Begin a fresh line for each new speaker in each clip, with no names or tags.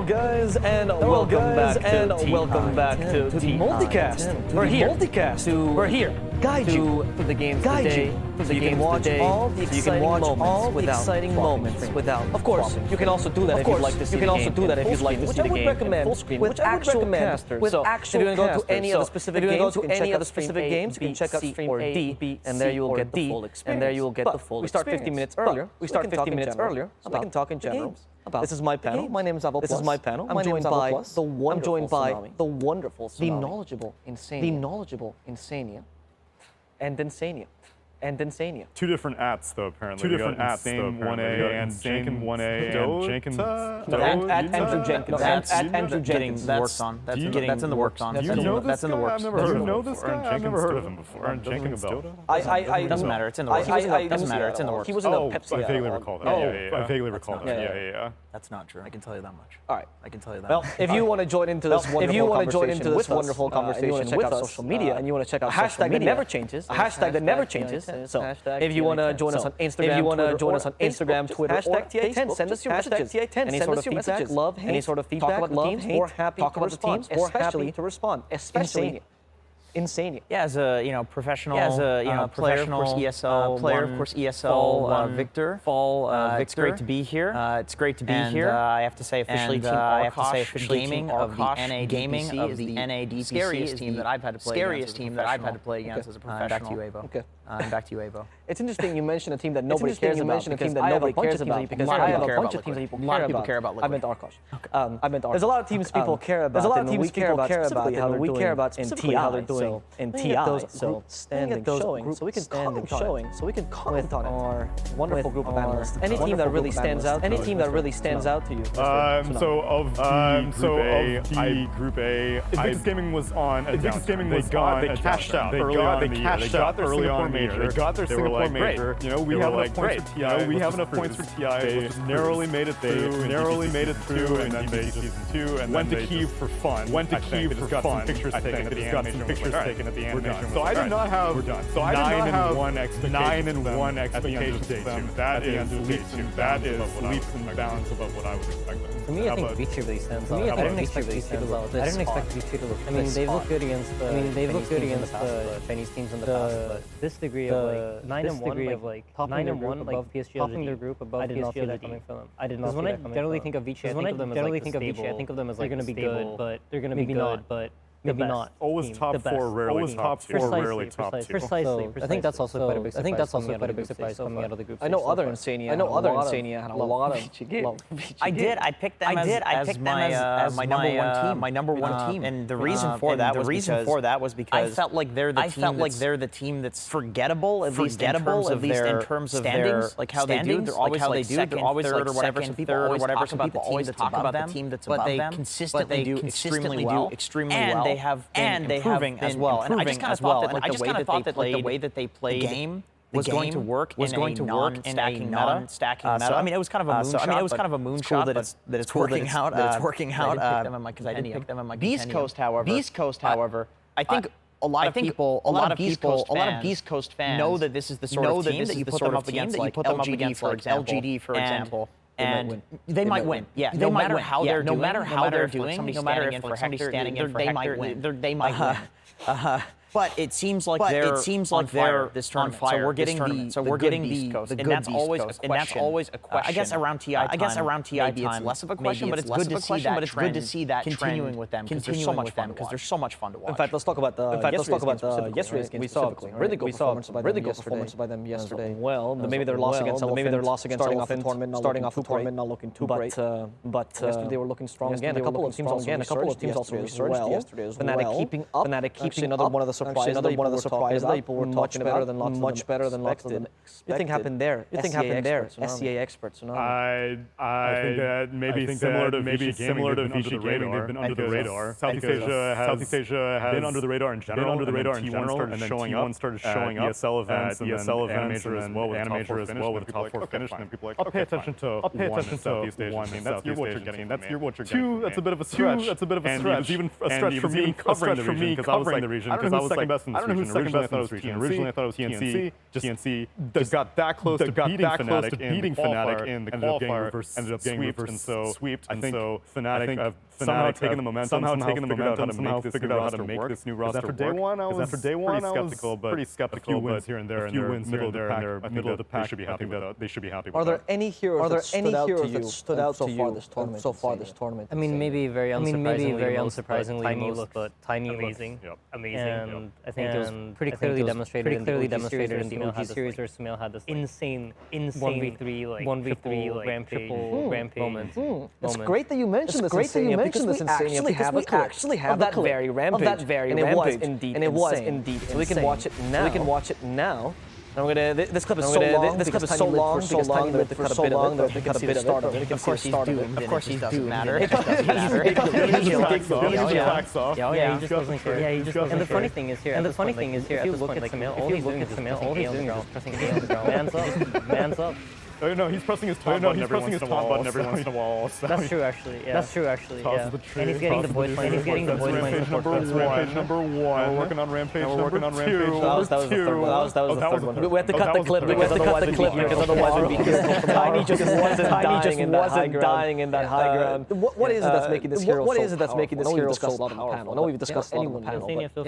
guys, and welcome back to the multicast. We're here to guide you through the games today, so you can watch all the exciting moments without. Of course, you can also do that if you'd like to see the game in full screen, which I would recommend with actual casters. If you want to go to any of the specific games, you can check out stream or D, and there you will get the full experience. We start 15 minutes earlier. So we can talk in general. This is my panel. My name is Avo. This is my panel. I'm joined by the wonderful, the knowledgeable, Insania, and Insania.
Two different ats though, apparently. Two different ats though, 1A and Jenkins 1A and Jenkins.
At Andrew Jenkins. At Andrew Jenkins.
That's in the works on.
Do you know this guy? I've never heard of him before.
I've
never heard of him before. Jenkins Dota.
It
doesn't matter. It's in the works. It doesn't matter. It's in the works.
He was in the Pepsi.
I vaguely recall that. I vaguely recall that. Yeah.
That's not true. I can tell you that much.
All right.
I can tell you that.
Well, if you want to join into this wonderful conversation with us, social media, and you want to check out hashtag that never changes, So if you want to join us on Instagram, Twitter, hashtag TI10, send us your messages. Any sort of feedback, love, any sort of feedback, love, hate, or happy to respond, especially to respond, especially Insania.
Yeah, as a professional, player, of course ESL, Victor. It's great to be here. I have to say officially, Gaming of the NADPC, scariest team that I've had to play against as a professional. Back to you, Avo.
Okay.
Back to you, Avo.
It's interesting you mention a team that nobody cares about because I have a bunch of teams because I have a bunch of teams that people care about. I meant Arkosh. There's a lot of teams people care about. There's a lot of teams people care about and we care about specifically how they're doing in TI. So standing showing, so we can comment on our wonderful group of analysts. Any team that really stands out to you.
So of the Group A, Invictus Gaming was on. Invictus Gaming was on. They cashed out early on. They got their Singapore major. They got their Singapore major. You know, we have enough points for TI. We have enough points for TI. They narrowly made it through. And then they season 2 and went to Kyiv for fun. Went to Kyiv for fun. Pictures taken at the animation. So I did not have 9-1 expectations for them. That is leaps and bounds above what I was expecting.
For me, I think VT really stands out. I didn't expect VT to look. I mean, they've looked good against the Chinese teams in the past, but this degree of 9-1, top 9-1 above PSG, topping their group above PSG, I did not see that coming from them. I did not see that coming. When I generally think of VT, I think of them as like they're going to be good, but they're going to be good, but maybe not.
Always top 4, rarely top 2. Rarely top 2.
Precisely. I think that's also quite a big surprise. I think that's also quite a big surprise coming out of the group.
I know other Insania had a lot of VG.
I did. I picked them as my number one team. And the reason for that was because I felt like they're the team that's forgettable, at least in terms of their like how they do. They're always like second, third, or whatever. Some people always talk about the team that's above them, but they consistently do extremely well. And they have been as well. And I just kind of thought that the way that they played the game was going to work in a non-stacking meta. So I mean, it was kind of a moonshot. That it's working out. I didn't pick them on my Beastcoast, however, I think a lot of Beastcoast fans know that this is the sort of team that you put them up against, like LGD, for example. And they might win. Yeah, no matter how they're doing, no matter if somebody's standing in for Hector, they might win. But it seems like they're on fire this tournament. So we're getting Beastcoast, and that's always a question. I guess around TI time, it's less of a question, but it's good to see that continuing with them because there's so much fun to watch.
In fact, let's talk about yesterday's game. We saw really good performance by them yesterday. Well, maybe their loss against starting off the tournament not looking too great. But yesterday they were looking strong again. A couple of teams also resurged yesterday as well. Fnatic keeping another one of the surprises that people were talking about, much better than lots of them expected. You think happened there? SCA experts.
I think that maybe similar to VG Gaming, they've been under the radar. Southeast Asia has been under the radar in general, and then T1 started showing up. ESL events, and Animator as well with the top 4 finish, and then people are like, I'll pay attention to Southeast Asia. That's what you're getting. Two, that's a bit of a stretch. And it was even a stretch for me covering the region because I was like, second best in the region. Originally I thought it was region. Originally I thought it was TNC. Just TNC just got that close to beating Fnatic in the qualifier. Ended up getting reversed and swept. I think Fnatic have somehow taken the momentum, somehow figured out how to make this new roster work. Day one, I was pretty skeptical, a few wins here and there, middle of the pack. They should be happy with that.
Are there any heroes that stood out to you so far this tournament?
I mean, maybe very unsurprisingly, Tiny amazing. And I think it was pretty clearly demonstrated in the OG series where Sumail had this insane 1v3 rampage moment.
It's great that you mentioned this, because we actually have that very rampage, and it was indeed insane. So we can watch it now. And we're gonna. This clip is so long because Tiny lived for so long that we cut a bit of it. Of course he's doomed. Of course he doesn't matter. It doesn't matter.
Yeah, he just wasn't sure. Yeah, he just wasn't sure. And the funny thing is here, if you look at Sumail, all he's doing is just pressing A on the ground. Man's up.
Oh no, he's pressing his top button every once in a while.
That's true, actually. Yeah. Yeah. And he's getting the voice line.
Number one. We're working on rampage. Number two.
That was the third one. We have to cut the clip because otherwise Tiny just wasn't dying in that high ground. What is it that's making this hero so powerful? I know we've discussed a lot on the panel.
Insania, feel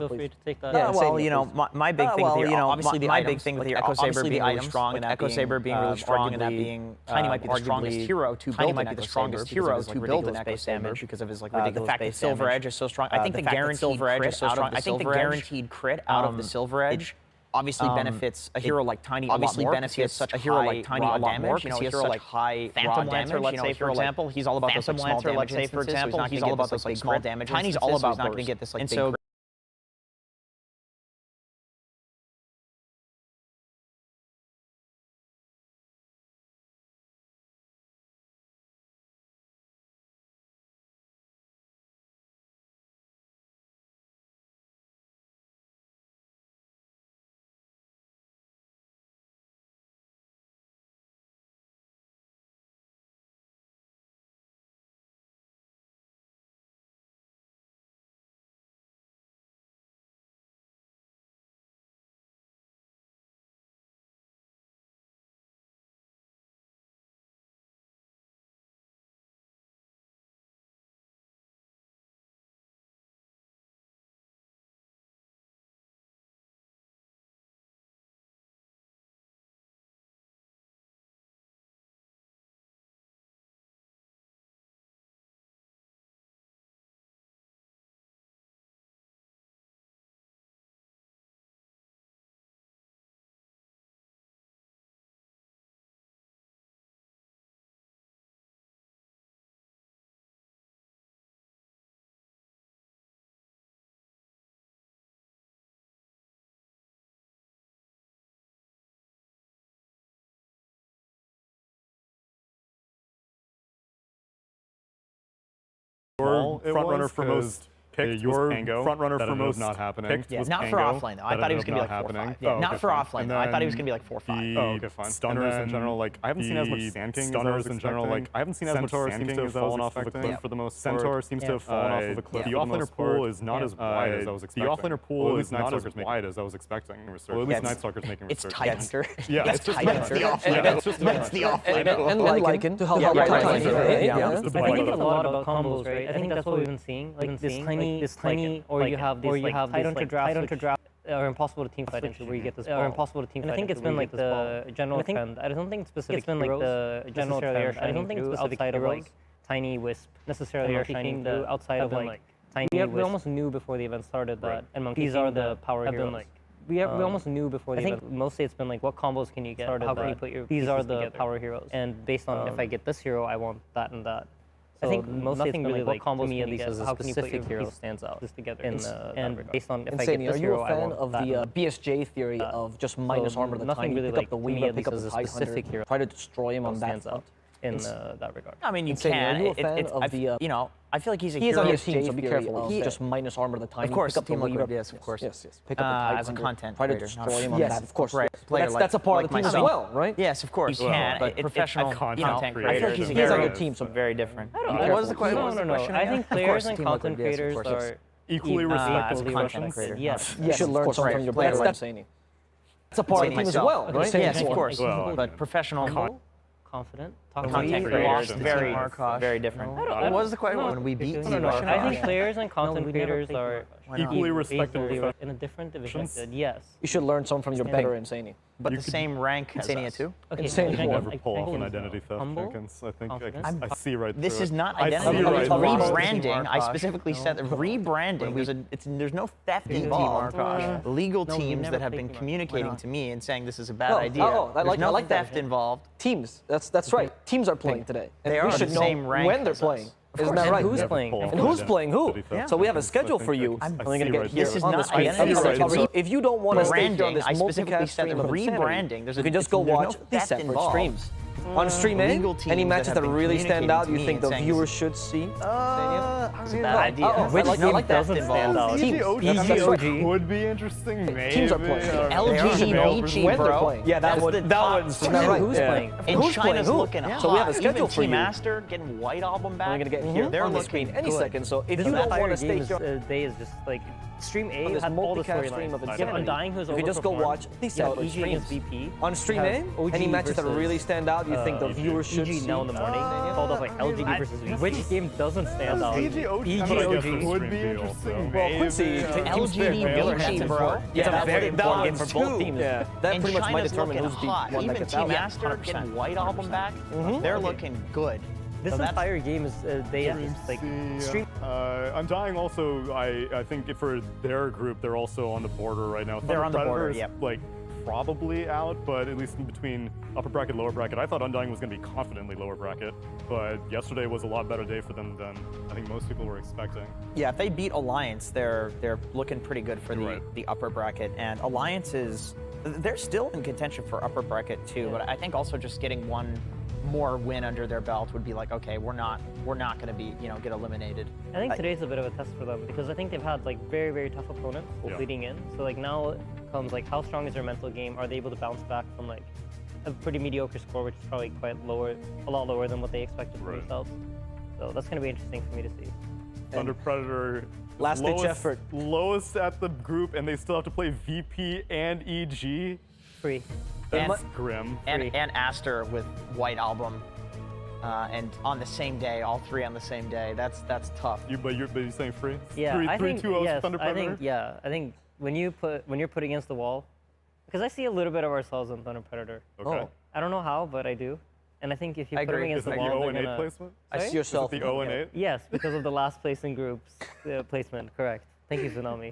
free to take that.
Yeah, well, you know, my big thing with obviously my big thing with your Echo Saber being really strong and Echo Saber being really strong and that being Tiny might be the strongest hero to build an Echo Saber to build an Echo Saber because of his like ridiculous the fact that Silver Edge is so strong. I think the guaranteed crit is so strong. I think the guaranteed crit out of the Silver Edge obviously benefits a hero like Tiny a lot more. Benefits such a hero like Tiny a lot more because he has such high Phantom Lancer. Let's say for example, he's all about those like small damage. Let's say for example, he's all about those like small damage. Tiny's all about not going to get this like big.
Front runner for most picked. Your front runner for most not happening.
Yeah, not for offlane though. I thought he was going to be like 4-5. Yeah, not for offlane though. I thought he was going to be like 4-5.
Oh, okay, fine. Stunners in general, like I haven't seen as much Sand King. Stunners in general, like I haven't seen as much Sand King as I was off of a cliff for the most. Centaur seems to have fallen off of a cliff. The offlaner pool is not as wide as I was expecting. The offlaner pool is not as wide as I was expecting. Well, at least Night Stalker's making research.
It's Tidehunter.
Yeah, it's just
It's the offlane.
And Lycan to help
I think it's a lot about combos, right? I think that's what we've been seeing. Like this tiny, or you have this Tidehunter draft, or impossible to teamfight into, where you get this ball. And I think it's been like the general trend. I don't think specific heroes I don't think it's outside of like Tiny Wisp necessarily are shining outside of like Tiny Wisp. We almost knew before the event started that, and these are the power heroes. We almost knew before the event. Mostly it's been like, what combos can you get? How can you put your pieces together? These are the power heroes. And based on if I get this hero, I want that and that. So I think mostly nothing really like, what combos me at least as a specific hero stands out together. And based on if I get this hero, I want that. Are you a fan of the BSJ theory of just minus armor the Tiny, pick up the Weema, pick up the Tidehunter, try to destroy him on that front? In that regard.
I mean, you can.
Are you a fan of the,
you know, I feel like he's a
hero.
He's
on his team, so be careful. He just minus armor the Tiny.
Of course,
pick up
Team
the
Liquid,
Weema.
yes, of course.
Yes. Pick up the
as a content
try to
creator,
destroy him on that. Of course,
right.
That's a part of the team as well, right?
Yes, of course.
You can.
But professional content creator.
I feel like
he's on your team, so
very different.
What was the question? No. I think players and content creators are
Equally respectable
content
professions.
creator.
Yes.
You should learn something from your player. That's a part of the team as well, right?
Yes, of course.
Well,
But professional
Confident.
content
creators.
creators, very different. What was the question? When we beat you,
I think players and content creators are
Equally respectable
equally in a different division. Yes.
You should learn something from your better Insani.
but the same rank as Insania too.
Okay.
Insane.
I
Never
think-
pull
I
off
think
an identity theft,
humble,
Jenkins. I think
confident.
I see right
This
through
is
it.
not
I see
identity.
right
It's
through it.
rebranding. I specifically said that rebranding. There's no theft involved. Legal teams
never
that have
picked
been
me.
communicating to me and saying this is a bad
Oh,
idea.
oh, I
There's no
like that.
theft involved.
Teams. That's right. Teams are playing today. And
They
we
are
should
the
know
same rank
when they're
as us.
playing. Isn't
course.
that
And
right?
who's
Never
playing?
pull off
And
an
who's
identity
playing who?
theft,
So we have a
Jenkins.
schedule
I
for
think
you.
I
I'm
see
gonna get
right
here
This is
on the
not
screen.
identity
So
theft.
if you don't want to stay here on
Rebranding.
this
I specifically
multicast
said
stream of
rebranding.
insanity, you can just go
there's no
watch these
theft
separate
involved.
streams. On stream A,
Legal teams
any
that
matches
have
that
been
really stand out, you
communicating
think
to
the
me and
viewers should see?
It's a bad idea.
Which
I like
game
that.
doesn't stand out?
Teams.
EGOG could be interesting, maybe.
Teams are playing.
LGBT,
When they're
bro.
playing. Yeah, that
That's the top
one's
two.
not right.
Who's playing?
And
Who's
China's
playing who?
looking hot.
So we have a schedule
Even
for
Team
you.
Aster getting White Album back.
We're gonna get here
They're
on the
looking
screen any
good.
second. So if
This
you don't
entire
want to stay
game
here
day is just like Stream A
this
had all the
multicast stream of
storylines.
insanity,
You have Undying, who's
you can just go
overperformed.
watch these
You have
separate
EG
streams.
against BP.
On stream
You
A,
have OG
any matches that
versus,
really stand out, you think the viewers should
EG
see?
now in the morning, called up like LGD versus VP. Which game doesn't stand out?
EGOG
EGOG.
would be interesting,
Well, Quincy,
maybe.
take
LGD VG, bro.
It's a
That's
very important game
one
for both
too.
teams. Yeah, that
And
pretty much might
China's
determine
looking
who's the
hot.
one that
Even
gets
Team
out.
Aster getting White Album back. They're looking good.
This
So that's-
entire game is day is just like stream.
Undying also, I think for their group, they're also on the border right now.
They're on the border,
Predator's,
yep.
like probably out, but at least in between upper bracket, lower bracket. I thought Undying was going to be confidently lower bracket, but yesterday was a lot better day for them than I think most people were expecting.
Yeah, if they beat Alliance, they're looking pretty good for
Right.
the upper bracket. And Alliance they're still in contention for upper bracket too. But I think also just getting one more win under their belt would be like, okay, we're not going to be get eliminated.
I think today's a bit of a test for them because I think they've had like very, very tough opponents leading in. So like now it comes like how strong is their mental game? Are they able to bounce back from like a pretty mediocre score, which is probably quite lower, a lot lower than what they expected from themselves. So that's going to be interesting for me to see.
Thunder Predator,
Last-ditch effort.
lowest at the group, and they still have to play VP and EG.
Free.
That's grim.
And Aster with White Album, and on the same day, all three on the same day. That's tough.
But you're saying free?
Yeah,
three,
I think
3-2-0
yes,
Thunder
I
Predator?
think I think when you're put against the wall, because I see a little bit of ourselves in Thunder Predator.
Okay.
I don't know how, but I do. And I think if you
I
put them
agree.
against
Is
the
it the
wall,
0
they're
and 8
gonna.
placement?
I see
Sorry?
yourself.
The 0 and 8?
Yes, because of the last place in groups placement. Correct. Thank you, Tsunami.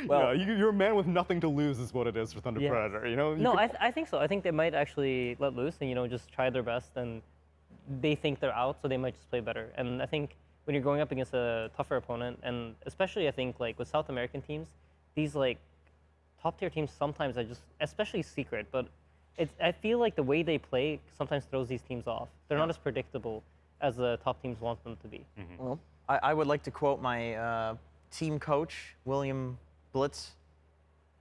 Well, you're a man with nothing to lose, is what it is for Thunder
Yeah.
Predator. You know. You
No,
could-
I think so. I think they might actually let loose and just try their best, and they think they're out, so they might just play better. And I think when you're going up against a tougher opponent, and especially I think like with South American teams, these like top tier teams sometimes are just, especially Secret, but I feel like the way they play sometimes throws these teams off. They're not as predictable as the top teams want them to be.
Well,
I would like to quote my team coach, William Blitz.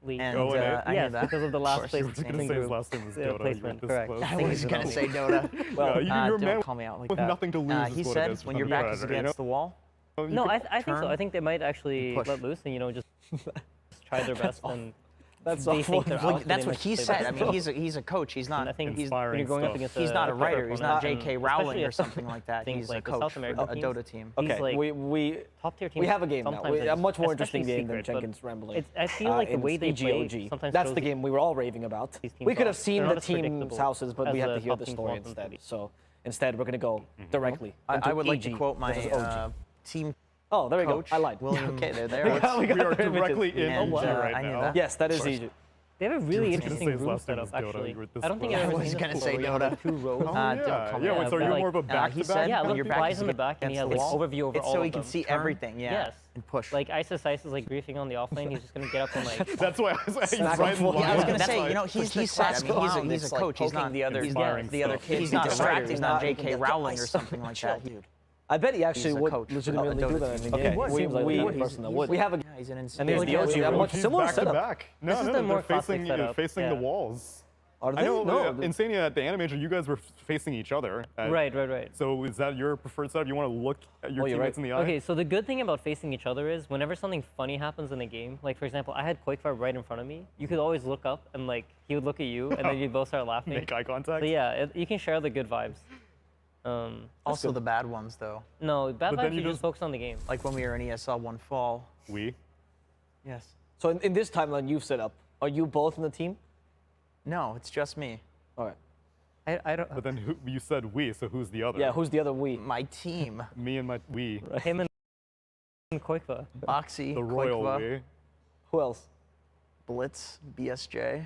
League.
And,
Oh, and
I knew
yes,
that.
because of the last
course.
place
I was gonna
in
say his
group
last name was Dota.
placement.
You were this
Correct.
close.
I
Thank
was
you,
going to
Tsunami.
say Dota.
Well, you're a man
Don't call me out like
with
that.
nothing to lose.
He
is what
said
it is for
when your
Thunder
back is
Predator, you know?
against the wall.
No, I think so.
turn
I think they might actually
and push.
let loose and just try their best and
That's
they
awful.
think they're
Well,
out. so
that's
they
what
might
he
play
said. I
better.
mean, he's a coach. He's not.
I think
He's
when you're going up against
he's not a writer. He's not
opponent,
J.K.
and
Rowling
especially
or
a
something like that.
things
He's
like
a
the
coach
South
for
American
a
teams.
Dota team.
He's
Okay,
like
we
top tier teams.
we have a game now.
sometimes
A
are
much more
especially
interesting game than
Secret, but
Jenkins Rambling.
I feel like the
in
way they play
EGOG.
sometimes
That's
throws
the game we were all raving about.
these teams
We could have
off.
seen
They're
the
not as
team's
predictable
houses, but
as
we have
the
to hear
top
the
teams
story
want them to
instead.
be.
So instead, we're going to go directly.
I
into
would like to
EG
quote my
versus OG.
team
Oh, there we
coach.
go. I lied.
William. Okay, there.
We
There.
got
We are
their images.
directly in
And,
EG right
I knew
now.
that.
Yes, that is
Of course.
Egypt.
They have a
You
really
were gonna
interesting
say his
group
last name
setup,
was Dota,
actually.
you were this
I don't think
close.
I've
I
ever
was
seen
gonna
this
say
before, where you have,
Dota.
like, 2 rows.
Oh,
Don't
yeah.
call me
Yeah,
out.
wait, so you're
Like-
more of a
he
back-to-back?
said
Yeah,
when
like
your back
flies
is
in the back, and he has
against
like
the wall,
overview over
it's
all
so
of
he can
them.
see everything. Yeah.
Yes.
And push.
Like Ice is like griefing on the offlane, he's just gonna get up and like.
That's why I was he's
Snack
right in
full.
line.
Yeah, I was gonna
That's
say,
why-
you know, he's
the class
I mean,
clown
he's
that's,
a
like,
coach. He's
poking
not
the other
inspiring
the other
stuff.
kids.
He's
He's not
not
a writer.
writer.
He's not
He's not-
J.K. Rowling or something like that, dude.
I bet he actually
He's a
would
coach for
legitimately
a
do
Dota
that in
team.
the game.
Okay.
We
He's-
person that would. We have a
Yeah, he's an
And
insane.
there's the OG.
Yeah,
A much
he's
similar
back to
setup.
back. No,
This is
no,
the
they're
more classic
facing
setup,
facing
yeah.
the walls.
Are they?
I know,
no.
Insania at the Animator, you guys were facing each other.
Right.
So is that your preferred setup? You want to look at your teammates in the eye?
Okay, so the good thing about facing each other is whenever something funny happens in a game, like for example, I had Quakefire right in front of me, you could always look up and like he would look at you and then you'd both start laughing.
Make eye contact?
So yeah, you can share the good vibes.
Also the bad ones though.
No, bad vibes you just focus on the game.
Like when we were in ESL one fall. Yes.
So in this timeline you've set up, are you both in the team?
No, it's just me.
All right.
I don't.
But then you said we, so who's the other?
Yeah, who's the other we?
My team.
Me and my we.
Right.
Him and Quakefire.
Oxy,
The royal
Quakefire,
we.
Who else?
Blitz, BSJ,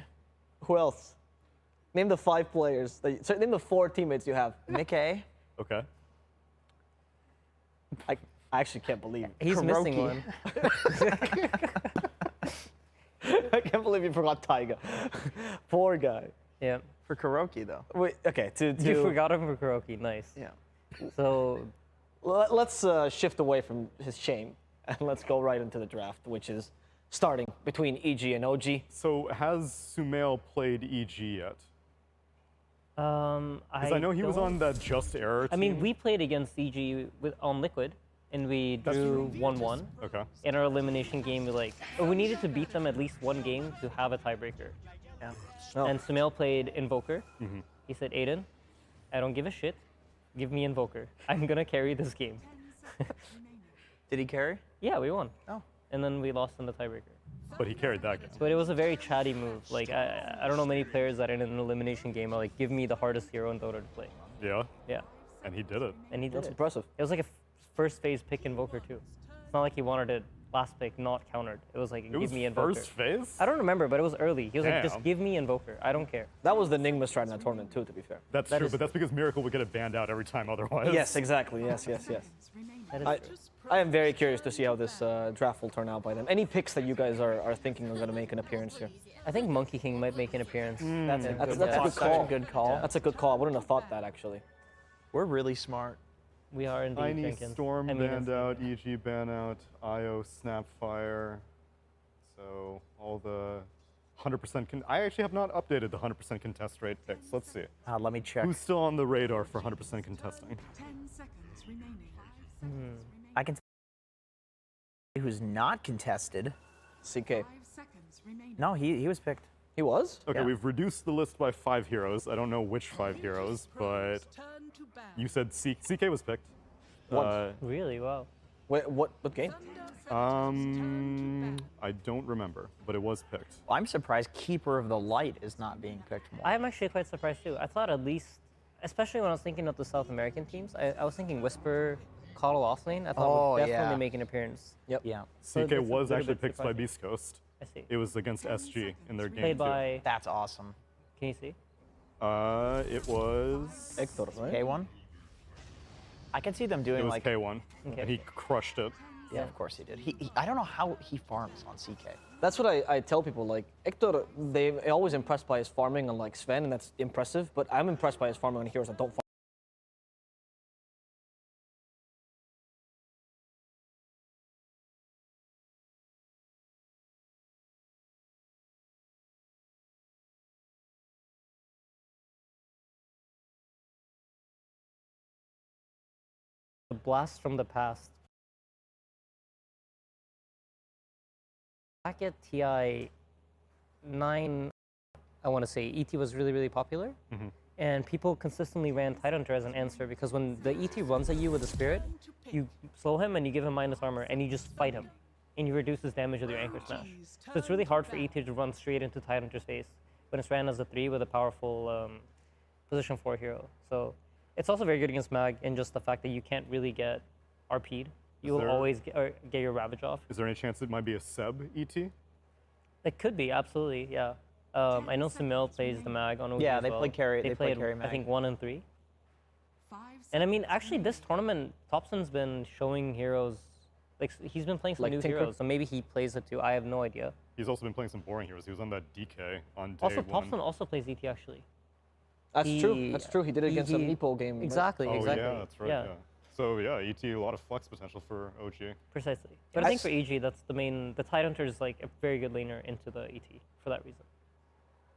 Who else? Name the 5 players. Name the 4 teammates you have.
Mickey.
Okay.
I actually can't believe.
He's missing one.
I can't believe you forgot Taiga. Poor guy.
Yeah.
For karaoke though.
Wait. Okay.
You forgot him for karaoke. Nice.
Yeah.
So
Let's shift away from his shame and let's go right into the draft, which is starting between EG and OG.
So has Sumail played EG yet? Because I know he was on that Just Error team.
I mean, we played against EG on Liquid, and we drew 1-1.
Okay.
In our elimination game, we needed to beat them at least one game to have a tiebreaker.
Yeah.
Oh.
And Sumail played Invoker. He said, Aiden, I don't give a shit. Give me Invoker. I'm going to carry this game.
Did he carry?
Yeah, we won.
Oh.
And then we lost in the tiebreaker.
But he carried that game.
But it was a very chatty move. Like, I don't know many players that in an elimination game are like, give me the hardest hero in Dota to play.
Yeah.
Yeah.
And he did it.
And he did
That's
it.
impressive.
It was like a first phase pick Invoker too. It's not like he wanted it last pick not countered. It was like,
It
give
was
me Invoker.
first phase?
I don't remember, but it was early. He was like, just
Damn.
give me Invoker. I don't care.
That was the Nigma strat in that tournament too, to be fair.
That's
That
true,
is
but that's because Miracle would get it banned out every time otherwise.
Yes, exactly. Yes.
That is true.
I am very curious to see how this draft will turn out by them. Any picks that you guys are thinking are going to make an appearance here?
I think Monkey King might make an appearance.
That's a good
That's
call.
a good call.
That's a good call. I wouldn't have thought that actually.
We're really smart.
We are indeed,
Tiny
Jenkins.
Storm
I mean,
banned
it's-
out, EG ban out, IO Snapfire. So all the 100% I actually have not updated the 100% contest rate picks. Let's see.
Let me check.
Who's still on the radar for 100% contesting?
10 seconds remaining.
I can tell you who's not contested.
CK.
5 seconds remaining.
No, he was picked.
He was?
Okay,
Yeah.
we've reduced the list by 5 heroes. I don't know which 5 heroes, but
Turn to ban.
you said CK was picked.
What?
Really? Wow.
Wait, what game?
I don't remember, but it was picked.
I'm surprised Keeper of the Light is not being picked more.
I'm actually quite surprised too. I thought at least, especially when I was thinking of the South American teams, I was thinking Whisper, Coddle Offlane. I thought would definitely
yeah.
make an appearance.
Yep.
Yeah.
So
CK
that's a
was
little
actually
bit
picked by
surprising.
Beastcoast.
I see.
It was against SG in their game
Played
too.
by,
That's awesome.
can you see?
It was.
Hector, right?
K1? I can see them doing
It was
like.
K1.
Okay.
And he crushed it.
Yeah, of course he did. I don't know how he farms on CK.
That's what I tell people. Like Hector, they're always impressed by his farming on like Sven, and that's impressive. But I'm impressed by his farming on heroes that don't farm.
The blast from the past. Back at TI 9, I want to say ET was really, really popular. And people consistently ran Tidehunter as an answer because when the ET runs at you with a spirit, you slow him and you give him minus armor and you just fight him. And you reduce his damage with your anchor smash. So it's really hard for ET to run straight into Tidehunter's face when it's ran as a 3 with a powerful position 4 hero. So it's also very good against Mag in just the fact that you can't really get RP'd. You will
there-
always get your Ravage off.
Is there any chance it might be a Seb ET?
It could be, absolutely, yeah. I know Sumail plays the Mag on OG
Yeah,
as
they
well.
play carry- they play
played,
carry
I
Mag.
think 1 and 3.
5
And I mean, actually, this tournament, Thompson's been showing heroes. Like he's been playing some
Like
new
Tinker?
heroes, so maybe he plays it too. I have no idea.
He's also been playing some boring heroes. He was on that DK on day
Also,
1.
Thompson also plays ET actually.
That's true.
He-
That's true. He did it against a
he-
Meepo game. right?
Exactly,
Oh
exactly.
yeah, that's right.
Yeah,
Yeah. So yeah, ET a lot of flex potential for OG.
precisely. But I think for EG, that's the main. The Tidehunter is like a very good laner into the ET for that reason.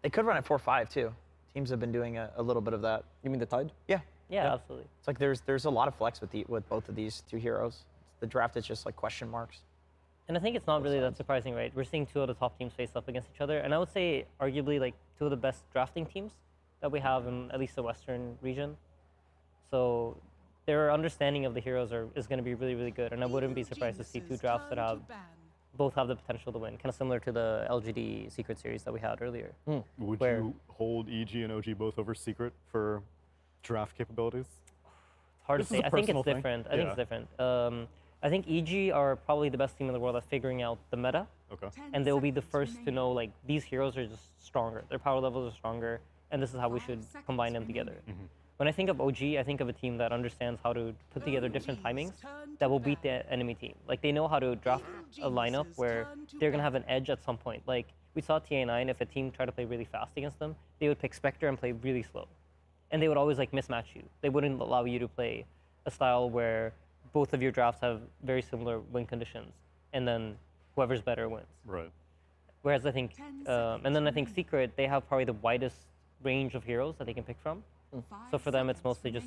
They could run at 4-5 too. Teams have been doing a little bit of that.
You mean the Tide?
Yeah.
Yeah, absolutely.
It's like there's a lot of flex with both of these two heroes. The draft is just like question marks.
And I think it's not really that surprising, right? We're seeing two of the top teams face up against each other, and I would say arguably like two of the best drafting teams that we have in at least the Western region. So their understanding of the heroes is going to be really, really good, and I wouldn't be surprised to see two drafts that both have the potential to win, kind of similar to the LGD Secret Series that we had earlier.
Would you hold EG and OG both over Secret for draft capabilities?
It's hard to say. I think it's different. I think it's different. I think EG are probably the best team in the world at figuring out the meta.
Okay.
And they'll be the first to know, like, these heroes are just stronger. Their power levels are stronger, and this is how we should combine them together. When I think of OG, I think of a team that understands how to put together different timings that will beat the enemy team. Like, they know how to draft a lineup where they're going to have an edge at some point. Like, we saw TI9, if a team tried to play really fast against them, they would pick Spectre and play really slow. And they would always, like, mismatch you. They wouldn't allow you to play a style where both of your drafts have very similar win conditions, and then whoever's better wins.
Right.
Whereas I think, and then I think Secret, they have probably the widest range of heroes that they can pick from. So for them, it's mostly just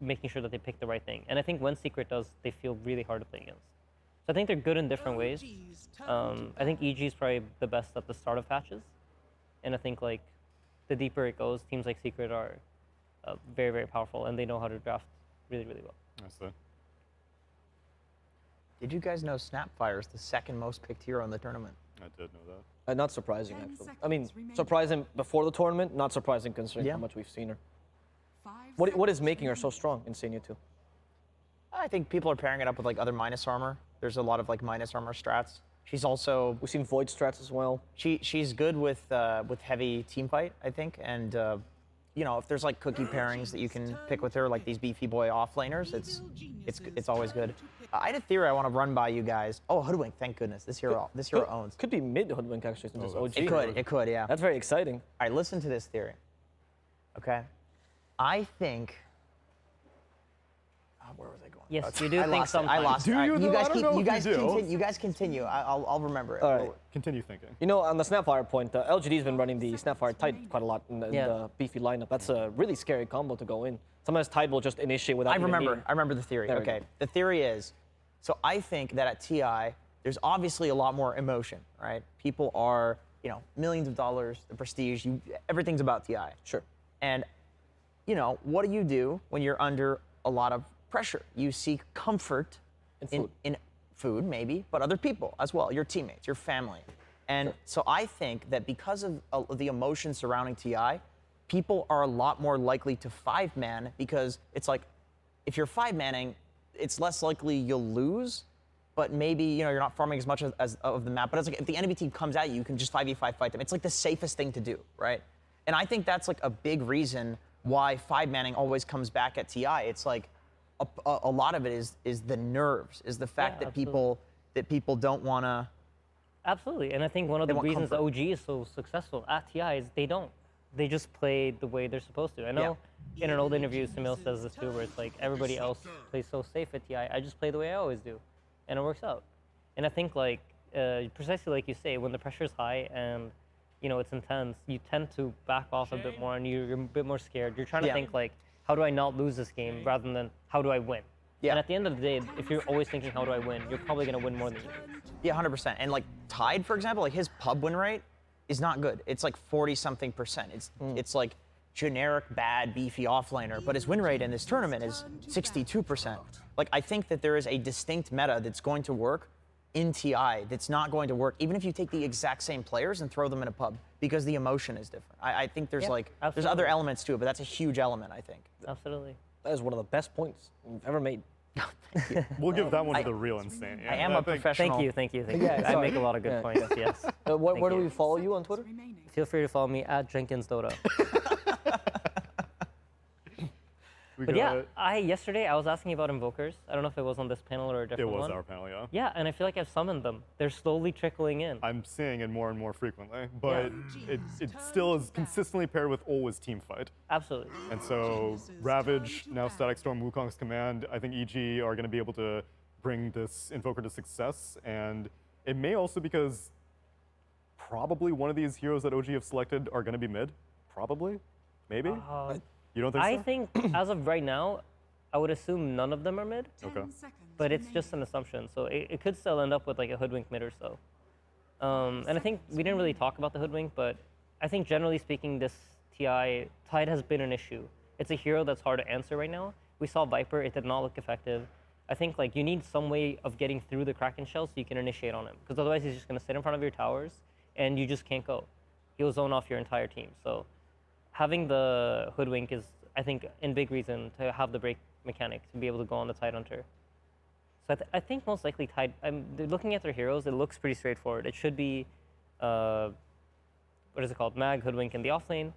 making sure that they pick the right thing. And I think when Secret does, they feel really hard to play against. So I think they're good in different ways. I think EG is probably the best at the start of patches. And I think like the deeper it goes, teams like Secret are very, very powerful, and they know how to draft really, really well.
I see.
Did you guys know Snapfire is the second most picked hero in the tournament?
I did know that.
Not surprising, actually. I mean, surprising before the tournament, not surprising considering how much we've seen her. What is making her so strong in Senia 2?
I think people are pairing it up with like other minus armor. There's a lot of like minus armor strats. She's also
We've seen Void strats as well.
she's good with heavy team fight, I think, and you know, if there's like cookie pairings that you can pick with her, like these beefy boy offlaners, it's always good. I had a theory I want to run by you guys. Oh, Hoodwink, thank goodness. This hero owns.
Could be mid Hoodwink actually, since it's OG.
It could, yeah.
That's very exciting.
All right, listen to this theory. Okay, I think. Where was I going?
Yes, you do think sometimes.
I lost.
Do
All
you,
right,
though? I don't know if you do.
You guys continue. I'll remember it.
All right.
Continue thinking.
You know, on the Snapfire point, LGD's been running the Snapfire Tide quite a lot in the beefy lineup. That's a really scary combo to go in. Sometimes Tide will just initiate without
I remember the theory. Okay, the theory is, so I think that at TI, there's obviously a lot more emotion, right? People are, you know, millions of dollars, the prestige, everything's about TI.
Sure.
And, you know, what do you do when you're under a lot of pressure? You seek comfort in food, maybe, but other people as well, your teammates, your family. And so I think that because of the emotion surrounding TI, people are a lot more likely to 5-man, because it's like, if you're 5-manning, it's less likely you'll lose, but maybe, you know, you're not farming as much as of the map. But it's like, if the enemy team comes at you, you can just 5v5 fight them. It's like the safest thing to do, right? And I think that's like a big reason why 5-manning always comes back at TI. It's like, a lot of it is the nerves, is the fact that people don't want to.
Absolutely, and I think one of the reasons OG is so successful at TI is they don't. They just play the way they're supposed to. I know in an old interview, Samil says this too, where it's like everybody else plays so safe at TI. I just play the way I always do, and it works out. And I think like precisely like you say, when the pressure is high and you know it's intense, you tend to back off a bit more, and you're a bit more scared. You're trying to think like, how do I not lose this game, rather than how do I win? Yeah. And at the end of the day, if you're always thinking how do I win, you're probably going to win more than you do.
Yeah, 100%. And like Tide, for example, like his pub win rate is not good. It's like 40-something%. It's like generic bad beefy offlaner, but his win rate in this tournament is 62%. Like I think that there is a distinct meta that's going to work in TI that's not going to work even if you take the exact same players and throw them in a pub, because the emotion is different. I think there's there's other elements to it, but that's a huge element, I think.
Absolutely.
That is one of the best points we've ever made.
We'll give that one to the real insane.
I am a professional.
Thank you. Yeah, I make a lot of good points, yes.
Where do we follow you on Twitter?
Feel free to follow me at Jenkins Dota. But yeah, yesterday I was asking about invokers. I don't know if it was on this panel or a different one.
It was our panel, yeah.
Yeah, and I feel like I've summoned them. They're slowly trickling in.
I'm seeing it more and more frequently, but it still is consistently paired with always team fight.
Absolutely.
And so Ravage, now Static Storm, Wukong's command, I think EG are going to be able to bring this invoker to success, and it may also because probably one of these heroes that OG have selected are going to be mid, probably. Maybe? You don't think so?
I think as of right now, I would assume none of them are mid.
10
Okay.
seconds
But it's just an
remaining.
assumption, so it could still end up with like a hoodwink mid or so. And I think we didn't really talk about the hoodwink, but I think generally speaking, this TI Tide has been an issue. It's a hero that's hard to answer right now. We saw Viper; it did not look effective. I think like you need some way of getting through the Kraken shell so you can initiate on him, because otherwise he's just gonna sit in front of your towers and you just can't go. He'll zone off your entire team. So having the hoodwink is, I think, in big reason to have the break mechanic to be able to go on the Tide Hunter. So I think most likely Tide. Looking at their heroes, it looks pretty straightforward. It should be, what is it called? Mag, hoodwink in the off lane,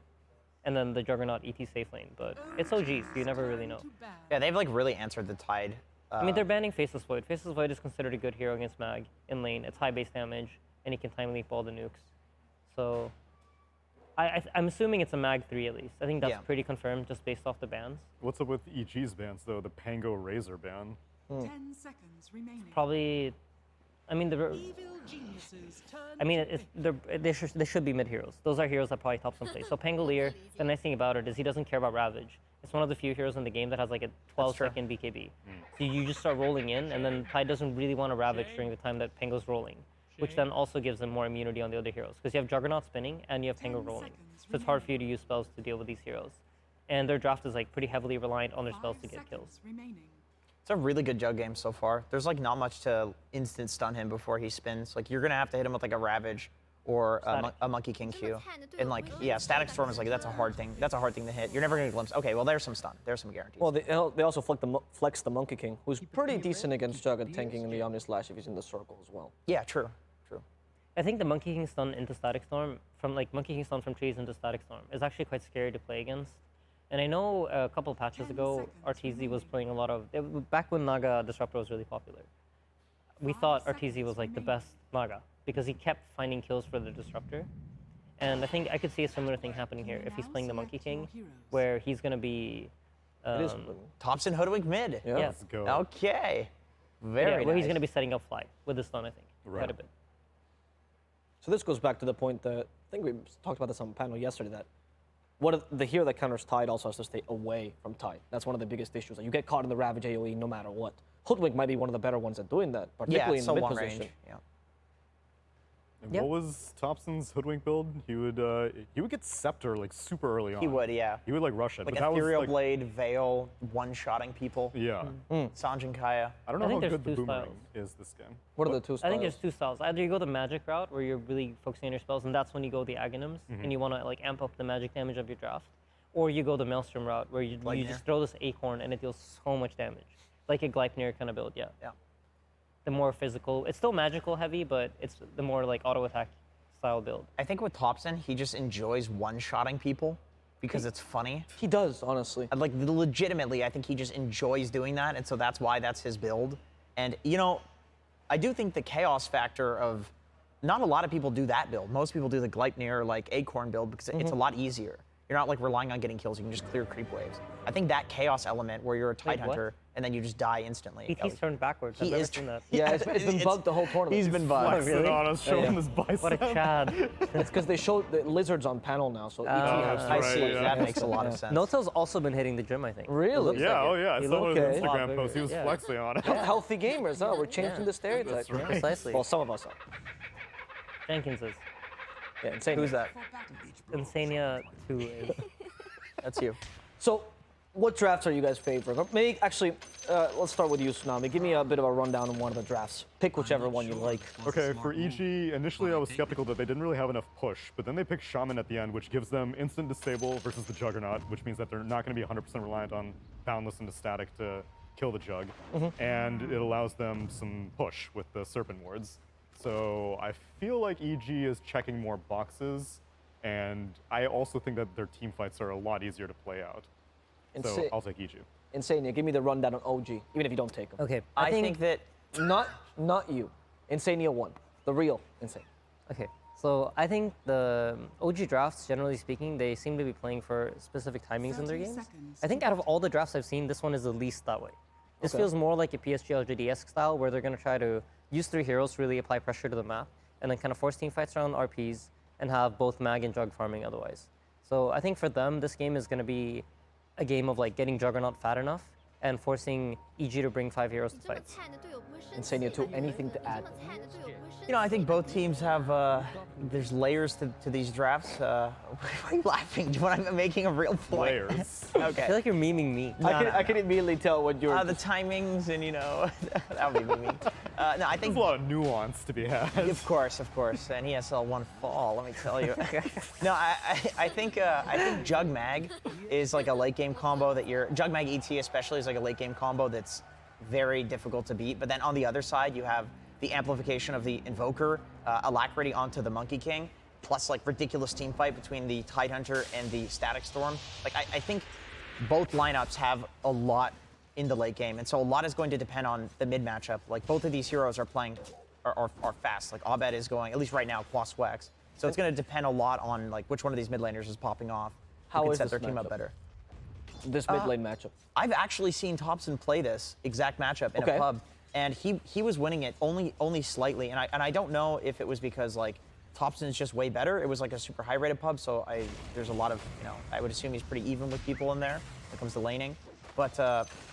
and then the Juggernaut ET safe lane. But it's OG, so you never really know.
Turn to ban.
Yeah, they've like really answered the Tide.
I mean, they're banning Faceless Void. Faceless Void is considered a good hero against Mag in lane. It's high base damage, and he can time leap all the nukes. So I'm assuming it's a Mag 3 at least. I think that's
Yeah.
pretty confirmed just based off the bans.
What's up with EG's bans, though? The Pango Razor ban?
10 seconds remaining.
Probably, I mean,
Evil geniuses turn
I mean,
to
they should be mid heroes. Those are heroes that probably top someplace. So Pangolier, the nice thing about it is he doesn't care about Ravage. It's one of the few heroes in the game that has like a 12-second BKB. So you just start rolling in, and then Tide doesn't really want to Ravage during the time that Pango's rolling, which then also gives them more immunity on the other heroes, because you have Juggernaut spinning and you have Pango
10
rolling.
seconds
So it's hard for you to use spells to deal with these heroes. And their draft is like pretty heavily reliant on their spells
5
to get kills.
seconds remaining.
It's a really good Jug game so far. There's like not much to instant stun him before he spins. Like you're gonna have to hit him with like a Ravage or a Monkey King Q. And like, yeah, Static Storm is like, that's a hard thing. That's a hard thing to hit. You're never gonna glimpse. Okay, well there's some stun. There's some guarantees.
Well, they also flex the Monkey King, who's pretty decent against Jug at tanking in the Omni Slash if he's in the circle as well.
Yeah, true.
I think the Monkey King stun into Static Storm, from like Monkey King stun from trees into Static Storm, is actually quite scary to play against. And I know a couple patches
10
ago,
seconds
RTZ was playing a lot of, back when Naga Disruptor was really popular. We
5
thought RTZ
seconds
was like the
remaining.
best Naga, because he kept finding kills for the Disruptor. And I think I could see a similar thing happening here if he's playing the Monkey King, where he's going to be...
It is.
Thompson Hoodwink mid.
Yeah.
Yeah.
Let's go.
Okay. Very
where he's
nice.
going to be setting up Fly with the stun, I think, quite a
Right.
bit.
So this goes back to the point that I think we talked about this on the panel yesterday, that the hero that counters Tide also has to stay away from Tide. That's one of the biggest issues. Like you get caught in the Ravage AoE no matter what. Hoodwink might be one of the better ones at doing that,
Yeah,
particularly
it's
in
so
the mid
long
position.
range. Yeah.
And
Yep.
what was Thompson's Hoodwink build? He would get Scepter like super early on.
He would, yeah.
He would like rush it.
Like
but that
Ethereal
was, like,
Blade, Veil, one-shotting people.
Yeah.
Sanjin Kaya.
I don't know
I
how
think
good
there's
the
two
boomerang
styles.
is this game.
What are the two styles?
I think there's two styles. Either you go the magic route, where you're really focusing on your spells, and that's when you go the Aghanims, and you want to like amp up the magic damage of your draft. Or you go the Maelstrom route, where you
Gleipnir.
just throw this Acorn, and it deals so much damage. Like a Gleipnir kind of build, yeah.
Yeah.
The more physical, it's still magical heavy, but it's the more like auto attack style build.
I think with Thompson, he just enjoys one-shotting people because it's funny.
He does, honestly.
And, like legitimately, I think he just enjoys doing that, and so that's why that's his build. And you know, I do think the chaos factor of not a lot of people do that build. Most people do the Gleipnir like Acorn build because it's a lot easier. You're not like relying on getting kills. You can just clear creep waves. I think that chaos element where you're a Tide
Wait, what?
Hunter and then you just die instantly.
He's turned backwards. I've
He
never
is
seen that.
Yeah, it's been bugged the whole tournament.
He's been bugged.
Flexing
really?
on us, showing
Yeah.
his bicep.
What a Chad.
It's because they showed the lizards on panel now, so ET has
that's
I
right,
see.
yeah.
That makes a lot of sense.
Notel's also been hitting the gym, I think.
Really?
It
Yeah,
looks like
oh
it.
yeah, I
He
saw
looks
his
okay.
Instagram
Lot
post. He was
bigger, yeah.
flexing on it.
Healthy gamers, huh? We're changing the stereotype.
right.
Precisely.
Well, some of us are.
Jenkins is.
Yeah, insane.
Who's that?
For battle.
Insania 2 is.
That's you.
So, what drafts are you guys favoring? Or maybe, actually, let's start with you, Tsunami. Give me a bit of a rundown on one of the drafts. Pick whichever one you like.
Okay, for EG, initially I was skeptical that they didn't really have enough push, but then they picked Shaman at the end, which gives them instant disable versus the Juggernaut, which means that they're not going to be 100% reliant on Boundless into Static to kill the Jug, and it allows them some push with the Serpent Wards. So I feel like EG is checking more boxes, and I also think that their team fights are a lot easier to play out. So I'll take EG.
Insania, give me the rundown on OG, even if you don't take them.
Okay.
I think that
Not you. Insania 1. The real Insania.
Okay, so I think the OG drafts, generally speaking, they seem to be playing for specific timings in their
30
games.
seconds
I think out of all the drafts I've seen, this one is the least that way. This
Okay.
feels more like a PSG LGD-esque style, where they're going to try to use 3 heroes to really apply pressure to the map, and then kind of force team fights around RPs, and have both Mag and Jug farming otherwise. So I think for them, this game is going to be a game of like getting Juggernaut fat enough and forcing EG to bring 5 heroes to fights.
Insania too, anything to add?
You know, I think both teams have, there's layers to these drafts. Why are you laughing when I'm making a real point?
Layers.
I
Okay.
feel like you're memeing me.
I can immediately tell what you're...
The timings and, you know, that would be me. No, I think...
There's a lot of nuance to be had.
Of course. And ESL one fall, let me tell you. No, I think Jug Mag is like a late game combo that Jug Mag ET especially is like a late game combo that's very difficult to beat. But then on the other side, you have the amplification of the Invoker, Alacrity onto the Monkey King, plus like ridiculous team fight between the Tidehunter and the Static Storm. Like I think both lineups have a lot in the late game, and so a lot is going to depend on the mid matchup. Like both of these heroes are playing, are fast. Like Abed is going, at least right now, Quas Wex. So it's going to depend a lot on like which one of these mid laners is popping off.
How
who can
is
set
this
their team up
matchup?
better.
This mid lane matchup.
I've actually seen Thompson play this exact matchup in
Okay.
a pub, and he was winning it only slightly. And I don't know if it was because like Thompson is just way better. It was like a super high rated pub, so there's a lot of, you know, I would assume he's pretty even with people in there when it comes to laning. But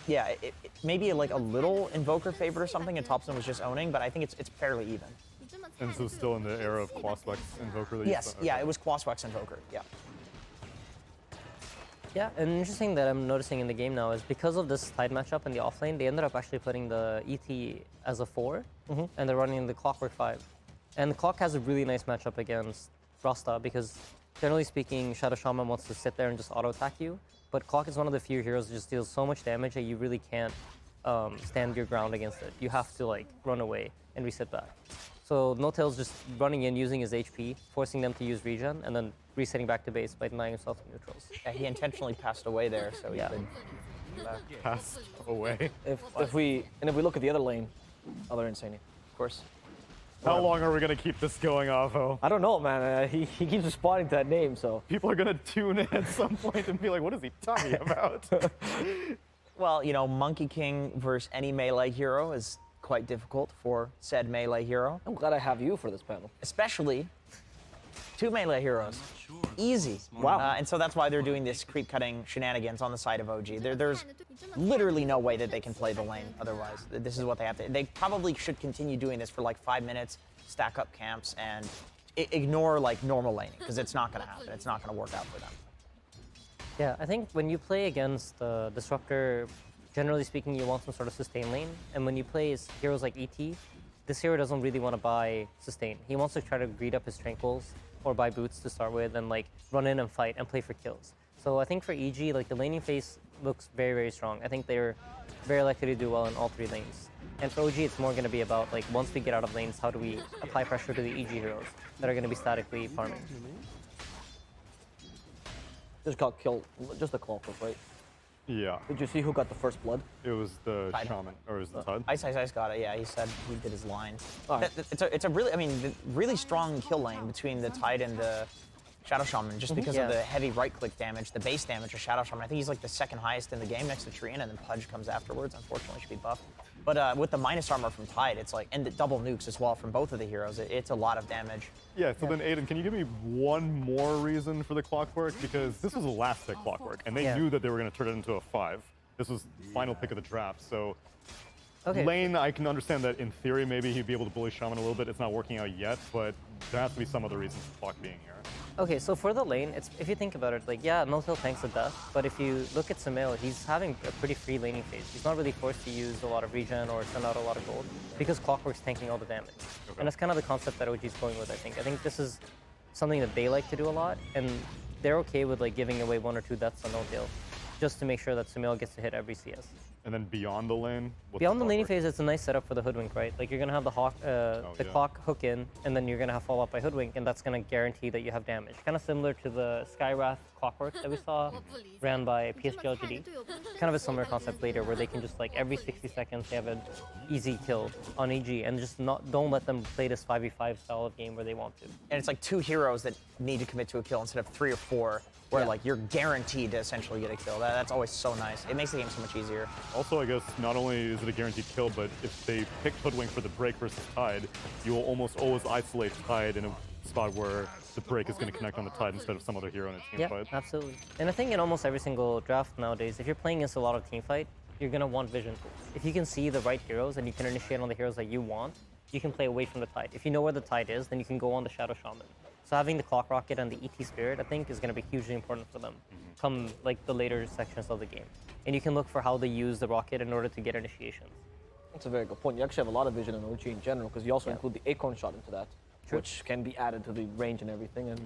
yeah, it maybe like a little Invoker favorite or something, and Thompson was just owning. But I think it's fairly even.
And so still in the era of Quaswex Invoker that you
Yes,
said?
yeah,
Okay.
it was Quaswex Invoker. Yeah.
Yeah, and interesting that I'm noticing in the game now is because of this Tide matchup in the offlane, they ended up actually putting the ET as a 4, and they're running the Clockwork 5. And the Clock has a really nice matchup against Rasta because, generally speaking, Shadow Shaman wants to sit there and just auto-attack you, but Clock is one of the few heroes that just deals so much damage that you really can't stand your ground against it. You have to like run away and reset back. So No-Tail's just running in, using his HP, forcing them to use regen, and then resetting back to base by denying himself to neutrals.
Yeah, he intentionally passed away there, so he
Yeah.
could.
Passed away.
If we look at the other lane, other Insania.
Of course.
How long are we going to keep this going, Avo?
I don't know, man. He keeps responding to that name, so.
People are going to tune in at some point and be like, what is he talking about?
Well, you know, Monkey King versus any melee hero is quite difficult for said melee hero.
I'm glad I have you for this panel.
Especially 2 melee heroes. Easy.
Wow.
And so that's why they're doing this creep cutting shenanigans on the side of OG. There's literally no way that they can play the lane otherwise. This is what they have to. They probably should continue doing this for like 5 minutes, stack up camps, and ignore like normal laning, because it's not going to happen. It's not going to work out for them.
Yeah, I think when you play against the Disruptor, generally speaking, you want some sort of sustain lane. And when you play heroes like ET, this hero doesn't really want to buy sustain. He wants to try to greed up his Tranquils or buy boots to start with and like run in and fight and play for kills. So I think for EG, like the laning phase looks very, very strong. I think they're very likely to do well in all 3 lanes. And for OG, it's more going to be about like once we get out of lanes, how do we apply pressure to the EG heroes that are going to be statically farming.
Just got killed. Just the Clockwork, right?
Yeah.
Did you see who got the first blood?
It was the
Tide.
Shaman, or it was the Tide?
Ice got it. Yeah, he said he did his line.
All right.
It's a really, I mean, really strong kill lane between the Tide and the Shadow Shaman, just because of
Yeah.
the heavy right-click damage, the base damage of Shadow Shaman. I think he's like the 2nd highest in the game next to Triana, and then Pudge comes afterwards. Unfortunately, should be buffed. But with the minus armor from Tide, it's like, and the double nukes as well from both of the heroes, it's a lot of damage.
Yeah, so then Aiden, can you give me one more reason for the Clockwork? Because this was the last pick Clockwork, and they
Yeah.
knew that they were going to turn it into a 5. This was the final pick of the draft, so
Okay.
Lane, I can understand that in theory maybe he'd be able to bully Shaman a little bit. It's not working out yet, but there has to be some other reasons for Clock being here.
Okay, so for the lane, if you think about it, like, yeah, No-Tail tanks to death, but if you look at Sumail, he's having a pretty free laning phase. He's not really forced to use a lot of regen or send out a lot of gold because Clockwork's tanking all the damage.
Okay.
And that's kind of the concept that OG's going with, I think. I think this is something that they like to do a lot, and they're okay with like giving away 1 or 2 deaths on No-Tail just to make sure that Sumail gets to hit every CS.
And then beyond the lane? what's
Beyond the laning
Clockwork?
phase, it's a nice setup for the Hoodwink, right? Like you're gonna have the Hawk, the
yeah.
Clock hook in, and then you're gonna have follow up by Hoodwink, and that's gonna guarantee that you have damage. Kind of similar to the Skywrath Clockwork that we saw ran by PSG LGD. Kind of a similar concept later, where they can just like every 60 seconds they have an easy kill on EG, and just don't let them play this 5v5 style of game where they want to.
And it's like 2 heroes that need to commit to a kill instead of 3 or 4, where
Yeah.
like you're guaranteed to essentially get a kill. That's always so nice. It makes the game so much easier.
Also, I guess not only is it a guaranteed kill, but if they pick Hoodwink for the break versus Tide, you will almost always isolate Tide in a spot where the break is going to connect on the Tide instead of some other hero in a team fight.
Yeah, absolutely. And I think in almost every single draft nowadays, if you're playing against a lot of team fight, you're going to want vision. If you can see the right heroes and you can initiate on the heroes that you want, you can play away from the Tide. If you know where the Tide is, then you can go on the Shadow Shaman. So having the Clock Rocket and the ET Spirit, I think, is going to be hugely important for them come like the later sections of the game. And you can look for how they use the Rocket in order to get initiations.
That's a very good point. You actually have a lot of vision in OG in general, because you also include the Acorn Shot into that, which can be added to the range and everything. And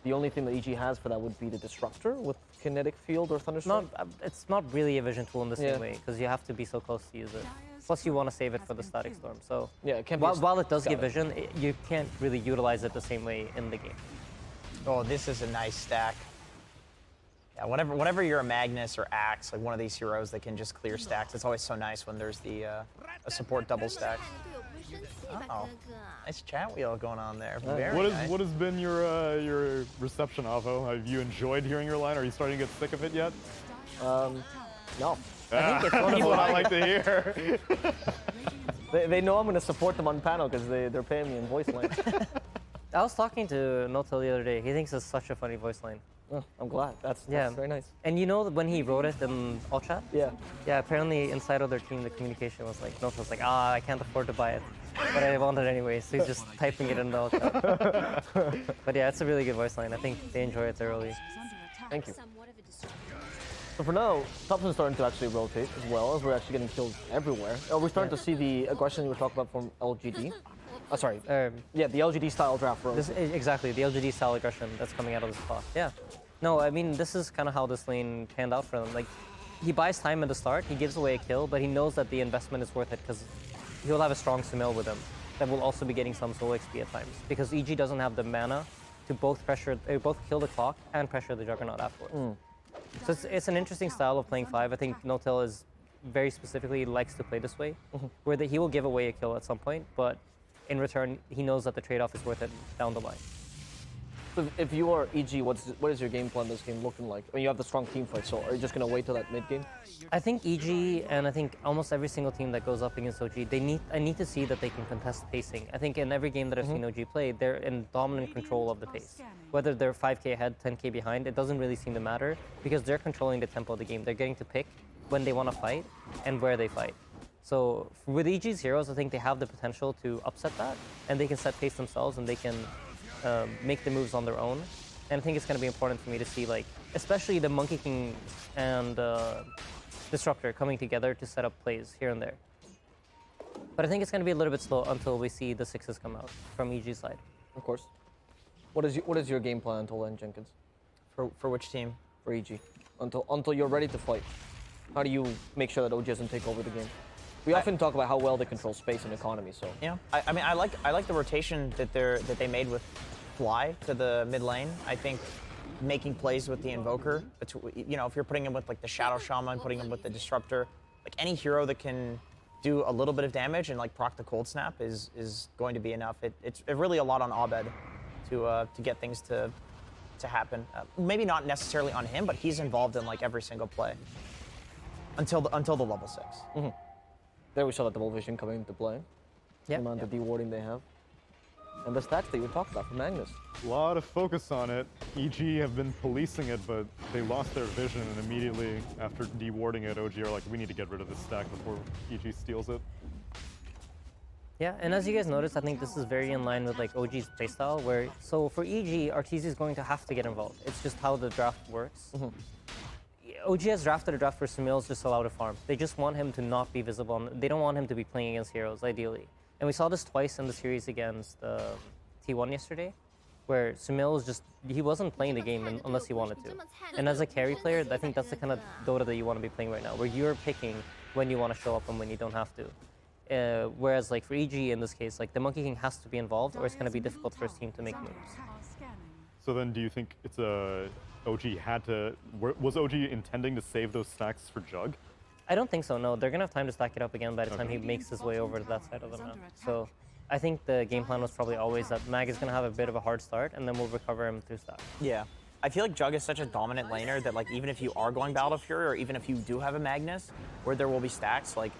the only thing that EG has for that would be the Disruptor with Kinetic Field or Thunderstrike.
It's not really a vision tool in the same way, because you have to be so close to use it. Plus, you want to save it for the Static Storm. So
yeah, it can
while it does give vision, you can't really utilize it the same way in the game.
Oh, this is a nice stack. Yeah, whenever you're a Magnus or Axe, like one of these heroes that can just clear stacks, it's always so nice when there's the a support double stack. Oh, nice chat wheel going on there. Very nice.
What has been your reception, Avo? Have you enjoyed hearing your line? Are you starting to get sick of it yet?
No.
I think it's one of
what I like to hear.
They know I'm going to support them on panel because they're paying me in voice line.
I was talking to Notel the other day. He thinks it's such a funny voice line.
Oh, I'm glad. That's very nice.
And you know when he wrote it in all chat?
Yeah.
Yeah, apparently inside of their team, the communication was like, Notel's like, I can't afford to buy it. But I want it anyway, so he's just typing it in the all chat. But yeah, it's a really good voice line. I think they enjoy it thoroughly.
Thank you. So for now, Thompson's starting to actually rotate as well, as we're actually getting kills everywhere. We're starting to see the aggression you were talking about from LGD. Sorry. Yeah, the LGD style draft road.
Exactly, the LGD style aggression that's coming out of this clock. Yeah. No, I mean, this is kind of how this lane panned out for them. Like, he buys time at the start, he gives away a kill, but he knows that the investment is worth it because he'll have a strong Sumail with him that will also be getting some solo XP at times. Because EG doesn't have the mana to both kill the clock and pressure the Juggernaut afterwards. So it's an interesting style of playing 5. I think Notel is very specifically likes to play this way, where he will give away a kill at some point, but in return, he knows that the trade-off is worth it down the line.
So if you are EG, what is your game plan this game looking like? I mean, you have the strong team fight, so are you just going to wait till that mid-game?
I think EG, and I think almost every single team that goes up against OG, I need to see that they can contest pacing. I think in every game that I've seen OG play, they're in dominant control of the pace. Whether they're 5k ahead, 10k behind, it doesn't really seem to matter because they're controlling the tempo of the game. They're getting to pick when they want to fight and where they fight. So with EG's heroes, I think they have the potential to upset that, and they can set pace themselves, and they can make the moves on their own. And I think it's going to be important for me to see, like, especially the Monkey King and Disruptor coming together to set up plays here and there. But I think it's going to be a little bit slow until we see the 6s come out from EG's side.
Of course. What is your game plan until then, Jenkins?
For which team?
For EG. Until you're ready to fight. How do you make sure that OG doesn't take over the game? We often talk about how well they control space and economy. So
yeah, I mean, I like the rotation that they made with Fly to the mid lane. I think making plays with the Invoker, you know, if you're putting him with like the Shadow Shaman, putting him with the Disruptor, like any hero that can do a little bit of damage and like proc the Cold Snap is going to be enough. It's really a lot on Abed to get things to happen. Maybe not necessarily on him, but he's involved in like every single play until the level 6.
Mm-hmm. There we saw that double vision coming into play. The amount of dewarding they have. And the stats that you were talking about from Magnus.
A lot of focus on it. EG have been policing it, but they lost their vision, and immediately after dewarding it, OG are like, we need to get rid of this stack before EG steals it.
Yeah, and as you guys noticed, I think this is very in line with like OG's playstyle, where, so for EG, Arteezy is going to have to get involved. It's just how the draft works. OG has drafted a draft where Sumail's just allowed to farm. They just want him to not be visible. They don't want him to be playing against heroes, ideally. And we saw this twice in the series against T1 yesterday, where Sumail was just, he wasn't playing the game unless he wanted to. And as a carry player, I think that's the kind of Dota that you want to be playing right now, where you're picking when you want to show up and when you don't have to. Whereas like for EG in this case, like the Monkey King has to be involved or it's going to be difficult for his team to make moves.
So then do you think it's OG had to, was OG intending to save those stacks for Jug?
I don't think so, no. They're going to have time to stack it up again by the time he makes his way over to that side of the map. So I think the game plan was probably always that Mag is going to have a bit of a hard start and then we'll recover him through stack.
Yeah. I feel like Jug is such a dominant laner that like even if you are going Battle Fury or even if you do have a Magnus where there will be stacks, like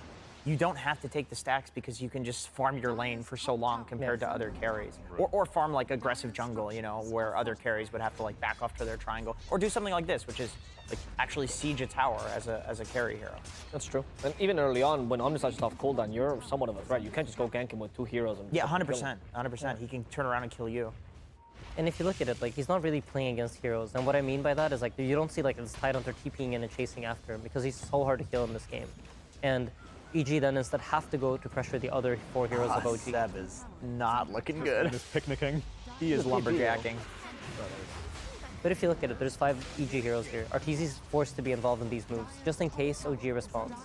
you don't have to take the stacks because you can just farm your lane for so long compared to other carries. Or farm like aggressive jungle, you know, where other carries would have to like back off to their triangle. Or do something like this, which is like actually siege a tower as a carry hero.
That's true. And even early on, when Omnissiah's off cooldown, you're somewhat of a threat. You can't just go gank him with 2 heroes. And
yeah, 100%. 100%. He can turn around and kill you.
And if you look at it, like, he's not really playing against heroes. And what I mean by that is, like, you don't see, like, this Tidehunter TPing in and chasing after him because he's so hard to kill in this game. And EG then instead have to go to pressure the other 4 heroes of OG.
Seb is not looking good.
He's picnicking.
He is lumberjacking.
But if you look at it, there's 5 EG heroes here. Arteezy's forced to be involved in these moves, just in case OG responds.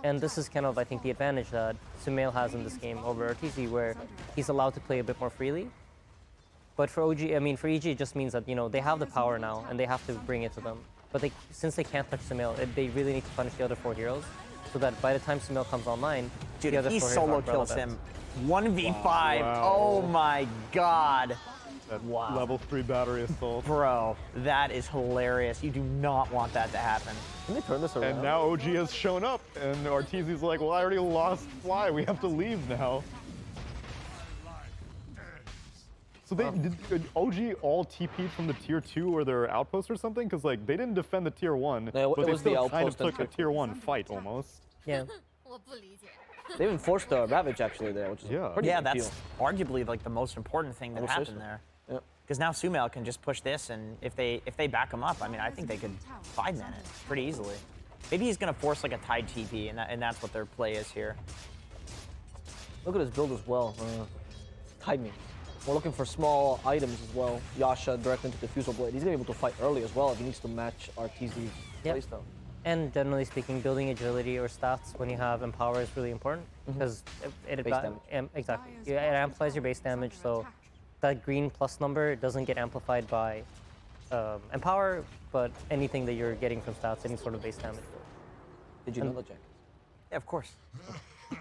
And this is kind of, I think, the advantage that Sumail has in this game over Arteezy, where he's allowed to play a bit more freely. But for OG, I mean, for EG, it just means that, you know, they have the power now, and they have to bring it to them. But since they can't touch Sumail, they really need to punish the other 4 heroes, so that by the time Sumail comes online,
dude,
the other 4
he
heroes
solo
aren't
kills
relevant.
him. 1v5.
Wow.
Oh my god.
That
Wow.
level 3 battery assault.
Bro, that is hilarious. You do not want that to happen.
Can they turn this around?
And now OG has shown up, and Arteezy's like, well, I already lost Fly. We have to leave now. So did OG all TP'd from the tier 2 or their outpost or something? Because like they didn't defend the tier 1,
No,
but
it
they
was
still
the
kind of
outpost and
took a tier 1 fight almost.
Yeah.
They even forced the Ravage actually there, which is
Yeah.
a pretty
Yeah,
big
that's
deal.
arguably like the most important thing that
I would say
happened
so.
there.
Yeah.
Because now Sumail can just push this, and if they back him up, I mean, I think they could 5-man it pretty easily. Maybe he's gonna force like a Tide TP, and that's what their play is here.
Look at his build as well. Timing. We're looking for small items as well. Yasha direct into Diffusal Blade. He's gonna be able to fight early as well if he needs to match Arteezy's playstyle.
And generally speaking, building agility or stats when you have Empower is really important because it
Base damage.
exactly. It amplifies your base damage, so that green plus number doesn't get amplified by Empower, but anything that you're getting from stats, any sort of base damage.
Did you know that, Jack?
Yeah, of course. That's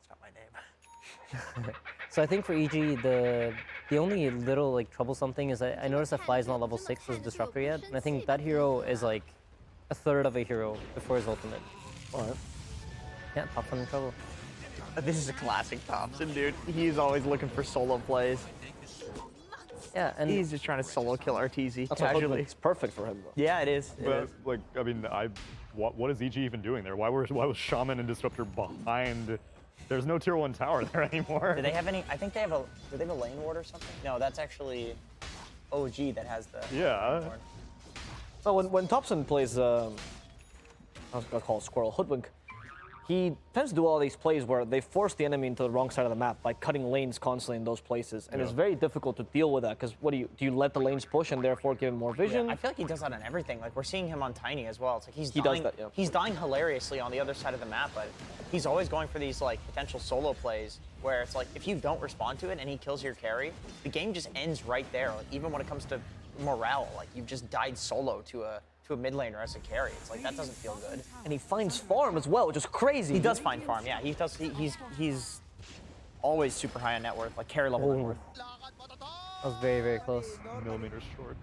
not my name.
So I think for EG, the only little like troublesome thing is I noticed that Fly is not level 6 as Disruptor yet, and I think that hero is like a third of a hero before his ultimate.
Alright.
Yeah, Thompson in trouble.
This is a classic Thompson, dude. He's always looking for solo plays.
Yeah, and
He's just trying to solo kill Arteezy
That's
casually.
It's perfect for him though.
Yeah, it is. It
But
is.
like, I mean, what is EG even doing there? Why was Shaman and Disruptor behind? There's no tier 1 tower there anymore.
Do they have any? I think they have a. Do they have a lane ward or something? No, that's actually OG that has the.
Yeah.
lane ward.
So when Thompson plays, I was gonna call it Squirrel Hoodwink, he tends to do all these plays where they force the enemy into the wrong side of the map by cutting lanes constantly in those places, and it's very difficult to deal with that. Because what do you let the lanes push and therefore give him more vision?
I feel like he does that on everything. Like we're seeing him on Tiny as well. It's like
He
dying,
does that, yeah.
He's dying hilariously on the other side of the map, but he's always going for these like potential solo plays where it's like if you don't respond to it and he kills your carry, the game just ends right there. Like even when it comes to morale, like you've just died solo to a mid laner as a carry. It's like that doesn't feel good.
And he finds farm as well, which is crazy.
He does find farm, yeah. He does. He's always super high on net worth, like carry level net worth.
that was very, very close.
Millimeters short.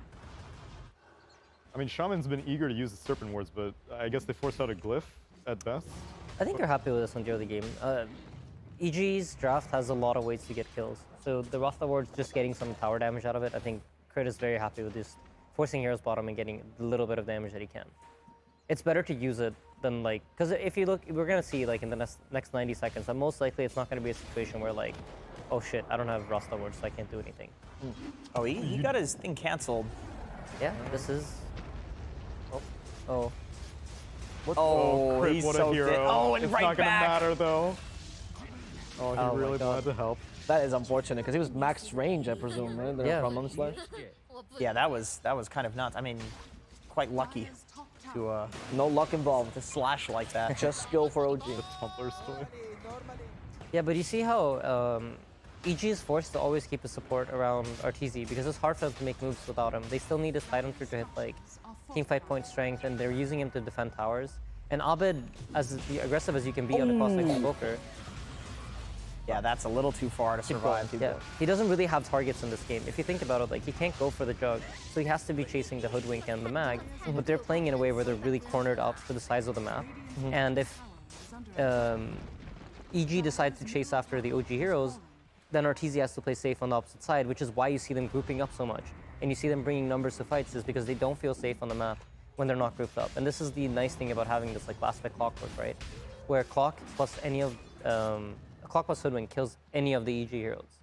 I mean, Shaman's been eager to use the Serpent Wards, but I guess they forced out a glyph at best.
I think they're happy with this one during the game. EG's draft has a lot of ways to get kills, so the Wrath Ward's just getting some tower damage out of it. I think Crit is very happy with just forcing Hero's bottom and getting the little bit of damage that he can. It's better to use it than like, because if you look, we're gonna see like in the next 90 seconds, and most likely it's not gonna be a situation where like, oh shit, I don't have Rasta Ward, so I can't do anything.
Oh, he got his thing canceled.
Yeah, this is. Oh.
Oh,
Crit,
he's
what
so
a hero.
dead. Oh, and
it's
right
not gonna
back.
matter though. Oh, he
Oh my
really
God.
wanted to help.
That is unfortunate because he was max range, I presume, right? There
Yeah.
From Unslash.
Yeah, that was kind of nuts. I mean, quite lucky to
No luck involved.
slash like that.
Just skill for OG.
Tumblr's toy.
Yeah, but you see how EG is forced to always keep his support around Arteezy because it's hard for them to make moves without him. They still need his Tidehunter to hit like teamfight point strength, and they're using him to defend towers. And Abed, as aggressive as you can be on the cross-neck Invoker,
Yeah, that's a little too far to survive.
yeah, he doesn't really have targets in this game. If you think about it, like he can't go for the jug, so he has to be chasing the Hoodwink and the Mag. But they're playing in a way where they're really cornered up to the size of the map. And if EG decides to chase after the OG heroes, then Arteezy has to play safe on the opposite side, which is why you see them grouping up so much. And you see them bringing numbers to fights is because they don't feel safe on the map when they're not grouped up. And this is the nice thing about having this like last bit clockwork, right? Where Clock plus Clock plus Hoodwink kills any of the EG heroes.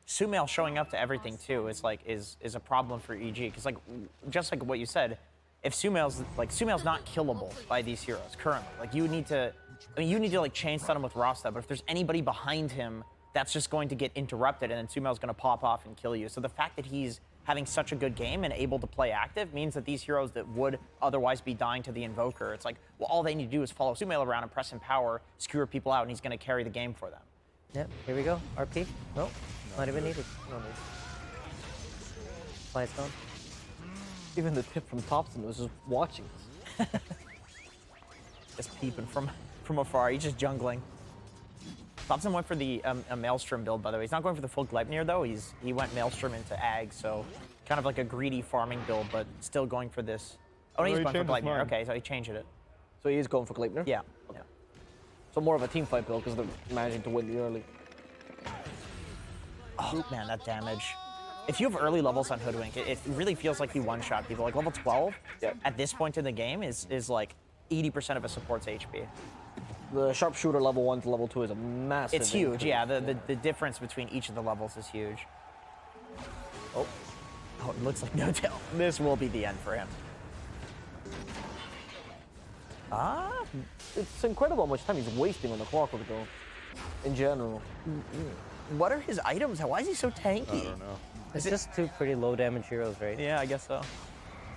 Sumail showing up to everything too is a problem for EG because like just like what you said, if Sumail's not killable by these heroes currently. Like you need to like chain stun him with Rasta, but if there's anybody behind him, that's just going to get interrupted and then Sumail's going to pop off and kill you. So the fact that he's having such a good game and able to play active means that these heroes that would otherwise be dying to the Invoker, it's like, well, all they need to do is follow Sumail around and press Empower, skewer people out, and he's going to carry the game for them.
Yep, here we go. RP. Nope, not even needed. No need. Fly stone.
Even the tip from Thompson was just watching.
Just peeping from afar. He's just jungling. Thompson went for the Maelstrom build, by the way. He's not going for the full Gleipnir, though. He went Maelstrom into Ag, so kind of like a greedy farming build, but still going for this. Oh, he's going for Gleipnir. Okay, so he changed it.
So he is going for Gleipnir?
Yeah.
Okay. Yeah. So more of a team fight build because they're managing to win the early.
Oh, man, that damage. If you have early levels on Hoodwink, it really feels like you one-shot people. Like level 12, at this point in the game, is like 80% of a support's HP.
The sharpshooter level 1 to level 2 is a massive
It's huge, yeah. The difference between each of the levels is huge. Oh, it looks like no tail. This will be the end for him.
It's incredible how much time he's wasting on the clockwork, though, in general.
What are his items? Why is he so tanky?
I don't know.
It's just two pretty low damage heroes, right?
Yeah, I guess so.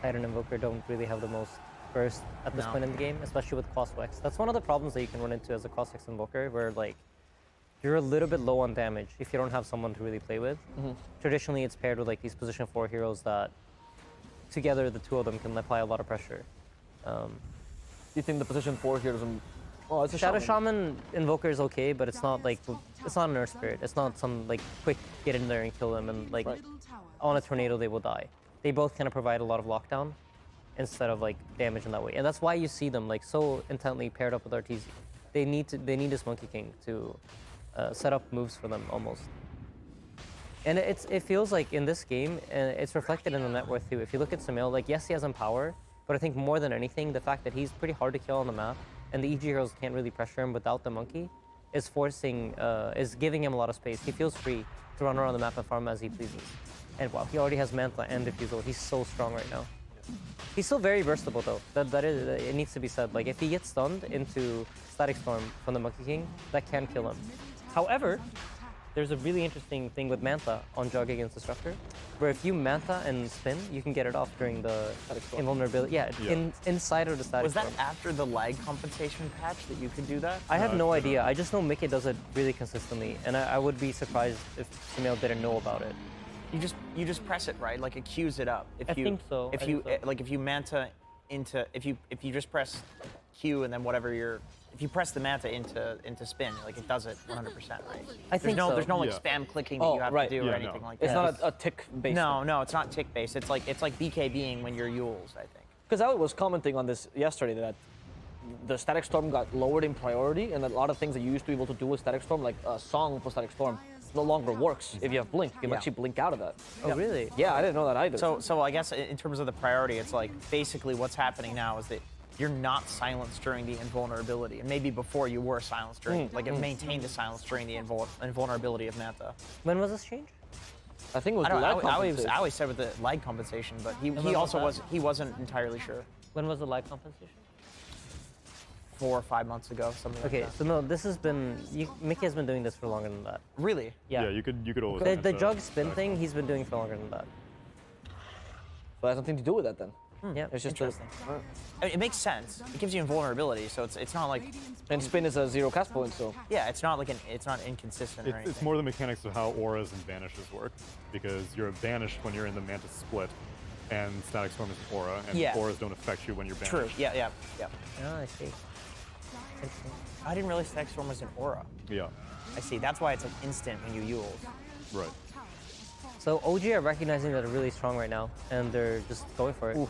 Titan and Invoker don't really have the most burst at this point in the game, especially with Crosswex. That's one of the problems that you can run into as a Crosswex Invoker, where like you're a little bit low on damage if you don't have someone to really play with. Traditionally, it's paired with like these position 4 heroes that together the two of them can apply a lot of pressure.
You think the position 4 heroes? Oh, it's a
Shadow Shaman Invoker is okay, but it's not like it's not an Earth Spirit. It's not some like quick get in there and kill them and like on a tornado they will die. They both kind of provide a lot of lockdown instead of like damage in that way, and that's why you see them like so intently paired up with Arteezy. They need this Monkey King to set up moves for them almost. And it feels like in this game, it's reflected in the net worth too. If you look at Sumail, like yes, he has Empower, but I think more than anything, the fact that he's pretty hard to kill on the map, and the EG heroes can't really pressure him without the monkey, is giving him a lot of space. He feels free to run around the map and farm as he pleases. And wow, he already has Mantla and Diffusal. He's so strong right now. He's still very versatile though. It needs to be said. Like if he gets stunned into Static Storm from the Monkey King, that can kill him. However, there's a really interesting thing with Manta on Jug against Disruptor, where if you Manta and spin, you can get it off during the invulnerability. Yeah, inside of the Static Storm.
Was that after the lag compensation patch that you could do that?
I have no idea. I just know Mickey does it really consistently, and I would be surprised if Sumail didn't know about it.
You just press it, right? Like it queues it up.
I think so.
If you Manta into if you just press Q and then whatever if you press the Manta into spin, like it does it 100%, right?
I think so.
There's no like spam clicking that you have to do or anything like that.
It's not a tick based.
No, it's not tick based. It's like BKBing when you're Yules, I think.
Because I was commenting on this yesterday that the Static Storm got lowered in priority, and a lot of things that you used to be able to do with Static Storm, like Song for Static Storm, no longer works if you have Blink. You can actually blink out of that.
Oh, really?
Yeah, I didn't know that either.
So I guess in terms of the priority, it's like basically what's happening now is that you're not silenced during the invulnerability. And maybe before you were silenced during, like it maintained a silence during the invulnerability of Manta.
When was this changed?
I think it was the lag compensation.
I always said with the lag compensation, but he wasn't entirely sure.
When was the lag compensation?
4 or 5 months ago, something like that.
Okay, so no, this has been, Mickey has been doing this for longer than that.
Really?
Yeah.
Yeah, you could always.
The jug spin thing, he's been doing for longer than that.
So it has nothing to do with that then.
Yeah,
it's just interesting. I mean, it makes sense. It gives you invulnerability, so it's not like.
And spin is a 0 cast point, so.
Yeah, it's not like it's not inconsistent or anything.
It's more the mechanics of how auras and vanishes work, because you're banished when you're in the Manta split, and Static Storm is an aura, and auras don't affect you when you're banished.
True. Yeah.
Oh, I see.
I didn't realize Static Storm was an aura.
Yeah.
I see. That's why it's like instant when you Yules.
Right.
So OG are recognizing that they're really strong right now, and they're just going for it. Ooh.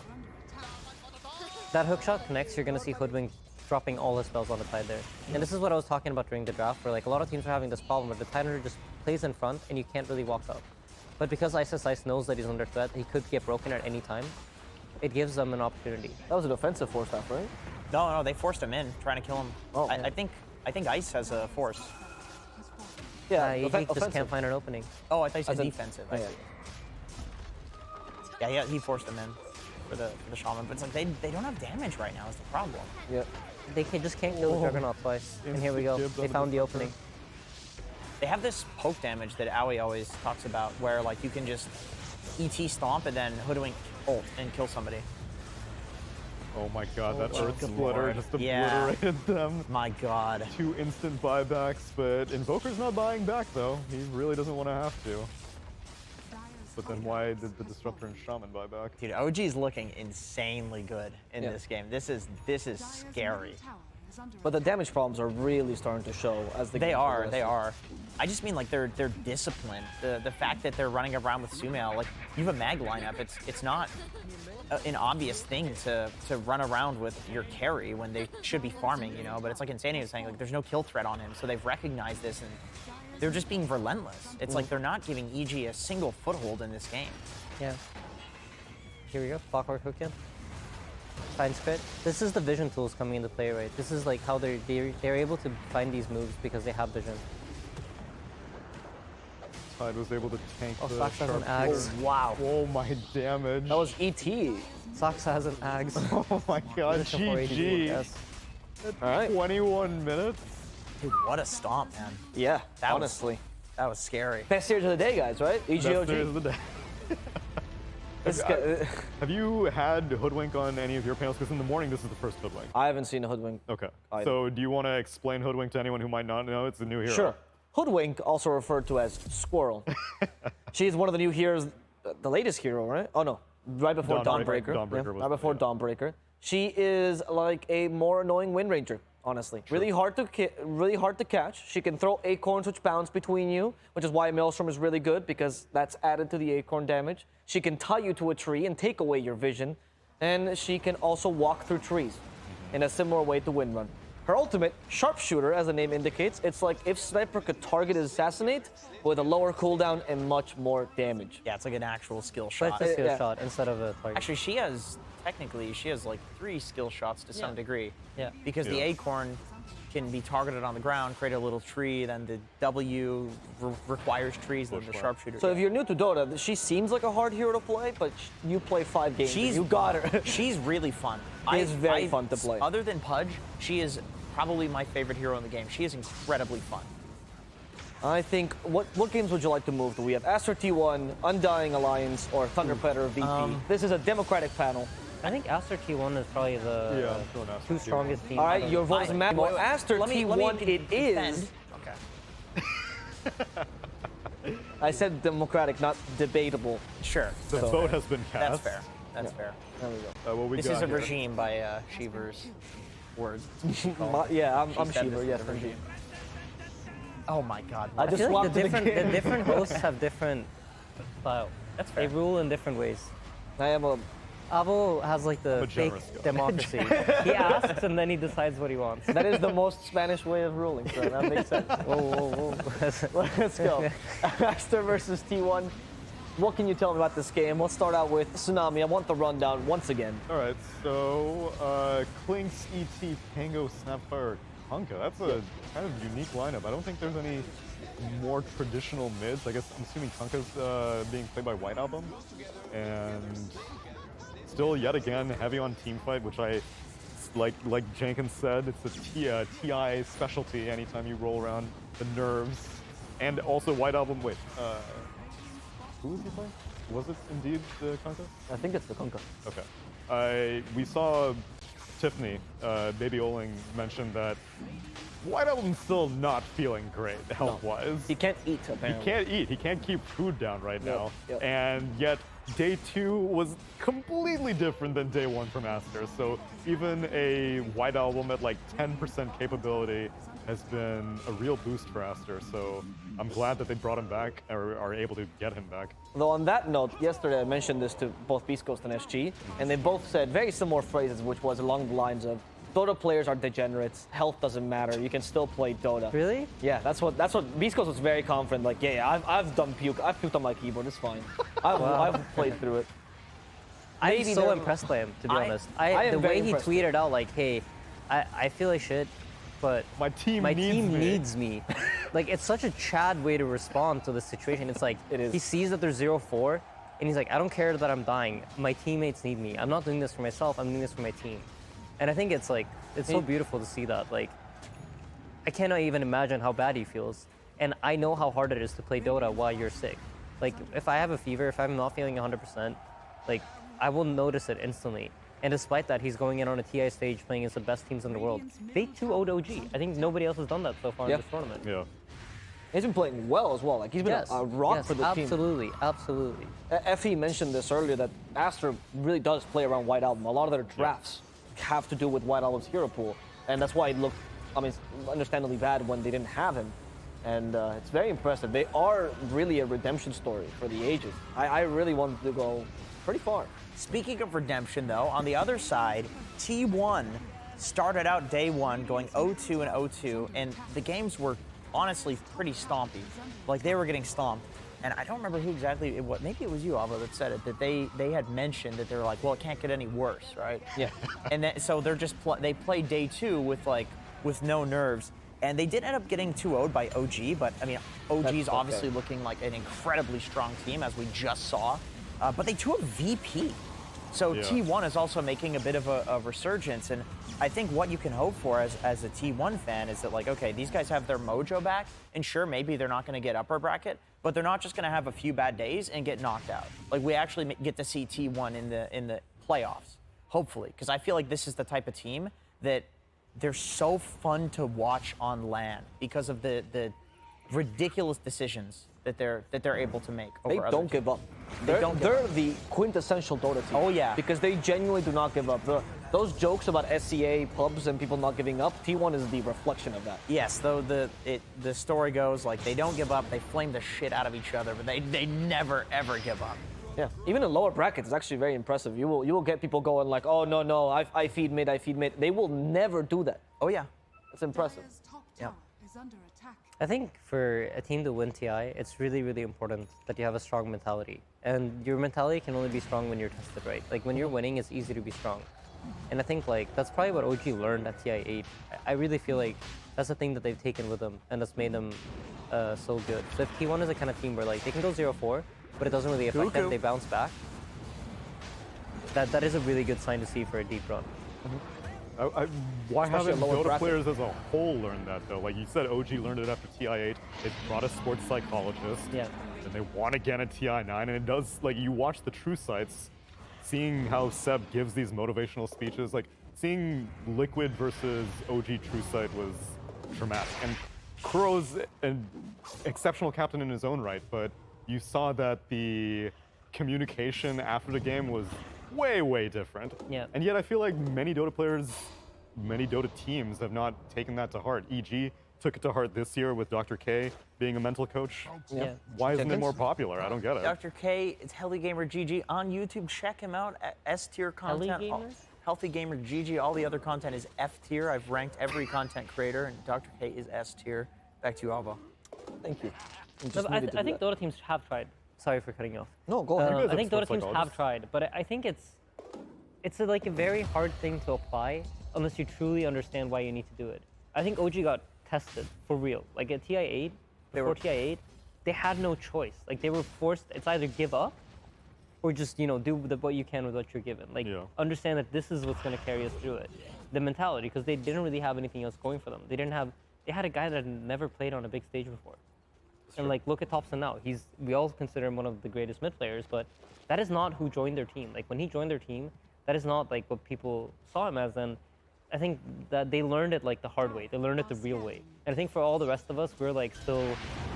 That hookshot connects, you're going to see Hoodwink dropping all his spells on the Tide there. And this is what I was talking about during the draft, where like a lot of teams are having this problem where the Tide Hunter just plays in front and you can't really walk up. But because Ice knows that he's under threat, he could get broken at any time. It gives them an opportunity.
That was a defensive force staff, right?
No, they forced him in, trying to kill him.
Oh,
I think Ice has a force.
Yeah,
he just can't find an opening.
Oh, I thought you said defensive.
Yeah.
Yeah, he forced him in for the shaman, but it's like they don't have damage right now is the problem.
Yeah.
They just can't kill the Juggernaut twice. And here we go. They found the opening.
They have this poke damage that Owie always talks about, where like you can just ET stomp and then hoodwink ult and kill somebody.
Oh my god, that Earth Splitter just obliterated them.
My god.
2 instant buybacks, but Invoker's not buying back though. He really doesn't want to have to. But then why did the Disruptor and Shaman buy back?
Dude, OG's looking insanely good in this game. This is scary.
But the damage problems are really starting to show as the game progresses.
They are. I just mean like their discipline. The fact that they're running around with Sumail, like you have a mag lineup, it's not an obvious thing to run around with your carry when they should be farming, you know, but it's like Insanity was saying, like there's no kill threat on him, so they've recognized this and they're just being relentless. It's like they're not giving EG a single foothold in this game.
Yeah. Here we go, Clockwork Hook in. Find Spit. This is the vision tools coming into play, right? This is like how they're able to find these moves because they have vision.
Tide was able to tank the
Sox has an
sharp-
Axe.
Oh, wow.
Oh my damage.
That was ET.
Sox has an Axe.
Oh my god, GG.
Yes.
All right.
21 minutes.
Dude, what a stomp, man.
Yeah,
That was-
honestly.
That was scary.
Best series of the day, guys, right?
Best
EGOG.
series of the day. Have you had Hoodwink on any of your panels? Because in the morning, this is the first Hoodwink.
I haven't seen a Hoodwink.
Okay.
either.
So do you want to explain Hoodwink to anyone who might not know? It's a new hero.
Sure. Hoodwink, also referred to as Squirrel. She's one of the new heroes, the latest hero, right? Oh no, right before
Dawnbreaker.
Dawnbreaker.
Dawnbreaker was-
right before
yeah.
Dawnbreaker. She is like a more annoying Wind Ranger, honestly. Really hard to catch. She can throw acorns which bounce between you, which is why Maelstrom is really good because that's added to the acorn damage. She can tie you to a tree and take away your vision, and she can also walk through trees in a similar way to Windrun. Her ultimate, Sharpshooter, as the name indicates, it's like if Sniper could target and assassinate with a lower cooldown and much more damage.
Yeah, it's like an actual skill
But
shot.
it's a skill
Yeah.
shot instead of a target.
Actually, technically, she has like 3 skill shots to some degree.
Yeah.
Because the acorn can be targeted on the ground, create a little tree, then the W requires trees, then the sharpshooter.
So if you're new to Dota, she seems like a hard hero to play, but you play 5 games.
She's
you got her.
She's really fun.
She is very fun to play.
Other than Pudge, she is probably my favorite hero in the game. She is incredibly fun.
I think, what games would you like to move to? We have Aster T1, Undying Alliance, or Thunder Predator VP. This is a democratic panel.
I think Aster T1 is probably the
I'm feeling Aster
2
T1.
strongest teams.
All right, your vote is mad. Well, Aster T1 it is.
Okay.
I said democratic, not debatable.
Sure.
The vote has been cast.
That's fair. That's fair.
There we go.
What we
This
got
is a
here.
regime by Sheever's words.
Yeah, I'm
She said
Shiva,
this
yes,
is a
indeed.
regime. Oh my god.
I
I
just
feel like
swapped the
the
game.
different hosts have different style.
That's
They
fair.
rule in different ways.
I am a.
Avo has like
I'm
the
a
fake
generous guy.
democracy. He asks and then he decides what he wants.
That is the most Spanish way of ruling, so that makes sense.
Whoa.
Let's go. Aster versus T1. What can you tell me about this game? Let's start out with Tsunami. I want the rundown once again.
All right, so Clinks, ET, Tango, Snapfire, Kunkka. That's a kind of unique lineup. I don't think there's any more traditional mids. I guess I'm assuming Kunkka's being played by White Album. And still, yet again, heavy on teamfight, which like Jenkins said, it's a TI specialty anytime you roll around the nerves. And also White Album, wait, who was he playing? Was it indeed the Kunkka?
I think it's the Kunkka.
Okay. We saw Tiffany, Baby Oling, mention that White Album's still not feeling great health-wise.
He can't eat, apparently.
He can't eat. He can't keep food down right now.
Yep.
And yet, day 2 was completely different than day 1 from Aster. So even a White Album at like 10% capability has been a real boost for Aster. So I'm glad that they brought him back, or are able to get him back.
Though on that note, yesterday I mentioned this to both Beastcoast and SG, and they both said very similar phrases, which was along the lines of, Dota players are degenerates. Health doesn't matter. You can still play Dota.
Really?
Yeah, that's what Beastcoast was very confident. Like, yeah, I've done puke. I've puked on my keyboard. It's fine. I've played through it.
I'm so impressed by him, to be honest. The way he tweeted out, like, hey, I feel like shit, but
my team
needs me. Like, it's such a Chad way to respond to the situation. It's like, he sees that there's 0-4, and he's like, I don't care that I'm dying. My teammates need me. I'm not doing this for myself. I'm doing this for my team. And I think it's like, it's so beautiful to see that. Like, I cannot even imagine how bad he feels. And I know how hard it is to play Dota while you're sick. Like, if I have a fever, if I'm not feeling 100%, like, I will notice it instantly. And despite that, he's going in on a TI stage playing against the best teams in the world. They 2-0'd OG. I think nobody else has done that so far in this tournament.
Yeah.
He's been playing well as well. Like, he's been a rock for the team.
Absolutely, absolutely.
FE mentioned this earlier that Aster really does play around White Album. A lot of their drafts have to do with White Album's hero pool. And that's why it looked, I mean, understandably bad when they didn't have him. And it's very impressive. They are really a redemption story for the ages. I really want them to go pretty far.
Speaking of redemption, though, on the other side, T1 started out day one going 0-2 and 0-2, and the games were honestly pretty stompy. Like, they were getting stomped. And I don't remember who exactly it was. Maybe it was you, Ava, that said it, that they had mentioned that they were like, well, it can't get any worse, right?
Yeah.
And then, so they're just, they played day two with no nerves. And they did end up getting 2-0'd by OG, but I mean, OG's obviously looking like an incredibly strong team, as we just saw. But they 2-0'd VP. So T1 is also making a bit of a resurgence, and I think what you can hope for as a T1 fan is that, like, okay, these guys have their mojo back, and sure, maybe they're not going to get upper bracket, but they're not just going to have a few bad days and get knocked out. Like, we actually get to see T1 in the playoffs, hopefully, because I feel like this is the type of team that they're so fun to watch on LAN because of the ridiculous decisions that they're able to make.
They don't give up. They're the quintessential Dota team.
Oh yeah,
because they genuinely do not give up. Those jokes about SCA pubs and people not giving up, T1 is the reflection of that.
Yes, though the story goes, like, they don't give up. They flame the shit out of each other, but they never ever give up.
Yeah, even in lower brackets, it's actually very impressive. You will get people going like, oh no, I feed mid. They will never do that.
Oh yeah,
it's impressive.
Yeah.
I think for a team to win TI, it's really, really important that you have a strong mentality. And your mentality can only be strong when you're tested right. Like, when you're winning, it's easy to be strong. And I think, like, that's probably what OG learned at TI8. I really feel like that's the thing that they've taken with them, and that's made them so good. So if T1 is the kind of team where, like, they can go 0-4, but it doesn't really affect them, they bounce back, that is a really good sign to see for a deep run.
Why haven't Dota players as a whole learned that, though? Like you said, OG learned it after TI8. They brought a sports psychologist.
Yeah.
And they won again at TI9. And it does, like, you watch the true sites, seeing how Seb gives these motivational speeches, like, seeing Liquid versus OG True Sight was dramatic. And Kuro's an exceptional captain in his own right, but you saw that the communication after the game was way, way different.
Yeah.
And yet I feel like many Dota players, many Dota teams have not taken that to heart. EG took it to heart this year with Dr. K being a mental coach.
Yeah.
Why isn't it more popular? I don't get it.
Dr. K, it's Healthy Gamer GG on YouTube. Check him out at S-tier content. Healthy Gamer GG. All the other content is F-tier. I've ranked every content creator, and Dr. K is S-tier. Back to you, Ava.
Thank you.
I think Dota teams have tried. Sorry for cutting you off.
No, go ahead.
I think Dota teams have tried, but I think it's like a very hard thing to apply unless you truly understand why you need to do it. I think OG got tested for real. Like at TI8, before TI8, they had no choice. Like they were forced. It's either give up or just do what you can with what you're given. Like understand that this is what's going to carry us through it. The mentality, because they didn't really have anything else going for them. They had a guy that had never played on a big stage before. And like, look at Thompson now. We all consider him one of the greatest mid players, but that is not who joined their team. Like when he joined their team, that is not like what people saw him as. And I think that they learned it like the hard way. They learned it the real way. And I think for all the rest of us, we're like still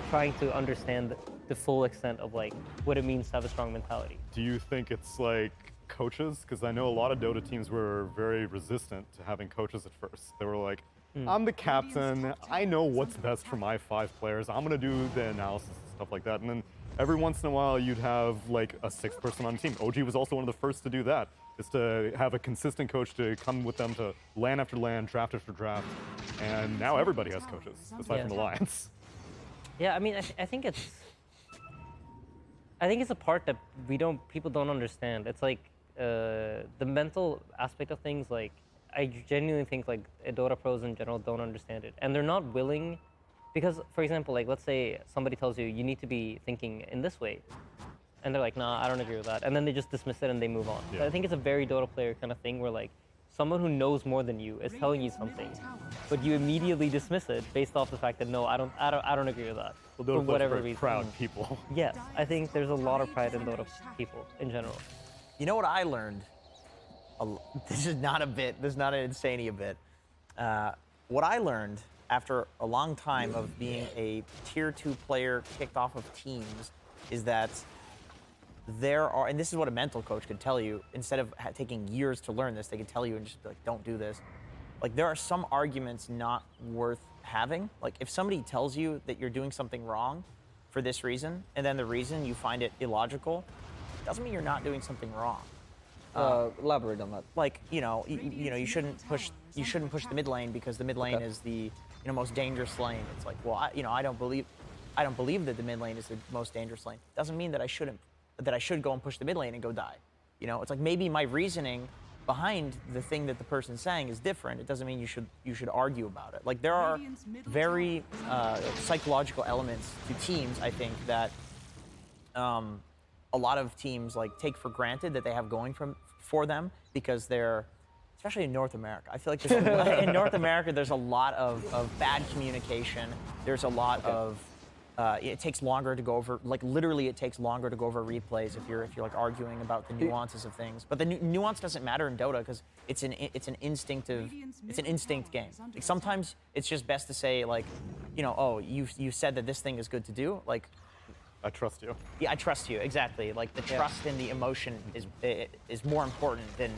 trying to understand the full extent of like what it means to have a strong mentality.
Do you think it's like coaches? Because I know a lot of Dota teams were very resistant to having coaches at first. They were like, I'm the captain, I know what's best for my 5 players, I'm gonna do the analysis and stuff like that. And then every once in a while you'd have like a 6th person on the team. OG was also one of the first to do that. is to have a consistent coach to come with them to LAN after LAN, draft after draft, and now everybody has coaches, aside from Alliance.
Yeah, I mean, I think it's a part that people don't understand. It's like the mental aspect of things. Like, I genuinely think like Dota pros in general don't understand it, and they're not willing, because, for example, like let's say somebody tells you you need to be thinking in this way, and they're like, nah, I don't agree with that, and then they just dismiss it and they move on.
Yeah.
I think it's a very Dota player kind of thing where like someone who knows more than you is telling you something, but you immediately dismiss it based off the fact that no, I don't agree with that.
Well,
for whatever reason.
Proud people.
Yes, I think there's a lot of pride in Dota people in general.
You know what I learned? This is not a bit. This is not an Insania bit. What I learned after a long time of being a tier 2 player kicked off of teams is that there are, and this is what a mental coach could tell you, instead of taking years to learn this, they could tell you and just be like, don't do this. Like, there are some arguments not worth having. Like, if somebody tells you that you're doing something wrong for this reason, and then the reason you find it illogical, doesn't mean you're not doing something wrong.
Elaborate on that.
Like, you shouldn't push the mid lane because the mid lane is the most dangerous lane. It's like, well, I don't believe that the mid lane is the most dangerous lane. Doesn't mean that I should go and push the mid lane and go die. It's like maybe my reasoning behind the thing that the person's saying is different. It doesn't mean you should argue about it. Like, there are very psychological elements to teams, I think, that a lot of teams like take for granted that they have going for them, because they're, especially in North America. I feel like in North America there's a lot of bad communication. There's a lot of it takes longer to go over, like literally it takes longer to go over replays if you're like arguing about the nuances of things. But the nuance doesn't matter in Dota because it's an instinct game. Like, sometimes it's just best to say like, oh, you said that this thing is good to do, like,
I trust you.
Yeah, I trust you, exactly. Like, the trust and the emotion is more important than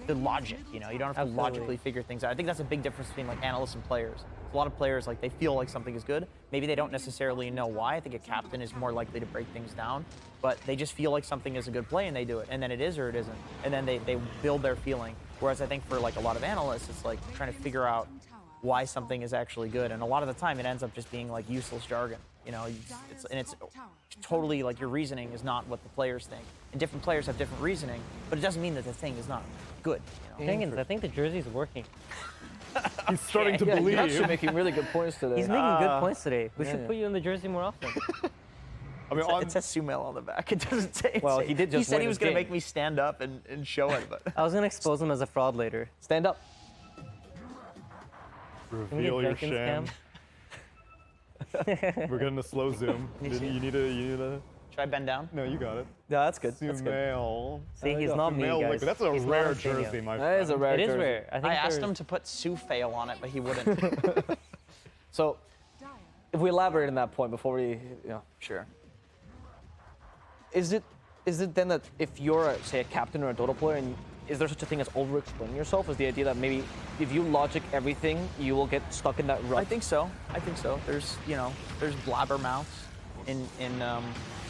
the logic, You don't have to logically figure things out. I think that's a big difference between like analysts and players. A lot of players, like, they feel like something is good. Maybe they don't necessarily know why. I think a captain is more likely to break things down, but they just feel like something is a good play and they do it, and then it is or it isn't, and then they build their feeling. Whereas I think for like a lot of analysts, it's like trying to figure out why something is actually good, and a lot of the time it ends up just being like useless jargon. It's totally like your reasoning is not what the players think, and different players have different reasoning, but it doesn't mean that the thing is not good.
Jenkins, I think the jersey's working.
He's starting to believe.
You're actually making really good points today.
He's making good points today. We should put you in the jersey more often.
I mean,
it says Sumail on the back. It doesn't say.
Well, he did just.
He said he was going to make me stand up and show it, but
I was going to expose him as a fraud later.
Stand up.
Reveal your sham. We're getting a slow zoom. You need to.
Should I bend down?
No, you got it.
Yeah, that's good. That's good.
Sumail.
See, he's not me, guys.
That's a rare jersey, my friend.
That is a rare jersey.
It is rare.
I asked him to put Sufail on it, but he wouldn't.
So, if we elaborate on that point before we,
Sure.
Is it then that if you're, say, a captain or a Dota player, and is there such a thing as over-explaining yourself? Is the idea that maybe if you logic everything, you will get stuck in that rut?
I think so. There's blabbermouths in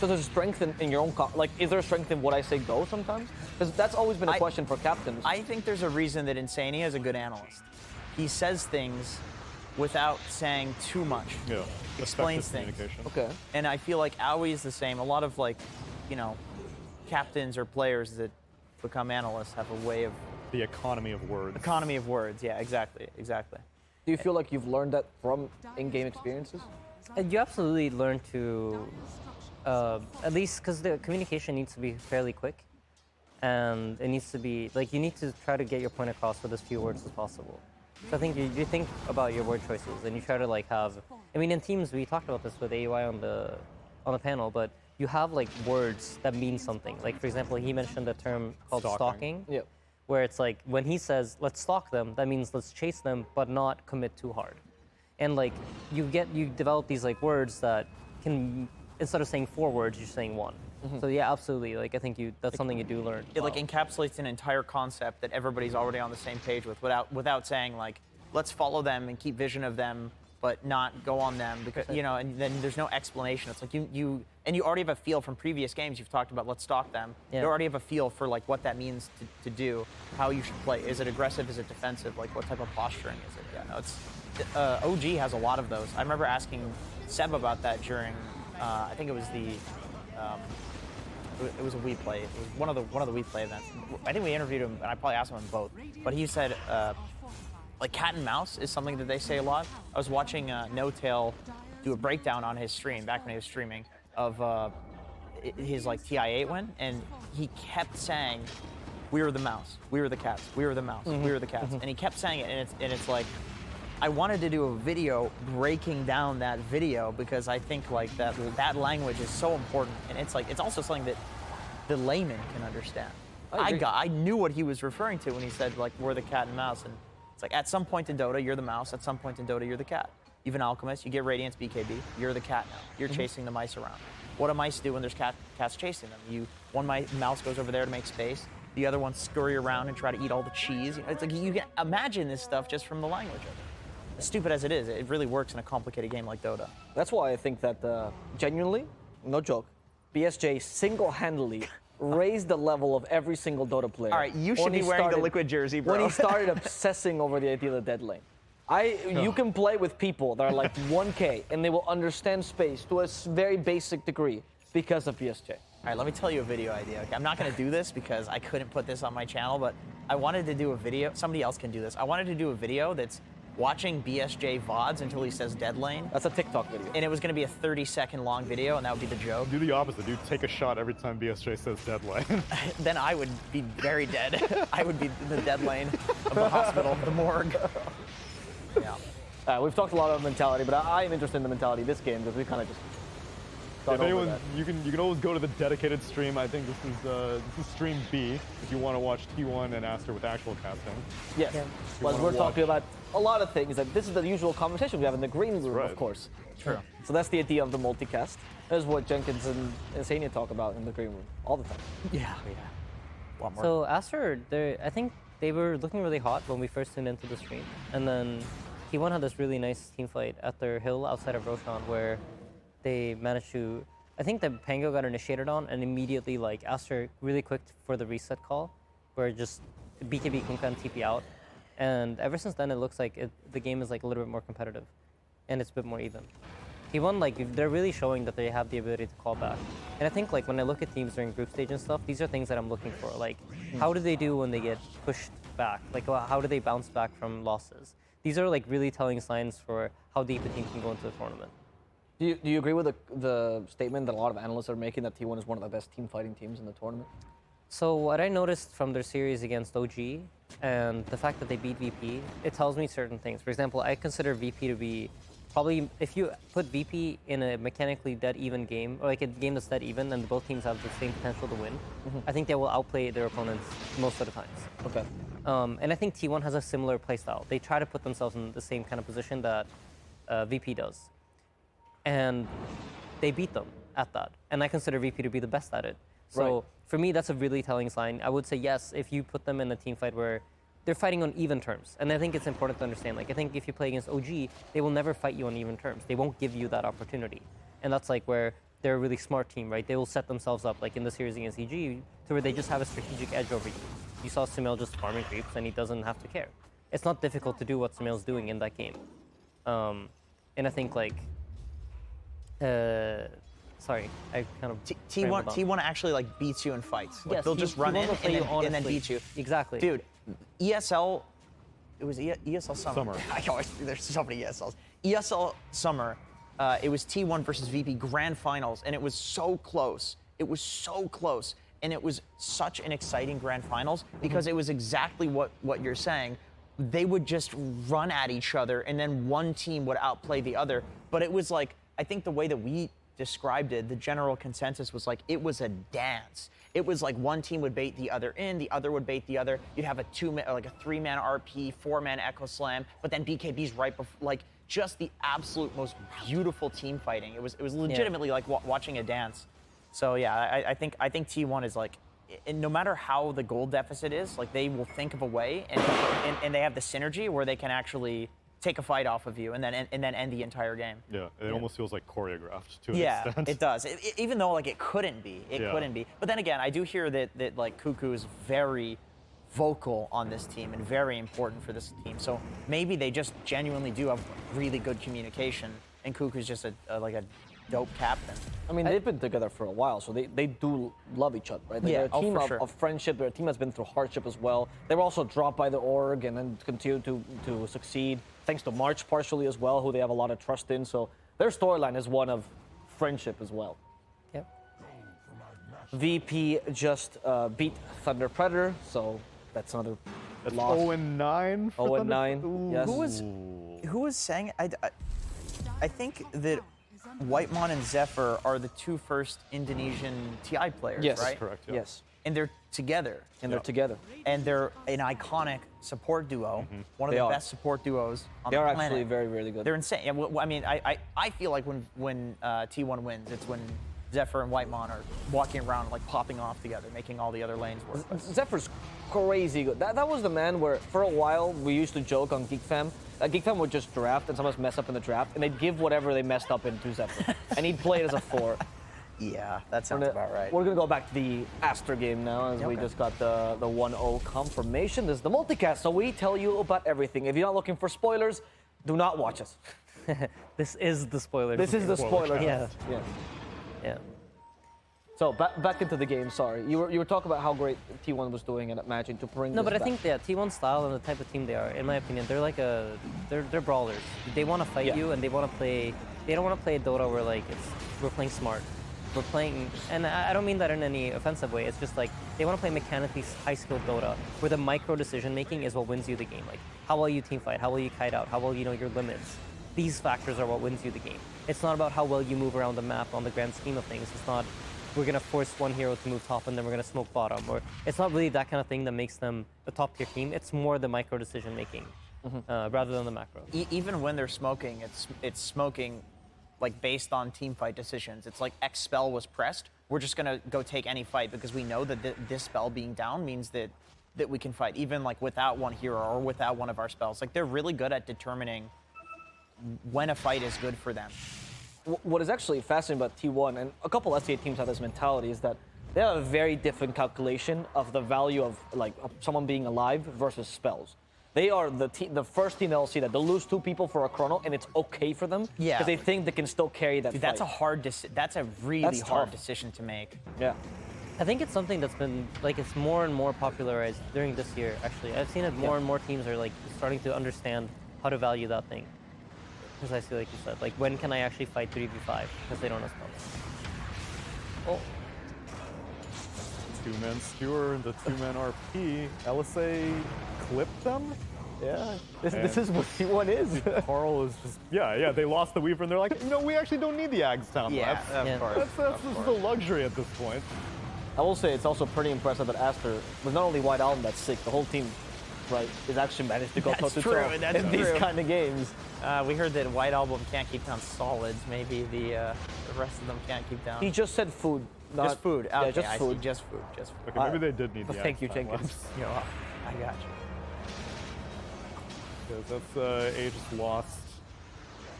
So there's strength in your own, like, is there strength in what I say go sometimes? Because that's always been a question for captains.
I think there's a reason that Insania is a good analyst. He says things without saying too much.
Yeah.
Explains things.
Okay.
And I feel like Aoi is the same. A lot of like, captains or players that become analysts have a way of...
The economy of words.
Economy of words, yeah, exactly.
Do you feel like you've learned that from in-game experiences?
You absolutely learn to, at least because the communication needs to be fairly quick, and it needs to be, like, you need to try to get your point across with as few words as possible. So I think you think about your word choices, and you try to like have, I mean, in teams, we talked about this with AUI on the panel, but you have like words that mean something. Like, for example, he mentioned a term called stalking.
Yep.
Where it's like, when he says, let's stalk them, that means let's chase them, but not commit too hard. And like, you develop these like words that can, instead of saying 4 words, you're saying 1. Mm-hmm. So yeah, absolutely. Like, I think that's something you do learn.
It like encapsulates an entire concept that everybody's already on the same page with, without saying like, let's follow them and keep vision of them, but not go on them because, you know, and then there's no explanation. It's like you already have a feel from previous games you've talked about, let's stalk them.
Yeah.
You already have a feel for like what that means to do, how you should play. Is it aggressive? Is it defensive? Like what type of posturing is it? Yeah, no, it's, OG has a lot of those. I remember asking Seb about that during, I think it was the, it was a Wii Play. It was one of the Wii Play events. I think we interviewed him, and I probably asked him on both. But he said, like cat and mouse is something that they say a lot. I was watching No Tail do a breakdown on his stream back when he was streaming of his like TI8 win, and he kept saying, "We were the mouse, we were the cats, we were the mouse, we were the cats," and he kept saying it, and it's like, I wanted to do a video breaking down that video because I think like that language is so important, and it's like it's also something that the layman can understand. I knew what he was referring to when he said like we're the cat and mouse, and it's like at some point in Dota you're the mouse, at some point in Dota you're the cat. Even Alchemist, you get Radiance BKB, you're the cat now. You're chasing the mice around. What do mice do when there's cats chasing them? One mouse goes over there to make space, the other one scurry around and try to eat all the cheese. It's like you can imagine this stuff just from the language of it. As stupid as it is, it really works in a complicated game like Dota.
That's why I think that genuinely, no joke, BSJ single-handedly raised the level of every single Dota player.
All right, you should be wearing the liquid jersey, bro.
When he started obsessing over the idea of the dead lane. You can play with people that are like 1K and they will understand space to a very basic degree because of BSJ.
All right, let me tell you a video idea. Okay, I'm not going to do this because I couldn't put this on my channel, but I wanted to do a video. Somebody else can do this. I wanted to do a video that's watching BSJ VODs until he says dead lane.
That's a TikTok video.
And it was going to be a 30-second long video, and that would be the joke.
Do the opposite, dude. Take a shot every time BSJ says dead lane.
Then I would be very dead. I would be the dead lane of the hospital, the morgue. Yeah.
We've talked a lot about mentality, but I am interested in the mentality of this game because we kind of just.
If anyone, you can always go to the dedicated stream. I think this is stream B if you want to watch T1 and Aster with actual casting.
Yes. Yeah. Well, we're talking about a lot of things. That this is the usual conversation we have in the green room, of course.
True.
So that's the idea of the multicast. That is what Jenkins and Sania talk about in the green room all the time.
Yeah. One more.
So Aster, I think they were looking really hot when we first tuned into the stream, and then T1 had this really nice team fight at their hill outside of Roshan where they managed to, I think the Pango got initiated on, and immediately like Aster really quick for the reset call, where just BKB Kunkka and TP out, and ever since then it looks like the game is like a little bit more competitive, and it's a bit more even. T1, like they're really showing that they have the ability to call back, and I think like when I look at teams during group stage and stuff, these are things that I'm looking for. Like, how do they do when they get pushed back? Like, how do they bounce back from losses? These are like really telling signs for how deep a team can go into the tournament.
Do you agree with the statement that a lot of analysts are making that T1 is one of the best team fighting teams in the tournament?
So what I noticed from their series against OG and the fact that they beat VP, it tells me certain things. For example, I consider VP to be probably, if you put VP in a mechanically dead even game, or like a game that's dead even and both teams have the same potential to win, I think they will outplay their opponents most of the times.
Okay.
And I think T1 has a similar playstyle. They try to put themselves in the same kind of position that VP does. And they beat them at that. And I consider VP to be the best at it. So for me, that's a really telling sign. I would say yes, if you put them in a team fight where they're fighting on even terms. And I think it's important to understand, like I think if you play against OG, they will never fight you on even terms. They won't give you that opportunity. And that's like where they're a really smart team, right? They will set themselves up, like in the series against EG, to where they just have a strategic edge over you. You saw Sumail just farming creeps and he doesn't have to care. It's not difficult to do what Sumail's doing in that game. And I think like, sorry, I kind of
T1 actually like beats you in fights. Like,
yes,
they'll just run in and then beat you.
Exactly.
Dude, ESL, it was ESL Summer. There's so many ESLs. ESL Summer, it was T1 versus VP Grand Finals, and it was so close. It was so close, and it was such an exciting Grand Finals because it was exactly what you're saying. They would just run at each other, and then one team would outplay the other. But it was like, I think the way that we described it, the general consensus was like, it was a dance. It was like one team would bait the other in, the other would bait the other. You'd have a 3-man RP, 4-man Echo Slam, but then BKB's right before, like just the absolute most beautiful team fighting. It was legitimately like watching a dance. So yeah, I think T1 is like, and no matter how the gold deficit is, like they will think of a way, and they have the synergy where they can actually take a fight off of you and then end the entire game.
Yeah, it almost feels like choreographed to an
Yeah,
extent.
it does. Even though like it couldn't be, couldn't be. But then again, I do hear that like Cuckoo is very vocal on this team and very important for this team. So maybe they just genuinely do have really good communication, and Cuckoo's just like a dope captain.
I mean, they've been together for a while, so they do love each other, right? They're a team of friendship. They're a team that's been through hardship as well. They were also dropped by the org and then continue to succeed, thanks to March partially as well, who they have a lot of trust in. So their storyline is one of friendship as well.
Yep.
VP just beat Thunder Predator, so that's another loss.
0-9 for
0-9, yes.
Who was saying it? I think that Whitemon and Zephyr are the two first Indonesian TI players,
Yes,
right?
correct. Yeah.
Yes,
And they're together.
and they're together.
And they're an iconic support duo, one of
They
the
are.
best support duos on
They
the
are
planet.
actually very, really good.
They're insane. Yeah, I mean, I feel like when T1 wins, it's when Zephyr and Whitemon are walking around like popping off together, making all the other lanes work.
Zephyr's crazy good. That was the man where, for a while, we used to joke on GeekFam. GeekFam would just draft and sometimes mess up in the draft, and they'd give whatever they messed up in to Zephyr. And he'd play it as a 4.
Yeah, that sounds about right.
We're going to go back to the Aster game now, as we just got the 1-0 confirmation. This is the multicast, so we tell you about everything. If you're not looking for spoilers, do not watch us.
This is the spoiler.
This is the spoiler.
Yeah.
Yeah.
Yeah.
So back into the game. Sorry, you were talking about how great T1 was doing and managing to bring.
No,
this
but I
back.
think T1 style and the type of team they are, in my opinion, they're like they're brawlers. They want to fight you, and they want to play. They don't want to play Dota where like we're playing smart. We're playing, and I don't mean that in any offensive way. It's just like they want to play mechanically high-skilled Dota, where the micro decision-making is what wins you the game. Like how well you team fight, how well you kite out, how well you know your limits. These factors are what wins you the game. It's not about how well you move around the map on the grand scheme of things. It's not we're gonna force one hero to move top and then we're gonna smoke bottom. Or it's not really that kind of thing that makes them a top-tier team. It's more the micro decision-making rather than the macro.
Even when they're smoking, it's smoking like based on team fight decisions. It's like X spell was pressed. We're just gonna go take any fight because we know that this spell being down means that we can fight even like without one hero or without one of our spells. Like they're really good at determining when a fight is good for them.
What is actually fascinating about T1, and a couple SEA teams have this mentality, is that they have a very different calculation of the value of like someone being alive versus spells. They are the first team that will see that they'll lose 2 people for a chrono, and it's okay for them because they think they can still carry that.
Dude,
fight.
that's a really hard decision to make.
Yeah.
I think it's something that's been like it's more and more popularized during this year. Actually, I've seen it more and more teams are like starting to understand how to value that thing. Precisely like you said, like when can I actually fight 3v5 because they don't have spells. Oh.
2-man skewer, the 2-man RP. LSA clipped them?
Yeah. This is what T1 is.
Carl is just, yeah, they lost the Weaver and they're like, we actually don't need the Ags Town left.
Of course.
That's the luxury at this point.
I will say it's also pretty impressive that Aster was not only White Album that's sick, the whole team, right, is actually managed to go toe-to-toe in these kind of games.
We heard that White Album can't keep down solids. Maybe the rest of them can't keep down.
He just said food. Not,
just food.
Yeah,
Okay,
just
I
food.
see. Just food. Just food.
Okay, maybe they did need the
Thank you,
Ags Town
Jenkins.
left.
You know, I got you.
Because that's Aegis lost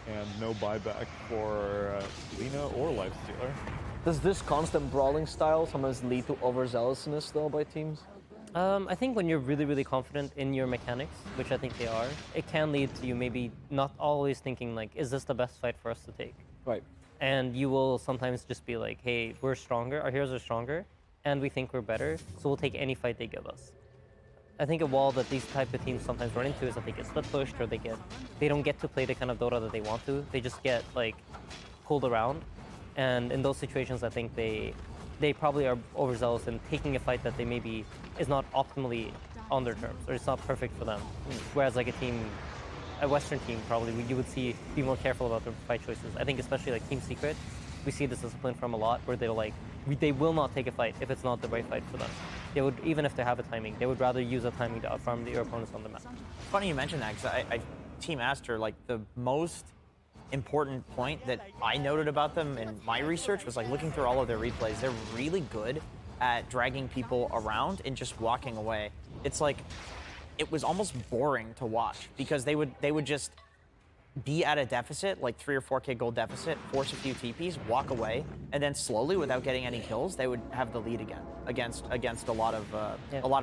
and no buyback for Lina or Lifestealer.
Does this constant brawling style sometimes lead to overzealousness, though, by teams?
I think when you're really, really confident in your mechanics, which I think they are, it can lead to you maybe not always thinking like, is this the best fight for us to take?
Right.
And you will sometimes just be like, hey, we're stronger, our heroes are stronger, and we think we're better, so we'll take any fight they give us. I think a wall that these type of teams sometimes run into is that they get split pushed or they don't get to play the kind of Dota that they want to. They just get like pulled around. And in those situations, I think they probably are overzealous in taking a fight that they maybe is not optimally on their terms or it's not perfect for them. Whereas like a Western team probably you would see be more careful about their fight choices. I think especially like Team Secret, we see this discipline from a lot where they will not take a fight if it's not the right fight for them. They would, even if they have a timing, they would rather use a timing to outfarm their opponents on the map.
Funny you mention that because Team Aster, like the most important point that I noted about them in my research was like looking through all of their replays. They're really good at dragging people around and just walking away. It's like it was almost boring to watch because they would just be at a deficit, like 3 or 4K gold deficit, force a few TPs, walk away, and then slowly, without getting any kills, they would have the lead again against a lot of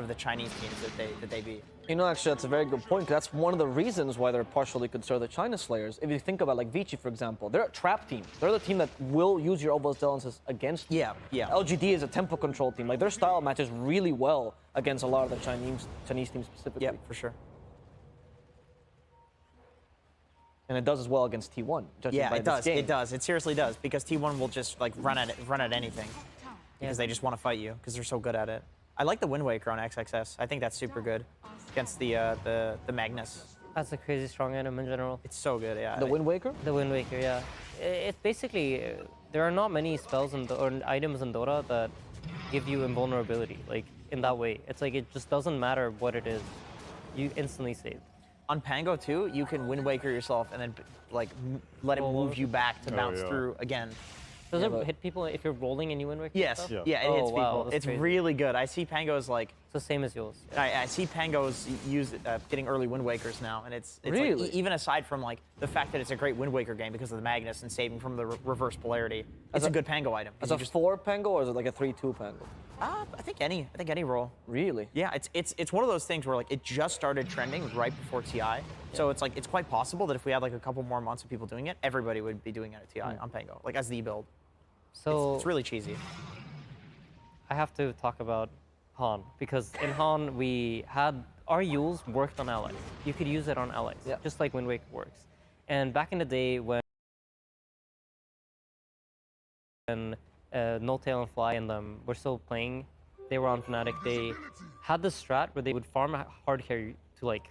the Chinese teams that they beat.
You know, actually, that's a very good point. 'Cause that's one of the reasons why they're partially concerned, the China Slayers. If you think about like Vici, for example, they're a trap team. They're the team that will use your overzealousness against you.
Yeah.
LGD is a tempo control team. Like their style matches really well against a lot of the Chinese teams specifically.
Yeah, for sure.
And it does as well against T1.
Yeah, it does. It does. It seriously does, because T1 will just like run at anything because they just want to fight you because they're so good at it. I like the Wind Waker on XXS. I think that's super good against the Magnus.
That's a crazy strong item in general.
It's so good, yeah.
The Wind Waker?
The Wind Waker, yeah. It's basically, there are not many spells or items in Dota that give you invulnerability, like in that way. It's like it just doesn't matter what it is. You instantly save.
On Pango too, you can Wind Waker yourself and then like let it move you back to bounce through again.
Does it hit people if you're rolling and you Wind Waker?
Yes.
Stuff?
Yeah, it hits people.
Wow,
it's
crazy.
really good. I see Pangos like
It's the same as yours.
I see Pangos getting early Wind Wakers now, and it's
Really?
like, even aside from like the fact that it's a great Wind Waker game because of the Magnus and saving from the reverse polarity, it's a good Pango item.
Is it a 4 Pango or is it like a 3-2 Pango?
I think any role.
Really?
Yeah, it's one of those things where like it just started trending right before TI, so it's like it's quite possible that if we had like a couple more months of people doing it, everybody would be doing it at TI on Pango, like as the build.
So
It's really cheesy.
I have to talk about Han, because in Han we had our Yules worked on allies. You could use it on allies, just like Wind Waker works. And back in the day when No Tail and Fly and them were still playing, they were on Fnatic, they had this strat where they would farm a hard carry to like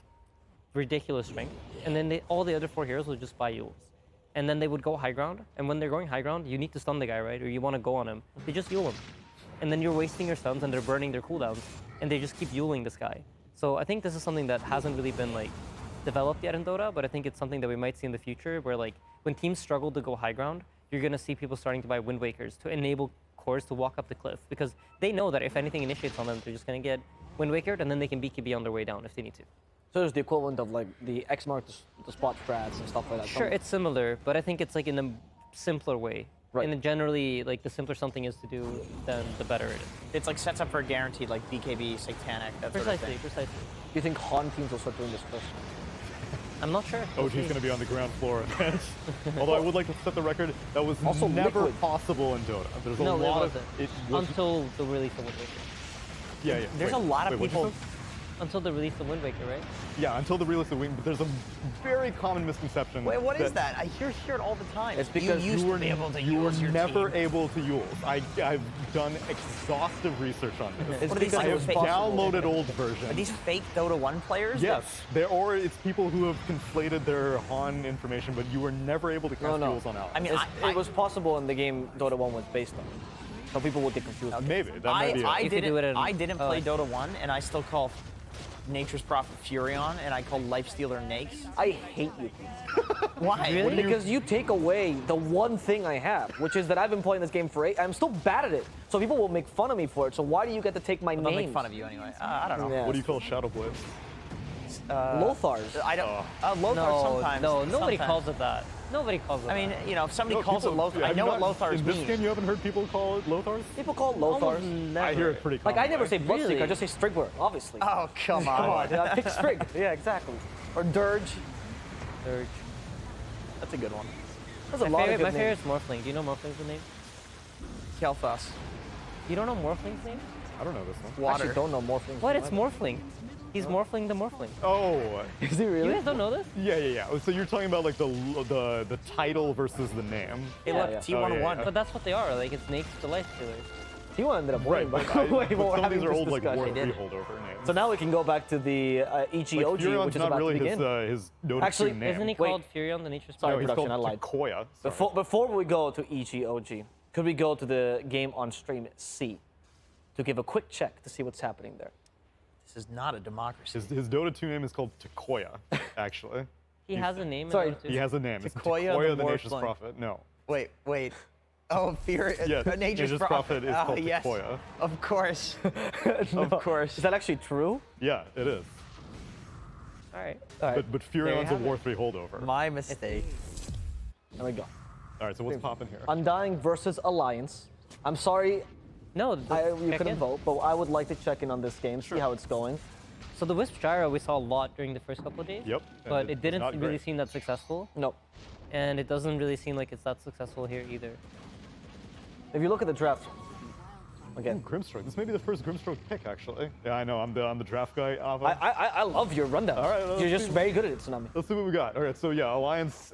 ridiculous strength, and then all the other 4 heroes would just buy Yules. And then they would go high ground, and when they're going high ground, you need to stun the guy, right? Or you want to go on him. They just Yule him. And then you're wasting your stuns and they're burning their cooldowns, and they just keep Yuling this guy. So I think this is something that hasn't really been like developed yet in Dota, but I think it's something that we might see in the future where like when teams struggle to go high ground, you're gonna see people starting to buy Wind Wakers to enable cores to walk up the cliff, because they know that if anything initiates on them, they're just gonna get Wind Wakered, and then they can BKB on their way down if they need to.
So there's the equivalent of like the X mark the spot strats and stuff like that.
Sure, it's similar, but I think it's like in a simpler way.
Right.
And generally, like the simpler something is to do, then the better it is.
It's like sets up for a guaranteed like BKB, Satanic, that sort of thing.
Precisely.
Do you think Han teams will start doing this first?
I'm not sure.
OG's going to be on the ground floor event. Although I would like to set the record, that was also never possible in Dota. There's a lot of it
until the release of Wind Waker.
Yeah.
There's a lot of people.
Until the release of Wind Waker, right?
Yeah, until the release of Wind. But there's a very common misconception.
Wait, what is that? I hear it all the time.
It's because
you were
never able to use. I've done exhaustive research on this.
It's
What are these,
because
I
like,
have
fake-
downloaded old versions.
Are these fake Dota 1 players?
Yes, or it's people who have conflated their Han information, but you were never able to cast duels on allies.
I mean,
it was possible in the game Dota 1 was based on. So people would get confused.
Maybe that might be it.
I didn't play Dota 1, and I still call Nature's Prophet Furion, and I call Lifestealer Nakes.
I hate you.
Why?
Really? Because you take away the one thing I have, which is that I've been playing this game for 8. I'm still bad at it, so people will make fun of me for it. So why do you get to take my name?
They'll make fun of you anyway. I don't know.
Yeah.
What do you call Shadow Blades?
Lothars.
I don't. Lothar sometimes.
No, nobody
sometimes.
calls it that. Nobody calls it that.
I mean, you know, if somebody calls it Lothar, I know what Lothars
In
means.
this game, you haven't heard people call it Lothars?
People call it Lothars.
I hear it pretty common.
Like I never say Bloodseeker,
Really?
I just say Strigler, obviously.
Oh, come on.
Come on, pick Strig. Yeah, exactly. Or Dirge.
Dirge.
That's a good one.
There's a lot of good
My
names.
favorite's Morphling. Do you know Morphling's name?
Kel'Thas.
You don't know Morphling's name?
I don't know this one.
I
Water.
actually don't know Morphling.
What? It's Morphling. He's Morphling the Morphling.
Oh,
Is he really?
You guys don't know this?
yeah. So you're talking about like the title versus the name.
Hey, look,
yeah.
T101.
But that's what they are. Like, it's Nate's the Life Stealers.
T1 ended up winning,
Right,
but
but
wait, we're
some of
having
these are
this
old like War
discussion.
3 holdover names.
So now we can go back to the Ichi OG,
Furion's
which is
not
about
really
to begin.
his Dota
Actually,
2 name.
Isn't he
Wait.
called Furion the Nature's
Sorry,
No, he's
production,
called
I lied.
Takoya. Sorry.
Before we go to Ichi OG, could we go to the game on stream C to give a quick check to see what's happening there?
This is not a democracy.
His Dota 2 name is called Takoya, actually.
He has a name.
Sorry.
in Dota 2?
He has a name. It's
Takoya
Takoya
the
the Nature's
Morphling.
Prophet. No.
Wait. Oh, Fear.
Yeah,
Nature's Prophet.
is called
Yes.
Takoya.
Of course.
No.
Of course.
Is that actually true?
Yeah, it is.
All right.
But Furion's a War 3 holdover.
My mistake.
There we go.
All right, so what's popping here?
Undying versus Alliance. I'm sorry
No,
you couldn't vote, but I would like to check in on this game, see how it's going.
So the Wisp Gyro we saw a lot during the first couple of days.
Yep.
But it didn't really seem that successful.
No.
And it doesn't really seem like it's that successful here either.
If you look at the draft, again.
Ooh, Grimstroke. This may be the first Grimstroke pick, actually. Yeah, I know. I'm the draft guy.
I love your rundown.
All right,
You're just very good at it, Tsunami.
Let's see what we got. All right, so yeah, Alliance.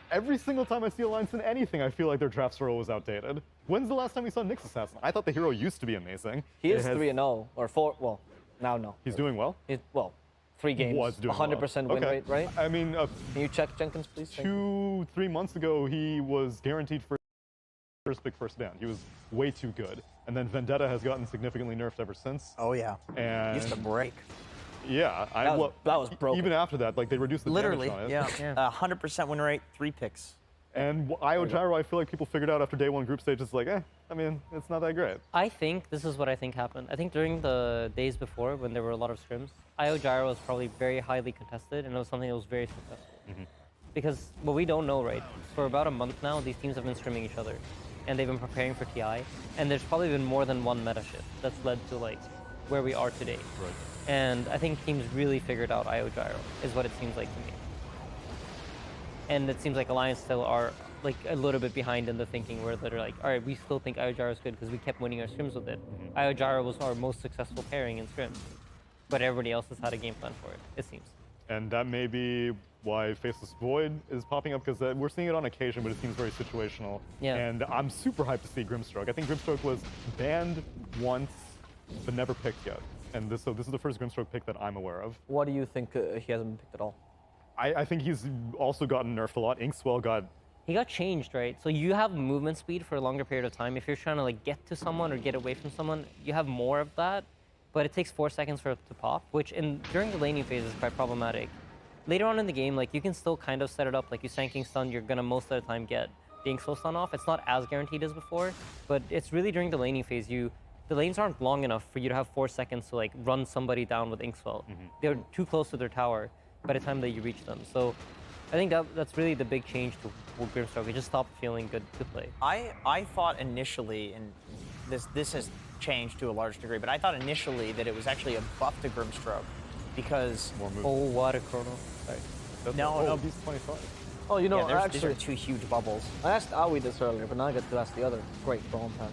Every single time I see Alliance in anything, I feel like their draft roll was outdated. When's the last time we saw Nyx Assassin? I thought the hero used to be amazing.
He is 3-0, or 4, well, now no.
He's doing well?
Well, 3 games,
Was doing
100%
well.
win rate, right?
I mean,
Can you check, Jenkins, please?
2-3 months ago, he was guaranteed first pick, first ban. He was way too good. And then Vendetta has gotten significantly nerfed ever since.
Oh yeah.
And
Used to break.
yeah,
that was broken.
Even after that, like they reduced the
Literally,
damage on it.
yeah. 100% win rate, 3 picks.
And IO Gyro, I feel like people figured out after day 1 group stage, it's like, I mean, it's not that great.
I think this is what I think happened. I think during the days before, when there were a lot of scrims, IO Gyro was probably very highly contested, and it was something that was very successful. Because what we don't know, right, for about a month now, these teams have been scrimming each other, and they've been preparing for TI, and there's probably been more than one meta shift that's led to like where we are today.
Right.
And I think teams really figured out IO Gyro, is what it seems like to me. And it seems like Alliance still are like a little bit behind in the thinking where they're like, all right, we still think IO Gyro is good because we kept winning our scrims with it. IO Gyro was our most successful pairing in scrims, but everybody else has had a game plan for it, it seems.
And that may be why Faceless Void is popping up, because we're seeing it on occasion, but it seems very situational.
Yeah.
And I'm super hyped to see Grimstroke. I think Grimstroke was banned once, but never picked yet. And so this is the first Grimstroke pick that I'm aware of.
What do you think he hasn't been picked at all?
I think he's also gotten nerfed a lot. Inkswell got...
He got changed, right? So you have movement speed for a longer period of time. If you're trying to like get to someone or get away from someone, you have more of that, but it takes 4 seconds for it to pop, which during the laning phase is quite problematic. Later on in the game, like you can still kind of set it up, like you Sanking stun, you're gonna most of the time get the Inkswell stun off. It's not as guaranteed as before, but it's really during the laning phase, the lanes aren't long enough for you to have 4 seconds to like run somebody down with Inkswell. They're too close to their tower by the time that you reach them. So I think that's really the big change to Grimstroke. It just stopped feeling good to play.
I thought initially, and this has changed to a large degree, but I thought initially that it was actually a buff to Grimstroke because...
More movement.
Oh, water chrono. Sorry.
No.
Beast 25.
Oh, you know,
Yeah,
actually,
these are 2 huge bubbles.
I asked Aoi this earlier, but now I get to ask the other great Braum pack.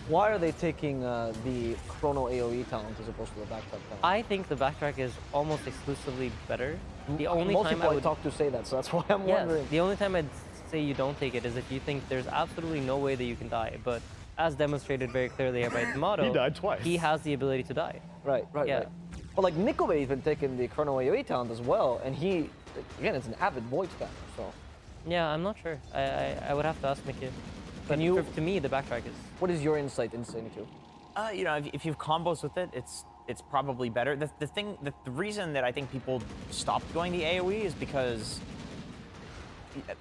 Why are they taking the Chrono AoE talent as opposed to the backtrack talent?
I think the backtrack is almost exclusively better. The only
Most
time
people
I
I
would
talk to say that, so that's why I'm wondering.
the only time I'd say you don't take it is if you think there's absolutely no way that you can die. But as demonstrated very clearly by Tomato,
He died twice.
He has the ability to die.
Right.
Yeah.
Right. But like Nickelbait's been taking the Chrono AoE talent as well, and he, again, it's an avid Void spammer, so.
Yeah, I'm not sure. I would have to ask Mickey. But to me, the backtrack is...
What is your insight into Insane 2?
You know, if you have combos with it, it's probably better. The reason that I think people stopped going the AoE is because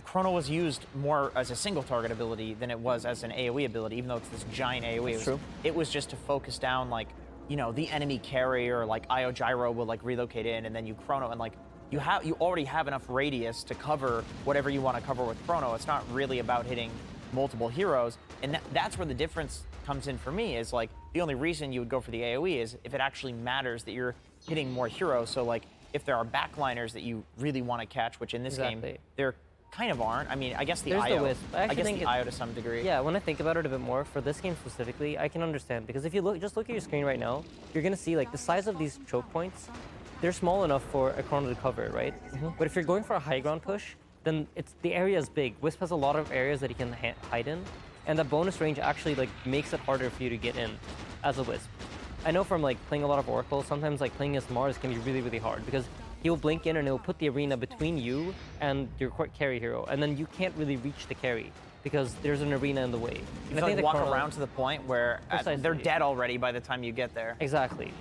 Chrono was used more as a single target ability than it was as an AoE ability, even though it's this giant AoE.
That's true.
It was just to focus down, like, you know, the enemy carry, or like IO Gyro will like relocate in, and then you Chrono, and like you already have enough radius to cover whatever you want to cover with Chrono. It's not really about hitting multiple heroes, and that's where the difference comes in for me. Is like the only reason you would go for the AoE is if it actually matters that you're hitting more heroes. So like if there are backliners that you really want to catch, which in this game there kind of aren't. I mean, I guess the
There's
IO.
the Wisp. I
guess
think
the IO to some degree.
Yeah, when I think about it a bit more, for this game specifically, I can understand. Because if you just look at your screen right now, you're going to see like the size of these choke points, they're small enough for a Chrono to cover, right? But if you're going for a high ground push, then the area is big. Wisp has a lot of areas that he can hide in, and the bonus range actually like makes it harder for you to get in as a Wisp. I know from like playing a lot of Oracle, sometimes like playing as Mars can be really, really hard because he'll blink in and he'll put the arena between you and your carry hero, and then you can't really reach the carry because there's an arena in the way.
You can like walk around to the point where they're dead already by the time you get there.
Exactly.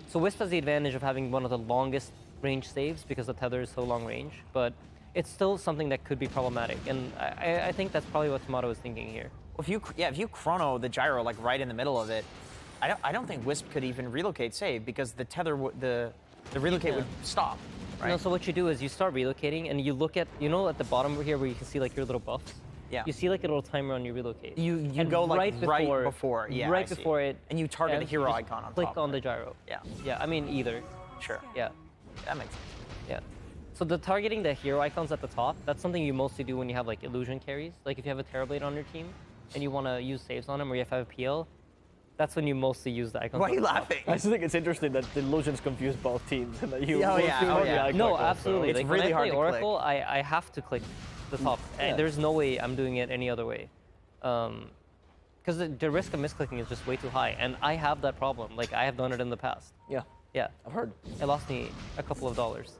So Wisp has the advantage of having one of the longest range saves because the tether is so long range, but it's still something that could be problematic, and I think that's probably what Tomato is thinking here.
If you Chrono the Gyro like right in the middle of it, I don't think Wisp could even relocate save because the tether the relocate would stop, right?
No, so what you do is you start relocating and you look at, at the bottom over here where you can see like your little buffs.
Yeah.
You see like a little timer on your relocate.
You go like right before, yeah,
right before it.
And you target the hero
just
icon on
click
top.
Click on the gyro.
Yeah.
Yeah, I mean either.
Sure.
Yeah.
That makes sense.
Yeah. So the targeting the hero icons at the top, that's something you mostly do when you have like illusion carries. Like if you have a Terrorblade on your team and you want to use saves on them or you have a PL, that's when you mostly use the icons.
Why are you laughing?
I just think it's interesting that the illusions confuse both teams and that you.
Yeah.
No, absolutely.
It's
like,
really
when I
hard
play
to
Oracle, I have to click the top. There's no way I'm doing it any other way. Because the risk of misclicking is just way too high, and I have that problem. Like I have done it in the past.
Yeah.
Yeah.
I've heard.
It lost me a couple of dollars.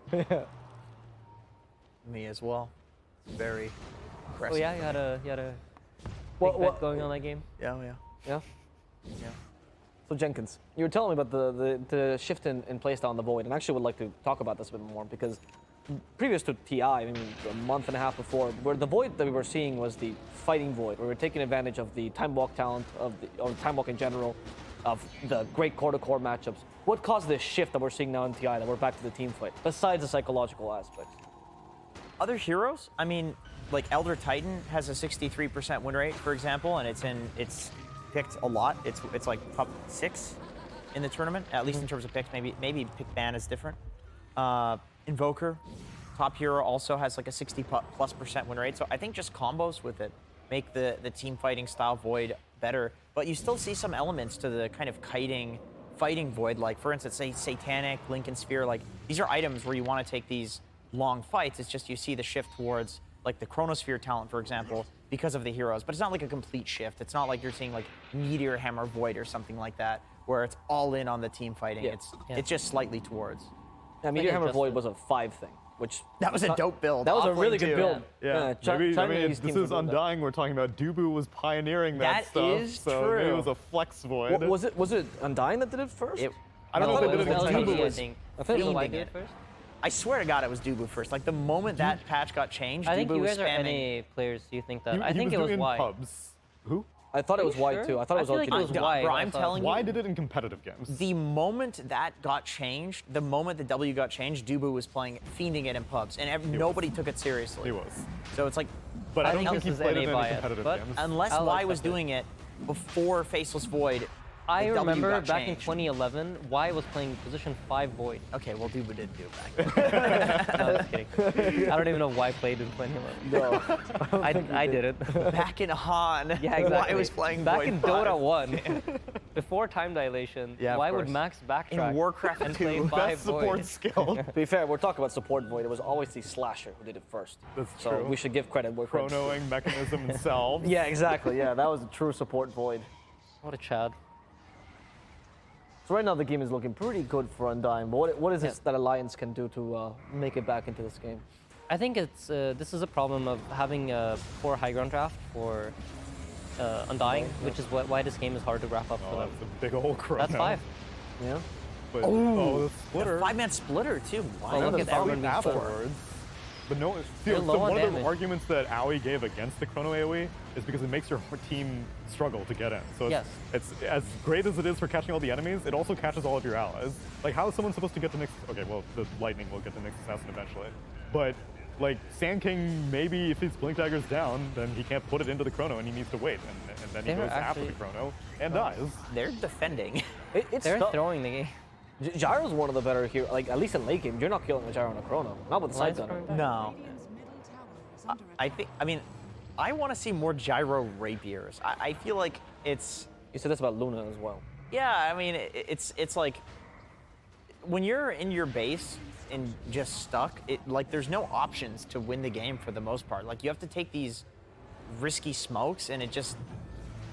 Me as well. It's very aggressive.
Oh yeah, you had a big bet going on that game.
Yeah.
Yeah. So Jenkins, you were telling me about the shift in playstyle on the Void, and I actually would like to talk about this a bit more because previous to TI, I mean a month and a half before, where the Void that we were seeing was the fighting Void, where we were taking advantage of the time walk talent or time walk in general, of the great core-to-core matchups. What caused this shift that we're seeing now in TI, that we're back to the team fight, besides the psychological aspect?
Other heroes? I mean, like Elder Titan has a 63% win rate, for example, and it's picked a lot. It's like top 6 in the tournament, at least in terms of picks. Maybe pick ban is different. Invoker, top hero, also has like a 60+% win rate. So I think just combos with it make the team fighting style Void better. But you still see some elements to the kind of kiting fighting Void, like for instance, say Satanic, Lincoln Sphere. Like these are items where you want to take these long fights. It's just you see the shift towards like the Chronosphere talent, for example, because of the heroes. But it's not like a complete shift. It's not like you're seeing like Meteor Hammer Void or something like that, where it's all in on the team fighting.
Yeah.
It's just slightly towards.
Yeah, Meteor Hammer Void was a 5 thing, which
that was a dope build.
That was a really good build.
Yeah, this is Undying. We're talking about. Dubu was pioneering that stuff.
That is
so
true.
It was a flex Void.
Was it Undying that did it first?
I don't know if they did it
LGD,
in
I think.
I think it was
LGD did it first.
I swear to God, it was Dubu first. Like the moment that patch got changed,
I think
Dubu
you
was
guys are
spamming.
NA players. Do you think that? I think it was Y.
Pubs. Who?
I thought it was Y
sure?
too. I thought it was
I feel like it was
LGD.
Y.
Bro, I'm telling you.
Why did it in competitive games?
The moment that got changed, the moment the W got changed, Dubu was fiending it in pubs, and nobody took it seriously.
He was.
So it's like,
But I
I
don't
think
think he
this is
played it in
NA
any
bias,
competitive
but
games.
unless
I'll
Y was
accept it.
doing it before Faceless Void,
I
the W
remember
got
back in
changed.
2011, Y was playing position 5 Void.
Okay, well, Dubu didn't do it back then.
No, just kidding. I don't even know why I played in 2011.
No.
I did it.
Back in Han,
Yeah, exactly.
Y was playing
back
Void
in
5.
Dota 1, before time dilation,
Yeah, of
Y would
course.
max backtrack
In Warcraft
and play
2.
5
Best support
Void.
skill.
To be fair, we're talking about support Void. It was always the slasher who did it first.
That's
so
true.
we should give credit where credit's due.
Chronoing mechanism themselves.
Yeah, exactly. Yeah, that was a true support Void.
What a Chad.
So right now the game is looking pretty good for Undying. But what is this that Alliance can do to make it back into this game?
I think it's this is a problem of having a poor high ground draft for Undying, which is why this game is hard to wrap up for
Oh,
them.
that's a big old chrono.
That's 5.
Yeah.
But, oh, the splitter.
5-man splitter, too. Wow.
look
that's
at that
probably
one
afterwards. But no, see,
They're
so
low on
one of the
damage.
arguments that Aoi gave against the chrono AoE is because it makes your team struggle to get in. So
Yes.
it's as great as it is for catching all the enemies, it also catches all of your allies. Like, how is someone supposed to get the next? Okay, well, the lightning will get the next assassin eventually, but like Sand King, maybe if his blink dagger's down, then he can't put it into the chrono and he needs to wait, and then he
They're
goes after the
actually-
chrono and dies.
They're defending.
It's
They're
tough.
throwing the game.
Gyro's one of the better heroes. Like, at least in late game, you're not killing a Gyro on a chrono. Not with the side
Alliance
gunner.
throwing back.
No.
Radiant's middle tower is under
I
attack.
think, I mean, I want to see more gyro rapiers. I feel like it's,
You said this about Luna as well.
yeah, I mean, it's like, when you're in your base and just stuck, like, there's no options to win the game for the most part. Like, you have to take these risky smokes, and it just,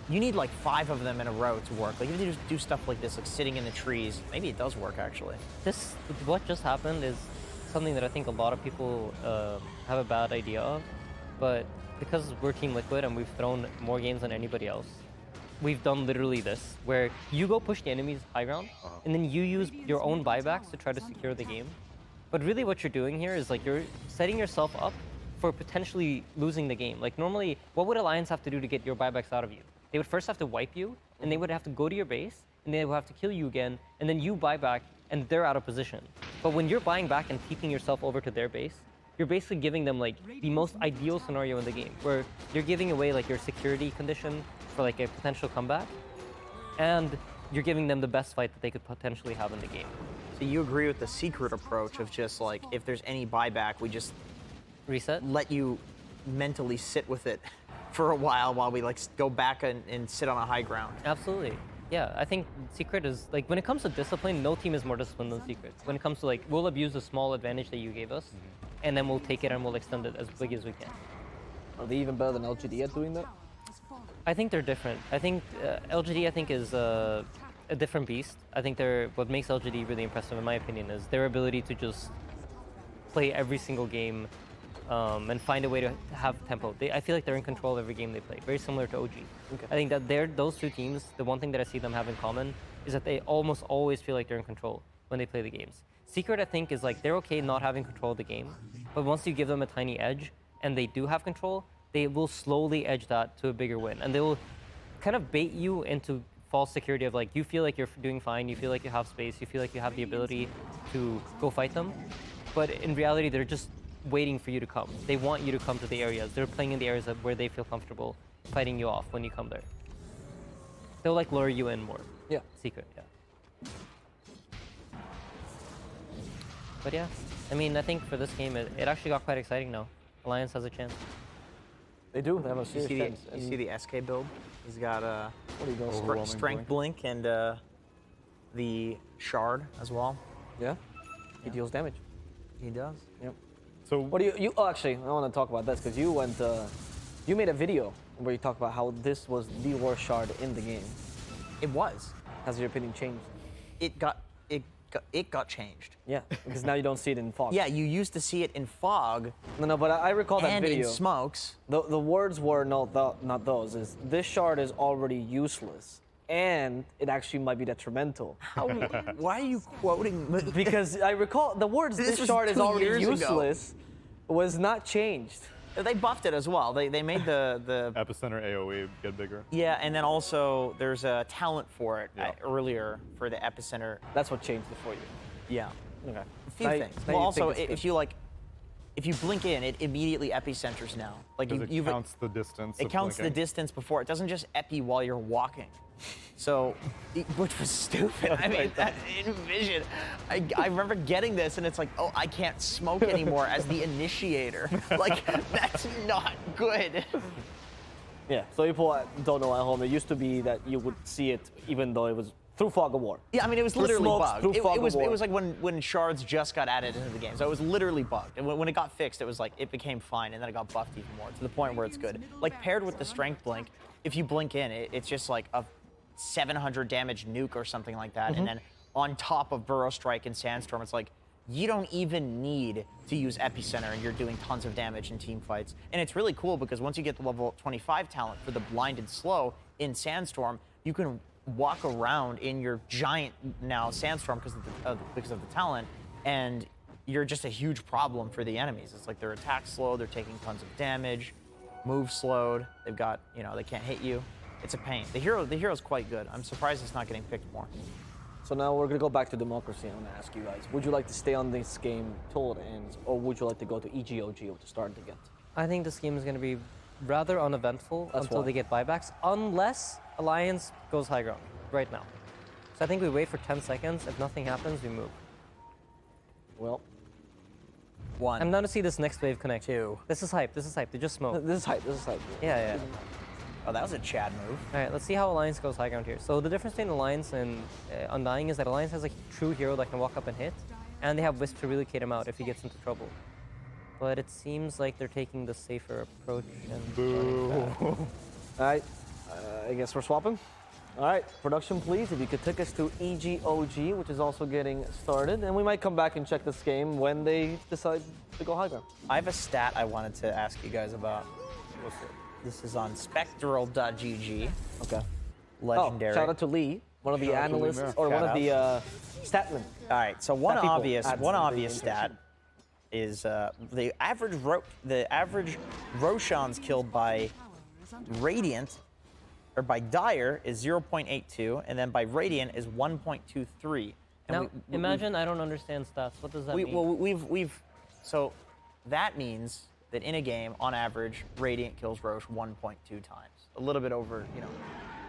you need like 5 of them in a row to work. Like, if you just do stuff like this, like sitting in the trees, maybe it does work, actually.
What just happened is something that I think a lot of people have a bad idea of, but because we're Team Liquid and we've thrown more games than anybody else, we've done literally this, where you go push the enemy's high ground, and then you use your own buybacks to try to secure the game. But really what you're doing here is like you're setting yourself up for potentially losing the game. Like normally, what would Alliance have to do to get your buybacks out of you? They would first have to wipe you, and they would have to go to your base, and they would have to kill you again, and then you buy back and they're out of position. But when you're buying back and keeping yourself over to their base, you're basically giving them like the most ideal scenario in the game, where you're giving away like your security condition for like a potential comeback, and you're giving them the best fight that they could potentially have in the game.
So you agree with the secret approach of just like, if there's any buyback, we just
Reset?
let you mentally sit with it for a while we like go back and sit on a high ground.
Absolutely. Yeah, I think Secret is, like, when it comes to discipline, no team is more disciplined than Secret. When it comes to, like, we'll abuse the small advantage that you gave us, and then we'll take it and we'll extend it as big as we can.
Are they even better than LGD at doing that?
I think they're different. I think LGD, I think, is a different beast. I think what makes LGD really impressive, in my opinion, is their ability to just play every single game and find a way to have tempo. I feel like they're in control of every game they play, very similar to OG.
Okay.
I think that those two teams, the one thing that I see them have in common is that they almost always feel like they're in control when they play the games. Secret, I think, is like they're okay not having control of the game, but once you give them a tiny edge and they do have control, they will slowly edge that to a bigger win. And they will kind of bait you into false security of like, you feel like you're doing fine, you feel like you have space, you feel like you have the ability to go fight them, but in reality, they're just waiting for you to come. They want you to come to the areas. They're playing in the areas where they feel comfortable fighting you off when you come there. They'll like lure you in more.
Yeah.
Secret, yeah. But yeah, I mean, I think for this game, it actually got quite exciting now. Alliance has a chance.
They do. They have a serious chance.
You see the SK build? He's got
What do you go?
strength blink and the shard as well.
Yeah. He deals damage.
He does.
Yep.
So
What do you? Oh, actually, I want to talk about this because you went. You made a video where you talked about how this was the worst shard in the game.
It was.
Has your opinion changed?
It got changed.
Yeah, because now you don't see it in fog.
Yeah, you used to see it in fog
No, but I recall that
and
video.
in smokes.
The words were not those. Is this shard is already useless, and it actually might be detrimental.
How? Why are you quoting me?
Because I recall the words
This
this
was
shard is
2
already
years ago.
useless was not changed.
They buffed it as well. They made the
epicenter AOE get bigger.
yeah, and then also there's a talent for it
Yeah.
earlier for the epicenter.
That's what changed it for you.
Yeah,
Okay.
a few things. Well, also if you blink in, it immediately epicenters now. Like
Because it counts the distance.
It
of
counts the
blinking.
distance before. It doesn't just epi while you're walking. So, which was stupid. I mean, that in Vision, I remember getting this and it's like, oh, I can't smoke anymore as the initiator. Like, that's not good.
Yeah. So people don't know at home. It used to be that you would see it even though it was through fog of war.
Yeah, I mean, it was
Through
literally
smokes,
bugged.
through fog
It
of war.
was like when shards just got added into the game. So it was literally bugged. And when it got fixed, it was like, it became fine, and then it got buffed even more to the point where it's good. Like, paired with the strength blink, if you blink in, it's just like a 700 damage nuke or something like that. And then on top of Burrow Strike and Sandstorm, it's like, you don't even need to use Epicenter, and you're doing tons of damage in team fights. And it's really cool because once you get the level 25 talent for the blinded slow in Sandstorm, you can walk around in your giant now Sandstorm because of the talent, and you're just a huge problem for the enemies. It's like their attack slow, they're taking tons of damage, move slowed, they've got, they can't hit you. It's a pain. The hero's quite good. I'm surprised it's not getting picked more.
So now we're gonna go back to democracy. I'm gonna ask you guys: would you like to stay on this game till it ends, or would you like to go to EGOG to start it again?
I think this game is going to be rather uneventful until
why.
they get buybacks, unless Alliance goes high ground right now. So I think we wait for 10 seconds. If nothing happens, we move.
Well,
One.
I'm down to see this next wave connect.
2.
This is hype. This is hype. They just smoke.
this is hype. This is hype.
Yeah.
Oh, that was a Chad move.
All right, let's see how Alliance goes high ground here. So the difference between Alliance and Undying is that Alliance has a true hero that can walk up and hit, and they have Wisp to relocate him out if he gets into trouble. But it seems like they're taking the safer approach and
Boo.
All right. I guess we're swapping. All right, production, please. If you could take us to EGOG, which is also getting started, and we might come back and check this game when they decide to go high ground.
I have a stat I wanted to ask you guys about. This is on spectral.gg.
Okay.
Legendary.
Oh, shout out to Lee, one of the
Shout out to Lee,
analysts,
yeah.
or one
Shout
of the statmen.
All right, so one
Stat people
obvious
add
stat is the average Roshans killed by Radiant or by Dire is 0.82, and then by Radiant is 1.23.
Now, imagine I don't understand stats. What does that mean?
Well, so that means that in a game, on average, Radiant kills Roche 1.2 times. A little bit over,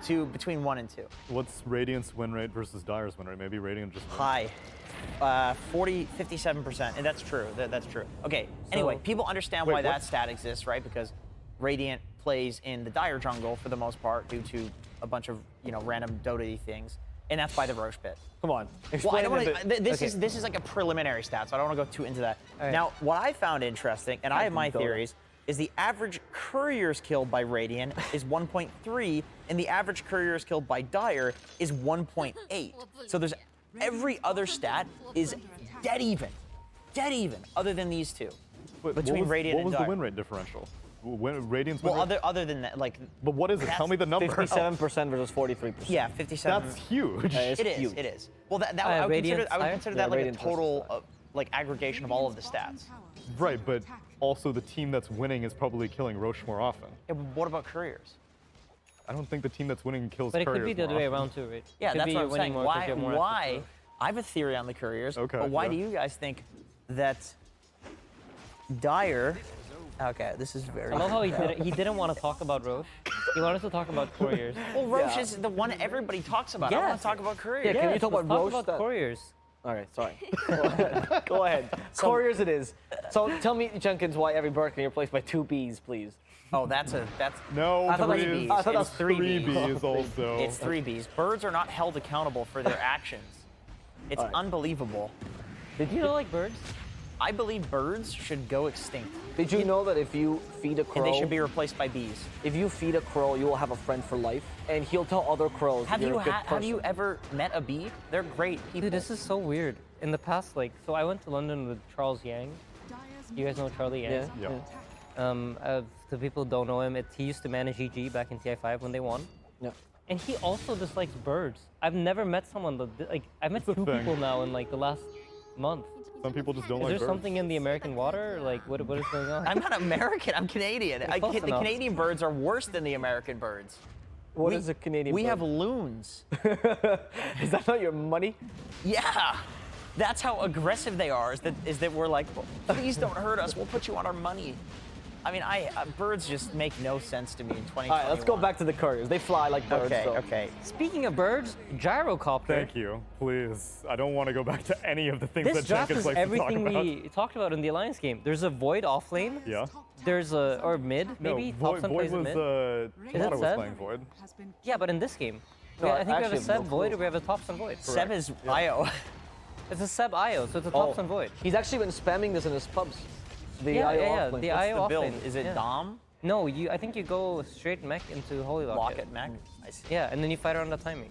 between 1 and 2.
What's Radiant's win rate versus Dire's win rate? Maybe Radiant just wins.
High. 57%, and that's true. That's true. Okay, anyway, people understand why that stat exists, right? Because Radiant plays in the Dire jungle for the most part due to a bunch of, random Dota-y things, and that's by the Roche pit.
Come on.
Well, I don't wanna, this is like a preliminary stat, so I don't want to go too into that.
Right.
Now, what I found interesting, and I have my theories, is the average couriers killed by Radiant is 1.3, and the average couriers killed by Dire is 1.8. So there's every other stat is dead even, other than these two, between Radiant and Dire.
What was the win rate differential? Radiant's win
Well,
rate?
other than that, like.
But what is it? Tell me the number.
57% versus 43%.
Yeah, 57.
That's huge.
It's
It is.
huge.
It is. Well, I would consider that like a
Radiant
total, like aggregation of all of the stats.
Right, but also the team that's winning is probably killing Roche more often.
Yeah, but what about couriers?
I don't think the team that's winning kills
But it
couriers
could be the other
more
way
often.
around too, right?
Yeah,
Could
that's
be
what I'm
winning
saying.
more 'cause you have more
Why?
access to it.
I have a theory on the couriers.
Okay,
But why
yeah.
do you guys think that Dire? Okay, this is very.
I love how he didn't want to talk about Roche. He wanted to talk about couriers.
Well, Roche is the one everybody talks about. I want
Yes.
to talk about couriers.
Yeah, can you talk
let's
about Roche?
talk about couriers.
All right, sorry. Go ahead. Couriers it is. So tell me, Jenkins, why every bird can be replaced by 2 Bs, please.
Oh, that's.
No,
I thought that was-
three
I thought that was
it's
3
three Bs also.
It's 3 Bs. Birds are not held accountable for their actions. It's
All right.
unbelievable.
Did you know like birds?
I believe birds should go extinct,
Did you know that if you feed a crow,
and they should be replaced by bees.
if you feed a crow, you will have a friend for life, and he'll tell other crows
Have
you're
you
a good
have you
person.
ever met a bee? They're great people.
Dude, this is so weird. In the past, so I went to London with Charles Yang. You guys know Charlie Yang?
Yeah.
Yeah.
The people who don't know him, he used to manage EG back in TI5 when they won.
Yeah.
And he also dislikes birds. I've never met someone that, I've met
It's a
2
thing.
people now in the last month.
Some people just don't
Is
like
there
birds.
something in the American water? What is going on?
I'm not American. I'm Canadian.
close
The
enough.
Canadian birds are worse than the American birds.
What is a Canadian
We
bird?
have loons.
Is that not your money?
Yeah. That's how aggressive they are. Is that we're like, please don't hurt us. We'll put you on our money. I mean, birds just make no sense to me in 2021.
All right, let's go back to the couriers. They fly like birds.
Okay.
so.
Okay.
Speaking of birds, gyrocopter.
Thank you. Please. I don't want to go back to any of the things
This
that
draft
Jenkins
is
likes to talk
everything
about.
we talked about in the Alliance game. There's a Void off lane.
Yeah.
There's or mid, maybe.
No,
Thompson
Void
plays in
was,
mid.
Toronto was
Seb?
playing Void.
Yeah, but in this game.
No,
I think we have a
actually,
Seb
no
Void
clue.
or we have a Thompson Void.
Seb is IO.
It's a Seb IO, so it's a Thompson Void.
He's actually been spamming this in his pubs. The
Yeah,
IO
yeah,
off lane.
the
What's
IO
the
off
build?
lane.
Is it
Yeah.
Dom?
No, I think you go straight mech into Holy Locket.
Locket mech? I see.
Yeah, and then you fight around the timing.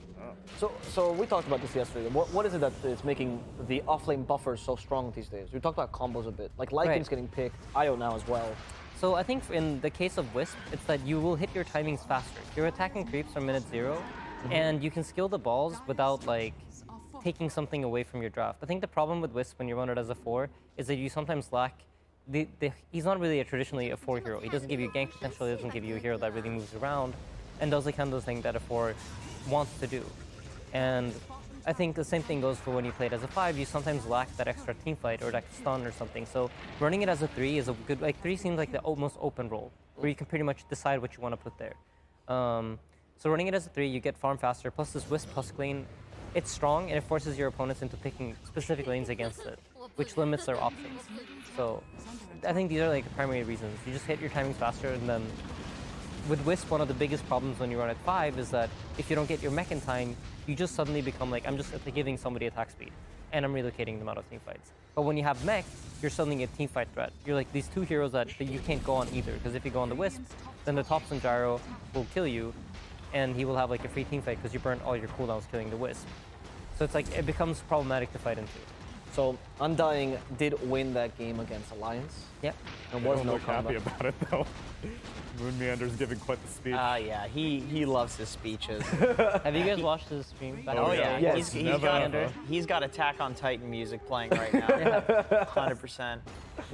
So we talked about this yesterday. What is it that is making the offlane buffers so strong these days? We talked about combos a bit. Like Lycan's
Right.
getting picked, IO now as well.
So I think in the case of Wisp, it's that you will hit your timings faster. You're attacking creeps from minute 0, and you can skill the balls without taking something away from your draft. I think the problem with Wisp when you run it as a 4 is that you sometimes lack. He's not really traditionally a 4 hero. He doesn't give you gank potential. He doesn't give you a hero that really moves around, and does the kind of thing that a 4 wants to do. And I think the same thing goes for when you play it as a 5. You sometimes lack that extra team fight or that stun or something. So running it as a 3 is a good. 3 seems like the most open role where you can pretty much decide what you want to put there. So running it as a 3, you get farm faster. Plus this Wisp Husk lane, it's strong and it forces your opponents into picking specific lanes against it, which limits their options. So I think these are the primary reasons. You just hit your timings faster, and then with Wisp, one of the biggest problems when you run at 5 is that if you don't get your mech in time, you just suddenly become I'm just giving somebody attack speed, and I'm relocating them out of team fights. But when you have mech, you're suddenly a team fight threat. You're these 2 heroes that you can't go on either, because if you go on the Wisp, then the Thompson Gyro will kill you, and he will have a free team fight because you burned all your cooldowns killing the Wisp. So it's it becomes problematic to fight into.
So Undying did win that game against Alliance.
Yep.
And
I
was
don't
no
look happy
combat.
about it though. Moon Meander's giving quite the speech.
Yeah, he loves his speeches.
Have you guys watched his stream? Back
Oh
in the
yeah,
day?
Yes.
he's got Attack on Titan music playing right now. 100%.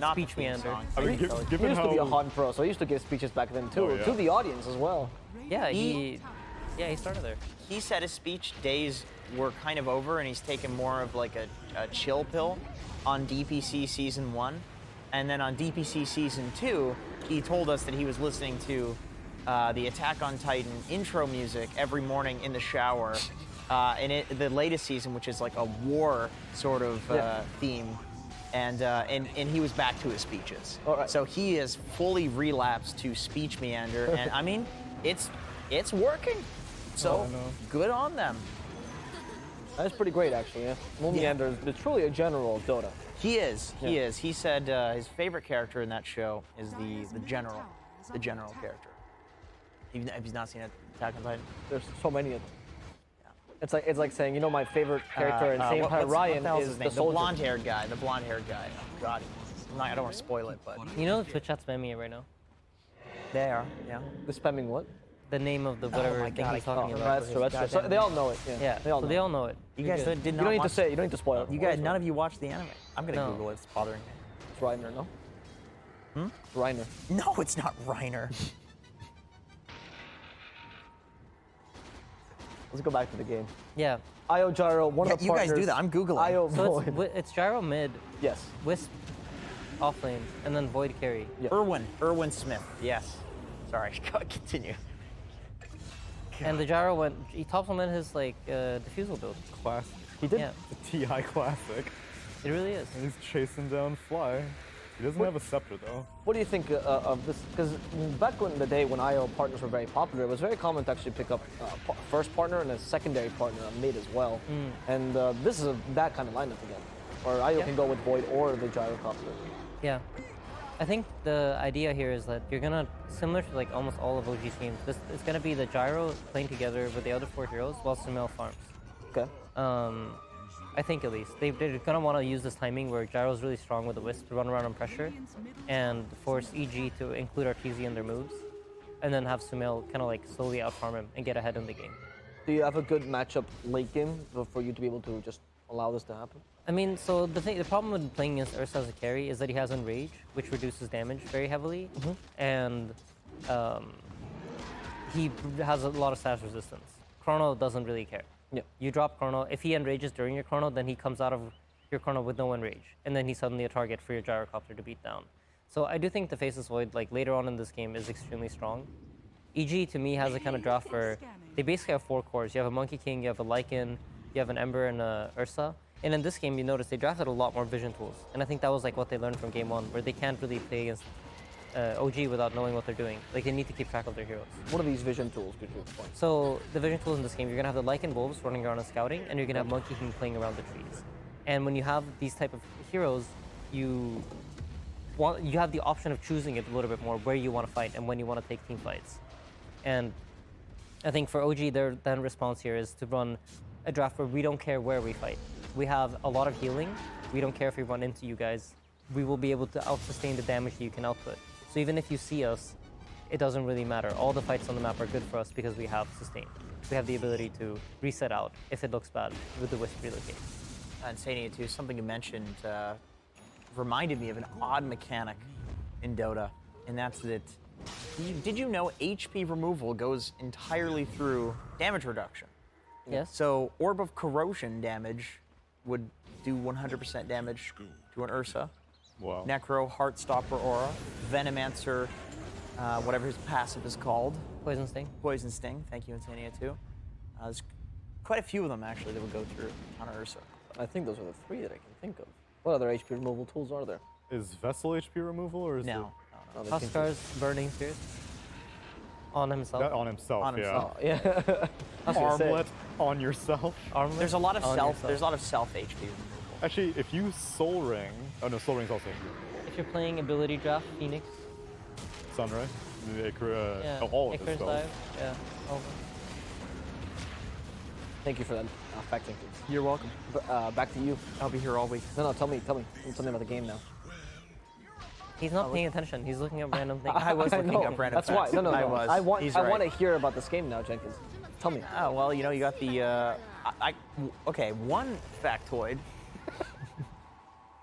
Not
Speech
the theme
meander.
song.
I mean,
He
given
used to be a
how
hard pro, so he used to give speeches back then too,
Oh, yeah.
to the audience as well.
Yeah, he started there.
He said his speech days were kind of over, and he's taken more of like a chill pill on DPC Season 1. And then on DPC Season 2, he told us that he was listening to the Attack on Titan intro music every morning in the shower. And the latest season, which is like a war sort of theme. And he was back to his speeches.
Right.
So he is fully relapsed to speech meander, and I mean, it's working. So good on them.
That's pretty great, actually. Yeah, Meander is truly a general of Dota.
He is. He is. He said his favorite character in that show is the general character. Have you not seen Attack on Titan?
There's so many of them. It's like saying, you know, my favorite character in Same Time Ryan is the soldier.
blonde-haired guy. The blonde-haired guy. Oh God, I don't want to spoil it, but
You know the Twitch chat's spamming it right now.
they are. Yeah.
The spamming what?
The name of the whatever thing he's talking about.
That's true. That's true. So they all know it. Yeah. They all know.
They all know it.
You guys did not.
You don't need to
watch
say it. You don't need to spoil it.
You guys, none of you watched the anime. I'm gonna
No.
Google it. It's bothering me.
It's Reiner, no? It's Reiner.
No, it's not Reiner.
Let's go back to the game.
Yeah.
IO Gyro, one of the
you guys
partners.
do that. I'm Googling.
IO
So
Void.
it's Gyro mid,
Yes.
Wisp off lane, and then Void carry.
Yeah.
Erwin Smith. Yes. Sorry. Continue.
And the Gyro he top in his like defusal build.
Classic.
He did.
Yeah,
The TI classic.
it really is.
And he's chasing down Fly. He doesn't have a scepter though.
What do you think of this? Because back in the day when IO partners were very popular, it was very common to actually pick up a first partner and a secondary partner, a mid as well. And this is that kind of lineup again. Or IO can go with Void or the Gyrocopter.
Yeah. I think the idea here is that you're gonna, similar to like almost all of OG teams, it's gonna be the Gyro playing together with the other 4 heroes while Sumail farms.
Okay.
I think at least. They're gonna want to use this timing where Gyro's really strong with the Wisp to run around on pressure and force EG to include Arteezy in their moves, and then have Sumail kind of like slowly out-farm him and get ahead in the game.
Do you have a good matchup late game for you to be able to just allow this to happen?
I mean, so the problem with playing against Ursa as a carry is that he has Enrage, which reduces damage very heavily, and he has a lot of status resistance. Chrono doesn't really care.
Yeah.
You drop Chrono, if he enrages during your Chrono, then he comes out of your Chrono with no Enrage, and then he's suddenly a target for your Gyrocopter to beat down. So I do think the Faceless Void, like later on in this game, is extremely strong. EG to me has a kind of draft where they basically have 4 cores. You have a Monkey King, you have a Lycan, you have an Ember and a Ursa. And in this game, you notice they drafted a lot more vision tools. And I think that was like what they learned from game 1, where they can't really play against OG without knowing what they're doing. Like they need to keep track of their heroes.
What are these vision tools? Could you explain?
So the vision tools in this game, you're gonna have the Lycan Wolves running around and scouting, and you're gonna have Monkey King playing around the trees. And when you have these type of heroes, you have the option of choosing it a little bit more where you want to fight and when you want to take team fights. And I think for OG, their then response here is to run a draft where we don't care where we fight. We have a lot of healing. We don't care if we run into you guys. We will be able to out-sustain the damage that you can output. So even if you see us, it doesn't really matter. All the fights on the map are good for us because we have sustain. We have the ability to reset out if it looks bad with the Wisp relocate.
And saying it too, something you mentioned reminded me of an odd mechanic in Dota, and that's that. Did you know HP removal goes entirely through damage reduction?
Yes.
So Orb of Corrosion damage would do 100% damage to an Ursa.
Wow.
Necro, Heartstopper Aura, Venomancer, whatever his passive is called.
Poison Sting.
Poison Sting, thank you, Insania too. There's quite a few of them actually that would go through on Ursa.
I think those are the 3 that I can think of. What other HP removal tools are there?
Is Vessel HP removal or is
No.
Oh, they seem to-
Huskar's Burning Spears. On himself.
that on himself?
On himself.
Oh, yeah. I was gonna say.
Armlet on yourself.
Armlet
There's a lot of
on
self.
yourself.
There's a lot of self HP removal.
Actually, if you Soul Ring, oh no, Soul Ring's also
If you're playing ability draft, Phoenix.
Sunray.
Yeah.
All of his
Icarus
spells.
Dive. Yeah. All of them.
Thank you for that fact checking.
You're welcome.
Back to you.
I'll be here all week.
No, tell me. Tell me something about the game now.
He's not paying attention. He's looking up random things.
I was looking
know.
up random
That's why.
facts.
No.
I was.
I want
He's
I
right.
want to hear about this game now, Jenkins. Tell me.
Oh, well, you know, you got the, okay, one factoid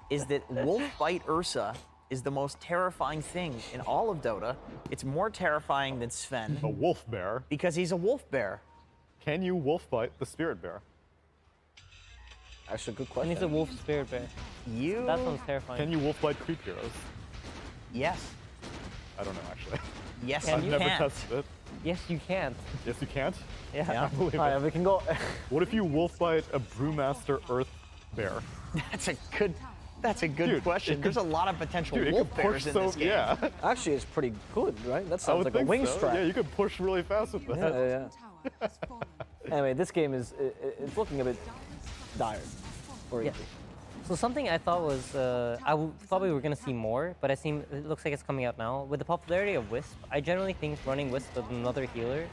is that Wolfbite Ursa is the most terrifying thing in all of Dota. It's more terrifying than Sven
A wolf bear.
because he's a wolf bear.
Can you wolf bite the spirit bear?
Actually, good
And
question.
he's a wolf spirit bear. That sounds terrifying.
Can you wolf-bite creep heroes?
Yes.
I don't know, actually.
Yes,
Can
I've
you
never
can't.
tested it.
Yes, you can.
Yes, you can't?
Yeah.
I believe it.
Alright, we can go.
What if you wolf-bite a Brewmaster Earth bear?
That's a good
Dude,
question. There's a lot of potential
Dude, it
wolf
could push
bears in
so...
this game.
Yeah.
Actually, it's pretty good, right? That
I
sounds
would
like a
think
wing
so.
strap.
Yeah, you could push really fast with that.
Yeah.
Has fallen.
Anyway, this game is it's looking a bit dire for
Yeah.
EG.
So something I thought was, thought we were going to see more, but it looks like it's coming out now. With the popularity of Wisp, I generally think running Wisp with another healer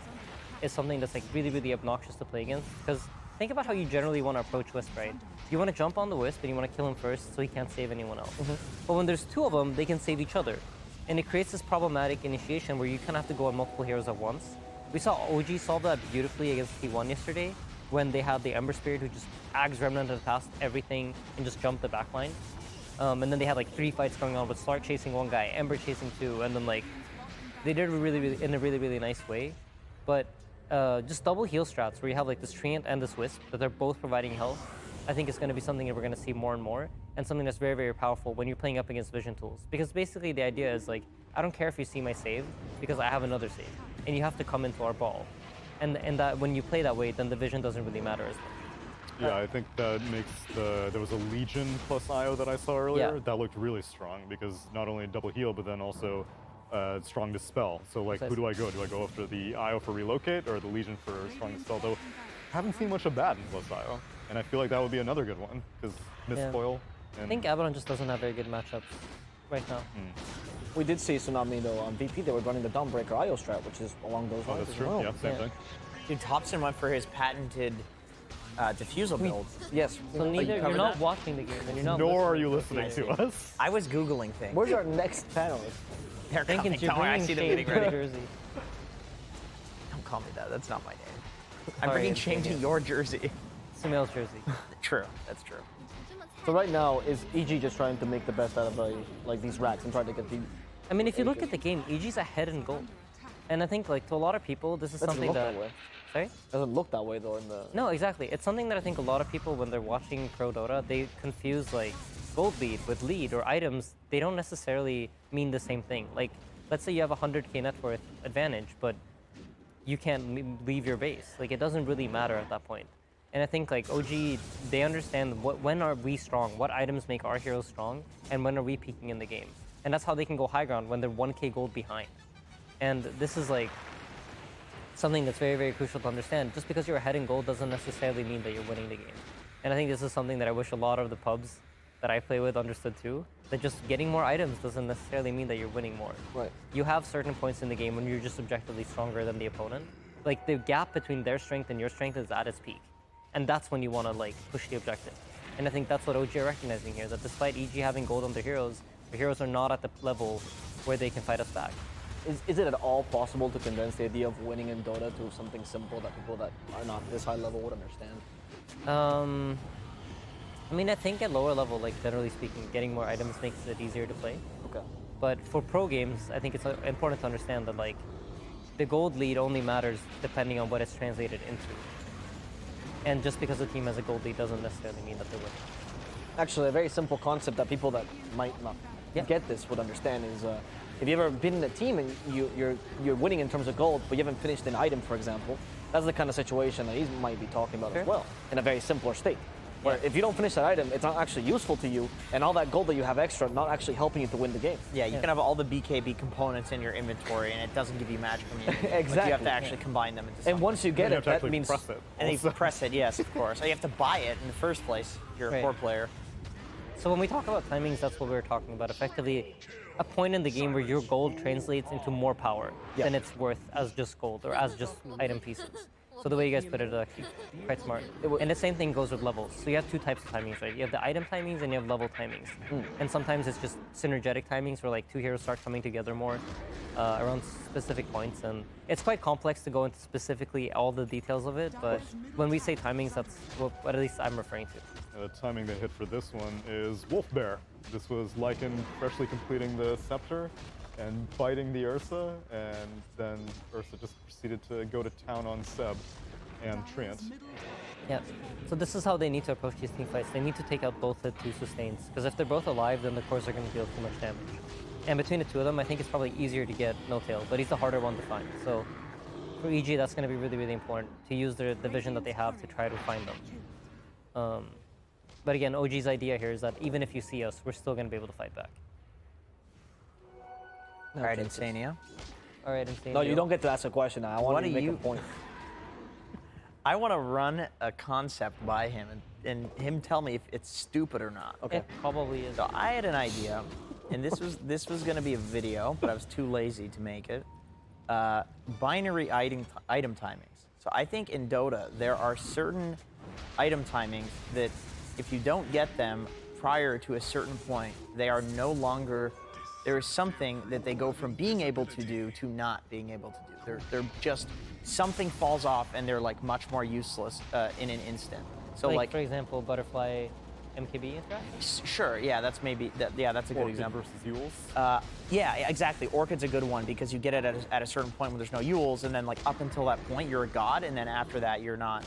is something that's like really, really obnoxious to play against. Because think about how you generally want to approach Wisp, right? You want to jump on the Wisp and you want to kill him first so he can't save anyone else. But when there's two of them, they can save each other. And it creates this problematic initiation where you kind of have to go on multiple heroes at once. We saw OG solve that beautifully against T1 yesterday, when they had the Ember Spirit who just ags Remnant and past everything and just jumped the backline. And then they had like 3 fights going on with Slark chasing one guy, Ember chasing 2, and then like they did it in a really, really nice way. But just double heal strats where you have like this Treant and this Wisp that they're both providing health, I think is going to be something that we're going to see more and more, and something that's very, very powerful when you're playing up against vision tools. Because basically the idea is like, I don't care if you see my save because I have another save, and you have to come into our ball. And that when you play that way, then the vision doesn't really matter as much.
Yeah, I think that makes there was a Legion plus IO that I saw earlier.
Yeah.
That looked really strong because not only double heal, but then also strong dispel. So like, who do I go? Do I go after the IO for relocate or the Legion for strong dispel? Though, I haven't seen much of that in plus IO, and I feel like that would be another good one because misfoil.
I think Abaddon just doesn't have very good matchups right now.
We did see Tsunami though on VP. They were running the Dawnbreaker IO strat, which is along those
Oh,
lines
that's
as
true.
well.
Yeah, same thing.
Dude, Thompson went for his patented diffusal build.
Yes.
So neither
covered
you're not
that?
watching the game, and you're not.
Nor are
listening
you
to
listening
it.
to us.
I was Googling things.
Where's our next panelist?
They're
Thinking
coming.
you're
Don't worry, I
bringing
see them
shade
getting
to the
ready.
jersey.
Don't call me that. That's not my name. I'm
Sorry,
bringing shame to your jersey.
Sumail's jersey.
True. That's true.
So right now, is EG just trying to make the best out of like these racks and trying to get the?
I mean, if you look at the game, EG's ahead in gold. And I think, like, to a lot of people, this is
Doesn't
something
look
that...
that way.
Sorry?
Doesn't look that way though in the.
No, exactly. It's something that I think a lot of people, when they're watching Pro Dota, they confuse, like, gold lead with lead or items. They don't necessarily mean the same thing. Like, let's say you have a 100k net worth advantage, but you can't leave your base. Like, it doesn't really matter at that point. And I think, like, OG, they understand when are we strong, what items make our heroes strong, and when are we peaking in the game. And that's how they can go high ground when they're 1k gold behind. And this is, like, something that's very, very crucial to understand. Just because you're ahead in gold doesn't necessarily mean that you're winning the game. And I think this is something that I wish a lot of the pubs that I play with understood too, that just getting more items doesn't necessarily mean that you're winning more.
Right.
You have certain points in the game when you're just objectively stronger than the opponent. Like, the gap between their strength and your strength is at its peak. And that's when you want to, like, push the objective. And I think that's what OG are recognizing here, that despite EG having gold on their heroes are not at the level where they can fight us back.
Is it at all possible to condense the idea of winning in Dota to something simple that people that are not this high level would understand?
I mean, I think at lower level, like, generally speaking, getting more items makes it easier to play.
Okay.
But for pro games, I think it's important to understand that, like, the gold lead only matters depending on what it's translated into. And just because a team has a gold lead doesn't necessarily mean that they're winning.
Actually, a very simple concept that people that might not get this would understand is if you've ever been in a team and you're winning in terms of gold, but you haven't finished an item, for example, that's the kind of situation that he might be talking about as well, in a very simpler state. Where if you don't finish that item, it's not actually useful to you, and all that gold that you have extra not actually helping you to win the game.
Yeah, you can have all the BKB components in your inventory, and it doesn't give you magic immunity.
Exactly.
Like, you have to actually combine them into something.
And once you get it, that means
press it.
And you press it, yes, of course. You have to buy it in the first place. You're a core player.
So when we talk about timings, that's what we were talking about. Effectively, a point in the game where your gold translates into more power than it's worth as just gold or as just item pieces. So the way you guys put it is actually quite smart. And the same thing goes with levels. So you have two types of timings, right? You have the item timings and you have level timings. And sometimes it's just synergetic timings where, like, two heroes start coming together more around specific points. And it's quite complex to go into specifically all the details of it. But when we say timings, that's what at least I'm referring to.
The timing they hit for this one is Wolf Bear. This was Lycan freshly completing the Scepter and biting the Ursa, and then Ursa just proceeded to go to town on Seb and Treant.
Yeah. So this is how they need to approach these team fights. They need to take out both the two sustains, because if they're both alive, then the cores are going to deal too much damage. And between the two of them, I think it's probably easier to get No Tail, but he's the harder one to find. So for EG, that's going to be really, really important to use the vision that they have to try to find them. But again, OG's idea here is that even if you see us, we're still going to be able to fight back.
All right, Insania.
All right, Insania.
No, you don't get to ask a question now. I want to make a point.
I want to run a concept by him and him tell me if it's stupid or not.
Okay. It probably is.
So I had an idea, and this was going to be a video, but I was too lazy to make it. Binary item timings. So I think in Dota there are certain item timings that if you don't get them prior to a certain point, they are no longer. There is something that they go from being able to do to not being able to do. They're just something falls off and they're like much more useless in an instant. So like
for example, butterfly MKB interaction?
Sure, yeah, that's maybe that's a good example.
Versus Yules.
Yeah, exactly. Orchid's a good one because you get it at a certain point when there's no Yules, and then like up until that point you're a god, and then after that you're not.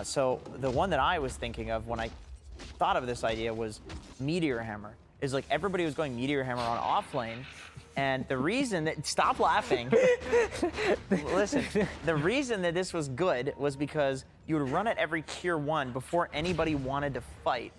So the one that I was thinking of when I thought of this idea was Meteor Hammer. Is like everybody was going Meteor Hammer on offlane, and the reason that stop laughing. Listen, the reason that this was good was because you would run it every tier 1 before anybody wanted to fight,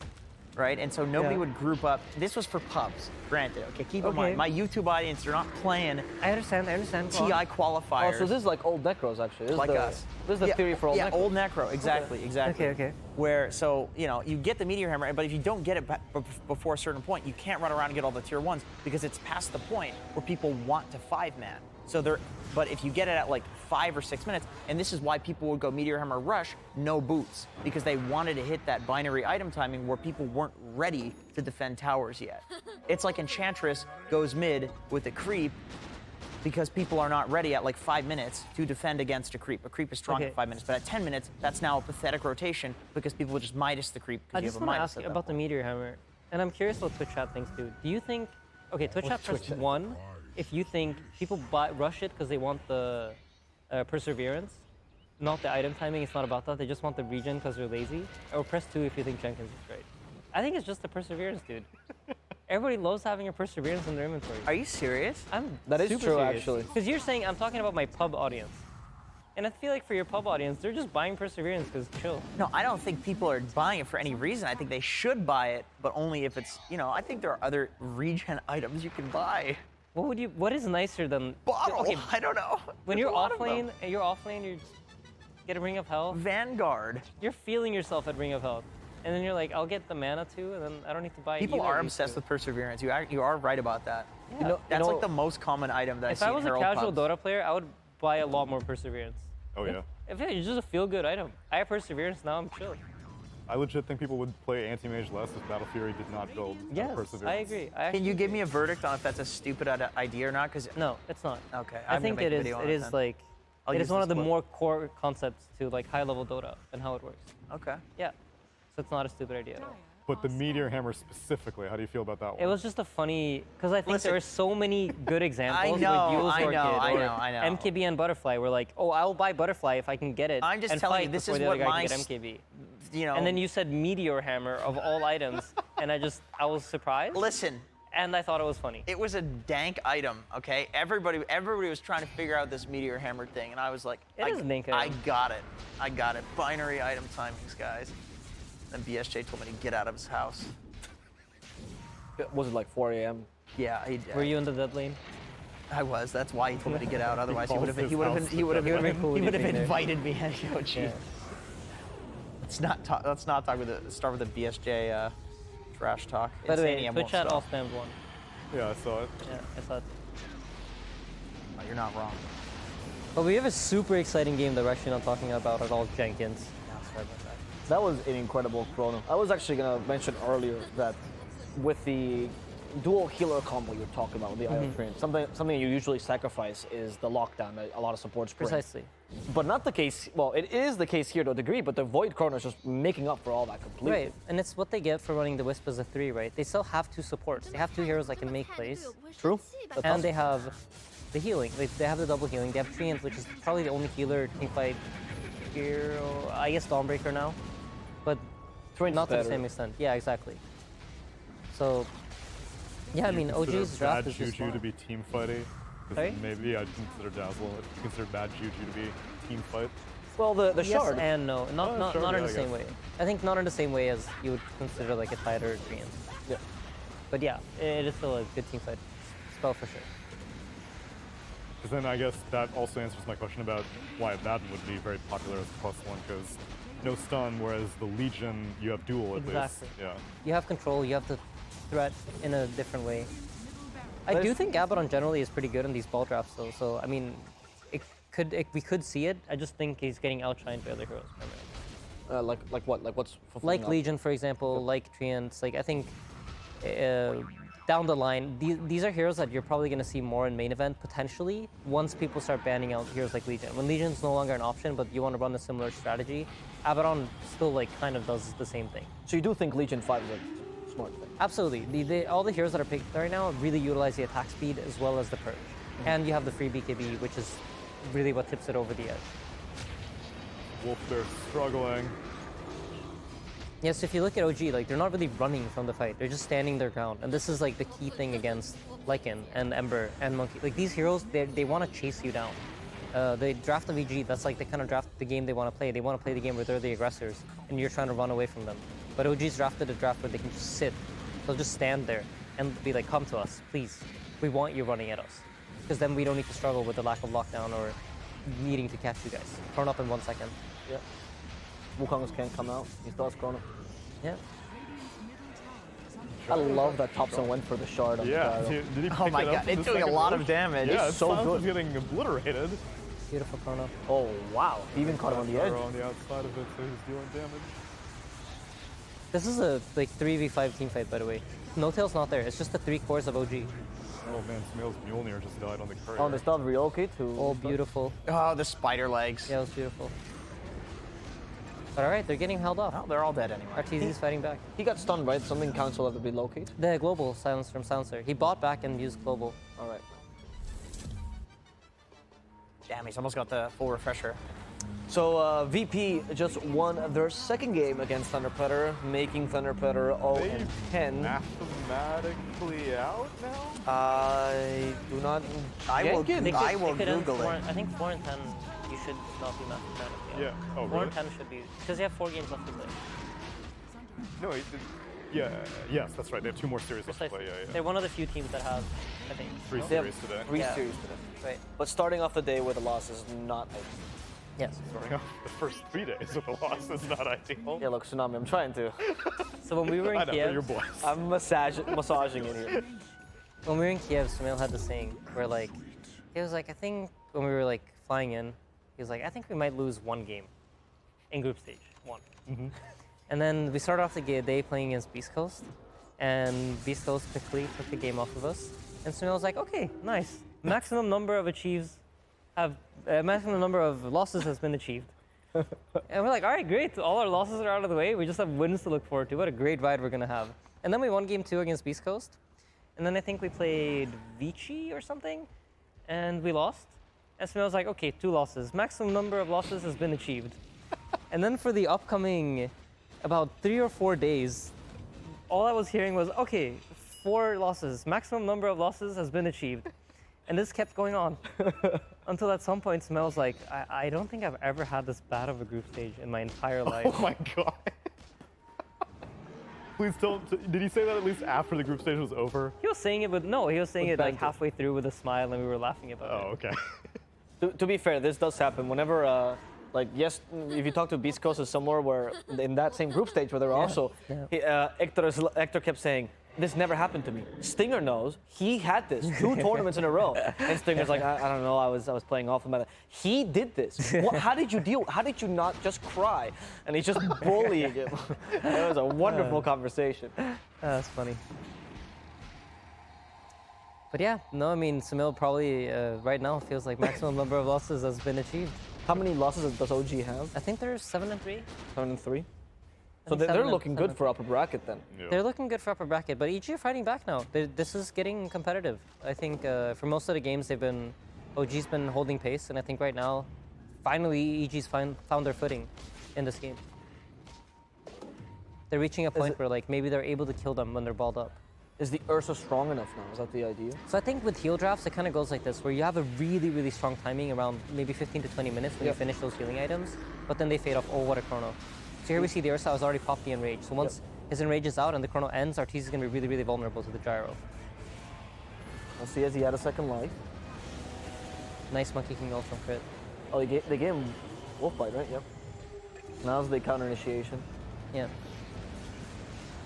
right? And so nobody would group up. This was for pubs, granted. Okay, keep in mind, my YouTube audience, they're not playing.
I understand.
TI qualifiers.
Oh, so this is like old Necros actually. This
like
is
us.
This is the theory for old Necro.
Yeah, old Necro, exactly.
Okay.
Where, so, you know, you get the Meteor Hammer, but if you don't get it before a certain point, you can't run around and get all the tier 1s because it's past the point where people want to 5-man. So but if you get it at like 5 or 6 minutes, and this is why people would go Meteor Hammer Rush, no boots, because they wanted to hit that binary item timing where people weren't ready to defend towers yet. It's like Enchantress goes mid with a creep, because people are not ready at like 5 minutes to defend against a creep. A creep is strong at 5 minutes, but at 10 minutes, that's now a pathetic rotation because people will just Midas the creep.
I just want to ask about the Meteor Hammer, and I'm curious what Twitch chat thinks too. Do you think, okay, Twitch chat press 1 if you think people rush it because they want the Perseverance, not the item timing, it's not about that, they just want the regen because they're lazy, or press 2 if you think Jenkins is great. I think it's just the Perseverance, dude. Everybody loves having a Perseverance in their inventory.
Are you serious?
That is true, actually.
Because you're saying, I'm talking about my pub audience. And I feel like for your pub audience, they're just buying Perseverance because chill.
No, I don't think people are buying it for any reason. I think they should buy it, but only if it's, you know, I think there are other regen items you can buy.
What is nicer than...
Bottle,
okay,
I don't know.
When you're offlane, you just get a Ring of Health.
Vanguard.
You're feeling yourself at Ring of Health. And then you're like, I'll get the mana too, and then I don't need to buy it.
People are obsessed with Perseverance. You are right about that.
Yeah.
That's like the most common item that I see in
If I was a casual Dota player, I would buy a lot more Perseverance.
Oh yeah.
If it's just a feel-good item. I have Perseverance now, I'm chill.
I legit think people would play Anti-Mage less if Battle Fury did not build Perseverance.
I agree.
Can you give me a verdict on if that's a stupid idea or not?
No, it's not.
Okay.
I think it is. It is like. It is one of the more core concepts to like high-level Dota and how it works.
Okay.
Yeah. So it's not a stupid idea at all.
But the Meteor Hammer specifically, how do you feel about that one?
It was just a funny, because I think there are so many good examples.
I know.
MKB and Butterfly were like, oh, I'll buy Butterfly if I can get it.
I'm just telling you, this is what my
MKB.
You know.
And then you said Meteor Hammer of all items, and I was surprised.
Listen.
And I thought it was funny.
It was a dank item, okay? Everybody was trying to figure out this Meteor Hammer thing, and I was like,
it is a dank item.
I got it. Binary item timings, guys. Then BSJ told me to get out of his house.
Was it like 4 a.m.?
Yeah,
Were you in the dead lane?
I was. That's why he told me to get out. Otherwise, he would have invited me. Oh, geez. Yeah. Let's not start with the BSJ trash talk.
By the way, Twitch chat off spammed 1.
Yeah, I saw it.
Yeah, I saw it.
No, you're not wrong.
But we have a super exciting game that we're actually not talking about at all, Jenkins.
Sorry about that.
That was an incredible chrono. I was actually going to mention earlier that with the dual healer combo you're talking about with the Iron Print, something you usually sacrifice is the lockdown that a lot of supports bring.
Precisely.
But not the case, well, it is the case here to a degree, but the Void Chrono is just making up for all that completely.
Right, and it's what they get for running the Wisp as a 3, right? They still have 2 supports. They have 2 heroes that can make plays.
True.
And they have the healing. They have the double healing. They have Treant, which is probably the only healer teamfight hero. I guess Dawnbreaker now. but not to the same extent. Yeah, exactly. So, yeah, I mean, OG's draft is just
juju to be team fighting.
Sorry?
Maybe I'd consider Dazzle. I'd consider bad juju to be team fight.
Well, the
yes
shard.
and no, not in the same way. I think not in the same way as you would consider like a Tidal or Treant.
Yeah.
But yeah, it is still a good team fight spell for sure.
Because then I guess that also answers my question about why Abaddon would be very popular as a +1, because no stun, whereas the Legion, you have duel at least. Yeah.
You have control, you have the threat in a different way. I do think Abaddon generally is pretty good in these ball drafts though, so I mean, we could see it. I just think he's getting outshined by other heroes primarily.
Like what? Like what's
like Legion, for example, like Treants. Like I think down the line, these are heroes that you're probably going to see more in main event potentially once people start banning out heroes like Legion. When Legion's no longer an option, but you want to run a similar strategy, Abaddon still like kind of does the same thing.
So you do think Legion 5 is a smart thing?
Absolutely. All the heroes that are picked right now really utilize the attack speed as well as the purge, and you have the free BKB, which is really what tips it over the edge.
Wolfbear's struggling.
Yes, if you look at OG, like they're not really running from the fight. They're just standing their ground. And this is like the key thing against Lycan and Ember and Monkey. Like these heroes, they want to chase you down. They draft a VG, that's like the kind of draft the game they want to play. They want to play the game where they're the aggressors and you're trying to run away from them. But OG's drafted a draft where they can just sit. They'll just stand there and be like, come to us, please. We want you running at us. Because then we don't need to struggle with the lack of lockdown or needing to catch you guys. Turn up in 1 second.
Yeah. Wukong's can't come out. He still has Chrono.
Yeah.
I love that Thompson went for the shard on
Yeah,
the
did he pick
Oh my
it up
god,
in
it's
the
doing a
second
lot
round?
of damage.
Yeah,
It's so
Silence
good.
is getting obliterated.
Beautiful Chrono.
Oh, wow. He even caught him on the edge.
On the outside of it, so he's dealing damage.
This is a like 3v5 team fight, by the way. No Tail's not there. It's just the 3 cores of OG.
Oh man, Smail's Mjolnir just died on the courier.
Oh, they still have Ryoki too.
Oh, beautiful.
Oh, the spider legs.
Yeah, it was beautiful. But all right, they're getting held off.
Oh, they're all dead anyway.
RTZ's fighting back.
He got stunned, right? Something council have to be locate.
The global silence from Silencer. He bought back and used global.
All right.
Damn, he's almost got the full refresher.
So VP just won their second game against Thunder Predator, making Thunder Predator 0-10.
Mathematically out now?
I do not.
I will
Google
Google it.
I think 4 and 10, you should not be mathematically out.
Yeah. Oh,
4
really?
and 10 should be, because you have 4 games left to play.
No, yes, that's right. They have 2 more series left to play. Yeah.
They're one of the few teams that have, I think.
3
They have
series today.
3
Yeah.
series today.
Right.
But starting off the day with a loss is not ideal.
Yes.
Starting off the first 3 days with a loss is not ideal.
Yeah, look, Tsunami, I'm trying to.
So when we were
I
in
know, they're your
Kiev,
boys.
I'm massaging it here.
when we were in Kiev, Sumail had this saying where like, he was like, I think when we were like flying in, he was like, I think we might lose 1 game in group stage, 1.
Mm-hmm.
And then we started off the day playing against Beastcoast, and Beastcoast quickly took the game off of us. And Sumail was like, okay, nice. Maximum number of maximum number of losses has been achieved. And we're like, all right, great. All our losses are out of the way. We just have wins to look forward to. What a great ride we're going to have. And then we won game 2 against Beast Coast. And then I think we played Vici or something, and we lost. And so I was like, okay, 2 losses. Maximum number of losses has been achieved. And then for the upcoming about 3 or 4 days, all I was hearing was, okay, 4 losses. Maximum number of losses has been achieved. And this kept going on until at some point Smell was like, I don't think I've ever had this bad of a group stage in my entire life.
Oh my god. Please tell, did he say that at least after the group stage was over?
He was saying it with, no, he was saying
With
it like
banter.
halfway through with a smile and we were laughing about
Oh,
it.
okay.
To be fair, this does happen whenever, like, yes, if you talk to Beast Coast or somewhere where in that same group stage where they were also, Hector kept saying, this never happened to me. Stinger knows he had this 2 tournaments in a row, and Stinger's like, I don't know, I was playing off about it. He did this. How did you deal? How did you not just cry? And he's just bullying him. It was a wonderful conversation.
That's funny. But yeah, no, I mean, Samil probably right now feels like maximum number of losses has been achieved.
How many losses does OG have?
I think they're 7 and 3.
7 and 3.
I
So
think
they're
7
looking
and
good
7.
for upper bracket then.
Yeah.
They're looking good for upper bracket, but EG are fighting back now. This is getting competitive. I think for most of the games OG's been holding pace, and I think right now, finally EG's found their footing in this game. They're reaching a point where like maybe they're able to kill them when they're balled up.
Is the Ursa strong enough now? Is that the idea?
So I think with heal drafts, it kind of goes like this, where you have a really, really strong timing around maybe 15 to 20 minutes when you finish those healing items, but then they fade off. Oh, what a chrono. So here we see the Ursa has already popped the Enrage. So once his Enrage is out and the chrono ends, Arteezy is going to be really, really vulnerable to the gyro.
We'll see as he had a second life.
Nice Monkey King ultra crit.
Oh, they gave him Wolf Bite, right? Yep. Now's the counter initiation.
Yeah.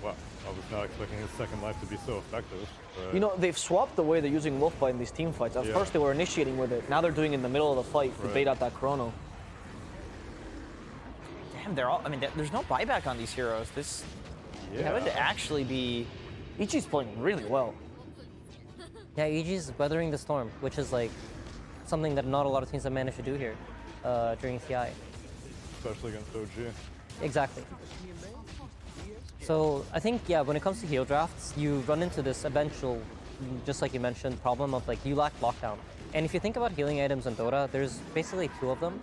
Wow, I was not expecting his second life to be so effective. But...
You know, they've swapped the way they're using Wolf Bite in these team fights. At first they were initiating with it. Now they're doing it in the middle of the fight to bait out that chrono.
Damn, they're all. I mean, there's no buyback on these heroes. This having to actually be.
Ichi's playing really well.
Yeah, EG's weathering the storm, which is like something that not a lot of teams have managed to do here during TI.
Especially against OG.
Exactly. So I think, yeah, when it comes to heal drafts, you run into this eventual, just like you mentioned, problem of like you lack lockdown. And if you think about healing items in Dota, there's basically two of them,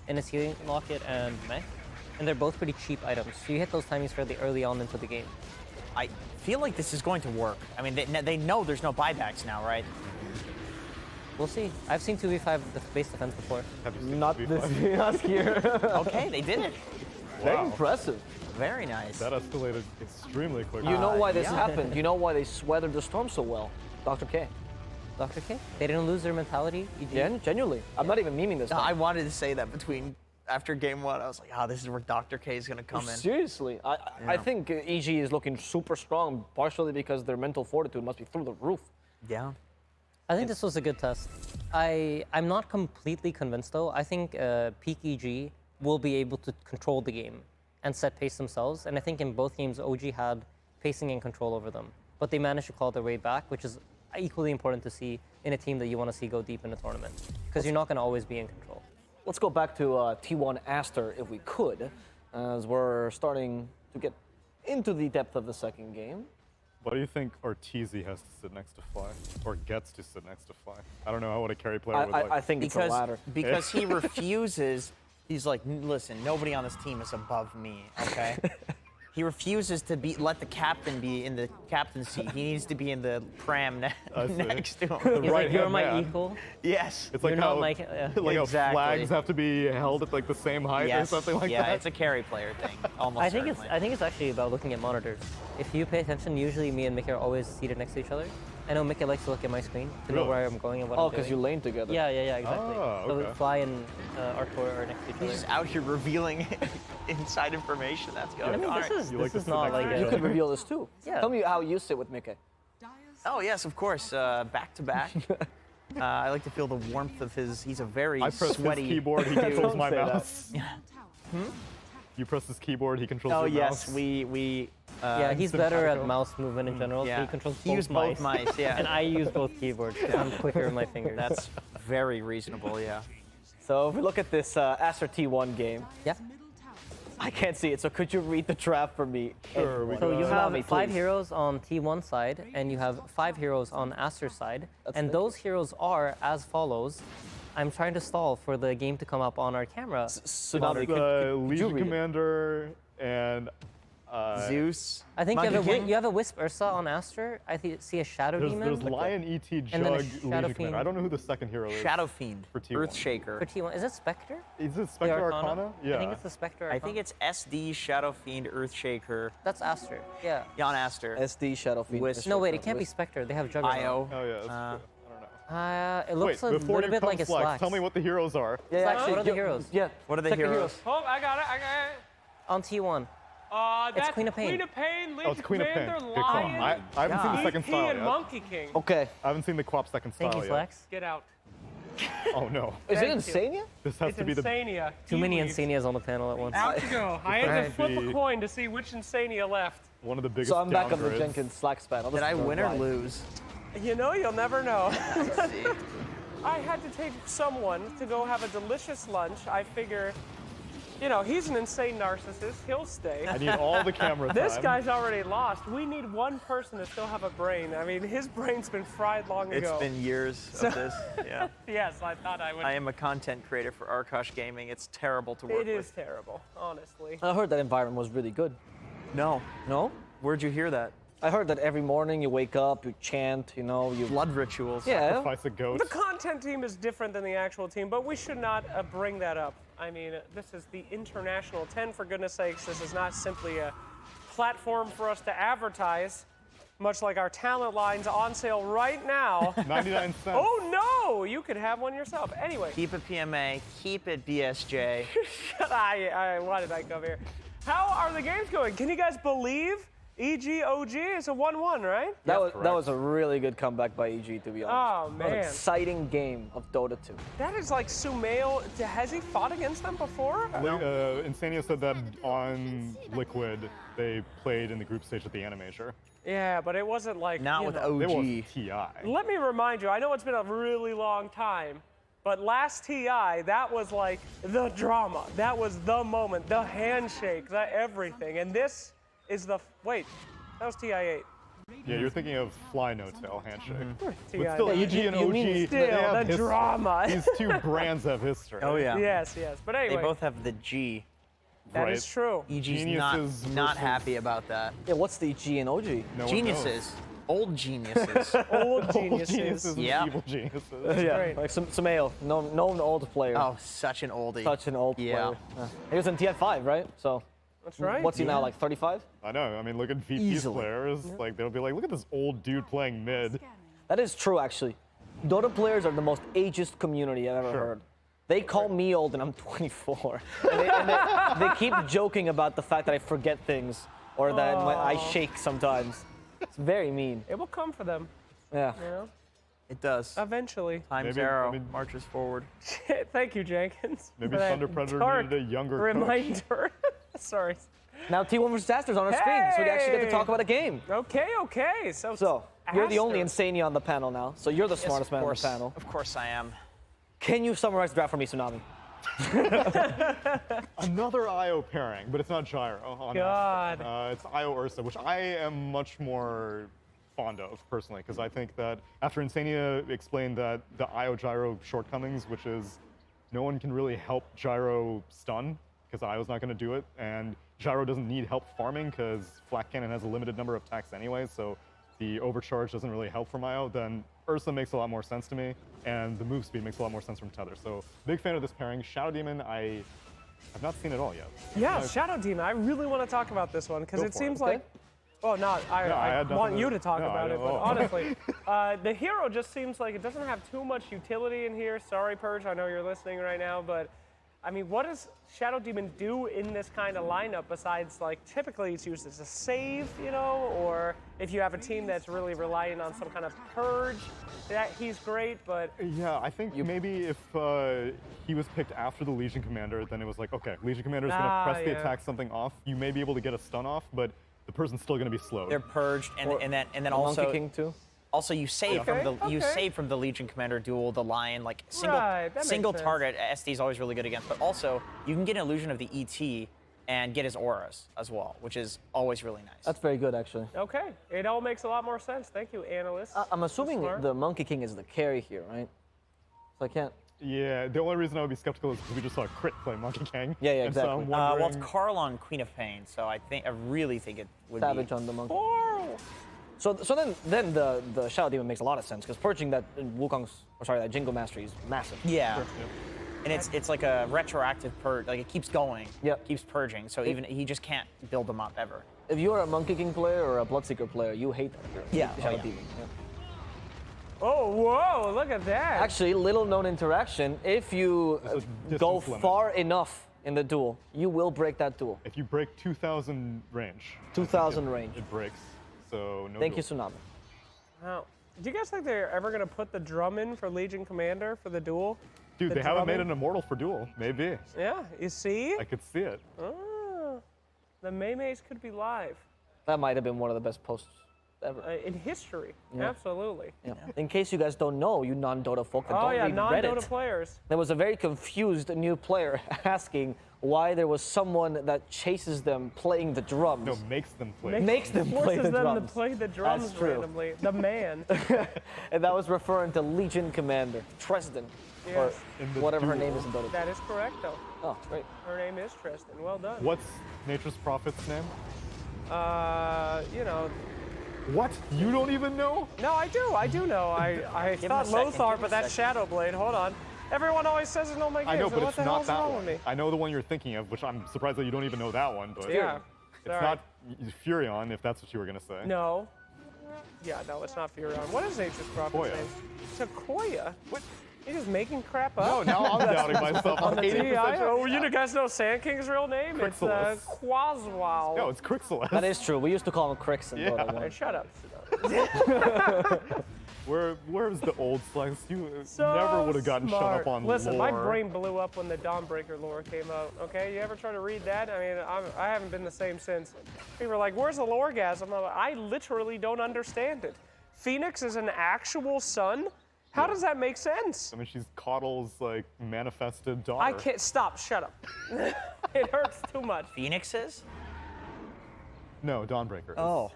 and it's Healing Locket and Mech, and they're both pretty cheap items. So you hit those timings fairly early on into the game.
I feel like this is going to work. I mean, they know there's no buybacks now, right?
We'll see. I've seen 2v5 base defense before.
Not this not here.
Okay, they did it.
Very impressive.
Very nice.
That escalated extremely quickly.
You know why this happened. You know why they weathered the storm so well. Dr. K.
Dr. K? They didn't lose their mentality?
Yeah, genuinely. I'm not even memeing this time.
I wanted to say that after game one, I was like, oh, this is where Dr. K is going to come in.
Seriously. I think EG is looking super strong, partially because their mental fortitude must be through the roof.
Yeah.
I think this was a good test. I'm not completely convinced, though. I think peak EG will be able to control the game and set pace themselves. And I think in both games, OG had pacing and control over them. But they managed to claw their way back, which is equally important to see in a team that you want to see go deep in a tournament. Because you're not going to always be in control.
Let's go back to T1 Aster, if we could, as we're starting to get into the depth of the second game.
Why do you think Arteezy has to sit next to Fly, or gets to sit next to Fly? I don't know what a carry player would like.
I think it's the latter.
Because he refuses. He's like, listen, nobody on this team is above me, okay? He refuses to let the captain be in the captain seat. He needs to be in the pram next to him.
He's like, you're my equal.
Yes.
It's like how, like how flags have to be held at like the same height or something like that.
Yeah, it's a carry player thing, almost
I think it's actually about looking at monitors. If you pay attention, usually me and Mickey are always seated next to each other. I know Mickey likes to look at my screen to know where I'm going and what I'm doing.
Oh, because you lane together.
Yeah, exactly.
Oh, okay.
So Fly and Artur are next to each other.
He's just out here revealing inside information. That's good.
I mean, this is not like
You could reveal this too.
Yeah.
Tell me how you sit with Mickey.
Oh, yes, of course. Back to back. I like to feel the warmth of his. He's a very
I press
sweaty
his keyboard, he controls my
say that.
mouse. You press his keyboard, he controls
Oh,
your
yes.
mouse.
We
yeah, he's better at mouse movement in general, so he controls both mice.
Yeah.
And I use both keyboards because I'm quicker with my fingers.
That's very reasonable, yeah.
So if we look at this Aster T1 game,
Yeah.
I can't see it, so could you read the draft for me?
Sure, we
So you have
Tsunami,
5
please.
heroes on T1 side, and you have 5 heroes on Aster side. And those heroes are as follows. I'm trying to stall for the game to come up on our camera.
Tsunami,
The
could you
Legion
read it?
Commander and
Zeus.
I think
Monkey King?
you have a Wisp Ursa on Aster. I see a Shadow
there's
Demon.
Lion ET Jug
And then a
Legion
Shadow
Commander.
Fiend.
I don't know who the second hero is.
Shadow Fiend.
For T1.
Earthshaker.
For T1. Is it Spectre?
Is it
The
Spectre Arcana? Yeah.
I think it's the Spectre Arcana.
I think it's SD, Shadow Fiend, Earthshaker,
That's Aster. Yeah.
Jan Aster.
SD Shadow Fiend.
Wisp.
No, wait, it can't be Spectre. They have Juggernaut.
IO.
Oh, yeah. That's true. I don't know.
It looks
Wait,
a
before
little
you
bit
come
like a
Flex,
Slacks.
tell me what the heroes are.
Yeah,
Slacks, what are the heroes?
Yeah.
What are the
Second
heroes?
Oh, I got it.
On T1.
That's
Queen of Pain.
Queen of Pain,
Oh, it's Queen of Pain.
Commander,
Good call.
Lion,
I haven't seen the second
EP,
style
and
yet.
Monkey King.
Okay.
I haven't seen the Quap second style
Thank you,
yet.
Flex.
Get out.
Oh no.
Is it
Thank
Insania?
This has
It's
to be the
Insania.
Too many
He leaves.
Insanias on the panel at once.
Out you go. I had to
Right.
flip a coin to see which Insania left.
one of the biggest
So I'm back on the
downgrades.
Jenkins Slacks panel.
Did I win or lose?
You know, you'll never know.
Let's see.
I had to take someone to go have a delicious lunch. I figure, you know, he's an insane narcissist. He'll stay.
I need all the camera time.
This guy's already lost. We need one person to still have a brain. I mean, his brain's been fried long
It's
ago.
been years of this. Yeah.
Yes, I thought I would.
I am a content creator for Arkosh Gaming. It's terrible to work
It is
with.
terrible, honestly.
I heard that environment was really good.
No.
No?
Where'd you hear that?
I heard that every morning you wake up, you chant, you know, you...
Blood rituals.
Yeah.
Sacrifice a goat.
The content team is different than the actual team, but we should not bring that up. I mean, this is the International 10, for goodness sakes. This is not simply a platform for us to advertise, much like our talent line's on sale right now.
99 cents.
Oh no, you could have one yourself. Anyway.
Keep it PMA, keep it BSJ.
Why did I come here? How are the games going? Can you guys believe EG-OG is a 1-1, right?
That was a really good comeback by EG, to be honest.
Oh,
That was an
man.
exciting game of Dota 2.
That is like Sumail. Has he fought against them before?
Insania said that on Liquid, they played in the group stage at the Animator.
Yeah, but it wasn't like,
Not
you
with
know.
It was
OG.
TI.
Let me remind you, I know it's been a really long time, but last TI, that was like the drama. That was the moment, the handshake, the everything. And this is the, wait, that was TI-8.
Yeah, you're thinking of Fly No Tail handshake. But
TI.
still,
Yeah,
EG and
you
OG,
mean
they
still,
have
the
history.
drama.
These two brands have history.
Oh yeah.
Yes. But anyway,
They both have the G.
that
Right.
is true.
EG's
Geniuses
not
versus-
happy about that.
Yeah, what's the G and OG?
No one knows.
Geniuses. Old geniuses.
Old
Old
geniuses.
geniuses and
Yeah.
evil geniuses.
Yeah,
Great.
like Sumail, known old player.
Oh, such an oldie.
Such an old
Yeah.
player. He was in TI5, right? So,
That's right.
what's he now, like 35?
I know. I mean, look at VP's
Easily.
players. Like, they'll be like, look at this old dude playing mid.
That is true, actually. Dota players are the most ageist community I've ever heard. They call me old and I'm 24. and they keep joking about the fact that I forget things or that I shake sometimes. It's very mean.
It will come for them,
Yeah.
you know,
It does.
eventually.
Times
Maybe-
arrow
I mean-
marches forward.
Thank you, Jenkins.
Maybe
for that
Thunder Predator
dark
needed a younger coach.
reminder. Sorry.
Now T1 versus Aster's on our screen, so we actually get to
Hey!
talk about a game.
Okay. So
You're the only
Aster.
Insania on the panel now, so you're the smartest man on the panel.
Of course I am.
Can you summarize the draft for me, Tsunami?
Another IO pairing, but it's not Gyro. On
God.
Aster. It's IO Ursa, which I am much more fond of, personally, because I think that after Insania explained that the IO Gyro shortcomings, which is no one can really help Gyro stun, because IO's not going to do it, and Gyro doesn't need help farming, because Flak Cannon has a limited number of attacks anyway, so the overcharge doesn't really help from IO, then Ursa makes a lot more sense to me, and the move speed makes a lot more sense from Tether. So, big fan of this pairing. Shadow Demon, I have not seen it all yet.
Yeah, Shadow Demon. I really want to talk about this one because
Go
it
for
seems
it.
like. Well,
I
I
had
want
nothing
you
to-
to talk
no,
about
I
it, but
don't-
honestly, the hero just seems like it doesn't have too much utility in here. Sorry, Purge, I know you're listening right now, but I mean, what does Shadow Demon do in this kind of lineup besides, like, typically it's used as a save, you know, or if you have a team that's really relying on some kind of purge, that he's great, but
Yeah, I think maybe if he was picked after the Legion Commander, then it was like, okay, Legion Commander is going to press the
yeah.
attack something off. You may be able to get a stun off, but the person's still going to be slowed.
They're purged, and then
Monkey
also
King too?
also you save
Okay,
from the you
okay.
save from the Legion Commander duel, the Lion, like single
Right, that makes
single
sense.
target. SD is always really good against, but also you can get an illusion of the ET and get his auras as well, which is always really nice.
That's very good, actually.
okay. It all makes a lot more sense. Thank you, analyst.
I'm assuming
Smart.
the Monkey King is the carry here, right? So I can't.
Yeah, the only reason I would be skeptical is because we just saw a crit play Monkey King.
Yeah,
and so I'm
exactly.
well,
wondering-
it's Carl on Queen of Pain, so I really think it would
Savage
be.
on the Monkey.
Coral.
So then the Shadow Demon makes a lot of sense because purging that that Jingle Mastery is massive.
Yeah. And it's like a retroactive purge, like it keeps going.
Yep.
Keeps purging, so even he just can't build them up ever.
If you're a Monkey King player or a Bloodseeker player, you hate that hero.
Yeah,
The
oh,
Shadow
yeah.
Demon. Yeah.
Oh, whoa, look at that.
Actually, little known interaction. If you
There's a
go
distance limit.
far enough in the duel, you will break that duel.
If you break 2,000 range.
2,000 range.
It breaks. So no
Thank you,
duel.
Tsunami.
Wow. Do you guys think they're ever going to put the drum in for Legion Commander for the duel?
Dude,
The
they haven't made
drumming?
an immortal for duel. Maybe.
Yeah, you see?
I could see it.
Ah, the Maymays could be live
That might have been one of the best posts ever.
in history.
Yeah.
Absolutely.
Yeah. In case you guys don't know, you non-Dota folk that
Oh,
don't
yeah,
read
non-Dota
Reddit,
players.
there was a very confused new player asking why there was someone that chases them playing the drums.
No, makes them play.
Makes them play
Forces
the
them
drums.
to play the drums
true.
randomly. The man.
And that was referring to Legion Commander, Tresden, or
Yes.
In the
whatever her
duel.
name is in Dota.
That is correct, though.
Oh, great.
Her name is Tristan. Well done.
What's Nature's Prophet's name?
You know.
What? You don't even know?
No, I do know. I thought Lothar, but that's Shadow Blade. Hold on. Everyone always says it's no my games.
I know, but
what
it's
the
not
hell's
that
wrong
one.
with me?
I know the one you're thinking of, which I'm surprised that you don't even know that one. But
Yeah.
it's
Sorry.
not Furion, if that's what you were gonna say.
No. Yeah, no, it's not Furion. What is Nature's Prophet's
Sequoia.
name? Sequoia?
What?
You're just making crap up?
No, now I'm doubting myself.
On
I'm
the
80%
TI?
sure.
Oh, you guys know Sand King's real name?
Crixolus.
It's Quaswal.
No, it's Crixolus.
That is true. We used to call him Crix in
Yeah.
Dota 1.
Hey, shut up.
Where's the old slice? You
So
never would have gotten shut
smart.
up on
Listen,
lore.
my brain blew up when the Dawnbreaker lore came out, okay? You ever try to read that? I mean, I haven't been the same since. People are like, where's the loregasm? I'm like, I literally don't understand it. Phoenix is an actual sun? How does that make sense?
I mean, she's Coddle's, like, manifested daughter.
I can't, stop, shut up. It hurts too much.
Phoenixes?
No, Dawnbreaker.
Oh.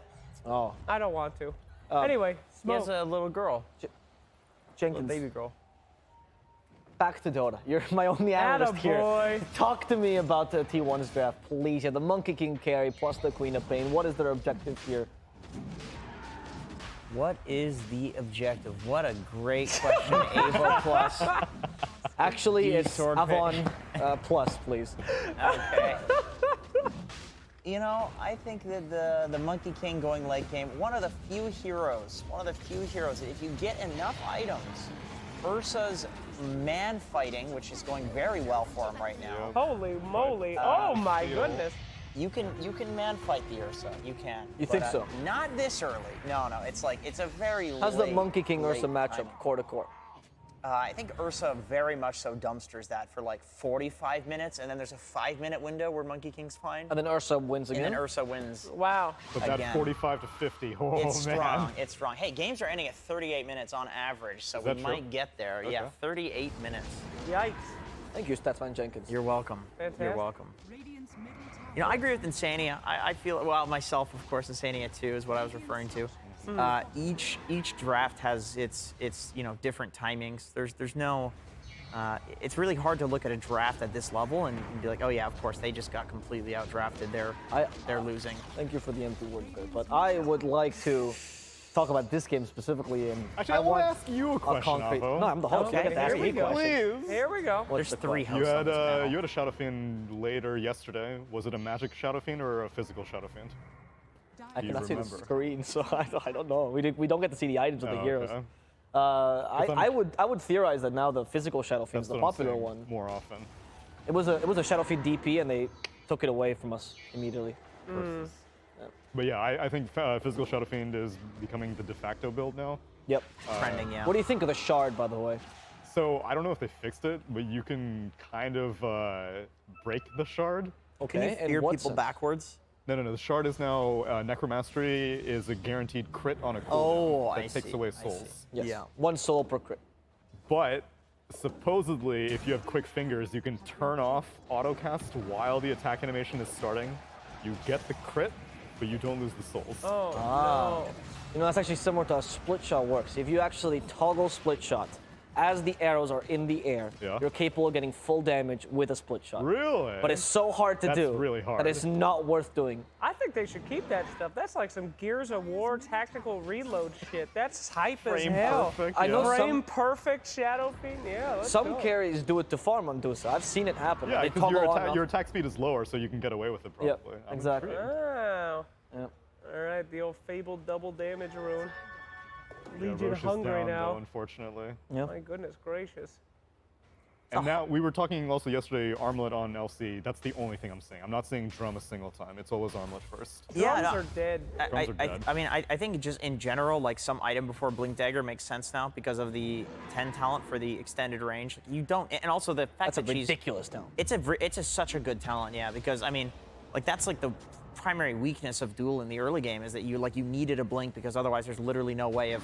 Oh.
I don't want to. Anyway,
He
Smoke.
has a little girl.
Jenkins,
Baby girl.
back to Dota. You're my only analyst here.
Attaboy.
Talk to me about the T1's draft, please. Yeah, the Monkey King carry plus the Queen of Pain. What is their objective here?
What is the objective? What a great question, Ava Plus.
Actually,
The
it's
sword
Avon plus, please.
Okay. You know, I think that the Monkey King going late game, one of the few heroes, if you get enough items, Ursa's man fighting, which is going very well for him right now.
Holy moly. Oh my goodness.
You can man fight the Ursa. You can.
You think so?
Not this early. No, it's like it's a very
How's the
late,
Monkey King Ursa
late
matchup,
timing.
core to core?
I think Ursa very much so dumpsters that for like 45 minutes, and then there's a 5-minute window where Monkey King's fine.
And then Ursa wins again?
And then Ursa wins.
Wow.
But that
Again.
45 to 50, oh
It's
man.
strong. It's strong. Hey, games are ending at 38 minutes on average, so we
that true?
might get there. Yeah,
Okay.
38 minutes.
Yikes.
Thank you, Statsman Jenkins.
You're welcome.
Fantastic.
You're welcome.
Radiant's middle tower.
You know, I agree with Insania. I feel, well, myself, of course, Insania 2 is what I was referring to. Each draft has its different timings. There's no, it's really hard to look at a draft at this level and be like, oh yeah, of course, they just got completely outdrafted. They're losing.
Thank you for the empty words there, but I would like to talk about this game specifically. And
Actually, I want to ask you a question,
concrete.
Avo.
No, I'm the host.
Okay,
I get to ask
here we
you
go.
questions.
Please.
Here we go.
There's
the
3
question?
hosts
You
on
had
this panel.
you had a Shadow Fiend later yesterday. Was it a magic Shadow Fiend or a physical Shadow Fiend?
I cannot see the
remember?
screen, so I don't know. We don't get to see the items of the
Oh,
heroes.
okay.
I would theorize that now the physical Shadow Fiend is
That's
the
what I'm
popular
saying
one.
more often.
It was a Shadow Fiend DP, and they took it away from us immediately.
But yeah, I think physical Shadow Fiend is becoming the de facto build now.
Yep.
Trending, yeah.
What do you think of the shard, by the way?
So I don't know if they fixed it, but you can kind of break the shard.
Can you
Okay.
fear
in what
people
sense?
backwards?
No. The shard is now Necromastery is a guaranteed crit on a cooldown
Oh,
that
I
takes
see,
away
I see.
souls.
Yes.
Yeah.
1 soul per crit.
But supposedly, if you have quick fingers, you can turn off autocast while the attack animation is starting. You get the crit, but you don't lose the souls.
Oh, no.
You know, that's actually similar to how split shot works. If you actually toggle split shot, as the arrows are in the air,
Yeah.
you're capable of getting full damage with a split shot.
Really?
But it's so hard to
That's
do
really hard.
that it's not worth doing.
I think they should keep that stuff. That's like some Gears of War tactical reload shit. That's hype as
Frame
hell.
perfect,
I know
yeah.
Frame perfect Shadow Fiend. Yeah, let's
Some
go.
carries do it to farm on Dusa. I've seen it happen.
Yeah,
They
because
toggle on
your
off.
attack speed is lower, so you can get away with it
Yep,
probably. I'm
exactly.
intrigued.
Wow.
Yep.
All right, the old fabled double damage rune.
Yeah,
Legion
Roche is
hungry
down,
now.
though, unfortunately.
Yep.
My goodness gracious.
And now, we were talking also yesterday, Armlet on LC. That's the only thing I'm seeing. I'm not seeing Drum a single time. It's always Armlet first.
Drums
no.
are dead.
Drums are dead.
I think just in general, like some item before Blink Dagger makes sense now because of the 10 talent for the extended range. You don't, and also the fact
That's a
that she's
ridiculous talent.
it's such a good talent, yeah. Because I mean, like that's like the primary weakness of Duel in the early game is that you needed a blink because otherwise there's literally no way of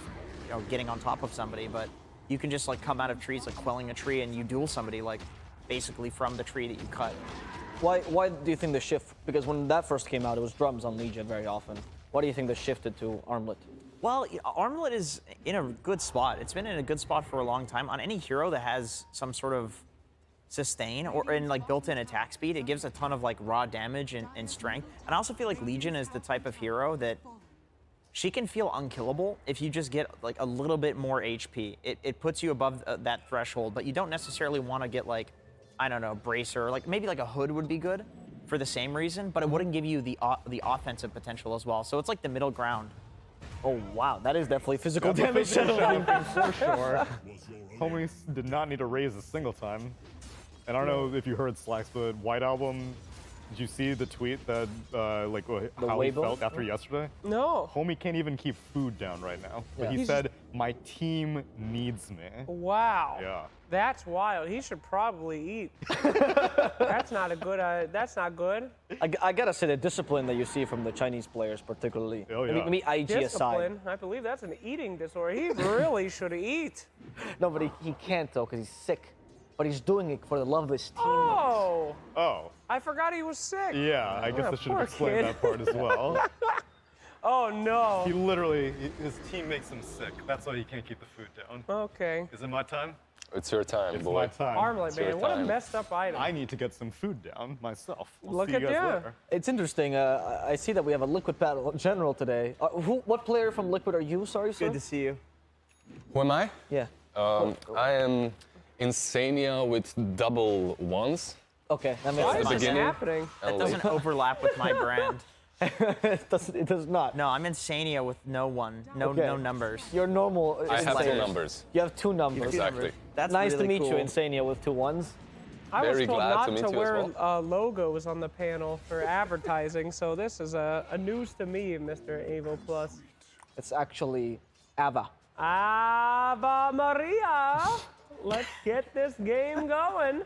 getting on top of somebody. But you can just like come out of trees like quelling a tree and you duel somebody like basically from the tree that you cut.
Why do you think the shift? Because when that first came out, it was drums on Legion very often. Why do you think they shifted to Armlet?
Well, Armlet is in a good spot. It's been in a good spot for a long time. On any hero that has some sort of sustain or in like built-in attack speed. It gives a ton of like raw damage and strength. And I also feel like Legion is the type of hero that she can feel unkillable if you just get like a little bit more HP. It puts you above that threshold, but you don't necessarily want to get like, I don't know, Bracer, like maybe like a Hood would be good for the same reason, but it wouldn't give you the offensive potential as well. So it's like the middle ground.
Oh wow, that is definitely physical damage.
For sure. Homies did not need to raise a single time. And I don't know if you heard Slacks, but White Album, did you see the tweet that, like, how he felt after yesterday?
No.
Homie can't even keep food down right now. But
Yeah.
he said, my team needs me.
Wow.
Yeah.
That's wild. He should probably eat. That's not a good. That's not good.
I gotta say the discipline that you see from the Chinese players, particularly.
Oh, yeah.
I mean, IG aside.
Discipline. I believe that's an eating disorder. He really should eat.
No, but he can't though, because he's sick. But he's doing it for the love of his team.
Oh.
Oh.
I forgot he was sick.
Yeah, I guess I should
poor
have explained
kid.
that part as well.
Oh no.
He literally, his team makes him sick. That's why he can't keep the food down.
Okay.
Is it my time?
It's your time,
It's
boy.
my time.
Armlet,
your
man. What a
time.
messed up item.
I need to get some food down myself. I'll
Look
see you
at
guys
you.
later.
It's interesting. I see that we have a Liquid battle in general today. What player from Liquid are you? Sorry, sir.
Good to see you.
Who am I?
Yeah.
I am Insania with double ones.
Okay, that makes
Why
sense.
is this
beginning.
happening?
That doesn't overlap with my brand.
It does not.
No, I'm Insania with no numbers.
Your normal.
I have two
Insania.
numbers.
You have two numbers.
Exactly.
That's
Nice
really
to meet
cool.
you, Insania, with two ones.
I was
Very
told
glad
not
to meet
to
you as
wear
well.
logos on the panel for advertising, so this is a news to me, Mr. Evo Plus.
It's actually Ava.
Ave Maria! Let's get this game going.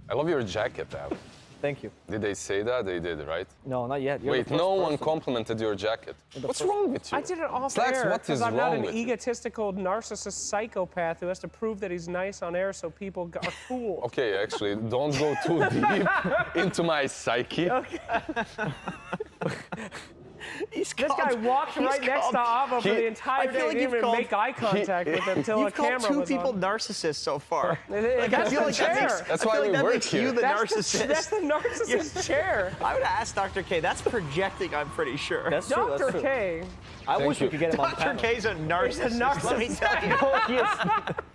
I love your jacket, Ab.
Thank you.
Did they say that? They did, right?
No, not yet. You're
Wait,
the first
no one
person.
complimented your jacket. What's wrong with you?
I did it off
Slacks,
air
what
because
is
I'm not
wrong
an
with you?
egotistical narcissist psychopath who has to prove that he's nice on air so people are fooled.
Okay, actually, don't go too deep into my psyche.
This guy walked right next to Ava for the entire day.
like
Didn't
you've
even
called-
make eye contact with him until a
You've called
camera
two
was
people
on.
narcissists so far.
Like,
I feel like that makes,
That's
I
why
feel
we
like that
work
makes you
here.
the
that's
narcissist.
that's the narcissist chair.
I would ask Dr. K. That's projecting, I'm pretty sure.
That's true. That's
Dr.
true.
K.
I
Thank
wish we
you.
could get him on
Dr.
panel.
K's a narcissist. Let me tell you.
No, he is.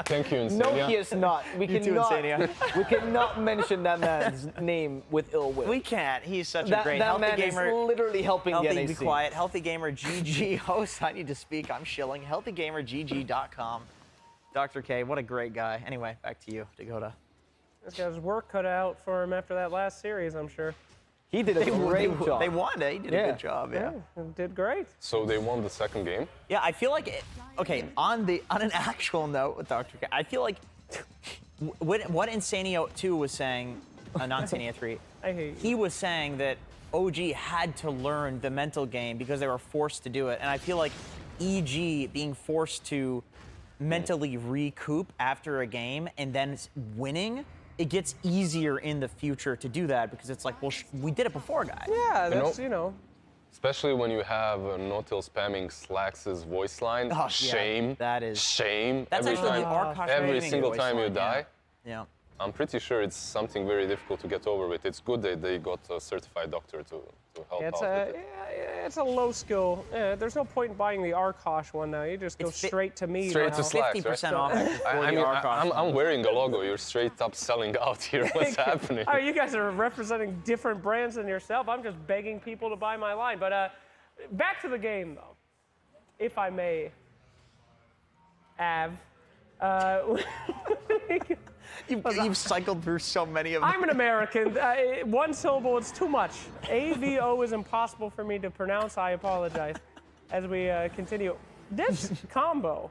Thank you, Insania.
No, he is not. We
You too,
cannot.
Insania.
We cannot mention that man's name with ill will.
We can't. He's such a
that
great
that
healthy
man
gamer.
is literally helping the
Healthy,
NAC.
be quiet. Healthy Gamer GG host. I need to speak. I'm shilling. HealthyGamerGG.com. Dr. K, what a great guy. Anyway, back to you, Dakota.
This guy's work cut out for him after that last series, I'm sure.
He did a great job.
They won it. He did a
Yeah.
good job. Yeah.
Did great.
So they won the second game?
Yeah, I feel like okay. On an actual note with Dr. K, I feel like what Insanio 2 was saying, not Insanio 3.
I hate you.
He was saying that OG had to learn the mental game because they were forced to do it, and I feel like EG being forced to mentally recoup after a game and then winning, it gets easier in the future to do that because it's like, well, we did it before, guys.
Yeah,
know-
that's, you know.
Especially when you have no-till spamming Slacks' voice line.
Oh, yeah,
shame.
that is-
Shame.
That's
every
actually
time,
the Arkosh
every
naming
single
voice
time you
line,
die.
Yeah.
I'm pretty sure it's something very difficult to get over with. It's good that they got a certified doctor to help
It's
out with it.
it's a low skill. There's no point in buying the Arkosh one now. You just go
It's fi-
straight to me.
Straight
now.
to Slacks,
50%
right?
off.
I mean, I'm wearing the logo. You're straight up selling out here. What's happening?
Oh, you guys are representing different brands than yourself. I'm just begging people to buy my line. But back to the game, though, if I may.
You've cycled through so many of them.
I'm an American. One syllable, it's too much. AVO is impossible for me to pronounce. I apologize. As we continue. This combo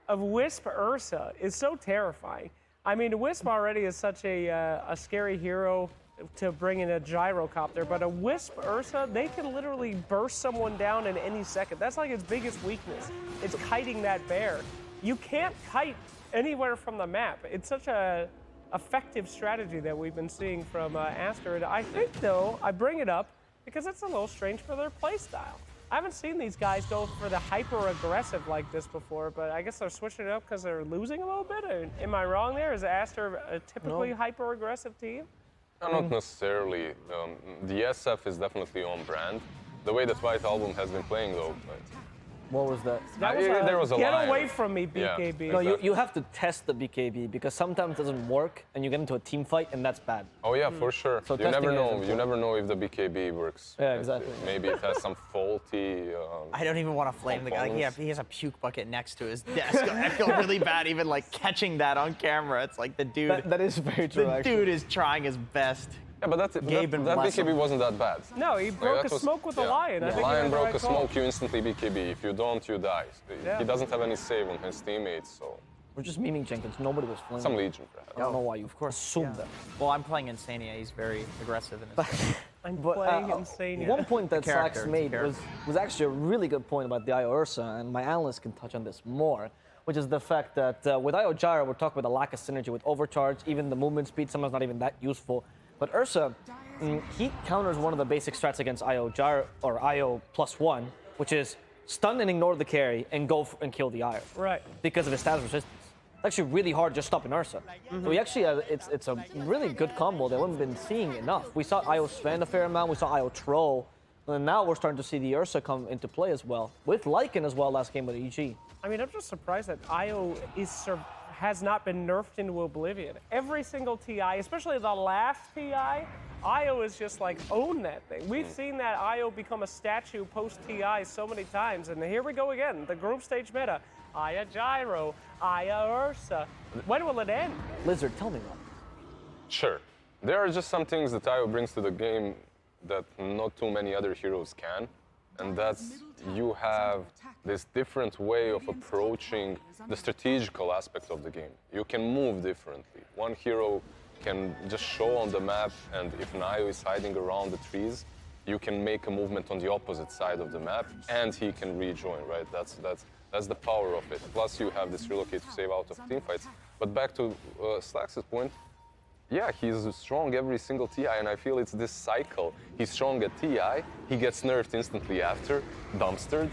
of Wisp Ursa is so terrifying. I mean, Wisp already is such a scary hero to bring in a gyrocopter, but a Wisp Ursa, they can literally burst someone down in any second. That's like its biggest weakness. It's kiting that bear. You can't kite anywhere from the map. It's such a effective strategy that we've been seeing from Aster. And I think, though, I bring it up because it's a little strange for their playstyle. I haven't seen these guys go for the hyper-aggressive like this before, but I guess they're switching it up because they're losing a little bit. Am I wrong there? Is Aster a typically hyper-aggressive team?
No, not necessarily. The SF is definitely on brand. The way that White Album has been playing, though.
What was that?
There was a
Get
line.
away from me, BKB.
Yeah.
No, you have to test the BKB because sometimes it doesn't work and you get into a team fight and that's bad.
Oh yeah, for sure.
So
you never
testing
know.
is
You never know if the BKB works.
Yeah, exactly.
Maybe it has some faulty.
I don't even want to flame the guy. Like, he has a puke bucket next to his desk. I feel really bad even like catching that on camera. It's like the dude.
That is very true.
The dude is trying his best.
Yeah, but that BKB wasn't that bad.
No, he broke a smoke with a lion. I think
Lion broke a smoke, you instantly BKB. If you don't, you die. He doesn't have any save on his teammates, so.
We're just memeing Jenkins. Nobody was flaming.
Some Legion, perhaps.
I don't know why you assumed that.
Well, I'm playing Insania. He's very aggressive in his game.
I'm playing Insania.
One point that
character,
Slacks made was actually a really good point about the IO Ursa, and my analyst can touch on this more, which is the fact that with IO Gyro, we're talking about the lack of synergy with Overcharge, even the movement speed, sometimes not even that useful. But Ursa, he counters one of the basic strats against IO Gyro, or IO +1, which is stun and ignore the carry and go and kill the IO.
Right.
Because of his status resistance. It's actually really hard just stopping Ursa. So we actually, it's a really good combo that we haven't been seeing enough. We saw IO Sven a fair amount, we saw IO Troll, and now we're starting to see the Ursa come into play as well, with Lycan as well last game with EG.
I mean, I'm just surprised that IO has not been nerfed into oblivion. Every single TI, especially the last TI, IO is just like own that thing. We've seen that IO become a statue post-TI so many times, and here we go again, the group stage meta. Aya Gyro, Aya Ursa. When will it end?
Lizard, tell me about this.
Sure. There are just some things that IO brings to the game that not too many other heroes can, and that's you have this different way of approaching the strategical aspect of the game. You can move differently. One hero can just show on the map, and if an IO is hiding around the trees, you can make a movement on the opposite side of the map, and he can rejoin, right? That's the power of it. Plus, you have this relocate to save out of teamfights. But back to Slacks' point, yeah, he's strong every single TI, and I feel it's this cycle. He's strong at TI, he gets nerfed instantly after, dumpstered,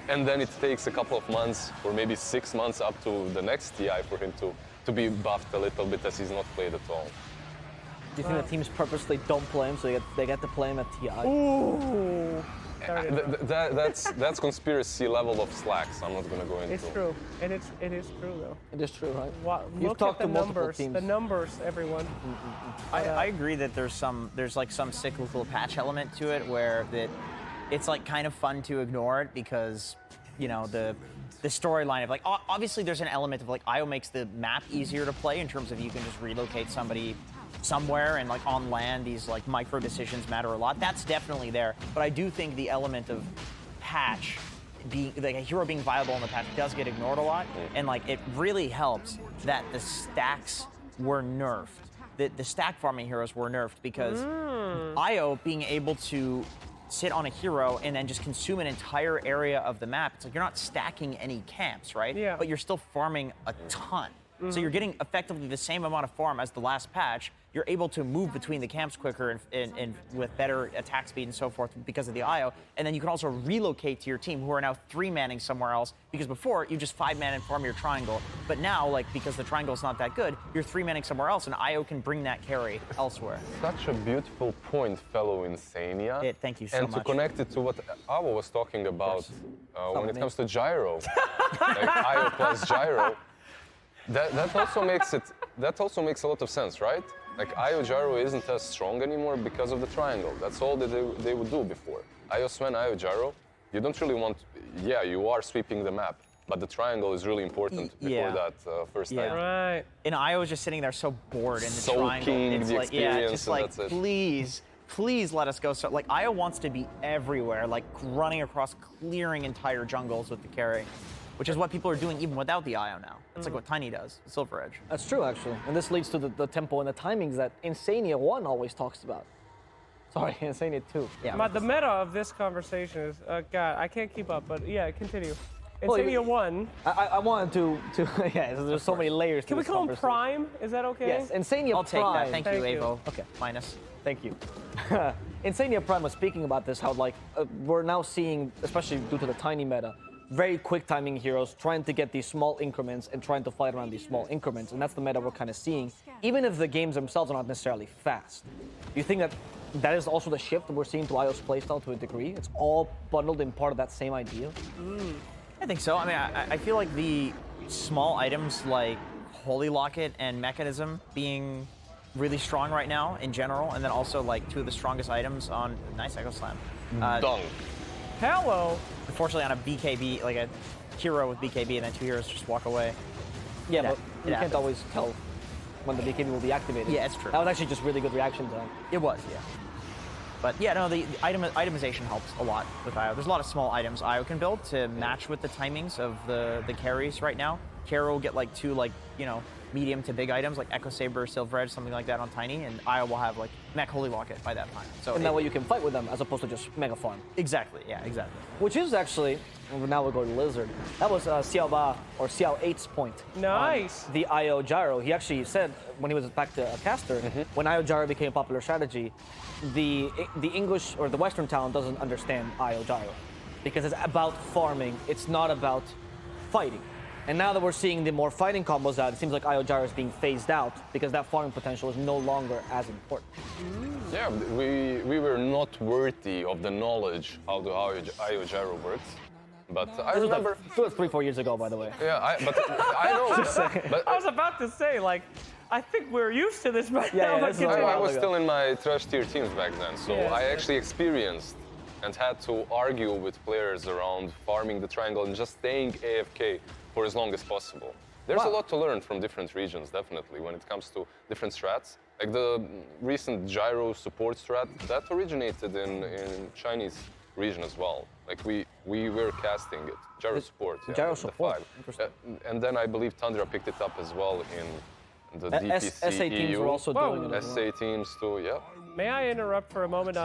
and then it takes a couple of months, or maybe 6 months up to the next TI for him to be buffed a little bit as he's not played at all.
Do you think the teams purposely don't play him so they get to play him at TI?
Ooh.
That's conspiracy level of Slacks. I'm not gonna go into.
It's true. It is true though.
It is true, right?
Look at the numbers. The numbers, everyone.
I agree that there's like some cyclical patch element to it where it's like kind of fun to ignore it because, you know, the storyline of like obviously there's an element of like IO makes the map easier to play in terms of you can just relocate somebody somewhere, and like on land these like micro decisions matter a lot. That's definitely there, but I do think the element of patch being like a hero being viable in the patch does get ignored a lot, and like it really helps that the stacks were nerfed. The stack farming heroes were nerfed because IO being able to sit on a hero and then just consume an entire area of the map, it's like you're not stacking any camps, right?
Yeah.
But you're still farming a ton. So you're getting effectively the same amount of farm as the last patch. You're able to move between the camps quicker and with better attack speed and so forth because of the IO. And then you can also relocate to your team who are now 3-manning somewhere else, because before you just 5-man and farm your triangle. But now, like, because the triangle is not that good, you're 3-manning somewhere else, and IO can bring that carry elsewhere.
Such a beautiful point, fellow Insania.
Thank you so much.
And to connect it to what Avo was talking about when it comes to Gyro, like IO plus Gyro. That also makes a lot of sense, right? Like IO Gyro isn't as strong anymore because of the triangle. That's all that they would do before. IO Sven, IO Gyro, you don't really want. Yeah, you are sweeping the map, but the triangle is really important before that first time.
Right.
And IO is just sitting there so bored in the
Soaking
triangle. It's
the
like,
experience,
just
and
like,
that's it.
please let us go. So like IO wants to be everywhere, like running across, clearing entire jungles with the carry, which is what people are doing even without the IO now. It's like what Tiny does, Silver Edge.
That's true, actually. And this leads to the tempo and the timings that Insania 1 always talks about. Sorry, Insania 2.
Yeah.
The meta of this conversation is, God, I can't keep up, but yeah, continue. Insania 1.
I wanted to yeah, there's so many layers to
Can we
this
call him
conversation.
Prime? Is that okay?
Yes, Insania
I'll take
Prime.
that. Thank you,
Thank you.
Avo.
Okay.
Minus.
Thank you. Insania Prime was speaking about this, how like we're now seeing, especially due to the tiny meta, very quick timing heroes trying to get these small increments and trying to fight around these small increments, and that's the meta we're kind of seeing, even if the games themselves are not necessarily fast. Do you think that that is also the shift that we're seeing to IO's playstyle to a degree? It's all bundled in part of that same idea?
I think so. I mean, I feel like the small items like Holy Locket and Mechanism being really strong right now in general, and then also like two of the strongest items on nice Echo Slam.
Dunk.
Hello.
Unfortunately, on a BKB, like a hero with BKB, and then two heroes just walk away.
Yeah, but you
happens.
can't always tell when the BKB will be activated.
Yeah, it's true.
That was actually just really good reaction time.
It was, yeah. But yeah, no, the itemization helps a lot with IO. There's a lot of small items IO can build to match with the timings of the carries right now. Kara will get like two, like, you know, medium to big items like Echo Saber, Silver Edge, something like that on Tiny, and IO will have like Mech Holy Locket by that time. So
And that way you can fight with them as opposed to just mega farm.
Exactly, yeah, exactly.
Which is actually, now we'll go to Lizard. That was Xiao Ba, or Xiao 8's point.
Nice.
On the IO Gyro. He actually said, when he was back to Caster, when IO Gyro became a popular strategy, the English or the Western town doesn't understand IO Gyro. Because it's about farming, it's not about fighting. And now that we're seeing the more fighting combos out, it seems like IO Gyro is being phased out because that farming potential is no longer as important.
Yeah, we were not worthy of the knowledge how the IO Gyro works. But I remember...
It was 3-4 years ago, by the way.
Yeah, I know. But
I was about to say, like, I think we're used to this by now. But
I was still in my trash tier teams back then, so
Yeah.
I actually experienced and had to argue with players around farming the triangle and just staying AFK for as long as possible. There's a lot to learn from different regions, definitely, when it comes to different strats. Like the recent gyro support strat, that originated in Chinese region as well. Like we were casting it, gyro support. Yeah,
gyro
the
support,
5.
interesting.
And then I believe Tundra picked it up as well in the DPC
SA teams
EU.
were also doing it as well.
SA teams too, yeah.
May I interrupt for a moment?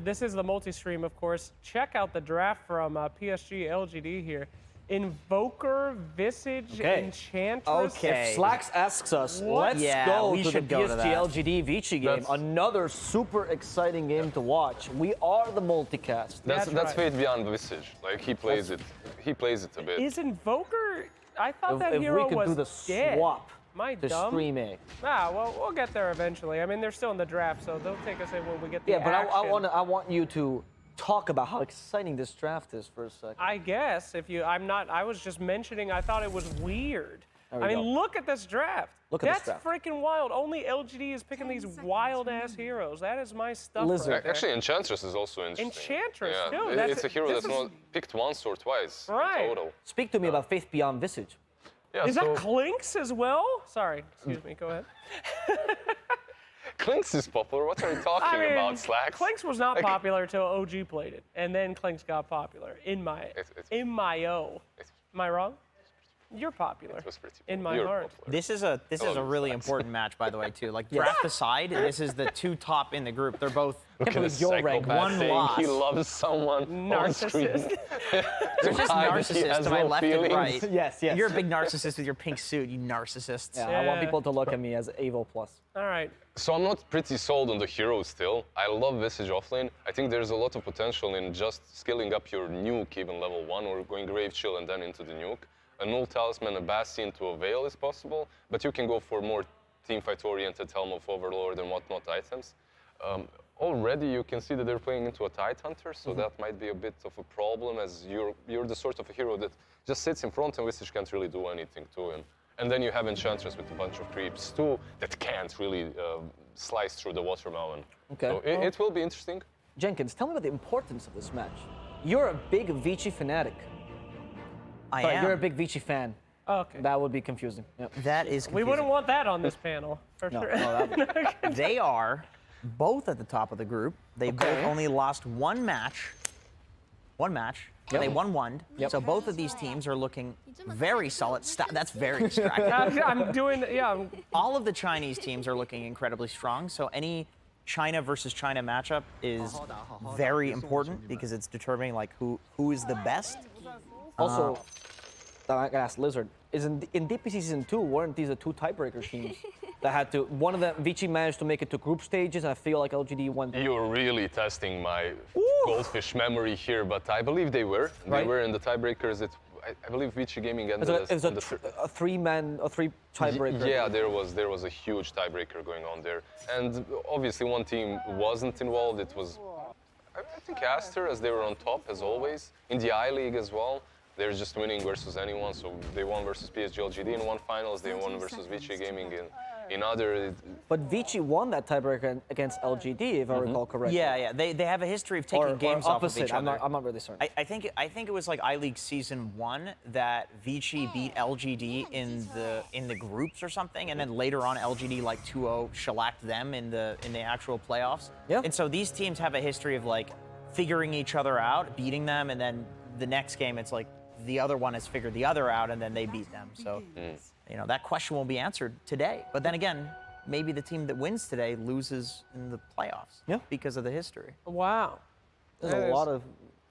This is the multi-stream, of course. Check out the draft from PSG LGD here. Invoker, Visage, Enchantress.
If Slacks asks us, let's go to the PSG LGD Vici game. Another super exciting game to watch. We are the multicast.
That's
right.
Fate Beyond Visage. Like he plays it a bit.
Is Invoker? I thought that
if
hero
we could
was
do the
dead.
swap
Am I
to
dumb?
Stream A.
Ah, well, we'll get there eventually. I mean, they're still in the draft, so they'll take us in when we get the
Yeah, but
action.
I want you to talk about how exciting this draft is for a second.
I guess if you, I was just mentioning. I thought it was weird.
There
I
we
mean,
go.
look at this draft.
Look at this
That's
draft.
freaking wild. Only LGD is picking these wild-ass heroes. That is my stuff.
Lizard.
Right there.
Actually, Enchantress is also interesting.
Enchantress,
yeah.
too.
It's a hero that's not picked once or twice in total.
Speak to me about Faith Beyond Visage.
Yeah,
Is that Clinks as well? Sorry, excuse me. Go ahead.
Clinks is popular. What are you talking about, Slacks?
Clinks was not popular until OG played it, and then Clinks got popular in my Am I wrong? You're popular.
It was pretty
in my
You're
heart.
popular.
This is a really important match, by the way, too. Like draft aside, this is the two top in the group. They're both
Look at this
your rank.
psychopath
One
saying
loss.
he loves someone on screen.
Narcissist.
They're just narcissists to my
no
left
feelings.
and right.
Yes, yes.
You're a big narcissist with your pink suit, you narcissists.
Yeah, I want people to look at me as Evo Plus.
All right.
So I'm not pretty sold on the hero still. I love Visage offlane. I think there's a lot of potential in just scaling up your nuke, even level 1, or going Grave Chill and then into the nuke. A Null Talisman, a Bastion to a Veil is possible, but you can go for more teamfight-oriented Helm of Overlord and whatnot items. Already you can see that they're playing into a Tidehunter, so that might be a bit of a problem, as you're the sort of a hero that just sits in front and Visage can't really do anything to him. And then you have Enchantress with a bunch of creeps too that can't really slice through the watermelon.
Okay.
So it will be interesting.
Jenkins, tell me about the importance of this match. You're a big Vici fanatic.
I am.
You're a big Vici fan.
Okay.
That would be confusing. Yep.
That is
We
confusing.
wouldn't want that on this panel, for
No,
sure.
no, that
They are both at the top of the group. They both only lost one match.
Yep.
They won one.
Yep.
So both of these teams are looking very solid. That's very distracting.
I'm doing, yeah.
All of the Chinese teams are looking incredibly strong. So any China versus China matchup is very important because it's determining like who is the best.
Also, I can ask Lizard, is in DP Season 2, weren't these the two tiebreaker teams that had to, one of them, Vici managed to make it to group stages, and I feel like LGD went.
You're really testing my goldfish memory here, but I believe they were. They were in the tiebreakers. I believe Vici Gaming ended
as a three-man, a three tiebreaker.
Yeah, there was a huge tiebreaker going on there, and obviously one team wasn't involved. It was, I think, Aster, as they were on top as always in the I League as well. They're just winning versus anyone, so they won versus PSG LGD in one finals. They won versus Vici Gaming in other.
But Vici won that tiebreaker against LGD, if I recall correctly.
Yeah. They have a history of taking games off of each other.
I'm not really certain.
I think it was like I League Season 1 that Vici beat LGD in the groups or something, and then later on LGD like 2-0 shellacked them in the actual playoffs.
Yeah.
And so these teams have a history of like figuring each other out, beating them, and then the next game it's like the other one has figured the other out, and then they beat them. So, you know, that question will be answered today. But then again, maybe the team that wins today loses in the playoffs because of the history.
Wow.
There's a lot of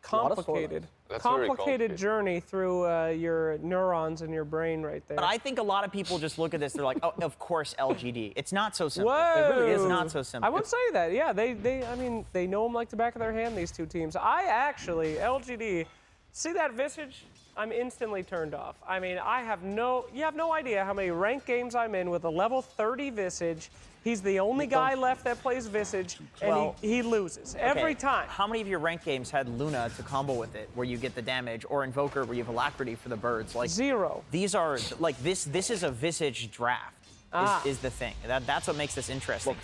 complicated. Complicated journey through your neurons in your brain right there.
But I think a lot of people just look at this, they're like, oh, of course, LGD. It's not so simple.
Whoa.
It really is not so simple.
I would say that, yeah. I mean, they know them like the back of their hand, these two teams. I actually, LGD, see that Visage? I'm instantly turned off. I mean, you have no idea how many ranked games I'm in with a level 30 Visage. He's the only guy left that plays Visage, and he loses every time.
How many of your ranked games had Luna to combo with it, where you get the damage, or Invoker, where you have Alacrity for the birds? Like
0.
These are, like, this is a Visage draft, is the thing. That's what makes this interesting.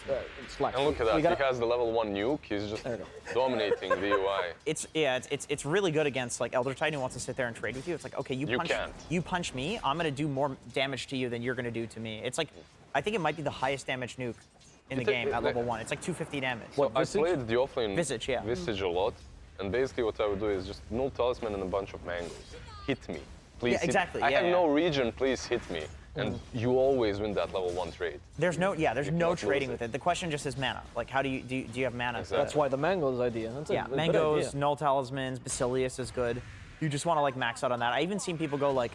Look,
and look at that, he has the level 1 nuke, he's just dominating the UI.
It's really good against like Elder Titan who wants to sit there and trade with you. It's like, okay, you punch me, I'm gonna do more damage to you than you're gonna do to me. It's like, I think it might be the highest damage nuke in the game at level 1. It's like 250 damage.
So I played the offlane
Visage,
a lot, and basically what I would do is just null talisman and a bunch of mangoes. Hit me, please.
Yeah, exactly.
I have no region, please hit me. And you always win that level 1 trade.
There's no trading with it. The question just is mana. Like, how do you have mana?
Exactly.
That's why the mangoes idea. That's
mangoes, null talismans, Basilius is good. You just want to like max out on that. I even seen people go like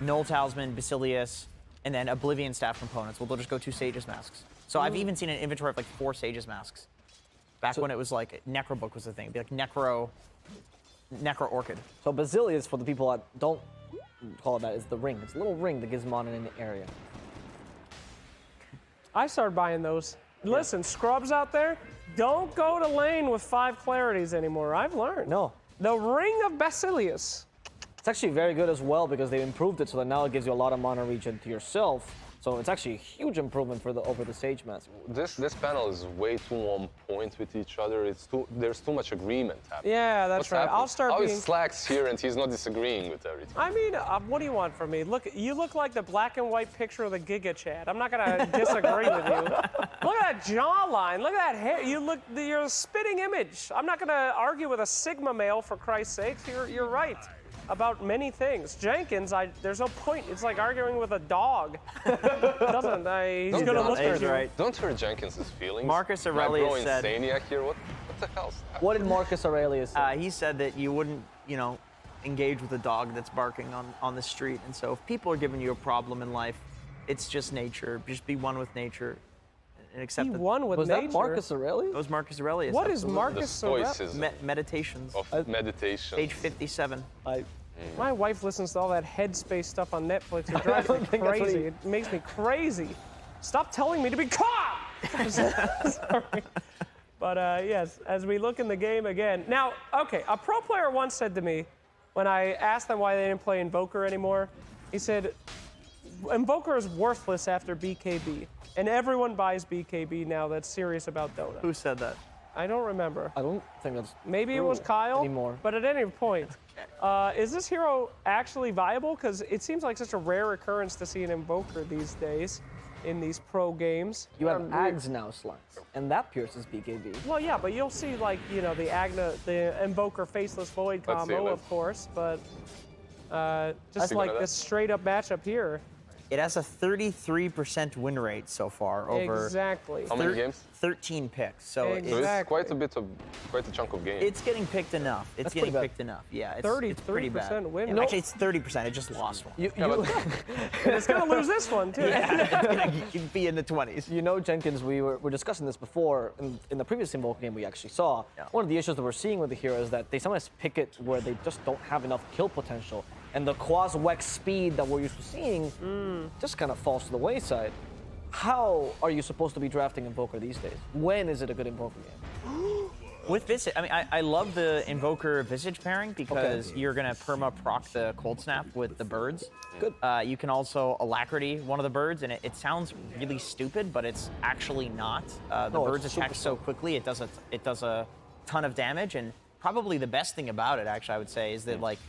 null talisman, Basilius, and then Oblivion staff components. Well, they'll just go 2 Sages masks. So I've even seen an inventory of like 4 Sages masks. Back when it was like Necrobook was the thing. It'd be like Necro Orchid.
So Basilius, for the people that don't call it that, is the ring. It's a little ring that gives mana in the area.
I started buying those. Listen, scrubs out there, don't go to lane with 5 clarities anymore. I've learned.
No.
The Ring of Basilius.
It's actually very good as well because they improved it so that now it gives you a lot of mana regen to yourself. So it's actually a huge improvement for over the Sage mask.
This panel is way too on point with each other. There's too much agreement happening.
Yeah, that's
What's
right.
happening?
I'll start
How
being...
is Slacks here and he's not disagreeing with everything?
I mean, what do you want from me? Look, you look like the black and white picture of the Giga Chad. I'm not gonna disagree with you. Look at that jawline. Look at that hair. You're a spitting image. I'm not gonna argue with a Sigma male, for Christ's sakes. You're right about many things. Jenkins, there's no point. It's like arguing with a dog. He's gonna look at you.
Right.
Don't hurt Jenkins' feelings.
Marcus Aurelius said...
Insaniac here, what the hell's that?
What did Marcus Aurelius say?
He said that you wouldn't, engage with a dog that's barking on the street. And so if people are giving you a problem in life, it's just nature. Just be one with nature. And accept
Be one with nature?
Was that Marcus Aurelius?
That was Marcus Aurelius.
What is Marcus Aurelius?
Meditations.
Of meditation.
Page 57.
My wife listens to all that headspace stuff on Netflix. It drives me crazy. It makes me crazy. Stop telling me to be calm! Sorry. But yes, as we look in the game again. Now, okay, a pro player once said to me, when I asked them why they didn't play Invoker anymore, he said, Invoker is worthless after BKB. And everyone buys BKB now that's serious about Dota.
Who said that?
I don't remember.
I don't think that's
Maybe
true
it was Kyle
anymore.
But at any point, is this hero actually viable? Because it seems like such a rare occurrence to see an Invoker these days in these pro games.
You have Ags now, Slacks, and that pierces BKB.
Well, yeah, but you'll see like, the Invoker Faceless Void combo, of course, but just like this straight up matchup here.
It has a 33% win rate so far over
Exactly.
How many games?
13 picks. So
Exactly.
So it's quite a chunk of games.
it's getting picked enough. It's getting picked enough. Yeah, it's pretty bad.
33% win.
Yeah, actually, it's 30%. It just lost one.
And it's going to lose this one, too.
Yeah, it's gonna be in the 20s.
You know, Jenkins, we were discussing this before in the previous Invoker game we actually saw.
Yeah.
One of the issues that we're seeing with the hero is that they sometimes pick it where they just don't have enough kill potential. And the quas-wex speed that we're used to seeing just kind of falls to the wayside. How are you supposed to be drafting Invoker these days? When is it a good Invoker game?
With Visage, I mean, I love the Invoker Visage pairing because you're going to perma-proc the Cold Snap with the birds.
Good.
You can also Alacrity one of the birds, and it sounds really stupid, but it's actually not. The birds attack so quickly, it does a ton of damage, and probably the best thing about it, actually, I would say, is that, like,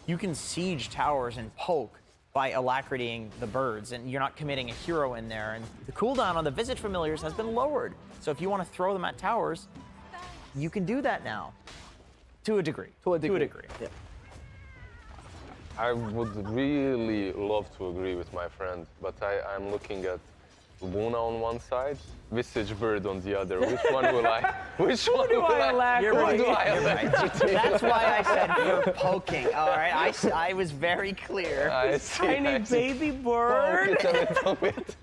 you can siege towers and poke by Alacritying the birds, and you're not committing a hero in there, and the cooldown on the Visage Familiars has been lowered. So if you want to throw them at towers, you can do that now, to a degree. To a degree.
Yeah.
I would really love to agree with my friend, but I'm looking at Luna on one side, Visage Bird on the other. Which one will I? Which one
do
will
I
I?
You're right.
Who do I
You're right. That's why I said for poking. All right, I was very clear.
I see.
Tiny baby bird.
Poke it a little bit.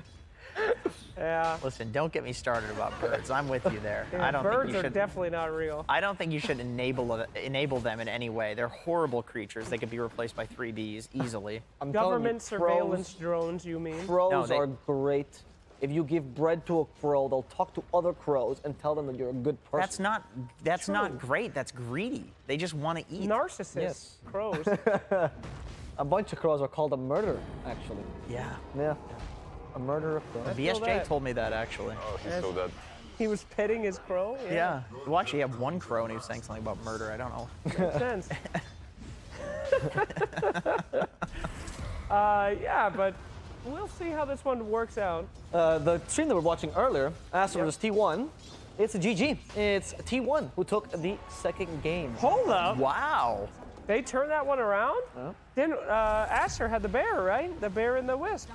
Yeah.
Listen, don't get me started about birds. I'm with you there.
Yeah,
I don't
birds
think you
are
should.
definitely not real.
I don't think you should enable them in any way. They're horrible creatures. They could be replaced by 3Ds easily.
I'm telling
Government
you,
surveillance drones, you mean?
Crows
No, they-
are great. If you give bread to a crow, they'll talk to other crows and tell them that you're a good person.
That's not great. That's greedy. They just want to eat.
Narcissists.
Yes.
Crows.
A bunch of crows are called a murderer, actually.
Yeah.
Yeah. A murderer of crows.
feel
BSJ
that.
told me that actually.
Oh, he's so dead.
He was petting his crow?
Yeah. Well, actually, he had one crow and he was saying something about murder. I don't know.
Makes sense. Yeah, but we'll see how this one works out.
The stream that we're watching earlier, Aster versus T1, it's a GG. It's T1 who took the second game.
Hold up.
Wow.
They turned that one around? Then Aster had the bear, right? The bear in the wisp.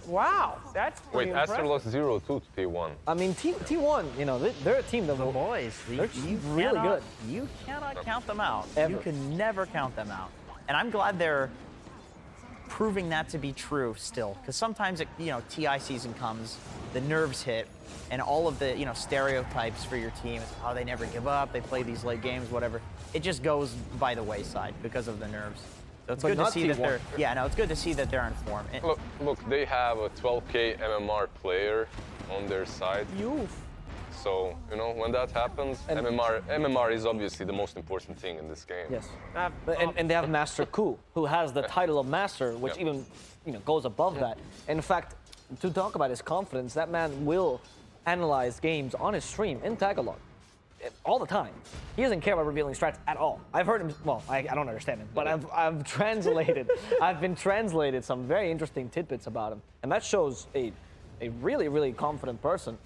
Wow, that's pretty
Wait, Aster
impressive.
lost 0-2 to T1.
I mean, T1, you know, they're a team that will.
Boys,
They're
you
really
cannot-
good.
You cannot count them out.
Ever.
You can never count them out. And I'm glad they're proving that to be true still. Because sometimes, TI season comes, the nerves hit, and all of the, stereotypes for your team is, oh, they never give up, they play these late games, whatever. It just goes by the wayside because of the nerves. So it's
But
good to
not
see that
T1.
it's good to see that they're in form. And-
Look, they have a 12k MMR player on their side.
Youth.
So, when that happens, MMR is obviously the most important thing in this game.
Yes. And they have Master Ku, who has the title of Master, which even goes above that. In fact, to talk about his confidence, that man will analyze games on his stream in Tagalog all the time. He doesn't care about revealing strats at all. I've heard him, well, I don't understand him, but I've translated, I've been translated some very interesting tidbits about him. And that shows a really, really confident person.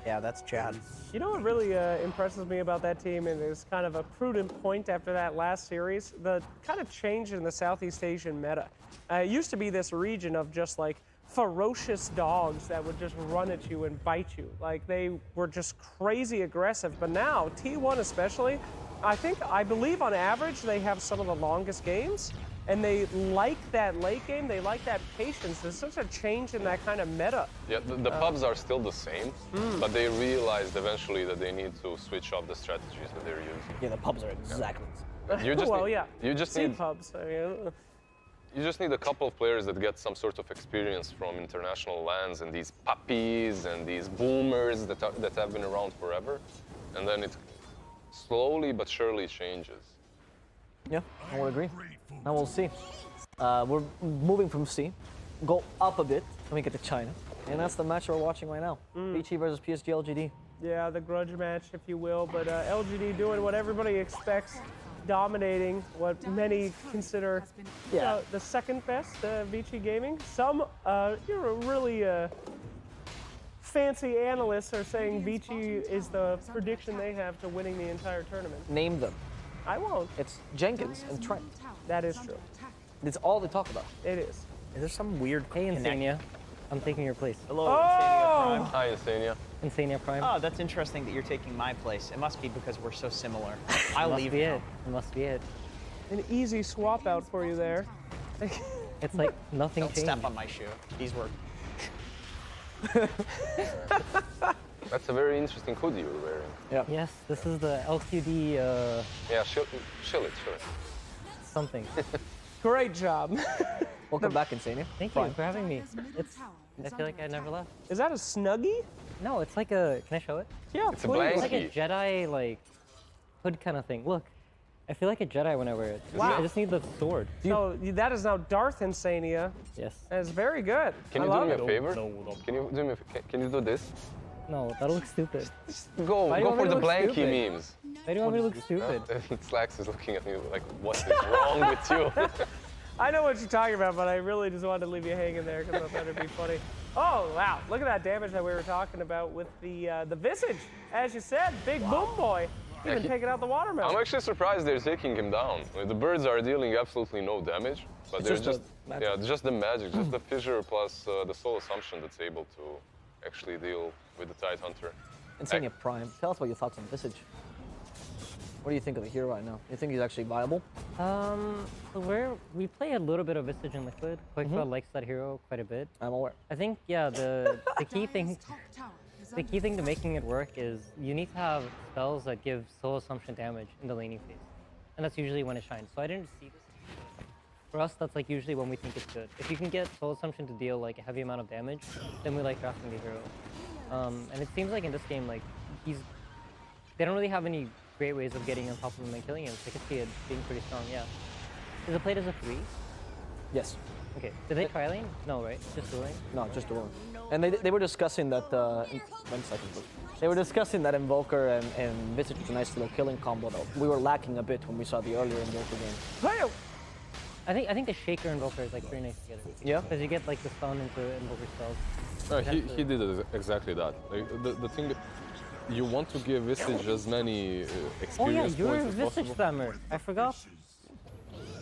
Yeah, that's Chad.
You know what really impresses me about that team, and is kind of a prudent point after that last series, the kind of change in the Southeast Asian meta. It used to be this region of just like ferocious dogs that would just run at you and bite you. Like they were just crazy aggressive. But now, T1 especially, I believe on average they have some of the longest games. And they like that late game, they like that patience. There's such a change in that kind of meta.
Yeah, the pubs are still the same, but they realized eventually that they need to switch up the strategies that they're using.
Yeah, the pubs are exactly the same.
You just
well,
need,
yeah.
You just
Sea
need
pubs. I mean,
you just need a couple of players that get some sort of experience from international lands and these puppies and these boomers that have been around forever, and then it slowly but surely changes.
Yeah, I would agree. Now we'll see. We're moving from C, go up a bit, and we get to China. And that's the match we're watching right now. BT versus PSG LGD.
yeah, the grudge match, if you will. But LGD doing what everybody expects, dominating what many consider the second best Vici Gaming. Some really fancy analysts are saying Vici is the prediction they have to winning the entire tournament.
Name them.
I won't.
It's Jenkins and Trent.
That is true.
It's all they talk about.
It is.
Is there some weird
Hey, Insania. I'm taking your place.
Hello, Insania Prime.
Hi, Insania.
Insania Prime.
Oh, that's interesting that you're taking my place. It must be because we're so similar. I'll
Must
leave
be
now.
it. It must be it.
An easy swap out for you there.
It's like nothing
Don't
changed.
step on my shoe. These were.
That's a very interesting hoodie you're wearing.
Yeah.
Yes, this is the LQD
Yeah, chill it.
something.
Great job.
Welcome back, Insania.
Thank you for having me. I feel like I never left.
Is that a Snuggie?
No, it's like a. Can I show it?
Yeah,
It's a
please.
blanket.
It's like a Jedi like hood kind of thing. Look, I feel like a Jedi when I wear it.
Wow.
I just need the sword.
So that is now Darth Insania.
Yes.
That is very good.
Can
I
you do
love
me
it.
a favor? Can you do this?
No, that'll look stupid.
Go
Why do you want
for
me
the
to look
blankie
stupid?
memes.
Why do you want me to look stupid?
Slacks is looking at me like, what is wrong with you?
I know what you're talking about, but I really just wanted to leave you hanging there because I thought it'd be funny. Oh, wow. Look at that damage that we were talking about with the Visage. As you said, big boom boy. Even taking out the watermelon.
I'm actually surprised they're taking him down. The birds are dealing absolutely no damage, but
It's
they're
just
just the magic, just the fissure plus the soul assumption that's able to actually deal with the Tide Hunter.
Insania Prime. Tell us what your thoughts on Visage. What do you think of the hero right now? You think he's actually viable?
So we play a little bit of Visage in Liquid. Quickfell likes that hero quite a bit.
I'm aware.
I think the key thing to making it work is you need to have spells that give soul assumption damage in the laning phase, and that's usually when it shines. So I didn't see this. For us, that's like usually when we think it's good. If you can get soul assumption to deal like a heavy amount of damage, then we like drafting the hero. And it seems like in this game, like they don't really have any great ways of getting on top of him and killing him. So I could see it being pretty strong. Yeah. Is it played as a 3?
Yes.
Okay. Did they try lane? No, right? Just dueling?
No, just dueling. And they were discussing that. 1 second, please. They were discussing that Invoker and Visage was a nice little killing combo that we were lacking a bit when we saw the earlier Invoker game.
Hey-o.
I think the Shaker Invoker is like pretty nice together.
Yeah?
Because you get like the stun into Invoker spells.
He did exactly that. Like, the thing, you want to give Visage as many experience
you're a
points as
Visage
possible.
spammer. I forgot.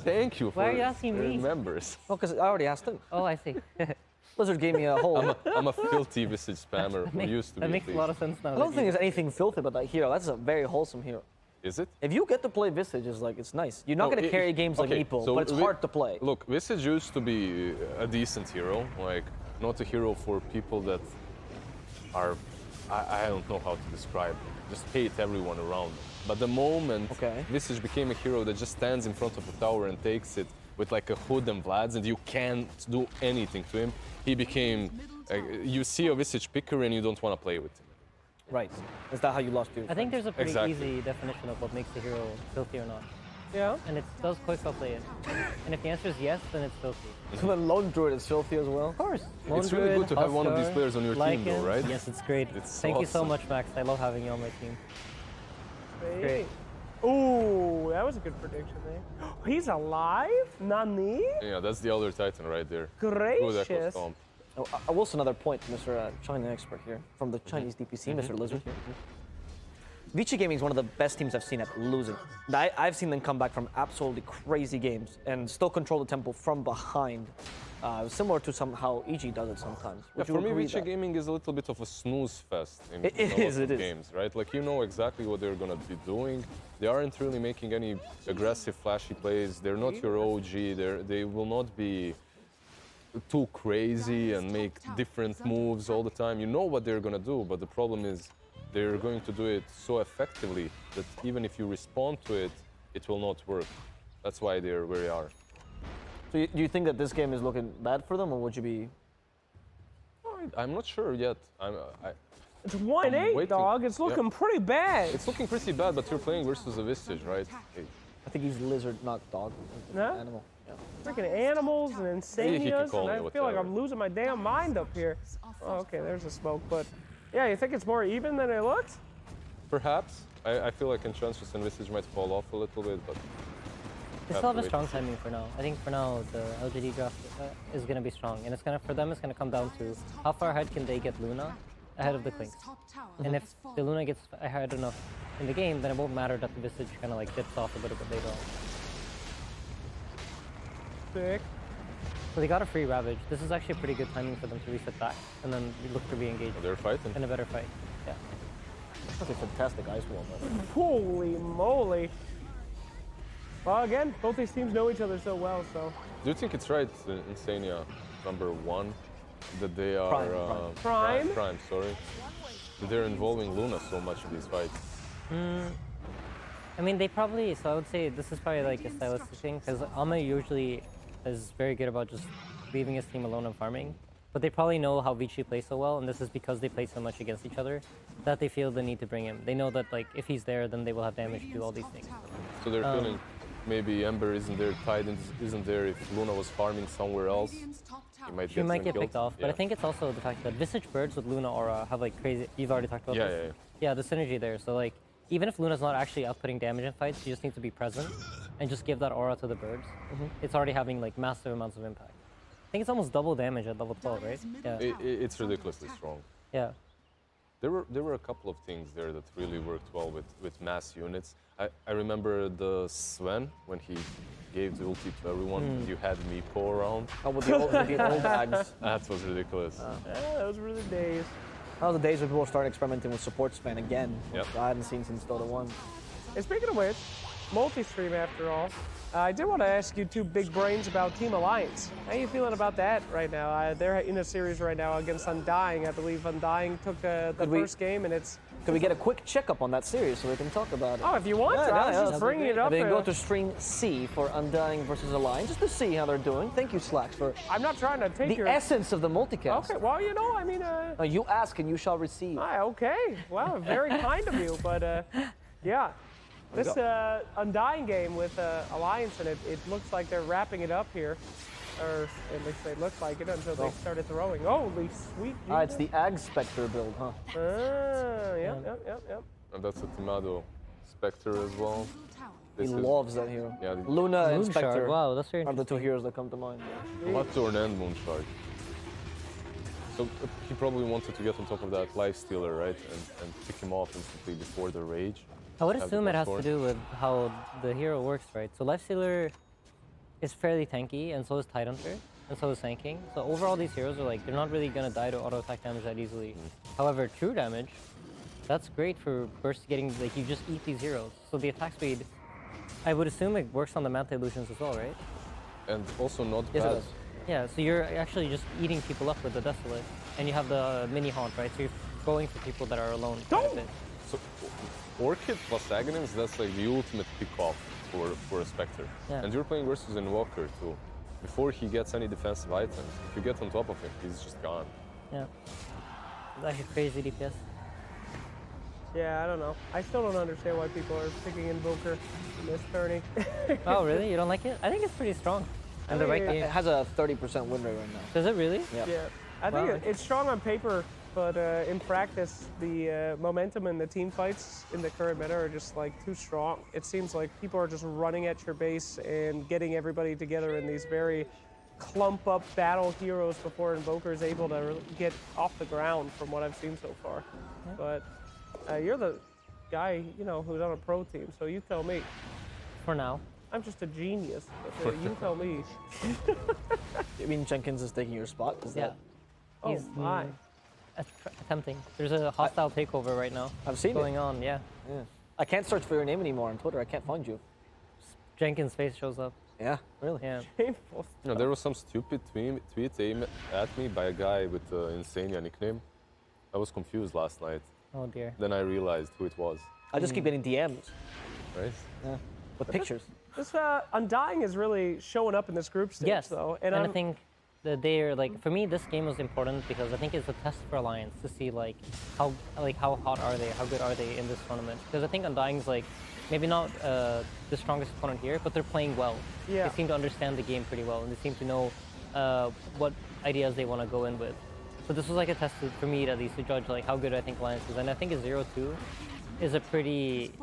Thank you for
Why are you asking me?
remembers.
Well, because I already asked him.
Oh, I see.
Blizzard gave me a whole.
I'm a filthy Visage spammer who used to be.
That makes
at
a lot
least.
of sense now.
I don't think there's anything filthy about that hero. That's a very wholesome hero.
Is it?
If you get to play Visage, it's nice. You're not
No,
going to carry games like
okay,
Meeple,
so
but it's hard to play.
Look, Visage used to be a decent hero, like not a hero for people that are, I don't know how to describe them, just hate everyone around them. But the moment Visage became a hero that just stands in front of the tower and takes it with like a hood and Vlads and you can't do anything to him, he became, you see a Visage picker and you don't want to play with him.
Right. Is that how you lost your
I think there's a pretty
Exactly.
easy definition of what makes a hero filthy or not.
Yeah.
And it does quickfell play it. And if the answer is yes, then it's filthy.
So the Lone Druid is filthy as well?
Of course.
It's really good to have one of these players on your team though, right?
Yes, it's great.
It's
Thank you so
awesome.
much, Max. I love having you on my team.
Great. Ooh, that was a good prediction there. He's alive? Nani?
Yeah, that's the other Titan right there.
Gracious.
Good Echo Stomp.
Oh, also another point, Mr. China expert here, from the Chinese DPC, Mr. Lizard here. Vici Gaming is one of the best teams I've seen at losing. I've seen them come back from absolutely crazy games and still control the tempo from behind, similar to how EG does it sometimes.
Yeah,
Would you
for me,
agree
Vici
that?
Gaming is a little bit of a snooze fest in
It
a lot
is,
of
it is.
games, right? Like you know exactly what they're gonna be doing. They aren't really making any aggressive, flashy plays. They're not your OG. They will not be too crazy and make different moves all the time. You know what they're gonna do, but the problem is they're going to do it so effectively that even if you respond to it, it will not work. That's why they're where they are.
So do you think that this game is looking bad for them, or would you be?
I'm not sure yet.
It's 1-8,
waiting.
dog. It's looking pretty bad.
It's looking pretty bad, but you're playing versus a Visage, right? Hey,
I think he's lizard, not dog.
No?
Animal. Yeah.
Freaking animals and insanias,
call
and
me
I feel like
whatever.
I'm losing my damn mind up here. Oh, okay, there's a smoke, but yeah, you think it's more even than it looks?
Perhaps. I feel like Enchantress and Visage might fall off a little bit, but
They still have a strong timing for now. I think for now the LGD draft is going to be strong, and for them it's going to come down to how far ahead can they get Luna ahead of the Clinks. And if the Luna gets ahead enough in the game, then it won't matter that the Visage kind of like dips off a little bit later on.
Sick.
So they got a free Ravage. This is actually pretty good timing for them to reset back and then look to re-engage.
They're fighting.
In a better fight. Yeah.
That's a fantastic ice wall.
Holy moly. Well, again, both these teams know each other so well, so.
Do you think it's right, Insania #1, that they are...
Prime?
Prime, sorry. That they're involving Luna so much in these fights?
I mean, they probably, so I would say this is probably like a stylistic thing, because Alma usually is very good about just leaving his team alone and farming. But they probably know how Vici plays so well, and this is because they play so much against each other, that they feel the need to bring him. They know that like if he's there, then they will have damage to do all these things.
So they're feeling maybe Ember isn't there, Titan isn't there. If Luna was farming somewhere else,
she might get picked off. But I think it's also the fact that Visage Birds with Luna Aura have like crazy, you've already talked about this. Yeah, the synergy there. So like, even if Luna's not actually outputting damage in fights, she just needs to be present and just give that aura to the birds. It's already having like massive amounts of impact. I think it's almost double damage at level 12, right? Yeah.
It's ridiculously strong.
Yeah.
There were a couple of things there that really worked well with mass units. I remember the Sven, when he gave the ulti to everyone, you had Meepo around.
Oh, with the old bags.
That was ridiculous.
Yeah, those were the days.
That was the days when people started experimenting with support span again,
Yep.
which I hadn't seen since Dota 1.
And speaking of which, multi-stream after all, I did want to ask you two big brains about Team Alliance. How are you feeling about that right now? They're in a series right now against Undying. I believe Undying took the first game, and it's...
Could we get a quick checkup on that series so we can talk about it?
Oh, if you want to, I was just bringing it up.
I mean, go to stream C for Undying versus Alliance, just to see how they're doing. Thank you, Slacks, for
I'm not trying to take
the essence of the multicast.
Okay, well, you know, I mean...
you ask and you shall receive.
Okay, wow, very kind of you, but yeah. This Undying game with Alliance in it, it looks like they're wrapping it up here. Or at least they look like it until they started throwing. Holy sweet Jesus.
It's the Ag Spectre build, huh?
Yep.
And that's a Timado Spectre as well.
He loves that hero.
Yeah,
Luna and Spectre
wow, that's very
are the two heroes that come to mind.
Bloodthorn and Moonshard. So he probably wanted to get on top of that Lifestealer, right? And pick him off instantly before the Rage.
I would assume it has to do with how the hero works, right? So Lifestealer is fairly tanky, and so is Tidehunter, and so is Sanking. So overall, these heroes are like, they're not really gonna die to auto attack damage that easily. However, true damage, that's great for burst getting, like you just eat these heroes. So the attack speed, I would assume it works on the Manta Illusions as well, right?
And also not
Yes,
bad.
it does.
Yeah, so you're actually just eating people up with the Desolate, and you have the mini haunt, right? So you're going for people that are alone.
Don't!
So Orchid plus Aghanim's, that's like the ultimate pick-off for a Spectre.
Yeah.
And you're playing versus Invoker too. Before he gets any defensive items, if you get on top of him, he's just gone.
Yeah. It's actually crazy DPS.
Yeah, I don't know. I still don't understand why people are picking Invoker in this tourney.
Oh, really? You don't like it? I think it's pretty strong. And the right
It
game.
has a 30% win rate right now.
Does it really?
Yeah.
Yeah, I think
Wow.
it's strong on paper, but in practice, the momentum in the team fights in the current meta are just like too strong. It seems like people are just running at your base and getting everybody together in these very clump up battle heroes before Invoker is able to get off the ground from what I've seen so far.
Yeah.
But you're the guy, you know, who's on a pro team, so you tell me.
For now.
I'm just a genius, but you tell me.
I mean, Jenkins is taking your spot. Is
Yeah.
that?
Oh
He's
my.
attempting. There's a hostile takeover right now.
I've seen
going
it.
on, yeah.
Yeah. I can't search for your name anymore on Twitter. I can't find you.
Jenkins' face shows up.
Yeah, really?
Yeah.
Painful.
You know, there was some stupid tweet aimed at me by a guy with the Insania nickname. I was confused last night.
Oh dear.
Then I realized who it was,
I just keep getting DMs
right?
with pictures.
This Undying is really showing up in this group stage,
Yes.
though.
And I think that they're like, for me, this game was important because I think it's a test for Alliance to see how hot are they, how good are they in this tournament. Because I think Undying's like maybe not the strongest opponent here, but they're playing well.
Yeah.
They seem to understand the game pretty well, and they seem to know what ideas they want to go in with. So this was like a test for me at least to judge like how good I think Alliance is, and I think a 0-2 is a pretty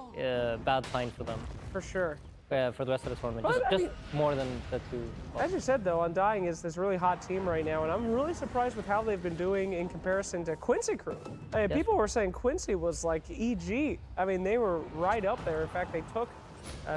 bad sign for them.
for sure.
For the rest of the tournament,
But, I
just
mean,
more than the two.
As you said, though, Undying is this really hot team right now, and I'm really surprised with how they've been doing in comparison to Quincy Crew. I mean,
Yes.
people were saying Quincy was like EG. I mean, they were right up there. In fact, they took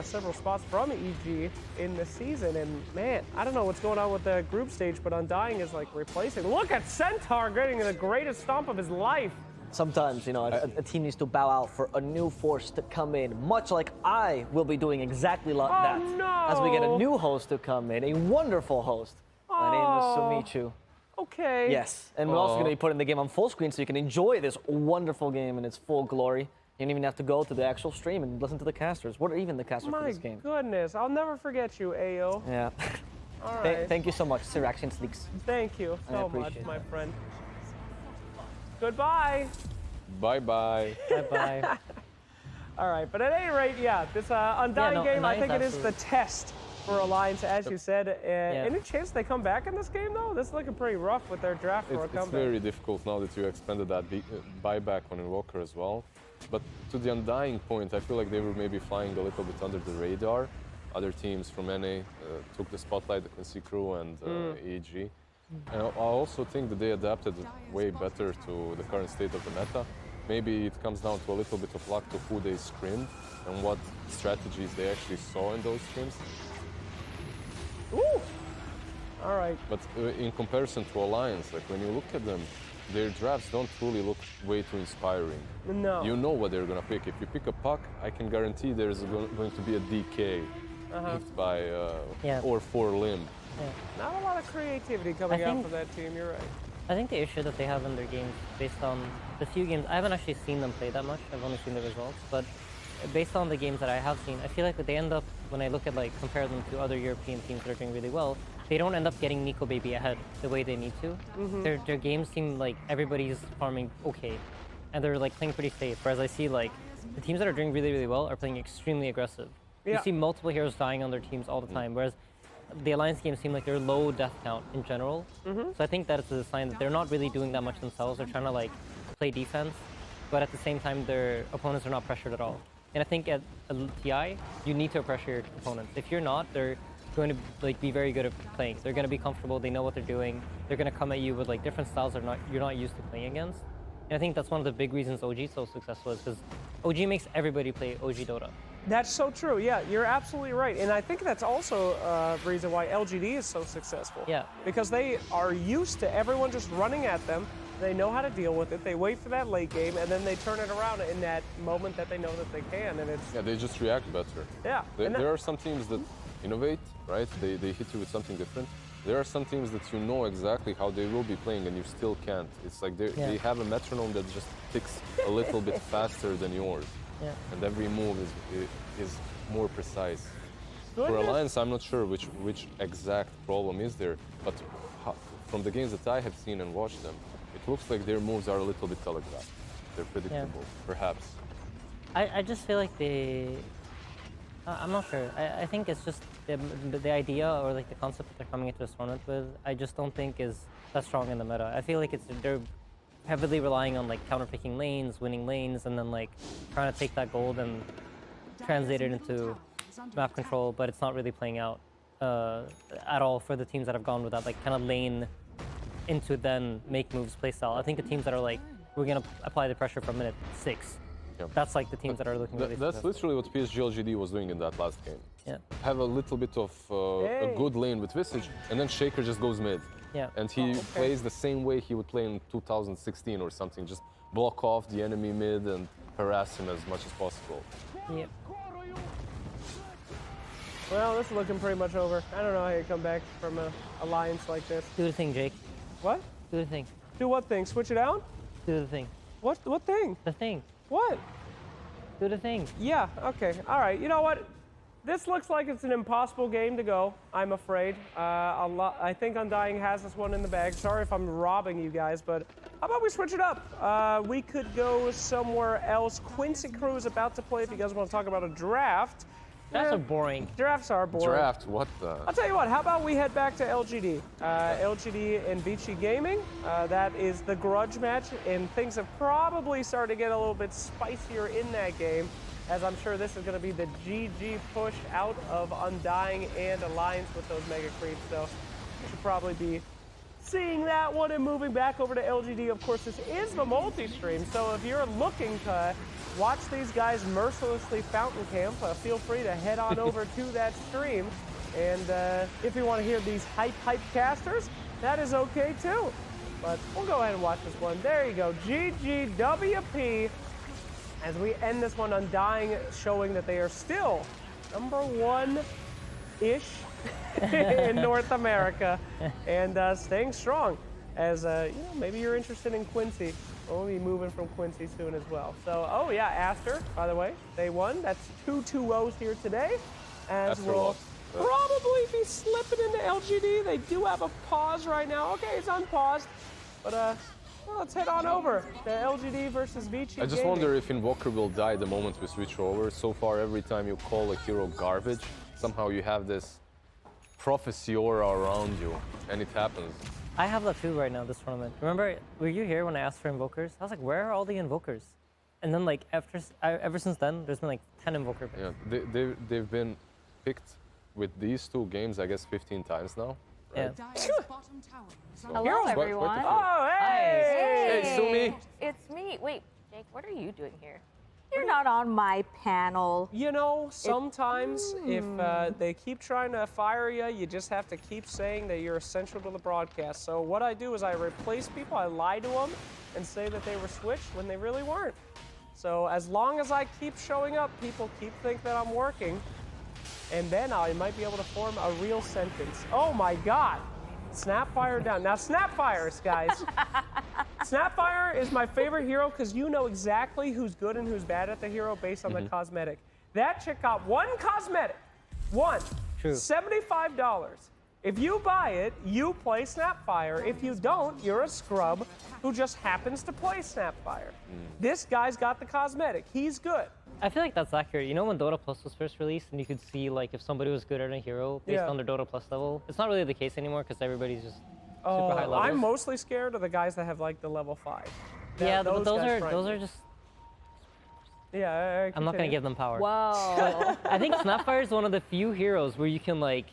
several spots from EG in the season. And man, I don't know what's going on with the group stage, but Undying is like replacing. Look at Centaur getting the greatest stomp of his life.
Sometimes, you know, a team needs to bow out for a new force to come in, much like I will be doing exactly like that.
No.
As we get a new host to come in, a wonderful host. My name is Sumichu.
Okay.
Yes, and we're also going to be putting the game on full screen so you can enjoy this wonderful game in its full glory. You don't even have to go to the actual stream and listen to the casters. What are even the casters for this game?
My goodness, I'll never forget you, Ayo.
Yeah.
All right.
Thank you so much, Siraxian Sleeks.
Thank you so much,
appreciate
my friend. Goodbye.
Bye-bye.
Bye-bye.
All right, but at any rate, yeah, this Undying game, I think it is the test for Alliance, as you said. Any chance they come back in this game, though? This is looking pretty rough with their draft for a comeback.
It's very difficult now that you expanded that buyback on Invoker as well. But to the Undying point, I feel like they were maybe flying a little bit under the radar. Other teams from NA took the spotlight, the Quincy Crew and EG. And I also think that they adapted way better to the current state of the meta. Maybe it comes down to a little bit of luck to who they scrimmed and what strategies they actually saw in those scrims.
Ooh! All right.
But in comparison to Alliance, like when you look at them, their drafts don't really look way too inspiring.
No.
You know what they're gonna pick. If you pick a puck, I can guarantee there's going to be a DK picked by or 4-limb.
Yeah.
Not a lot of creativity coming out from that team, you're right.
I think the issue that they have in their games, based on the few games, I haven't actually seen them play that much, I've only seen the results, but based on the games that I have seen, I feel like they end up, when I look at like, compare them to other European teams that are doing really well, they don't end up getting Nico Baby ahead the way they need to. Their games seem like everybody's farming okay, and they're like playing pretty safe, whereas I see like, the teams that are doing really, really well are playing extremely aggressive. You see multiple heroes dying on their teams all the time, whereas the Alliance games seem like they're low death count in general. So I think that is a sign that they're not really doing that much themselves. They're trying to like play defense, but at the same time their opponents are not pressured at all. And I think at TI, you need to pressure your opponents. If you're not, they're going to like be very good at playing. They're going to be comfortable. They know what they're doing. They're going to come at you with like different styles you're not used to playing against. And I think that's one of the big reasons OG is so successful, is because OG makes everybody play OG Dota.
That's so true. Yeah, you're absolutely right. And I think that's also a reason why LGD is so successful.
Yeah.
Because they are used to everyone just running at them. They know how to deal with it. They wait for that late game, and then they turn it around in that moment that they know that they can. And it's
they just react better.
Yeah.
There are some teams that innovate, right? They hit you with something different. There are some teams that you know exactly how they will be playing, and you still can't. It's like they have a metronome that just ticks a little bit faster than yours.
Yeah.
And every move is more precise. For Alliance, I'm not sure which exact problem is there, but from the games that I have seen and watched them, it looks like their moves are a little bit telegraphed. They're predictable, perhaps.
I just feel like I'm not sure. I think it's just the idea or like the concept that they're coming into this tournament with, I just don't think is that strong in the meta. I feel like they're heavily relying on like counter-picking lanes, winning lanes, and then like trying to take that gold and translate it into map control, but it's not really playing out at all for the teams that have gone with that like kind of lane into then make moves play style. I think the teams that are like, we're gonna apply the pressure from minute 6. That's like the teams that are looking really
That's literally what PSG LGD was doing in that last game.
Yeah.
Have a little bit of a good lane with Visage, and then Shaker just goes mid.
Yeah.
And he plays the same way he would play in 2016 or something, just block off the enemy mid and harass him as much as possible.
Yeah.
Well, this is looking pretty much over. I don't know how you come back from an alliance like this.
Do the thing, Jake.
What?
Do the thing.
Do what thing? Switch it out?
Do the thing.
What thing?
The thing.
What?
Do the thing.
Yeah, okay. All right, you know what? This looks like it's an impossible game to go, I'm afraid. I think Undying has this one in the bag. Sorry if I'm robbing you guys, but how about we switch it up? We could go somewhere else. Quincy Crew is about to play if you guys want to talk about a draft.
Drafts are boring.
Drafts are boring.
Draft? What the?
I'll tell you what, how about we head back to LGD? LGD and Invictus Gaming. That is the grudge match, and things have probably started to get a little bit spicier in that game, as I'm sure this is going to be the GG push out of Undying and Alliance with those Mega Creeps, so it should probably be seeing that one and moving back over to LGD. Of course, this is the multi-stream, so if you're looking to watch these guys mercilessly fountain camp, feel free to head on over to that stream. And if you want to hear these hype casters, that is okay too. But we'll go ahead and watch this one. There you go, GGWP. As we end this one, Undying showing that they are still number 1-ish in North America and staying strong. As you know, maybe you're interested in Quincy. We'll be moving from Quincy soon as well. So, oh yeah, Aster, by the way, they won. That's 2 2-0s here today. As we'll probably be slipping into LGD. They do have a pause right now. Okay, it's unpaused. But well, let's head on over to LGD versus Vici
I just wonder if Invoker will die the moment we switch over. So far, every time you call a hero garbage, somehow you have this prophecy aura around you, and it happens.
I have that too right now, this tournament. Remember, were you here when I asked for invokers? I was like, where are all the invokers? And then like ever since then, there's been like 10 invoker picks.
Yeah, they've been picked with these 2 games, I guess, 15 times now. Right?
Yeah.
Hello, everyone.
Oh, hey!
Hey, Sumi!
It's me. Wait, Jake, what are you doing here? You're not on my panel.
You know, sometimes if they keep trying to fire you, you just have to keep saying that you're essential to the broadcast. So what I do is I replace people, I lie to them, and say that they were switched when they really weren't. So as long as I keep showing up, people keep thinking that I'm working, and then I might be able to form a real sentence. Oh my God! Snapfire down. Now Snapfires, guys. Snapfire is my favorite hero because you know exactly who's good and who's bad at the hero based on the cosmetic. That chick got 1 cosmetic. 1.
True.
$75. If you buy it, you play Snapfire. If you don't, you're a scrub who just happens to play Snapfire. This guy's got the cosmetic. He's good.
I feel like that's accurate. You know when Dota Plus was first released and you could see like if somebody was good at a hero based on their Dota Plus level? It's not really the case anymore because everybody's just super high levels.
I'm mostly scared of the guys that have like the level 5.
Yeah, but those are just...
Yeah,
I'm not going to give them power.
Whoa.
I think Snapfire is one of the few heroes where you can like,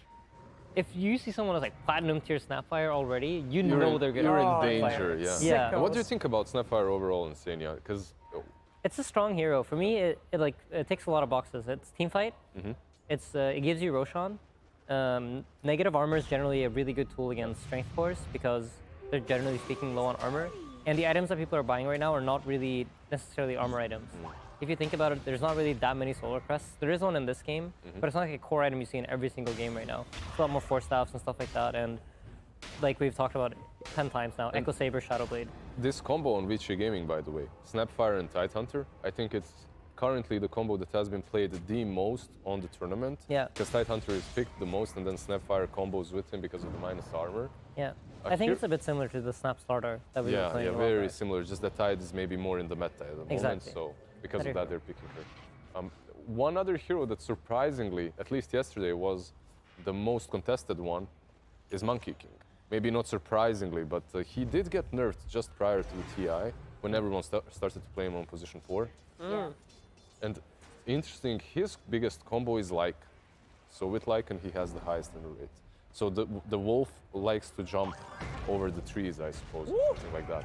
if you see someone as like platinum tier Snapfire already, you know they're good.
You're
at
in danger,
Snapfire.
yeah. What do you think about Snapfire overall in Senia? Because
it's a strong hero. For me, it ticks a lot of boxes. It's team fight. It gives you Roshan. Negative armor is generally a really good tool against strength cores because they're generally speaking low on armor. And the items that people are buying right now are not really necessarily armor items. If you think about it, there's not really that many solar crests. There is one in this game, but it's not like a core item you see in every single game right now. It's a lot more force staffs and stuff like that. And like we've talked about 10 times now, Echo Saber, Shadowblade.
This combo on Vici Gaming, by the way, Snapfire and Tidehunter, I think it's currently the combo that has been played the most on the tournament.
Yeah.
Because Tidehunter is picked the most, and then Snapfire combos with him because of the minus armor.
Yeah. I think it's a bit similar to the Snap Starter that we were playing.
Yeah, very similar. Just that Tide is maybe more in the meta at the moment, so because of that they're picking her. One other hero that surprisingly, at least yesterday, was the most contested one is Monkey King. Maybe not surprisingly, but he did get nerfed just prior to the TI when everyone started to play him on position 4. And interesting, his biggest combo is Like. So with Lycan, he has the highest in the rate. So the wolf likes to jump over the trees, I suppose, something like that.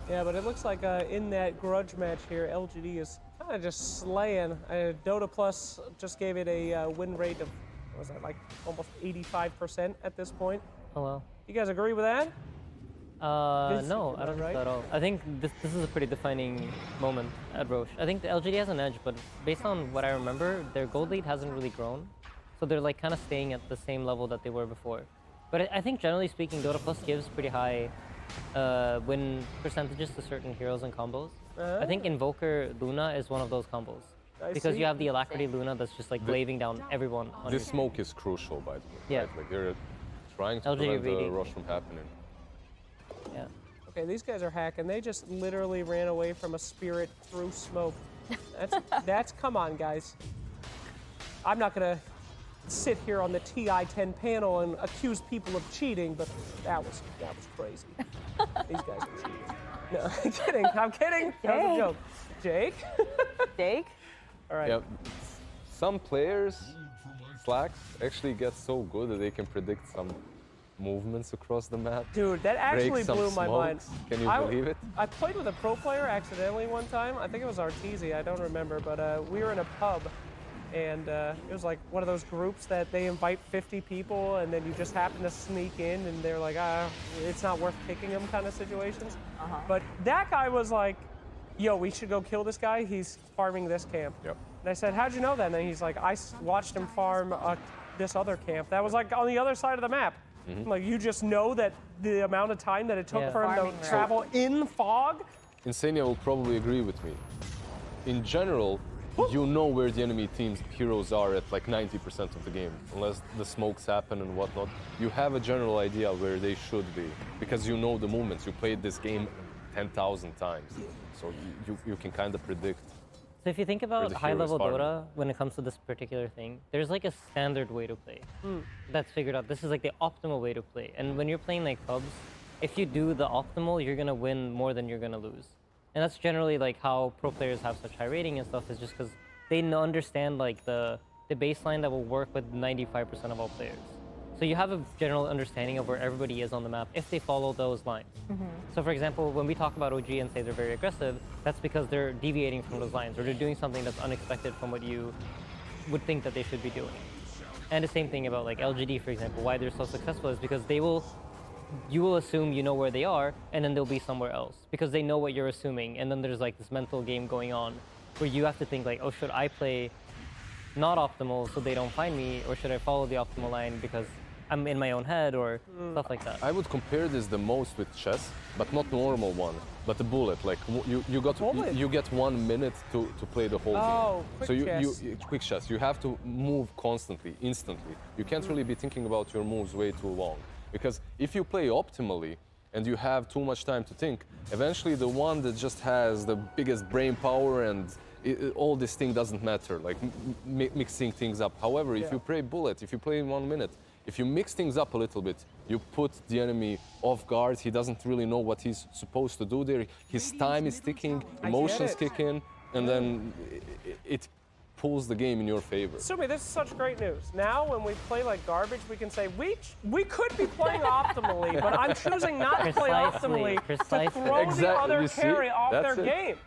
Yeah, but it looks like in that grudge match here, LGD is kind of just slaying. Dota Plus just gave it a win rate of, what was that, like almost 85% at this point.
Oh, well.
You guys agree with that?
No, I don't think so at all. I think this is a pretty defining moment at Roche. I think the LGD has an edge, but based on what I remember, their gold lead hasn't really grown. So they're like kind of staying at the same level that they were before. But I think generally speaking, Dota Plus gives pretty high win percentages to certain heroes and combos. I think Invoker Luna is one of those combos. Because you have the Alacrity Luna that's just like blaving down everyone.
This smoke is crucial, by the way.
Yeah.
Right? Like they're trying to prevent the rush from happening.
Yeah.
Okay, these guys are hacking. They just literally ran away from a spirit through smoke. That's come on, guys. I'm not gonna sit here on the TI10 panel and accuse people of cheating, but that was crazy. These guys are cheating. No, I'm kidding. That was a joke. Jake?
Jake?
All right.
Yeah, some players, Slacks, actually get so good that they can predict some movements across the map.
Dude, that actually
break some
blew my mind.
smokes. Can you believe it?
I played with a pro player accidentally one time. I think it was Arteezy, I don't remember, but we were in a pub, and it was like one of those groups that they invite 50 people, and then you just happen to sneak in, and they're like, it's not worth kicking them kind of situations. But that guy was like, yo, we should go kill this guy. He's farming this camp.
Yep.
And I said, how'd you know that? And then he's like, I watched him farm this other camp. That was like on the other side of the map. Like, you just know that the amount of time that it took for him to travel in fog?
Insania will probably agree with me. In general, you know where the enemy team's heroes are at like 90% of the game, unless the smokes happen and whatnot. You have a general idea where they should be, because you know the movements. You played this game 10,000 times, so you can kind of predict.
So if you think about high-level Dota, when it comes to this particular thing, there's like a standard way to play that's figured out. This is like the optimal way to play. And when you're playing like pubs, if you do the optimal, you're gonna win more than you're gonna lose. And that's generally like how pro players have such high rating and stuff, is just because they understand like the baseline that will work with 95% of all players. So you have a general understanding of where everybody is on the map if they follow those lines. So for example, when we talk about OG and say they're very aggressive, that's because they're deviating from those lines, or they're doing something that's unexpected from what you would think that they should be doing. And the same thing about like LGD, for example, why they're so successful is because you will assume you know where they are, and then they'll be somewhere else because they know what you're assuming. And then there's like this mental game going on where you have to think like, oh, should I play not optimal so they don't find me, or should I follow the optimal line because I'm in my own head, or stuff like that.
I would compare this the most with chess, but not normal one, but a bullet. Like you get 1 minute to play the whole game. Quick chess. You have to move constantly, instantly. You can't really be thinking about your moves way too long, because if you play optimally and you have too much time to think, eventually the one that just has the biggest brain power and all this thing doesn't matter, like mixing things up. However, if you play bullet, if you play in 1 minute, if you mix things up a little bit, you put the enemy off guard. He doesn't really know what he's supposed to do there. His time is ticking, emotions kick in, and then it pulls the game in your favor.
Sumi, this is such great news. Now, when we play like garbage, we can say, we could be playing optimally, but I'm choosing not to play optimally to throw the other carry off their game.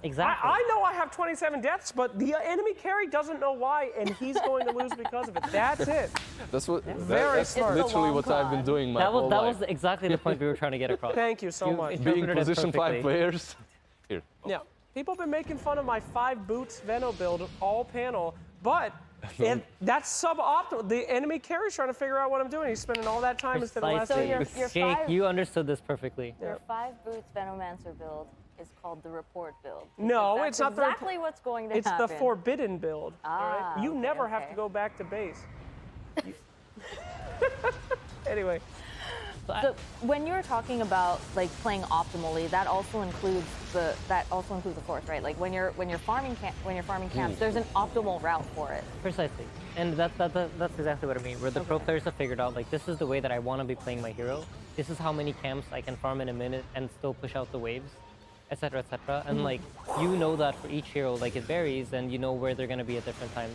Exactly.
I know I have 27 deaths, but the enemy carry doesn't know why, and he's going to lose because of it. That's it.
That's what.
Very smart.
Literally what I've been doing my whole life.
That was exactly the point we were trying to get across.
Thank you so much.
Being position 5 players. Here.
Yeah. People have been making fun of my 5 boots Veno build all panel, but that's suboptimal. The enemy carry's trying to figure out what I'm doing. He's spending all that time instead of last game.
Jake, you understood this perfectly.
Your 5 boots Venomancer build is called the report build.
No, it's not
exactly what's going to happen.
It's the forbidden build. All right? You never have to go back to base. Anyway.
So when you're talking about like playing optimally, that also includes the fourth, right? Like when you're farming camps, there's an optimal route for it.
Precisely, and that's exactly what I mean. Where the pro players have figured out like, this is the way that I want to be playing my hero. This is how many camps I can farm in a minute and still push out the waves, etc., etc. And like, you know that for each hero, like it varies, and you know where they're going to be at different times,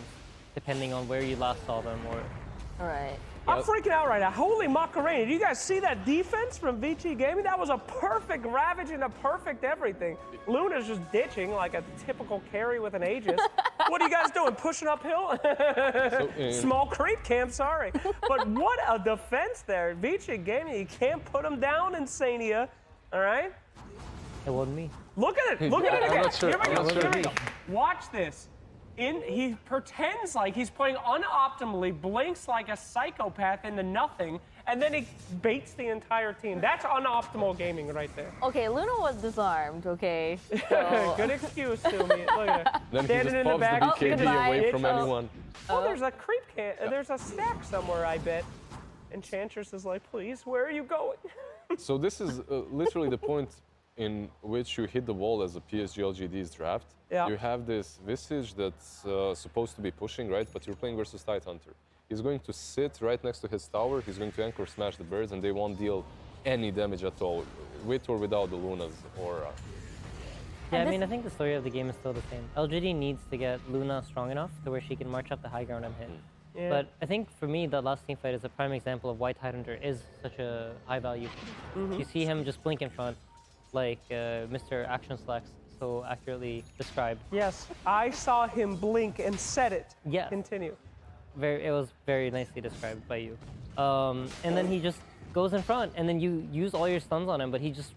depending on where you last saw them. Or
all right.
I'm freaking out right now. Holy Macarena. Do you guys see that defense from VT Gaming? That was a perfect Ravage and a perfect everything. Luna's just ditching like a typical carry with an Aegis. What are you guys doing? Pushing uphill? Small creep camp, sorry. But what a defense there. VT Gaming, you can't put him down, Insania. All right?
It wasn't me.
Look at it. Look at it again.
Sure.
Here we go. Watch this. He pretends like he's playing unoptimally, blinks like a psychopath into nothing, and then he baits the entire team. That's unoptimal gaming right there.
Okay, Luna was disarmed, okay? So.
Good excuse to me. Look at it.
Then
standing
he just
in the back.
pops the BKB away from anyone.
Oh, there's a creep there's a stack somewhere, I bet. Enchantress is like, please, where are you going?
So this is literally the point in which you hit the wall as a PSG LGD's draft.
Yeah.
You have this Visage that's supposed to be pushing, right? But you're playing versus Tidehunter. He's going to sit right next to his tower. He's going to anchor smash the birds, and they won't deal any damage at all, with or without the Luna's aura.
Yeah, I mean, I think the story of the game is still the same. LGD needs to get Luna strong enough to where she can march up the high ground and hit. Yeah. But I think for me, the last team fight is a prime example of why Tidehunter is such a high value. You see him just blink in front, like Mr. Action Slacks so accurately described.
Yes, I saw him blink and said it.
Yeah.
Continue.
It was very nicely described by you. And then he just goes in front, and then you use all your stuns on him, but he just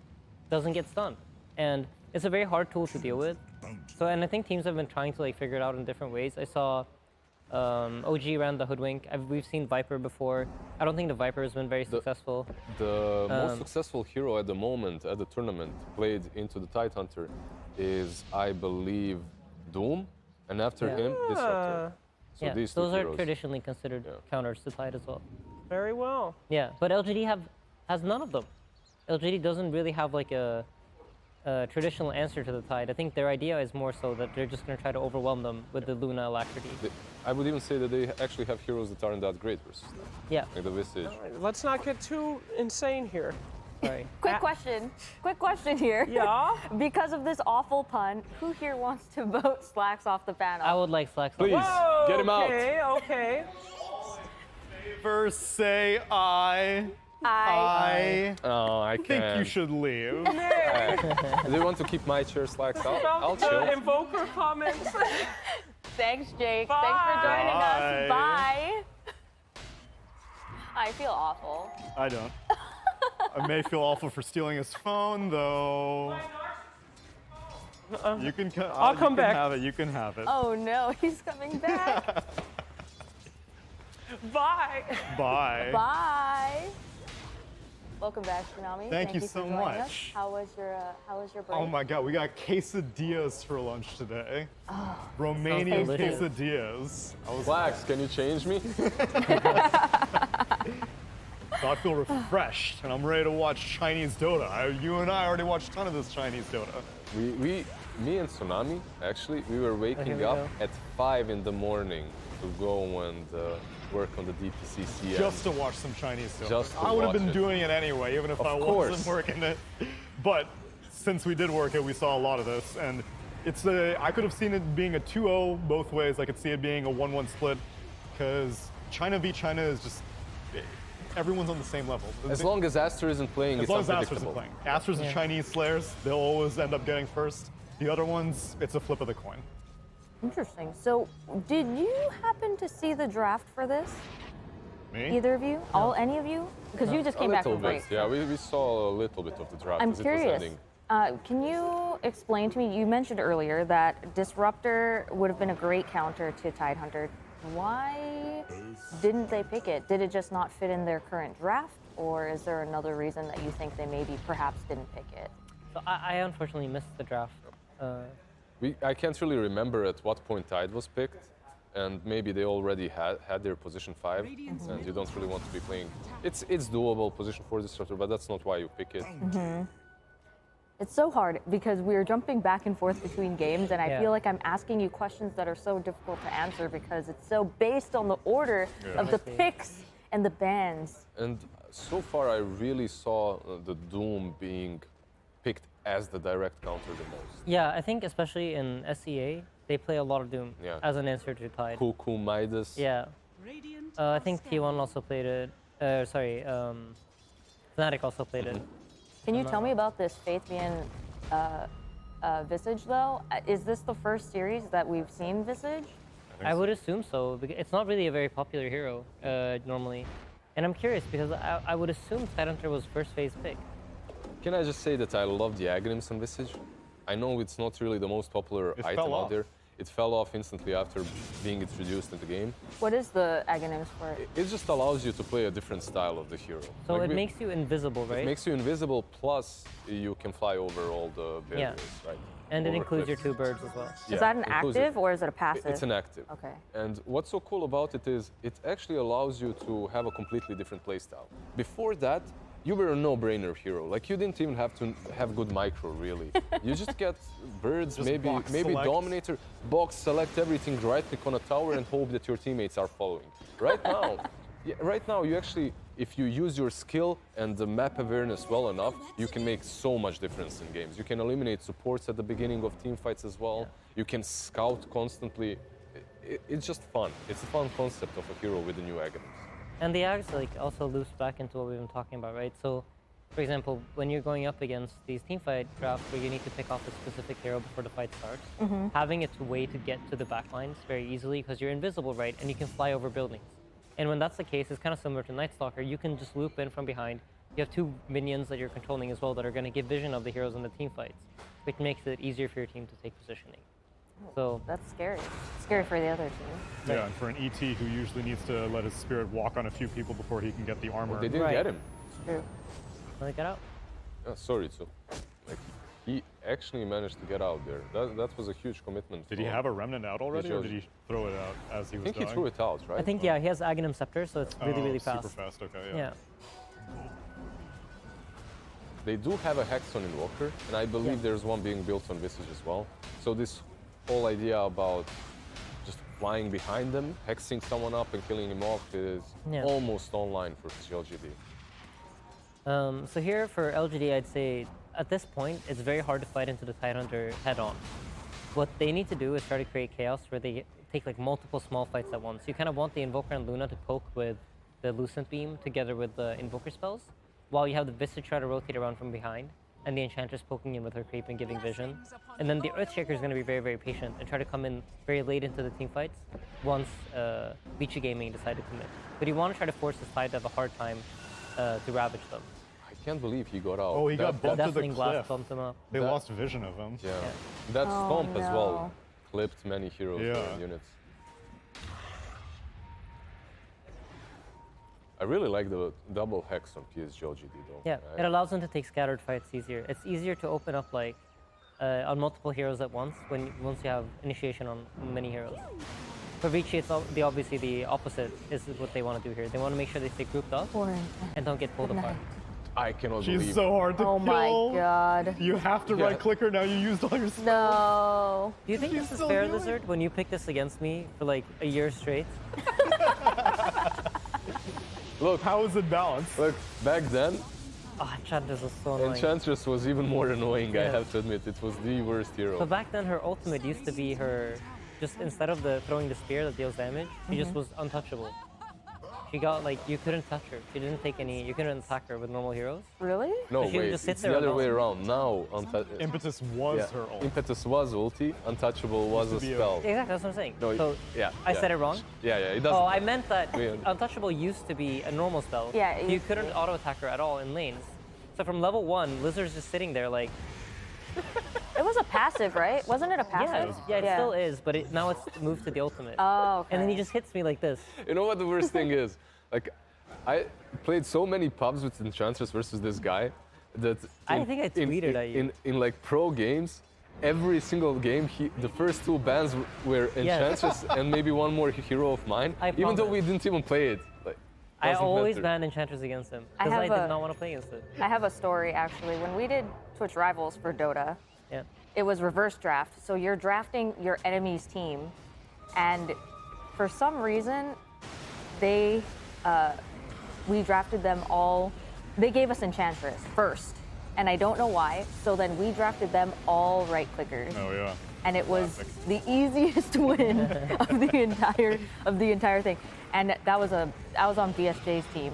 doesn't get stunned. And it's a very hard tool to deal with. So, and I think teams have been trying to like figure it out in different ways. I saw OG ran the Hoodwink. We've seen Viper before. I don't think the Viper has been very successful.
The most successful hero at the moment at the tournament played into the Tidehunter is, I believe, Doom, and after him, Disruptor. So
yeah,
these two
those are
heroes.
Traditionally considered counters to Tide as well.
Very well.
Yeah, but LGD has none of them. LGD doesn't really have like a traditional answer to the Tide. I think their idea is more so that they're just going to try to overwhelm them with the Luna alacrity.
I would even say that they actually have heroes that aren't that great versus them.
Yeah.
Like the Visage.
Right, let's not get too insane here.
Sorry.
Quick question here.
Yeah?
Because of this awful pun, who here wants to vote Slacks off the panel?
I would like Slacks.
Please,
Whoa,
get him out.
Okay.
First, say I.
Oh, I
think
can't.
you should leave.
Do you want to keep my chair Slacks? I'll chill.
The invoker comments.
Thanks, Jake.
Bye.
Thanks for joining
Bye.
us. Bye. I feel awful.
I don't. I may feel awful for stealing his phone, though. You can.
I'll come back.
Have it. You can have it.
Oh no, he's coming back.
Bye.
Bye.
Bye. Welcome back, Tsunami.
Thank you
for
so
joining
much.
us. How was your break?
Oh my God, we got quesadillas for lunch today. Romanian
delicious.
quesadillas.
Slacks, can you change me?
So I feel refreshed, and I'm ready to watch Chinese Dota. You and I already watched a ton of this Chinese Dota.
Me and Tsunami, actually, we were waking
we
up
go.
at 5 in the morning to go and work on the DPCC.
Just to watch some Chinese Dota.
Just to
I would have
watch
been
it.
doing it anyway, even if I
course.
wasn't working it. But since we did work it, we saw a lot of this, and I could have seen it being a 2-0 both ways. I could see it being a 1-1 split, because China v China is just, everyone's on the same level.
As long as Aster isn't playing,
As
it's
long as Aster
unpredictable.
isn't playing. Aster's the Chinese Slayers. They'll always end up getting first. The other ones, it's a flip of the coin.
Interesting. So, did you happen to see the draft for this?
Me?
Either of you? Any of you? Because you just
A
came back
little
from break.
bit, yeah. We saw a little bit of the draft
I'm
as it was
curious.
ending.
Can you explain to me? You mentioned earlier that Disruptor would have been a great counter to Tidehunter. Why didn't they pick it? Did it just not fit in their current draft, or is there another reason that you think they maybe perhaps didn't pick it?
So I unfortunately missed the draft.
I can't really remember at what point Tide was picked, and maybe they already had their position 5, and you don't really want to be playing. It's doable position 4 Disruptor, but that's not why you pick it.
It's so hard because we're jumping back and forth between games, and I feel like I'm asking you questions that are so difficult to answer because it's so based on the order of the picks and the bans.
And so far, I really saw the Doom being picked as the direct counter the most.
Yeah, I think especially in SEA, they play a lot of Doom
Yeah.
as an answer to Tide.
Kuku, Midas.
Yeah. I think T1 also played it. Fnatic also played it.
Can you tell me about this Faithian Visage, though? Is this the first series that we've seen Visage?
I would assume so. Because it's not really a very popular hero normally. And I'm curious because I would assume Tidehunter was first phase pick.
Can I just say that I love the Aghanim's on Visage? I know it's not really the most popular item out there. It fell off instantly after being introduced in the game.
What is the Aghanims for?
It just allows you to play a different style of the hero.
So it makes you invisible, right?
It makes you invisible, plus you can fly over all the barriers, right?
And it
Over
includes your
cliffs.
2 birds as well.
Is that an
includes
active
it.
or is it a passive?
It's an active.
Okay.
And what's so cool about it is it actually allows you to have a completely different playstyle. Before that, you were a no-brainer hero. Like, you didn't even have to have good micro, really. You just get birds,
Just
maybe
select.
Dominator, box, select everything, right-click on a tower and hope that your teammates are following. Right now, you actually, if you use your skill and the map awareness well enough, you can make so much difference in games. You can eliminate supports at the beginning of team fights as well. You can scout constantly. it's just fun. It's a fun concept of a hero with the new Aghanims.
And the Ags like also loops back into what we've been talking about, right? So, for example, when you're going up against these teamfight drafts where you need to pick off a specific hero before the fight starts, having its way to get to the backlines very easily because you're invisible, right? And you can fly over buildings. And when that's the case, it's kind of similar to Night Stalker. You can just loop in from behind. You have 2 minions that you're controlling as well that are going to give vision of the heroes in the team fights, which makes it easier for your team to take positioning. So
that's scary. Scary for the other team.
Yeah, and for an ET who usually needs to let his spirit walk on a few people before he can get the armor.
Well, they didn't get him.
True.
Let me get out.
Sorry, so like he actually managed to get out there. That was a huge commitment.
Did he have a remnant out already, or did he throw it out as he was
dying? I think he threw it out, right?
I think, yeah, he has Aghanim Scepter, so it's really fast.
Super fast, okay,
Yeah.
They do have a Hexon Invoker, and I believe there's one being built on Visage as well. So this whole idea about just flying behind them, hexing someone up and killing him off is almost online for LGD.
So here for LGD, I'd say at this point, it's very hard to fight into the Tidehunter head-on. What they need to do is try to create chaos where they take like multiple small fights at once. You kind of want the Invoker and Luna to poke with the Lucent Beam together with the Invoker spells, while you have the Visage try to rotate around from behind, and the Enchantress poking in with her creep and giving vision. And then the Earthshaker is going to be very patient and try to come in very late into the team fights once Quincy Gaming decide to commit. But you want to try to force this Tide to have a hard time to ravage them.
I can't believe he got out.
Oh, he got bumped to the cliff.
Bumped him up.
They lost vision of him.
Yeah. That stomp as well clipped many heroes and units. I really like the double hex on PSG though.
Yeah, it allows them to take scattered fights easier. It's easier to open up like on multiple heroes at once once you have initiation on many heroes. For Vici, it's obviously the opposite is what they want to do here. They want to make sure they stay grouped up and don't get pulled apart.
I cannot believe.
She's so hard to kill.
Oh my god.
You have to right click her now. You used all your spells.
No.
Do you think this is fair, Lizard, when you pick this against me for like a year straight?
Look,
how is it balanced?
Look, back then,
Enchantress was so annoying.
Enchantress was even more annoying, I have to admit. It was the worst hero.
So back then, her ultimate used to be her, just instead of throwing the spear that deals damage, she just was untouchable. She got like, you couldn't touch her. She didn't take any, you couldn't attack her with normal heroes.
Really?
No,
so
wait,
just
it's the other way around. Now,
Impetus was her ult.
Impetus was ulti, Untouchable was a spell.
Exactly, that's what I'm saying.
No,
so I said it wrong?
Yeah, it doesn't.
Oh, I meant that Untouchable used to be a normal spell.
Yeah.
You couldn't auto-attack her at all in lanes. So from level 1, Lizard's just sitting there like...
It was a passive, right? Wasn't it a passive?
Yeah, it still is, but now it's moved to the ultimate.
Oh, okay.
And then he just hits me like this.
You know what the worst thing is? Like, I played so many pubs with Enchantress versus this guy that
I think I tweeted at you.
In like pro games, every single game, the first 2 bans were Enchantress and maybe one more hero of mine, even though we didn't even play it. Like,
I always banned Enchantress against him because I did not want to play against it.
I have a story actually. When we did Twitch Rivals for Dota, it was reverse draft. So you're drafting your enemy's team, and for some reason, we drafted them all. They gave us Enchantress first, and I don't know why. So then we drafted them all right clickers.
Oh yeah.
And it was the easiest win of the entire thing. And I was on BSJ's team,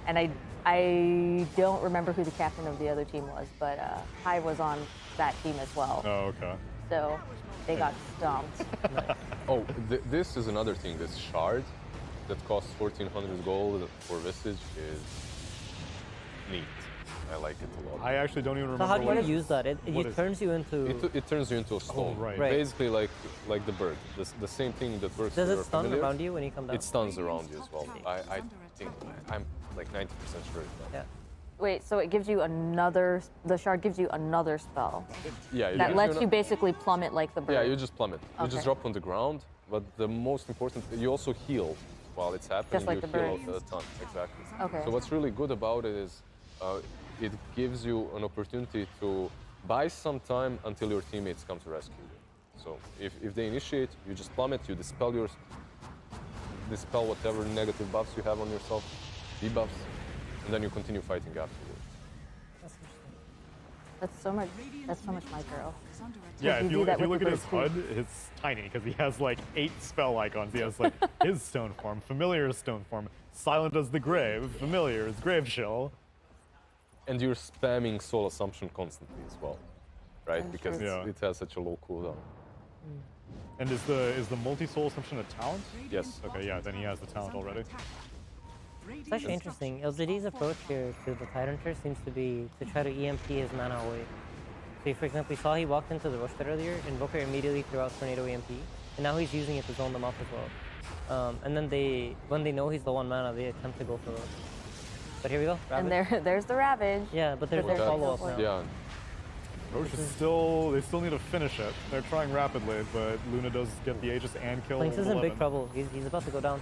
and I don't remember who the captain of the other team was, but I was on that team as well.
Oh, okay.
So they got stomped.
Oh, this is another thing. This shard that costs 1,400 gold for Visage is neat. I like it a lot.
I actually don't even remember.
So how do you use that? It turns you into...
It turns you into a stone.
Oh, right.
Basically like the bird. The same thing that works.
Does it stun around you when you come down?
It stuns around you as well. I think, I'm like 90% sure it does.
Yeah.
Wait, so it gives you the shard gives you another spell.
That
lets you basically plummet like the bird.
Yeah, you just plummet. You just drop on the ground, but the most important, you also heal while it's happening.
Just like
you
the
heal
bird.
a ton, exactly.
Okay.
So what's really good about it is it gives you an opportunity to buy some time until your teammates come to rescue you. So if they initiate, you just plummet, you dispel whatever negative buffs you have on yourself, debuffs, and then you continue fighting afterwards.
That's interesting.
That's so much micro.
Yeah, if you
that
look
with
at
the
his HUD, it's tiny because he has like 8 spell icons. He has like his stone form, familiar stone form, silent as the grave, familiar is grave shell.
And you're spamming soul assumption constantly as well, right?
That's
Because
true.
it has such a low cooldown.
And is the multi-soul assumption a talent?
Yes.
Okay, yeah, then he has the talent already.
It's actually interesting. LZD's approach here to the Tidehunter seems to be to try to EMP his mana away. So, for example, we saw he walked into the rush pit earlier, Invoker immediately threw out Tornado EMP, and now he's using it to zone them off as well. And then when they know he's low on mana, they attempt to go for Rush. But here we go, Ravage.
And there's the Ravage.
Yeah, but there's no
there's
follow-up
no
now.
Yeah.
Roche is they still need to finish it. They're trying rapidly, but Luna does get the Aegis and kill.
Lynx is in
11.
big trouble. He's about to go down.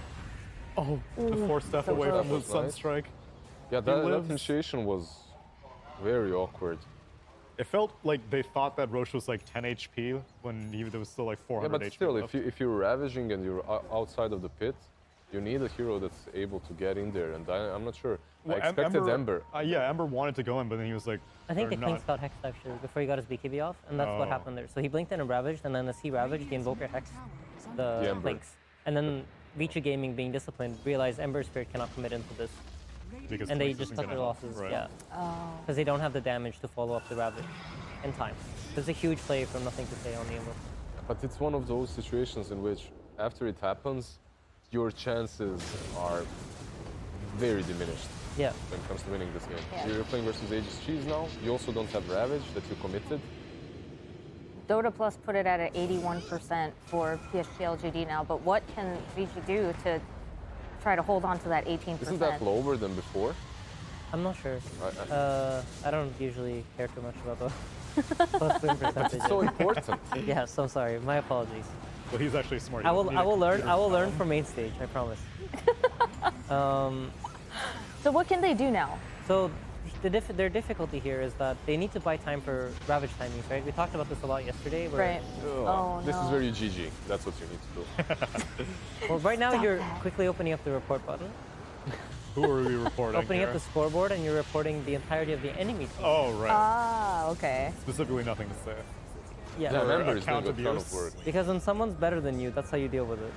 Oh, the 4-step away from the
That was nice.
Sunstrike.
Yeah, that
lives.
initiation was very awkward.
It felt like they thought that Roche was like 10 HP when there was still like 400
Yeah, but
HP
still,
left.
if you're ravaging and you're outside of the pit, you need a hero that's able to get in there. And I'm not sure.
Well,
I expected Ember.
Yeah, Ember wanted to go in, but then he was like,
I think
"Or
the Kings
not."
got hexed actually before he got his BKB off, and that's what
Oh.
happened there. So he blinked in and ravaged, and then as he ravaged, the Invoker hexed
The
the
Ember.
Lynx. And then Virtus Gaming, being disciplined, realized Ember Spirit cannot commit into this.
Because
And they
Lynx
just
isn't
cut their
gonna help.
losses,
Right.
yeah. Because they don't have the damage to follow up the Ravage in time. There's a huge play from nothing to say on the Invoker.
But it's one of those situations in which, after it happens, your chances are very diminished
Yeah.
when it comes to winning this game.
Yeah.
You're playing versus Aegis Cheese now. You also don't have Ravage that you committed.
Dota Plus put it at an 81% for PSG LGD now, but what can VG do to try to hold on to that 18%?
Isn't that lower than before?
I'm not sure.
I-
I don't usually care too much about the plus win percentage.
It's so important.
Yeah, so sorry. My apologies.
Well, he's actually smart.
I
He
will.
doesn't
I
need a
will learn.
computer
I will learn
phone.
from main stage. I promise.
So what can they do now?
So their difficulty here is that they need to buy time for Ravage timings, right? We talked about this a lot yesterday. Where,
Right. Oh,
This
no.
is very GG. That's what you need to do.
Well, right now
Stop
you're
that.
quickly opening up the report button,
Who are we reporting
opening
here?
up the scoreboard, and you're reporting the entirety of the enemy team.
Oh, right.
Ah, okay.
Specifically nothing to say.
Yeah.
Yeah,
Or
Ember is doing
account
a ton of
abuse.
work.
Because when someone's better than you, that's how you deal with it.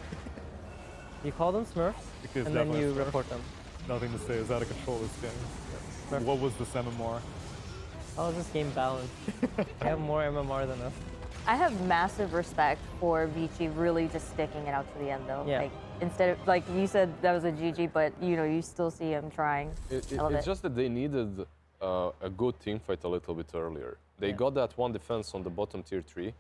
You call them Smurfs,
Because
and then
definitely
you
a Smurf.
report them.
Nothing to say is out of control this game. What was this MMR?
How is this game balanced? They have more MMR than us.
I have massive respect for Vici really just sticking it out to the end, though.
Yeah.
Like, instead of, like you said, that was a GG, but you still see him trying. I love
It's
it.
just that they needed a good team fight a little bit earlier. They got that one defense on the bottom tier 3,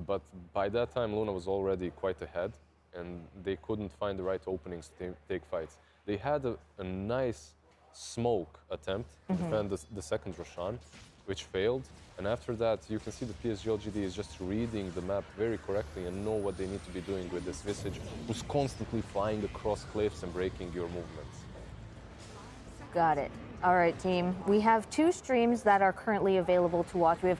but by that time Luna was already quite ahead, and they couldn't find the right openings to take fights. They had a nice smoke attempt to defend the second Roshan, which failed. And after that, you can see the PSG LGD is just reading the map very correctly and know what they need to be doing with this Visage, who's constantly flying across cliffs and breaking your movements.
Got it. All right, team. We have 2 streams that are currently available to watch. We have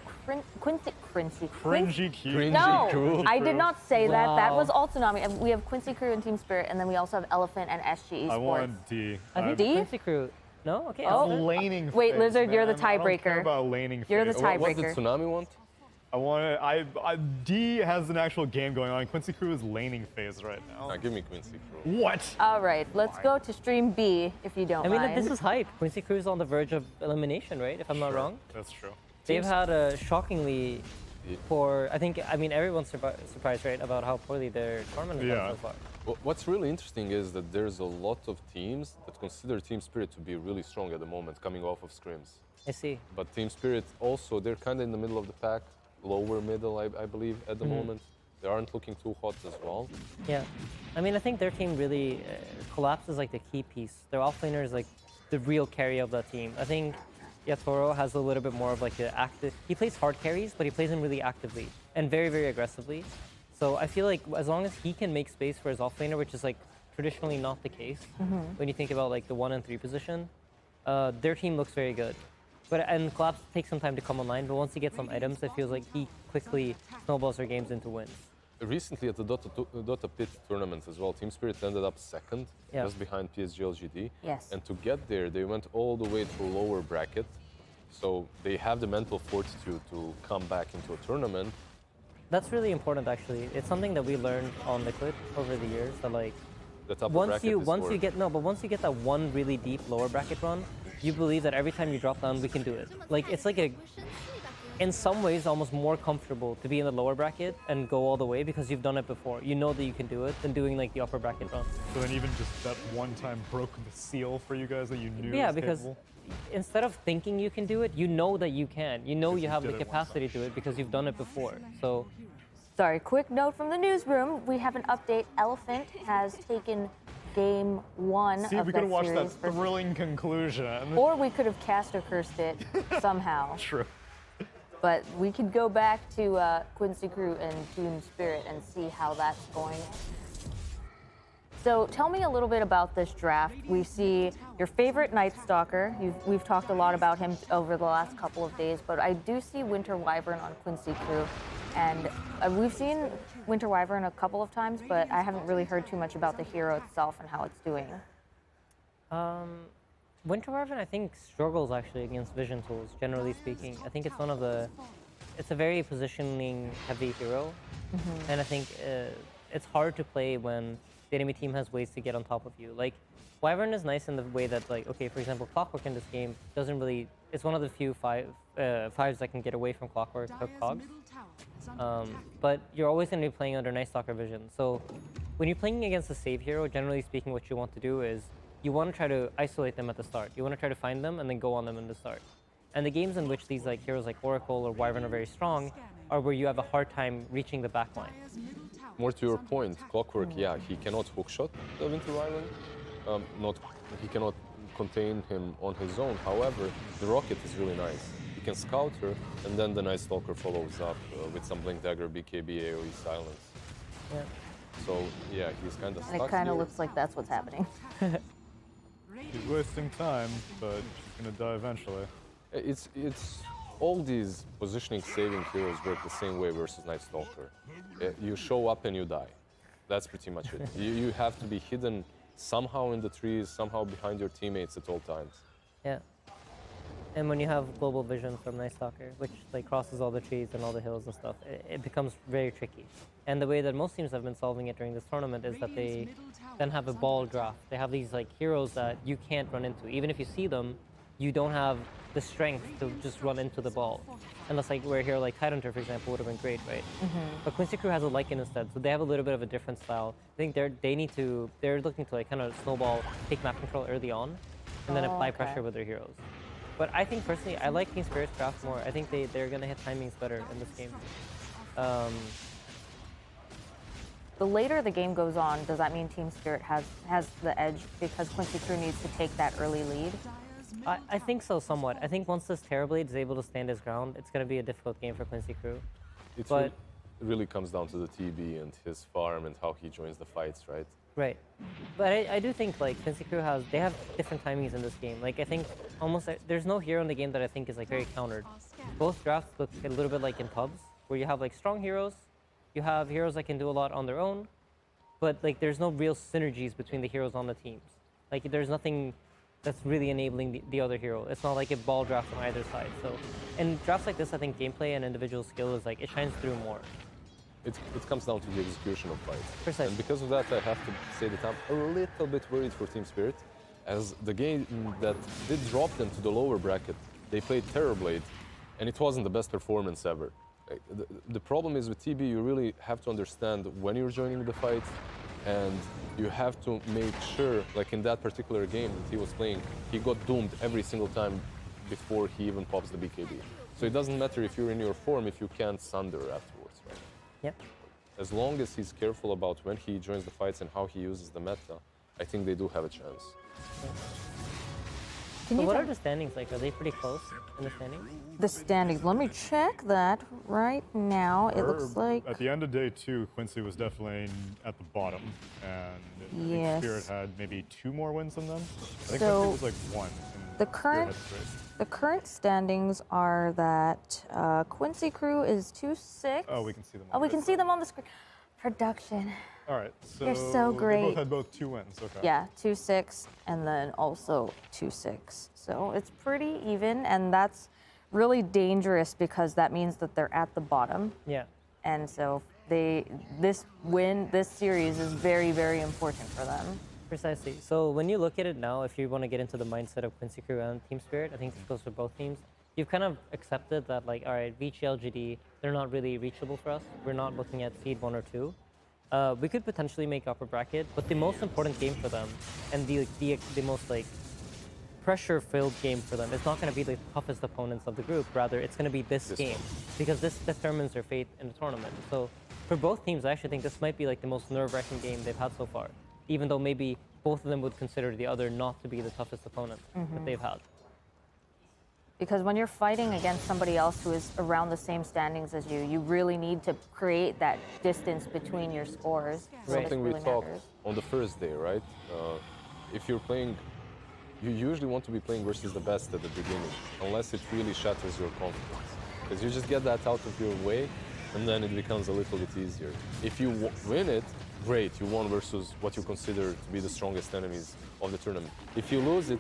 Quincy
Cringy Q.
Cringy
No,
Crew.
I did not say that. That
Wow.
was all Tsunami. And we have Quincy Crew and Team Spirit, and then we also have Elephant and SG Esports.
I want D.
I think
D?
Quincy Crew. No, okay.
Oh.
laning.
Wait,
phase,
Lizard, you're the
man. I don't care
tiebreaker.
about laning.
You're the
phase.
What did
tiebreaker.
Tsunami want?
I want. D has an actual game going on. Quincy Crew is laning phase right now.
Give me Quincy Crew.
What?
All right, let's go to stream B, if you don't
I mean,
mind.
this is hype. Quincy Crew is on the verge of elimination, right? If I'm not wrong.
That's true.
They've had a shockingly poor. I mean, everyone's surprised, right, about how poorly their tournament has gone so far.
What's really interesting is that there's a lot of teams that consider Team Spirit to be really strong at the moment, coming off of scrims.
I see.
But Team Spirit also, they're kind of in the middle of the pack, lower middle, I believe, at the moment. They aren't looking too hot as well.
Yeah. I mean, I think their team really collapses like the key piece. Their offlaner is like the real carry of that team. I think Yatoro has a little bit more of like the active. He plays hard carries, but he plays them really actively and very, very aggressively. So I feel like as long as he can make space for his offlaner, which is like traditionally not the case when you think about like the 1 and 3 position, their team looks very good. And Collapse takes some time to come online, but once he gets some items, it feels like he quickly snowballs their games into wins.
Recently at the Dota Pit tournament as well, Team Spirit ended up second, just behind PSG LGD.
Yes.
And to get there, they went all the way to lower bracket. So they have the mental fortitude to come back into a tournament.
That's really important, actually. It's something that we learned on Liquid over the years. That like, once you get that one really deep lower bracket run, you believe that every time you drop down, we can do it. Like it's like in some ways, almost more comfortable to be in the lower bracket and go all the way because you've done it before. You know that you can do it than doing like the upper bracket run.
So then even just that one time broke the seal for you guys that you knew.
Yeah,
was
because
capable?
instead of thinking you can do it, you know that you can. You know you have the capacity to do it because you've done it before. So.
Sorry, quick note from the newsroom. We have an update. Elephant has taken game 1
See,
of
we
that
could have watched
series
that thrilling conclusion.
Or we could have cast or cursed it somehow.
True.
But we could go back to Quincy Crew and Team Spirit and see how that's going. So tell me a little bit about this draft. We see your favorite Night Stalker. We've talked a lot about him over the last couple of days, but I do see Winter Wyvern on Quincy Crew. And we've seen Winter Wyvern a couple of times, but I haven't really heard too much about the hero itself and how it's doing.
Winter Wyvern, I think, struggles actually against vision tools, generally speaking. I think it's a very positioning heavy hero. Mm-hmm. And I think it's hard to play when the enemy team has ways to get on top of you. Like, Wyvern is nice in the way that, like, okay, for example, Clockwork in this game doesn't really, it's one of the few fives that can get away from Clockwork hook cogs. But you're always going to be playing under Night Stalker vision. So when you're playing against a save hero, generally speaking, what you want to do is you want to try to isolate them at the start. You want to try to find them and then go on them in the start. And the games in which these like heroes like Oracle or Wyvern are very strong are where you have a hard time reaching the backline.
More to your point, Clockwork, yeah, he cannot hookshot the Winter Wyvern. He cannot contain him on his own. However, the rocket is really nice. He can scout her, and then the Night Stalker follows up with some Blink Dagger, BKB, AoE silence.
Yeah.
So yeah, he's kind of stuck.
And it kind of
here.
looks like that's what's happening.
He's wasting time, but she's gonna die eventually.
It's all these positioning saving heroes work the same way versus Night Stalker. You show up and you die. That's pretty much it. You have to be hidden somehow in the trees, somehow behind your teammates at all times.
Yeah. And when you have global vision from Night Stalker, which like crosses all the trees and all the hills and stuff, it becomes very tricky. And the way that most teams have been solving it during this tournament is that they then have a ball draft. They have these like heroes that you can't run into. Even if you see them, you don't have the strength to just run into the ball. Unless like where a hero like Tidehunter, for example, would have been great, right? Mm-hmm. But Quincy Crew has a Lycan instead, so they have a little bit of a different style. I think they're looking to like kind of snowball, take map control early on, and then apply pressure with their heroes. But I think personally, I like Team Spirit's draft more. I think they're gonna hit timings better in this game.
The later the game goes on, does that mean Team Spirit has the edge because Quincy Crew needs to take that early lead?
I think so, somewhat. I think once this Terrorblade is able to stand his ground, it's going to be a difficult game for Quincy Crew.
It really comes down to the TB and his farm and how he joins the fights, right?
Right. But I do think like Quincy Crew they have different timings in this game. Like I think almost there's no hero in the game that I think is like very countered. Both drafts look a little bit like in pubs, where you have like strong heroes, you have heroes that can do a lot on their own, but like there's no real synergies between the heroes on the teams. Like there's nothing that's really enabling the other hero. It's not like a ball draft on either side. So in drafts like this, I think gameplay and individual skill is like, it shines through more.
It comes down to the execution of fights.
Precisely.
And because of that, I have to say that I'm a little bit worried for Team Spirit, as the game that did drop them to the lower bracket, they played Terrorblade, and it wasn't the best performance ever. The problem is with TB, you really have to understand when you're joining the fight, and you have to make sure, like in that particular game that he was playing, he got doomed every single time before he even pops the BKB. So it doesn't matter if you're in your form if you can't sunder afterwards, right?
Yep.
As long as he's careful about when he joins the fights and how he uses the meta, I think they do have a chance.
So what are the standings like? Are they pretty close in the standings?
The standings, let me check that right now. It looks like...
At the end of day 2, Quincy was definitely at the bottom, and I think Spirit had maybe 2 more wins than them. I think Quincy was like 1.
The current standings are that Quincy Crew is 2-6.
Oh, we can see them.
We can see them on the screen. Production.
All right, so
you're so great.
They both had 2 wins. Okay.
Yeah, 2-6, and then also 2-6. So it's pretty even, and that's really dangerous because that means that they're at the bottom.
Yeah.
And so this series is very, very important for them.
Precisely. So when you look at it now, if you want to get into the mindset of Quincy Crew and Team Spirit, I think this goes for both teams. You've kind of accepted that, like, all right, Reach LGD, they're not really reachable for us. We're not looking at seed 1 or 2. We could potentially make upper bracket, but the most important game for them and the most like pressure-filled game for them is not going to be the toughest opponents of the group. Rather, it's going to be this game because this determines their fate in the tournament. So for both teams, I actually think this might be like the most nerve-wracking game they've had so far, even though maybe both of them would consider the other not to be the toughest opponent that they've had.
Because when you're fighting against somebody else who is around the same standings as you, you really need to create that distance between your scores.
Something
really
we talked
matters.
on the first day, right? If you're playing, you usually want to be playing versus the best at the beginning, unless it really shatters your confidence. Because you just get that out of your way, and then it becomes a little bit easier. If you win it, great, you won versus what you consider to be the strongest enemies of the tournament. If you lose it,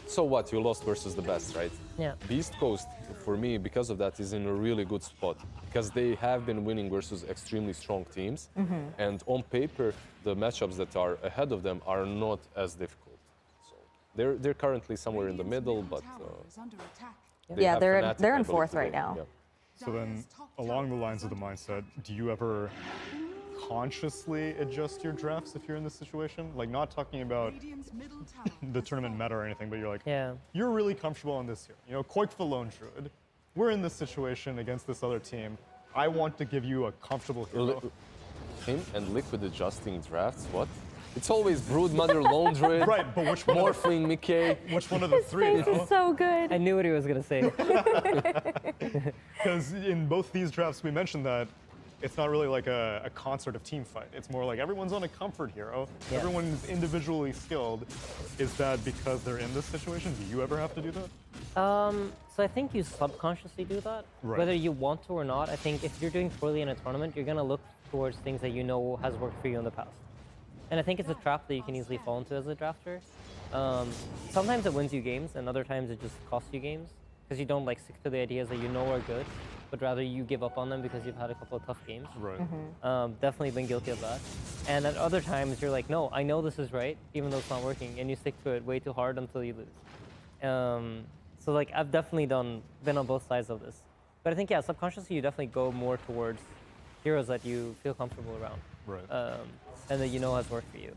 so what? You lost versus the best, right?
Yeah.
Beastcoast, for me, because of that, is in a really good spot because they have been winning versus extremely strong teams, and on paper, the matchups that are ahead of them are not as difficult. So they're currently somewhere in the middle, but
Yeah, they're in fourth right now.
Yeah.
So then, along the lines of the mindset, do you ever consciously adjust your drafts if you're in this situation? Like, not talking about the tournament meta or anything, but you're like, you're really comfortable in this here. You know, Koik the Lone Druid, we're in this situation against this other team. I want to give you a comfortable hero.
Him and Liquid adjusting drafts, what? It's always Broodmother, Lone Druid,
right, but which one?
Morphling, Mickey.
Which one of the three?
This is so good.
I knew what he was going to say.
Because in both these drafts, we mentioned that it's not really like a concert of team fight. It's more like everyone's on a comfort hero.
Yeah.
Everyone's individually skilled. Is that because they're in this situation? Do you ever have to do that?
So I think you subconsciously do that.
Right.
Whether you want to or not, I think if you're doing poorly in a tournament, you're going to look towards things that you know has worked for you in the past. And I think it's a trap that you can easily fall into as a drafter. Sometimes it wins you games, and other times it just costs you games because you don't like stick to the ideas that you know are good, but rather you give up on them because you've had a couple of tough games.
Right.
Definitely been guilty of that. And at other times you're like, no, I know this is right, even though it's not working, and you stick to it way too hard until you lose. So like I've definitely been on both sides of this. But I think, yeah, subconsciously you definitely go more towards heroes that you feel comfortable around.
Right.
And that you know has worked for you.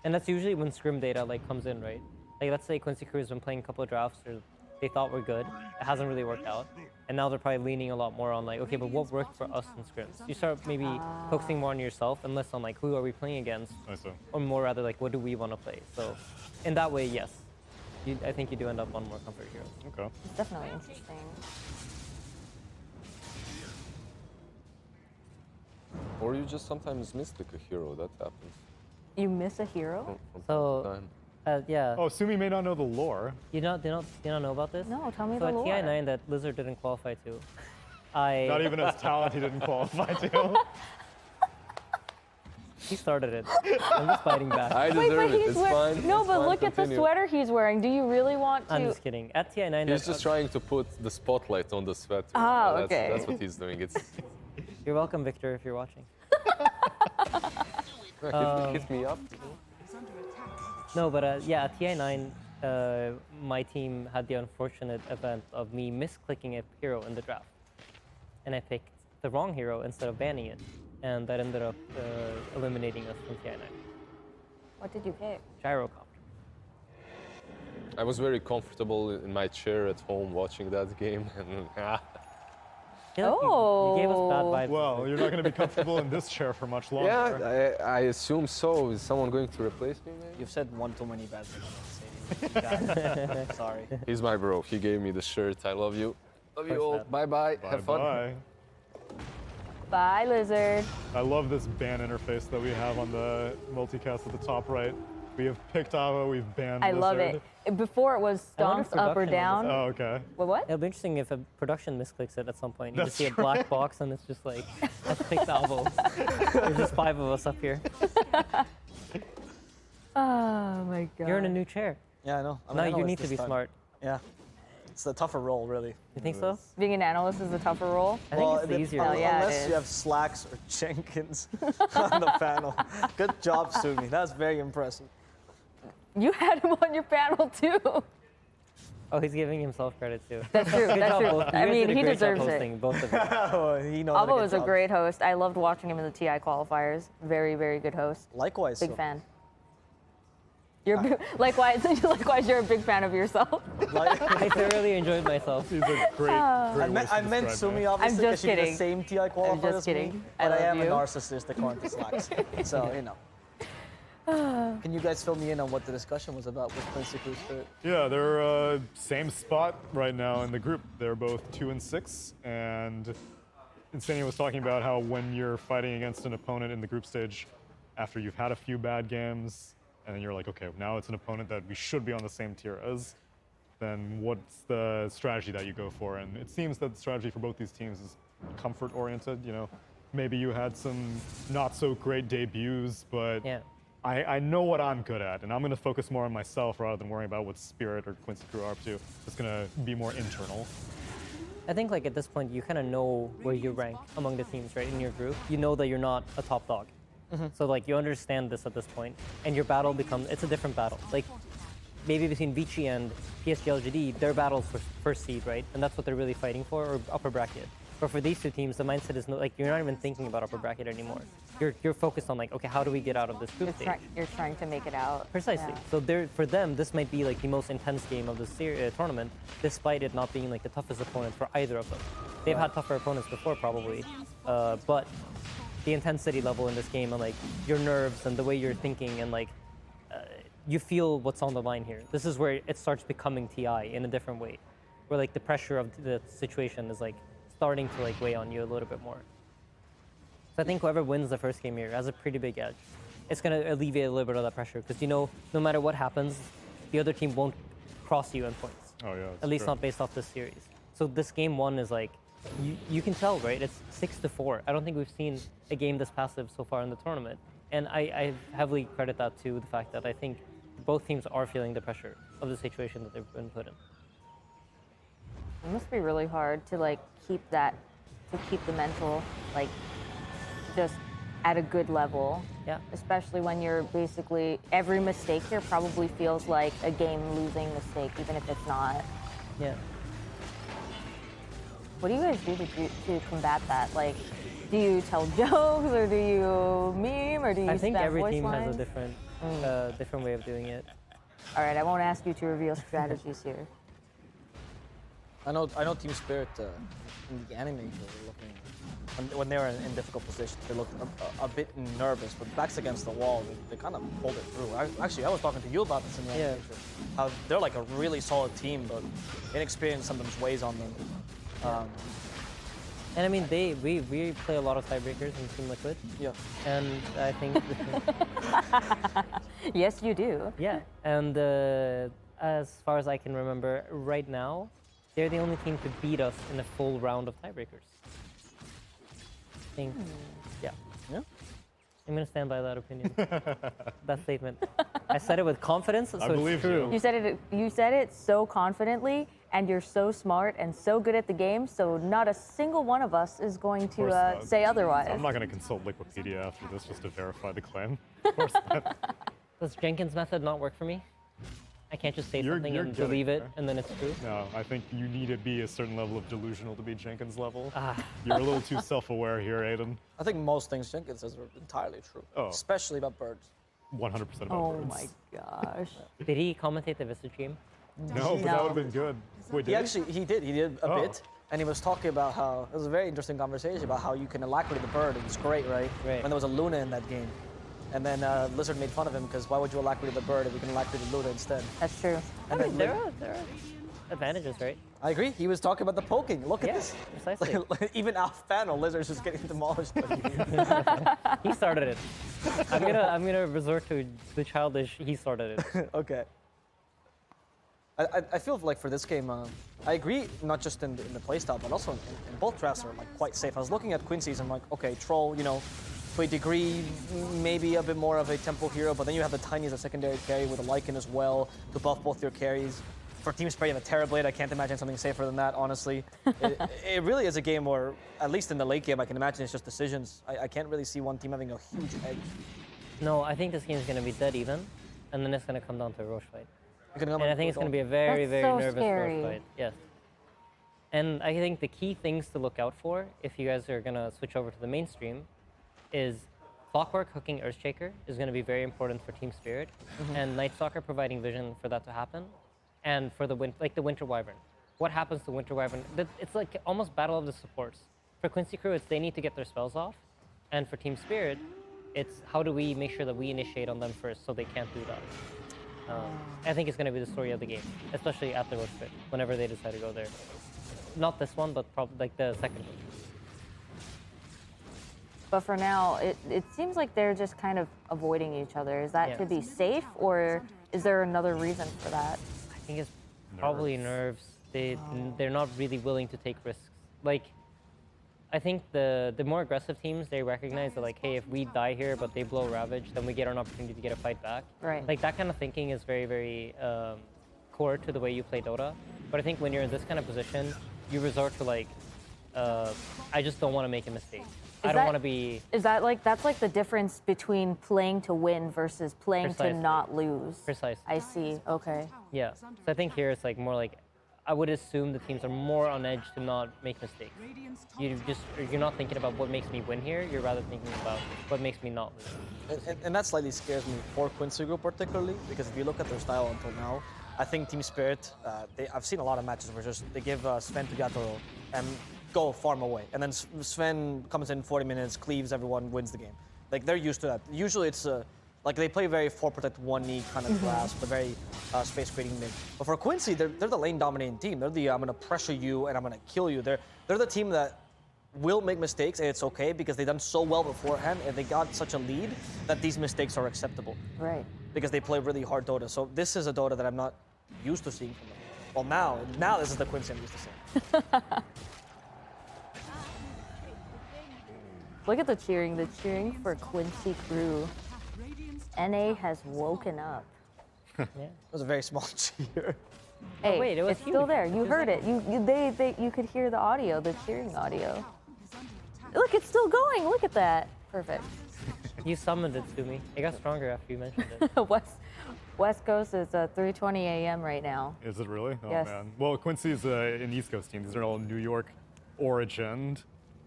And that's usually when scrim data like comes in, right? Like let's say Quincy Crew has been playing a couple of drafts or they thought were good, it hasn't really worked out. And now they're probably leaning a lot more on like, okay, but what worked for us in scrims? You start maybe focusing more on yourself and less on like, who are we playing against?
I see.
Or more rather like, what do we want to play? So in that way, yes. I think you do end up on more comfort heroes.
Okay.
It's definitely interesting.
Or you just sometimes miss like a hero, that happens.
You miss a hero?
From
So,
time to time.
yeah.
Oh, Sumi may not know the lore.
You don't know about this?
No, tell me
So
the lore.
at TI9 that Lizard didn't qualify to.
Not even as talent he didn't qualify to.
He started it. I'm just fighting back.
I deserve it. It's fine.
No,
It's
but
fine.
look at the
Continue.
sweater he's wearing. Do you really want to?
I'm just kidding. At TI9
He's just trying to put the spotlight on the sweater.
Ah,
That's-
okay.
That's what he's doing. It's
You're welcome, Victor, if you're watching.
hit me up.
No, but yeah, at TI9, my team had the unfortunate event of me misclicking a hero in the draft. And I picked the wrong hero instead of banning it. And that ended up eliminating us from TI9.
What did you pick?
Gyrocopter.
I was very comfortable in my chair at home watching that game, and
You gave us bad vibes.
Well, you're not going to be comfortable in this chair for much longer.
yeah, I assume so. Is someone going to replace me? Maybe?
You've said one too many bad things about Mercedes. Sorry.
He's my bro. He gave me the shirt. I love you. Love you all. Bye bye. Have fun.
Bye.
Bye, Lizard.
I love this ban interface that we have on the multicast at the top right. We have picked Ava, we've banned
I love
Lizard.
it. Before it was
I wonder if
stomps up or
production
down.
Oh, okay.
What?
It'll be interesting if a production misclicks it at some point. You
That's
just see a
true.
black box and it's just like, let's pick Salvo. There's just 5 of us up here.
Oh my god.
You're in a new chair.
Yeah, I know. I mean,
Now
I know
you
it's
need to
this
be
time.
smart.
Yeah. It's the tougher role, really.
You think so?
Being an analyst is a tougher role.
I think it's the easier role.
Yeah,
unless you have Slacks or Jenkins on the panel. Good job, Sumi. That's very impressive.
You had him on your panel too.
Oh, he's giving himself credit too.
That's true. That's true.
Both.
I
You guys
mean,
did a
he
great
deserves
job
it.
hosting, both of you.
He knows how to
Abo
get
was a
jobs.
great host. I loved watching him in the TI qualifiers. Very, very good host.
Likewise.
Big
so.
fan. Likewise, you're a big fan of yourself.
I thoroughly enjoyed myself.
He's a great
I meant Sumi, obviously,
I'm just
because she did the
kidding.
same TI qualifier
I'm just
as me,
kidding.
but
I
I am
love
a
you.
narcissist according to Slacks. So, you know. Can you guys fill me in on what the discussion was about with Quincy Crew?
Yeah, they're same spot right now in the group. They're both 2 and 6, and Insania was talking about how when you're fighting against an opponent in the group stage, after you've had a few bad games, and then you're like, okay, now it's an opponent that we should be on the same tier as, then what's the strategy that you go for? And it seems that the strategy for both these teams is comfort-oriented. You know, maybe you had some not so great debuts, but
Yeah.
I know what I'm good at, and I'm going to focus more on myself rather than worrying about what Spirit or Quincy Crew are up to. It's going to be more internal.
I think like at this point you kind of know where you rank among the teams, right, in your group. You know that you're not a top dog. So like you understand this at this point, and your battle it's a different battle. Like maybe between Vici and PSG LGD, their battle's for first seed, right? And that's what they're really fighting for, or upper bracket. But for these two teams, the mindset is like you're not even thinking about upper bracket anymore. You're focused on like, okay, how do we get out of this group stage?
You're trying to make it out.
Precisely.
Yeah.
So for them, this might be like the most intense game of the tournament, despite it not being like the toughest opponent for either of them. They've had tougher opponents before, probably, but the intensity level in this game and like your nerves and the way you're thinking and like you feel what's on the line here. This is where it starts becoming TI in a different way, where like the pressure of the situation is like starting to like weigh on you a little bit more. So I think whoever wins the first game here has a pretty big edge. It's going to alleviate a little bit of that pressure because you know no matter what happens, the other team won't cross you in points.
Oh yeah.
At least not based off this series. So this game one is like, you can tell, right? It's 6-4. I don't think we've seen a game this passive so far in the tournament. And I heavily credit that to the fact that I think both teams are feeling the pressure of the situation that they've been put in.
It must be really hard to like keep the mental like just at a good level.
Yeah.
Especially when you're basically every mistake here probably feels like a game losing mistake, even if it's not.
Yeah.
What do you guys do to combat that? Like, do you tell jokes or do you meme or do you
I think
spam
every
voice
team
lines?
has a different way of doing it.
All right, I won't ask you to reveal strategies here.
I know Team Spirit in the anime were looking, when they were in difficult positions, they looked a bit nervous, but backs against the wall, they kind of pulled it through. Actually, I was talking to you about this in the anime. How they're like a really solid team, but inexperience sometimes weighs on them.
And I mean, we play a lot of tiebreakers in Team Liquid.
Yeah.
And I think...
Yes, you do.
Yeah, and as far as I can remember, right now, they're the only team to beat us in a full round of tiebreakers. I think, yeah.
Yeah?
I'm gonna stand by that opinion, that statement. I said it with confidence, so
I believe
it's true.
You said it so confidently, and you're so smart and so good at the game, so not a single one of us is going to say otherwise.
I'm not going to consult Wikipedia after this just to verify the claim. Of course not.
Does Jenkins' method not work for me? I can't just say something and
getting
believe it,
there.
and then it's true?
No, I think you need to be a certain level of delusional to be Jenkins level. You're a little too self-aware here, Aiden.
I think most things Jenkins says are entirely true, especially about birds.
100% about
Oh
birds.
my gosh.
Did he commentate the Visage game?
No, but that would have been good. Wait, did
He did a bit, and he was talking about how, it was a very interesting conversation about how you can alacrity the bird, and it's great, right?
Right.
When there was a Luna in that game. And then Lizard made fun of him because why would you alacrity the bird if you can alacrity the Luna instead?
That's true.
I mean, there are advantages, right?
I agree. He was talking about the poking. Look at this.
Precisely.
Even off panel, Lizard's just getting demolished.
He started it. I'm gonna resort to the childish. He started it.
Okay. I feel like for this game, I agree not just in the playstyle, but also in both drafts are like quite safe. I was looking at Quincy's and I'm like, okay, Troll, you know, to a degree, maybe a bit more of a tempo hero, but then you have the Tiny as a secondary carry with a Lycan as well to buff both your carries. For Team Spirit, you have a Terrorblade. I can't imagine something safer than that, honestly. It really is a game where, at least in the late game, I can imagine it's just decisions. I can't really see one team having a huge edge.
No, I think this game is going to be dead even, and then it's going to come down to a Roche fight. And I think it's going to be a very, very nervous Roche fight. Yes. And I think the key things to look out for, if you guys are going to switch over to the mainstream, is Clockwork hooking Earthshaker is going to be very important for Team Spirit, and Night Stalker providing vision for that to happen. And for the Winter Wyvern. What happens to Winter Wyvern? It's like almost battle of the supports. For Quincy Crew, it's they need to get their spells off. And for Team Spirit, it's how do we make sure that we initiate on them first so they can't do that. I think it's going to be the story of the game, especially at the Roche Pit, whenever they decide to go there. Not this one, but probably like the second one.
But for now, it seems like they're just kind of avoiding each other. Is that to be safe, or is there another reason for that?
I think it's probably nerves. They're not really willing to take risks. Like, I think the more aggressive teams, they recognize that, like, hey, if we die here but they blow Ravage, then we get an opportunity to get a fight back.
Right.
Like, that kind of thinking is very, very core to the way you play Dota. But I think when you're in this kind of position, you resort to, like, I just don't want to make a mistake. I don't want to be...
Is that like, that's like the difference between playing to win versus playing to not lose?
Precisely.
I see, okay.
Yeah, so I think here it's like more like, I would assume the teams are more on edge to not make mistakes. You're not thinking about what makes me win here, you're rather thinking about what makes me not lose.
And that slightly scares me for Quincy Group particularly, because if you look at their style until now, I think Team Spirit, I've seen a lot of matches where just they give Sven to Gatoro and go farm away. And then Sven comes in 40 minutes, cleaves everyone, wins the game. Like, they're used to that. Usually it's like they play very 4-protect 1-knee kind of class, but very space creating mid. But for Quincy, they're the lane dominating team. They're the I'm gonna pressure you and I'm gonna kill you. They're the team that will make mistakes, and it's okay because they've done so well beforehand and they got such a lead that these mistakes are acceptable.
Right.
Because they play really hard Dota. So this is a Dota that I'm not used to seeing from them. Well, now this is the Quincy I'm used to seeing.
Look at the cheering for Quincy Crew. NA has woken up.
It was a very small cheer.
Hey,
wait, it was
it's still there. You heard it. You could hear the audio, the cheering audio. Look, it's still going. Look at that. Perfect.
You summoned it to me. It got stronger after you mentioned it.
West Coast is 3:20 a.m. right now.
Is it really? Oh,
Yes.
man. Well, Quincy's an East Coast team. These are all New York origined.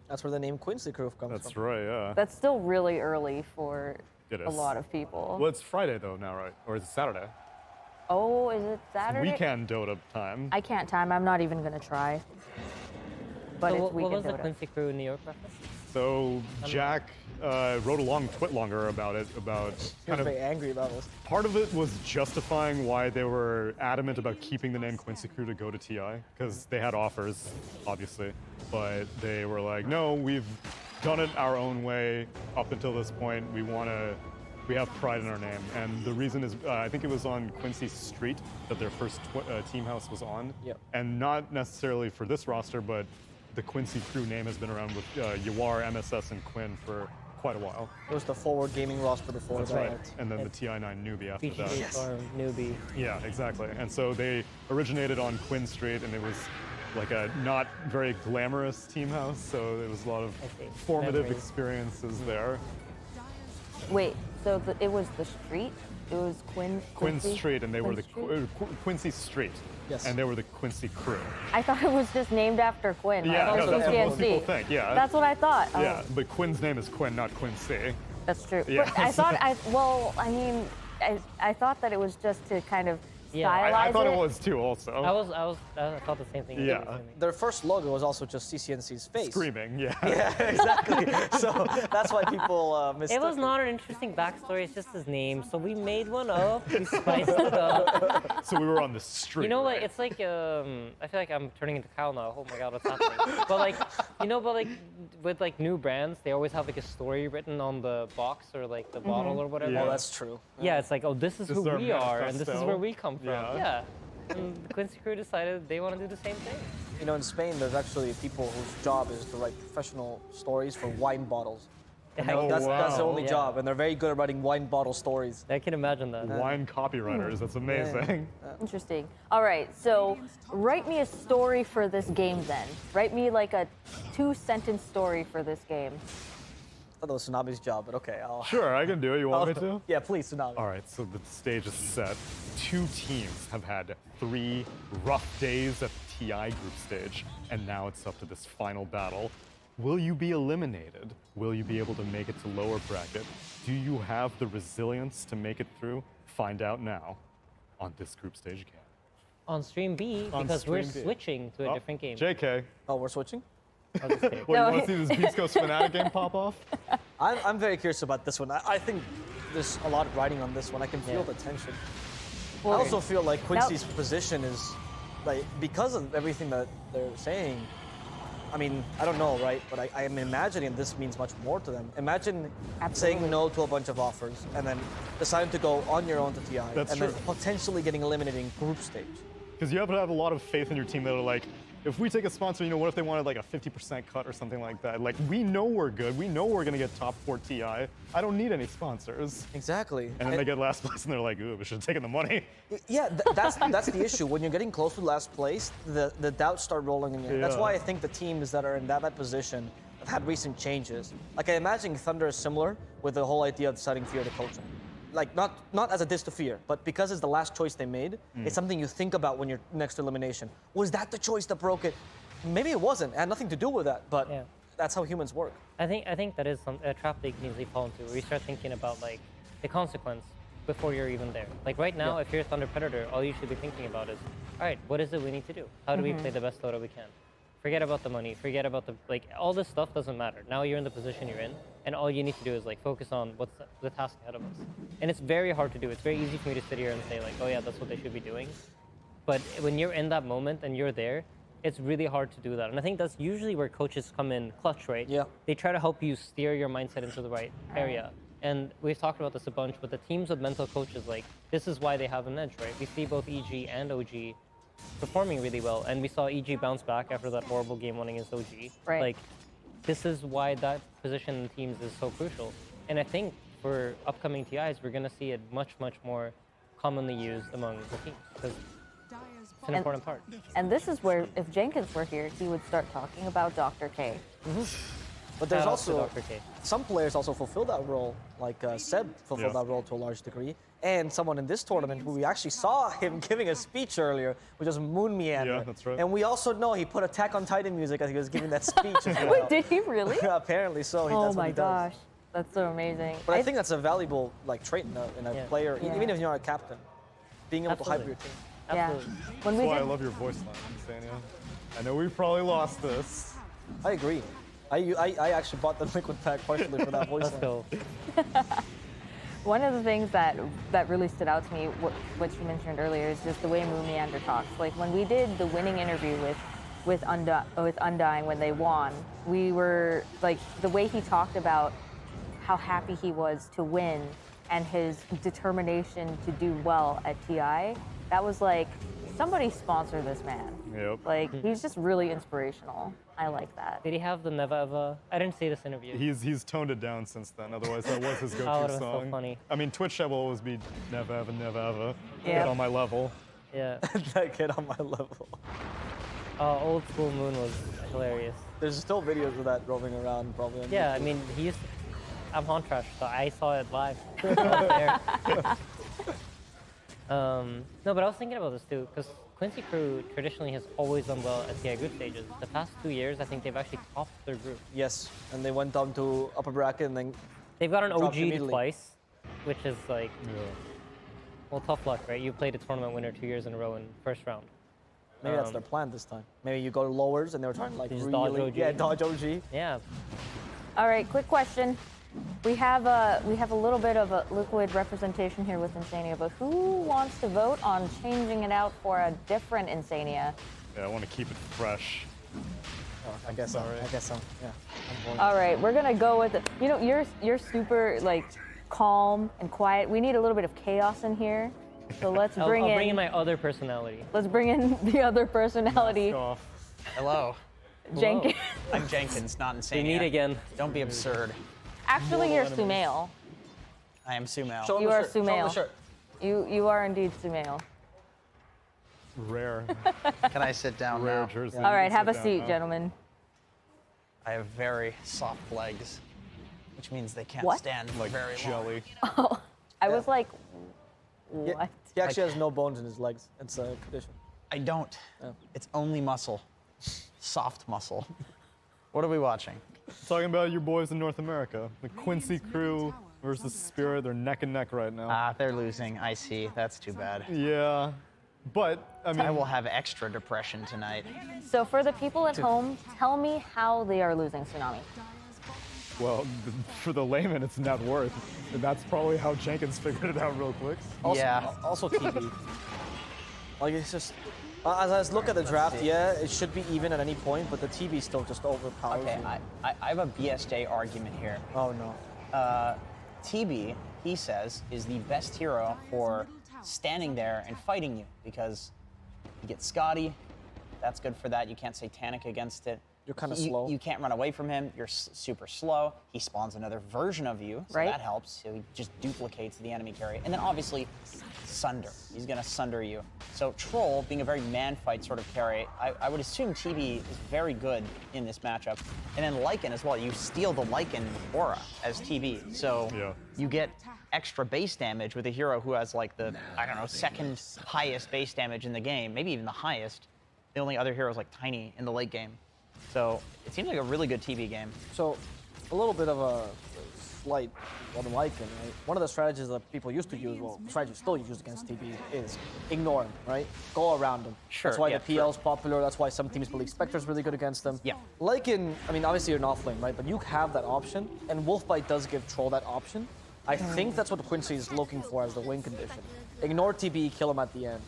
That's where the name Quincy Crew comes from.
That's right, yeah.
That's still really early for
It
a
is.
lot of people.
Well, it's Friday, though, now, right? Or is it Saturday?
Oh, is it Saturday?
Weekend Dota time.
I can't time. I'm not even gonna try. But
So
it's
what
weekend
was the
Dota.
Quincy Crew in New York reference?
So Jack wrote a long twitlonger about it, about
He was very angry about this.
part of it was justifying why they were adamant about keeping the name Quincy Crew to go to TI, because they had offers, obviously, but they were like, no, we've done it our own way up until this point. We have pride in our name, and the reason is I think it was on Quincy Street that their first team house was on,
Yep.
and not necessarily for this roster, but the Quincy Crew name has been around with Yawar, MSS, and Quinn for quite a while.
It was the Forward Gaming roster before
That's
that.
right. And then the TI9 newbie after that.
Farm, newbie.
Yeah, exactly. And so they originated on Quinn Street, and it was like a not very glamorous team house, so there was a lot of formative
Memories.
experiences there.
Wait, so it was the street? It was
Quinn
Quincy?
Street, and they were the
Quinn Street?
Quincy Street.
Yes.
And they were the Quincy Crew.
I thought it was just named after Quinn.
Yeah,
I
no,
thought it was
that's what most
PNC.
people think, yeah.
That's what I thought. Oh,
Yeah, but Quinn's name is Quinn, not Quincy.
that's true.
Yeah.
But I thought that it was just to kind of
Yeah,
stylize
I thought
it.
it was too, also.
I thought the same thing. as you
Yeah.
were saying.
Their first logo was also just CCNC's face.
Screaming, yeah.
Yeah, exactly. So that's why people mistook
It was not an interesting backstory, it's just his name. So we made one up, we spiced it up.
So we were on the street.
You know, like,
right?
it's like, I feel like I'm turning into Kyle now. Oh my God, what's happening? But like, with like new brands, they always have like a story written on the box or like the bottle or whatever.
Yeah.
Oh, that's true.
Yeah, it's like, oh, this is
This
who
is our
we are, and this is
manifesto.
where we come from.
Yeah.
Yeah. And the Quincy Crew decided they want to do the same thing.
You know, in Spain, there's actually people whose job is to write professional stories for wine bottles. That's the only job, and they're very good at writing wine bottle stories.
I can imagine that.
Wine copywriters, that's amazing.
Interesting. All right, so write me a story for this game then. Write me like a 2-sentence story for this game.
I thought that was Tsunami's job, but okay.
Sure, I can do it. You want me to?
Yeah, please, Tsunami.
All right, so the stage is set. 2 teams have had 3 rough days at the TI Group Stage, and now it's up to this final battle. Will you be eliminated? Will you be able to make it to lower bracket? Do you have the resilience to make it through? Find out now on this group stage game.
On stream B, because we're switching to a different game.
JK.
Oh, we're switching?
I'll just kidding.
Well, you want to see this Beastcoast Fnatic game pop off?
I'm very curious about this one. I think there's a lot of writing on this one. I can feel the tension.
Well,
I also feel like Quincy's position is, like, because of everything that they're saying, I mean, I don't know, right? But I am imagining this means much more to them. Imagine saying no to a bunch of offers and then deciding to go on your own to TI then potentially getting eliminated in group stage.
Because you have to have a lot of faith in your team that are like, if we take a sponsor, what if they wanted like a 50% cut or something like that? Like, we know we're good. We know we're going to get top 4 TI. I don't need any sponsors.
Exactly.
And then they get last place and they're like, ooh, we should have taken the money.
Yeah, that's the issue. When you're getting close to last place, the doubts start rolling in you. That's why I think the teams that are in that position have had recent changes. Like, I imagine Thunder is similar with the whole idea of deciding Fear to coaching. Like, not as a diss to Fear, but because it's the last choice they made, it's something you think about when you're next to elimination. Was that the choice that broke it? Maybe it wasn't. It had nothing to do with that, but that's how humans work.
I think that is a trap they can easily fall into, where you start thinking about like the consequence before you're even there. Like right now, if you're a Thunder Predator, all you should be thinking about is, all right, what is it we need to do? How do we play the best Dota we can? Forget about the money, forget about all this stuff doesn't matter. Now you're in the position you're in, and all you need to do is like focus on what's the task ahead of us. And it's very hard to do. It's very easy for me to sit here and say like, oh yeah, that's what they should be doing. But when you're in that moment and you're there, it's really hard to do that. And I think that's usually where coaches come in clutch, right? Yeah. They try to help you steer your mindset into the right area. And we've talked about this a bunch, but the teams with mental coaches, like, this is why they have an edge, right? We see both EG and OG performing really well, and we saw EG bounce back after that horrible game winning against OG.
Right.
Like, this is why that position in teams is so crucial. And I think for upcoming TIs, we're going to see it much, much more commonly used among the teams, because it's an important part.
And this is where, if Jenkins were here, he would start talking about Dr. K.
But there's also, some players also fulfill that role, like Seb fulfilled that role to a large degree, and someone in this tournament who we actually saw him giving a speech earlier, which was Moon Meander.
Yeah, that's right.
And we also know he put Attack on Titan music as he was giving that speech as well.
Wait, did he really?
Apparently so.
Oh my gosh, that's so amazing.
But I think that's a valuable trait in a player, even if you're not a captain, being able to hype your team.
Absolutely.
When
That's why I love your voice line, Sanya. I know we've probably lost this.
I agree. I actually bought the liquid pack partially for that voice line.
Go.
One of the things that really stood out to me, what you mentioned earlier, is just the way Moon Meander talks. Like when we did the winning interview with Undying when they won, we were like, the way he talked about how happy he was to win and his determination to do well at TI, that was like, somebody sponsor this man.
Yep.
Like, he's just really inspirational. I like that.
Did he have the Never Ever? I didn't see this interview.
He's toned it down since then. Otherwise, that was his go-to
that was
song.
so funny.
I mean, Twitch chat will always be Never Ever, Never Ever.
Yeah.
Get on my level.
Yeah.
That kid on my level.
Old School Moon was hilarious.
There's still videos of that roaming around probably on
Yeah,
YouTube.
I mean, I'm on trash, so I saw it live. I was there. No, but I was thinking about this too, because Quincy Crew traditionally has always done well at TI group stages. The past 2 years, I think they've actually topped their group.
Yes, and they went down to upper bracket and then
They've got an
dropped
OG
immediately.
twice, which is like, well, tough luck, right? You played a tournament winner 2 years in a row in first round.
Maybe that's their plan this time. Maybe you go to lowers and they were trying to like
Just
really,
dodge OG.
yeah, dodge OG.
Yeah.
All right, quick question. We have a little bit of a liquid representation here with Insania, but who wants to vote on changing it out for a different Insania?
Yeah, I want to keep it fresh.
Oh, I guess so. I guess so. Yeah.
All right, we're gonna go with it. You know, you're super like calm and quiet. We need a little bit of chaos in here, so let's
I'll bring in my other personality.
Let's bring in the other personality.
Mask off.
Hello.
Jenkins.
I'm Jenkins, not Insania.
We meet again.
Don't be absurd.
Actually, you're Sumail.
I am Sumail.
Show him
You
the
are
shirt. Show him the
Sumail.
shirt.
You are indeed Sumail.
Rare.
Can I sit down
Rare
now?
jersey.
All right, have a
Sit down
seat,
now.
gentlemen.
I have very soft legs, which means they can't
What?
stand
Like
very long.
jelly.
Oh, I was like,
Yeah,
what?
he actually has no bones in his legs. It's a condition.
I don't.
Oh.
It's only muscle. Soft muscle. What are we watching?
Talking about your boys in North America. The Quincy Crew versus Spirit. They're neck and neck right now.
Ah, they're losing. I see. That's too bad.
Yeah. But, I mean,
I will have extra depression tonight.
So for the people at home, tell me how they are losing Tsunami.
well, for the layman, it's net worth. And that's probably how Jenkins figured it out real quick.
Also,
Yeah.
Also TB. Like it's just. As I look at the draft, yeah, it should be even at any point, but the TB still just overpowers
Okay,
you.
I have a BSJ argument here.
Oh no.
TB, he says, is the best hero for standing there and fighting you because you get Scotty. That's good for that. You can't say Tanic against it.
You're kind of slow.
You can't run away from him. You're super slow. He spawns another version of you, so
Right.
that helps. So he just duplicates the enemy carry. And then obviously, Sunder. He's going to Sunder you. So Troll, being a very man-fight sort of carry, I would assume TB is very good in this matchup. And then Lycan as well. You steal the Lycan aura as TB. So
Yeah.
you get extra base damage with a hero who has like the, I don't know, second highest base damage in the game, maybe even the highest. The only other hero is like Tiny in the late game. So it seems like a really good TB game.
So, a little bit of a slight on Lycan, right? One of the strategies that people used to use, well, strategies still used against TB is ignore him, right? Go around him.
Sure,
That's why
yeah,
the PL's popular. That's why some teams believe Spectre's really good against them.
Yeah.
Lycan, I mean, obviously you're an offlane, right? But you have that option, and Wolfbite does give Troll that option. I think that's what Quincy is looking for as the win condition. Ignore TB, kill him at the end.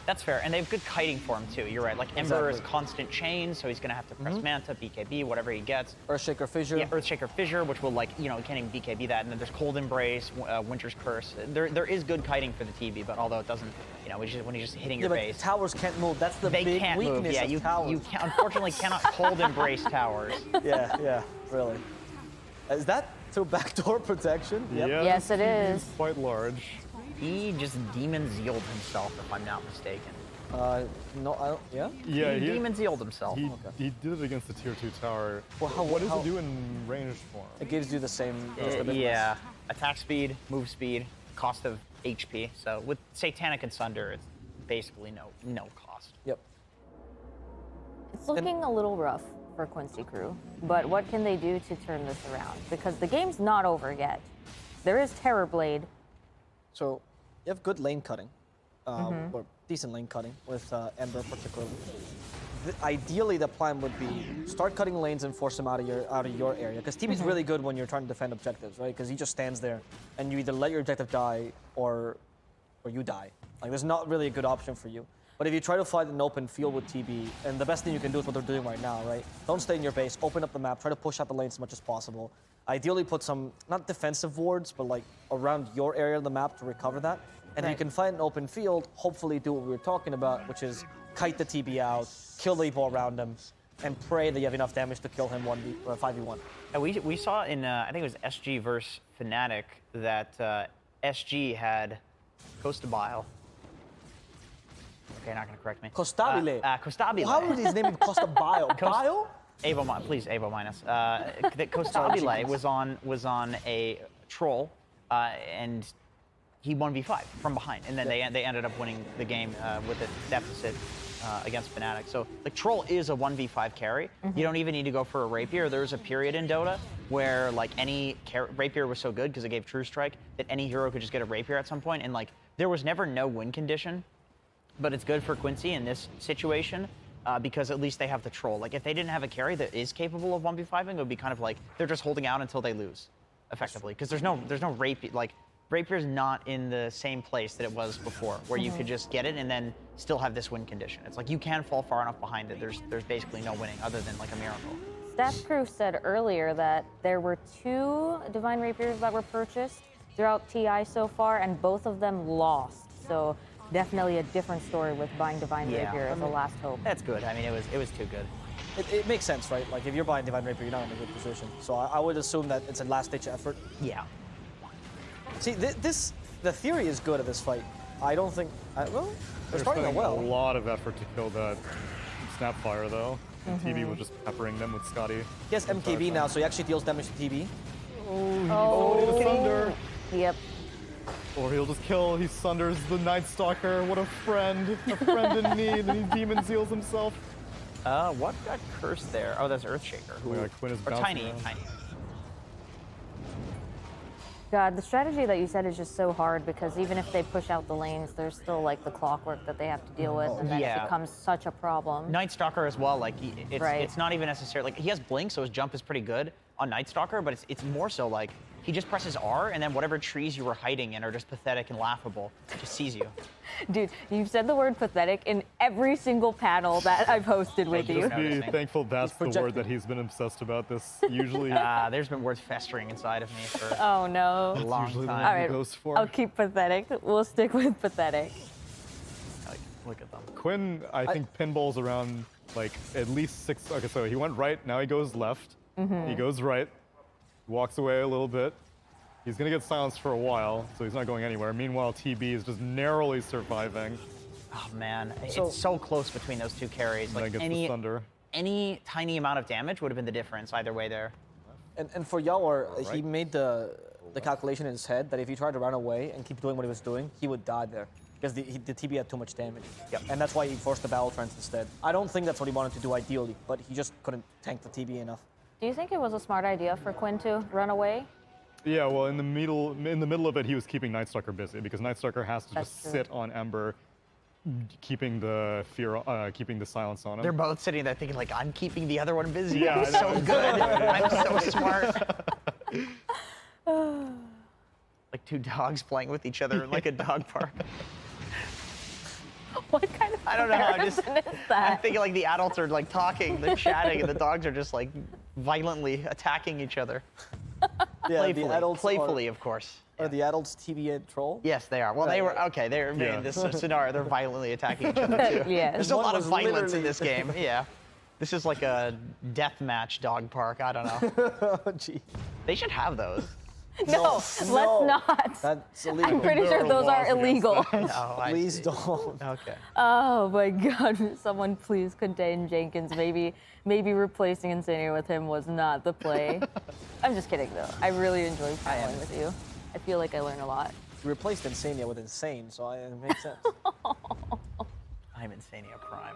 That's fair, and they have good kiting for him too. You're right. Like Ember is
Exactly.
constant chain, so he's gonna have to press Manta, BKB, whatever he gets.
Earthshaker Fissure.
Yeah, Earthshaker Fissure, which will like, you know, you can't even BKB that. And then there's Cold Embrace, Winter's Curse. There is good kiting for the TB, but although it doesn't, you know, when you're just hitting
Yeah,
your
but
base.
towers can't move. That's the
They
big
can't
weakness
move. Yeah,
of
you
towers.
unfortunately cannot Cold Embrace towers.
Yeah, really. Is that through backdoor protection?
Yeah,
Yes, it
TB
is.
quite large.
He just Demon Zealed himself, if I'm not mistaken.
No, I don't. Yeah.
Yeah,
He Demon Zealed himself.
he did it against the tier 2 tower.
Well,
what does it do in ranged form?
It gives you the same. just a bit
Yeah,
less.
attack speed, move speed, cost of HP. So with Satanic and Sunder, it's basically no cost.
Yep.
It's looking a little rough for Quincy Crew, but what can they do to turn this around? Because the game's not over yet. There is Terrorblade.
So you have good lane cutting, or decent lane cutting with Ember particularly. Ideally, the plan would be start cutting lanes and force him out of your area. Because TB's really good when you're trying to defend objectives, right? Because he just stands there, and you either let your objective die or you die. Like there's not really a good option for you. But if you try to fight an open field with TB, and the best thing you can do is what they're doing right now, right? Don't stay in your base, open up the map, try to push out the lanes as much as possible. Ideally put some, not defensive wards, but like around your area of the map to recover that. And if you can find an open field, hopefully do what we were talking about, which is kite the TB out, kill the Evo around him, and pray that you have enough damage to kill him 5v1.
And we saw in, I think it was SG versus Fnatic, that SG had Costabile. Okay, you're not going to correct me.
Costabile.
Costabile.
How would his name be Costabile? Bio?
Please, Avo minus. That Costabile was on a troll, and he 1v5 from behind, and then they ended up winning the game with a deficit against Fnatic. So like troll is a 1v5 carry. You don't even need to go for a rapier. There was a period in Dota where like any rapier was so good because it gave True Strike that any hero could just get a rapier at some point, and like there was never no win condition. But it's good for Quincy in this situation because at least they have the troll. Like if they didn't have a carry that is capable of 1v5ing, it would be kind of like they're just holding out until they lose, effectively. Because there's no rapier. Like rapier's not in the same place that it was before, where you could just get it and then still have this win condition. It's like you can fall far enough behind it. There's basically no winning other than like a miracle.
Stats Crew said earlier that there were 2 Divine Rapiers that were purchased throughout TI so far, and both of them lost. So definitely a different story with buying Divine Rapier as a last hope.
That's good. I mean, it was too good.
It makes sense, right? Like, if you're buying Divine Rapier, you're not in a good position. So I would assume that it's a last-ditch effort.
Yeah.
See, the theory is good at this fight. I don't think... well, they're starting out well.
A lot of effort to kill that Snapfire, though. And TB was just peppering them with Scotty.
He has MKB now, so he actually deals damage to TB.
Oh, Sunder.
Yep.
Or he'll just kill. He sunders the Night Stalker. What a friend. A friend in need. And he demon seals himself.
What got cursed there? Oh, that's Earthshaker.
Oh my God, Quinn is
or
bouncing
Tiny.
around.
Tiny.
God, the strategy that you said is just so hard because even if they push out the lanes, there's still like the clockwork that they have to deal with, and then it becomes such a problem.
Night Stalker as well. Like it's not even necessarily like he has blink, so his jump is pretty good on Night Stalker, but it's more so like he just presses R, and then whatever trees you were hiding in are just pathetic and laughable. It just sees you.
Dude, you've said the word pathetic in every single panel that I've hosted with you.
Just be thankful that's the word that he's been obsessed about this. Usually,
there's been words festering inside of me for
oh no,
a long
usually
time.
the
All right,
goes for.
I'll keep pathetic. We'll stick with pathetic.
Like, look at them.
Quinn, I think pinballs around like at least 6. Okay, so he went right. Now he goes left. He goes right. Walks away a little bit. He's gonna get silenced for a while, so he's not going anywhere. Meanwhile, TB is just narrowly surviving.
Oh man, it's so close between those two carries. Like any tiny amount of damage would have been the difference either way there.
And for Yawar, he made the calculation in his head that if he tried to run away and keep doing what he was doing, he would die there. Because the TB had too much damage.
Yep.
And that's why he forced the battle trance instead. I don't think that's what he wanted to do ideally, but he just couldn't tank the TB enough.
Do you think it was a smart idea for Quinn to run away?
Yeah, well, in the middle of it, he was keeping Night Stalker busy because Night Stalker has to just sit on Ember, keeping the keeping the silence on him.
They're both sitting there thinking like, I'm keeping the other one busy. Yeah, I'm so good. I'm so smart. Like two dogs playing with each other in like a dog park.
What kind of
I don't know.
is that?
I'm thinking like the adults are like talking, they're chatting, and the dogs are just like violently attacking each other.
Yeah,
playfully,
the adults
playfully, of course.
Are the adults TB and troll?
Yes, they are. Well, they were okay. They're in this scenario. They're violently attacking each other too.
Yeah.
There's a lot of violence in this game. Yeah. This is like a deathmatch dog park. I don't know.
Oh, gee.
They should have those.
No, let's not.
That's illegal.
I'm pretty sure those are illegal.
No,
Please don't.
Okay.
Oh my God! Someone please contain Jenkins. Maybe replacing Insania with him was not the play. I'm just kidding though. I really enjoy playing with you. I feel like I learn a lot.
You replaced Insania with Insane, so it makes sense.
I'm Insania Prime.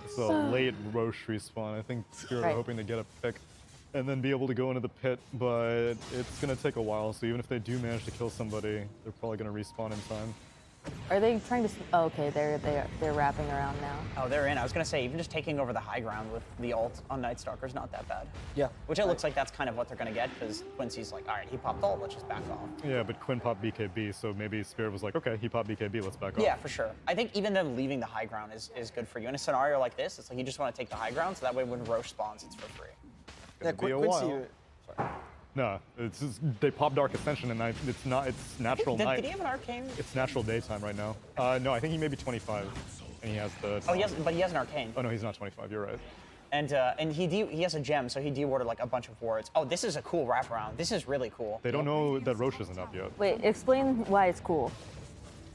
It's a late Roche respawn. I think Spirit are hoping to get a pick and then be able to go into the pit, but it's going to take a while, so even if they do manage to kill somebody, they're probably going to respawn in time.
Are they trying to? Oh, okay, they're wrapping around now.
Oh, they're in. I was gonna say even just taking over the high ground with the ult on Night Stalker is not that bad.
Yeah.
Which it looks like that's kind of what they're gonna get because Quincy's like, all right, he popped ult, let's just back off.
Yeah, but Quinn popped BKB, so maybe Spirit was like, okay, he popped BKB, let's back off.
Yeah, for sure. I think even them leaving the high ground is good for you. In a scenario like this, it's like you just want to take the high ground, so that way when Roche spawns, it's for free.
Yeah, Quincy. Sorry. No, it's just, they pop Dark Ascension and it's natural night.
Did he have an arcane?
It's natural daytime right now. No, I think he may be 25, and he has the.
Oh, but he has an arcane.
Oh no, he's not 25. You're right.
And he has a gem, so he dewarded like a bunch of wards. Oh, this is a cool wraparound. This is really cool.
They don't know that Roche isn't up yet.
Wait, explain why it's cool.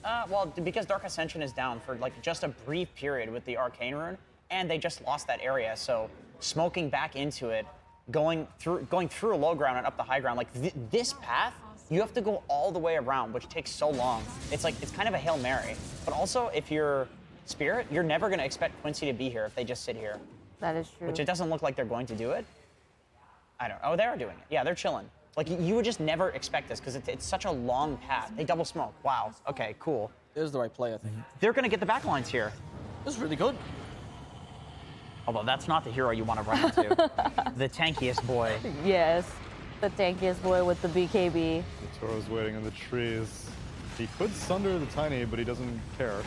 Well, because Dark Ascension is down for like just a brief period with the arcane rune, and they just lost that area, so smoking back into it. Going through a low ground and up the high ground, like this path, you have to go all the way around, which takes so long. It's kind of a Hail Mary. But also, if you're Spirit, you're never gonna expect Quincy to be here if they just sit here.
That is true.
Which it doesn't look like they're going to do it. I don't. Oh, they are doing it. Yeah, they're chilling. Like you would just never expect this because it's such a long path. They double smoke. Wow. Okay. Cool.
This is the right play, I think.
They're gonna get the backlines here.
This is really good.
Although that's not the hero you want to run into. The tankiest boy.
Yes, the tankiest boy with the BKB.
Toro's waiting in the trees. He could sunder the Tiny, but he doesn't care.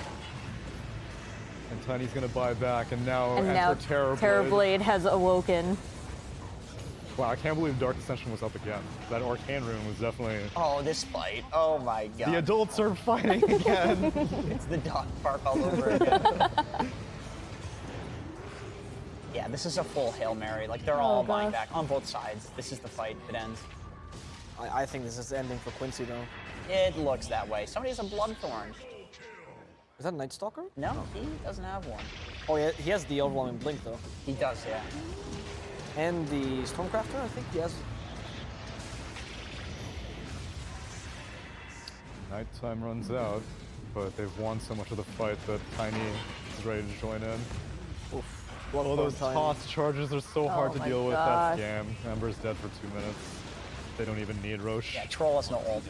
And Tiny's gonna buy back, and now enter
Terrorblade has awoken.
Wow, I can't believe Dark Ascension was up again. That Arcane Rune was definitely...
Oh, this fight. Oh my God.
The adults are fighting again.
It's the dog park all over again. Yeah, this is a full Hail Mary. Like, they're all buying back on both sides. This is the fight that ends.
I think this is ending for Quincy, though.
It looks that way. Somebody has a Bloodthorn.
Is that Night Stalker?
No, he doesn't have one.
Oh, yeah, he has the overwhelming blink, though.
He does, yeah.
And the Stormcrafter, I think he has.
Nighttime runs out, but they've won so much of the fight that Tiny is ready to join in.
Oof.
Oh, those toss charges are so hard to deal with. That's scam. Ember's dead for 2 minutes. They don't even need Roche.
Yeah, Troll has no ult,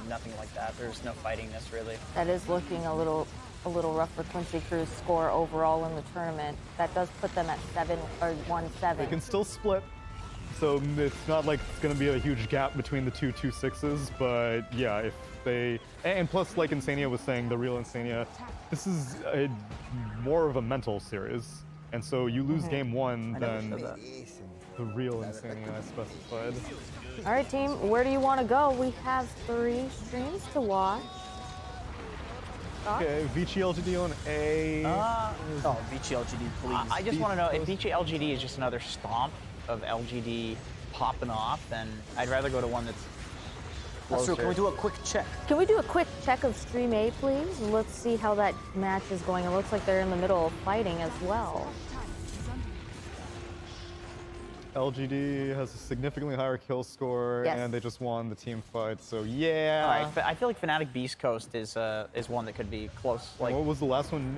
nothing like that. There's no fighting this, really.
That is looking a little rough for Quincy Crew's score overall in the tournament. That does put them at 1-7.
They can still split, so it's not like it's going to be a huge gap between the two 2-6s, but yeah, if they... And plus, like Insania was saying, the real Insania, this is more of a mental series, and so you lose game one, then the real Insania I specified.
All right, team, where do you want to go? We have 3 streams to watch.
Okay, Vici LGD on A.
Oh, Vici LGD, please.
I just want to know, if Vici LGD is just another stomp of LGD popping off, then I'd rather go to one that's closer.
That's true. Can we do a quick check?
Can we do a quick check of Stream A, please? Let's see how that match is going. It looks like they're in the middle of fighting as well.
LGD has a significantly higher kill score, and they just won the team fight, so yeah.
All right, I feel like Fnatic Beastcoast is one that could be close. Like,
what was the last one?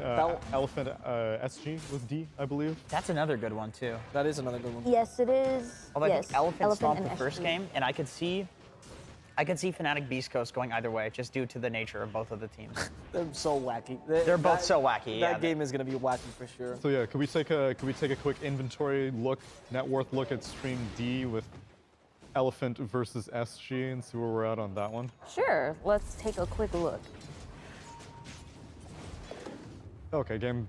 Elephant SG was D, I believe.
That's another good one, too.
That is another good one.
Yes, it is.
Although
yes.
I think Elephant stomped the
and
first
SG.
game, and I could see Fnatic Beastcoast going either way, just due to the nature of both of the teams.
They're so wacky.
They're both so wacky.
That game is going to be wacky for sure.
So yeah, could we take a quick inventory look, net worth look at Stream D with Elephant versus SG and see where we're at on that one?
Sure, let's take a quick look.
Okay, game's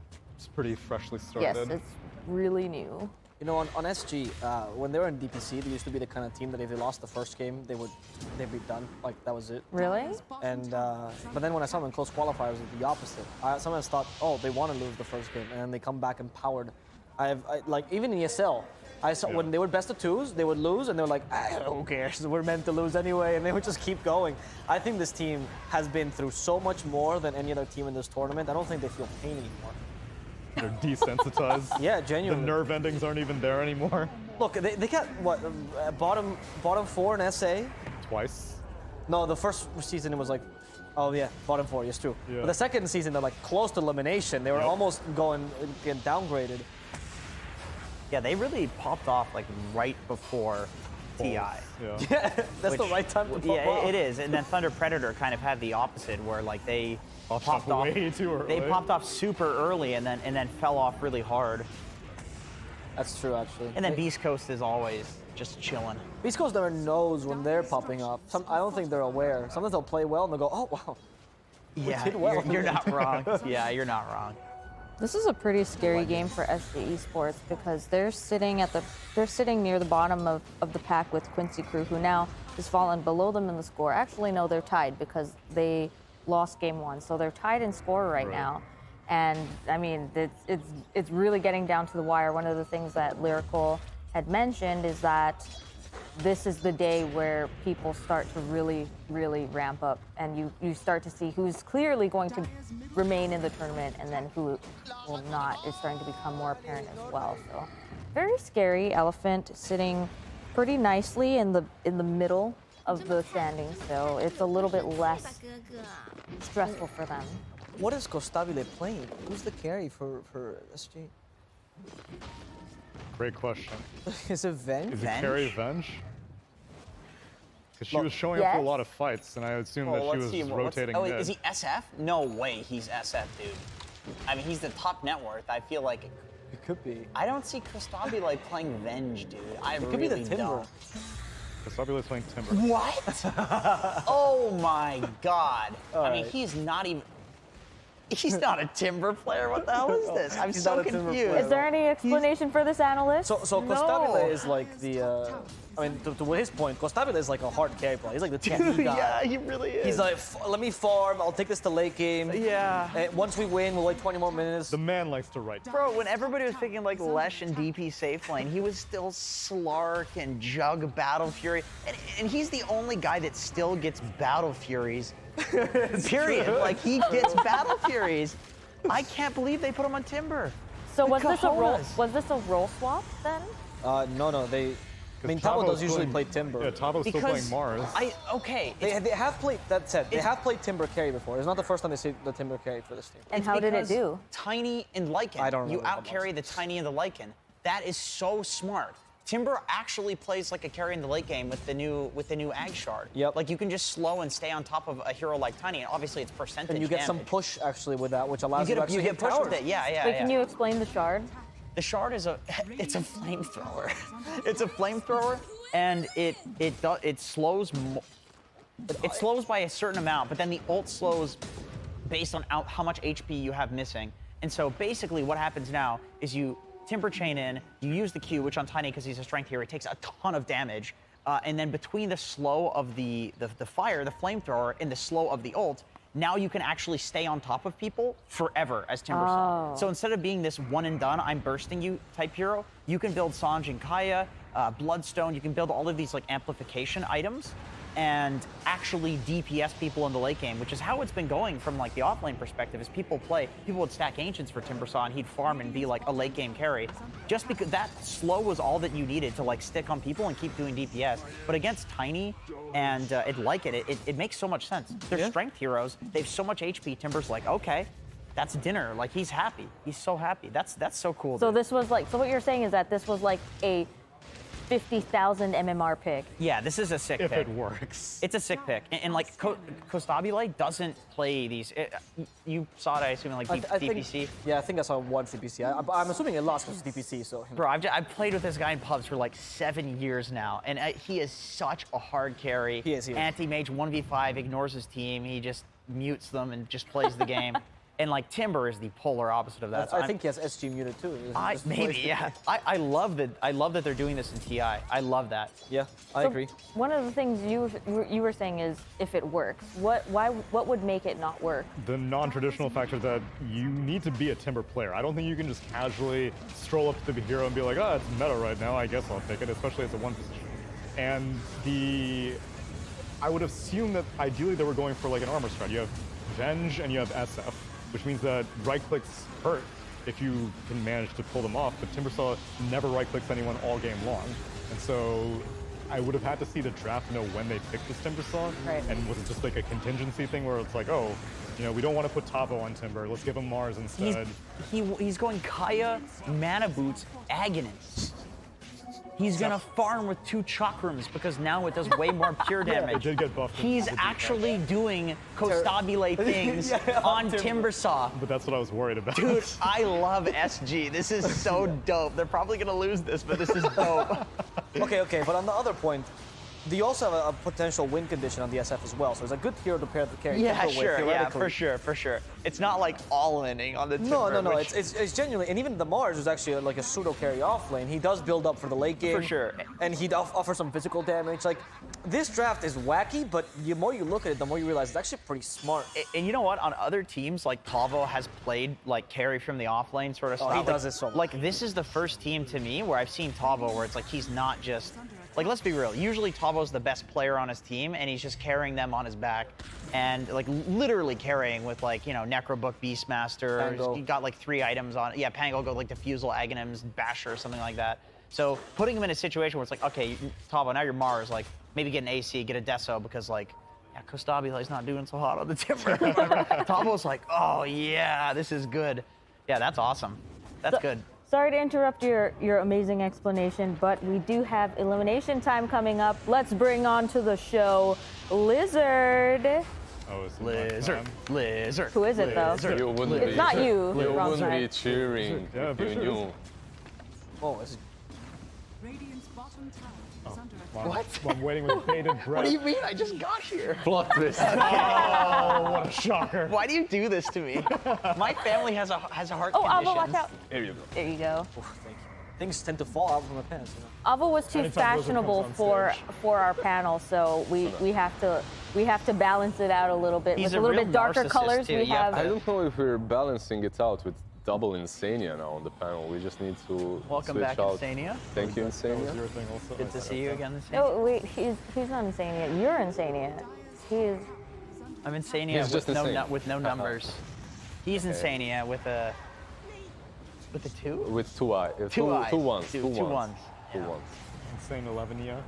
pretty freshly started.
Yes, it's really new.
You know, on SG, when they were in DPC, they used to be the kind of team that if they lost the first game, they'd be done. Like, that was it.
Really?
And but then when I saw them in close qualifiers, it was the opposite. I sometimes thought, oh, they want to lose the first game, and then they come back empowered. Like, even in ESL, I saw when they were best of 2s, they would lose, and they were like, who cares? We're meant to lose anyway, and they would just keep going. I think this team has been through so much more than any other team in this tournament. I don't think they feel pain anymore.
They're desensitized.
Yeah, genuinely.
The nerve endings aren't even there anymore.
Look, they got, what, bottom 4 in SA?
Twice.
No, the first season it was like, oh yeah, bottom 4, yes, true.
Yeah.
But the second season, they're like close to elimination. They were almost getting downgraded.
Yeah, they really popped off like right before TI.
Yeah, that's the right time to pop off.
It is. And then Thunder Predator kind of had the opposite, where like they popped off
way too early.
They popped off super early and then fell off really hard.
That's true, actually.
And then Beastcoast is always just chilling.
Beastcoast never knows when they're popping up. I don't think they're aware. Sometimes they'll play well and they'll go, oh wow.
Yeah,
did well.
you're not wrong. Yeah, you're not wrong.
This is a pretty scary game for SG Esports because they're sitting near the bottom of the pack with Quincy Crew, who now has fallen below them in the score. Actually, no, they're tied because they lost game 1, so they're tied in score right now. And I mean, it's really getting down to the wire. One of the things that Lyrical had mentioned is that this is the day where people start to really, really ramp up, and you start to see who's clearly going to remain in the tournament and then who will not is starting to become more apparent as well. So very scary. Elephant sitting pretty nicely in the middle of the standings, so it's a little bit less stressful for them.
What is Costabile playing? Who's the carry for SG?
Great question.
Is it Venge?
Is it carry Venge? Because she was showing up for a lot of fights, and I assume that she was rotating mid.
Is he SF? No way he's SF, dude. I mean, he's the top net worth. I feel like
it could be.
I don't see Costabile like playing Venge, dude.
It could be the Timber.
Costabile playing Timber.
What? Oh my God. I mean, he's not even. He's not a Timber player. What the hell is this? I'm so confused.
Is there any explanation for this analyst?
So Costabile is like the I mean, to his point, Kostabile is like a hard carry player. He's like the TP guy.
Yeah, he really is.
He's like, let me farm. I'll take this to late game.
Yeah.
And once we win, we'll wait 20 more minutes.
The man likes to write.
Bro, when everybody was picking like Lesh and DP safe lane, he was still Slark and Jug Battle Fury. And he's the only guy that still gets Battle Furies. Period. Like, he gets Battle Furies. I can't believe they put him on Timber.
So was this a role swap then?
No. I mean, Tabo does usually play Timber.
Yeah, Tabo's still playing Mars.
They have played, that said, they have played Timber carry before. It's not the first time they see the Timber carry for this team.
And how did it do?
Tiny and Lycan.
I don't remember
You out-carry the Tiny and the Lycan. That is so smart. Timber actually plays like a carry in the late game with the new Ag Shard.
Yep.
Like, you can just slow and stay on top of a hero like Tiny, and obviously it's percentage
And you get some
damage.
push, actually, with that, which allows you to actually hit
push
towers.
with it. Yeah.
Wait, can you explain the shard?
The Shard is it's a flamethrower. It's a flamethrower, and it slows. It slows by a certain amount, but then the ult slows based on how much HP you have missing. And so basically, what happens now is you Timber chain in, you use the Q, which on Tiny, because he's a strength hero, it takes a ton of damage. And then between the slow of the fire, the flamethrower, and the slow of the ult, now you can actually stay on top of people forever as Timber Saw. So instead of being this one and done, I'm bursting you type hero, you can build Sanj and Kaya, Bloodstone, you can build all of these like amplification items and actually DPS people in the late game, which is how it's been going from like the offlane perspective. Is people would stack Ancients for Timbersaw and he'd farm and be like a late game carry, just because that slow was all that you needed to like stick on people and keep doing DPS. But against Tiny and it makes so much sense. They're strength heroes. They have so much HP. Timber's like, okay, that's dinner. Like, he's happy. He's so happy. That's so cool.
So
dude.
this was like, so what you're saying is that this was like a 50,000 MMR pick.
Yeah, this is a sick pick.
If it works.
It's a sick pick. And like, Kostabile doesn't play these. You saw it, I assume, in like DPC?
I think I saw one DPC. I'm assuming it lost because it's DPC, so.
Bro, I've played with this guy in pubs for like 7 years now, and he is such a hard carry.
He is.
Anti-mage 1v5, ignores his team, he just mutes them and just plays the game. And like Timber is the polar opposite of that.
I think he has SG muted too.
Maybe, yeah. I love that they're doing this in TI. I love that.
Yeah, I agree.
One of the things you were saying is if it works. What would make it not work?
The non-traditional factor that you need to be a Timber player. I don't think you can just casually stroll up to the hero and be like, oh, it's meta right now, I guess I'll take it, especially as a one position. And I would assume that ideally they were going for like an armor strat. You have Venge and you have SF. Which means that right-clicks hurt if you can manage to pull them off, but Timbersaw never right-clicks anyone all game long. And so I would have had to see the draft to know when they picked this Timbersaw.
Right.
And was it just like a contingency thing where it's like, oh, we don't want to put Tavo on Timber, let's give him Mars instead.
He's going Kaya, Mana Boots, Aghanim. He's gonna farm with 2 chakrams because now it does way more pure damage.
It did get buffed.
He's actually doing Kostabile things on Timbersaw.
But that's what I was worried about.
Dude, I love SG. This is so dope. They're probably gonna lose this, but this is dope.
Okay, but on the other point, you also have a potential win condition on the SF as well, so it's a good hero to pair the carry.
Yeah,
sure,
for sure. It's not like all-inning on the Timber.
No, it's genuinely, and even the Mars is actually like a pseudo carry off lane. He does build up for the late game.
For sure.
And he'd offer some physical damage. Like, this draft is wacky, but the more you look at it, the more you realize it's actually pretty smart.
And you know what? On other teams, like Tavo has played like carry from the off lane sort of style.
He does it so much.
Like, this is the first team to me where I've seen Tavo where it's like he's not just... Like, let's be real. Usually Tavo's the best player on his team, and he's just carrying them on his back, and like literally carrying with like Necrobook, Beastmaster.
Pango.
He got like 3 items on. Yeah, Pango got like Diffusal, Aghanims, Basher, or something like that. So putting him in a situation where it's like, okay, Tavo, now you're Mars. Like maybe get an AC, get a Deso, because like Kostabile's not doing so hot on the Timber. Tavo's like, oh yeah, this is good. Yeah, that's awesome. That's good.
Sorry to interrupt your amazing explanation, but we do have elimination time coming up. Let's bring on to the show Lizard.
Oh, it's
Lizard.
Who is it though?
You wouldn't
It's not you.
You
Wrong
wouldn't be
side.
cheering
Yeah,
if
for
you
sure.
knew.
Oh, is it?
Radiant's bottom tower is under
What? I'm waiting with bated breath.
What do you mean? I just got here.
Plot twist.
Oh, what a shocker.
Why do you do this to me? My family has a heart
Oh,
condition.
Alva, watch out.
Here you go.
There you go.
Oh, thank you. things tend to fall out from the pants. You know?
Avo was too fashionable for our panel, so we have to balance it out a little bit.
He's
with a little bit darker colors.
Too.
We have.
I don't know if we're balancing it out with double Insania now on the panel. We just need to
Welcome
switch
back,
out.
Insania.
Thank you, Insania.
Good to see you again, Insania.
No, wait, he's not Insania. You're Insania. He is.
I'm Insania
He's just
with no numbers. He's Insania with a 2?
With two eyes.
Two eyes.
Two ones.
Two ones.
Two ones.
Insane 11, yeah?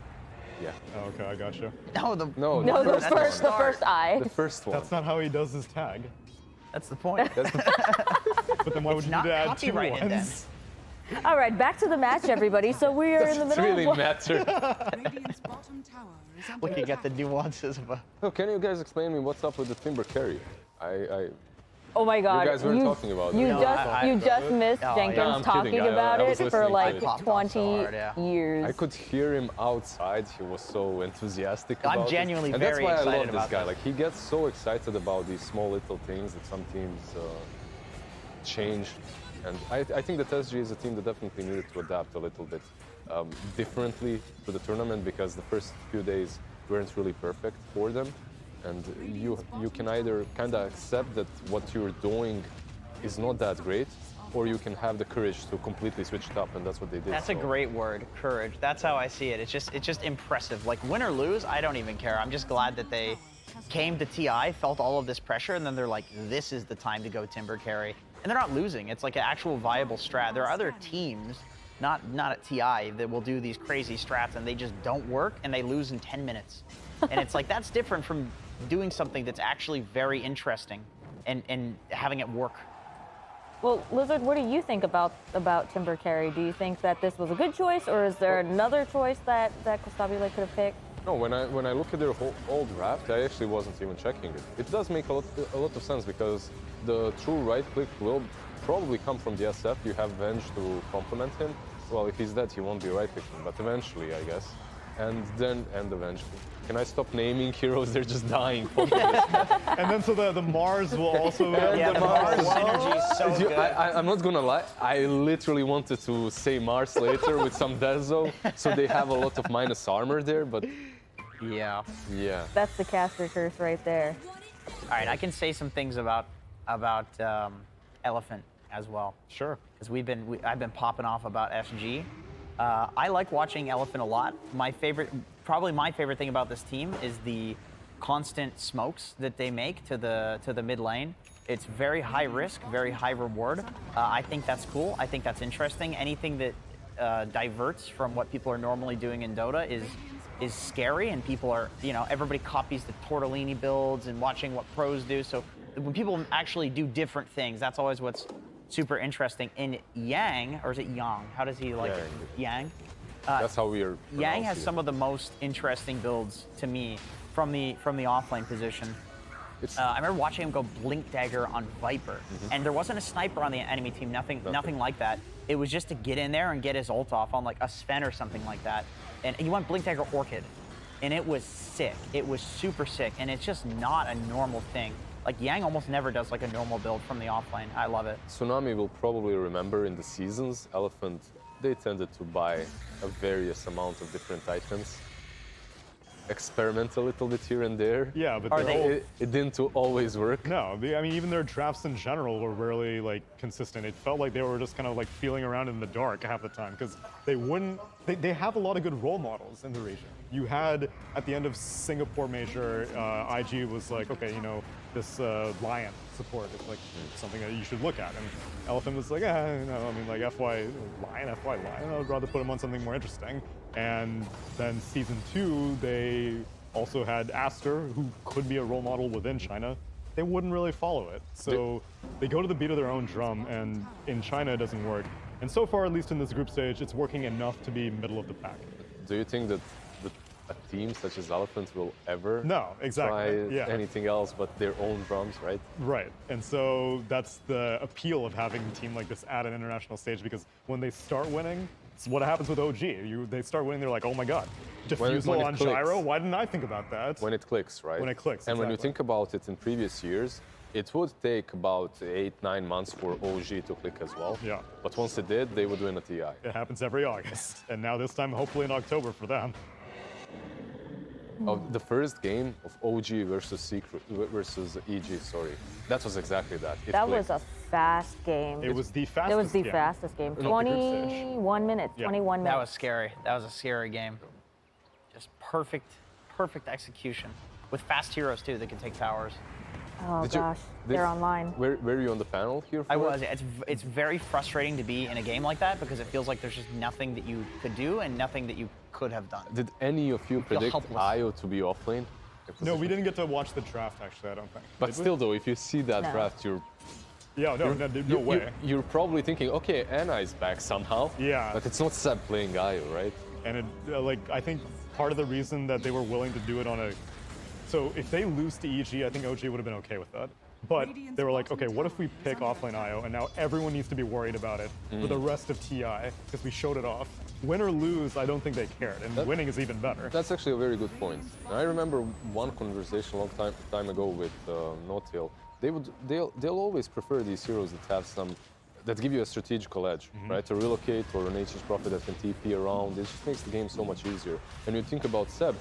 Yeah.
Oh, okay, I gotcha.
No,
No, the first eye.
The first one.
That's not how he does his tag.
That's the point.
But then why would you need to add 2
copyrighted
ones?
All right, back to the match, everybody. So we are in the middle
really
of
matter.
Radiant's bottom tower is under
Looking at the nuances of a...
Oh, can you guys explain me what's up with the Timber carry?
Oh my God!
You guys weren't talking about it.
You just missed Jenkins
No, I'm
talking
kidding.
about
I was
it for
listening to
like
it.
20 years.
I could hear him outside. He was so enthusiastic about
I'm
it.
genuinely
and
very
that's why I
excited
love
about
this guy.
this.
Like, he gets so excited about these small little things that some teams change. And I think that SG is a team that definitely needed to adapt a little bit differently to the tournament, because the first few days weren't really perfect for them. And you can either kind of accept that what you're doing is not that great, or you can have the courage to completely switch it up, and that's what they did.
That's a great word, courage. That's how I see it. It's just impressive. Like, win or lose, I don't even care. I'm just glad that they came to TI, felt all of this pressure, and then they're like, this is the time to go Timber carry. And they're not losing. It's like an actual viable strat. There are other teams, not at TI, that will do these crazy strats and they just don't work and they lose in 10 minutes. And it's like, that's different from doing something that's actually very interesting and having it work.
Well, Lizard, what do you think about Timber carry? Do you think that this was a good choice, or is there another choice that Costabile could have picked?
No, when I look at their whole draft, I actually wasn't even checking it. It does make a lot of sense, because the true right click will probably come from the SF. You have Venge to complement him. Well, if he's dead, he won't be right clicking, but eventually, I guess. And eventually. Can I stop naming heroes? They're just dying.
And then so the Mars will also...
Yeah, the Mars synergy is so good.
I'm not gonna lie, I literally wanted to say Mars later with some Dezo, so they have a lot of minus armor there, but...
Yeah.
That's the caster curse right there.
All right, I can say some things about Elephant as well.
Sure.
Because I've been popping off about SG. I like watching Elephant a lot. Probably my favorite thing about this team is the constant smokes that they make to the mid lane. It's very high risk, very high reward. I think that's cool. I think that's interesting. Anything that diverts from what people are normally doing in Dota is scary, and people are, everybody copies the Tortellini builds and watching what pros do. So when people actually do different things, that's always what's super interesting. In Yang, or is it Yang? How does he like it? Yang?
That's how we are.
Yang has some of the most interesting builds to me from the offlane position. I remember watching him go Blink Dagger on Viper, and there wasn't a sniper on the enemy team, nothing like that. It was just to get in there and get his ult off on like a Sven or something like that. And he went Blink Dagger Orchid, and it was sick. It was super sick, and it's just not a normal thing. Like, Yang almost never does like a normal build from the offlane. I love it.
Tsunami will probably remember in the seasons, Elephant, they tended to buy a various amount of different items. Experiment a little bit here and there.
Yeah, but
it didn't always work.
No, I mean, even their drafts in general were rarely like consistent. It felt like they were just kind of like feeling around in the dark half the time, because they have a lot of good role models in the region. You had, at the end of Singapore Major, IG was like, okay, this Lion support is like something that you should look at. And Elephant was like, like FY Lion, I'd rather put him on something more interesting. And then Season 2, they also had Aster, who could be a role model within China. They wouldn't really follow it. So they go to the beat of their own drum, and in China it doesn't work. And so far, at least in this group stage, it's working enough to be middle of the pack.
Do you think that a team such as Elephant will ever
try
anything else but their own drums, right?
Right, and so that's the appeal of having a team like this at an international stage, because when they start winning, it's what happens with OG. They start winning, they're like, oh my god, diffusal on gyro, why didn't I think about that?
When it clicks, right?
When it clicks,
And when you
exactly.
think about it in previous years, It would take about 8-9 months for OG to click as well.
Yeah.
But once it did, they would win a TI.
It happens every August. And now this time, hopefully in October for them.
The first game of OG versus EG, sorry. That was exactly that.
That was a fast game.
It was the fastest
It was the
game.
fastest game.
No,
21 minutes.
Yeah.
21 minutes.
That was scary. That was a scary game. Just perfect execution. With fast heroes, too, that can take towers.
Oh, gosh. They're online.
Were you on the panel here for
I was. It's very frustrating to be in a game like that because it feels like there's just nothing that you could do and nothing that you could have done.
Did any of you predict
helpless.
IO to be offlane?
No, we didn't get to watch the draft, actually, I don't think.
But
Did we?
still, though, if you see that
No.
draft,
Yeah, no way.
You're probably thinking, okay, Anna is back somehow.
Yeah.
But it's not Seb playing IO, right?
And I think part of the reason that they were willing to do it on a... So if they lose to EG, I think OG would have been okay with that. But they were like, okay, what if we pick offlane IO and now everyone needs to be worried about it for the rest of TI because we showed it off. Win or lose, I don't think they cared, and winning is even better.
That's actually a very good point. And I remember one conversation a long time ago with Notil. They'll always prefer these heroes that have that give you a strategical edge, right? To relocate or an HH Prophet that can TP around. It just makes the game so much easier. And you think about Seb,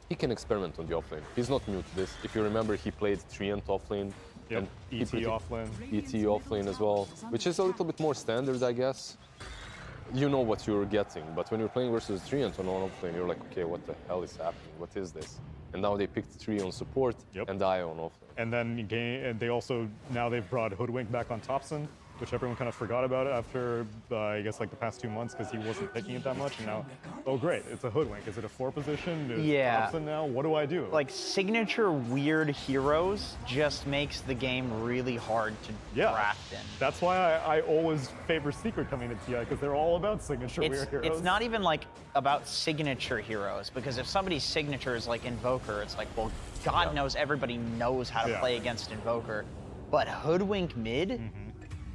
he can experiment on the offlane. He's not new to this. If you remember, he played Treant offlane.
Yep.
And
ET offlane.
ET offlane as well, which is a little bit more standard, I guess. You know what you're getting, but when you're playing versus Treant on offlane, you're like, okay, what the hell is happening? What is this? And now they picked Tree on support and IO on offlane.
And then they also, now they've brought Hoodwink back on Topson, which everyone kind of forgot about after, I guess, like the past 2 months because he wasn't picking it that much. And now, oh great, it's a Hoodwink. Is it a 4 position? Is Topson now? What do I do?
Like, signature weird heroes just makes the game really hard to draft in.
That's why I always favor Secret coming to TI, because they're all about signature weird heroes.
It's not even like about signature heroes, because if somebody's signature is like Invoker, it's like, well, God knows everybody knows how to play against Invoker. But Hoodwink mid,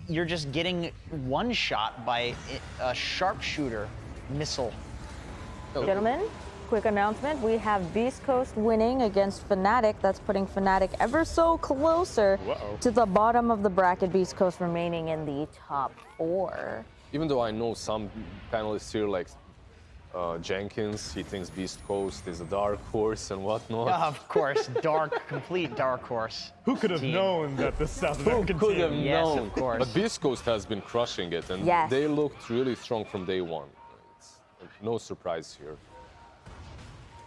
you're just getting one shot by a sharpshooter missile.
Gentlemen, quick announcement. We have Beastcoast winning against Fnatic. That's putting Fnatic ever so closer to the bottom of the bracket. Beastcoast remaining in the top 4.
Even though I know some panelists here, like Jenkins, he thinks Beastcoast is a dark horse and whatnot.
Of course, complete dark horse.
Who could have known that this South American
Who could have
team?
known?
Yes, of course.
But Beastcoast has been crushing it, and they looked really strong from day one. It's no surprise here.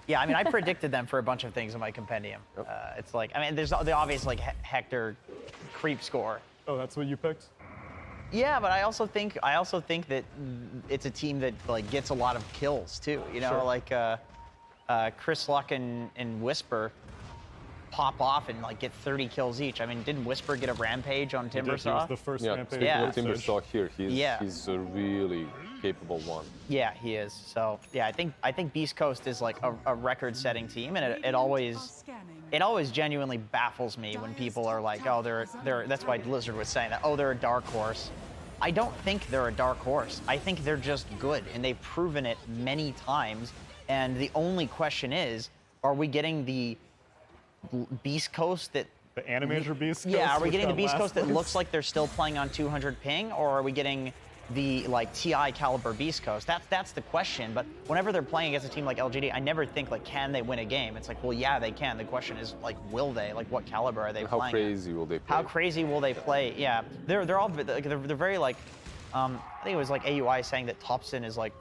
Yeah, I mean, I predicted them for a bunch of things in my compendium. It's like, I mean, there's the obvious like Hector creep score.
Oh, that's what you picked?
Yeah, but I also think that it's a team that like gets a lot of kills too. You know, like Chris Luck and Whisper pop off and like get 30 kills each. I mean, didn't Whisper get a rampage on Timbersaw?
He was the first rampage.
Yeah,
Timbersaw here. He's a really capable one.
Yeah, he is. So yeah, I think Beast Coast is like a record-setting team, and it always genuinely baffles me when people are like, oh, they're that's why Blizzard was saying that, oh, they're a dark horse. I don't think they're a dark horse. I think they're just good, and they've proven it many times. And the only question is, are we getting the Beast Coast that
the Animator Beast Coast?
Yeah, are we getting the Beast Coast that looks like they're still playing on 200 ping, or are we getting the like TI caliber Beast Coast? That's the question. But whenever they're playing against a team like LGD, I never think like, can they win a game? It's like, well, yeah, they can. The question is like, will they? Like, what caliber are they playing?
How crazy will they play?
How crazy will they play? Yeah, they're all they're very like. I think it was like AUI saying that Topson is like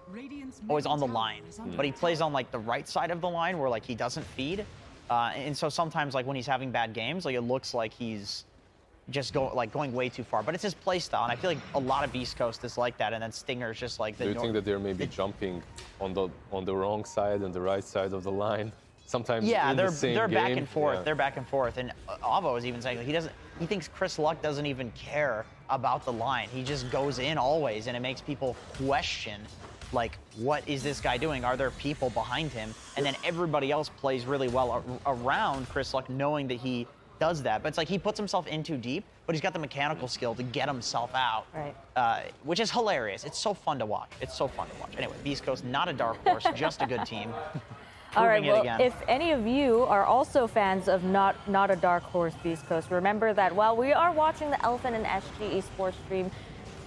always on the line, but he plays on like the right side of the line where like he doesn't feed, and so sometimes like when he's having bad games, like it looks like he's just going way too far. But it's his play style, and I feel like a lot of Beast Coast is like that, and then Stinger's just like the.
Do you think that they're maybe jumping on the wrong side and the right side of the line? Sometimes in the same
they're back
game?
and forth.
Yeah.
They're back and forth, and Avo is even saying like he thinks Chris Luck doesn't even care about the line. He just goes in always, and it makes people question, like, what is this guy doing? Are there people behind him? And then everybody else plays really well around Chris Luck, knowing that he does that. But it's like he puts himself in too deep, but he's got the mechanical skill to get himself out, which is hilarious. It's so fun to watch. It's so fun to watch. Anyway, Beast Coast, not a dark horse, just a good team.
All right,
proving it
well,
again.
if any of you are also fans of Not a Dark Horse Beastcoast, remember that while we are watching the Elephant and SG Esports stream,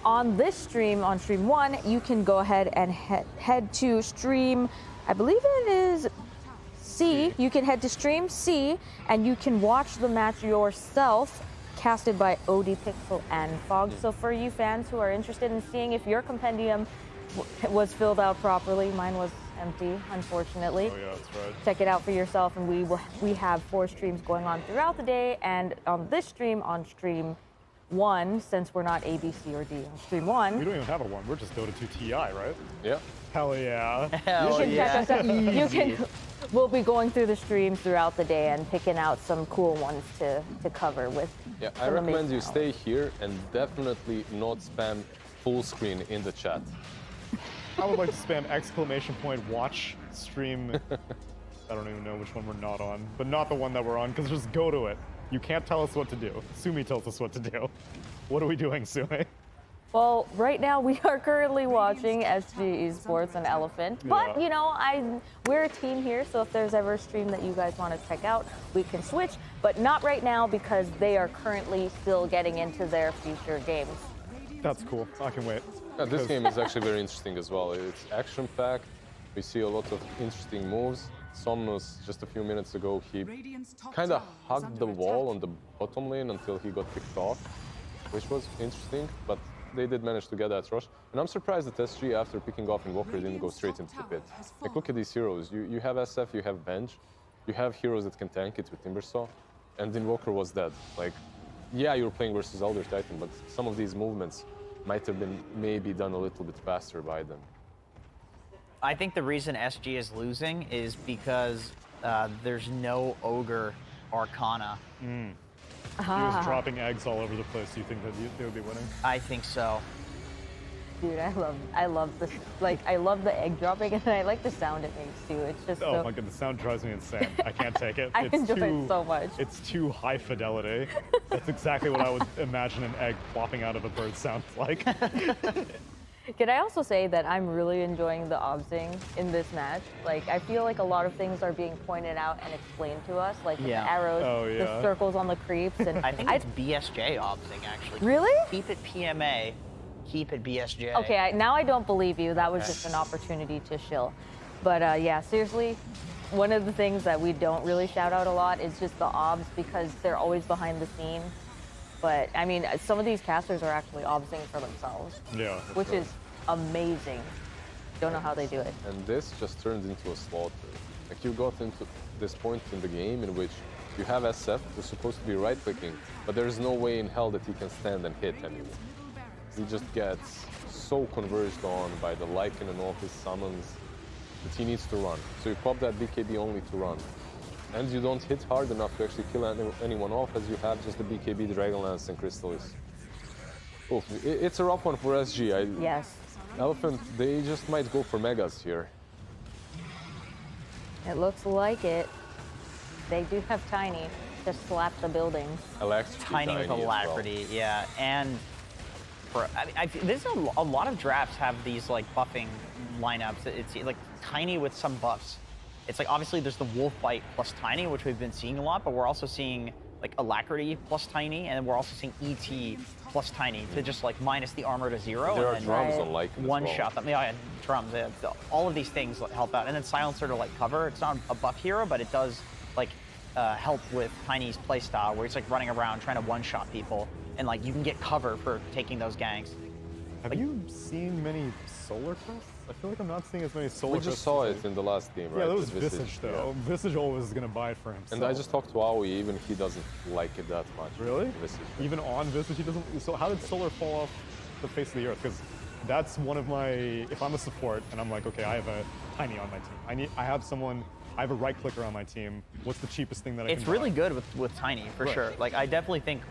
on this stream, on stream 1, you can go ahead and head to stream, I believe it is C. You can head to stream C, and you can watch the match yourself, casted by OD Pixel and Fog. So for you fans who are interested in seeing if your compendium was filled out properly, mine was empty, unfortunately.
Oh yeah, that's right.
Check it out for yourself, and we have 4 streams going on throughout the day, and on this stream, on stream 1, since we're not A, B, C, or D, on stream 1.
We don't even have a 1. We're just Dota 2 TI, right?
Yeah.
Hell yeah.
Hell yeah.
We'll be going through the stream throughout the day and picking out some cool ones to cover with.
Yeah, I recommend you stay here and definitely not spam full screen in the chat.
I would like to spam ! watch stream. I don't even know which one we're not on, but not the one that we're on, because just go to it. You can't tell us what to do. Sumi tells us what to do. What are we doing, Sumi?
Well, right now we are currently watching SG Esports and Elephant, but you know, we're a team here, so if there's ever a stream that you guys want to check out, we can switch, but not right now because they are currently still getting into their future games.
That's cool. I can wait.
Yeah, this game is actually very interesting as well. It's action-packed. We see a lot of interesting moves. Somnus, just a few minutes ago, he kind of hugged the wall on the bottom lane until he got picked off, which was interesting, but they did manage to get that rush. And I'm surprised that SG, after picking off Invoker, didn't go straight into the pit. Like, look at these heroes. You have SF, you have Bench, you have heroes that can tank it with Timbersaw, and Invoker was dead. Like, yeah, you're playing versus Elder Titan, but some of these movements might have been maybe done a little bit faster by them.
I think the reason SG is losing is because there's no Ogre Arcana.
He was dropping eggs all over the place. Do you think that they would be winning?
I think so.
Dude, I love this. Like, I love the egg dropping, and I like the sound it makes too. It's just
oh my god, the sound drives me insane. I can't take it.
I enjoy it so much.
It's too high fidelity. That's exactly what I would imagine an egg plopping out of a bird sounds like.
Can I also say that I'm really enjoying the obsing in this match? Like, I feel like a lot of things are being pointed out and explained to us, like the arrows, the circles on the creeps, and
I think it's BSJ obsing actually.
Really?
Keep it PMA, keep it BSJ.
Okay, now I don't believe you. That was just an opportunity to shill. But yeah, seriously, one of the things that we don't really shout out a lot is just the obs, because they're always behind the scenes. But I mean, some of these casters are actually obsing for themselves.
Yeah.
Which is amazing. Don't know how they do it.
And this just turns into a slaughter. Like, you got into this point in the game in which you have SF who's supposed to be right-clicking, but there's no way in hell that he can stand and hit anyone. He just gets so converged on by the Lycan and all his summons that he needs to run. So you pop that BKB only to run. And you don't hit hard enough to actually kill anyone off, as you have just the BKB, Dragonlance, and Crystallis. Oof, it's a rough one for SG.
Yes.
Elephant, they just might go for Megas here.
It looks like it. They do have Tiny to slap the buildings.
Tiny with alacrity, well. Yeah. And for, this is a lot of drafts have these like buffing lineups. It's like Tiny with some buffs. It's like, obviously there's the Wolf Bite plus Tiny, which we've been seeing a lot, but we're also seeing like Alacrity plus Tiny, and we're also seeing ET plus Tiny to just like minus the armor to 0.
There
and
are drums on Lycan
one-shot them. Yeah, drums. All of these things help out. And then Silencer to like cover. It's not a buff hero, but it does like help with Tiny's playstyle, where it's like running around trying to one-shot people, and like you can get cover for taking those ganks.
Have you seen many solar quests? I feel like I'm not seeing as many solar quests.
We just saw it in the last game, right?
Yeah, that was Visage, though. Yeah. Visage always is going to buy it for himself.
And I just talked to Aoi, even he doesn't like it that much.
Really?
Visage.
Even on Visage, he doesn't? So how did solar fall off the face of the earth? Because that's one of my, if I'm a support and I'm like, okay, I have a Tiny on my team. I have someone, I have a right clicker on my team. What's the cheapest thing that I can buy?
It's really good with Tiny, for sure. Like, I definitely think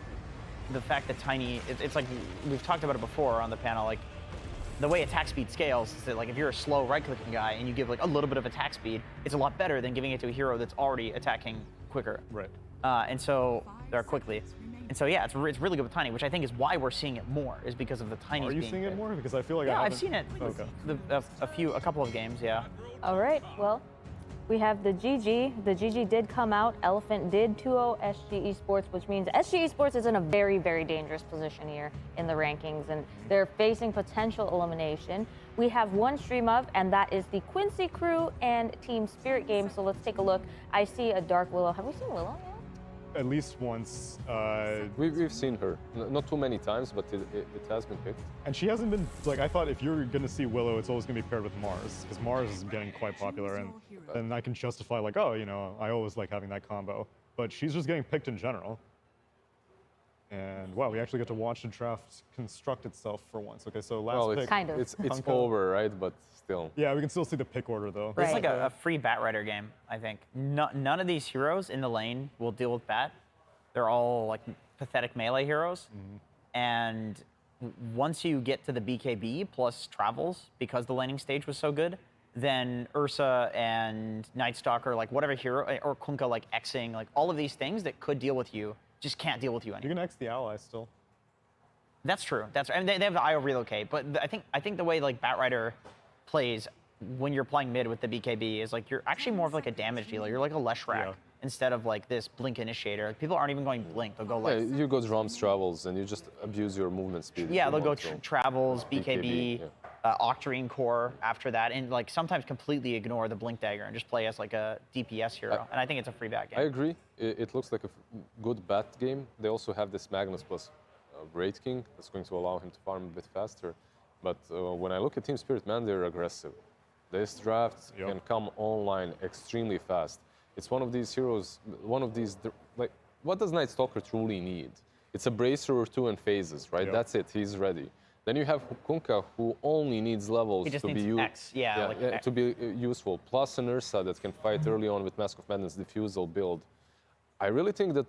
the fact that Tiny, it's like, we've talked about it before on the panel, like, the way attack speed scales is that, like, if you're a slow right-clicking guy and you give like a little bit of attack speed, it's a lot better than giving it to a hero that's already attacking quicker.
Right.
And so, or quickly. And so, yeah, it's really good with Tiny, which I think is why we're seeing it more, is because of the Tiny.
Are you seeing it more? Because I feel like
I've seen it.
Okay.
A couple of games, yeah.
All right, well, We have the GG. The GG did come out. Elephant did 2-0 SG Esports, which means SG Esports is in a very, very dangerous position here in the rankings, and they're facing potential elimination. We have one stream of, and that is the Quincy Crew and Team Spirit game. So let's take a look. I see a Dark Willow. Have we seen Willow yet?
At least once.
We've seen her. Not too many times, but it has been picked.
And she hasn't been, like, I thought if you're going to see Willow, it's always going to be paired with Mars, because Mars is getting quite popular, and then I can justify, like, oh, you know, I always like having that combo. But she's just getting picked in general. And, wow, we actually get to watch the draft construct itself for once. Okay, so last pick.
Kind of.
It's over, right? But still.
Yeah, we can still see the pick order, though.
It's like a free Bat Rider game, I think. None of these heroes in the lane will deal with Bat. They're all, like, pathetic melee heroes. And once you get to the BKB plus travels, because the laning stage was so good, then Ursa and Night Stalker, like whatever hero, or Kunkka, like Xing, like all of these things that could deal with you, just can't deal with you anymore.
You can X the ally still.
That's true. That's right. I mean, they have the IO relocate, but I think the way like Bat Rider plays when you're playing mid with the BKB is like you're actually more of like a damage dealer. You're like a Leshrac instead of like this blink initiator. People aren't even going blink. They'll go like
you go drums travels and you just abuse your movement speed.
Yeah, they'll go travels, BKB, Octarine Core after that, and like sometimes completely ignore the blink dagger and just play as like a DPS hero. And I think it's a free bat game.
I agree. It looks like a good bat game. They also have this Magnus plus Wraith King that's going to allow him to farm a bit faster. But when I look at Team Spirit, man, they're aggressive. This draft can come online extremely fast. It's one of these heroes, like, what does Night Stalker truly need? It's a bracer or two in phases, right? That's it, he's ready. Then you have Kunkka, who only needs levels to be
X,
to be useful. Plus an Ursa that can fight early on with Mask of Madness diffusal build. I really think that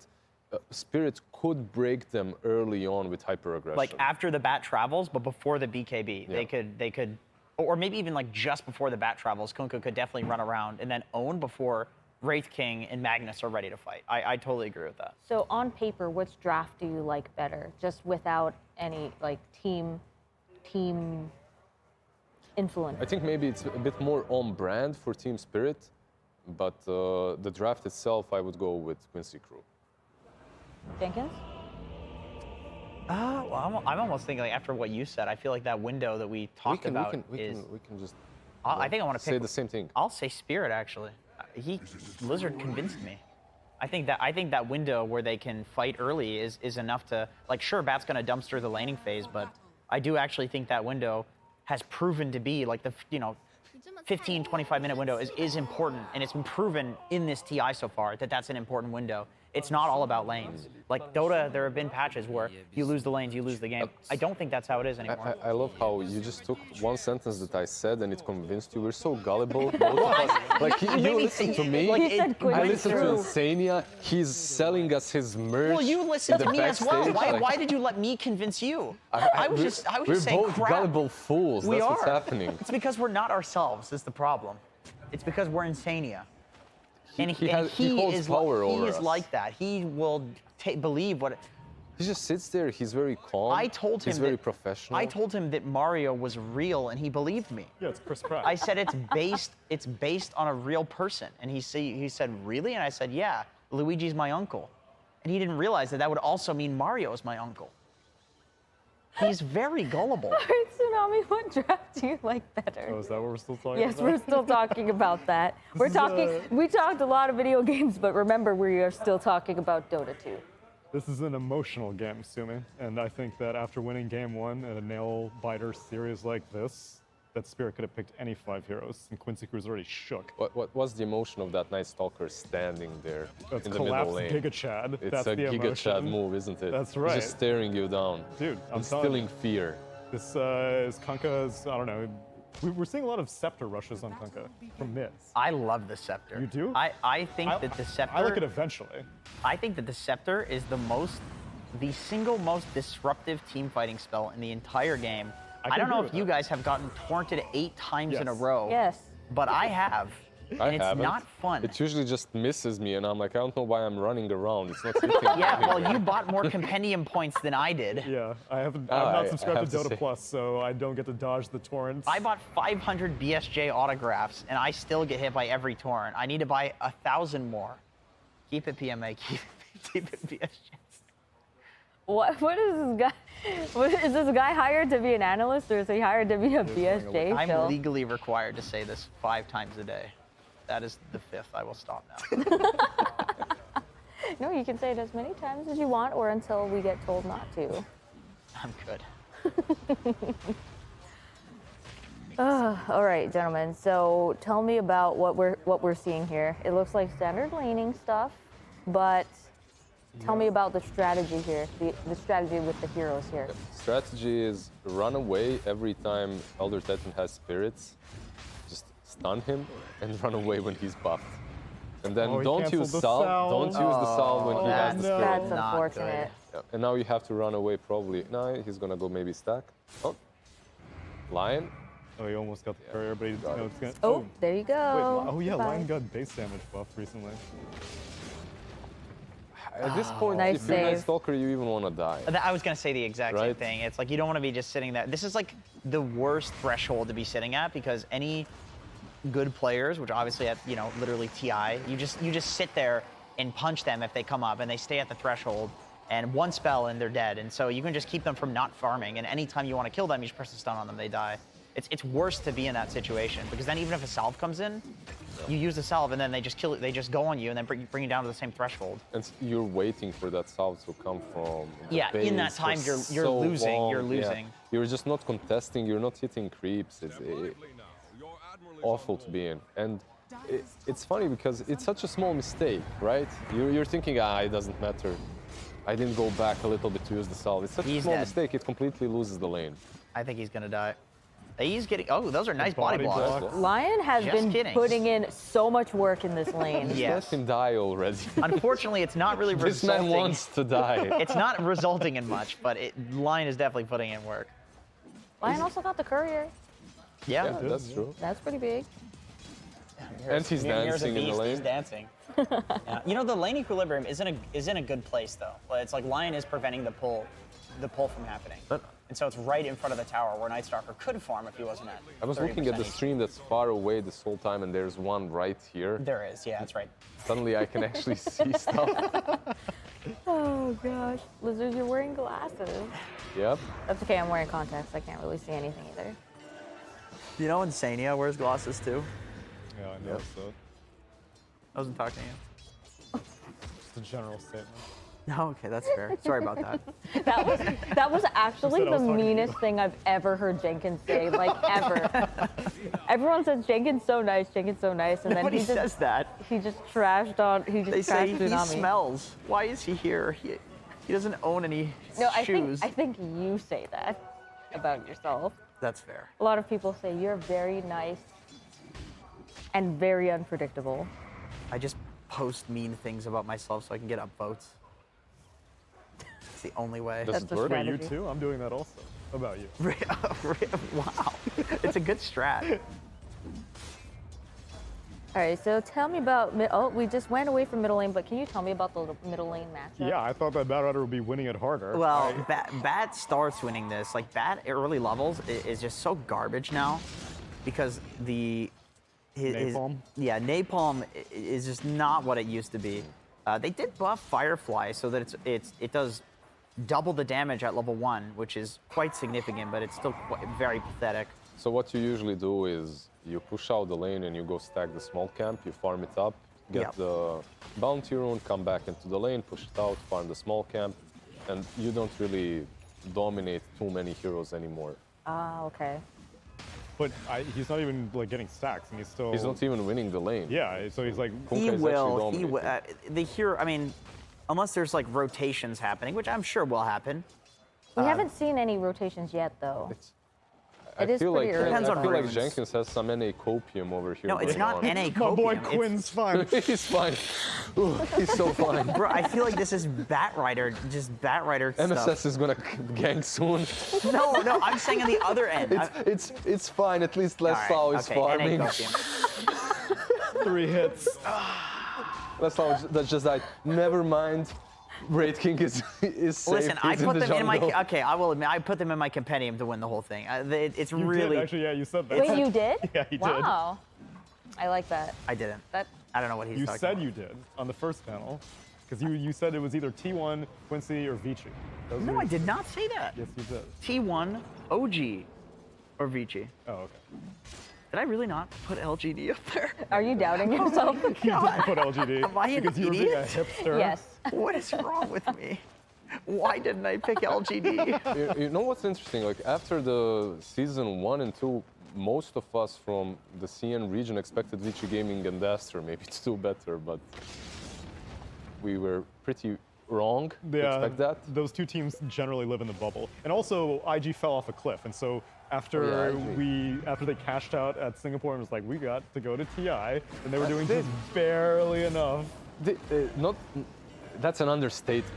Spirit could break them early on with hyper aggression.
Like after the bat travels, but before the BKB, they could, or maybe even like just before the bat travels, Kunkka could definitely run around and then own before Wraith King and Magnus are ready to fight. I totally agree with that.
So on paper, which draft do you like better, just without any like team influence?
I think maybe it's a bit more on brand for Team Spirit, but the draft itself, I would go with Quincy Crew.
Jenkins?
Well, I'm almost thinking like after what you said, I feel like that window that we talked about is.
We can just.
I think I want to
say the same thing.
I'll say Spirit actually. Lizard convinced me. I think that window where they can fight early is enough to, like, sure, Bat's gonna dumpster the laning phase, but I do actually think that window has proven to be like the 15, 25-minute window is important, and it's been proven in this TI so far that that's an important window. It's not all about lanes. Like Dota, there have been patches where you lose the lanes, you lose the game. I don't think that's how it is anymore.
I love how you just took one sentence that I said and it convinced you. We're so gullible, both of us. Like you listen to me, I listen to Insania. He's selling us his merch.
Well, you listened to me as well. Why did you let me convince you? I was just saying
we're both gullible fools. That's what's happening.
It's because we're not ourselves is the problem. It's because we're Insania. And he holds power over us. He is like that. He will believe what.
He just sits there. He's very calm.
I told him
he's very professional.
I told him that Mario was real, and he believed me.
Yeah, it's Chris Pratt.
I said it's based on a real person, and he said really, and I said yeah. Luigi's my uncle, and he didn't realize that would also mean Mario is my uncle. He's very gullible.
All right, Tsunami, what draft do you like better?
Oh, is that what we're still talking about?
Yes, we're still talking about that. We talked a lot of video games, but remember, we are still talking about Dota 2.
This is an emotional game, Sumi, and I think that after winning game 1 at a nail-biter series like this, that Spirit could have picked any 5 heroes, and Quincy Crew's already shook.
What was the emotion of that Night Stalker standing there in the middle lane?
Giga Chad.
It's a Giga Chad move, isn't it?
That's right.
He's just staring you down.
Dude, I'm
instilling fear.
This is Kunkka's, I don't know, we're seeing a lot of Scepter rushes on Kunkka from mid.
I love the Scepter.
You do?
I think that the Scepter...
I like it eventually.
I think that the Scepter is the single most disruptive team fighting spell in the entire game. I don't know if you guys have gotten torrented 8 times in a row.
Yes.
But I have.
I
and it's
haven't.
not fun.
It usually just misses me, and I'm like, I don't know why I'm running around. It's not hitting me.
Yeah, well, you bought more compendium points than I did.
Yeah, I'm not subscribed to Dota Plus, so I don't get to dodge the torrents.
I bought 500 BSJ autographs, and I still get hit by every torrent. I need to buy 1,000 more. Keep it PMA, keep it BSJ.
What is this guy? Is this guy hired to be an analyst, or is he hired to be a BSJ?
I'm legally required to say this 5 times a day. That is the 5th. I will stop now.
No, you can say it as many times as you want, or until we get told not to.
I'm good.
All right, gentlemen. So tell me about what we're seeing here. It looks like standard laning stuff, but tell me about the strategy here. The strategy with the heroes here.
Strategy is run away every time Elder Titan has spirits. Just stun him and run away when he's buffed. And then don't use salve. Don't use the salve when he has the spirit.
That's unfortunate.
Yeah. And now you have to run away probably. No, he's gonna go maybe stack. Oh, Lion.
Oh, he almost got the courier, but he's gonna.
Oh, there you go.
Wait, oh yeah,
Goodbye.
Lion got base damage buff recently.
At this point,
nice
if you're a
save.
stalker, you even want to die.
I was going to say the exact same
Right?
thing. It's like you don't want to be just sitting there. This is like the worst threshold to be sitting at, because any good players, which obviously at, you know, literally TI, you just sit there and punch them if they come up, and they stay at the threshold, and one spell and they're dead. And so you can just keep them from not farming, and anytime you want to kill them, you just press a stun on them, they die. It's worse to be in that situation, because then even if a salve comes in, you use the salve and then they just kill it. They just go on you and then bring you down to the same threshold.
And you're waiting for that salve to come from the
Yeah, in that
base
time
for
you're
so
losing.
long.
You're
Yeah.
losing.
You're just not contesting. You're not hitting creeps. It's awful to be in. And it's funny because it's such a small mistake, right? You're thinking, it doesn't matter. I didn't go back a little bit to use the salve. It's such a small mistake. It completely loses the lane.
I think he's gonna die. He's getting. Oh, those are nice body blocks.
Lion has been putting in so much work in this lane.
Yes.
Let him die already.
Unfortunately, it's not really
This
resulting.
man wants to die.
It's not resulting in much, but Lion is definitely putting in work.
Lion also got the courier.
Yeah,
that's true.
That's pretty big.
And he's dancing in the lane.
He's dancing. Yeah. You know, the lane equilibrium is in a good place though. It's like Lion is preventing the pull from happening. And so it's right in front of the tower where Night Stalker could farm if he wasn't at.
I was looking at the stream that's far away this whole time, and there's one right here.
There is, yeah, that's right.
Suddenly I can actually see stuff.
Oh gosh, Lizard, you're wearing glasses.
Yep.
That's okay. I'm wearing contacts. I can't really see anything either.
You know, Insania wears glasses too.
Yeah, I know. So
I wasn't talking to you.
just a general statement.
No, okay, that's fair. Sorry about that.
That was actually the meanest thing I've ever heard Jenkins say, like ever. Everyone says Jenkins so nice, and then
Nobody says that.
he just trashed on.
They say he smells. Why is he here? He doesn't own any shoes.
I think you say that about yourself.
That's fair.
A lot of people say you're very nice and very unpredictable.
I just post mean things about myself so I can get up votes. It's the only way.
Does it work?
Wait, you too? I'm doing that also. About you.
Wow. It's a good strat.
All right, so tell me about we just went away from middle lane, but can you tell me about the middle lane matchup?
Yeah, I thought that Batrider would be winning it harder.
Well, Bat starts winning this. Like, Bat early levels is just so garbage now because
Napalm?
Napalm is just not what it used to be. They did buff Firefly so that it does double the damage at level 1, which is quite significant, but it's still very pathetic.
So what you usually do is you push out the lane and you go stack the small camp, you farm it up, get the bounty rune, come back into the lane, push it out, farm the small camp, and you don't really dominate too many heroes anymore.
Ah, okay.
But he's not even like getting stacks, and
He's not even winning the lane.
Yeah, so he's like.
He will. The hero. I mean, unless there's like rotations happening, which I'm sure will happen.
We haven't seen any rotations yet, though. It is
feel
pretty early.
Depends on
I feel like
runes.
Jenkins has some NA copium over here.
No, it's
going
not
on.
NA
My
copium.
boy Quinn's fine.
He's fine. Ooh, he's so fine.
Bro, I feel like this is Batrider, just Batrider
MSS
stuff.
is gonna gank soon.
No, I'm saying on the other end.
It's fine. At least less Sao is farming.
NA copium.
3 hits.
That's just like, never mind. Raid King is safe.
Listen, I
He's
put
in the
them in my.
jungle.
Okay, I will admit, I put them in my compendium to win the whole thing. It's
You
really.
did, actually, yeah, you said that.
Wait, you did?
Yeah, he did.
Wow. I like that.
I didn't.
That
I don't know what he's
You
talking
said
about.
you did on the first panel, because you said it was either T1, Quincy, or Vici. Those
No,
were-
I did not say that.
Yes, you did.
T1, OG, or Vici.
Oh, okay.
Did I really not put LGD up there?
Are you doubting yourself?
You didn't put LGD.
Am I an
because you were being a
idiot?
hipster.
Yes.
What is wrong with me? Why didn't I pick LGD?
You know what's interesting? Like after the season 1 and 2, most of us from the CN region expected Vici Gaming and Aster maybe to do better, but we were pretty wrong to expect that.
Those two teams generally live in the bubble. And also, IG fell off a cliff, and so after after they cashed out at Singapore and was like, we got to go to TI, and they were doing just barely enough.
That's an understatement.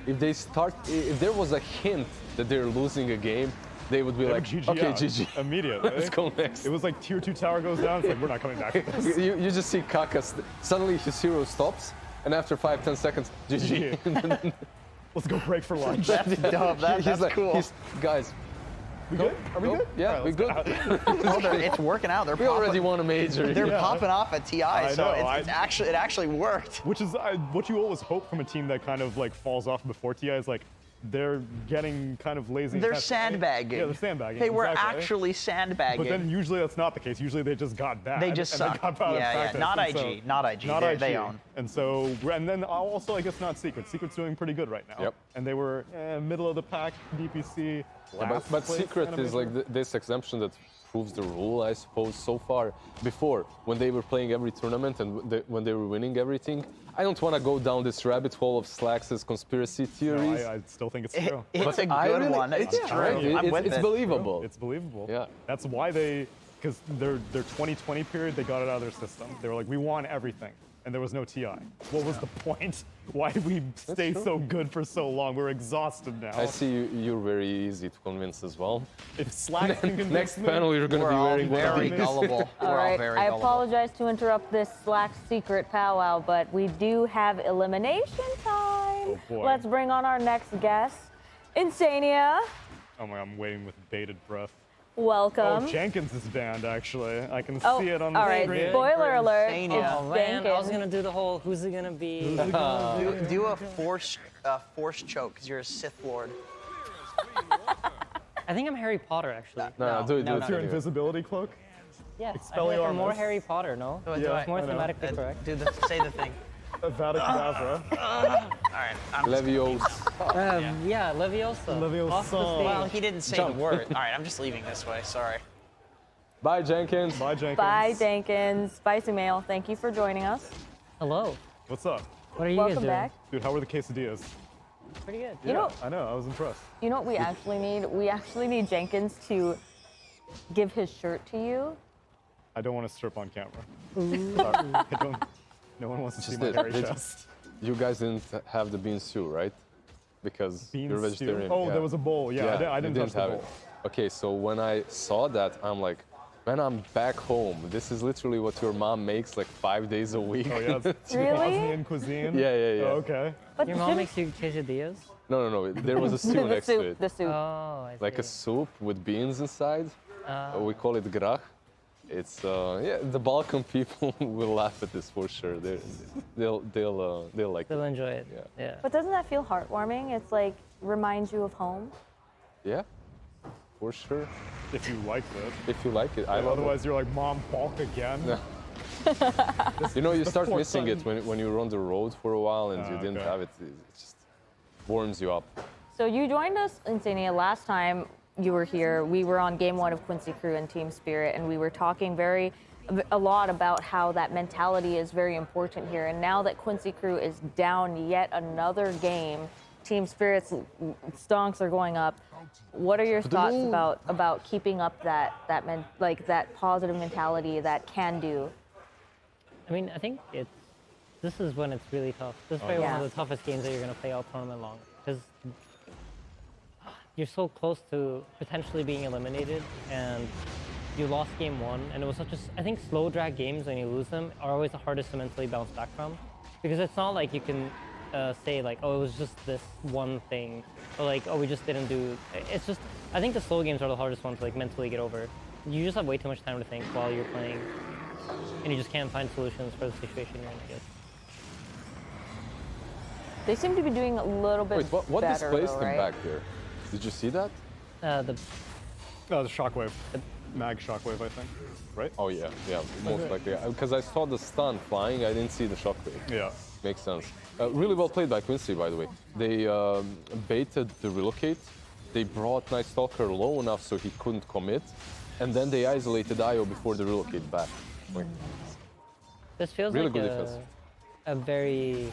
If there was a hint that they're losing a game, they would be like,
GG
okay,
out
GG.
Immediately.
Let's go next.
It was like tier 2 tower goes down, it's like, we're not coming back from this.
You just see Kaka, suddenly his hero stops, and after 5-10 seconds, GG.
Let's go break for lunch.
That's dumb. That's
like,
cool.
Guys,
We good? Are we good?
yeah,
All right,
we
let's
good.
get out.
Well, it's working out. They're
We already won a major.
They're popping off at TI, so
know,
it actually worked.
Which is what you always hope from a team that kind of like falls off before TI is like, they're getting kind of lazy.
They're sandbagging.
Yeah, they're sandbagging.
They were
exactly.
actually sandbagging.
But then usually that's not the case. Usually they just got bad.
They just
and
suck.
They got bad
Yeah,
practice.
not
And
IG, not IG.
Not
They-
IG.
they own.
And so, and then also I guess not Secret. Secret's doing pretty good right now.
Yep.
And they were middle of the pack, DPC.
But
last place
Secret
kind of
is like this exemption that proves the rule, I suppose, so far. Before, when they were playing every tournament and when they were winning everything, I don't want to go down this rabbit hole of Slax's conspiracy theories.
No, I still think it's true.
It's a good one. It's true. I'm with
it's
it.
believable.
It's believable.
Yeah.
That's why because their 2020 period, they got it out of their system. They were like, we want everything. And there was no TI. What was the point? Why did we stay so good for so long? We're exhausted now.
I see you're very easy to convince as well.
If Slack can convince
Next
me,
panel, you're going to
We're
be
all
wearing one of
very
these.
gullible.
All
We're
right,
all very
I
gullible.
apologize to interrupt this Slack secret powwow, but we do have elimination time.
Oh, boy.
Let's bring on our next guest, Insania.
Oh my, I'm waiting with bated breath.
Welcome.
Oh, Jenkins is banned, actually. I can
Oh,
see it on the
all right.
screen.
Spoiler alert.
Insania.
Oh man, I was
Jenkins.
gonna do the whole who's it gonna be?
Do a force choke because you're a Sith Lord.
I think I'm Harry Potter actually.
No, do it.
no,
do it,
It's your
do it.
invisibility clook?
Yeah,
Expelliarmus.
I feel like I'm more Harry Potter, no?
Do it,
Yeah.
It's more
I know.
thematically correct.
say the thing.
Avada Kedavra.
All right.
Leviosa.
Yeah, Leviosa.
Leviosa.
Off the stage.
Well, he didn't say the word. All right, I'm just leaving this way. Sorry.
Bye, Jenkins.
Bye, Jenkins.
Bye, Jenkins. Spicy Mail. Thank you for joining us.
Hello.
What's up?
What are you guys
Welcome
doing?
back.
Dude, how were the quesadillas?
Pretty good.
You know,
I know, I was impressed.
you know what we actually need? We actually need Jenkins to give his shirt to you.
I don't want to strip on camera. Sorry. I don't, no one wants to see
Just
my
it.
hairy
They
chest.
You guys didn't have the bean stew, right? Because
Bean
you're
stew?
vegetarian.
Oh,
yeah.
there was a bowl. Yeah, I didn't touch the
have
bowl.
it. Okay, so when I saw that, I'm like, man, I'm back home. This is literally what your mom makes like 5 days a week.
Oh, yeah, it's
Really?
Bosnian cuisine?
Yeah.
Oh, okay.
But
Your mom makes you quesadillas?
No. There was a stew
the
next to
soup.
it.
The soup.
Oh, I see.
Like a soup with beans inside. We call it grach. It's the Balkan people will laugh at this for sure. They'll like
They'll
it.
enjoy it.
Yeah.
Yeah.
But doesn't that feel heartwarming? It's like reminds you of home.
Yeah, for sure.
If you liked it.
If you like it, I love
Otherwise, you're like, Mom, balk again.
No. You know, you start
fourth
missing
time.
it when you're on the road for a while and you didn't
okay.
have it. It just warms you up.
So you joined us, Insania, last time you were here. We were on game one of Quincy Crew and Team Spirit, and we were talking a lot about how that mentality is very important here. And now that Quincy Crew is down yet another game, Team Spirit's stonks are going up. What are your thoughts about keeping up that positive mentality, that can do?
I mean, I think this is when it's really tough. This is probably one
yeah.
of the toughest games that you're going to play all tournament long. Because you're so close to potentially being eliminated, and you lost game 1, and it was such a, I think slow drag games when you lose them are always the hardest to mentally bounce back from, because it's not like you can say like, oh, it was just this one thing, or like, oh, we just didn't do. It's just, I think the slow games are the hardest ones to like mentally get over. You just have way too much time to think while you're playing, and you just can't find solutions for the situation you're in, I guess.
They seem to be doing a little bit
Wait, what
better,
displaced
though,
him
right?
back here? Did you see that?
The
shockwave. Mag shockwave, I think. Right?
Oh yeah, most likely. Because I saw the stun flying, I didn't see the shockwave.
Yeah.
Makes sense. Really well played by Quincy, by the way. They baited the relocate. They brought Night Stalker low enough so he couldn't commit, and then they isolated IO before the relocate back. Like,
this feels
really
like
good defense.
a very,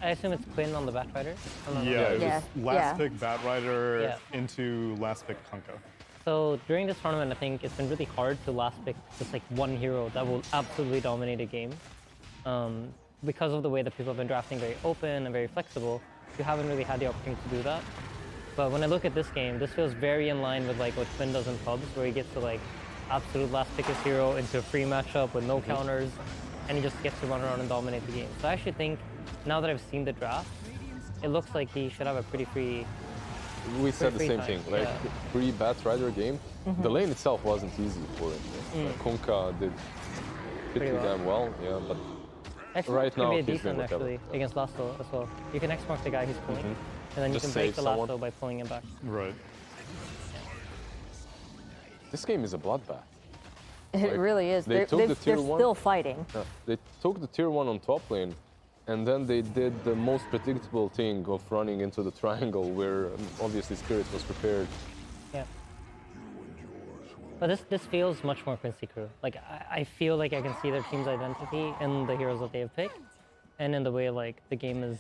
I assume it's Quinn on the Batrider?
Yeah, it was last
Yeah.
pick Batrider into last pick Kunkka.
So during this tournament, I think it's been really hard to last pick just like one hero that will absolutely dominate a game. Because of the way that people have been drafting very open and very flexible, you haven't really had the opportunity to do that. But when I look at this game, this feels very in line with like what Quinn does in pubs, where he gets to like absolute last pick his hero into a free matchup with no counters, and he just gets to run around and dominate the game. So I actually think, now that I've seen the draft, it looks like he should have a pretty free.
We said the
free
same
time,
thing, like free Batrider game. The lane itself wasn't easy for him. Kunkka did pretty damn well, yeah, but right now
could be a
he's doing
decent
whatever.
actually against Lasso as well. You can X-mark the guy who's pulling, and then
Just
you can break
save
the
someone.
Lasso by pulling him back.
Right.
This game is a bloodbath.
It really is.
they
They're,
took
they've-
the tier
they're
1.
still fighting.
Yeah, they took the tier 1 on top lane, and then they did the most predictable thing of running into the triangle where obviously Spirit was prepared.
Yeah. But this feels much more Quincy Crew. Like I feel like I can see their team's identity in the heroes that they have picked, and in the way like the game is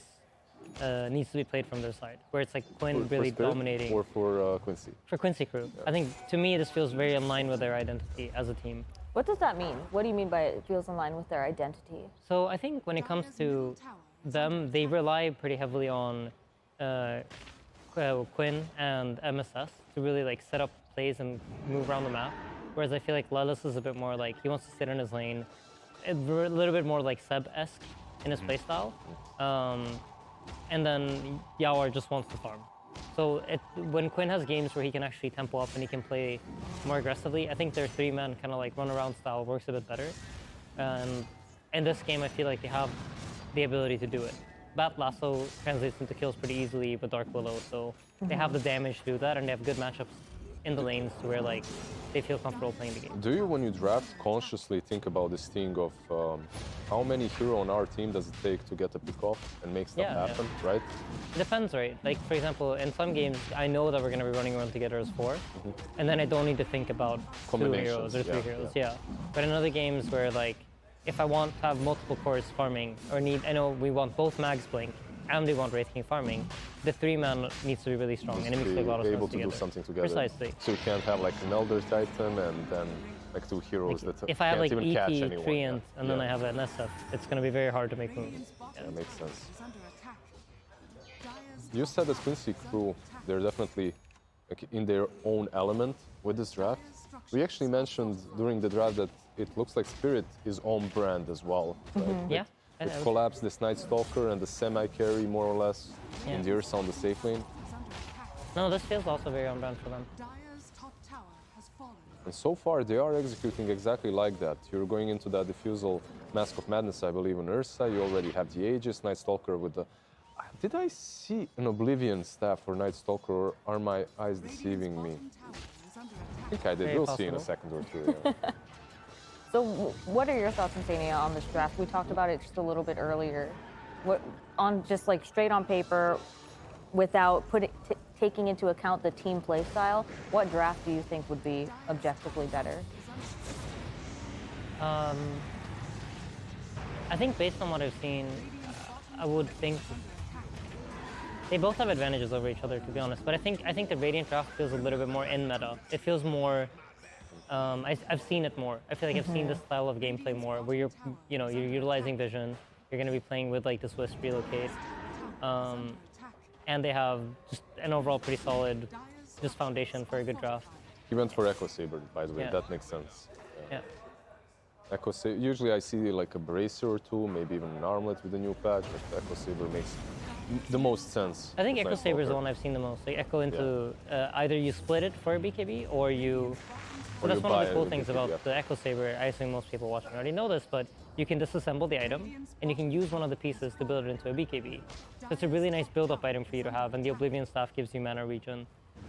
needs to be played from their side, where it's like Quinn
For
really
Spirit
dominating.
or for Quincy.
For Quincy Crew, I think to me this feels very in line with their identity as a team.
What does that mean? What do you mean by it feels in line with their identity?
So I think when it comes to them, they rely pretty heavily on Quinn and MSS to really like set up plays and move around the map. Whereas I feel like Lelis is a bit more like he wants to sit in his lane, a little bit more like Seb-esque in his playstyle. And then Yawar just wants to farm. So when Quinn has games where he can actually tempo up and he can play more aggressively, I think their 3-man kind of like run around style works a bit better. And in this game, I feel like they have the ability to do it. Bat Lasso translates into kills pretty easily with Dark Willow, so they have the damage to do that, and they have good matchups in the lanes to where like they feel comfortable playing the game.
Do you, when you draft, consciously think about this thing of how many hero on our team does it take to get a pick off and make stuff happen, right?
It depends, right? Like, for example, in some games, I know that we're going to be running around together as 4, and then I don't need to think about 2 heroes or 3 heroes, But in other games where, like, if I want to have multiple cores farming, or I know we want both Mags Blink, and we want Wraith King farming, the 3-man needs to be really strong, and it makes a lot of sense
able to
together.
do something together.
Precisely.
So you can't have like an Elder Titan and then like 2 heroes that
If I have
can't
like
even catch
EP,
anyone.
Treant, and then I have an SF, it's going to be very hard to make moves.
That makes sense. You said that Quincy Crew, they're definitely like in their own element with this draft. We actually mentioned during the draft that it looks like Spirit is on brand as well. Right?
Yeah.
It collapsed this Night Stalker and the semi-carry more or less in the Ursa on the safe lane.
No, this feels also very on brand for them.
And so far they are executing exactly like that. You're going into that diffusal Mask of Madness, I believe, in Ursa. You already have the Aegis, Night Stalker with the... Did I see an Oblivion staff for Night Stalker, or are my eyes deceiving me? I think I did.
Very
We'll see in a
possible.
second or two. Yeah.
So what are your thoughts, Insania, on this draft? We talked about it just a little bit earlier. What, on just like straight on paper, without taking into account the team play style, what draft do you think would be objectively better?
I think based on what I've seen, I would think they both have advantages over each other, to be honest. But I think the Radiant draft feels a little bit more in meta. It feels more. I've seen it more. I feel like I've seen this style of gameplay more, where you're utilizing vision. You're going to be playing with like the Swiss relocate, and they have just an overall pretty solid just foundation for a good draft.
He went for Echo Saber, by the way.
Yeah.
That makes sense.
Yeah.
Echo Saber. Usually I see like a bracer or two, maybe even an armlet with a new patch, but Echo Saber makes the most sense.
I think
with
Echo
Night
Saber is the
Stalker.
one I've seen the most. Like Echo into either you split it for a BKB or you. So
Or
that's
you
one of
buy
the cool
a
things
BKB,
about
yeah.
the Echo Saber. I assume most people watching already know this, but you can disassemble the item and you can use one of the pieces to build it into a BKB. So it's a really nice build-up item for you to have, and the Oblivion Staff gives you mana regen.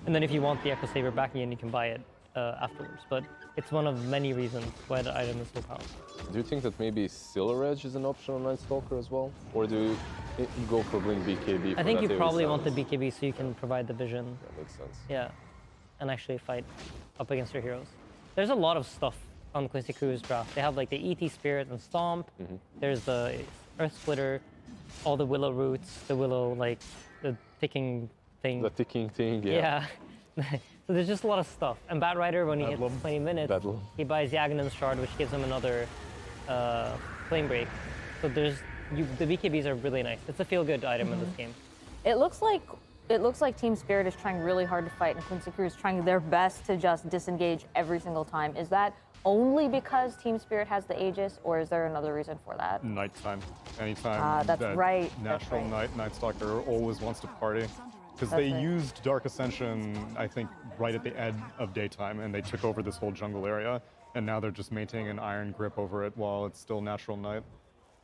And then if you want the Echo Saber back again, you can buy it afterwards. But it's one of many reasons why the item is so powerful.
Do you think that maybe Silver Edge is an option on Night Stalker as well? Or do you go for Blink BKB?
I think you
that
probably
AoE
want the
silence?
BKB so you can provide the vision.
That makes sense.
Yeah, and actually fight up against your heroes. There's a lot of stuff on Quincy Crew's draft. They have like the ET Spirit and Stomp. There's the Earth Splitter, all the Willow roots, the Willow, like the ticking thing.
The ticking thing, yeah.
Yeah. So there's just a lot of stuff. And Bat Rider, when he hits
Bedlam.
20 minutes,
Bedlam.
he buys Yagnan's Shard, which gives him another Flame Break. So there's the BKBs are really nice. It's a feel-good item in this game.
It looks like Team Spirit is trying really hard to fight, and Quincy Crew is trying their best to just disengage every single time. Is that only because Team Spirit has the Aegis, or is there another reason for that?
Nighttime. Anytime.
That's
that
right, that's
Natural
right.
Night Stalker always wants to party. Because
That's
they
right.
used Dark Ascension, I think, right at the end of daytime, and they took over this whole jungle area, and now they're just maintaining an iron grip over it while it's still natural night.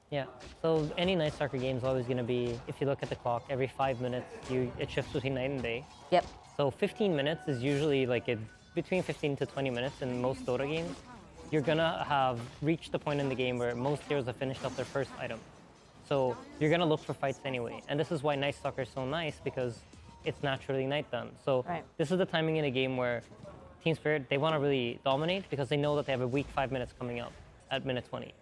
Yeah, so any Night Stalker game is always going to be, if you look at the clock, every 5 minutes, it shifts between night and day.
Yep.
So 15 minutes is usually like between 15 to 20 minutes in most Dota games. You're going to have reached the point in the game where most heroes have finished up their first item. So you're going to look for fights anyway. And this is why Night Stalker is so nice, because it's naturally night then. So this is the timing in a game where Team Spirit, they want to really dominate because they know that they have a weak 5 minutes coming up at minute 20.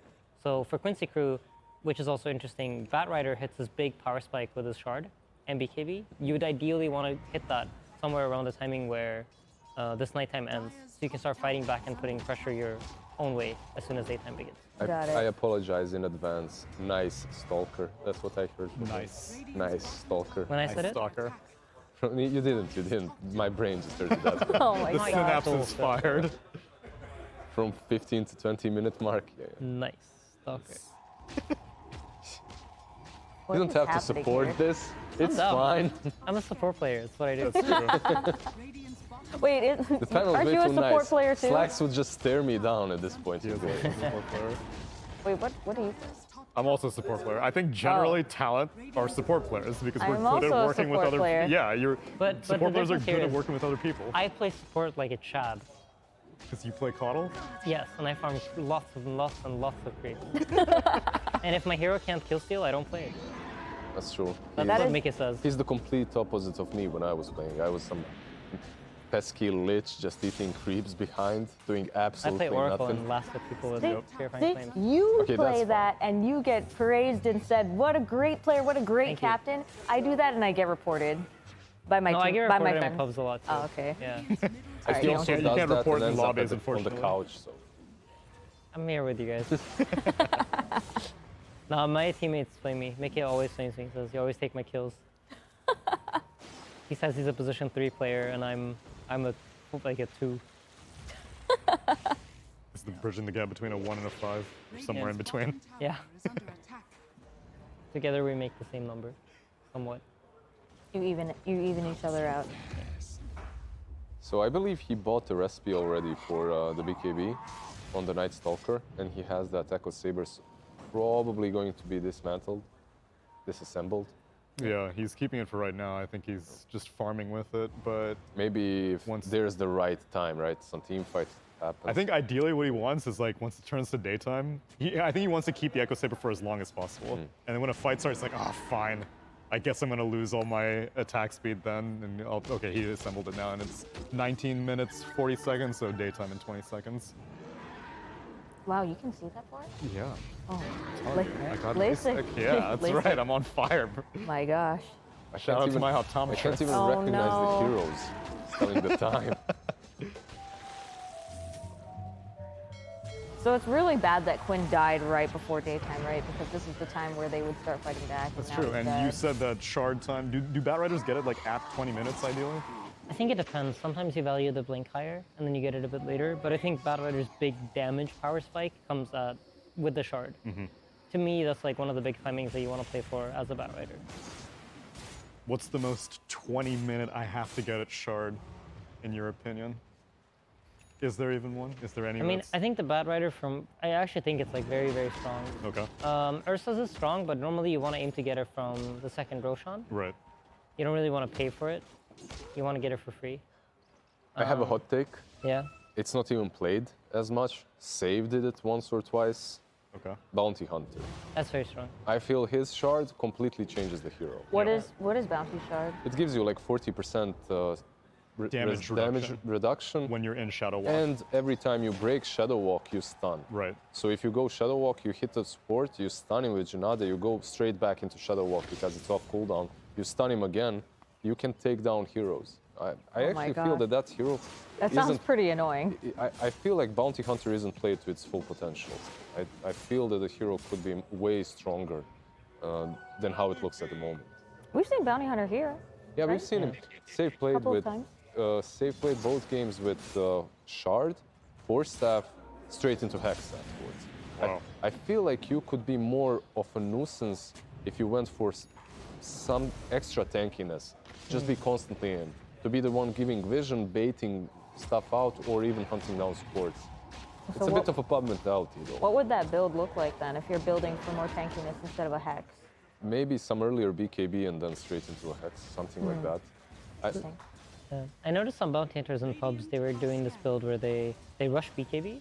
So for Quincy Crew, which is also interesting, Bat Rider hits this big power spike with his Shard and BKB. You would ideally want to hit that somewhere around the timing where this nighttime ends, so you can start fighting back and putting pressure your own way as soon as daytime begins.
Got it.
I apologize in advance. Nice Stalker. That's what I heard.
Nice.
Nice Stalker.
When I said it,
Stalker.
You didn't. My brain just heard that.
Oh my
The
god.
synapses fired.
From 15 to 20 minute mark. Yeah.
nice. Okay.
What
You don't
is
have to
happening
support
here?
this. It's
down.
fine.
I'm a support player, that's what I do.
That's true.
Wait,
The panel's
aren't
way
you a
too
support
nice.
player too?
Slacks would just stare me down at this point.
He is also a support player.
Wait, what do you?
I'm also a support player. I think generally talent are support players because we're
I'm
good
also
at
a
working with
support
other.
player.
Yeah, you're.
But the
support players are
difference here
good at
is
working with other people.
I play support like a Chad.
Because you play Coddle.
Yes, and I farm lots and lots and lots of creeps. And if my hero can't kill steal, I don't play it.
That's true.
That's
That
what
is-
Mickey says.
He's the complete opposite of me when I was playing. I was some pesky lich just eating creeps behind, doing
I
absolutely
play Oracle
nothing.
and last with people with
See,
purifying
see,
flames.
you
Okay,
play
that's
that and you get praised and said, "What a great player! What a great
Thank you.
captain!" I do that and I get reported by my
No, I
team,
get
by my
reported in
friends.
my pubs a lot too.
Oh, okay.
Yeah.
He
Alright,
also
you
does
can't
that
report
and
in
ends up
lobbies,
on the
unfortunately.
couch. So.
I'm here with you guys. No, my teammates play me. Mickey always flames me. He says, "You always take my kills." He says he's a position 3 player and I'm like a 2.
It's the bridging the gap between a 1 and a 5, or somewhere
Yeah.
in between.
Yeah. Together we make the same number, somewhat.
You even each other out.
So I believe he bought the recipe already for the BKB on the Night Stalker, and he has that Echo Sabers probably going to be disassembled.
Yeah, he's keeping it for right now. I think he's just farming with it, but
Maybe if
Once-
there's the right time, right? Some team fight happens.
I think ideally what he wants is like once it turns to daytime, I think he wants to keep the Echo Saber for as long as possible. And then when a fight starts, like, ah, fine. I guess I'm gonna lose all my attack speed then. And okay, he assembled it now, and it's 19 minutes, 40 seconds, so daytime in 20 seconds.
Wow, you can see that for it?
Yeah.
Oh,
I got
LASIK.
LASIK. Yeah, that's
LASIK.
right. I'm on fire.
My gosh.
Shout out to my
I can't
optometrist.
even
Oh,
recognize
no.
the heroes telling the time.
So it's really bad that Quinn died right before daytime, right? Because this is the time where they would start fighting back.
That's
now
true.
he's
And
dead.
you said that shard time. Do Bat Riders get it like at 20 minutes ideally?
I think it depends. Sometimes you value the blink higher, and then you get it a bit later. But I think Battle Rider's big damage power spike comes with the shard. To me, that's like one of the big timings that you want to play for as a Battle Rider.
What's the most 20-minute I have to get at shard, in your opinion? Is there even one? Is there any?
I mean, I think the Bat Rider I actually think it's like very, very strong.
Okay.
Ursa's is strong, but normally you want to aim to get her from the second Roshan.
Right.
You don't really want to pay for it. You want to get her for free.
I have a hot take.
Yeah.
It's not even played as much. Save did it once or twice.
Okay.
Bounty Hunter.
That's very strong.
I feel his shard completely changes the hero.
What is Bounty Shard?
It gives you like 40% damage reduction
when you're in Shadow Walk.
And every time you break Shadow Walk, you stun.
Right.
So if you go Shadow Walk, you hit the support, you stun him with Janada, you go straight back into Shadow Walk because it's off cooldown. You stun him again, you can take down heroes. I actually feel that hero.
That sounds pretty annoying.
I feel like Bounty Hunter isn't played to its full potential. I feel that the hero could be way stronger than how it looks at the moment.
We've seen Bounty Hunter here.
Yeah, we've seen him safe played both games with Shard, Force Staff, straight into Hex afterwards.
Wow.
I feel like you could be more of a nuisance if you went for some extra tankiness. Just be constantly in. To be the one giving vision, baiting stuff out, or even hunting down supports.
So
it's a bit of a pub mentality, though.
What would that build look like then if you're building for more tankiness instead of a Hex?
Maybe some earlier BKB and then straight into a Hex, something like that.
I noticed some Bounty Hunters in pubs, they were doing this build where they rush BKB,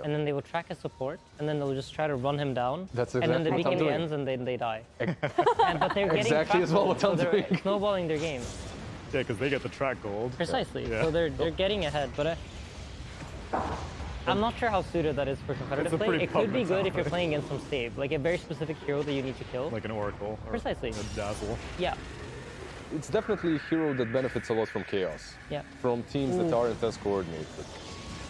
and then they will track his support, and then they'll just try to run him down.
That's exactly
and then the
what I'm
BKB
doing.
ends and they die. But they're getting
exactly as well what I'm doing.
They're snowballing their game.
Yeah, because they get the track gold.
Precisely.
Yeah.
So they're getting ahead, but I'm not sure how suited that is for competitive play. It could be good if you're playing against some save, like a very specific hero that you need to kill.
Like an Oracle. Or
Precisely.
a Dazzle.
Yeah.
It's definitely a hero that benefits a lot from chaos.
Yeah.
From teams that aren't as coordinated.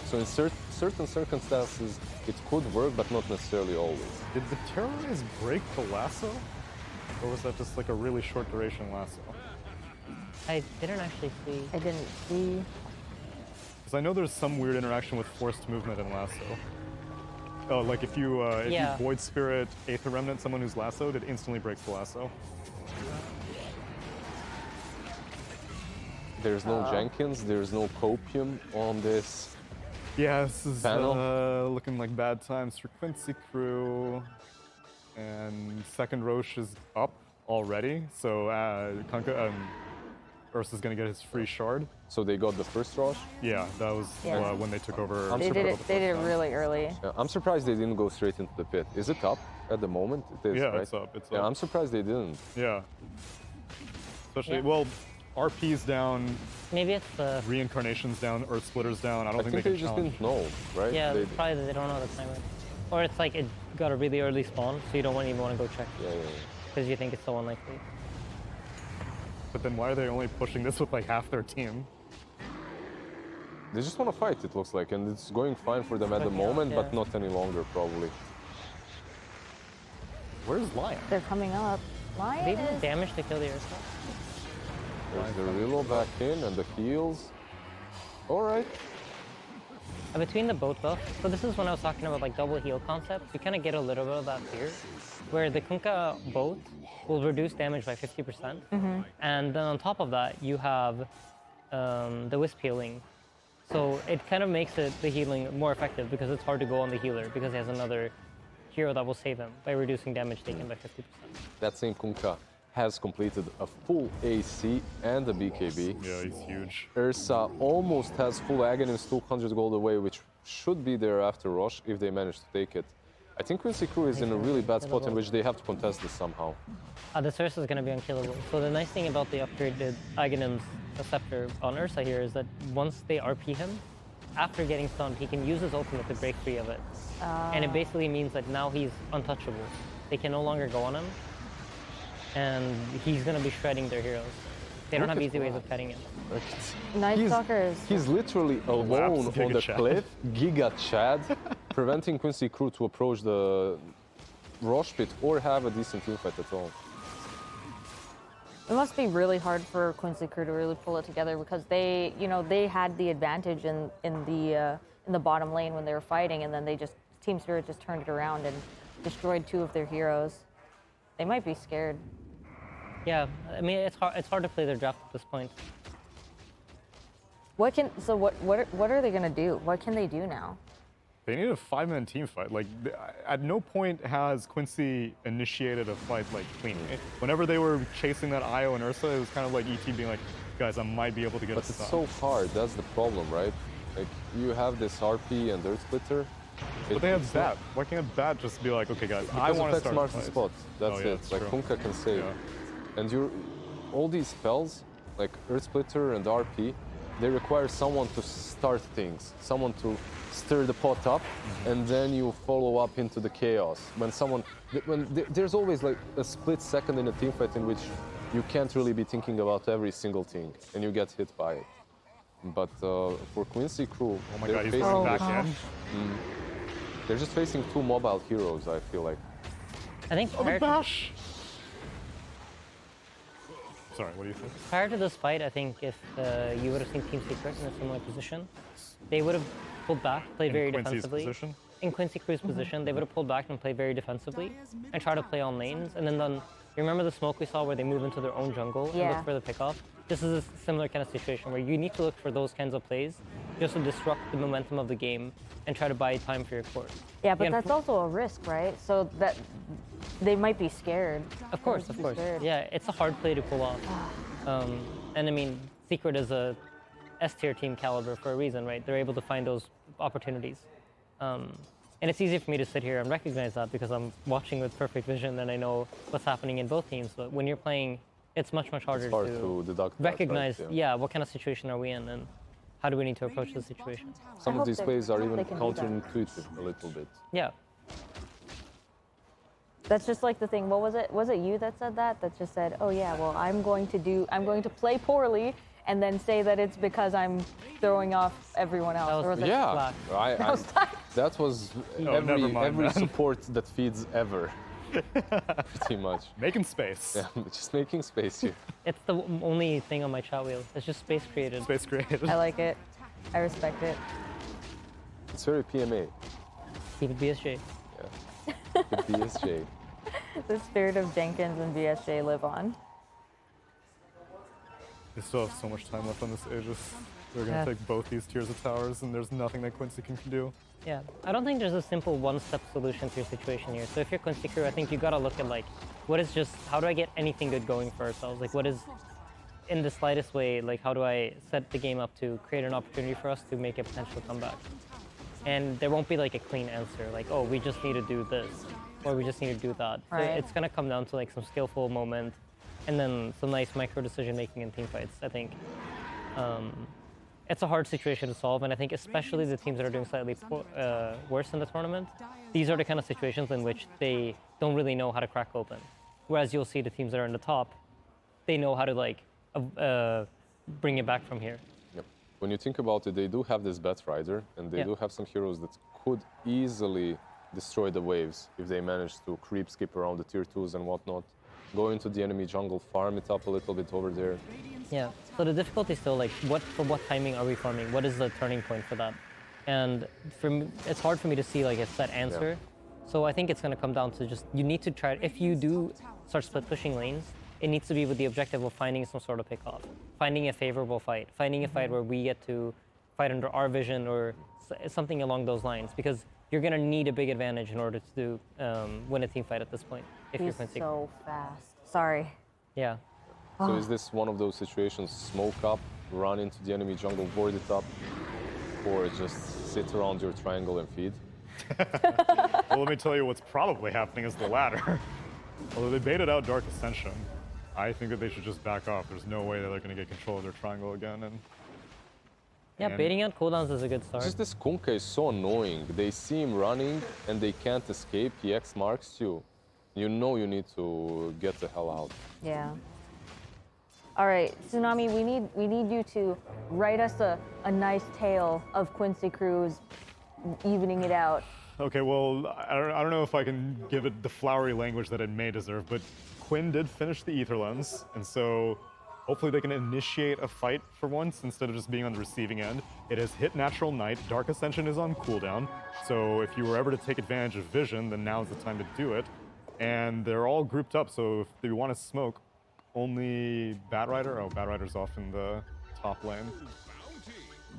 So in certain circumstances, it could work, but not necessarily always.
Did the Terrorize break the lasso? Or was that just like a really short duration lasso?
I didn't actually see.
I didn't see.
Because I know there's some weird interaction with forced movement in lasso. Oh, like if you Void Spirit Aether Remnant someone who's lassoed, it instantly breaks the lasso.
There's no Jenkins, there's no Copium on this.
Yeah, this is
panel.
Looking like bad times for Quincy Crew. And second Roche is up already, so Ursa's gonna get his free shard.
So they got the first Roche?
Yeah, that was when they took over.
They did it really early.
Yeah, I'm surprised they didn't go straight into the pit. Is it up at the moment? It is,
yeah,
right?
it's up. It's
yeah,
up.
I'm surprised they didn't.
Yeah. Especially, well, RP's down.
Maybe it's the
Reincarnation's down, Earth Splitter's down. I don't think
they just didn't know, right?
Yeah, probably they don't know the timer. Or it's like it got a really early spawn, so you don't even want to go check.
Yeah.
Because you think it's so unlikely.
But then why are they only pushing this with like half their team?
They just want to fight, it looks like, and it's going fine for them at the moment, but not any longer, probably.
Where's Lion?
They're coming up. Lion
They did damage to kill the Ursa.
There's the reload back in and the heals. All right.
Between the boat buff, so this is when I was talking about like double heal concept. You kind of get a little bit of that here, where the Kunkka boat will reduce damage by 50%, and then on top of that you have the Wisp healing. So it kind of makes the healing more effective because it's hard to go on the healer because he has another hero that will save him by reducing damage taken by 50%.
That same Kunkka has completed a full AC and a BKB.
Yeah, he's huge.
Ursa almost has full Aghanim, still 100 gold away, which should be there after Roche if they manage to take it. I think Quincy Crew is in a really bad spot in which they have to contest this somehow.
The Ursa is going to be unkillable. So the nice thing about the upgraded Aghanim's Scepter on Ursa here is that once they RP him, after getting stunned, he can use his ultimate to break free of it. And it basically means that now he's untouchable. They can no longer go on him. And he's going to be shredding their heroes. They don't have easy ways of cutting him.
Night Stalkers.
He's literally alone on the cliff, Giga Chad, preventing Quincy Crew to approach the Roche pit or have a decent team fight at all.
It must be really hard for Quincy Crew to really pull it together because they, they had the advantage in the bottom lane when they were fighting, and then Team Spirit just turned it around and destroyed 2 of their heroes. They might be scared.
Yeah, I mean it's hard to play their draft at this point.
What are they gonna do? What can they do now?
They need a 5-man team fight. Like, at no point has Quincy initiated a fight like clean. Whenever they were chasing that Io and Ursa, it was kind of like ET being like, guys, I might be able to get
But
a
it's
stop.
so hard, that's the problem, right? Like, you have this RP and Earth Splitter.
But they have Bat. Why can't Bat just be like, okay, guys, I want to start
marks
the
the
fight.
spot. That's
Oh, yeah,
it.
it's
Like,
true.
Kunkka can save.
Yeah.
And all these spells, like Earth Splitter and RP, they require someone to start things, someone to stir the pot up, and then you follow up into the chaos. There's always like a split second in a team fight in which you can't really be thinking about every single thing, and you get hit by it. But for Quincy Crew,
Oh my god, he's going back in.
they're just facing 2 mobile heroes, I feel like.
I think
Sorry, what do you think?
prior to this fight, I think if you would have seen Team Secret in a similar position, they would have pulled back, played very
Quincy's
defensively.
position?
In Quincy Crew's position, they would have pulled back and played very defensively and try to play on lanes. And then you remember the smoke we saw where they move into their own jungle and
Yeah.
look for the pickoff? This is a similar kind of situation where you need to look for those kinds of plays just to disrupt the momentum of the game and try to buy time for your court.
Yeah, but
Again,
that's also a risk, right? So that they might be scared.
Of course.
Scared.
Yeah, it's a hard play to pull off. And I mean, Secret is a S-tier team caliber for a reason, right? They're able to find those opportunities. And it's easy for me to sit here and recognize that because I'm watching with perfect vision and I know what's happening in both teams. But when you're playing, it's much harder
It's hard to deduct that,
recognize,
right?
yeah, what kind of situation are we in and how do we need to approach the situation.
Some
hope
of these
they-
plays
I
are
hope
even
they can do that.
counterintuitive a little bit.
Yeah.
That's just like the thing. What was it? Was it you that said that? That just said, "Oh yeah, well, I'm going to play poorly, and then say that it's because I'm throwing off everyone else."
That was-
Or was it-
Yeah,
Black.
that was
never mind,
every
man.
support that feeds ever, pretty much.
Making space.
Yeah, just making space here.
It's the only thing on my chat wheel. It's just space created.
Space created.
I like it. I respect it.
It's very PMA.
Keep it BSJ.
The BSJ.
The spirit of Jenkins and BSJ live on.
They still have so much time left on this Aegis. They're going to
Yeah.
take both these tiers of towers, and there's nothing that Quincy can do.
Yeah, I don't think there's a simple one-step solution to your situation here. So if you're Quincy Crew, I think you gotta look at like, how do I get anything good going for ourselves? Like what is, in the slightest way, like how do I set the game up to create an opportunity for us to make a potential comeback? And there won't be like a clean answer, like, oh, we just need to do this, or we just need to do that.
Right.
So it's gonna come down to like some skillful moment, and then some nice micro decision making in team fights, I think. It's a hard situation to solve, and I think especially the teams that are doing slightly worse in the tournament, these are the kind of situations in which they don't really know how to crack open. Whereas you'll see the teams that are in the top, they know how to like bring it back from here.
Yep. When you think about it, they do have this Bat Rider, and they do have some heroes that could easily destroy the waves if they manage to creep, skip around the tier 2s and whatnot. Go into the enemy jungle, farm it up a little bit over there.
Yeah, so the difficulty is still like, for what timing are we farming? What is the turning point for that? And for me, it's hard for me to see like a set answer. So I think it's going to come down to just, you need to try, if you do start split pushing lanes, it needs to be with the objective of finding some sort of pickoff, finding a favorable fight, finding a fight where we get to fight under our vision or something along those lines, because you're going to need a big advantage in order to win a team fight at this point. If
He's
you're Quincy.
so fast. Sorry.
Yeah.
So is this one of those situations, smoke up, run into the enemy jungle, board it up, or just sit around your triangle and feed?
Well, let me tell you what's probably happening is the latter. Although they baited out Dark Ascension, I think that they should just back off. There's no way that they're going to get control of their triangle again.
Yeah, baiting out cooldowns is a good start.
Just this Kunkka is so annoying. They see him running and they can't escape. He X marks you. You know you need to get the hell out.
Yeah. All right, Tsunami, we need you to write us a nice tale of Quincy Crew's evening it out.
Okay, well, I don't know if I can give it the flowery language that it may deserve, but Quinn did finish the Ether Lens, and so hopefully they can initiate a fight for once instead of just being on the receiving end. It has hit Natural Night. Dark Ascension is on cooldown, so if you were ever to take advantage of Vision, then now's the time to do it. And they're all grouped up, so if they want to smoke, only Batrider, oh, Batrider's off in the top lane.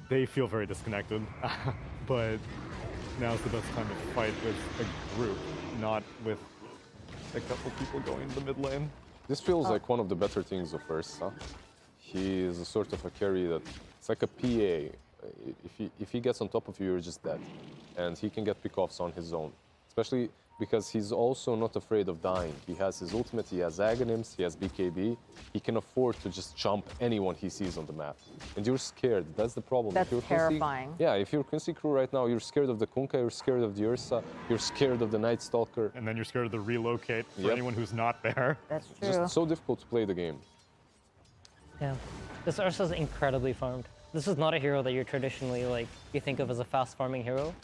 They feel very disconnected, but now's the best time to fight with a group, not with a couple people going to the mid lane.
This feels like one of the better things of Ursa. He is a sort of a carry that, it's like a PA. If he gets on top of you, you're just dead. And he can get pickoffs on his own, especially because he's also not afraid of dying. He has his ultimate, he has Aghanims, he has BKB. He can afford to just jump anyone he sees on the map. And you're scared, that's the problem.
That's terrifying.
If you're Quincy Crew right now, you're scared of the Kunkka, you're scared of the Ursa, you're scared of the Night Stalker.
And then you're scared of the relocate for anyone who's not there.
That's true.
Just so difficult to play the game.
Yeah, this Ursa's incredibly farmed. This is not a hero that you're traditionally, like, you think of as a fast farming hero.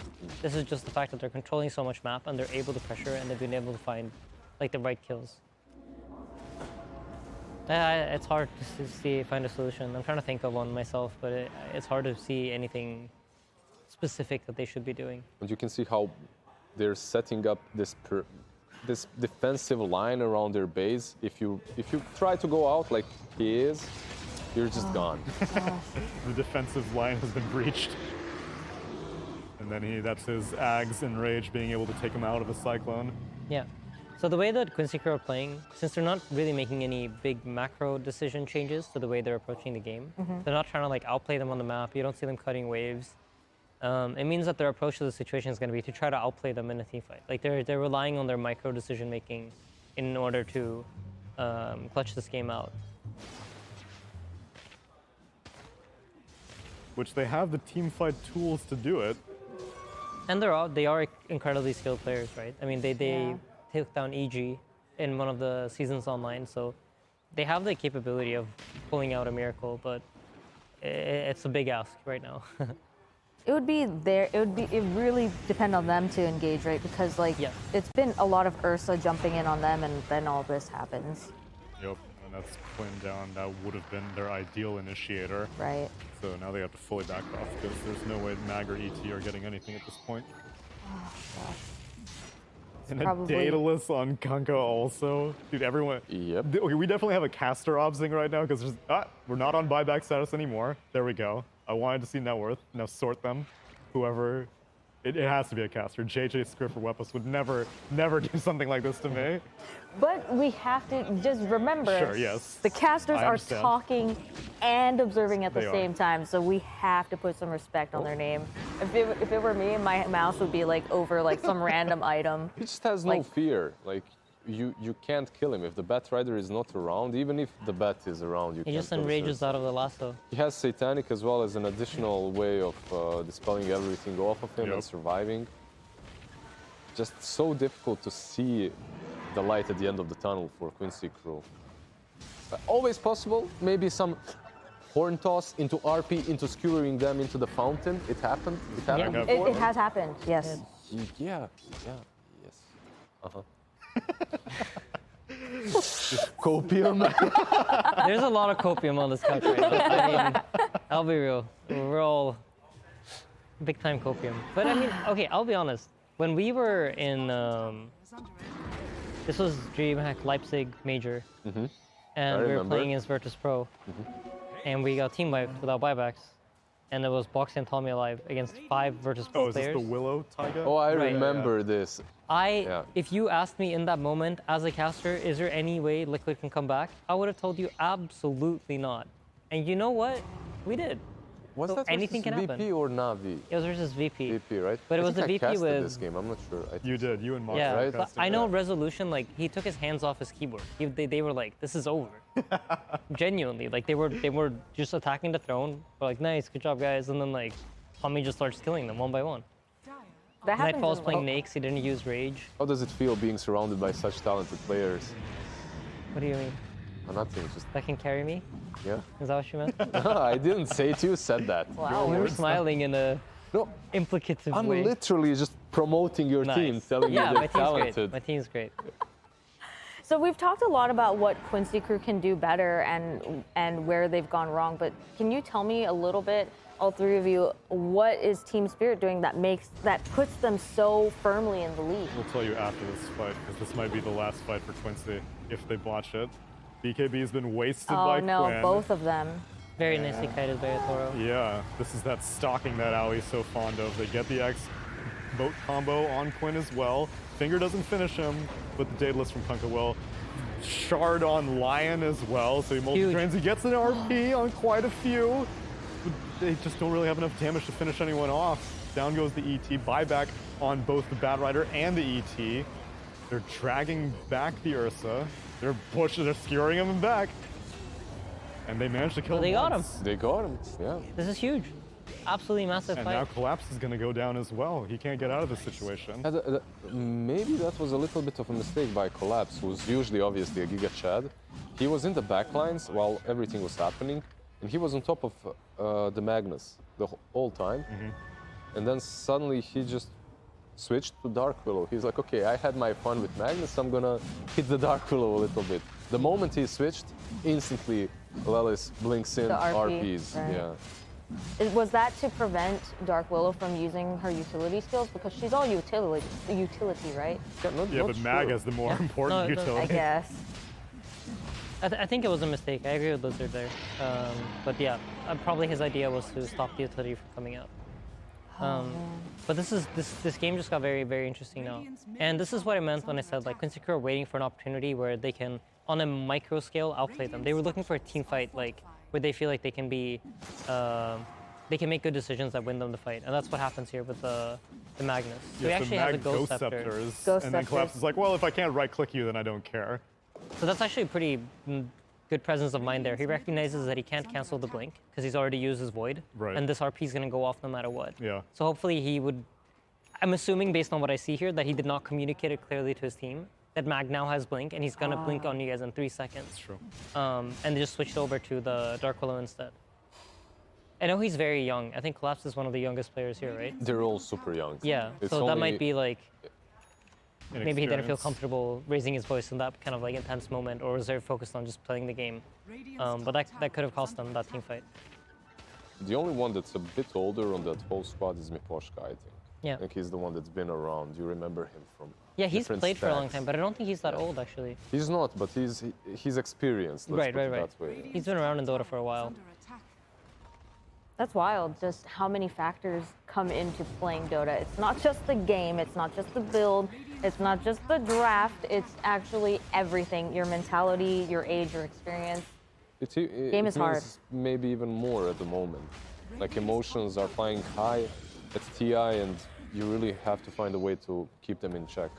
This is just the fact that they're controlling so much map and they're able to pressure and they've been able to find, like, the right kills. It's hard to find a solution. I'm trying to think of one myself, but it's hard to see anything specific that they should be doing.
And you can see how they're setting up this defensive line around their base. If you try to go out like he is, you're just gone.
The defensive line has been breached. And then that's his Ags and Rage being able to take him out of a Cyclone.
Yeah. So the way that Quincy Crew are playing, since they're not really making any big macro decision changes to the way they're approaching the game, they're not trying to like outplay them on the map. You don't see them cutting waves. It means that their approach to the situation is going to be to try to outplay them in a team fight. Like they're relying on their micro decision making in order to clutch this game out.
Which they have the team fight tools to do it.
And they are incredibly skilled players, right? I mean, they took down EG in one of the seasons online, so they have the capability of pulling out a miracle, but it's a big ask right now.
It would really depend on them to engage, right? Because like it's been a lot of Ursa jumping in on them, and then all this happens.
Yep, and that's Quinn down. That would have been their ideal initiator.
Right.
So now they have to fully back off because there's no way Mag or ET are getting anything at this point.
Oh, gosh.
And a Daedalus on Kunkka also. Dude, everyone.
Yep.
Okay, we definitely have a caster obsing right now because we're not on buyback status anymore. There we go. I wanted to see net worth. Now sort them. Whoever. It has to be a caster. JJ Script or Wepus would never do something like this to me.
But we have to just remember.
Sure, yes.
The casters are talking and observing at the same time, so we have to put some respect on their name. If it were me, my mouse would be like over like some random item.
He just has no fear. Like you can't kill him if the Batrider is not around. Even if the Bat is around, you can't.
He just enrages out of the lasso.
He has Satanic as well as an additional way of dispelling everything off of him and surviving. Just so difficult to see the light at the end of the tunnel for Quincy Crew. But always possible. Maybe some horn toss into RP, into skewering them into the fountain. It happened. It happened before.
It has happened. Yes.
Yes. Copium.
There's a lot of copium on this couch right now. I mean, I'll be real. We're all big time copium. But I mean, okay, I'll be honest. When we were in, this was DreamHack Leipzig Major, and we were playing against Virtus.pro, and we got team wiped without buybacks. And it was Box and Tommy alive against 5 Virtus.pro players.
Oh, is this the Willow Taiga?
Oh, I remember this.
If you asked me in that moment as a caster, is there any way Liquid can come back? I would have told you absolutely not. And you know what? We did.
Was that
anything can happen.
VP or Navi?
It was versus VP.
VP, right?
But it was the VP with
this game. I'm not sure.
You did. You and Mark.
Yeah,
right?
But I know Resolution. Like he took his hands off his keyboard. They were like, "This is over." Genuinely, like they were just attacking the throne. We're like, "Nice, good job, guys." And then like, Tommy just starts killing them one by one. Nightfall's playing Nakes. He didn't use Rage.
How does it feel being surrounded by such talented players?
What do you mean?
Nothing. Just
that can carry me.
Yeah.
Is that what you meant?
I didn't say it. You said that.
Wow. We were smiling in a implicative way.
I'm literally just promoting your team, telling you they're talented.
My team's great.
So we've talked a lot about what Quincy Crew can do better and where they've gone wrong, but can you tell me a little bit, all three of you, what is Team Spirit doing that puts them so firmly in the lead?
We'll tell you after this fight, because this might be the last fight for Quincy if they botch it. BKB has been wasted by Quinn.
Oh no, both of them.
Very nicely kited, very thorough.
Yeah, this is that stalking that Ali's so fond of. They get the X boat combo on Quinn as well. Finger doesn't finish him, but the Daedalus from Kunkka will. Shard on Lion as well, so he multi-drains. He gets an RP on quite a few. They just don't really have enough damage to finish anyone off. Down goes the ET, buyback on both the Bad Rider and the ET. They're dragging back the Ursa. They're pushing, they're skewering him back. And they managed to kill him.
They got him.
They got him, yeah.
This is huge. Absolutely massive
and
fight.
now Collapse is going to go down as well. He can't get out of this situation.
Maybe that was a little bit of a mistake by Collapse, who's usually obviously a Giga Chad. He was in the backlines while everything was happening, and he was on top of the Magnus the whole time. And then suddenly he just switched to Dark Willow. He's like, okay, I had my fun with Magnus, I'm gonna hit the Dark Willow a little bit. The moment he switched, instantly Lelis blinks in, RPs.
Right.
Yeah.
Was that to prevent Dark Willow from using her utility skills? Because she's all utility, right?
Yeah, but Mag has the more important utility.
I guess.
I think it was a mistake. I agree with Lizard there. But yeah, probably his idea was to stop the utility from coming out. But this game just got very, very interesting now. And this is what I meant when I said like Quincy Crew are waiting for an opportunity where they can, on a micro scale, outplay them. They were looking for a team fight, like where they feel like they can be, they can make good decisions that win them the fight. And that's what happens here with the Magnus. So we actually have the Ghost Scepters.
And then Collapse is like, well, if I can't right-click you, then I don't care.
So that's actually a pretty good presence of mind there. He recognizes that he can't cancel the blink because he's already used his void, and this RP is going to go off no matter what.
Yeah.
So hopefully he would. I'm assuming based on what I see here that he did not communicate it clearly to his team that Mag now has blink and he's going to blink on you guys in 3 seconds.
That's true.
And they just switched over to the Dark Willow instead. I know he's very young. I think Collapse is one of the youngest players here, right?
They're all super young.
Yeah. So that might be like. Maybe he didn't feel comfortable raising his voice in that kind of like intense moment, or was very focused on just playing the game. But that could have cost them that team fight.
The only one that's a bit older on that whole squad is Miposhka, I think.
Yeah.
I think he's the one that's been around. You remember him from
he's played
stats.
for a long time, but I don't think he's that old actually.
He's not, but he's experienced. Let's put it that way.
He's been around in Dota for a while.
That's wild, just how many factors come into playing Dota. It's not just the game, it's not just the build, it's not just the draft, it's actually everything. Your mentality, your age, your experience. Game is hard.
Maybe even more at the moment. Like emotions are flying high at TI and you really have to find a way to keep them in check.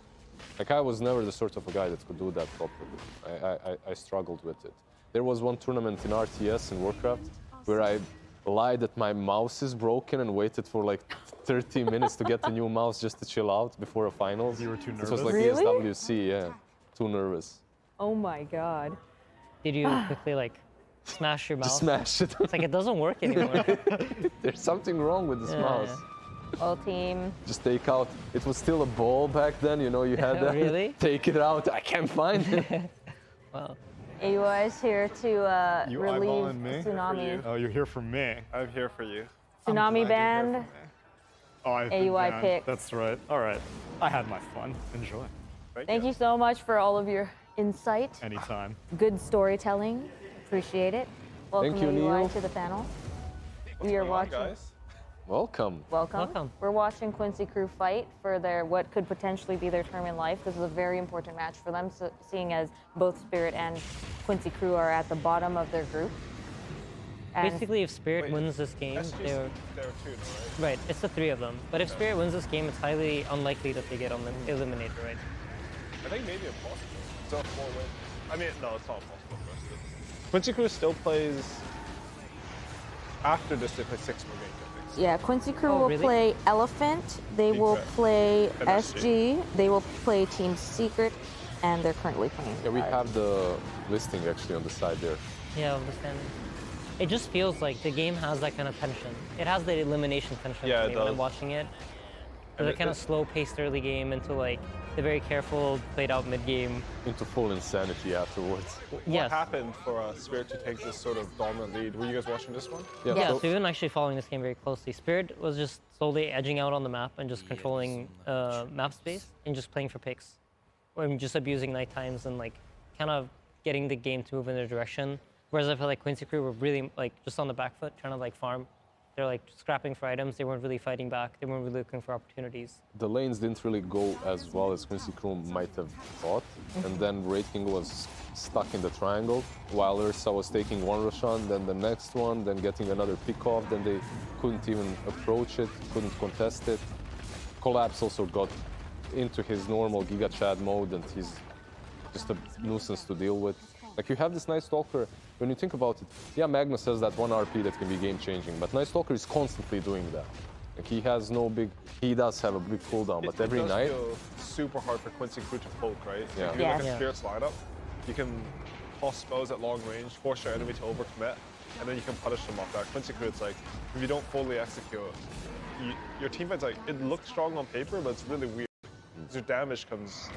Like I was never the sort of a guy that could do that properly. I struggled with it. There was one tournament in RTS in Warcraft where I lied that my mouse is broken and waited for like 30 minutes to get a new mouse just to chill out before a finals.
You were too nervous?
It was like
Really?
ESWC, yeah. Too nervous.
Oh my god.
Did you quickly like smash your mouse?
Just smash it.
It's like it doesn't work anymore.
There's something wrong with this mouse.
All team.
Just take out, it was still a ball back then, you know, you had to
Really?
take it out. I can't find it.
Wow.
AUI is here to
You
relieve
eyeballing me?
Tsunami.
Oh, you're here for me.
I'm here for you.
Tsunami band.
Oh, I've been
AUI
banned.
pick.
That's right. All right. I had my fun. Enjoy.
Thank you so much for all of your insight.
Anytime.
Good storytelling. Appreciate it. Welcome
Thank you,
AUI
Neil.
to the panel. We are watching.
Guys.
Welcome.
Welcome. We're watching Quincy Crew fight for their what could potentially be their term in life. This is a very important match for them, so, seeing as both Spirit and Quincy Crew are at the bottom of their group. And
Basically, if Spirit wins this game,
There are two, right?
right. It's the three of them. But if Spirit wins this game, it's highly unlikely that they get eliminated, right?
I think maybe impossible. It's not 4 wins. I mean, no, it's not possible. Quincy Crew still plays after this. They play 6 more games. I think.
yeah, Quincy Crew will
really?
play Elephant. They will
Secret.
play
MSG.
SG. They will play Team Secret, and they're currently playing.
Yeah, we have the listing actually on the side there.
Yeah, I understand. It just feels like the game has that kind of tension. It has the elimination tension
Yeah,
for me
it
when I'm
does.
watching it.
And
There's a kind of slow-paced early game into like They're very careful, played out mid-game.
Into full insanity afterwards.
Yes.
What happened for Spirit to take this sort of dominant lead? Were you guys watching this one?
Yeah, so we've been actually following this game very closely. Spirit was just slowly edging out on the map and just controlling map space and just playing for picks. Or just abusing night times and like kind of getting the game to move in their direction. Whereas I feel like Quincy Crew were really like just on the back foot, trying to like farm. They're like scrapping for items. They weren't really fighting back. They weren't really looking for opportunities.
The lanes didn't really go as well as Quincy Crew might have thought. And then Rating was stuck in the triangle while Ursa was taking one Roshan, then the next one, then getting another pick off. Then they couldn't even approach it, couldn't contest it. Collapse also got into his normal Giga Chad mode and he's just a nuisance to deal with. Like you have this Night Stalker, when you think about it, yeah, Magnus has that one RP that can be game-changing, but Night Stalker is constantly doing that. Like he has no big, he does have a big cooldown, but every night...
It does feel super hard for Quincy Crew to poke, right?
Yeah.
If you look at Spirit's lineup, you can toss spells at long range, force your enemy to overcommit, and then you can punish them off that. Quincy Crew, it's like, if you don't fully execute, your teammate's like, it looks strong on paper, but it's really weird. Your damage comes...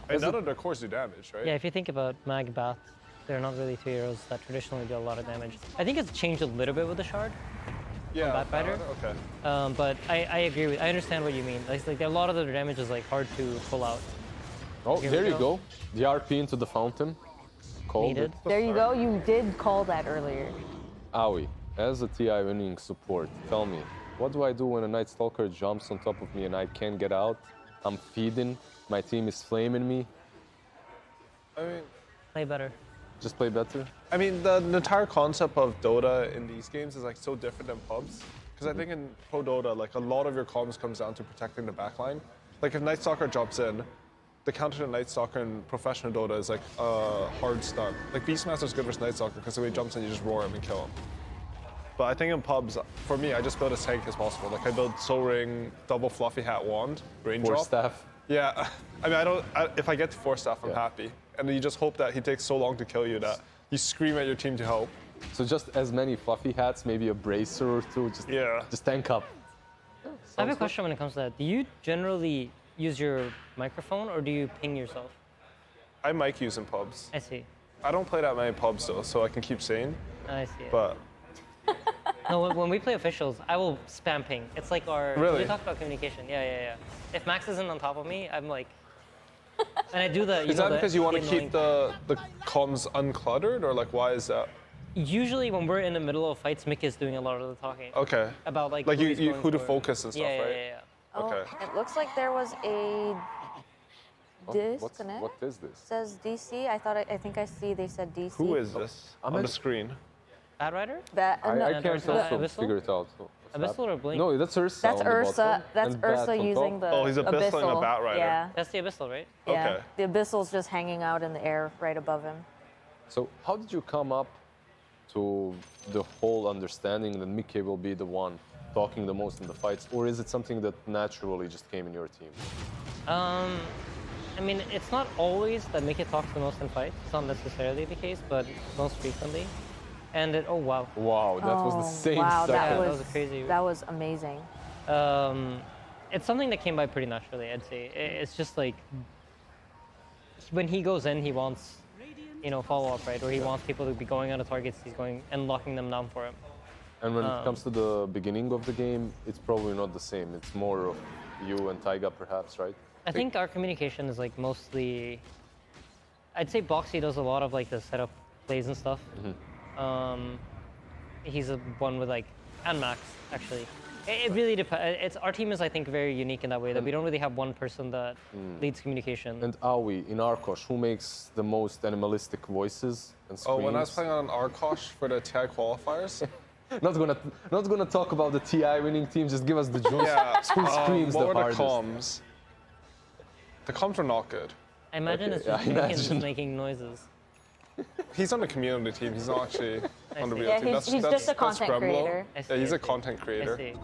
And none of their cores do damage, right?
Yeah, if you think about Mag, Bath, they're not really two heroes that traditionally do a lot of damage. I think it's changed a little bit with the Shard.
Yeah,
Batrider.
Okay.
But I agree with, I understand what you mean. Like a lot of their damage is like hard to pull out.
Oh, there you go. The RP into the fountain. Called it.
There you go. You did call that earlier.
Aoi, as a TI winning support, tell me, what do I do when a Night Stalker jumps on top of me and I can't get out? I'm feeding, my team is flaming me.
I mean...
Play better.
Just play better?
I mean, the entire concept of Dota in these games is like so different than pubs. Because I think in Pro Dota, like a lot of your comms comes down to protecting the backline. Like if Night Stalker jumps in, the counter to Night Stalker in professional Dota is like a hard stun. Like Beastmaster's good versus Night Stalker because the way he jumps in, you just roar him and kill him. But I think in pubs, for me, I just build as tank as possible. Like I build Soul Ring, double Fluffy Hat Wand, Rain Drop.
Force Staff.
Yeah, I mean, if I get to Force Staff, I'm happy. And then you just hope that he takes so long to kill you that you scream at your team to help.
So just as many Fluffy Hats, maybe a Bracer or two, just tank up.
I have a question when it comes to that. Do you generally use your microphone or do you ping yourself?
I mic use in pubs.
I see.
I don't play that many pubs though, so I can keep sane.
I see.
But
no, when we play officials, I will spam ping. It's like our...
Really?
We talk about communication. Yeah. If Max isn't on top of me, I'm like... And I do the...
Is that because you want to keep the comms uncluttered, or like why is that?
Usually when we're in the middle of fights, Mick is doing a lot of the talking.
Okay.
About like
who to focus and stuff, right?
Yeah.
Oh,
Okay.
it looks like there was a disconnect.
What is this?
It says DC. I think I see they said DC.
Who is this on the screen?
Batrider?
I can't also figure it out.
Abyssal or Blink?
No, that's Ursa.
That's Ursa. That's Ursa using the
Oh, he's Abyssal and a Batrider.
Yeah.
That's the Abyssal, right?
Yeah.
Okay.
The Abyssal's just hanging out in the air right above him.
So how did you come up to the whole understanding that Mickey will be the one talking the most in the fights, or is it something that naturally just came in your team?
I mean, it's not always that Mickey talks the most in fights. It's not necessarily the case, but most frequently. And oh wow.
Wow, that was the same
Wow,
second.
that was crazy.
That was amazing.
It's something that came by pretty naturally, I'd say. It's just like when he goes in, he wants, follow-up, right? Or he wants people to be going on the targets he's going and locking them down for him.
And when it comes to the beginning of the game, it's probably not the same. It's more of you and Taiga, perhaps, right?
I think our communication is like mostly, I'd say Boxy does a lot of like the setup plays and stuff. He's the one with like, and Max, actually. It really depends. Our team is, I think, very unique in that way that we don't really have one person that leads communication.
And Aoi, in Arkosh, who makes the most animalistic voices and screams?
Oh, when I was playing on Arkosh for the TI qualifiers.
Not gonna talk about the TI winning team. Just give us the juice.
Yeah.
Who screams
what
the
were
hardest?
the comms? The comms were not good.
I imagine it's just Mickens making noises.
He's on the community team. He's not actually on the real
Yeah,
team.
he's just a content creator.
Yeah, he's a content creator.
I see.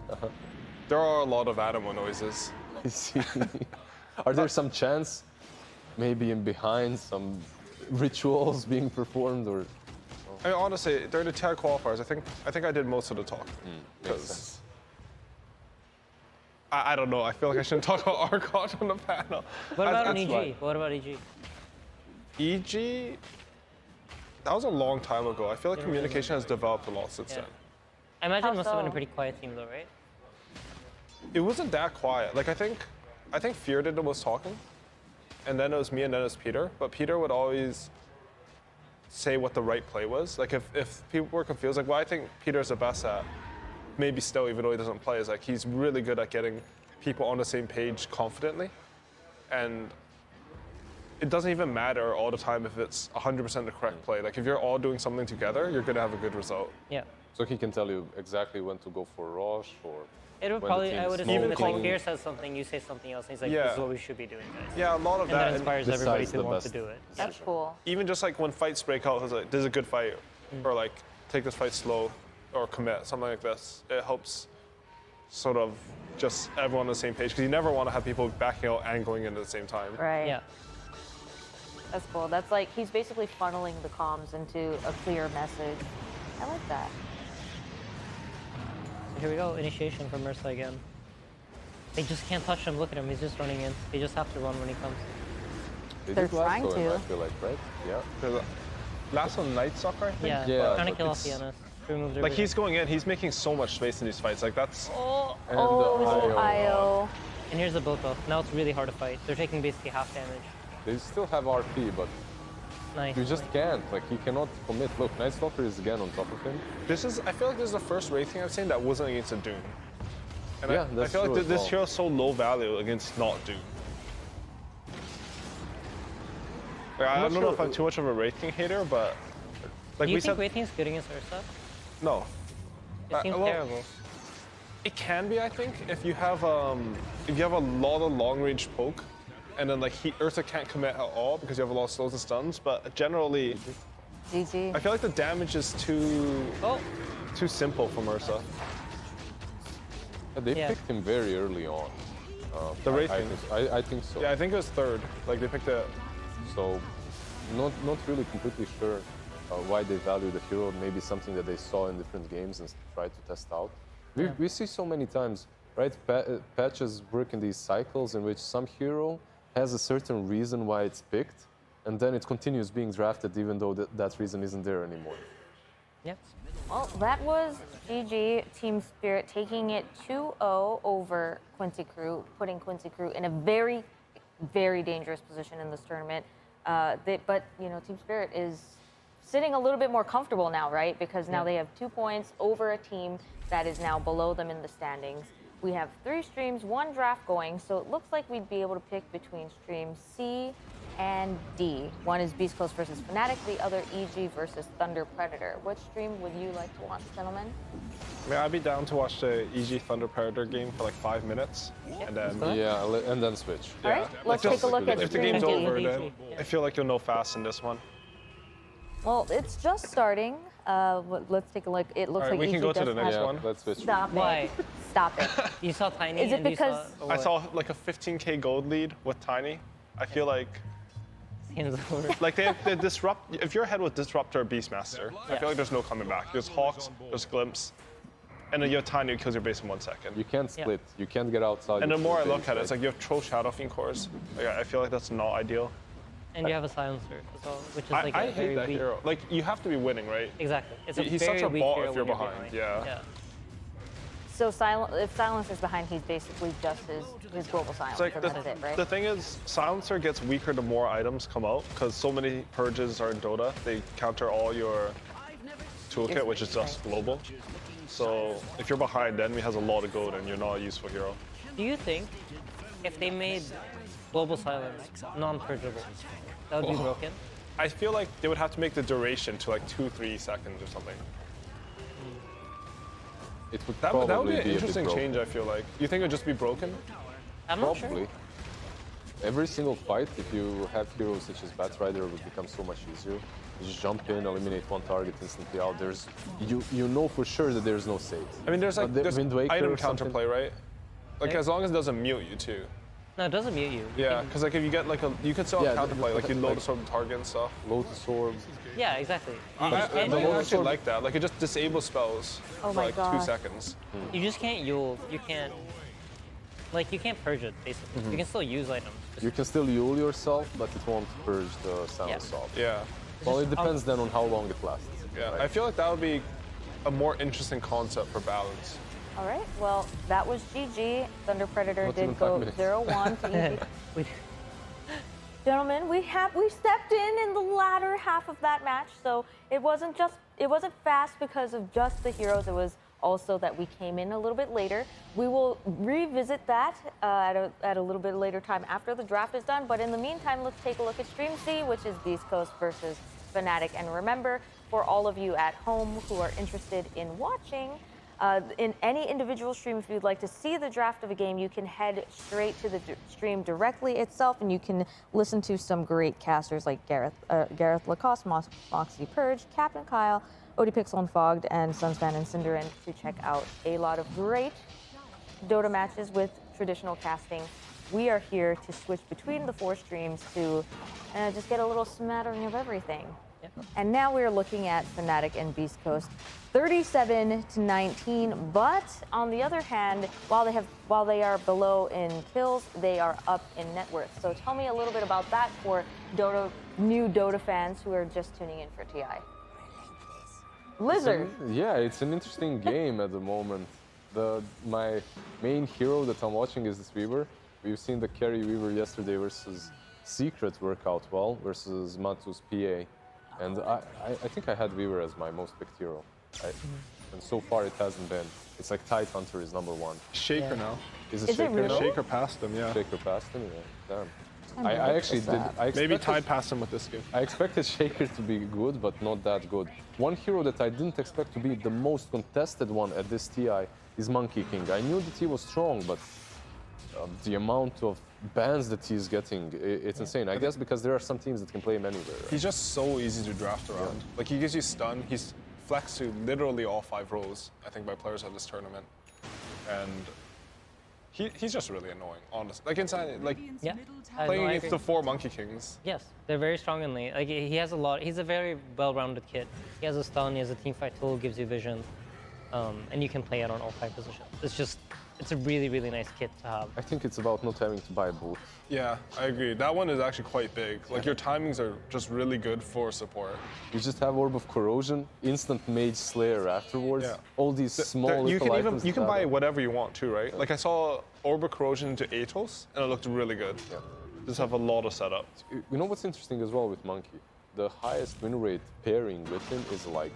There are a lot of animal noises.
I see. Are there some chants, maybe in behind, some rituals being performed, or?
I mean, honestly, during the TI qualifiers, I think I did most of the talking.
I don't know. I feel like I shouldn't talk about Archon on the panel.
What about an EG? What about EG?
EG? That was a long time ago. I feel like communication has developed a lot since then.
I imagine it must have been a pretty quiet team though, right?
It wasn't that quiet. Like I think Fearded was talking, and then it was me and then it was Peter. But Peter would always say what the right play was. Like if people were confused, like what I think Peter's the best at, maybe still even though he doesn't play, is like he's really good at getting people on the same page confidently. And it doesn't even matter all the time if it's 100% the correct play. Like if you're all doing something together, you're gonna have a good result.
Yeah.
So he can tell you exactly when to go for Rosh or.
It would probably, I would assume if like Fear says something, you say something else, and he's like, this is what we should be doing, guys.
Yeah, a lot of
and
that.
And that inspires everybody to want to do it.
That's cool.
Even just like when fights break out, it's like, this is a good fight, or like, take this fight slow, or commit, something like this. It helps sort of just everyone on the same page, because you never want to have people backing out and going in at the same time.
Right.
Yeah.
That's cool. That's like, he's basically funneling the comms into a clear message. I like that.
Here we go, initiation from Ursa again. They just can't touch him. Look at him. He's just running in. They just have to run when he comes.
They're trying to.
I feel like, right? Yeah.
Last one, Night Stalker, I think?
Yeah.
Trying to kill off Fianna.
Like he's going in, he's making so much space in these fights. Like that's.
And
IO.
And here's the Boto. Now it's really hard to fight. They're taking basically half damage.
They still have RP, but
Nice.
you just can't. Like he cannot commit. Look, Night Stalker is again on top of him.
I feel like this is the first rating I've seen that wasn't against a Doom. And
Yeah,
I
that's
feel
true
like
as
this
well.
hero is so low value against not Doom. Like, I don't know if I'm too much of a rating hater, but like
Do you
we
think
said,
rating is good against Ursa?
no.
It seems terrible.
It can be, I think, if you have a lot of long-range poke, and then like Ursa can't commit at all because you have a lot of slows and stuns. But generally,
GG.
I feel like the damage is too simple from Ursa.
They picked him very early on.
The rating.
I think so.
Yeah, I think it was third. Like they picked it.
So, not really completely sure why they value the hero. Maybe something that they saw in different games and tried to test out. We see so many times, right? Patches work in these cycles in which some hero has a certain reason why it's picked, and then it continues being drafted even though that reason isn't there anymore.
Yep.
Well, that was GG Team Spirit taking it 2-0 over Quincy Crew, putting Quincy Crew in a very, very dangerous position in this tournament. But, you know, Team Spirit is sitting a little bit more comfortable now, right? Because now they have 2 points over a team that is now below them in the standings. We have 3 streams, 1 draft going, so it looks like we'd be able to pick between streams C and D. One is Beastcoast versus Fnatic, the other EG versus Thunder Predator. Which stream would you like to watch, gentlemen?
I mean, I'd be down to watch the EG Thunder Predator game for like 5 minutes, and then
And then switch.
All right, let's take a look at
if the
stream
game's
D.
over, then I feel like you'll know fast in this one.
Well, it's just starting. Let's take a look. It looks like
we
EG
can go to
does
the next
have-
one.
Let's switch.
Stop
Why?
it. Stop it.
You saw Tiny.
Is it
and you
because-
saw,
I saw like a 15k gold lead with Tiny. I feel like
Game's over.
like they disrupt. If you're ahead with Disruptor or Beastmaster, I feel like there's no coming back. There's Hawks, there's Glimpse, and then you have Tiny who kills your base in 1 second.
You can't split. You can't get outside.
And the
of
more I
your
look
base,
at it,
right?
it's like you have Troll Shadow Fiend cores. Like, I feel like that's not ideal.
And you have a silencer as well, which is like
I
a very
hate that
weak.
hero. Like you have to be winning, right?
Exactly. It's a
He's
very
such a
weak
bot
hero
if you're
when
behind.
Yeah.
So if Silencer's behind, he's basically just his global
It's
silencer.
like
That's it, right?
the thing is, Silencer gets weaker the more items come out because so many purges are in Dota. They counter all your toolkit, which is just global. So if you're behind, the enemy has a lot of gold and you're not a useful hero.
Do you think if they made global silence non-purgeable, that would be broken?
I feel like they would have to make the duration to like 2-3 seconds or something.
It would
That would
probably
be an
a bit
interesting
broken.
change, I feel like. You think it would just be broken?
I'm not
Probably.
sure.
Every single fight, if you have heroes such as Batrider, it would become so much easier. You just jump in, eliminate one target instantly out. There's, you know for sure that there's no save.
I mean, there's like there's
Wind Waker
item
or something.
counterplay, right? Like as long as it doesn't mute you too.
No, it doesn't mute you.
Yeah, because like if you get like you could still have counterplay, like you
like-
load a sort of target and stuff.
Lotus Orb.
Yeah, exactly.
I actually like that. Like it just disables spells
Oh
for
my
like
God.
2 seconds.
You just can't Yule. You can't. Like, you can't purge it, basically. You can still use items.
You can still Yule yourself, but it won't purge the sound assault.
Yeah.
Well, it depends then on how long it lasts.
Yeah,
right?
I feel like that would be a more interesting concept for balance.
All right, well, that was GG. Thunder Predator
What's in
did
5
go
minutes?
0-1 to EG. Gentlemen, we stepped in the latter half of that match, so it wasn't fast because of just the heroes. It was also that we came in a little bit later. We will revisit that at a little bit later time after the draft is done. But in the meantime, let's take a look at Stream C, which is Beastcoast versus Fnatic. And remember, for all of you at home who are interested in watching, in any individual stream, if you'd like to see the draft of a game, you can head straight to the stream directly itself, and you can listen to some great casters like Gareth Lacoste, Moxie Purge, Captain Kyle, ODPixel and Fogged, and Sunspan and Cinderin to check out a lot of great Dota matches with traditional casting. We are here to switch between the 4 streams to just get a little smattering of everything. And now we're looking at Fnatic and Beastcoast, 37-19. But on the other hand, while they are below in kills, they are up in net worth. So tell me a little bit about that for new Dota fans who are just tuning in for TI. Lizard.
It's an interesting game at the moment. My main hero that I'm watching is this Weaver. We've seen the carry Weaver yesterday versus Secret work out well versus Matu's PA. And I think I had Weaver as my most picked hero. And so far it hasn't been. It's like Tidehunter is #1.
Shaker now.
Is it Shaker
really?
now?
Shaker passed him, yeah.
Shaker passed him, yeah. Damn. I actually did.
Maybe Tide passed him with this skill.
I expected Shaker to be good, but not that good. One hero that I didn't expect to be the most contested one at this TI is Monkey King. I knew that he was strong, but the amount of bans that he's getting, it's insane. I guess because there are some teams that can play him anywhere. Right?
He's just so easy to draft around. Like, he gives you stun. He's flexed to literally all 5 roles, I think, by players at this tournament. And he's just really annoying, honestly. Like, inside, like, playing against the 4 Monkey Kings.
Yes, they're very strong in lane. Like, he has a lot. He's a very well-rounded kid. He has a stun. He has a teamfight tool, gives you vision, and you can play it on all 5 positions. It's a really, really nice kit to have.
I think it's about not having to buy both.
Yeah, I agree. That one is actually quite big. Like, your timings are just really good for support.
You just have Orb of Corrosion, instant Mage Slayer afterwards.
Yeah.
All these small
you
little
can
items.
you can buy whatever you want too, right? Like, I saw Orb of Corrosion into Atos, and it looked really good.
Yeah.
Just have a lot of setup.
You know what's interesting as well with Monkey? The highest win rate pairing with him is like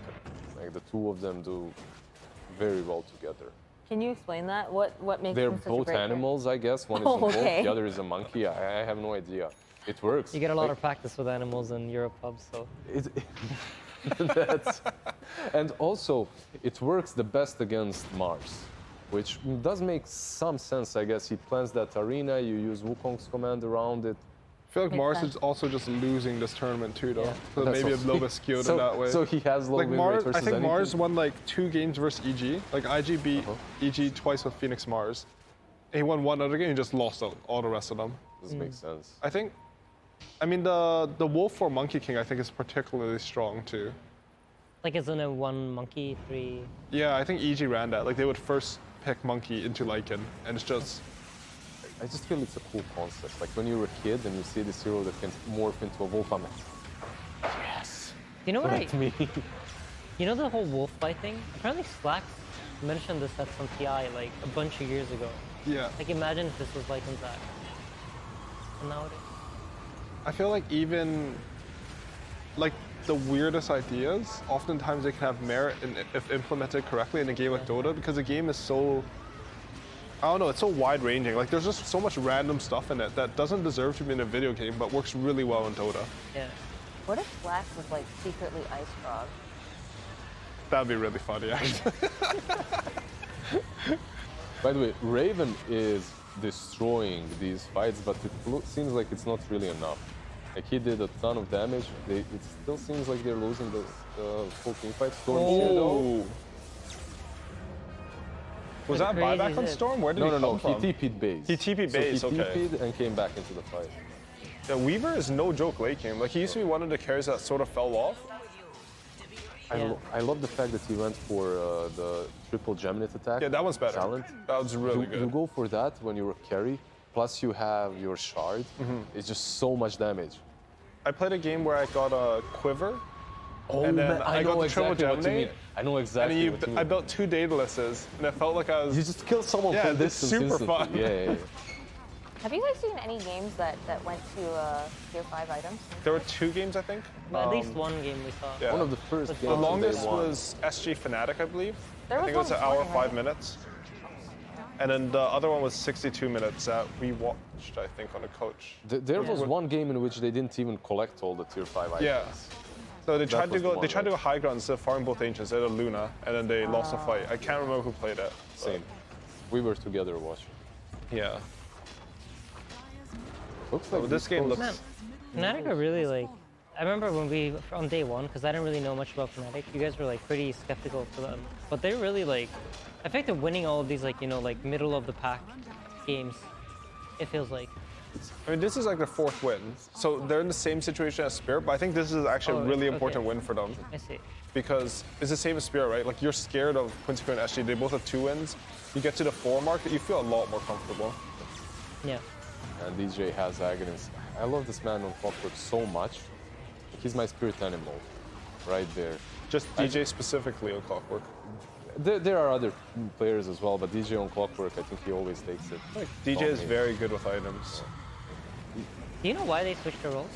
the 2 of them do very well together.
Can you explain that? What makes
They're
them such a
both
great
animals, I guess. One is a wolf,
okay.
the other is a monkey. I have no idea. It works.
You get a lot of practice with animals in Euro pubs, so.
And also, it works the best against Mars, which does make some sense, I guess. He plans that arena, you use Wukong's command around it.
I feel like
Makes
Mars
sense.
is also just losing this tournament too, though.
Yeah.
So
That's
maybe a
also-
little bit skewed
so,
in that way.
So he has low
Like,
win
Mars,
rate versus
I think
anything?
Mars won like 2 games versus EG. Like, IG beat EG twice with Phoenix Mars. He won 1 other game and just lost all the rest of them.
This makes sense.
I mean, the Wolf for Monkey King, I think, is particularly strong too.
Like, isn't it 1 monkey, 3?
Yeah, I think EG ran that. Like, they would first pick Monkey into Lycan, and it's just...
I just feel it's a cool concept. Like when you're a kid and you see this hero that can morph into a wolf, I'm like, yes.
You know what
Let me.
You know the whole wolf fight thing? Apparently Slacks mentioned this at some TI like a bunch of years ago.
Yeah.
Like, imagine if this was like in Zach. And nowadays.
I feel like even, like, the weirdest ideas, oftentimes they can have merit if implemented correctly in a game like Dota, because the game is so, I don't know, it's so wide-ranging. Like, there's just so much random stuff in it that doesn't deserve to be in a video game, but works really well in Dota.
Yeah.
What if Flash was like secretly Ice Frog?
That'd be really funny, actually.
By the way, Raven is destroying these fights, but it seems like it's not really enough. Like, he did a ton of damage. It still seems like they're losing the full team fight. Storm's here, though.
Was that
Crazy
buyback on
hit.
Storm? Where did he come
No,
from?
he TP'd base.
He TP'd base,
so he
okay.
TP'd and came back into the fight.
Yeah, Weaver is no joke late game. Like, he used to be one of the carries that sort of fell off.
I love the fact that he went for the triple Geminate attack.
Yeah, that one's better.
Talent.
That was really good.
You go for that when you're a carry, plus you have your shard. It's just so much damage.
I played a game where I got a quiver.
Oh,
and then
man, I
got
know
the
exactly
triple
what you mean.
Geminate.
I know exactly what you mean.
I built 2 Daedalus, and it felt like I was...
You just killed someone from distance
super
instantly.
fun.
Yeah.
Have you guys seen any games that went to tier 5 items?
There were 2 games, I think.
At least one game we saw.
Yeah.
One of the first games.
The longest was SG Fnatic, I believe. I think it was an hour, 5 minutes. And then the other one was 62 minutes that we watched, I think, on a coach.
There was one game in which they didn't even collect all the tier 5 items.
Yeah. So they tried to go high ground instead of farming both ancients. They had a Luna, and then they lost a fight. I can't remember who played it.
Same. We were together watching.
Yeah.
Looks like
this game looks...
Man, Fnatic are really like... I remember when we, on day one, because I didn't really know much about Fnatic, you guys were like pretty skeptical for them. But they're really like... I think they're winning all of these like, you know, like middle of the pack games, it feels like.
I mean, this is like their 4th win. So they're in the same situation as Spirit, but I think this is actually a really important win for them.
I see.
Because it's the same as Spirit, right? Like, you're scared of Quincy Crew and SG. They both have 2 wins. You get to the 4 mark, you feel a lot more comfortable.
Yeah.
And DJ has Aghanis. I love this man on Clockwork so much. He's my spirit animal, right there.
Just DJ specifically on Clockwork.
There are other players as well, but DJ on Clockwork, I think he always takes it.
Like, DJ is very good with items.
Do you know why they switched the roles?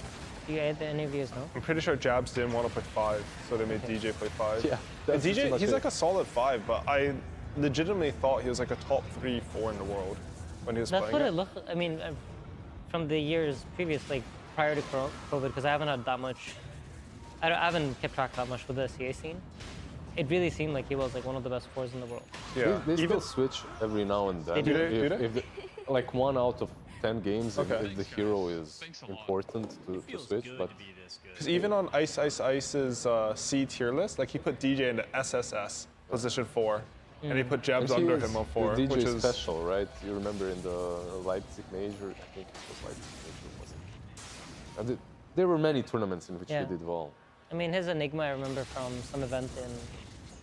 Do you, any of you know?
I'm pretty sure Jabs didn't want to play 5, so they made DJ play 5.
Yeah.
And DJ, he's like a solid 5, but I legitimately thought he was like a top 3, 4 in the world when he was playing.
That's what it looked. I mean, from the years previous, like prior to COVID, because I haven't had that much. I haven't kept track that much with the CA scene. It really seemed like he was like one of the best 4s in the world.
Yeah.
They still switch every now and then.
They do.
If like 1 out of 10 games, if the hero is important to switch, but...
Because even on Ice's C tier list, like he put DJ in the SSS, position 4, and he put Jabs under him on 4,
the DJ
which is...
special, right? You remember in the Leipzig Major, I think it was Leipzig Major, wasn't it? And there were many tournaments in which he did well.
I mean, his Enigma, I remember from some event in,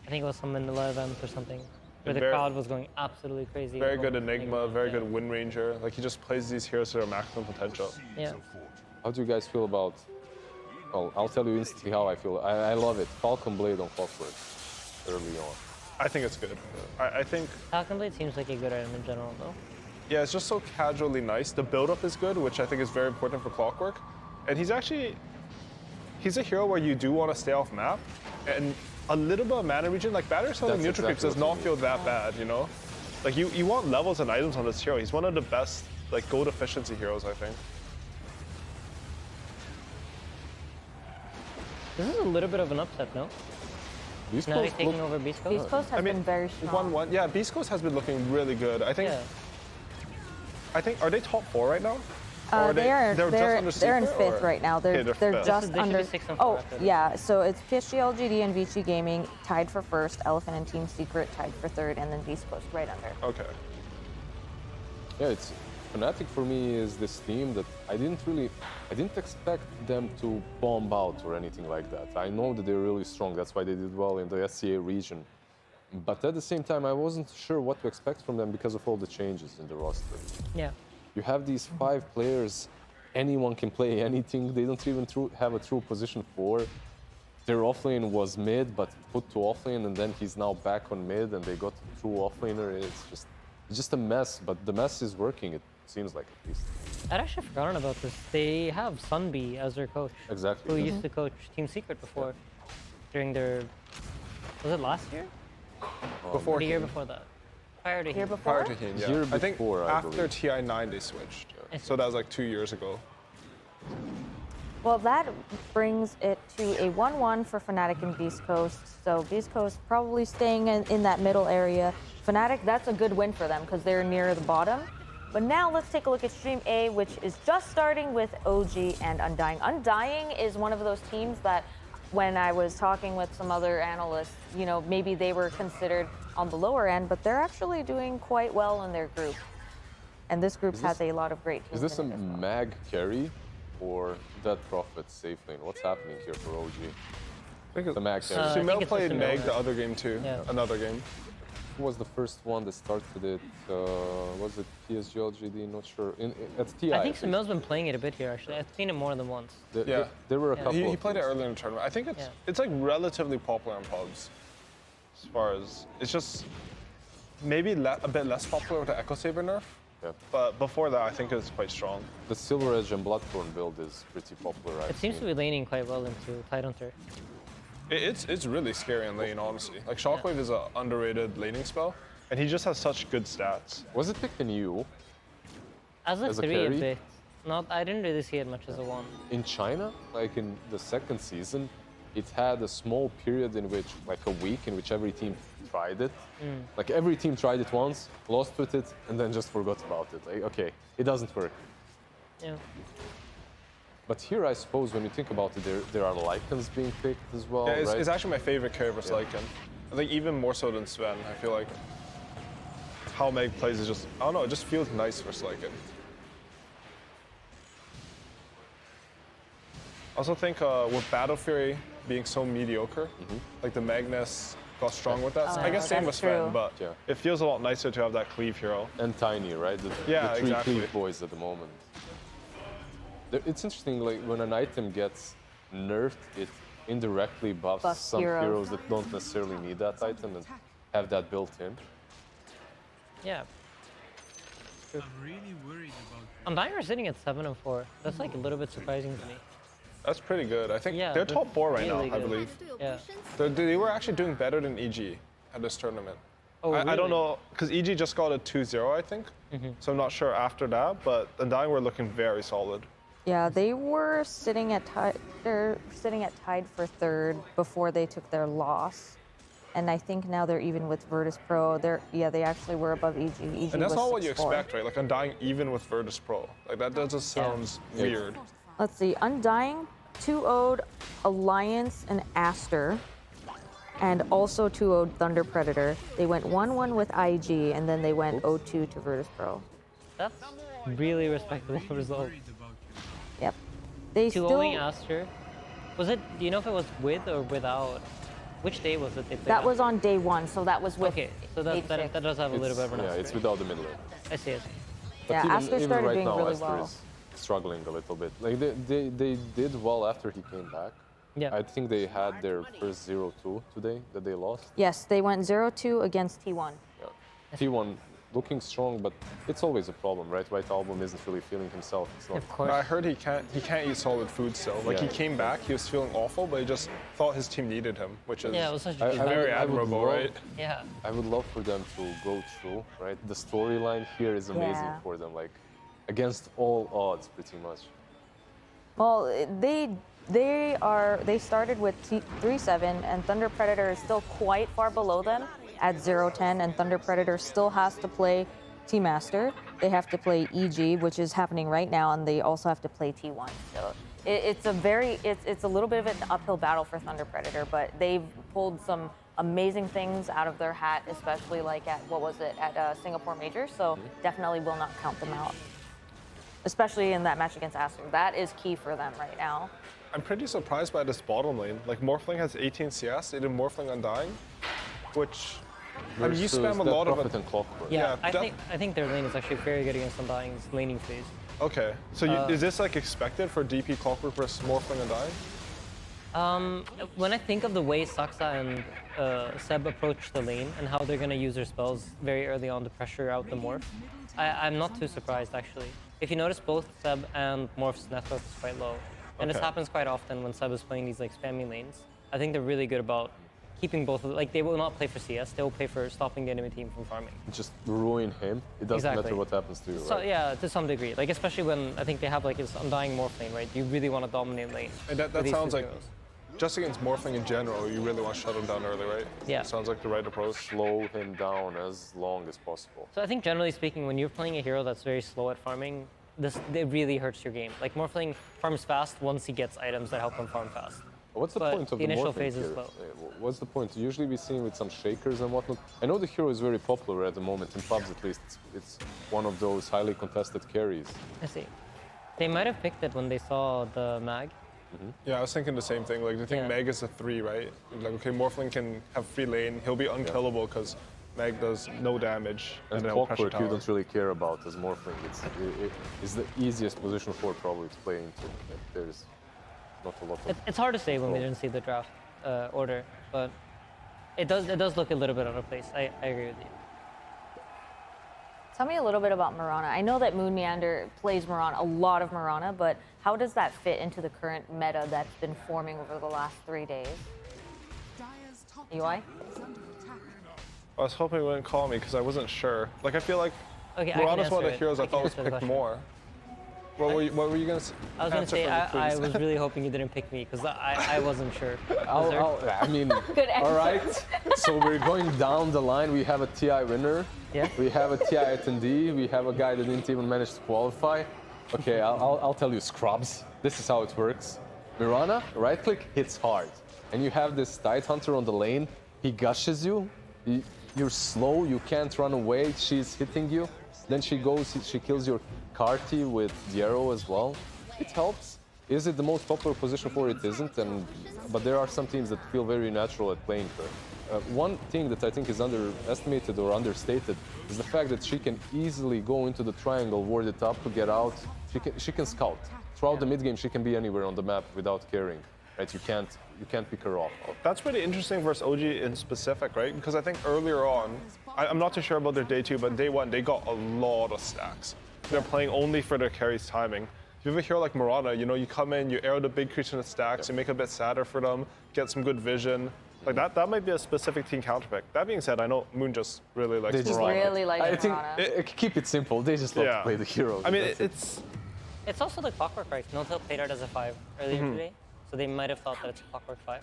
I think it was some Manila event or something, where the crowd was going absolutely crazy.
Very good Enigma, very good Wind Ranger. Like, he just plays these heroes to their maximum potential.
Yeah.
How do you guys feel about, well, I'll tell you instantly how I feel. I love it. Falcon Blade on Clockwork early on.
I think it's good. I think...
Falcon Blade seems like a good item in general, though.
Yeah, it's just so casually nice. The build-up is good, which I think is very important for Clockwork. And he's a hero where you do want to stay off map, and a little bit of mana region, like battery selling neutral creeps does not feel that bad, you know? Like you want levels and items on this hero. He's one of the best like gold efficiency heroes, I think.
This is a little bit of an upset, no? Fnatic taking over Beastcoast?
Beastcoast has been very strong.
1-1. Yeah, Beastcoast has been looking really good. I think. Are they top 4 right now?
They're in
just
5th right now. They're
fifth.
just under.
6 and 4
Oh
after this.
yeah, so it's PSG, LGD, and Vici Gaming tied for 1st. Elephant and Team Secret tied for 3rd, and then Beast Coast right under.
Okay.
Yeah, it's Fnatic for me is this team that I didn't expect them to bomb out or anything like that. I know that they're really strong. That's why they did well in the SCA region. But at the same time, I wasn't sure what to expect from them because of all the changes in the roster.
Yeah.
You have these 5 players, anyone can play anything. They don't even have a true position 4. Their offlane was mid, but put to offlane, and then he's now back on mid, and they got a true offlaner. It's just a mess, but the mess is working, it seems like, at least.
I'd actually forgotten about this. They have Sunbee as their coach.
Exactly.
Who used to coach Team Secret before, during their, was it last year?
Before
the year before that. Prior to
Year
him.
before?
Prior to him, yeah.
Year
I think
before, I
after
believe.
TI9 they switched. So that was like 2 years ago.
Well, that brings it to a 1-1 for Fnatic and Beast Coast. So Beast Coast probably staying in that middle area. Fnatic, that's a good win for them because they're near the bottom. But now let's take a look at Stream A, which is just starting with OG and Undying. Undying is one of those teams that when I was talking with some other analysts, you know, maybe they were considered on the lower end, but they're actually doing quite well in their group. And this group has a lot of great teams.
Is this a
in it as well.
mag carry or Dead Prophet safe lane? What's happening here for OG?
Because
The Mag carry.
Sumail played Meg the
yeah.
other game too.
Yeah.
Another game.
Who was the first one that started it? Was it PSG, LGD? Not sure. At TI.
I think Sumail's been playing it a bit here, actually. I've seen it more than once.
Yeah.
There were a couple.
He
of
played it
teams.
earlier in the tournament. I think it's
Yeah.
it's like relatively popular in pubs. As far as it's just maybe a bit less popular with the Echo Saber nerf.
Yeah.
But before that, I think it was quite strong.
The Silver Edge and Bloodthorn build is pretty popular.
It seems to be laning quite well into Tidehunter.
It's really scary in lane, honestly. Like Shockwave is an underrated laning spell, and he just has such good stats.
Was it picked in EU?
As a
As a
3
carry?
a bit. Not, I didn't really see it much as a 1.
In China, like in the second season, it had a small period in which, like a week, in which every team tried it. Like every team tried it once, lost with it, and then just forgot about it. Like, okay, it doesn't work.
Yeah.
But here, I suppose, when you think about it, there are Lycans being picked as well,
Yeah, it's,
right?
it's actually my favorite carry versus Lycan. I think even more so than Sven. I feel like how Meg plays is just, I don't know, it just feels nice versus Lycan. I also think with Battle Fury being so mediocre, like the Magnus got strong with that. I guess same with
that's
Sven,
true.
but
Yeah.
it feels a lot nicer to have that cleave hero.
And Tiny, right?
Yeah,
the three
exactly.
cleave boys at the moment. It's interesting, like when an item gets nerfed, it indirectly buffs
Buffs
some
heroes.
heroes that don't necessarily need that item and have that built in.
Yeah.
I'm really worried about
Undying are sitting at 7 and 4. That's like a little bit surprising to me.
That's pretty good. I think
Yeah,
they're
they're
top 4 right
really
now, I
good.
believe.
Yeah.
They were actually doing better than EG at this tournament.
Oh,
I don't
really?
know, because EG just got a 2-0, I think. So I'm not sure after that, but Undying were looking very solid.
Yeah, they were sitting at they're sitting at tied for 3rd before they took their loss. And I think now they're even with Virtus.pro. They actually were above EG. EG
And that's
was
not what you
6-4.
expect, right? Like Undying even with Virtus.pro. Like that just sounds weird.
Let's see, Undying 2-0'd Alliance and Aster, and also 2-0'd Thunder Predator. They went 1-1 with IG, and then they went 0-2 to Virtus.pro.
That's really respectable result.
worried about you.
Yep. They
2-0ing
still.
Aster. Was it, do you know if it was with or without? Which day was it they played
That was on day 1, so that was with.
Okay, so that does have a little bit of an
Yeah,
Aster.
it's without the middle lane.
I see it.
But
Yeah, Aster started
right
doing
now,
really
Aster
well.
is struggling a little bit. Like they did well after he came back.
Yeah.
I think they had their first 0-2 today that they lost.
Yes, they went 0-2 against T1.
Yeah. T1 looking strong, but it's always a problem, right? White Album isn't really feeling himself. It's not.
Of course.
I heard he can't eat solid food still. Like he
Yeah.
came back, he was feeling awful, but he just thought his team needed him, which is
Yeah, it was such a
I-
good
I-
very
would
admirable,
love-
right?
Yeah.
I would love for them to go through, right? The storyline here is amazing
Yeah.
for them, like against all odds, pretty much.
Well, they started with 3-7, and Thunder Predator is still quite far below them at 0-10, and Thunder Predator still has to play Team Aster. They have to play EG, which is happening right now, and they also have to play T1. So it's a little bit of an uphill battle for Thunder Predator, but they've pulled some amazing things out of their hat, especially like at Singapore Major. So definitely will not count them out, especially in that match against Aster. That is key for them right now.
I'm pretty surprised by this bottom lane. Like Morphling has 18 CS, they did Morphling Undying, which I mean you
Versus
spam a
Death
lot of
Prophet
it.
and Clockwork.
Yeah,
Yeah,
I think their lane is actually very good against Undying's laning phase.
Okay, so is this like expected for DP Clockwork versus Morphling Undying?
When I think of the way Saksa and Seb approach the lane and how they're going to use their spells very early on to pressure out the Morph, I'm not too surprised actually. If you notice, both Seb and Morph's net worth is quite low. And this
Okay.
happens quite often when Seb is playing these like spammy lanes. I think they're really good about keeping both of them. Like they will not play for CS, they will play for stopping the enemy team from farming.
Just ruin him. It doesn't
Exactly.
matter what happens to you,
So
right?
yeah, to some degree. Like especially when I think they have like this Undying Morph lane, right? You really want to dominate lane.
And that
with these
sounds
two
like
heroes.
just against Morphling in general, you really want to shut him down early, right?
Yeah.
Sounds like the right approach.
Slow him down as long as possible.
So I think generally speaking, when you're playing a hero that's very slow at farming, it really hurts your game. Like Morphling farms fast once he gets items that help him farm fast.
What's the
But
point of
the
the
initial
morphing
phase is
here?
slow.
What's the point? Usually we see him with some shakers and whatnot. I know the hero is very popular at the moment, in pubs at least. It's one of those highly contested carries.
I see. They might have picked it when they saw the mag.
Yeah, I was thinking the same thing. Like, I think Meg is a 3, right? Like, okay, Morphling can have free lane. He'll be unkillable because Meg does no damage.
And Clockwork you don't really care about as Morphling. It's the easiest position for probably to play into. Like, there's not a lot of...
It's hard to say when we didn't see the draft order, but it does look a little bit out of place. I agree with you.
Tell me a little bit about Mirana. I know that Moon Meander plays Mirana, a lot of Mirana, but how does that fit into the current meta that's been forming over the last 3 days? UI?
I was hoping you wouldn't call me because I wasn't sure. Like, I feel like Mirana's one of the heroes I thought was picked more. What were you going to say?
I was going to say, I was really hoping you didn't pick me because I wasn't sure.
I mean, all right. So we're going down the line. We have a TI winner.
Yeah.
We have a TI attendee. We have a guy that didn't even manage to qualify. Okay, I'll tell you, scrubs. This is how it works. Mirana, right click, hits hard. And you have this Tidehunter on the lane. He gushes you. You're slow. You can't run away. She's hitting you. Then she goes, she kills your Carti with the arrow as well. It helps. Is it the most popular position for it? Isn't. But there are some teams that feel very natural at playing her. One thing that I think is underestimated or understated is the fact that she can easily go into the triangle, ward it up to get out. She can scout. Throughout the mid game, she can be anywhere on the map without caring. Right? You can't pick her off.
That's pretty interesting versus OG in specific, right? Because I think earlier on, I'm not too sure about their day 2, but day 1, they got a lot of stacks. They're playing only for their carries timing. If you have a hero like Mirana, you know, you come in, you arrow the big creature in the stacks, you make it a bit sadder for them, get some good vision. Like that might be a specific team counterpick. That being said, I know Moon just really likes Mirana.
Just really like
I
Mirana.
think keep it simple. They just love to play the heroes.
I mean,
It's also the Clockwork, right? Notel played out as a 5 earlier today, so they might have thought that it's Clockwork 5.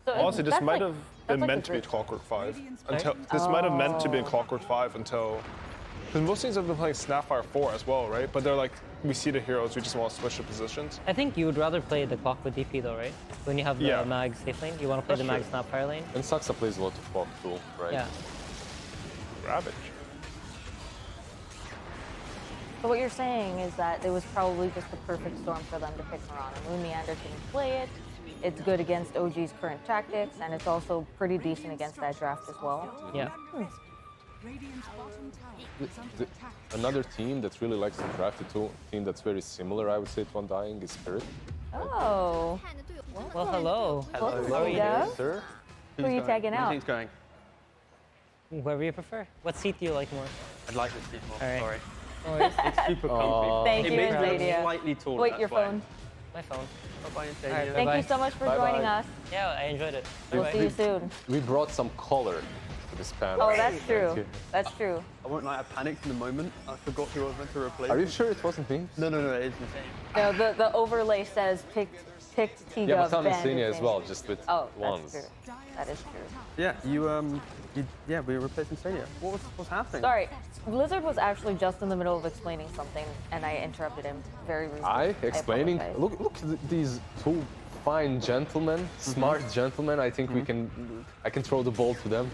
So
honestly, this might have been meant to be Clockwork 5 until this might have meant to be Clockwork 5 until because most teams have been playing Snapfire 4 as well, right? But they're like, we see the heroes, we just want to switch the positions.
I think you would rather play the Clock with DP though, right? When you have the Mag safe lane, you want to play the Mag Snapfire lane.
And Saxa plays a lot of Clock too, right?
Yeah.
Ravage.
So what you're saying is that it was probably just the perfect storm for them to pick Mirana. Moon Meander can play it. It's good against OG's current tactics, and it's also pretty decent against that draft as well.
Yeah.
Another team that really likes to draft it too, team that's very similar, I would say, to Undying is Spirit.
Oh.
Well, hello.
Hello.
How are you
Yeah.
doing?
Sir?
Who are you tagging out?
Who's going?
Wherever you prefer. What seat do you like more?
I'd like this seat more,
All right.
sorry.
No worries.
It's super comfy.
Thank
it
you,
makes me
Zadia.
look slightly taller.
Wait, your
that's why.
phone.
My phone.
Bye-bye,
All right,
Zadia.
Thank
Bye-bye.
you so much for
Bye-bye.
joining us.
Yeah, I enjoyed it.
We'll
Bye-bye.
see you soon.
We brought some color to this panel.
Oh, that's true. That's true.
I won't lie, I panicked in the moment. I forgot who I was meant to replace.
Are you sure it wasn't me?
No, it's insane.
No, the overlay says picked Tiga.
Yeah, but Tom
banned
Senior as
Insane.
well, just with
Oh,
ones.
that's true. That is true.
Yeah, we were replacing Senior. What's happening?
Sorry, Blizzard was actually just in the middle of explaining something, and I interrupted him very rudely.
Explaining?
I
Look at these two fine gentlemen, smart gentlemen. I think I can throw the ball to them.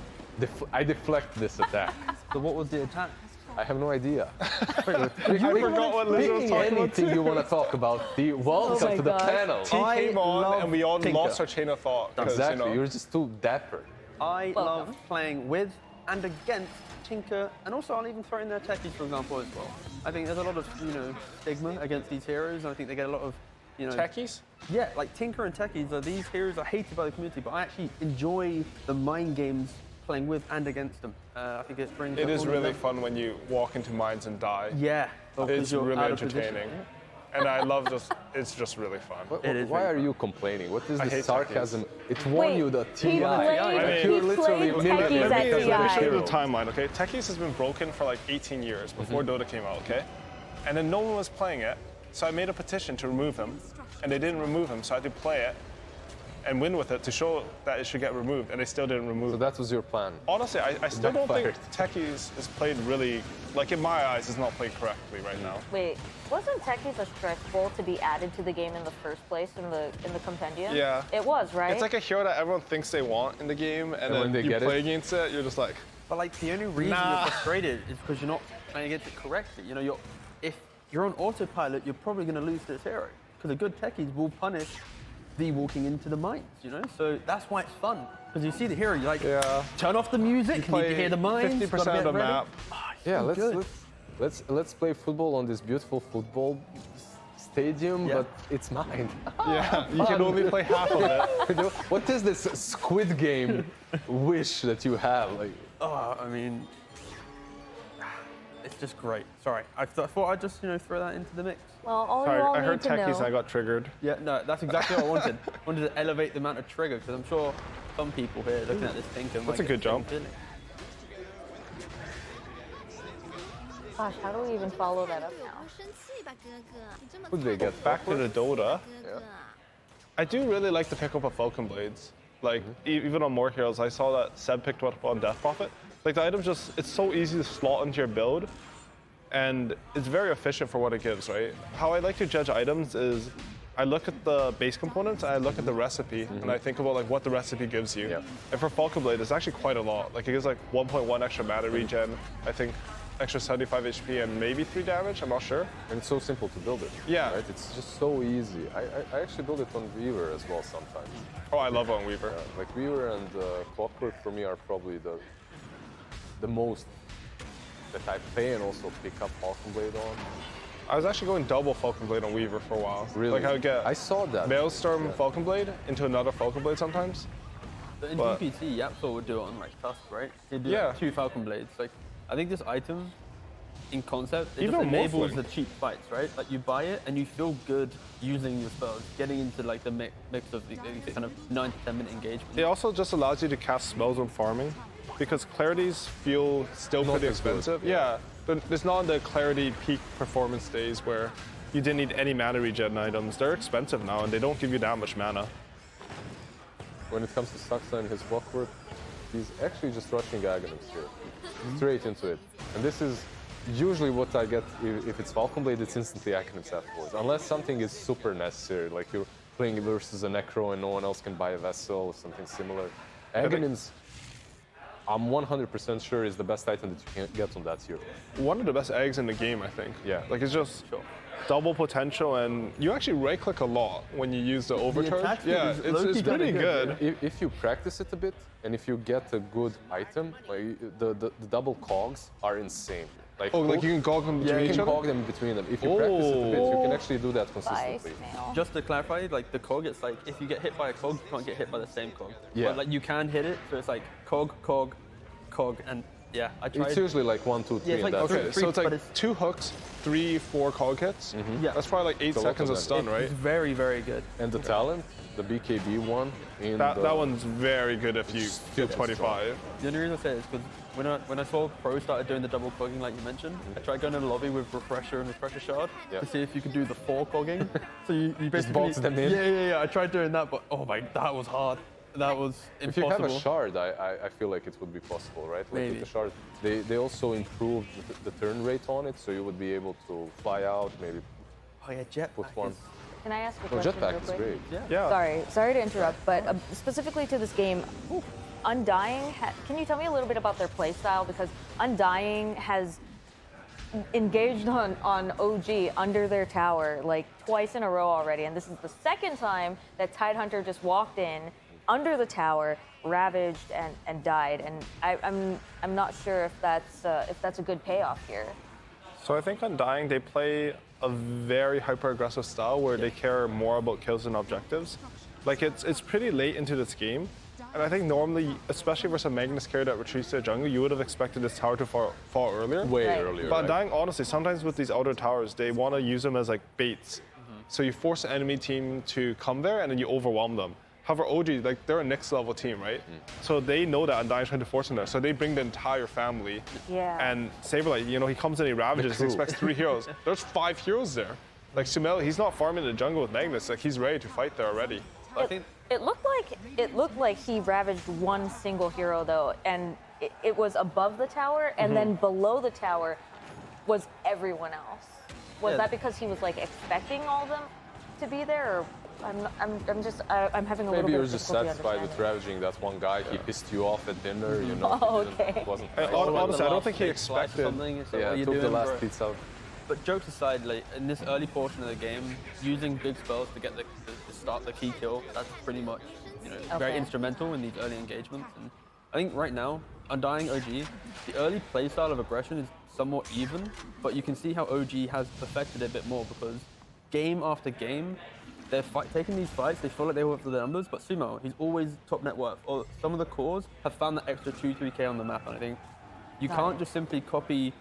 I deflect this attack.
So what was the attack?
I have no idea.
I forgot what Lizard was talking about.
Anything you want to talk about? Welcome to the panel.
T came on and we all lost our chain of thought.
Exactly,
You know,
you're just too dapper.
I love playing with and against Tinker, and also I'll even throw in their techies, for example, as well. I think there's a lot of, stigma against these heroes, and I think they get a lot of,
techies?
Yeah, like Tinker and techies these heroes are hated by the community, but I actually enjoy the mind games playing with and against them. I think it brings.
It is really fun when you walk into mines and die.
Yeah,
It's really entertaining. And I love it's just really fun.
Why are you complaining? What is
I
this
hate
sarcasm? It won you the TI.
He played Techies
Let me show you the
at TI.
timeline, okay? Techies has been broken for like 18 years before Dota came out, okay? And then no one was playing it, so I made a petition to remove him, and they didn't remove him, so I had to play it and win with it to show that it should get removed, and they still didn't remove
So
it.
that was your plan.
Honestly, I still don't think Techies is played really, like in my eyes, is not played correctly right now.
Wait, wasn't Techies a stretch goal to be added to the game in the first place in the compendium?
Yeah.
It was, right?
It's like a hero that everyone thinks they want in the game, and
when
then
they
you
get
play
it?
against it, you're just like,
But like the only reason you're frustrated is because you're not playing against it correctly. If you're on autopilot, you're probably going to lose this hero because the good techies will punish the walking into the mines, you know? So that's why it's fun. Because you see the hero, you're like, turn off the music, you need to hear the mines.
50% of the map.
Yeah, let's play football on this beautiful football stadium, but it's mine.
Yeah, you can only play half of it.
What is this Squid Game wish that you have? Like,
I mean, it's just great. Sorry, I thought I'd just throw that into the mix.
Well, all
Sorry,
you all
I heard
need to
techies
know.
and I got triggered.
Yeah, no, that's exactly what I wanted. I wanted to elevate the amount of trigger because I'm sure some people here looking at this Tinker might
That's a
get
good
the same
jump.
feeling.
Gosh, how do we even follow that up now?
who did they get?
Back to the Dota.
Yeah.
I do really like the pickup of Falcon Blades. Like, even on more heroes, I saw that Seb picked one up on Death Prophet. Like, the item's just, it's so easy to slot into your build, and it's very efficient for what it gives, right? How I like to judge items is, I look at the base components, and I look at the recipe, and I think about like what the recipe gives you.
Yeah.
And for Falcon Blade, it's actually quite a lot. Like, it gives like 1.1 extra mana regen, I think extra 75 HP and maybe 3 damage, I'm not sure.
And it's so simple to build it.
Yeah.
Right? It's just so easy. I actually build it on Weaver as well sometimes.
Oh, I love on Weaver.
Like Weaver and Clockwork for me are probably the most that I pay and also pick up Falcon Blade on.
I was actually going double Falcon Blade on Weaver for a while.
Really?
Like I would get
I saw that.
Maelstrom Falcon Blade into another Falcon Blade sometimes.
But in
But-
DPT, Yapsor would do it on like Tusk, right? He'd do
Yeah.
like 2 Falcon Blades. Like, I think this item, in concept, it
Even
just enables
Morphling.
the cheap fights, right? Like you buy it and you feel good using your spells, getting into like the mix of the kind of 9 to 10 minute engagement.
It also just allows you to cast spells when farming, because clarities feel still
Not
pretty
as good,
expensive.
yeah.
But it's not the clarity peak performance days where you didn't need any mana regen items. They're expensive now and they don't give you that much mana.
When it comes to Saxa and his Clockwork, he's actually just rushing Aghanims here. Straight into it. And this is usually what I get if it's Falcon Blade, it's instantly Aghanims afterwards. Unless something is super necessary, like you're playing versus a Necro and no one else can buy a Vessel or something similar. Aghanims, I'm 100% sure is the best item that you can get on that hero.
One of the best eggs in the game, I think.
Yeah.
Like it's just double potential and you actually right click a lot when you use the overcharge.
attack speed
Yeah,
is
it's
low-key
pretty
kinda
good.
good,
If you practice it a bit, and if you get a good item, like the double cogs are insane.
Like you can gog them between
you
each
can
other?
cog them between them. If you practice it a bit, you can actually do that consistently.
Just to clarify, like the cog, it's like if you get hit by a cog, you can't get hit by the same cog.
Yeah.
But like you can hit it, so it's like cog, cog, cog, and yeah, I tried.
It's usually like 1, 2, 3,
Yeah, it's
and
like
that's
Okay,
it.
so it's
but
like
it's-
2 hooks, 3, 4 cog hits.
Yeah.
That's probably like 8
It's a lot
seconds
of
of
them.
stun, right?
It's very, very good.
And the talent, the BKB one, in
That
the,
one's very good if you
Still
get 25.
The only reason I say it is because when I saw Pro started doing the double cogging like you mentioned, I tried going in the lobby with Refresher and Refresher Shard to see if you could do the 4 cogging. So you basically
box them in?
Yeah. I tried doing that, but oh my, that was hard. That was
If you
impossible.
have a shard, I feel like it would be possible, right? Like
Maybe.
with the shard, they also improved the turn rate on it, so you would be able to fly out, maybe
Oh yeah, jetpack.
put one.
Can I ask a
Oh,
question
jetpack
real
is
quick?
great.
Yeah.
Sorry to interrupt, but specifically to this game, Undying, can you tell me a little bit about their playstyle? Because Undying has engaged on OG under their tower like twice in a row already, and this is the second time that Tidehunter just walked in under the tower, ravaged and died, and I'm not sure if that's a good payoff here.
So I think Undying, they play a very hyper-aggressive style where they care more about kills than objectives. Like it's pretty late into this game, and I think normally, especially versus a Magnus carry that retreats to the jungle, you would have expected this tower to fall earlier.
Way
Right.
earlier.
But
right?
Undying, honestly, sometimes with these outer towers, they want to use them as like baits. So you force the enemy team to come there, and then you overwhelm them. However, OG, like they're a next level team, right? So they know that Undying's trying to force them there. So they bring the entire family.
Yeah.
And Saberlight, he comes in, he ravages, he
crew.
expects 3 heroes. There's 5 heroes there. Like Sumel, he's not farming in the jungle with Magnus. Like he's ready to fight there already.
I think
It looked like he ravaged one single hero though, and it was above the tower, and then below the tower was everyone else. Was
Yeah.
that because he was like expecting all of them to be there, or I'm having a little
Maybe
bit
you're
of
just
difficulty
satisfied with
understanding.
ravaging that one guy. He pissed you off at dinner,
Oh,
he didn't-
okay.
wasn't
And
nice.
honestly, I don't
last
think he
big slice or
expected.
something, it's like,
Yeah,
what are you
took the
doing,
last
bro?
pizza.
But jokes aside, like in this early portion of the game, using big spells to get the start the key kill, that's pretty much very instrumental in these early engagements. And I think right now, Undying OG, the early playstyle of aggression is somewhat even, but you can see how OG has perfected it a bit more because game after game, they're taking these fights, they feel like they work for the numbers, but Sumo, he's always top net worth, or some of the cores have found that extra 2-3k on the map, and I think you can't just simply copy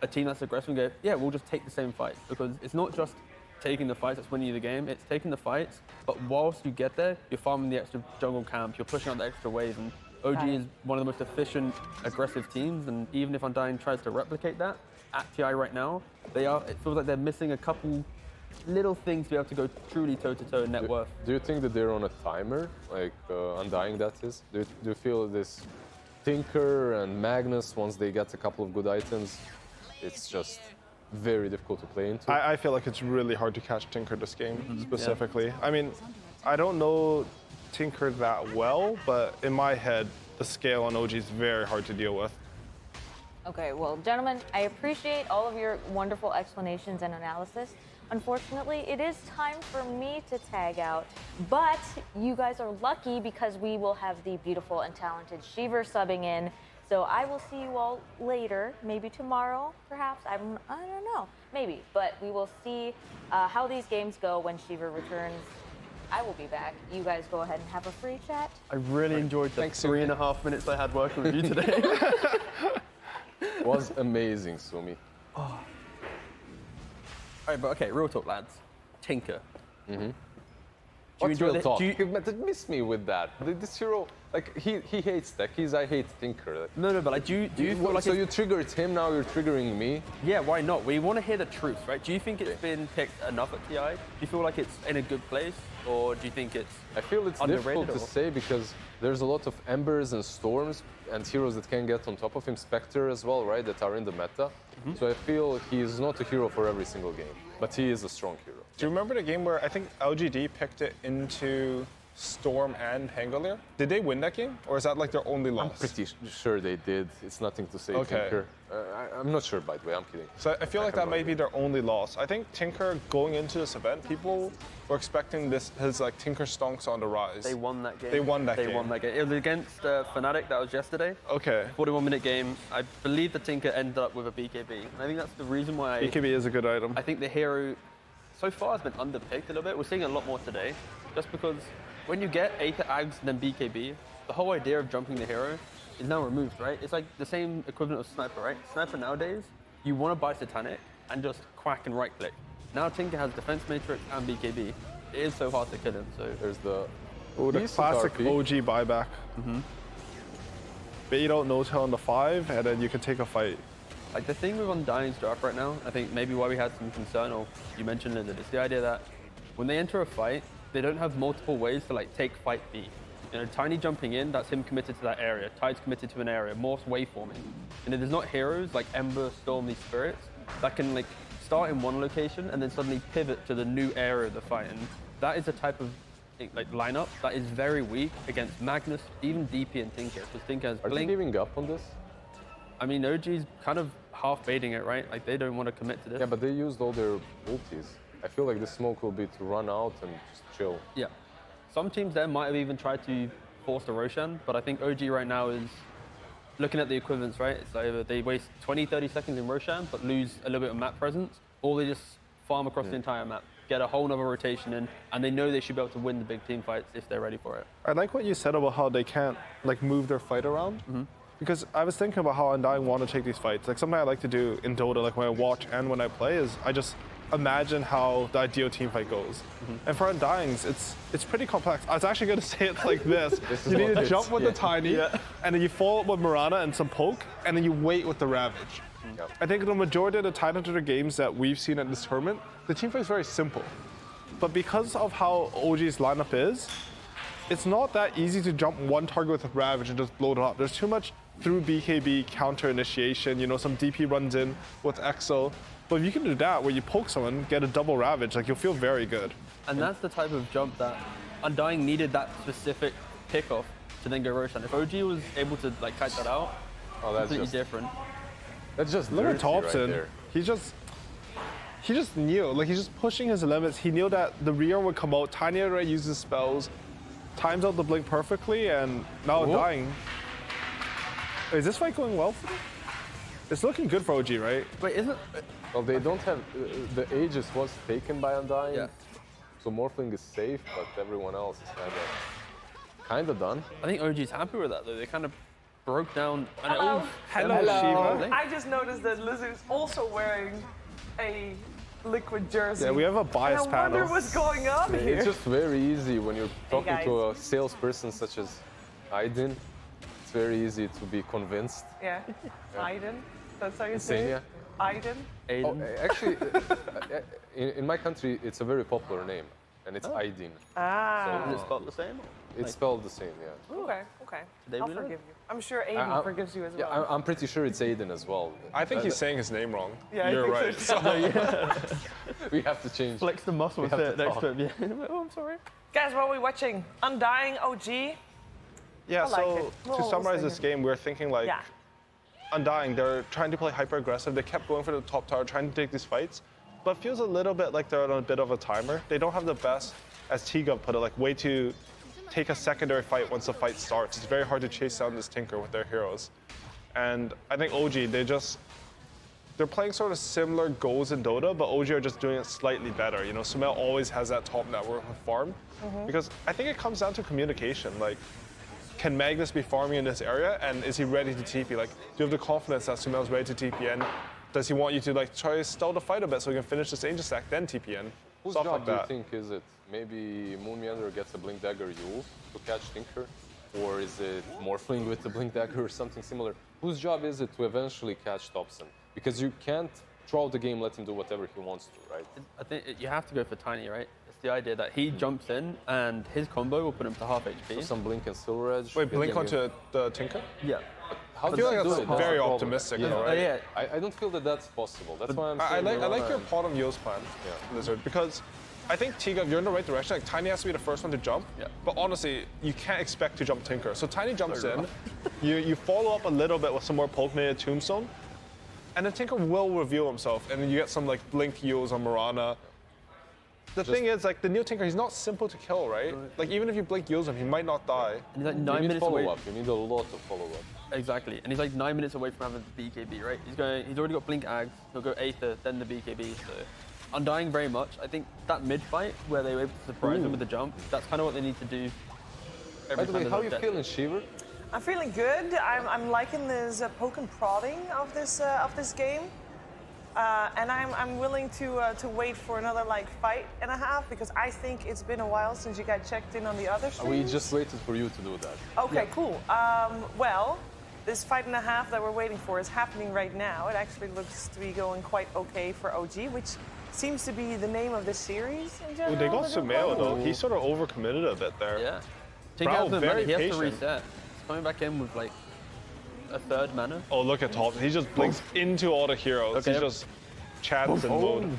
a team that's aggressive and go, yeah, we'll just take the same fight, because it's not just taking the fights that's winning you the game, it's taking the fights, but whilst you get there, you're farming the extra jungle camp, you're pushing out the extra wave, and OG is one of the most efficient, aggressive teams, and even if Undying tries to replicate that, at TI right now, it feels like they're missing a couple little things to be able to go truly toe-to-toe in net worth.
Do you think that they're on a timer, like Undying that is? Do you feel this Tinker and Magnus, once they get a couple of good items, it's just very difficult to play into?
I feel like it's really hard to catch Tinker this game, specifically. Yeah. I mean, I don't know Tinker that well, but in my head, the scale on OG is very hard to deal with.
Okay, well, gentlemen, I appreciate all of your wonderful explanations and analysis. Unfortunately, it is time for me to tag out, but you guys are lucky because we will have the beautiful and talented Shiver subbing in. So I will see you all later, maybe tomorrow, perhaps. I don't know, maybe. But we will see how these games go when Shiver returns. I will be back. You guys go ahead and have a free chat.
I really enjoyed the 3.5 minutes I had working with you today.
Was amazing, Sumi.
Oh. All right, but okay, real talk, lads. Tinker.
What's real talk? You miss me with that. This hero, like, he hates techies, I hate Tinker.
No, but like, do you feel like
so you triggered him, now you're triggering me?
Yeah, why not? We want to hear the truth, right? Do you think it's been picked enough at TI? Do you feel like it's in a good place, or do you think it's
I feel it's difficult to say because there's a lot of Embers and Storms and heroes that can get on top of him, Spectre as well, right, that are in the meta. So I feel he's not a hero for every single game, but he is a strong hero.
Do you remember the game where I think LGD picked it into Storm and Pangolier? Did they win that game, or is that like their only loss?
I'm pretty sure they did. It's nothing to say, Tinker. I'm not sure, by the way, I'm kidding.
So I feel like that might be their only loss. I think Tinker, going into this event, people were expecting his like Tinker stonks on the rise.
They won that game.
They won that game.
It was against Fnatic, that was yesterday.
Okay.
41-minute game. I believe the Tinker ended up with a BKB. And I think that's the reason why
BKB is a good item.
I think the hero so far has been underpicked a little bit. We're seeing a lot more today, just because when you get Aether Ags and then BKB, the whole idea of jumping the hero is now removed, right? It's like the same equivalent of Sniper, right? Sniper nowadays, you want to buy Satanic and just quack and right click. Now Tinker has Defense Matrix and BKB. It is so hard to kill him, so
there's the
classic OG buyback. Bait out no-tail on the 5, and then you can take a fight.
Like the thing with Undying's draft right now, I think maybe why we had some concern, or you mentioned it, is the idea that when they enter a fight, they don't have multiple ways to like take fight B. You know, Tiny jumping in, that's him committed to that area. Tide's committed to an area, Morph's waveforming. And if there's not heroes like Ember, Storm, these spirits, that can like start in one location and then suddenly pivot to the new area of the fight. And that is a type of like lineup that is very weak against Magnus, even DP and Tinker. Because Tinker has Blink.
Are they giving up on this?
I mean, OG's kind of half baiting it, right? Like they don't want to commit to this.
Yeah, but they used all their ultis. I feel like this smoke will be to run out and just chill.
Yeah. Some teams there might have even tried to force the Roshan, but I think OG right now is looking at the equivalents, right? It's either they waste 20, 30 seconds in Roshan, but lose a little bit of map presence, or they just farm across the entire map, get a whole nother rotation in, and they know they should be able to win the big team fights if they're ready for it.
I like what you said about how they can't like move their fight around. Because I was thinking about how Undying want to take these fights. Like something I like to do in Dota, like when I watch and when I play, is I just imagine how the ideal team fight goes. And for Undyings, it's pretty complex. I was actually going to say it like this. You need to jump with the Tiny, and then you follow up with Mirana and some poke, and then you wait with the Ravage. I think the majority of the TI10 games that we've seen at this tournament, the team fight is very simple. But because of how OG's lineup is, it's not that easy to jump one target with a Ravage and just blow it up. There's too much through BKB counter initiation, you know, some DP runs in with Exo. But if you can do that, where you poke someone, get a double Ravage, like you'll feel very good.
And that's the type of jump that Undying needed, that specific pickoff to then go Roshan. If OG was able to like kite that out,
that's
completely different.
That's just
look at
Thompson.
Right, he's just he just knew, like he's just pushing his limits. He knew that the Rear would come out, Tiny already uses spells, times out the blink perfectly, and now Undying. Is this fight going well for them? It's looking good for OG, right?
Wait, isn't?
Well, they don't have the Aegis was taken by Undying, so Morphling is safe, but everyone else is kind of done.
I think OG's happy with that though. They kind of broke down.
Hello.
Hello, Shiva.
I just noticed that Lizard's also wearing a Liquid jersey.
Yeah, we have a bias panel.
I wonder what's going on here.
It's just very easy when you're talking to a salesperson such as Aiden. It's very easy to be convinced.
Yeah, Aiden. That's how you say it? Aiden?
Oh, actually, in my country, it's a very popular name, and it's Aiden.
Ah.
So is it spelled the same?
It's spelled the same, yeah.
Okay, okay. I'll forgive you. I'm sure Aiden forgives you as well.
Yeah, I'm pretty sure it's Aiden as well.
I think he's saying his name wrong.
Yeah,
you're right.
So.
We have to change.
Flex the muscle with it next to him. Yeah. Oh, I'm sorry.
Guys, what are we watching? Undying OG?
Yeah,
I like
so
it.
to summarize this game, we're thinking like Undying, they're trying to play hyper aggressive. They kept going for the top tower, trying to take these fights, but feels a little bit like they're on a bit of a timer. They don't have the best, as T-Gov put it, like way to take a secondary fight once the fight starts. It's very hard to chase down this Tinker with their heroes. And I think OG, they're playing sort of similar goals in Dota, but OG are just doing it slightly better. You know, Sumail always has that top network of farm, because I think it comes down to communication. Like, can Magnus be farming in this area, and is he ready to TP? Like, do you have the confidence that Sumail's ready to TP, and does he want you to like try to stall the fight a bit so he can finish this Angel stack, then TP in?
Whose
Stuff
job
like
do you
that.
think is it? Maybe Moon Meander gets a Blink Dagger Yule to catch Tinker? Or is it Morphling with the Blink Dagger or something similar? Whose job is it to eventually catch Thompson? Because you can't, throughout the game, let him do whatever he wants to, right?
I think you have to go for Tiny, right? It's the idea that he jumps in and his combo will put him to half HP.
So some Blink and Silver Edge.
Wait, Blink onto the Tinker?
Yeah.
How
I feel like
do
that's
it?
very
the problem.
optimistic,
Yeah.
though, right?
Yeah.
I don't feel that that's possible. That's why I'm saying
I like your part of Yo's plan, Lizard, because I think T-Gov, you're in the right direction. Like, Tiny has to be the first one to jump, but honestly, you can't expect to jump Tinker. So Tiny jumps in, you follow up a little bit with some more poke-nated Tombstone, and then Tinker will reveal himself, and then you get some like Blink Eels on Mirana. The thing is, like, the new Tinker, he's not simple to kill, right? Like, even if you Blink Eels him, he might not die.
And he's like
You
9
need
minutes away.
follow-up. You need a lot of follow-up.
Exactly, and he's like 9 minutes away from having the BKB, right? He's already got Blink Ags, he'll go Aether, then the BKB, so Undying very much. I think that mid fight where they were able to surprise him with the jump, that's kind of what they need to do.
By the way, how are you feeling, Shiver?
I'm feeling good. I'm liking this poke and prodding of this game, and I'm willing to wait for another like fight and a half, because I think it's been a while since you guys checked in on the other streams.
We just waited for you to do that.
Okay, cool. Well, this fight and a half that we're waiting for is happening right now. It actually looks to be going quite okay for OG, which seems to be the name of the series in general.
Ooh, they got Sumail, though. He sort of overcommitted a bit there.
Yeah.
Bro, very
he has to
patient.
reset. He's coming back in with like a third mana.
Oh, look at Thompson. He just blinks into all the heroes.
Okay.
He just chats in mode.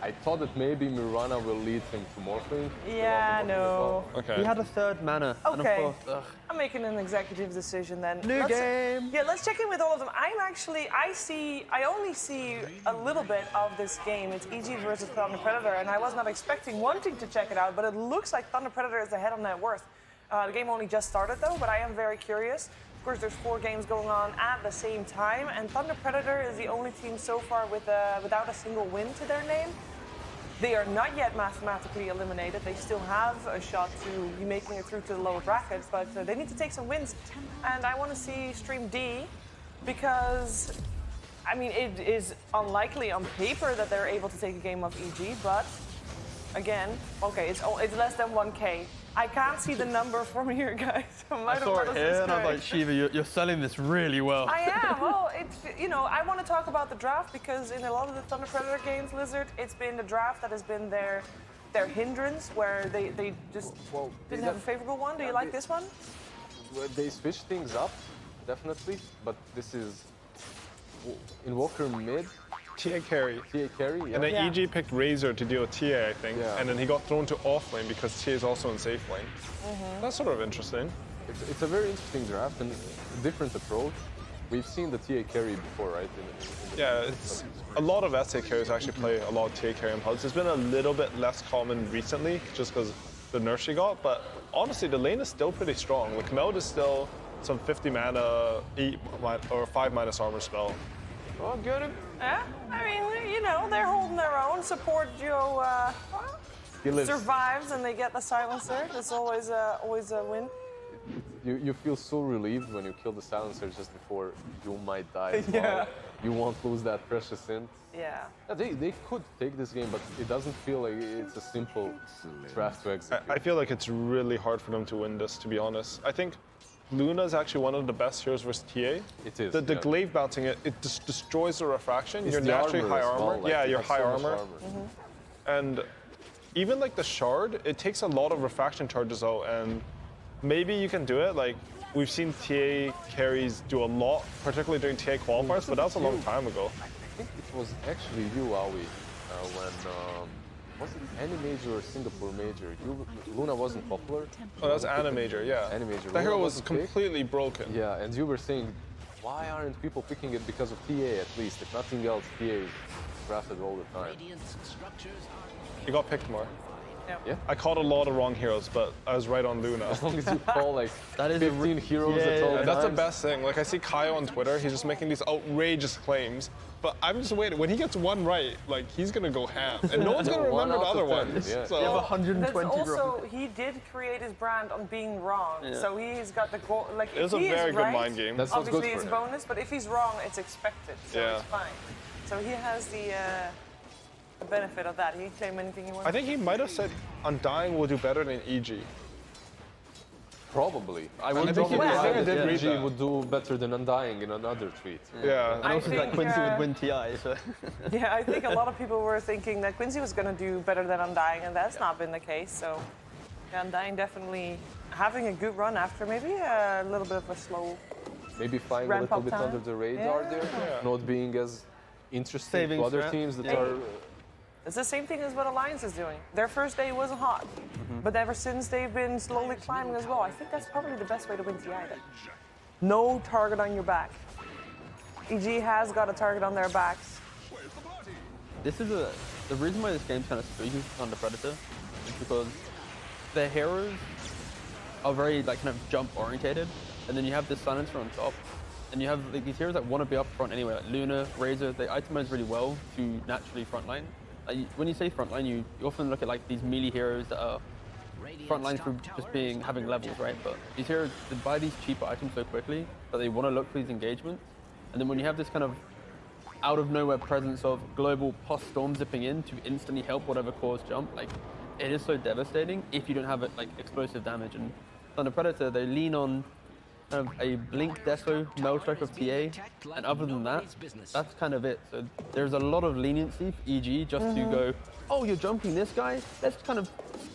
I thought that maybe Mirana will lead him to Morphling.
Yeah, no.
Okay.
He had a third mana. And of
Okay.
course,
I'm making an executive decision then.
New game.
Yeah, let's check in with all of them. I only see a little bit of this game. It's EG versus Thunder Predator, and I was not wanting to check it out, but it looks like Thunder Predator is ahead on net worth. The game only just started though, but I am very curious. Of course, there's 4 games going on at the same time, and Thunder Predator is the only team so far without a single win to their name. They are not yet mathematically eliminated. They still have a shot to be making it through to the lower brackets, but they need to take some wins. And I want to see Stream D, because, I mean, it is unlikely on paper that they're able to take a game off EG, but again, okay, it's less than 1K. I can't see the number from here, guys.
I saw it here and I was like, Shiva, you're selling this really well.
I am. Well, it's, you know, I want to talk about the draft, because in a lot of the Thunder Predator games, Lizard, it's been the draft that has been their hindrance, where they just didn't have a favorable one. Do you like this one?
They switched things up, definitely, but this is Invoker mid.
TA carry.
TA carry, yeah.
And then EG picked Razor to deal with TA, I think.
Yeah.
And then he got thrown to off lane because TA is also in safe lane. That's sort of interesting.
It's a very interesting draft and a different approach. We've seen the TA carry before, right?
Yeah, it's a lot of SA carries actually play a lot of TA carry in pods. It's been a little bit less common recently, just because the nerf she got. But honestly, the lane is still pretty strong. Like Meld is still some 50 mana, 8 or 5 minus armor spell.
Well, good. Yeah, I mean, you know, they're holding their own. Support Joe survives and they get the silencer. That's always a win.
You feel so relieved when you kill the silencer just before you might die as
Yeah.
well. You won't lose that precious int.
Yeah.
They could take this game, but it doesn't feel like it's a simple draft to execute.
I feel like it's really hard for them to win this, to be honest. I think Luna is actually one of the best heroes versus TA.
It is.
The glaive bouncing, it just destroys the refraction.
It's
you're
the
naturally
armor
high
as well,
armor.
like,
Yeah,
you
you're
have
high
so much
armor. And even like the shard, it takes a lot of refraction charges out, and maybe you can do it. Like we've seen TA carries do a lot, particularly during TA qualifiers, but that was a long time ago.
I think it was actually you, Awi, when was it any major or Singapore major? Luna wasn't popular.
Oh, that's Animajor, yeah.
Animajor.
That hero
Luna
was
wasn't picked.
completely broken.
Yeah, and you were saying, why aren't people picking it because of TA at least? If nothing else, TA is drafted all the time.
He got picked more.
Yeah.
I called a lot of wrong heroes, but I was right on Luna.
As long as you call like
That is
15 heroes at all
That's the
times.
best thing. Like I see Kyle on Twitter, he's just making these outrageous claims. But I'm just waiting. When he gets one right, like he's gonna go ham, and no one's gonna
One
remember the
out
other
of 10,
ones.
yeah.
So
You have 120
That's also,
wrong.
he did create his brand on being wrong.
Yeah.
So he's got the goal. Like,
it was
if
a
he
very
is
good
right,
mind game.
That's what's
obviously
good
it's
for him.
bonus, but if he's wrong, it's expected. So
Yeah.
it's fine. So he has the benefit of that. He can claim anything he wants.
I think he might have said Undying will do better than EG.
Probably. I
think
probably
he- I think I
that
did read
EG
that.
would do better than Undying in another tweet.
Yeah.
And also that
think,
Quincy would win TI. So.
Yeah, I think a lot of people were thinking that Quincy was going to do better than Undying, and that's not been the case. So, yeah, Undying definitely having a good run after maybe a little bit of a slow.
Maybe flying a
Ramp
little
up
bit
time.
under the radar there, not being as interesting
Saving
to other
strat.
teams that
Hey.
are.
It's the same thing as what Alliance is doing. Their first day wasn't hot, but ever since they've been slowly climbing as well. I think that's probably the best way to win TI then. No target on your back. EG has got a target on their backs.
This is the reason why this game's kind of spooky on the Predator is because the heroes are very like kind of jump orientated, and then you have this silencer on top, and you have like, these heroes that want to be up front anyway, like Luna, Razor. They itemize really well to naturally frontline. Like, when you say frontline, you often look at like these melee heroes that are frontline through just having levels, right? But these heroes they buy these cheaper items so quickly that they want to look for these engagements, and then when you have this kind of out of nowhere presence of global post storm zipping in to instantly help whatever cause jump, like it is so devastating if you don't have it like explosive damage. And on the Predator, they lean on kind of a blink deso Maelstrom of TA, and other than that, that's kind of it. So there's a lot of leniency for EG just to go, oh, you're jumping this guy? Let's kind of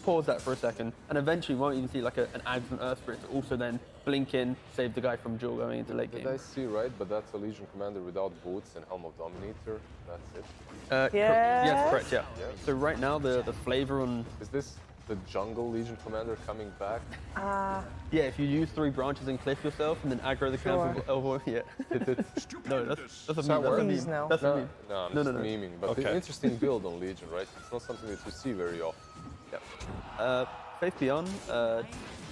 pause that for a second, and eventually we won't even see like an Ags and Earth Spirit to also then blink in, save the guy from duel going into late game.
Did I see right? But that's a Legion Commander without boots and Helm of Dominator. That's it.
Yes, correct, yeah. So right now the flavor on...
Is this the jungle Legion Commander coming back?
Yeah, if you use 3 branches and cliff yourself and then aggro the camp with elbow, yeah. No, that's a meme.
Please, no.
That's a meme.
No, I'm just memeing. But the interesting build on Legion, right? It's not something that you see very often.
Yeah. Faith Beyond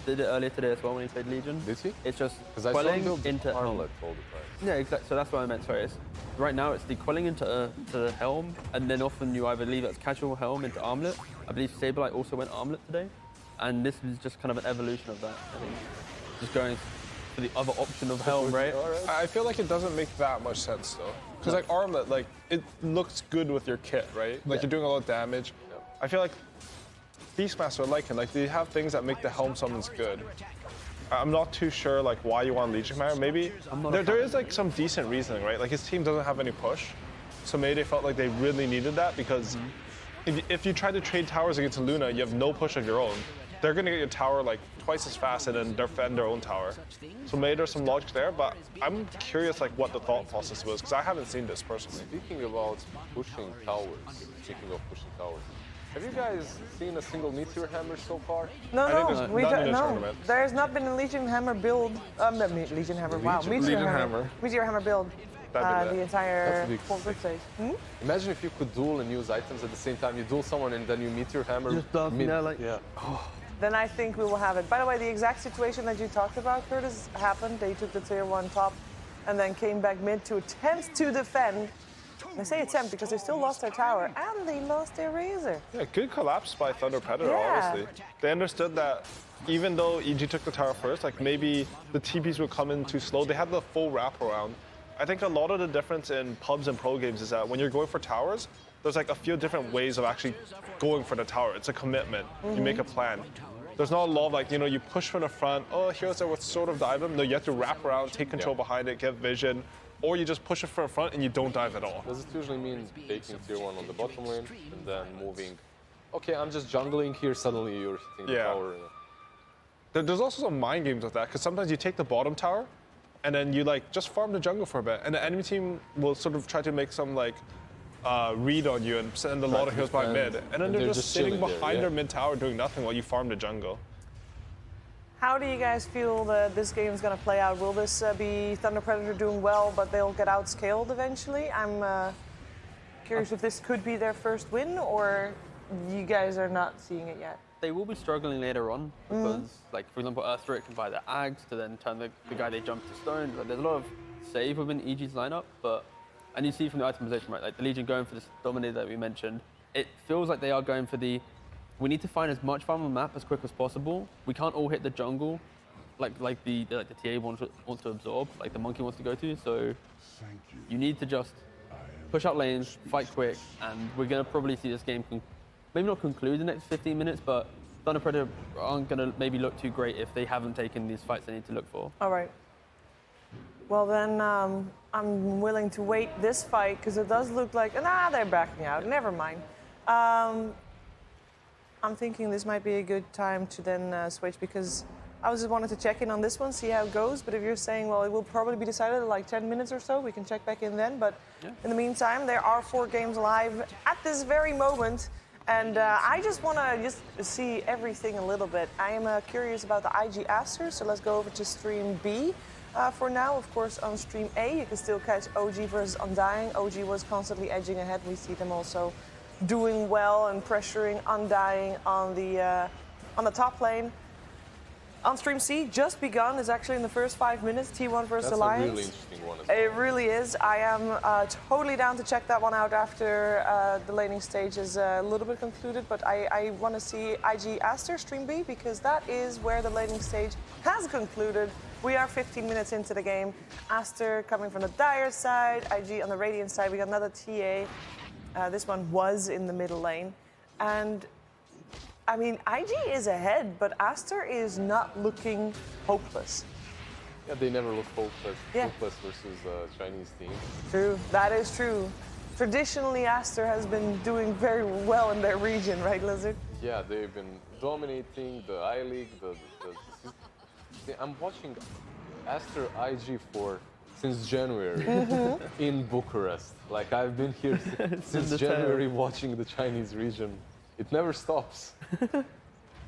did it earlier today as well when he played Legion.
Did he?
It's just
Because I saw him
quelling
build
into
Armlet all the time.
Yeah, exactly. So that's what I meant. Sorry. Right now it's the quelling into the helm, and then often you either leave it as casual helm into armlet. I believe Saberlight also went armlet today, and this is just kind of an evolution of that. I think just going for the other option of helm, right?
I feel like it doesn't make that much sense though, because like Armlet, like it looks good with your kit, right? Like you're doing a lot of damage. I feel like Beastmaster are like it. Like they have things that make the helm summons good. I'm not too sure like why you want Legion Commander. Maybe there is like some decent reasoning, right? Like his team doesn't have any push, so maybe they felt like they really needed that because if you try to trade towers against Luna, you have no push of your own. They're gonna get your tower like twice as fast and then defend their own tower. So maybe there's some logic there, but I'm curious like what the thought process was because I haven't seen this personally.
Speaking of pushing towers, Have you guys seen a single Meteor Hammer so far?
No,
I think there's
we
none in
don't
the
know.
tournament.
There's not been a Legion Hammer build. Legion Hammer. Wow, Meteor Hammer. Meteor Hammer build. The entire group stage.
Imagine if you could duel and use items at the same time. You duel someone and then you Meteor Hammer.
Just stuff,
yeah.
Then I think we will have it. By the way, the exact situation that you talked about, Curtis, happened. They took the tier 1 top and then came back mid to attempt to defend. I say attempt because they still lost their tower and they lost their Razor.
Yeah, good collapse by Thunder Predator, honestly. They understood that even though EG took the tower first, like maybe the TPs would come in too slow. They had the full wraparound. I think a lot of the difference in pubs and pro games is that when you're going for towers, there's like a few different ways of actually going for the tower. It's a commitment. You make a plan. There's not a lot of like, you know, you push from the front, oh, here's what's sort of dive them. No, you have to wrap around, take control behind it, get vision, or you just push it from the front and you don't dive at all.
Does it usually mean taking tier 1 on the bottom lane and then moving, okay, I'm just jungling here, suddenly you're hitting the tower?
There's also some mind games with that, because sometimes you take the bottom tower and then you like just farm the jungle for a bit, and the enemy team will sort of try to make some like read on you and send a lot of heals by mid, and then they're just sitting behind their mid tower doing nothing while you farm the jungle.
How do you guys feel that this game is going to play out? Will this be Thunder Predator doing well, but they'll get outscaled eventually? I'm curious if this could be their first win, or you guys are not seeing it yet.
They will be struggling later on because, like, for example, Aster can buy the Ags to then turn the guy they jump to stone. Like, there's a lot of save within EG's lineup, and you see from the itemization, right, like the Legion going for this Dominator that we mentioned, it feels like they are going for we need to find as much farm on the map as quick as possible. We can't all hit the jungle like the TA wants to absorb, like the monkey wants to go to, so you need to just push out lanes, fight quick, and we're going to probably see this game maybe not conclude in the next 15 minutes, but Thunder Predator aren't going to maybe look too great if they haven't taken these fights they need to look for.
All right. Well, then I'm willing to wait this fight because it does look like, they're backing out. Never mind. I'm thinking this might be a good time to then switch because I just wanted to check in on this one, see how it goes. But if you're saying, well, it will probably be decided in like 10 minutes or so, we can check back in then. But in the meantime, there are 4 games live at this very moment. And I just want to just see everything a little bit. I am curious about the IG Aster, so let's go over to stream B for now. Of course, on stream A, you can still catch OG versus Undying. OG was constantly edging ahead. We see them also doing well and pressuring Undying on the top lane. On stream C, just begun, is actually in the first 5 minutes, T1 versus Alliance.
That's a really interesting one as well.
It really is. I am totally down to check that one out after the laning stage is a little bit concluded, but I want to see IG Aster stream B because that is where the laning stage has concluded. We are 15 minutes into the game. Aster coming from the Dire side, IG on the Radiant side. We got another TA. This one was in the middle lane. And I mean, IG is ahead, but Aster is not looking hopeless.
Yeah, they never look hopeless versus Chinese team.
True, that is true. Traditionally, Aster has been doing very well in their region, right, Lizard?
Yeah, they've been dominating the I-League. I'm watching Aster IG since January in Bucharest. Like, I've been here since January watching the Chinese region. It never stops.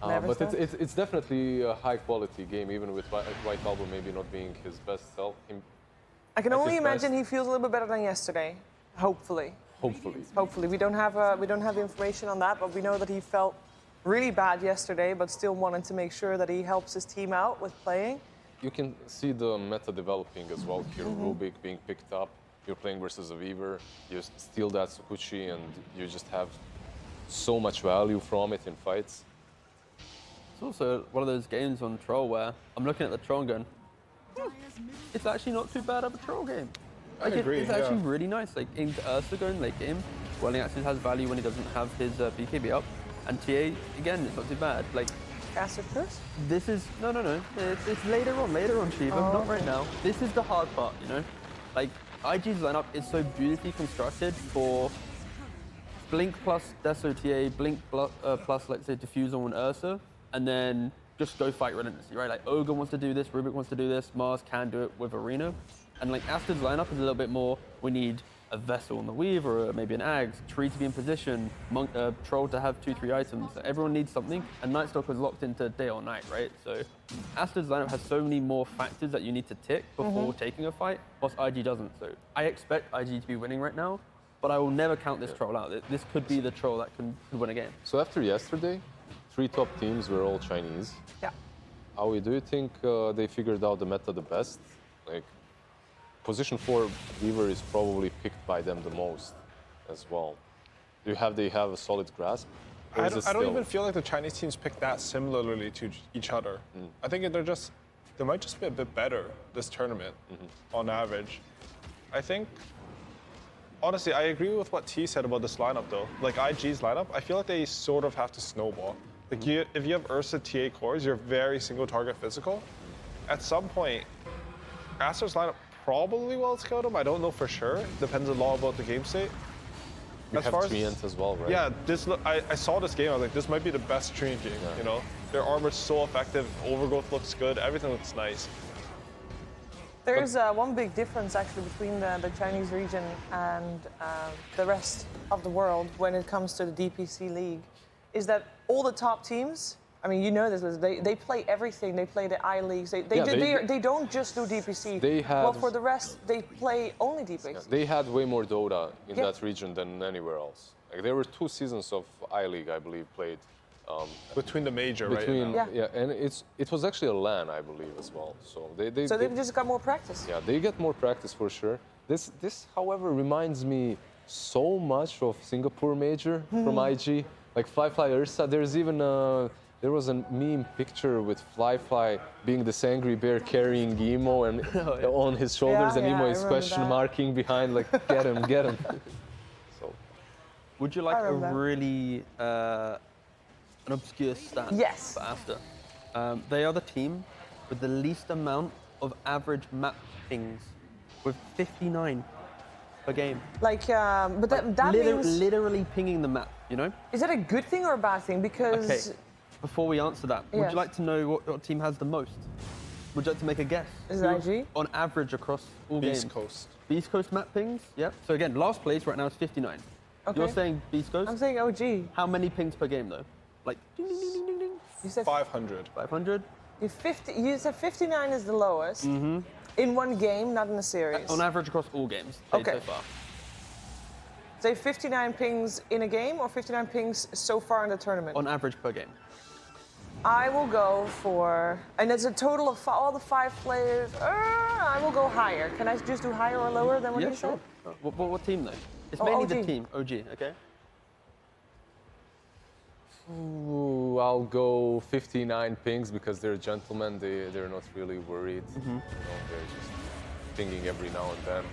But it's definitely a high-quality game, even with White Album maybe not being his best self.
I can only imagine he feels a little bit better than yesterday. Hopefully. Hopefully. We don't have the information on that, but we know that he felt really bad yesterday, but still wanted to make sure that he helps his team out with playing.
You can see the meta developing as well here. Rubik being picked up. You're playing versus a Weaver. You steal that Sukuchi, and you just have so much value from it in fights.
It's also one of those games on Troll where I'm looking at the Troll and going, it's actually not too bad of a Troll game. Like, it's actually really nice. Like, into Ursa going late game, Welling actually has value when he doesn't have his BKB up. And TA, again, it's not too bad. Like,
Aster first?
This is, no. It's later on, Shiva, not right now. This is the hard part, you know? Like, IG's lineup is so beautifully constructed for Blink plus Deso TA, Blink plus, let's say, Diffuse on Ursa, and then just go fight relentlessly, right? Like, Ogre wants to do this, Rubik wants to do this, Mars can do it with Arena. And, like, Aster's lineup is a little bit more, we need a Vessel on the Weave, or maybe an Ags, Tree to be in position, Monk, Troll to have 2-3 items. Everyone needs something, and Night Stalker's locked into day or night, right? So Aster's lineup has so many more factors that you need to tick before taking a fight, whilst IG doesn't. So I expect IG to be winning right now, but I will never count this Troll out. This could be the Troll that could win a game.
So after yesterday, 3 top teams were all Chinese.
Yeah.
Howie, do you think they figured out the meta the best? Like, position 4 Weaver is probably picked by them the most as well. They have a solid grasp?
I don't even feel like the Chinese teams pick that similarly to each other. I think they might just be a bit better this tournament on average. I think, honestly, I agree with what T said about this lineup though. Like IG's lineup, I feel like they sort of have to snowball. Like if you have Ursa TA cores, you're very single target physical. At some point, Aster's lineup probably will scout him. I don't know for sure. Depends a lot about the game state.
You have Treant as well, right?
Yeah, I saw this game. I was like, this might be the best Treant game. You know, their armor's so effective. Overgrowth looks good. Everything looks nice.
There's one big difference actually between the Chinese region and the rest of the world when it comes to the DPC League, is that all the top teams, I mean, you know this, they play everything. They play the I-Leagues. They don't just do DPC. Well, for the rest, they play only DPC.
Yeah, they had way more Dota in that region than anywhere else. Like, there were 2 seasons of I-League, I believe, played.
Between the major, right?
Yeah, and it was actually a LAN, I believe, as well. So
they've just got more practice.
Yeah, they get more practice for sure. This, however, reminds me so much of Singapore major from IG. Like Fly Ursa, there's even there was a meme picture with Fly being this angry bear carrying Emo and on his shoulders, and Emo is question marking behind, like, get him, get him. So,
would you like a really an obscure stat for Aster? They are the team with the least amount of average map pings, with 59 per game.
Like, but that means
literally pinging the map. You know?
Is that a good thing or a bad thing? Because
okay. Before we answer that, would you like to know what team has the most? Would you like to make a guess?
Is it IG?
On average across all games.
Beastcoast.
Beastcoast map pings? Yep. So again, last place right now is 59. Okay. You're saying Beastcoast?
I'm saying OG.
How many pings per game though? Like ding ding ding ding ding.
You said
500.
500.
You said 59 is the lowest. In one game, not in a series.
On average across all games played so far.
Say 59 pings in a game or 59 pings so far in the tournament?
On average per game.
I will go for, and it's a total of all the 5 players. I will go higher. Can I just do higher or lower than what you said?
What team though? It's mainly the team. OG, okay?
Ooh, I'll go 59 pings because they're gentlemen. They're not really worried. You know, they're just pinging every now and then.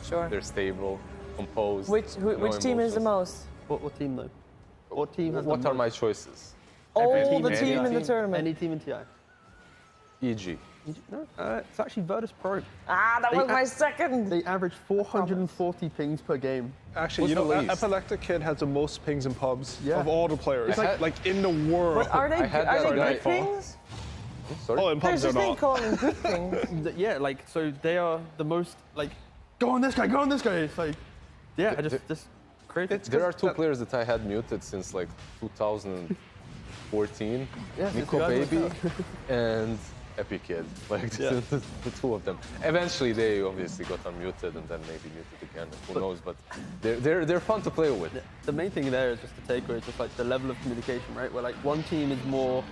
Sure.
They're stable, composed.
Which team is the most?
What team though? What team has
What are my choices?
All the team in the tournament.
Any team in TI.
EG.
No, it's actually Virtus.pro.
That was my second.
They average 440 pings per game.
Actually, you know, Epileptic Kid has the most pings in pubs of all the players.
It's
like in the world.
But are they good pings?
Sorry?
Oh, in pubs
There's
they're
this thing
not.
called good pings.
Yeah, like, so they are the most, like, go on this guy, go on this guy. It's like, yeah, just crazy.
There are 2 players that I had muted since like 2014. Nico Baby and Epic Kid, like the 2 of them. Eventually they obviously got unmuted and then maybe muted again, who knows, but they're fun to play with.
The main thing there is just the takeaway, it's just like the level of communication, right? Where like one team is more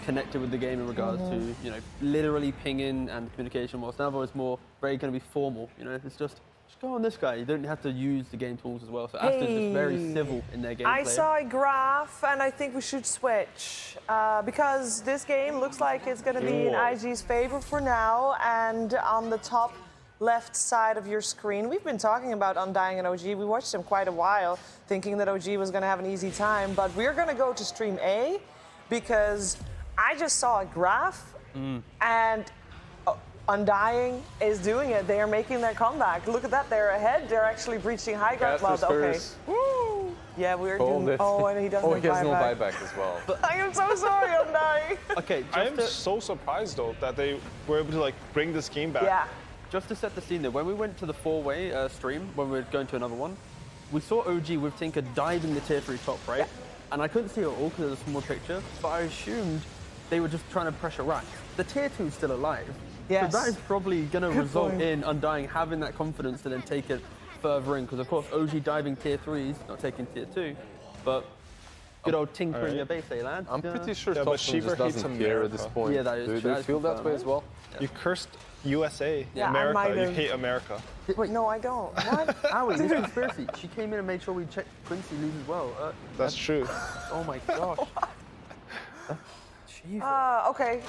connected with the game in regards to, you know, literally pinging and communication, whilst another is more very going to be formal, you know, it's just go on this guy. You don't have to use the game tools as well. So Aster's just very civil in their gameplay.
I saw a graph, and I think we should switch because this game looks like it's going to be in IG's favor for now. And on the top left side of your screen, we've been talking about Undying and OG. We watched them quite a while, thinking that OG was going to have an easy time. But we're going to go to stream A because I just saw a graph, and Undying is doing it. They are making their comeback. Look at that. They're ahead. They're actually breaching high ground. Okay. Woo! Yeah, we're doing. Oh, and he doesn't have
he has no buyback as well.
I am so sorry, Undying.
Okay.
I am so surprised though that they were able to like bring this game back.
Yeah.
just to set the scene there, when we went to the 4-way stream, when we were going to another one, we saw OG with Tinker diving the tier 3 top, right? Yeah. And I couldn't see it all because it was a small picture, but I assumed they were just trying to pressure rack. The tier 2 is still alive.
Yes.
So that is probably going to result in Undying having that confidence to then take it further in, because of course OG diving tier 3s, not taking tier 2, but good old Tinker in your base, eh, lad?
I'm pretty sure
but
Thompson
Shiver
just
hates
doesn't care at this point.
Yeah, that is
Do you feel that way as well?
You cursed USA,
Yeah, I
America.
might
You
have.
hate America.
Wait, no, I don't. What?
Owie, this is conspiracy. She came in and made sure we checked Quincy lose as well.
That's true.
Oh my gosh.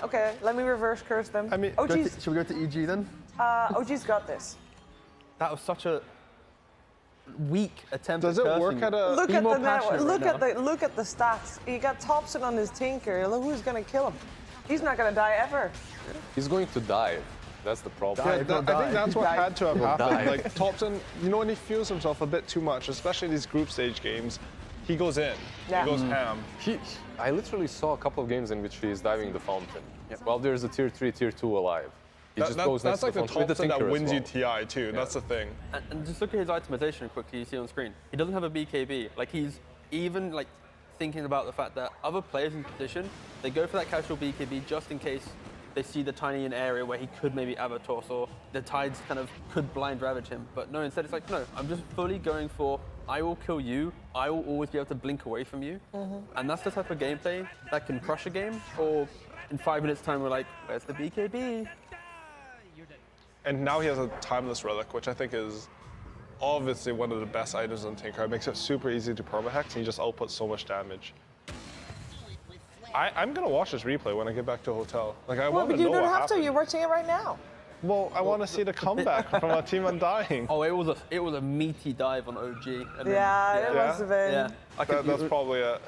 Okay. Let me reverse curse them.
I mean,
OG's,
Should we go to EG then?
OG's got this.
That was such a weak attempt.
Does
at
it work
cursing.
at a?
Look
Be
at
more
the
passionate
look
right
at
now.
the look at the stats. You got Thompson on his Tinker. Look who's gonna kill him. He's not gonna die ever.
He's going to dive. That's the problem.
Yeah, I think that's what had to have happened.
die.
Like Thompson, you know, when he feels himself a bit too much, especially in these group stage games, he goes in.
Yeah.
He goes ham.
I literally saw a couple of games in which he is diving the fountain. While there's a tier 3, tier 2 alive. He just goes next
That's like
to
the
fountain with
Thompson that
Tinker as
wins
well.
you TI too. That's the thing.
And just look at his itemization quickly, you see on screen. He doesn't have a BKB. Like, he's even like thinking about the fact that other players in position, they go for that casual BKB just in case they see the tiny in area where he could maybe Avatos, or the tides kind of could blind ravage him. But no, instead it's like, no, I'm just fully going for, I will kill you, I will always be able to blink away from you. And that's the type of gameplay that can crush a game, or in 5 minutes time we're like, where's the BKB?
And now he has a timeless relic, which I think is obviously one of the best items on Tinker. It makes it super easy to permahex, and he just outputs so much damage. I'm gonna watch this replay when I get back to the hotel. Like, I want to know
You
what
don't have
happened.
to. You're watching it right now.
Well, I want to see the comeback from our team Undying.
Oh, it was a meaty dive on OG. And then,
It must have been.
Yeah.
That's probably it.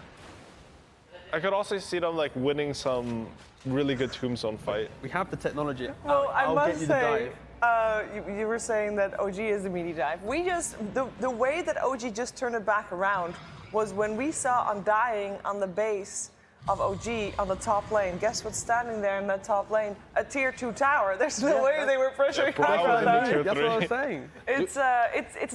I could also see them like winning some really good tombstone fight.
We have the technology.
Well, I
I'll
must
get you the
say,
dive.
you were saying that OG is a meaty dive. We just, the way that OG just turned it back around was when we saw Undying on the base of OG on the top lane. Guess what's standing there in that top lane? A tier 2 tower. There's no way they were pressuring
That's what I was saying.
It's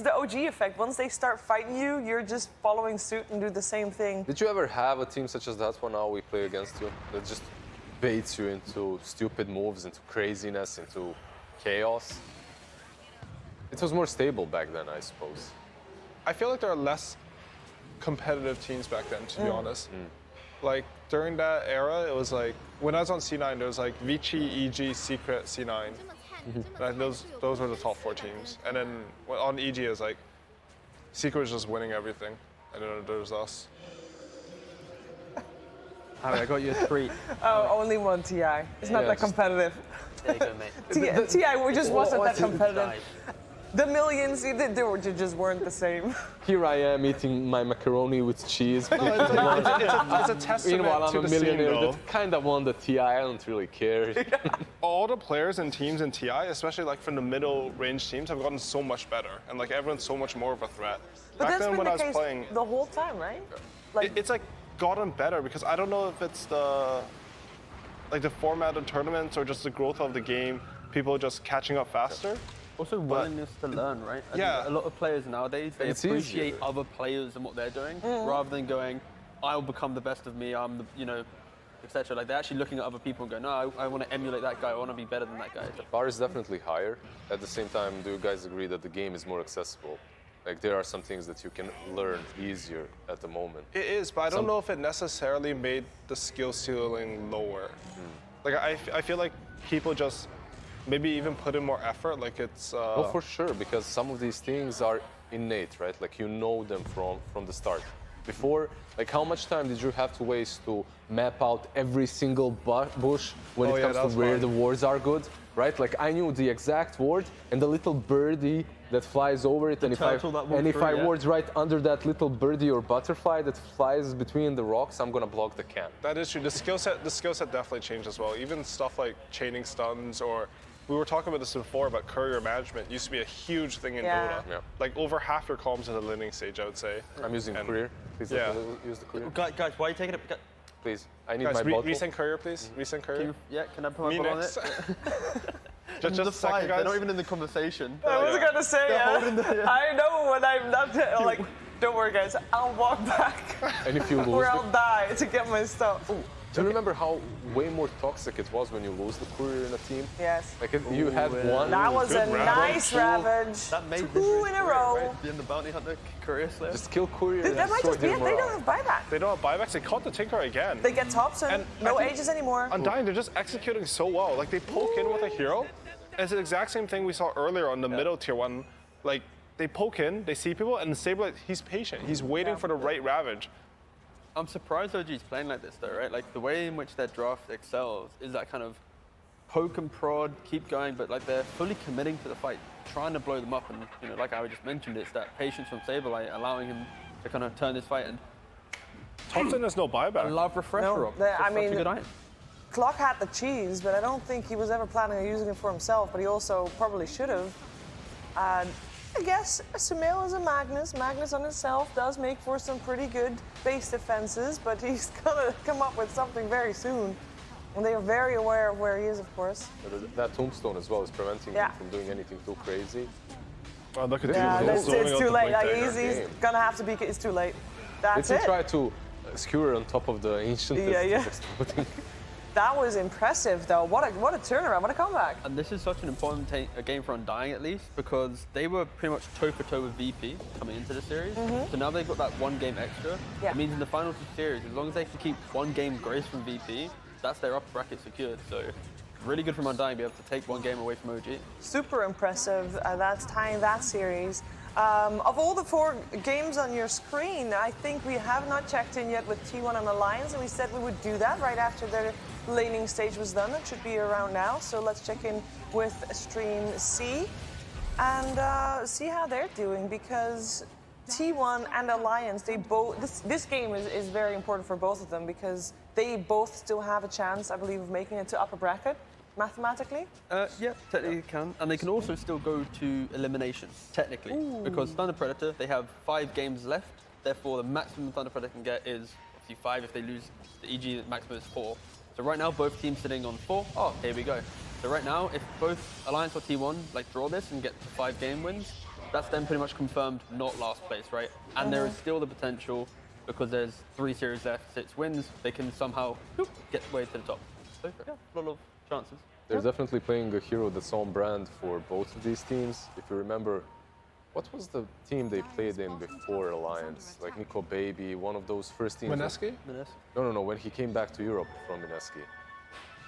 the OG effect. Once they start fighting you, you're just following suit and do the same thing.
Did you ever have a team such as that one now we play against you that just baits you into stupid moves, into craziness, into chaos? It was more stable back then, I suppose.
I feel like there are less competitive teams back then, to be honest. Like, during that era, it was like, when I was on C9, there was like Vici, EG, Secret, C9. Like, those were the top 4 teams. And then on EG, it was like, Secret was just winning everything. And then there was us.
Harry, I got you a treat.
Oh, only one TI. It's not that competitive.
There you go, mate.
TI just wasn't that competitive. The millions, they just weren't the same.
Here I am eating my macaroni with cheese.
It's a testament
Meanwhile, I'm
to
a
the scene,
millionaire
though.
that kind of won the TI. I don't really care.
All the players and teams in TI, especially like from the middle range teams, have gotten so much better. And like everyone's so much more of a threat.
But
Back
that's
then
been
when
the
I was
case
playing,
the whole time, right? Like,
it's like gotten better because I don't know if it's the format of tournaments or just the growth of the game, people just catching up faster.
Also willingness to learn, right? I
Yeah.
think a lot of players nowadays, they
It's
appreciate
easier.
other players and what they're doing, rather than going, I'll become the best of me, I'm the, etc. Like, they're actually looking at other people and going, no, I want to emulate that guy, I want to be better than that guy.
The bar is definitely higher. At the same time, do you guys agree that the game is more accessible? Like, there are some things that you can learn easier at the moment.
It is, but I don't know if it necessarily made the skill ceiling lower. Like, I feel like people just maybe even put in more effort. Like, it's.
Well, for sure, because some of these things are innate, right? Like, you know them from the start. Before, like, how much time did you have to waste to map out every single bush when it comes to where the wards are good, right? Like, I knew the exact ward and the little birdie that flies over it, and if I ward right under that little birdie or butterfly that flies between the rocks, I'm gonna block the camp.
That is true. The skill set definitely changed as well. Even stuff like chaining stuns, or we were talking about this before, but courier management used to be a huge thing in Dota.
Yeah.
Like, over half your comms in the laning stage, I would say.
I'm using courier. Please let me use the courier.
Guys, why are you taking it?
Please, I need
Guys,
my bottle.
resend courier, please. Resend courier.
Can I put my bottle on it?
Just
the
second,
fight.
guys.
They're not even in the conversation.
I was gonna say, I know when I'm not like, don't worry guys, I'll walk back.
And if you lose,
or I'll die to get my stuff.
do you remember how way more toxic it was when you lose the courier in a team?
Yes.
Like you had one.
That was a nice ravage.
That made
two in a row.
Right? Being the bounty hunter career slip.
Just kill courier.
That might just be it. They don't have buyback.
They don't have buybacks. They caught the Tinker again.
They get tops and no ages anymore.
Undying, they're just executing so well. Like they poke in with a hero. It's the exact same thing we saw earlier on the middle tier one. Like they poke in, they see people, and Saber, he's patient. He's waiting for the right ravage.
I'm surprised OG's playing like this though, right? Like the way in which their draft excels is that kind of poke and prod, keep going, but like they're fully committing to the fight, trying to blow them up. And you know, like I just mentioned, it's that patience from Saberlight allowing him to kind of turn this fight. And
Thompson has no buyback.
I love refresher up.
I mean,
such a good item.
Clock had the cheese, but I don't think he was ever planning on using it for himself, but he also probably should have. I guess Sumail is a Magnus. Magnus on itself does make for some pretty good base defenses, but he's gonna come up with something very soon. And they are very aware of where he is, of course.
That tombstone as well is preventing him from doing anything too crazy.
Oh, look at
it's too late. Like, he's gonna have to be. It's too late. That's it.
Did he try to skewer on top of the ancient?
Yeah. That was impressive, though. What a turnaround! What a comeback!
And this is such an important game for Undying, at least, because they were pretty much toe-for-toe with VP coming into the series. So now they've got that one game extra. It means in the final two series, as long as they can keep one game grace from VP, that's their upper bracket secured. So really good from Undying to be able to take one game away from OG.
Super impressive. That's tying that series. Of all the 4 games on your screen, I think we have not checked in yet with T1 and Alliance, and we said we would do that right after the laning stage was done. It should be around now, so let's check in with Stream C and see how they're doing, because T1 and Alliance, they both, this game is very important for both of them because they both still have a chance, I believe, of making it to upper bracket. Mathematically?
Yeah, technically can. And they can also still go to elimination, technically. Because Thunder Predator, they have 5 games left. Therefore, the maximum Thunder Predator can get is obviously 5 if they lose. The EG maximum is 4. So right now, both teams sitting on 4. Oh, here we go. So right now, if both Alliance or T1 like draw this and get to 5 game wins, that's then pretty much confirmed not last place, right? And there is still the potential, because there's 3 series left, 6 wins, they can somehow get way to the top. So yeah, a lot of chances.
They're definitely playing a hero that's on brand for both of these teams. If you remember, what was the team they played in before Alliance? Like Nico Baby, one of those first teams.
Mineski?
No, when he came back to Europe from Mineski.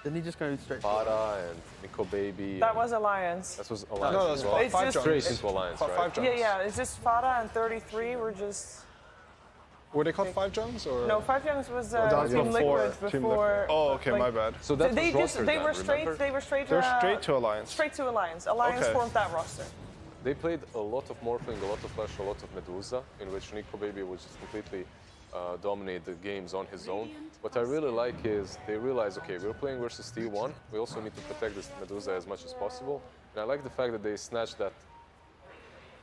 Didn't he just go straight to
Fara and Nico Baby.
That was Alliance.
That was Alliance.
No,
as well.
it's 5
straight into Alliance, right?
5 Jones.
Yeah, it's just Fada and 33 were just...
Were they called 5 Jones or?
No, 5 Jones was Team
before,
Liquid before.
Oh, okay,
like,
my bad.
So that
they
was roster
were
then,
straight.
remember?
They were straight.
They're straight to Alliance.
Straight to Alliance. Alliance formed that roster.
They played a lot of Morphling, a lot of Flash, a lot of Medusa, in which Nico Baby would just completely dominate the games on his own. What I really like is they realize, okay, we're playing versus T1, we also need to protect this Medusa as much as possible. And I like the fact that they snatched that.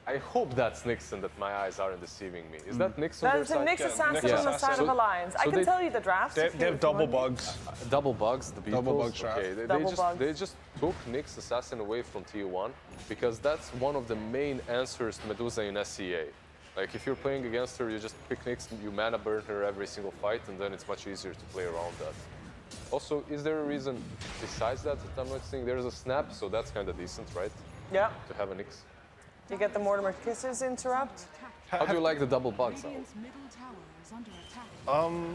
I hope that's Nixon, that my eyes aren't deceiving me. Is that Nixon?
That's a Nix Assassin on the side of Alliance. I can tell you the drafts.
They have double bugs.
Double bugs, the Beatles.
Double bugs draft.
Okay, they just took Nix Assassin away from T1 because that's one of the main answers to Medusa in SCA. Like if you're playing against her, you just pick Nix, you mana burn her every single fight, and then it's much easier to play around that. Also, is there a reason besides that I'm not seeing? There's a snap, so that's kind of decent, right?
Yeah.
To have a Nix.
You get the Mortimer Kisses interrupt.
How do you like the double bugs?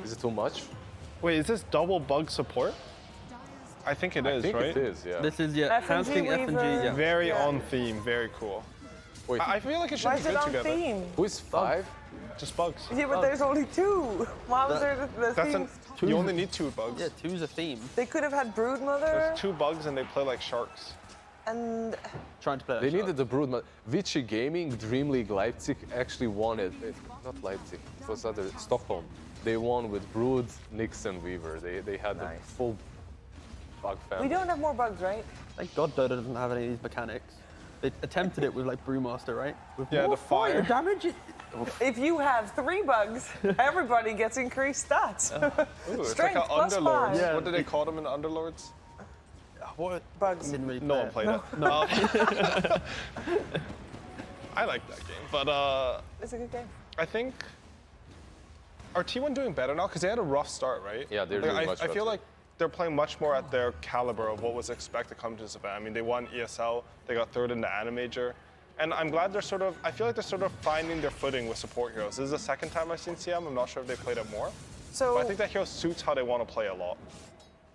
Is it too much?
Wait, is this double bug support? I think it is,
I think
right?
it is, yeah.
This is, yeah, Hounding FNG, yeah.
Very on theme, very cool.
Wait,
I feel like it should
Why
be
is it
good
on
together.
theme?
who is 5?
Just bugs.
Yeah, but there's only 2. Why was there the theme?
You only need 2 bugs.
Yeah, 2's a theme.
They could have had Broodmother.
There's 2 bugs and they play like sharks.
And
Trying to play
They needed the Brood. Vichy Gaming, Dream League Leipzig actually won it. Not Leipzig, it was other Stockholm. They won with Brood, Nix, and Weaver. They had the full bug family.
we don't have more bugs, right?
Thank God Dota doesn't have any of these mechanics. They attempted it with like Brewmaster, right? With
Yeah,
more
the fire.
damage.
If you have 3 bugs, everybody gets increased stats.
Ooh, it's
Strength
like an
plus
Underlords.
5.
Yeah.
What do they call them in Underlords?
What?
Bugs.
Didn't really
No
play
one played it. No. I like that game, but
It's a good game.
I think are T1 doing better now? Because they had a rough start, right?
Yeah, they're
Like,
doing much
I feel
better.
like they're playing much more at their caliber of what was expected to come to this event. I mean, they won ESL, they got third in the Animajor, and I'm glad they're I feel like they're sort of finding their footing with support heroes. This is the second time I've seen CM. I'm not sure if they played it more.
So
But I think that hero suits how they want to play a lot.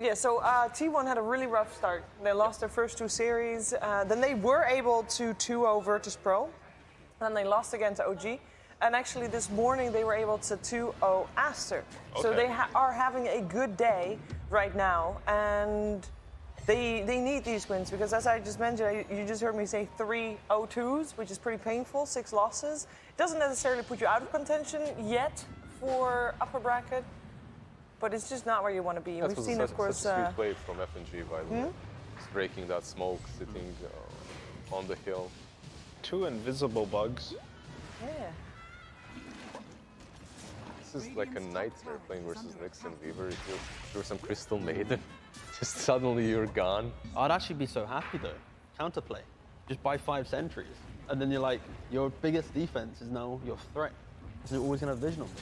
yeah, so T1 had a really rough start. They lost their first 2 series. Then they were able to 2-0 Virtus.pro. And then they lost again to OG. And actually this morning they were able to 2-0 Aster. So they are having a good day right now. And they need these wins because as I just mentioned, you just heard me say 3 0-2s, which is pretty painful, 6 losses. It doesn't necessarily put you out of contention yet for upper bracket. But it's just not where you want to be.
That
We've
was
seen, of course.
such a sweet play from FNG, by the way. Just breaking that smoke, sitting on the hill.
2 invisible bugs.
Yeah.
This is like a nightmare playing versus Nyx and Weaver. If you're some Crystal Maiden, just suddenly you're gone.
I'd actually be so happy though. Counterplay. Just buy 5 sentries. And then you're like, your biggest defense is now your threat. Because you're always going to have vision on them.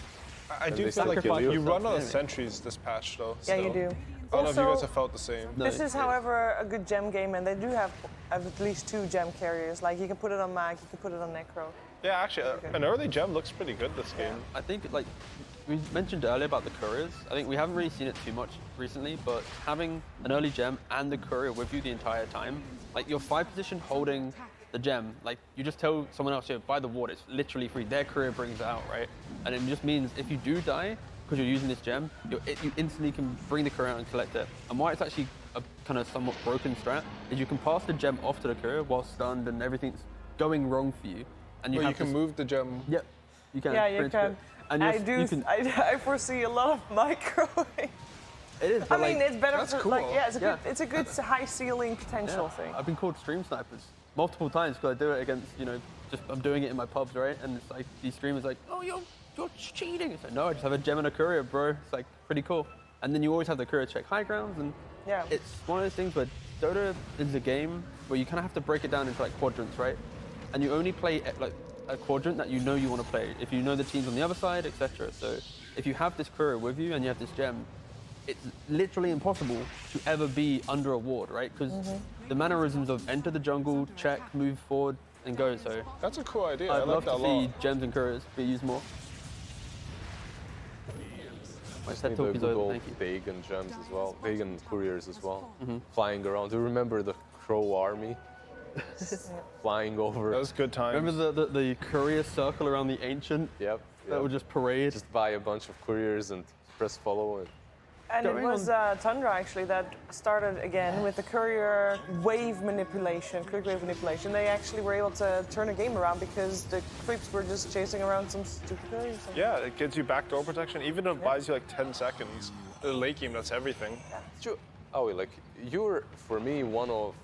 I do feel like you run out of sentries this patch though.
Yeah, you do.
I don't know if you guys have felt the same.
This is, however, a good gem game, and they do have at least 2 gem carriers. Like, you can put it on Mag, you can put it on Necro.
Yeah, actually, an early gem looks pretty good this game.
I think, like, we mentioned earlier about the couriers. I think we haven't really seen it too much recently, but having an early gem and the courier with you the entire time, like, your 5 position holding the gem, like, you just tell someone else, here, buy the ward, it's literally free. Their courier brings it out, right? And it just means if you do die, because you're using this gem, you instantly can bring the courier out and collect it. And why it's actually a kind of somewhat broken strat is you can pass the gem off to the courier while stunned and everything's going wrong for you. And you,
you can move the gem.
Yep, you can.
Yeah, you can.
And
I foresee a lot of microing.
It is.
I mean, it's better
that's
for,
cool.
like, yeah, it's a good high ceiling potential thing.
I've been called stream snipers multiple times because I do it against, just I'm doing it in my pubs, right? And it's like, these streamers like, oh, you're cheating. It's like, no, I just have a gem and a courier, bro. It's like pretty cool. And then you always have the courier check high grounds, and it's one of those things where Dota is a game where you kind of have to break it down into like quadrants, right? And you only play like a quadrant that you know you want to play. If you know the teams on the other side, etc. So if you have this courier with you and you have this gem, it's literally impossible to ever be under a ward, right? Because the mannerisms of enter the jungle, check, move forward, and go. So
that's a cool idea.
I'd
I
love
like
to
that a
see
lot.
gems and couriers be used more. My
Just
TED
need
talk
the
is
good
over.
old
Thank you.
Dagon gems as well, Dagon couriers as well, flying around. Do you remember the Crow army flying over?
That was good times.
Remember the courier circle around the ancient?
Yep.
That would just parade.
Just buy a bunch of couriers and press follow.
And it was Tundra actually that started again with the courier wave manipulation, quick wave manipulation. They actually were able to turn the game around because the creeps were just chasing around some stupid couriers.
Yeah, it gives you backdoor protection, even if it buys you like 10 seconds. The late game, that's everything.
Oh, like you're for me one of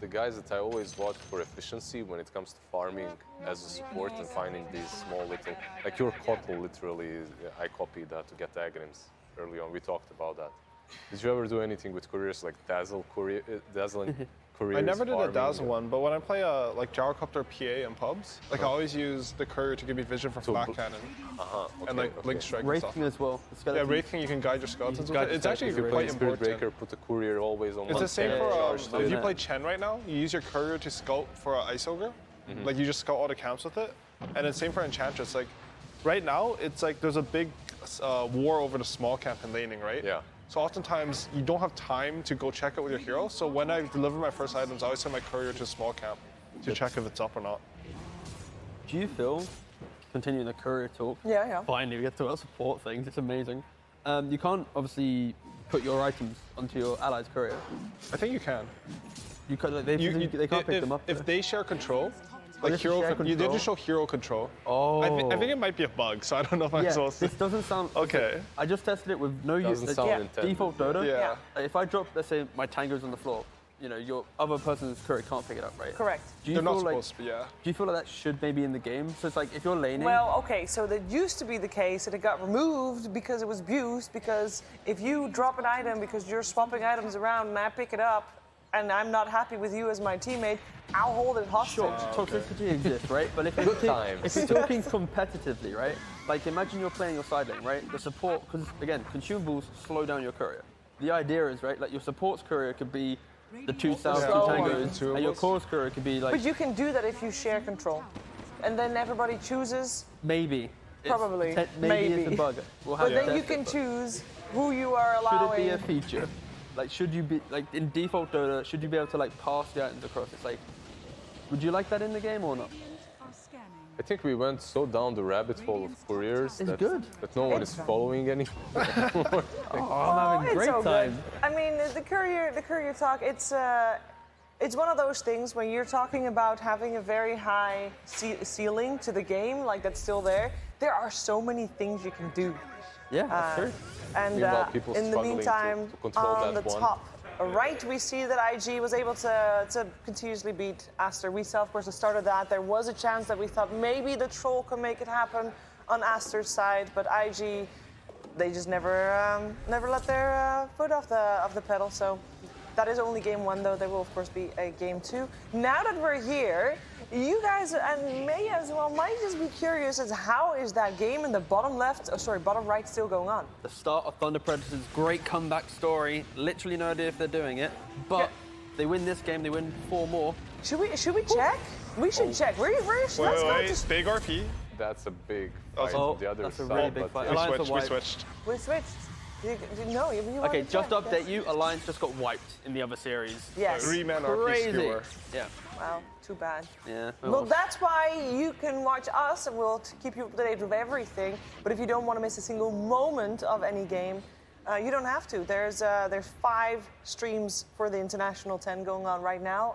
the guys that I always watch for efficiency when it comes to farming as a support and finding these small little, like your Kotl literally, I copied that to get Agrims early on. We talked about that. Did you ever do anything with couriers like dazzling couriers?
I never did a
farming?
dazzle one, but when I play like gyrocopter PA and pubs, like I always use the courier to give me vision for flat cannon. And like blink strike and
Wraithing
stuff.
as well.
Yeah, Wraithing, you can guide your skeletons with it. It's actually
If you play
quite
Spirit
important.
Breaker, put the courier always on
It's
one
the same
side,
for,
charge
if
to
you
it.
play Chen right now, you use your courier to scout for an Ice Ogre. Like you just scout all the camps with it. And then same for Enchantress. Like right now, it's like there's a big war over the small camp in laning, right?
Yeah.
So oftentimes you don't have time to go check it with your hero. So when I deliver my first items, I always send my courier to a small camp to check if it's up or not.
Do you feel, continuing the courier talk, finally we get to our support things, it's amazing. You can't obviously put your items onto your allies' courier.
I think you can.
You can, like, they can't pick them up.
If they share control, like
just
hero,
share
you did
control?
just show hero control.
Oh.
I think it might be a bug, so I don't know if I'm supposed to.
This doesn't sound...
Okay.
I just tested it with no use.
Doesn't sound intended.
Default Dota.
Yeah.
If I drop, let's say, my tango's on the floor, your other person's courier can't pick it up, right?
Correct.
Do you
They're not
feel like,
supposed to be, yeah.
Do you feel like that should maybe in the game? So it's like, if you're laning...
Well, okay, so that used to be the case, and it got removed because it was abused, because if you drop an item because you're swapping items around and I pick it up, and I'm not happy with you as my teammate, I'll hold it hostage.
Sure, toxicity exists, right? But if you're talking competitively, right? Like imagine you're playing your side lane, right? The support, because again, consumables slow down your courier. The idea is, right, like your support's courier could be the 2 south, 2 tangos, and your core's courier could be like...
But you can do that if you share control. And then everybody chooses...
Maybe.
Probably.
Maybe it's a bug. We'll have
but then you can choose who you are allowing...
Should it be a feature? Like, should you be, like, in default Dota, should you be able to, like, pass the items across? It's like, would you like that in the game or not?
I think we went so down the rabbit hole of couriers that no one is following any.
I'm having a great time.
Good. I mean, the courier talk, it's one of those things when you're talking about having a very high ceiling to the game, like that's still there. There are so many things you can do.
Yeah, that's true.
And in the meantime, on the top right, we see that IG was able to continuously beat Aster. We saw, of course, the start of that. There was a chance that we thought maybe the Troll could make it happen on Aster's side, but IG, they just never let their foot off the pedal. So that is only game 1, though. There will, of course, be a game 2. Now that we're here, you guys and May as well might just be curious as how is that game in the bottom right still going on?
The start of Thunder Predators, great comeback story. Literally no idea if they're doing it, but they win this game, they win 4 more.
Should we check? We should check. Wait,
big RP.
That's a big fight. The other
that's a
side,
really big fight.
We switched.
We switched. No, you
okay, just to update you, Alliance just got wiped in the other series.
Yes.
3-man RP skewer.
Yeah.
Wow, too bad.
Yeah.
Well, that's why you can watch us, and we'll keep you up to date with everything. But if you don't want to miss a single moment of any game, you don't have to. There's 5 streams for the International 10 going on right now.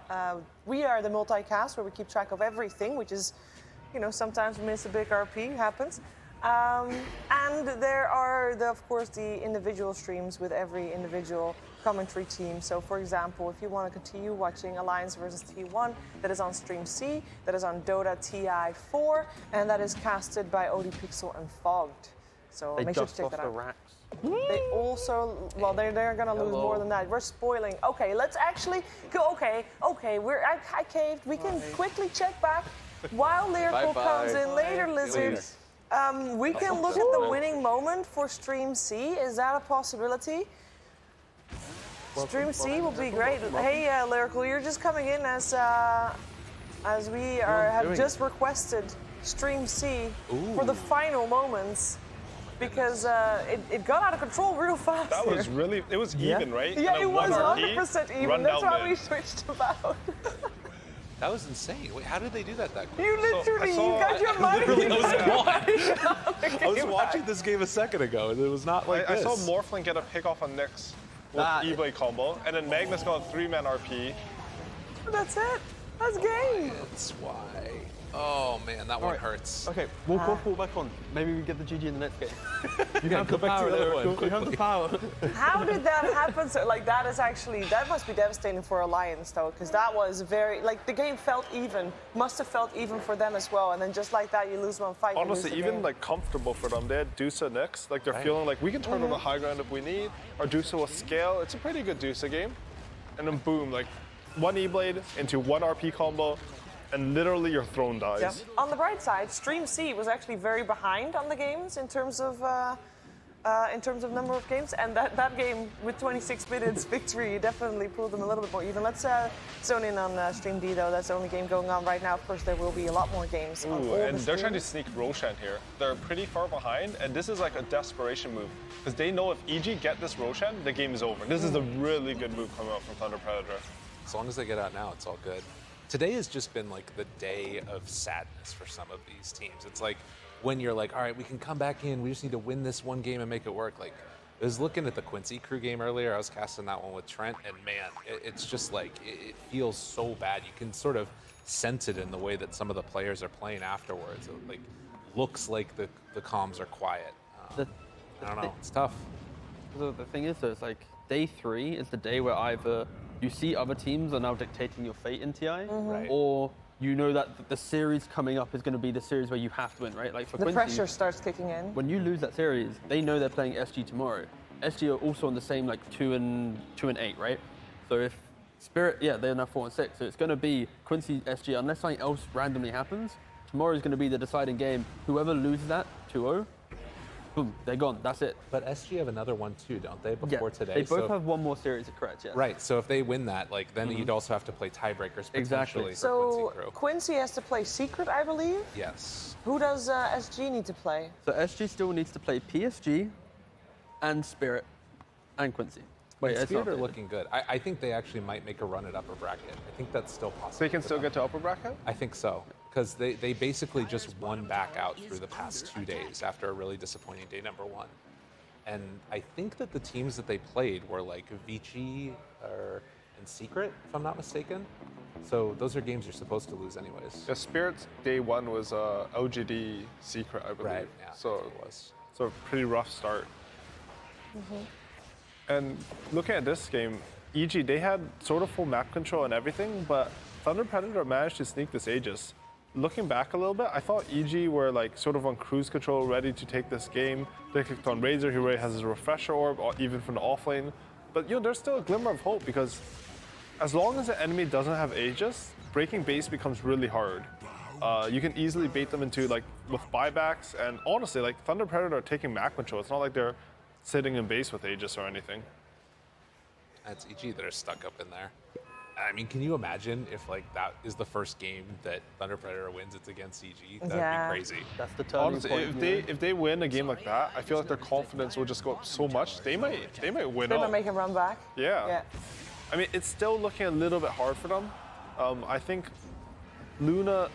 We are the multicast where we keep track of everything, which is, you know, sometimes we miss a big RP, happens. And there are, of course, the individual streams with every individual commentary team. So, for example, if you want to continue watching Alliance versus T1, that is on Stream C, that is on Dota TI4, and that is casted by ODPixel and Fogged. So make sure to check that out. They also, well, they're gonna lose more than that. We're spoiling. Okay, let's actually go. Okay, I caved. We can quickly check back while Lyrical comes in later, Lizard. We can look at the winning moment for Stream C. Is that a possibility? Stream C will be great. Hey, Lyrical, you're just coming in as we have just requested Stream C for the final moments because it got out of control real fast.
That was really, it was even, right?
Yeah, it was 100% even. That's why we switched about.
That was insane. Wait, how did they do that quick?
You literally, you got your money.
I was watching this game a second ago, and it was not like this.
I saw Morphling get a pick off on Nyx with E-Blade combo, and then Magnus got a 3-man RP.
That's it. That's game.
That's why. Oh man, that one hurts.
Okay, we'll fall back on. Maybe we get the GG in the next game. You have
go
the
back
power
to the other
there.
one
You have the power.
How did that happen? So, like, that is actually, that must be devastating for Alliance, though, because that was very, like, the game felt even, must have felt even for them as well, and then just like that, you lose one fight.
Honestly, even like comfortable for them. They had Dusa next. Like, they're feeling like we can turn on the high ground if we need. Our Dusa will scale. It's a pretty good Dusa game. And then boom, like, 1 E-Blade into 1 RP combo, and literally your throne dies.
Yeah. On the bright side, Stream C was actually very behind on the games in terms of number of games, and that game with 26 minutes victory definitely pulled them a little bit more even. Let's zone in on Stream D, though. That's the only game going on right now. Of course, there will be a lot more games.
And they're trying to sneak Roshan here. They're pretty far behind, and this is like a desperation move because they know if EG get this Roshan, the game is over. This is a really good move coming out from Thunder Predator.
As long as they get out now, it's all good. Today has just been like the day of sadness for some of these teams. It's like when you're like, all right, we can come back in. We just need to win this one game and make it work. Like, I was looking at the Quincy Crew game earlier. I was casting that one with Trent, and man, it's just like, it feels so bad. You can sort of sense it in the way that some of the players are playing afterwards. It like looks like the comms are quiet. I don't know. It's tough.
The thing is, though, it's like day 3 is the day where either you see other teams are now dictating your fate in TI,
Right.
or you know that the series coming up is going to be the series where you have to win, right? Like for
the
Quincy,
pressure starts kicking in.
When you lose that series, they know they're playing SG tomorrow. SG are also on the same like 2 and 8, right? So if Spirit, yeah, they're now 4 and 6, so it's going to be Quincy SG unless something else randomly happens. Tomorrow is going to be the deciding game. Whoever loses that 2-0, boom, they're gone. That's it.
But SG have another one too, don't they? Before today,
they both have one more series, correct? Yeah.
Right. So if they win that, like then you'd also have to play tiebreakers potentially.
Exactly.
For
So
Quincy Crew.
Quincy has to play Secret, I believe.
Yes.
Who does SG need to play?
So SG still needs to play PSG and Spirit and Quincy. Wait, it's
Spirit
not
are looking good. I think they actually might make a run at upper bracket. I think that's still possible.
They can still get to upper bracket?
I think so. Because they basically just won back out through the past 2 days after a really disappointing day number 1. And I think that the teams that they played were like Vici and Secret, if I'm not mistaken. So those are games you're supposed to lose anyways.
Yeah, Spirit's day 1 was OGD Secret, I believe.
Right, yeah,
So
it was.
So a pretty rough start. And looking at this game, EG, they had sort of full map control and everything, but Thunder Predator managed to sneak this Aegis. Looking back a little bit, I thought EG were like sort of on cruise control, ready to take this game. They clicked on Razor, who already has his refresher orb, or even from the offlane. But there's still a glimmer of hope because as long as the enemy doesn't have Aegis, breaking base becomes really hard. You can easily bait them into with buybacks, and honestly, Thunder Predator are taking map control. It's not like they're sitting in base with Aegis or anything.
That's EG that are stuck up in there. I mean, can you imagine if that is the first game that Thunder Predator wins? It's against EG. That'd be crazy.
That's the turning
Honestly,
point.
if they win a game like that, I feel like their confidence will just go up so much. They might win
They
out.
might make a run back.
Yeah. I mean, it's still looking a little bit hard for them. I think Luna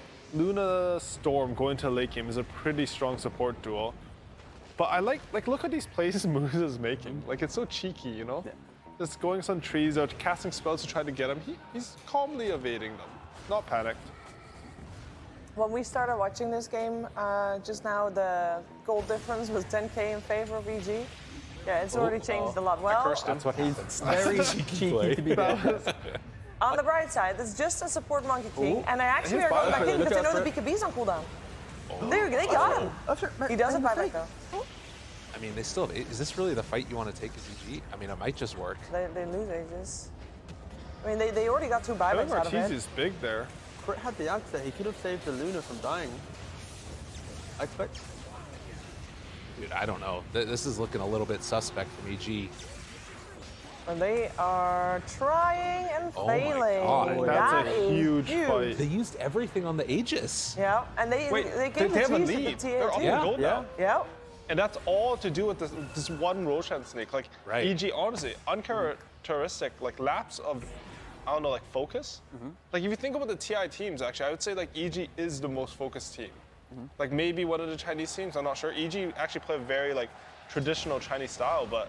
Storm going to the late game is a pretty strong support duo. But I like look at these plays Moose is making. It's so cheeky, you know? Yeah. Just going some trees or casting spells to try to get him. He's calmly evading them, not panicked.
When we started watching this game just now, the goal difference was 10k in favor of EG. Yeah, it's already changed a lot. Well,
that's what happens.
Very cheeky to be there.
On the bright side, it's just a support Monkey King, and I actually are going back in because they know the BKB's on cooldown. They got him. He does have buyback though.
I mean, they still have. Is this really the fight you want to take as EG? I mean, it might just work.
They lose Aegis. I mean, they already got 2 buybacks out of it.
Martiz is big there.
Crit had the axe there. He could have saved the Luna from dying. I expect.
Dude, I don't know. This is looking a little bit suspect from EG.
And they are trying and failing.
Oh my
God. That's a huge fight.
They used everything on the Aegis.
Yeah, and they gave
they have a
the cheese
lead.
to the
They're
TI10.
on the goal now.
Yeah.
And that's all to do with this one Roshan snake.
Right.
EG, honestly, uncharacteristic, lapse of, I don't know, focus. If you think about the TI teams, actually, I would say EG is the most focused team. Maybe one of the Chinese teams, I'm not sure. EG actually play a very traditional Chinese style, but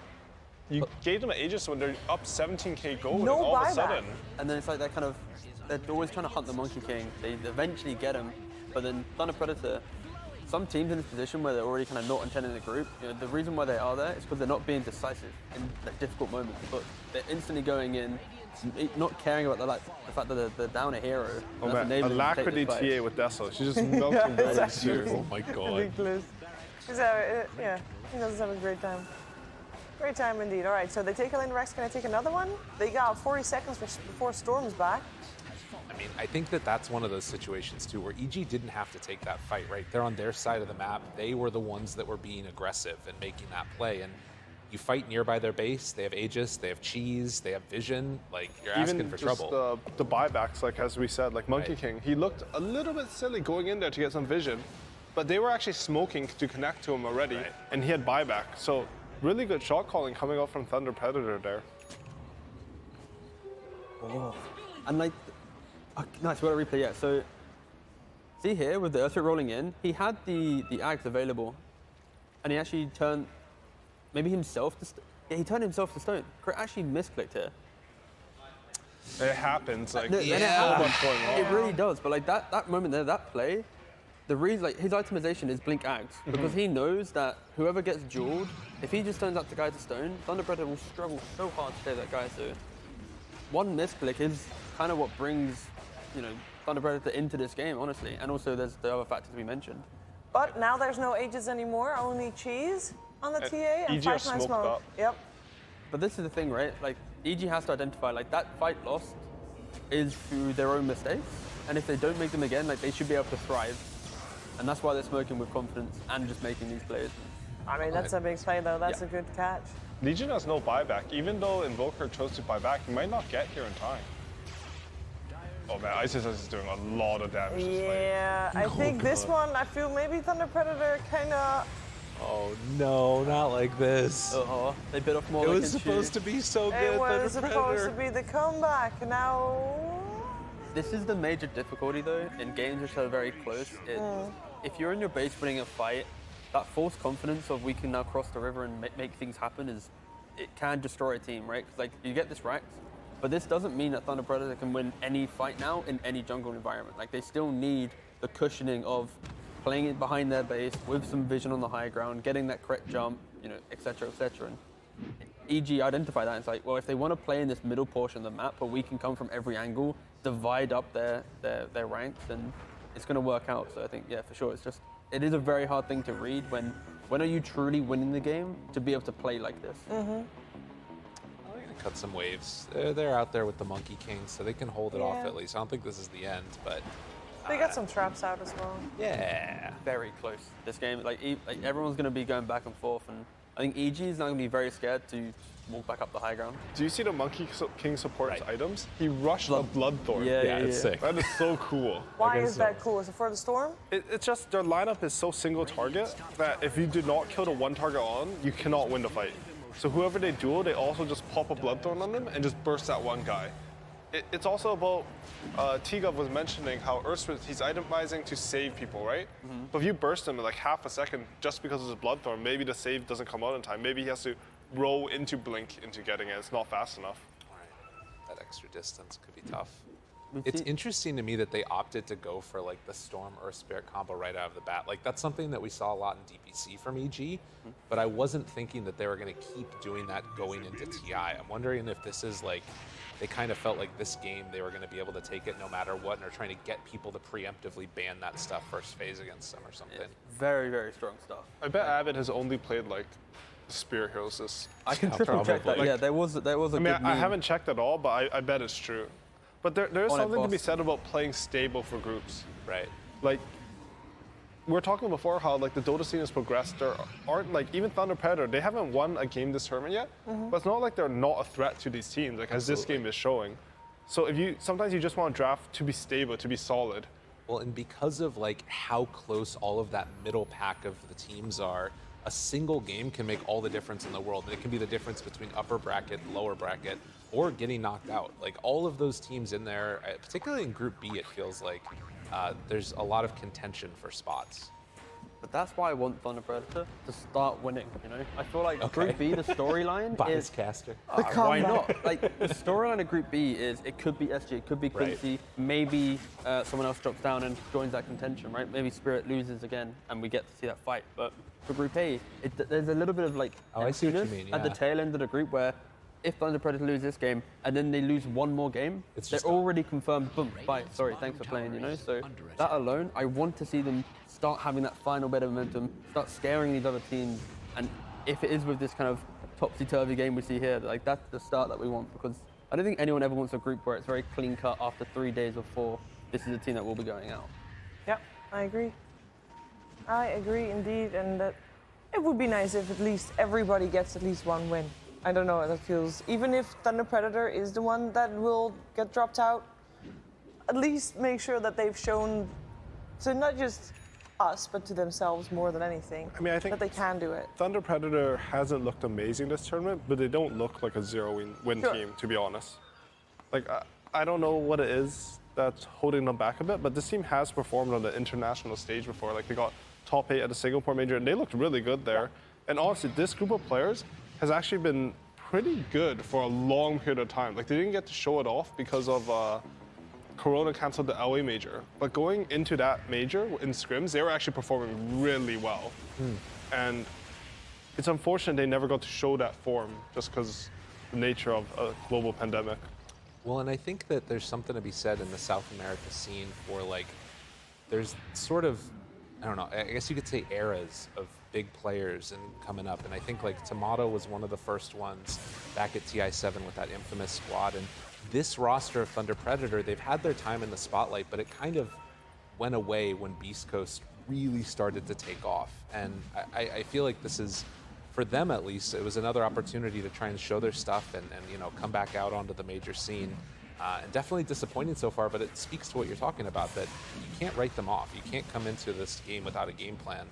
you gave them an Aegis when they're up 17k gold, and all of a sudden.
And then it's like that kind of, they're always trying to hunt the Monkey King. They eventually get him, but then Thunder Predator, some teams in this position where they're already kind of not intending the group, the reason why they are there is because they're not being decisive in difficult moments. But they're instantly going in, not caring about the fact that they're down a hero.
Oh man, Alacrity TA with Deso. She's just melting buildings too.
Oh my god.
Ridiculous. Yeah, he does have a great time. Great time indeed. All right, so they take a lane. Rex gonna take another one. They got 40 seconds before Storm's back.
I mean, I think that's one of those situations too where EG didn't have to take that fight, right? They're on their side of the map. They were the ones that were being aggressive and making that play. And you fight nearby their base. They have Aegis, they have Cheese, they have Vision. You're asking for trouble.
Even just the buybacks, as we said, Monkey King, he looked a little bit silly going in there to get some vision, but they were actually smoking to connect to him already, and he had buyback. So really good shot calling coming out from Thunder Predator there.
Oh. And nice, what a replay, yeah. So, see here, with the Earthquake rolling in, he had the axe available, and he actually turned, maybe himself to he turned himself to stone. Crit actually misclicked here.
It happens, so much going on.
It really does, but that moment there, that play, the reason, his itemization is blink axe, because he knows that whoever gets jeweled, if he just turns out the guy to stone, Thunder Predator will struggle so hard to save that guy, so one misclick is kind of what brings Thunder Predator into this game, honestly. And also there's the other factors we mentioned.
But now there's no Aegis anymore, only Cheese on the TA and
EG
5
are smoked
smoke.
up.
Yep.
But this is the thing, right? EG has to identify, like, that fight lost is through their own mistakes, and if they don't make them again, like, they should be able to thrive. And that's why they're smoking with confidence and just making these plays.
I mean, that's a big play, though. That's a good catch.
Legion has no buyback. Even though Invoker chose to buy back, he might not get here in time. Oh man, ISIS is doing a lot of damage this fight.
Yeah, I think this one, I feel maybe Thunder Predator kind of...
Oh no, not like this.
They bit off more.
It was supposed to be so good.
It was supposed to be the comeback. Now...
This is the major difficulty, though, in games which are very close. If you're in your base winning a fight, that false confidence of we can now cross the river and make things happen it can destroy a team, right? Because, like, you get this ranked, but this doesn't mean that Thunder Predator can win any fight now in any jungle environment. Like, they still need the cushioning of playing it behind their base with some vision on the high ground, getting that correct jump, you know, et cetera, and EG identify that and it's like, well, if they want to play in this middle portion of the map where we can come from every angle, divide up their ranks, then it's going to work out. So I think, yeah, for sure, it is a very hard thing to read when are you truly winning the game to be able to play like this.
Cut some waves. They're out there with the Monkey King, so they can hold it off at least. I don't think this is the end, but...
They got some traps out as well.
Yeah.
Very close. This game, like everyone's going to be going back and forth, and I think EG is not going to be very scared to walk back up the high ground.
Do you see the Monkey King support's items? He rushed a Bloodthorn.
Yeah,
it's sick.
That is so cool.
Why is that cool? Is it for the storm?
It's just their lineup is so single target that if you do not kill the one target on, you cannot win the fight. So whoever they duel, they also just pop a Bloodthorn on them and just burst that one guy. It's also about, T-Gov was mentioning how Urswith, he's itemizing to save people, right? But if you burst him in like half a second just because of his Bloodthorn, maybe the save doesn't come out in time. Maybe he has to roll into Blink into getting it. It's not fast enough.
That extra distance could be tough. It's interesting to me that they opted to go for like the Storm Earth Spirit combo right out of the bat. Like that's something that we saw a lot in DPC from EG, but I wasn't thinking that they were going to keep doing that going into TI. I'm wondering if this is like, they kind of felt like this game they were going to be able to take it no matter what, and are trying to get people to preemptively ban that stuff first phase against them or something.
It's very, very strong stuff.
I bet Abbott has only played like Spear Heroes this.
I can triple check that.
Like,
yeah, there was a good meme.
I haven't checked at all, but I bet it's true. But there is something to be said about playing stable for groups.
Right.
Like, we were talking before how like the Dota scene has progressed. There aren't like even Thunder Predator, they haven't won a game this tournament yet. But it's not like they're not a threat to these teams, like as this game is showing. So sometimes you just want to draft to be stable, to be solid.
Well, and because of like how close all of that middle pack of the teams are, a single game can make all the difference in the world. And it can be the difference between upper bracket, lower bracket, or getting knocked out. Like all of those teams in there, particularly in Group B, it feels like there's a lot of contention for spots.
But that's why I want Thunder Predator to start winning, you know? I feel like Group B, the storyline is...
Caster.
Why not? Like, the storyline of Group B is, it could be SG, it could be Quincy, maybe someone else drops down and joins that contention, right? Maybe Spirit loses again and we get to see that fight. But for Group A, there's a little bit of like
I see what you mean,
at the tail end of the group where if Thunder Predator lose this game and then they lose one more game, they're already confirmed, boom, bye, sorry, thanks for playing, you know? So that alone, I want to see them start having that final bit of momentum, start scaring these other teams, and if it is with this kind of topsy-turvy game we see here, like that's the start that we want, because I don't think anyone ever wants a group where it's very clean-cut after 3 days or 4, this is a team that will be going out.
Yep, I agree. I agree indeed, and that it would be nice if at least everybody gets at least one win. I don't know, that feels, even if Thunder Predator is the one that will get dropped out, at least make sure that they've shown to not just us, but to themselves more than anything.
I mean, I think
that they can do it.
Thunder Predator hasn't looked amazing this tournament, but they don't look like a zero-win team, to be honest. Like, I don't know what it is that's holding them back a bit, but this team has performed on the international stage before. Like, they got top 8 at the Singapore Major, and they looked really good there. And honestly, this group of players has actually been pretty good for a long period of time. Like, they didn't get to show it off because of Corona canceled the LA Major. But going into that major in scrims, they were actually performing really well. And it's unfortunate they never got to show that form just because the nature of a global pandemic.
Well, and I think that there's something to be said in the South America scene for like, there's sort of I don't know, I guess you could say eras of big players and coming up. And I think like Tomato was one of the first ones back at TI7 with that infamous squad. And this roster of Thunder Predator, they've had their time in the spotlight, but it kind of went away when Beastcoast really started to take off. And I feel like this is, for them at least, it was another opportunity to try and show their stuff and you know, come back out onto the major scene. And definitely disappointing so far, but it speaks to what you're talking about, that you can't write them off. You can't come into this game without a game plan.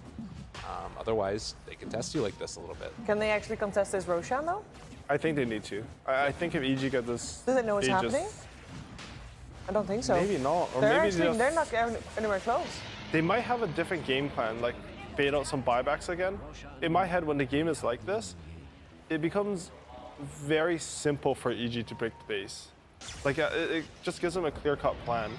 Otherwise, they can test you like this a little bit.
Can they actually contest this Roshan, though?
I think they need to. I think if EG get this...
Do they know what's happening? I don't think so.
Maybe not. Or
they're
maybe
actually, they're not anywhere close.
They might have a different game plan, like bait out some buybacks again. In my head, when the game is like this, it becomes very simple for EG to break the base. Like, it just gives them a clear-cut plan.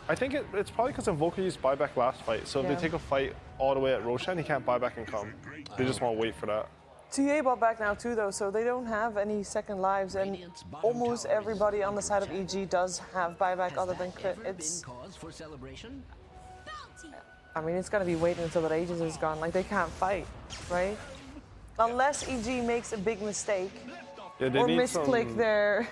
I think it's probably because Invoker used buyback last fight, so if they take a fight all the way at Roshan, he can't buy back and come. They just want to wait for that.
TA bought back now too, though, so they don't have any second lives, and almost everybody on the side of EG does have buyback other than crit. It's... I mean, it's gonna be waiting until the Aegis is gone. Like, they can't fight, right? Unless EG makes a big mistake.
Yeah, they
or
need
misclick their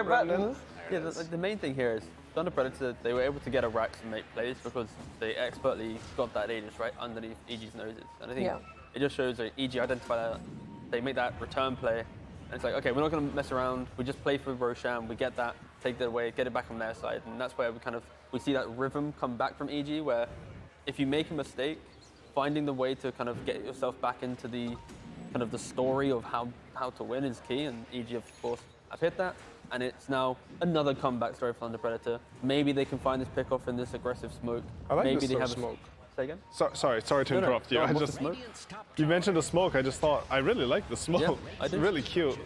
button.
Yeah, the main thing here is Thunder Predator, they were able to get a Rax and make plays because they expertly got that Aegis right underneath EG's noses. And I think it just shows that EG identify that, they make that return play, and it's like, okay, we're not going to mess around, we just play for Roshan, we get that, take that away, get it back on their side, and that's where we see that rhythm come back from EG, where if you make a mistake, finding the way to kind of get yourself back into the the story of how to win is key, and EG, of course, have hit that, and it's now another comeback story for Thunder Predator. Maybe they can find this pick-off in this aggressive smoke.
I like
Maybe
this
they have
smoke.
Say again?
Sorry to interrupt you. You mentioned the smoke. I just thought I really like the smoke.
Yeah, I
it's
do.
really cute.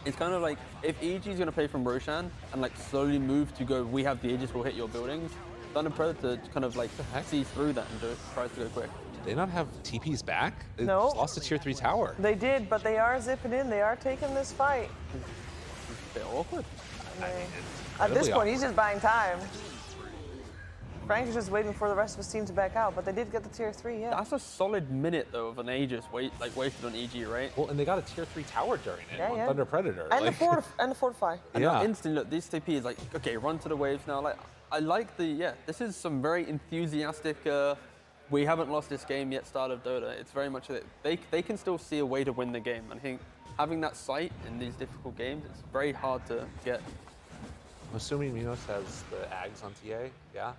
It's kind of like if EG is going to play from Roshan and like slowly move to go, we have the Aegis, we'll hit your buildings. Thunder Predator kind of like sees through that and just tries to go quick.
Did they not have TPs back? They
No.
just lost a tier 3 tower.
They did, but they are zipping in. They are taking this fight.
It's a bit awkward.
At this point, he's just buying time. Frank is just waiting for the rest of his team to back out, but they did get the tier 3, yeah.
That's a solid minute though of an Aegis wasted on EG, right?
Well, and they got a tier 3 tower during it on Thunder Predator.
And the fortify.
And instantly, look, this TP is like, okay, run to the waves now. Like, I like this is some very enthusiastic, we haven't lost this game yet style of Dota. It's very much that they can still see a way to win the game. And I think having that sight in these difficult games, it's very hard to get.
I'm assuming Minos has the Ags on TA, yeah?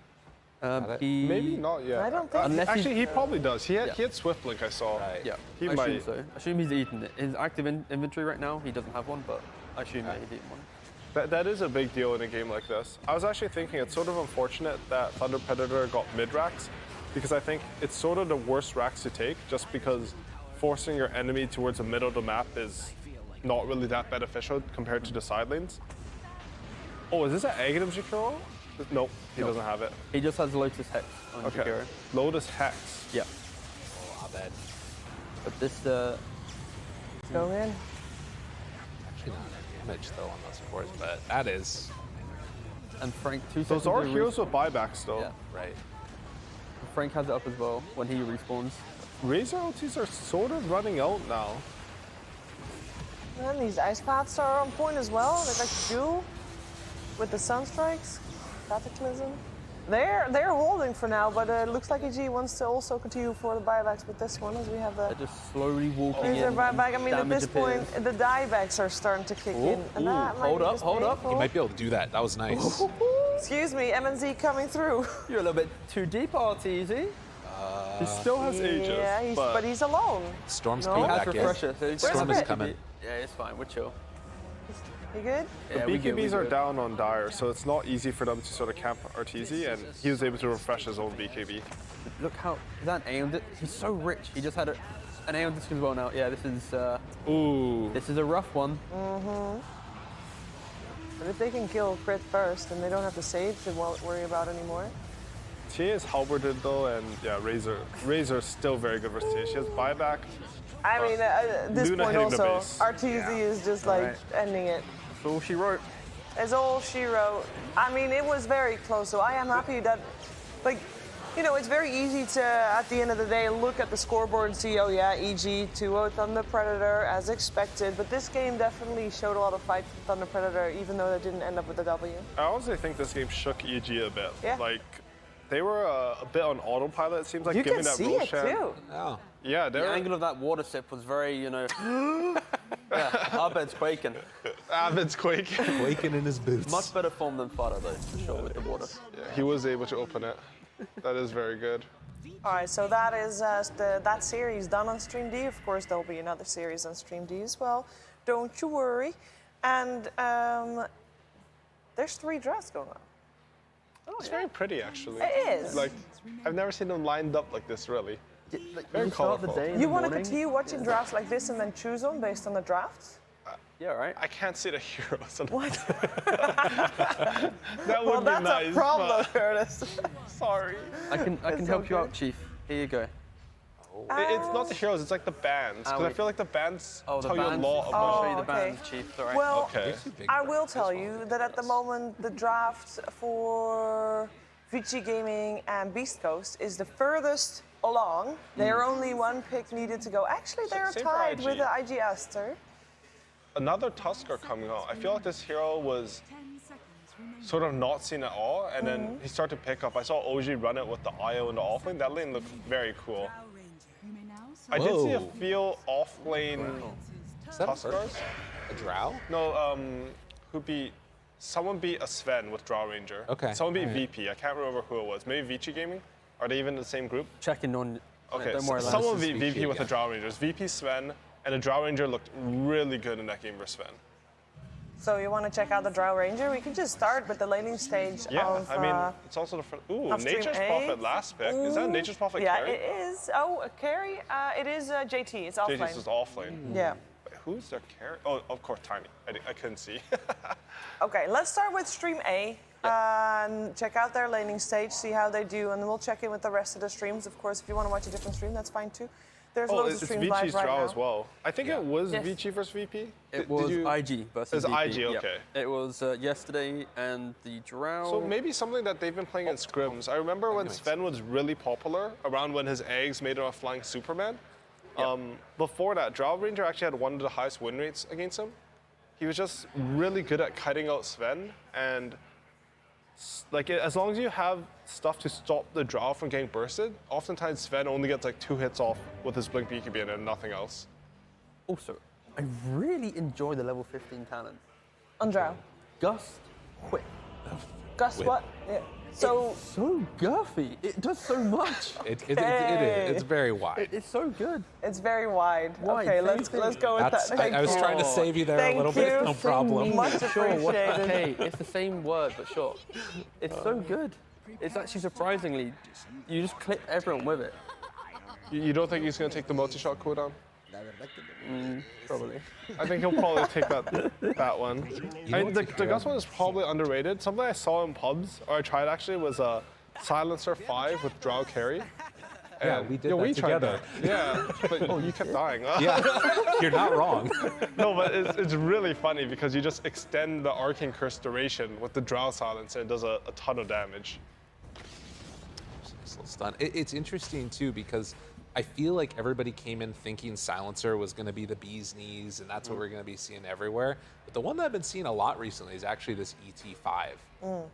Maybe not yet.
I don't think
Actually, he probably does. He had Swift Blink, I saw.
Right.
Yeah,
He
I
might.
assume so. I assume he's eaten it. His active inventory right now, he doesn't have one, but I assume that he's eaten one.
That is a big deal in a game like this. I was actually thinking it's sort of unfortunate that Thunder Predator got mid-racks, because I think it's sort of the worst racks to take, just because forcing your enemy towards the middle of the map is not really that beneficial compared to the side lanes. Oh, is this an Aghanim Jakiro? Nope, he doesn't have it.
He just has Lotus Hex on Jakiro.
Lotus Hex.
Yeah.
Oh, I bet.
But this,
go in.
Actually not damage though on those cores, but that is.
And Frank, 2 seconds.
Those are heroes with buybacks though.
Yeah.
Right.
Frank has it up as well when he respawns.
Razor OTs are sort of running out now.
And these ice paths are on point as well. They like do with the sunstrikes, cataclysm. They're holding for now, but it looks like EG wants to also continue for the buybacks with this one, as we have the.
They're just slowly walking in.
Their buyback. I mean, at this
appears.
point, the diebacks are starting to kick in, and that might be just
hold up.
painful.
He might be able to do that. That was nice.
Excuse me, MNZ coming through.
You're a little bit too deep, RTZ.
He still has Aegis.
Yeah, but he's alone.
Storm's
No?
coming
He has
back
refresher.
in.
So
Storm is coming.
Yeah, it's fine. We're chill.
You good?
Yeah,
The
we good,
BKBs are down on Dire, so it's not easy for them to sort of camp RTZ, and he was able to refresh his own BKB.
Look how that aimed. He's so rich. He just had an aim disc as well now. Yeah, this is.
Ooh.
This is a rough one.
But if they can kill crit first, then they don't have to save to worry about anymore.
TA is halberded though, and yeah, Razor's still very good versus TA. She has buyback.
I mean, at this
Luna
point
hitting the
also,
base.
RTZ is just like ending it.
That's all she wrote.
It's all she wrote. I mean, it was very close, so I am happy that, like, you know, it's very easy to, at the end of the day, look at the scoreboard and see, oh yeah, EG 2-0 Thunder Predator as expected. But this game definitely showed a lot of fight from Thunder Predator, even though they didn't end up with a W.
I honestly think this game shook EG a bit.
Yeah.
Like, they were a bit on autopilot. It seems like
you
giving
can
that
see
Roshan.
it too.
Oh.
Yeah,
The angle of that water sip was very, you know. Yeah, Abed's quaking.
Abed's quaking.
Quaking in his boots.
Much better form than Fada, though, for sure, with the water.
Yeah, he was able to open it. That is very good.
All right, so that is that series done on Stream D. Of course, there'll be another series on Stream D as well. Don't you worry. And there's 3 drafts going on.
Oh, it's very pretty, actually.
It is.
Like, I've never seen them lined up like this, really. Very colorful.
You want to continue watching drafts like this and then choose them based on the drafts?
Yeah, right.
I can't see the heroes.
What?
That would
well,
be
that's
nice,
a problem,
but-
Curtis.
Sorry.
I can help you out, Chief. Here you go.
It's not the heroes, it's like the bands. Because I feel like the bands tell you a lot about.
I'll show you the bands, Chief. Sorry.
Well,
Okay.
I will tell you that at the moment, the draft for Quincy Gaming and Beastcoast is the furthest along. They're only 1 pick needed to go. Actually, they're
Same for
tied
IG.
with the IG Aster.
Another Tusker coming out. I feel like this hero was sort of not seen at all, and then he started to pick up. I saw OG run it with the IO and the offlane. That lane looked very cool. I did see a few offlane
Is that
Tuskers.
a drow?
No, someone beat a Sven with Draw Ranger.
Okay.
Someone beat VP. I can't remember who it was. Maybe Vici Gaming? Are they even in the same group?
Checking on.
Okay,
Don't worry,
someone
lads.
beat VP with the Draw Rangers. VP Sven, and the Draw Ranger looked really good in that game versus Sven.
So you want to check out the Drow Ranger? We can just start with the laning stage
Yeah,
of
I mean, it's also the front. Ooh,
of Stream
Nature's
A.
Prophet last pick. Is that Nature's Prophet
Yeah,
carry?
it is. Oh, carry? It is JT. It's offlane.
JT's is offlane.
Yeah.
Wait, who's their carry? Oh, of course, Tiny. I couldn't see.
Okay, let's start with Stream A and check out their laning stage, see how they do, and then we'll check in with the rest of the streams. Of course, if you want to watch a different stream, that's fine too. There's loads of
it's
streams live
Vici's
right
draw
now.
as well. I think it was
Yes.
Vici versus VP.
It was IG versus
It was
VP.
IG,
yep.
okay.
It was yesterday, and the Drow.
So maybe something that they've been playing in scrims. I remember when Sven was really popular, around when his eggs made him a flying Superman. Before that, Drow Ranger actually had one of the highest win rates against him. He was just really good at cutting out Sven, and like as long as you have stuff to stop the Drow from getting bursted, oftentimes Sven only gets like 2 hits off with his Blink BKB and nothing else.
Also, I really enjoy the level 15 talent.
On Drow.
Gust Whip.
Gust what? Yeah. So
It's so girthy. It does so much.
It is. It's very wide.
It's so good.
it's very wide.
Wide,
Okay,
thank
let's go with
That's,
that.
I was trying to save you there
Thank
a little bit.
you.
No problem.
Much
Sure, what,
appreciated.
hey, it's the same word, but sure. It's so good. It's actually surprisingly, you just clip everyone with it.
You don't think he's going to take the multi-shot cooldown?
Probably.
I think he'll probably take that one. The Gus one is probably underrated. Something I saw in pubs, or I tried actually, was a Silencer 5 with Drow carry.
Yeah, we did that
we tried
together.
that. Yeah, but you kept dying.
Yeah, you're not wrong.
No, but it's really funny because you just extend the Arcane Curse duration with the Drow Silencer and it does a ton of damage.
Stun. It's interesting too because I feel like everybody came in thinking Silencer was going to be the bee's knees and that's what we're going to be seeing everywhere. But the one that I've been seeing a lot recently is actually this ET5.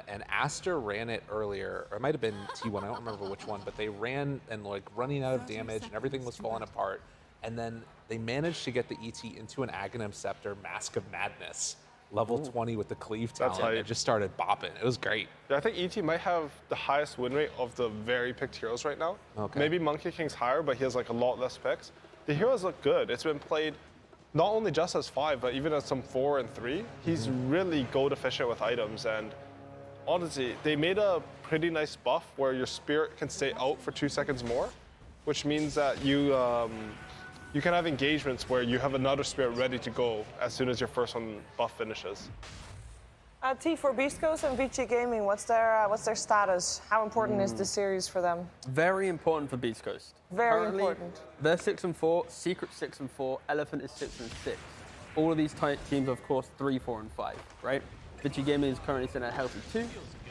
And Aster ran it earlier, or it might have been T1, I don't remember which one, but they ran and like running out of damage and everything was falling apart. And then they managed to get the ET into an Aghanim Scepter Mask of Madness. Level 20 with the cleave talent.
hype.
It just started bopping. It was great.
Yeah, I think ET might have the highest win rate of the very picked heroes right now.
Okay.
Maybe Monkey King's higher, but he has like a lot less picks. The heroes look good. It's been played not only just as 5, but even as some 4 and 3. He's really gold efficient with items, and honestly, they made a pretty nice buff where your spirit can stay out for 2 seconds more, which means that you can have engagements where you have another spirit ready to go as soon as your first one buff finishes.
T, for Beastcoast and Quincy Gaming, what's their status? How important is this series for them?
Very important for Beastcoast.
Very
Currently,
important.
They're 6-4, Secret 6-4, Elephant is 6-6. All of these teams, of course, 3, 4, and 5, right? Quincy Gaming is currently sitting at healthy 2,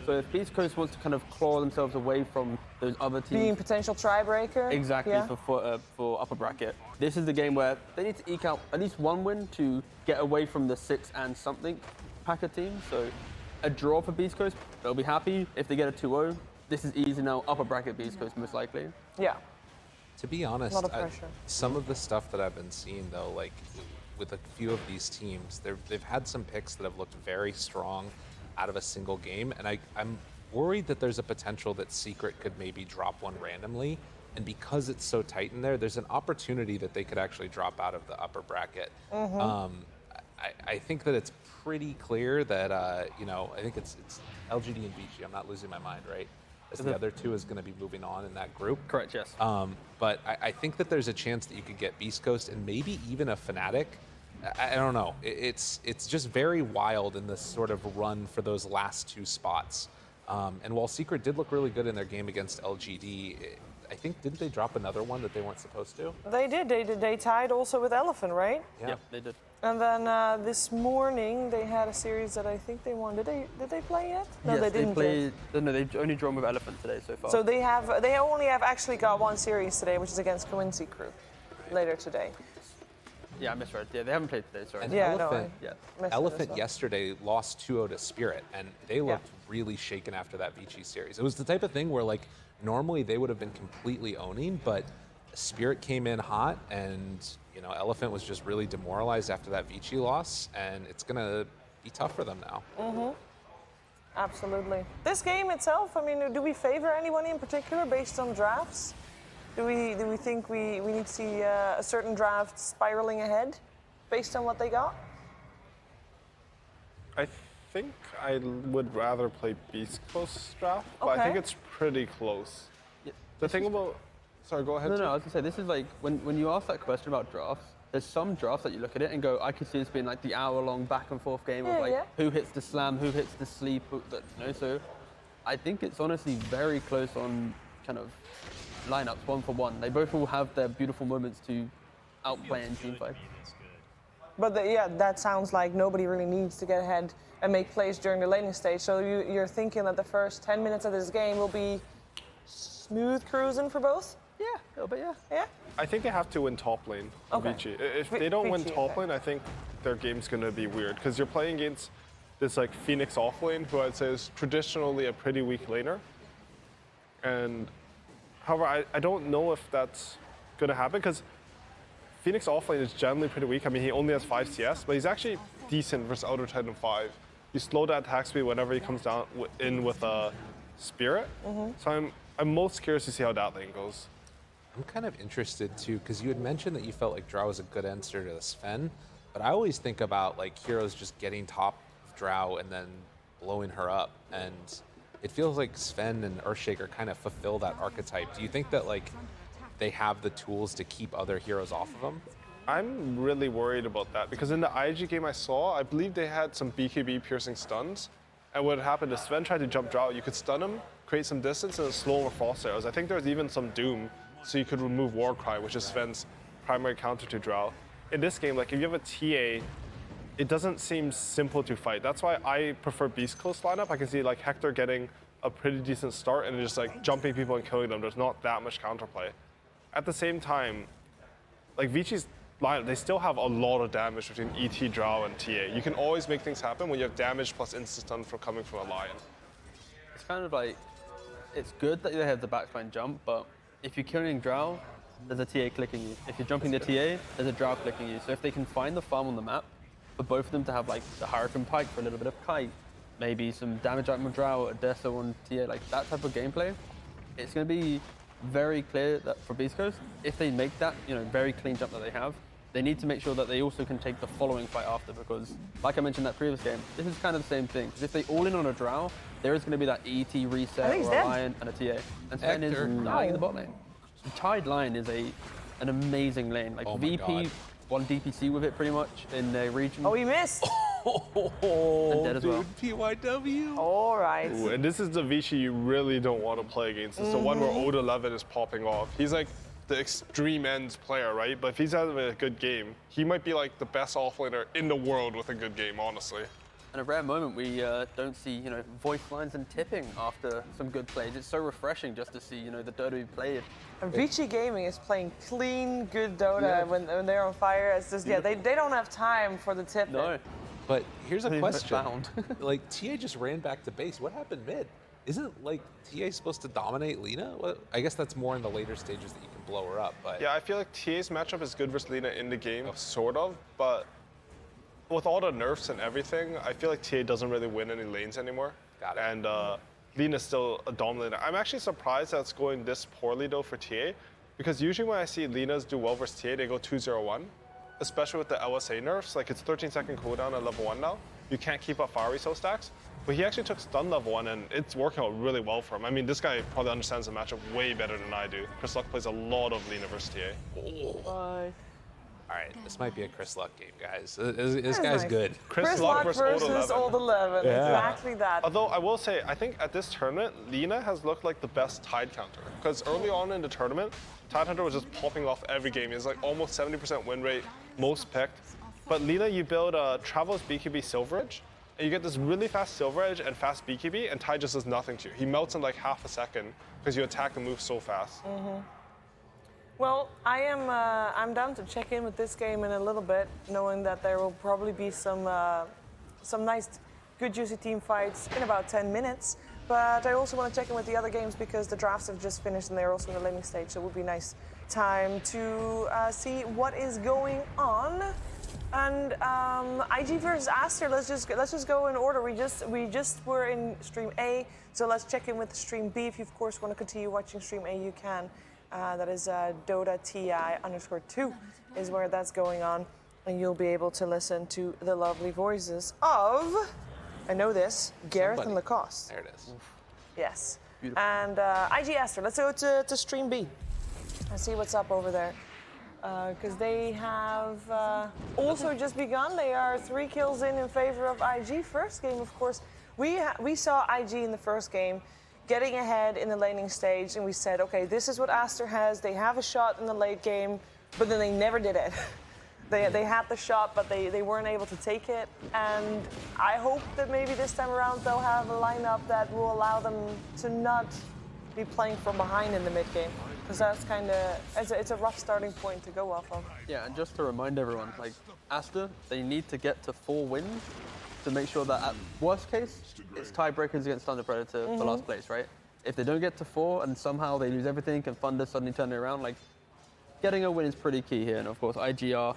So if Beastcoast wants to kind of claw themselves away from those other teams,
Being potential tiebreaker.
exactly
Yeah.
for upper bracket, this is the game where they need to eke out at least one win to get away from the 6 and something Packer team. So a draw for Beastcoast, they'll be happy. If they get a 2-0, this is easy now. Upper bracket Beastcoast most likely.
Yeah.
To be honest,
A lot of pressure.
some of the stuff that I've been seeing, though, like with a few of these teams, they've had some picks that have looked very strong out of a single game, and I'm worried that there's a potential that Secret could maybe drop one randomly, and because it's so tight in there, there's an opportunity that they could actually drop out of the upper bracket. I think that it's pretty clear that, you know, I think it's LGD and Vici. I'm not losing my mind, right? As the other two is going to be moving on in that group.
Correct, yes.
But I think that there's a chance that you could get Beastcoast and maybe even a Fnatic. I don't know. It's just very wild in this sort of run for those last two spots. And while Secret did look really good in their game against LGD, I think, didn't they drop another one that they weren't supposed to?
They did. They tied also with Elephant, right?
Yeah, they did.
And then this morning they had a series that I think they won. Did they play yet? No,
yes,
they didn't.
Played, no, they've only drawn with Elephant today so far.
So they only have actually got one series today, which is against Quincy Crew later today.
Yeah, I misread. Yeah, they haven't played today, sorry.
And
Yeah,
Elephant yesterday lost 2-0 to Spirit, and they looked really shaken after that Vici series. It was the type of thing where, like, normally they would have been completely owning, but Spirit came in hot, and, you know, Elephant was just really demoralized after that Vici loss, and it's going to be tough for them now.
Absolutely. This game itself, I mean, do we favor anyone in particular based on drafts? Do we think we need to see a certain draft spiraling ahead based on what they got?
I think I would rather play Beastcoast draft, but I think it's pretty close.
Yeah.
The thing about... Sorry, go ahead.
No, I was going to say, this is like, when you ask that question about drafts, there's some drafts that you look at it and go, I could see this being like the hour-long back-and-forth game of like, who hits the slam, who hits the sleep, you know, so I think it's honestly very close on kind of lineups, one for one. They both will have their beautiful moments to outplay in teamfight.
But that sounds like nobody really needs to get ahead and make plays during the laning stage. So you're thinking that the first 10 minutes of this game will be smooth cruising for both?
Yeah, a little bit, yeah.
Yeah?
I think they have to win top lane, Vici. If they don't win top lane, I think their game's going to be weird, because you're playing against this like Phoenix off lane, who I'd say is traditionally a pretty weak laner. And however, I don't know if that's going to happen, because Phoenix offlane is generally pretty weak. I mean, he only has 5 CS, but he's actually decent versus Outer Titan 5. You slow that attack speed whenever he comes down in with a Spirit. So I'm most curious to see how that lane goes.
I'm kind of interested too, because you had mentioned that you felt like Drow was a good answer to Sven, but I always think about like heroes just getting top of Drow and then blowing her up, and it feels like Sven and Earthshaker kind of fulfill that archetype. Do you think that like they have the tools to keep other heroes off of them?
I'm really worried about that, because in the IG game I saw, I believe they had some BKB piercing stuns, and what happened is Sven tried to jump Drow. You could stun him, create some distance, and slow him with frost arrows. I think there's even some Doom, so you could remove Warcry, which is Sven's primary counter to Drow. In this game, like if you have a TA, it doesn't seem simple to fight. That's why I prefer Beastcoast lineup. I can see like Hector getting a pretty decent start and just like jumping people and killing them. There's not that much counterplay. At the same time, like Vici's lineup, they still have a lot of damage between ET, Drow, and TA. You can always make things happen when you have damage plus instant stun for coming from a Lion.
It's kind of like, it's good that they have the backline jump, but if you're killing Drow, there's a TA clicking you. If you're jumping the TA, there's a Drow clicking you. So if they can find the farm on the map, for both of them to have like the Hurricane Pike for a little bit of kite, maybe some damage out from Drow, a Deso on TA, like that type of gameplay, it's going to be very clear that for Beastcoast, if they make that, you know, very clean jump that they have, they need to make sure that they also can take the following fight after, because like I mentioned in that previous game, this is kind of the same thing. Because if they all in on a Drow, there is going to be that ET reset or a Lion and a TA. And Sven is dying in the bot lane. The Tide Lion is an amazing lane. Like VP won DPC with it pretty much in their region.
Oh, he missed.
And dead as well.
PYW.
All right.
Ooh, and this is the Vici you really don't want to play against. It's the one where Oda 11 is popping off. He's like the extreme ends player, right? But if he's having a good game, he might be like the best offlaner in the world with a good game, honestly.
And a rare moment we don't see, voice lines and tipping after some good plays. It's so refreshing just to see, the Dota we played.
And Quincy Gaming is playing clean, good Dota when they're on fire. It's just, they don't have time for the tip.
No.
But here's a question. Like, TA just ran back to base. What happened mid? Isn't, like, TA supposed to dominate Lina? Well, I guess that's more in the later stages that you can blow her up, but...
Yeah, I feel like TA's matchup is good versus Lina in the game, sort of, but with all the nerfs and everything, I feel like TA doesn't really win any lanes anymore.
Got it.
And Lina's still a dominator. I'm actually surprised that it's going this poorly, though, for TA, because usually when I see Linas do well versus TA, they go 2-0-1, especially with the LSA nerfs. Like, it's 13-second cooldown at level 1 now. You can't keep up fire resource stacks. But he actually took stun level 1, and it's working out really well for him. I mean, this guy probably understands the matchup way better than I do. Chris Luck plays a lot of Lina versus TA.
Bye.
All right, this might be a Chris Luck game, guys. This guy's
nice.
good.
Chris Luck versus Old 11.
Yeah.
Exactly that.
Although I will say, I think at this tournament, Lina has looked like the best Tide counter. Because early on in the tournament, Tidehunter was just popping off every game. It's like almost 70% win rate, most picked. But Lina, you build a Travel's BKB Silver Edge, and you get this really fast Silver Edge and fast BKB, and Tide just does nothing to you. He melts in like half a second because you attack and move so fast.
Well, I'm down to check in with this game in a little bit, knowing that there will probably be some nice, good, juicy team fights in about 10 minutes. But I also want to check in with the other games because the drafts have just finished and they're also in the laning stage, so it would be a nice time to see what is going on. And IG versus Aster, let's just go in order. We just were in stream A, so let's check in with stream B. If you of course want to continue watching stream A, you can. That is Dota TI_2 is where that's going on, and you'll be able to listen to the lovely voices of, I know this, Gareth and Lacoste.
There it is.
Yes. Beautiful. And IG Aster, let's go to stream B and see what's up over there. Because they have also just begun. They are 3 kills in favor of IG. First game, of course, we saw IG in the first game getting ahead in the laning stage, and we said, okay, this is what Aster has. They have a shot in the late game, but then they never did it. They had the shot, but they weren't able to take it. And I hope that maybe this time around they'll have a lineup that will allow them to not be playing from behind in the mid game. Because that's kind of, it's a rough starting point to go off of.
Yeah, and just to remind everyone, like, Aster, they need to get to 4 wins to make sure that at worst case, it's tiebreakers against Thunder Predator for last place, right? If they don't get to 4 and somehow they lose everything and Thunder suddenly turn it around, like, getting a win is pretty key here. And of course, IG are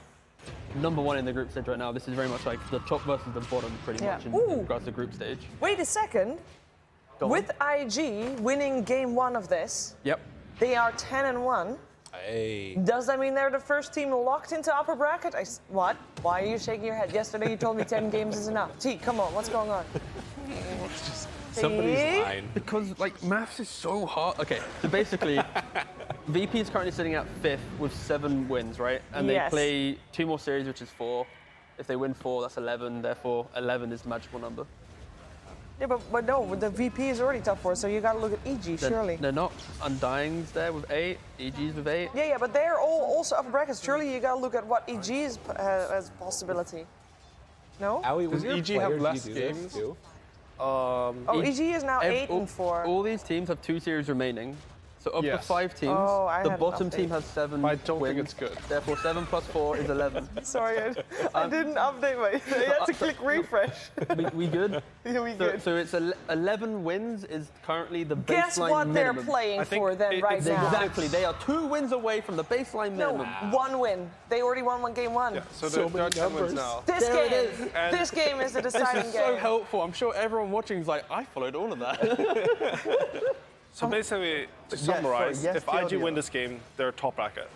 #1 in the group stage right now. This is very much like the top versus the bottom pretty much in regards to group stage.
Wait a second. With IG winning game 1 of this, they are 10-1.
Hey.
Does that mean they're the first team locked into upper bracket? What? Why are you shaking your head? Yesterday you told me 10 games is enough. T, come on, what's going on?
Somebody's lying.
Because, like, maths is so hard. Okay, so basically, VP is currently sitting at 5th with 7 wins, right? And they play 2 more series, which is 4. If they win 4, that's 11. Therefore, 11 is the magical number.
Yeah, but no, the VP is already top 4, so you got to look at EG, surely.
They're not. Undying's there with 8, EG's with 8.
Yeah, but they're all also upper brackets. Surely you got to look at what EG is as a possibility. No?
Does EG have less games?
EG is now 8-4.
All these teams have 2 series remaining. So of the 5 teams, the bottom team has 7
I don't
wins.
think it's good.
Therefore, 7 plus 4 is 11.
Sorry, I didn't update my... I had to click refresh.
We good?
Yeah, we good.
So it's 11 wins is currently the baseline
Guess what
minimum.
they're playing for then right now.
Exactly. They are 2 wins away from the baseline minimum.
No, 1 win. They already won game 1.
Yeah, so there are 10 wins now.
This game is the deciding
This is
game.
so helpful. I'm sure everyone watching is like, I followed all of that.
So basically, to summarize, if IG win this game, they're top bracket.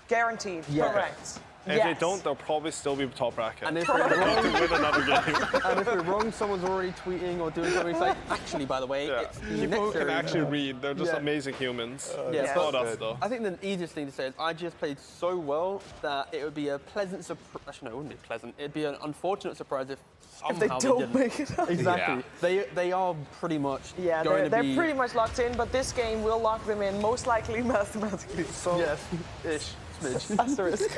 Guaranteed. Correct.
And if they don't, they'll probably still be top bracket.
And if we're wrong,
to win another game.
And if we're wrong, someone's already tweeting or doing something. It's like, actually, by the way, it's the
People
next
can
series.
actually read. They're just amazing humans. It's not us, though.
I think the easiest thing to say is IG has played so well that it would be a pleasant surprise. Actually, no, it wouldn't be pleasant. It'd be an unfortunate surprise if
they don't
didn't.
make it up.
Exactly. They are pretty much
they're
to be...
pretty much locked in, but this game will lock them in, most likely mathematically. So
yes, ish, smidge.
Asterisk.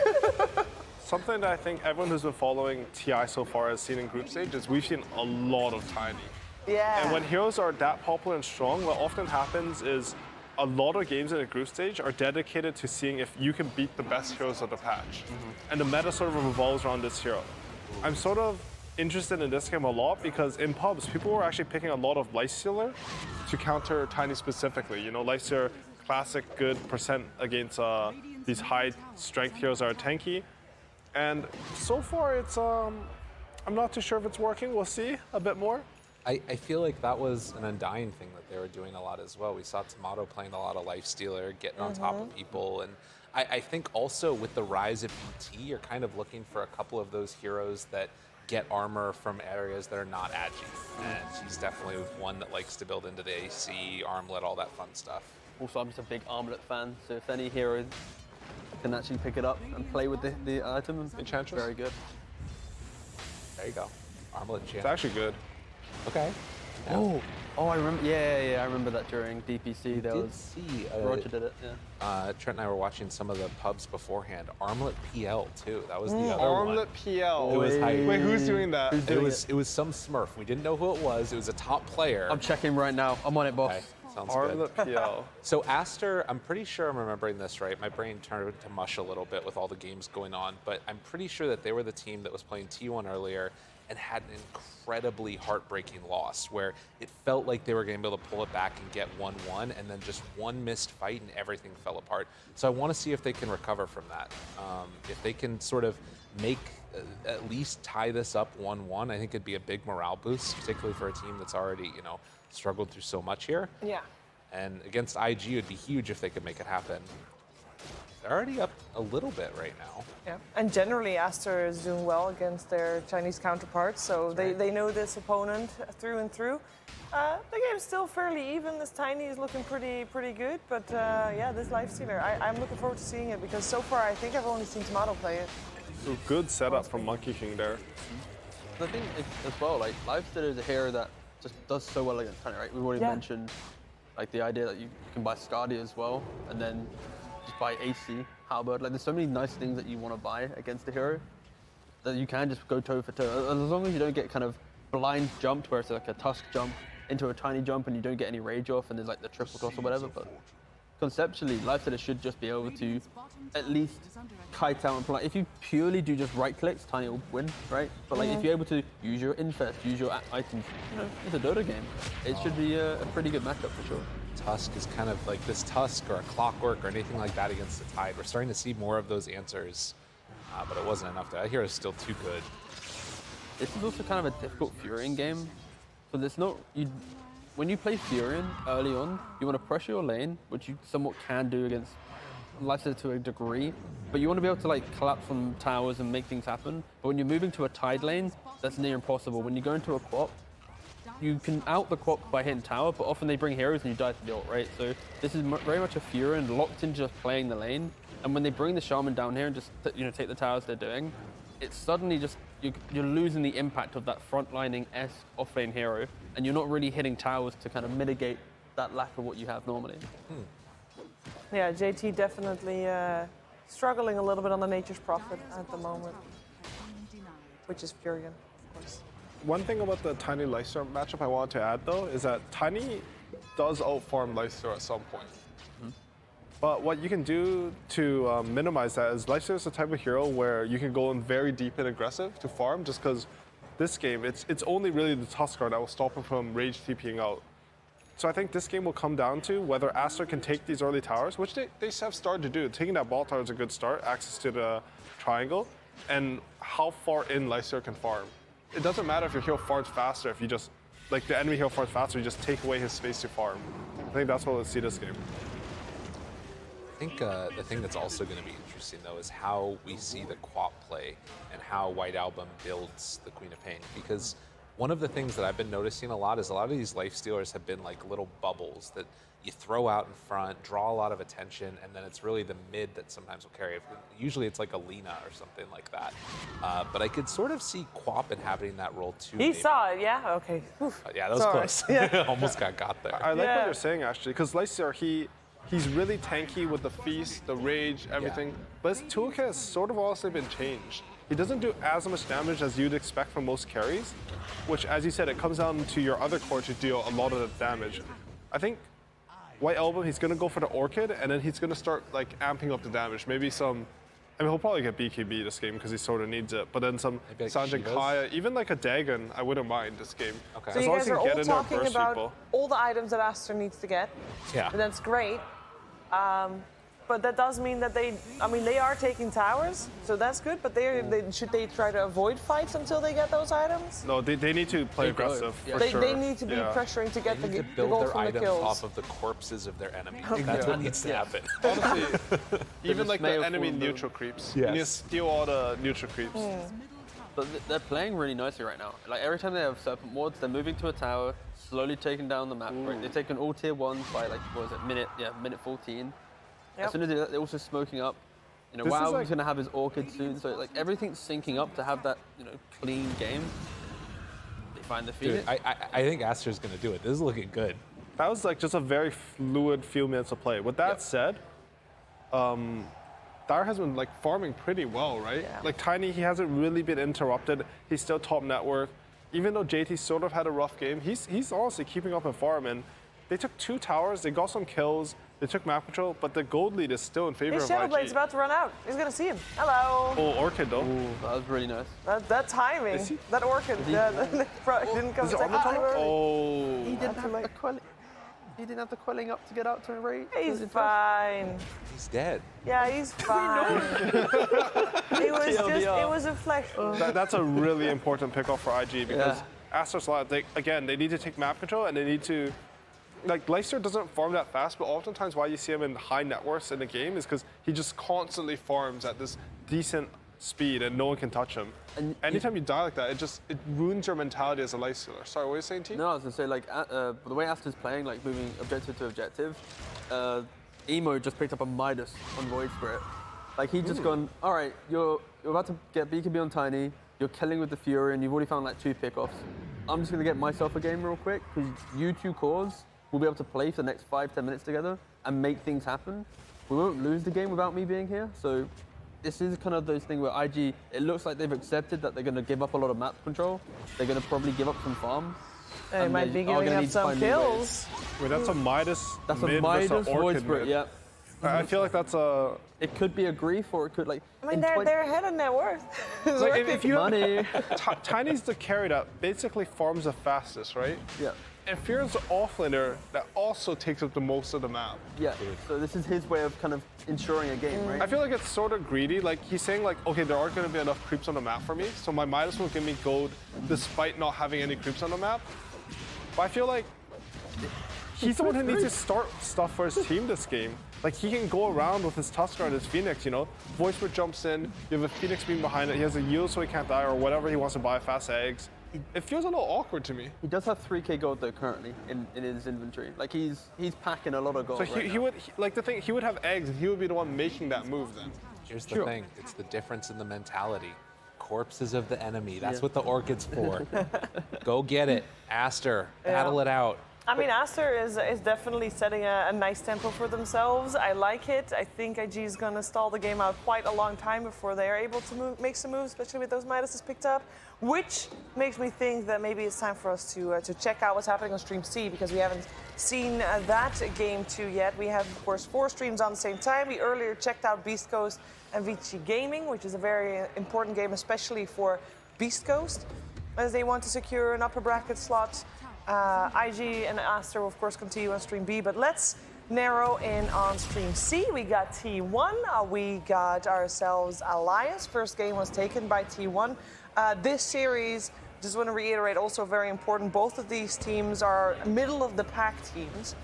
something that I think everyone who's been following TI so far has seen in group stage is we've seen a lot of Tiny.
Yeah.
And when heroes are that popular and strong, what often happens is a lot of games in a group stage are dedicated to seeing if you can beat the best heroes of the patch. And the meta sort of revolves around this hero. I'm sort of interested in this game a lot because in pubs, people were actually picking a lot of Lifestealer to counter Tiny specifically. You know, Lifestealer, classic good percent against these high strength heroes that are tanky. And so far, it's I'm not too sure if it's working. We'll see a bit more.
I feel like that was an Undying thing that they were doing a lot as well. We saw Tomato playing a lot of Lifestealer, getting on top of people. And I think also with the rise of BT, you're kind of looking for a couple of those heroes that get armor from areas that are not Agi. And she's definitely one that likes to build into the AC, armlet, all that fun stuff.
Also, I'm just a big armlet fan, so if any hero can actually pick it up and play with the item,
Enchantress?
Very good.
There you go. Armlet Jam.
It's actually good.
Okay.
Oh, I remember. Yeah, I remember that during DPC. There was
see
Roger did it. Yeah.
Trent and I were watching some of the pubs beforehand. Armlet PL too. That was the other
Armlet
one.
PL.
It was hype.
Wait, who's doing that?
It was some Smurf. We didn't know who it was. It was a top player.
I'm checking right now. I'm on it, boss.
Okay. Sounds
Armlet
good.
PL.
So Aster, I'm pretty sure I'm remembering this right. My brain turned to mush a little bit with all the games going on, but I'm pretty sure that they were the team that was playing T1 earlier and had an incredibly heartbreaking loss where it felt like they were going to be able to pull it back and get 1-1, and then just one missed fight and everything fell apart. So I want to see if they can recover from that. If they can sort of make at least tie this up 1-1, I think it'd be a big morale boost, particularly for a team that's already, struggled through so much here.
Yeah.
And against IG, it would be huge if they could make it happen. They're already up a little bit right now.
Yeah, and generally Aster is doing well against their Chinese counterparts, so they know this opponent through and through. The game's still fairly even. This Tiny is looking pretty good, but yeah, this Lifestealer, I'm looking forward to seeing it because so far I think I've only seen Tomato play it.
Good setup from Monkey King there.
I think as well, like Lifestealer is a hero that just does so well against Tiny, right? We've already mentioned like the idea that you can buy Skadi as well, and then just buy AC, Halberd. Like there's so many nice things that you want to buy against the hero that you can just go toe for toe. As long as you don't get kind of blind jumped where it's like a Tusk jump into a Tiny jump and you don't get any rage off and there's like the triple toss or whatever. But conceptually, Lifestealer should just be able to at least kite out and play. If you purely do just right clicks, Tiny will win, right? But like if you're able to use your infest, use your items, it's a Dota game. It should be a pretty good matchup for sure.
Tusk is kind of like this Tusk or a Clockwork or anything like that against the Tide. We're starting to see more of those answers, but it wasn't enough. That hero is still too good.
This is also kind of a difficult Furion game. So there's not, when you play Furion early on, you want to pressure your lane, which you somewhat can do against Lifestealer to a degree, but you want to be able to like collapse on towers and make things happen. But when you're moving to a Tide lane, that's near impossible. When you go into a Quap, you can out the Quap by hitting tower, but often they bring heroes and you die to the ult, right? So this is very much a Furion locked into just playing the lane. And when they bring the Shaman down here and just take the towers they're doing, it's suddenly just you're losing the impact of that frontlining-esque off-lane hero, and you're not really hitting towers to kind of mitigate that lack of what you have normally.
Yeah, JT definitely struggling a little bit on the Nature's Prophet at the moment, which is Furion, of course.
One thing about the Tiny Lifestealer matchup I wanted to add though is that Tiny does outfarm Lifestealer at some point. But what you can do to minimize that is Lifestealer is the type of hero where you can go in very deep and aggressive to farm just because this game, it's only really the Tuskar that will stop him from rage TPing out. So I think this game will come down to whether Aster can take these early towers, which they have started to do. Taking that ball tower is a good start, access to the triangle, and how far in Lifestealer can farm. It doesn't matter if your hero farms faster, if you just, like the enemy hero farms faster, you just take away his space to farm. I think that's what we'll see this game.
I think the thing that's also going to be interesting, though, is how we see the Quap play and how White Album builds the Queen of Pain. Because one of the things that I've been noticing a lot is a lot of these Lifestealers have been like little bubbles that you throw out in front, draw a lot of attention, and then it's really the mid that sometimes will carry it. Usually it's like a Lina or something like that. But I could sort of see Quap inhabiting that role too.
He saw it, yeah? Okay.
Yeah, that was close.
Yeah.
Almost got there.
I like what you're saying, actually, because Lifestealer, he's really tanky with the feast, the rage, everything. But his toolkit has sort of also been changed. He doesn't do as much damage as you'd expect from most carries, which, as you said, it comes down to your other core to deal a lot of the damage. I think White Album, he's going to go for the Orchid, and then he's going to start like amping up the damage. Maybe some, I mean, he'll probably get BKB this game because he sort of needs it, but then some Sanjin Kaya, even like a Dagon, I wouldn't mind this game.
Okay. So you guys are all talking about all the items that Aster needs to get.
Yeah.
And that's great. But that does mean that they are taking towers, so that's good, but should they try to avoid fights until they get those items?
No, they need to play aggressive, for sure.
They need to be pressuring to get the gold from the kills.
Off of the corpses of their enemies.
Okay.
That's what needs to happen.
Honestly, even like the enemy neutral creeps. You need to steal all the neutral creeps.
But they're playing really nicely right now. Like every time they have serpent wards, they're moving to a tower, slowly taking down the map. Right? They're taking all tier 1s by like, what was it, minute 14. Yep. As soon as they're also smoking up, you know, WoW is going to have his Orchid soon, so like everything's syncing up to have that, you know, clean game. They find the Phoenix.
Dude, I think Aster's going to do it. This is looking good.
That was like just a very fluid few minutes of play. With that said, Dire has been like farming pretty well, right? Yeah. Like Tiny, he hasn't really been interrupted. He's still top net worth. Even though JT sort of had a rough game, he's honestly keeping up in farm. And they took 2 towers, they got some kills, they took map control, but the gold lead is still in favor of IG.
His Shadowblade's about to run out. He's gonna see him. Hello.
Oh, Orchid though.
Ooh, that was really nice.
That timing. That Orchid didn't come to early.
Oh.
He didn't have the quelling. He didn't have the quelling up to get out to a rate.
He's fine.
He's dead.
Yeah, he's fine. It was a flesh.
That's a really important pickup for IG because Aster's lot, they need to take map control and they need to. Like, Leicester doesn't farm that fast, but oftentimes why you see him in high net worths in the game is because he just constantly farms at this decent speed and no one can touch him. And anytime you die like that, it ruins your mentality as a Leicester. Sorry, what were you saying, T?
No, I was going to say, like, the way Aster's playing, like, moving objective to objective, Emo just picked up a Midas on Void Spirit. Like, he'd just gone, all right, you're about to get BKB on Tiny, you're killing with the Fury, and you've already found, like, 2 pickoffs. I'm just going to get myself a game real quick, because you 2 cores will be able to play for the next 5-10 minutes together and make things happen. We won't lose the game without me being here. So this is kind of those things where IG, it looks like they've accepted that they're going to give up a lot of map control. They're going to probably give up some farm.
They might be giving up some kills.
Wait, that's a Midas.
That's a Midas Void Spirit, yeah.
I feel like that's a.
It could be a grief, or it could like.
I mean, they're ahead of net worth.
Like if you
money.
Tiny's the carry that basically farms the fastest, right?
Yeah.
And Fear's the offlaner that also takes up the most of the map.
Yeah. So this is his way of kind of ensuring a game, right?
I feel like it's sort of greedy. Like he's saying, like, okay, there aren't going to be enough creeps on the map for me, so my Midas will give me gold despite not having any creeps on the map. But I feel like he's the one who needs to start stuff for his team this game. Like, he can go around with his Tusker and his Phoenix, you know? Void Spirit jumps in, you have a Phoenix beam behind it, he has a yield so he can't die, or whatever he wants to buy, fast eggs. It feels a little awkward to me.
He does have 3k gold, though, currently, in his inventory. Like, he's packing a lot of gold.
So he would have eggs, and he would be the one making that move then.
Here's the thing, it's the difference in the mentality. Corpses of the enemy, that's what the Orchid's for. Go get it, Aster, battle it out.
I mean, Aster is definitely setting a nice tempo for themselves. I like it. I think IG is going to stall the game out quite a long time before they are able to make some moves, especially with those Midases picked up, which makes me think that maybe it's time for us to check out what's happening on Stream C, because we haven't seen that game 2 yet. We have, of course, 4 streams on the same time. We earlier checked out Beastcoast and Quincy Gaming, which is a very important game, especially for Beastcoast, as they want to secure an upper bracket slot. IG and Aster will, of course, continue on Stream B, but let's narrow in on Stream C. We got T1, we got ourselves Alliance. First game was taken by T1. This series, just want to reiterate, also very important. Both of these teams are middle of the pack teams,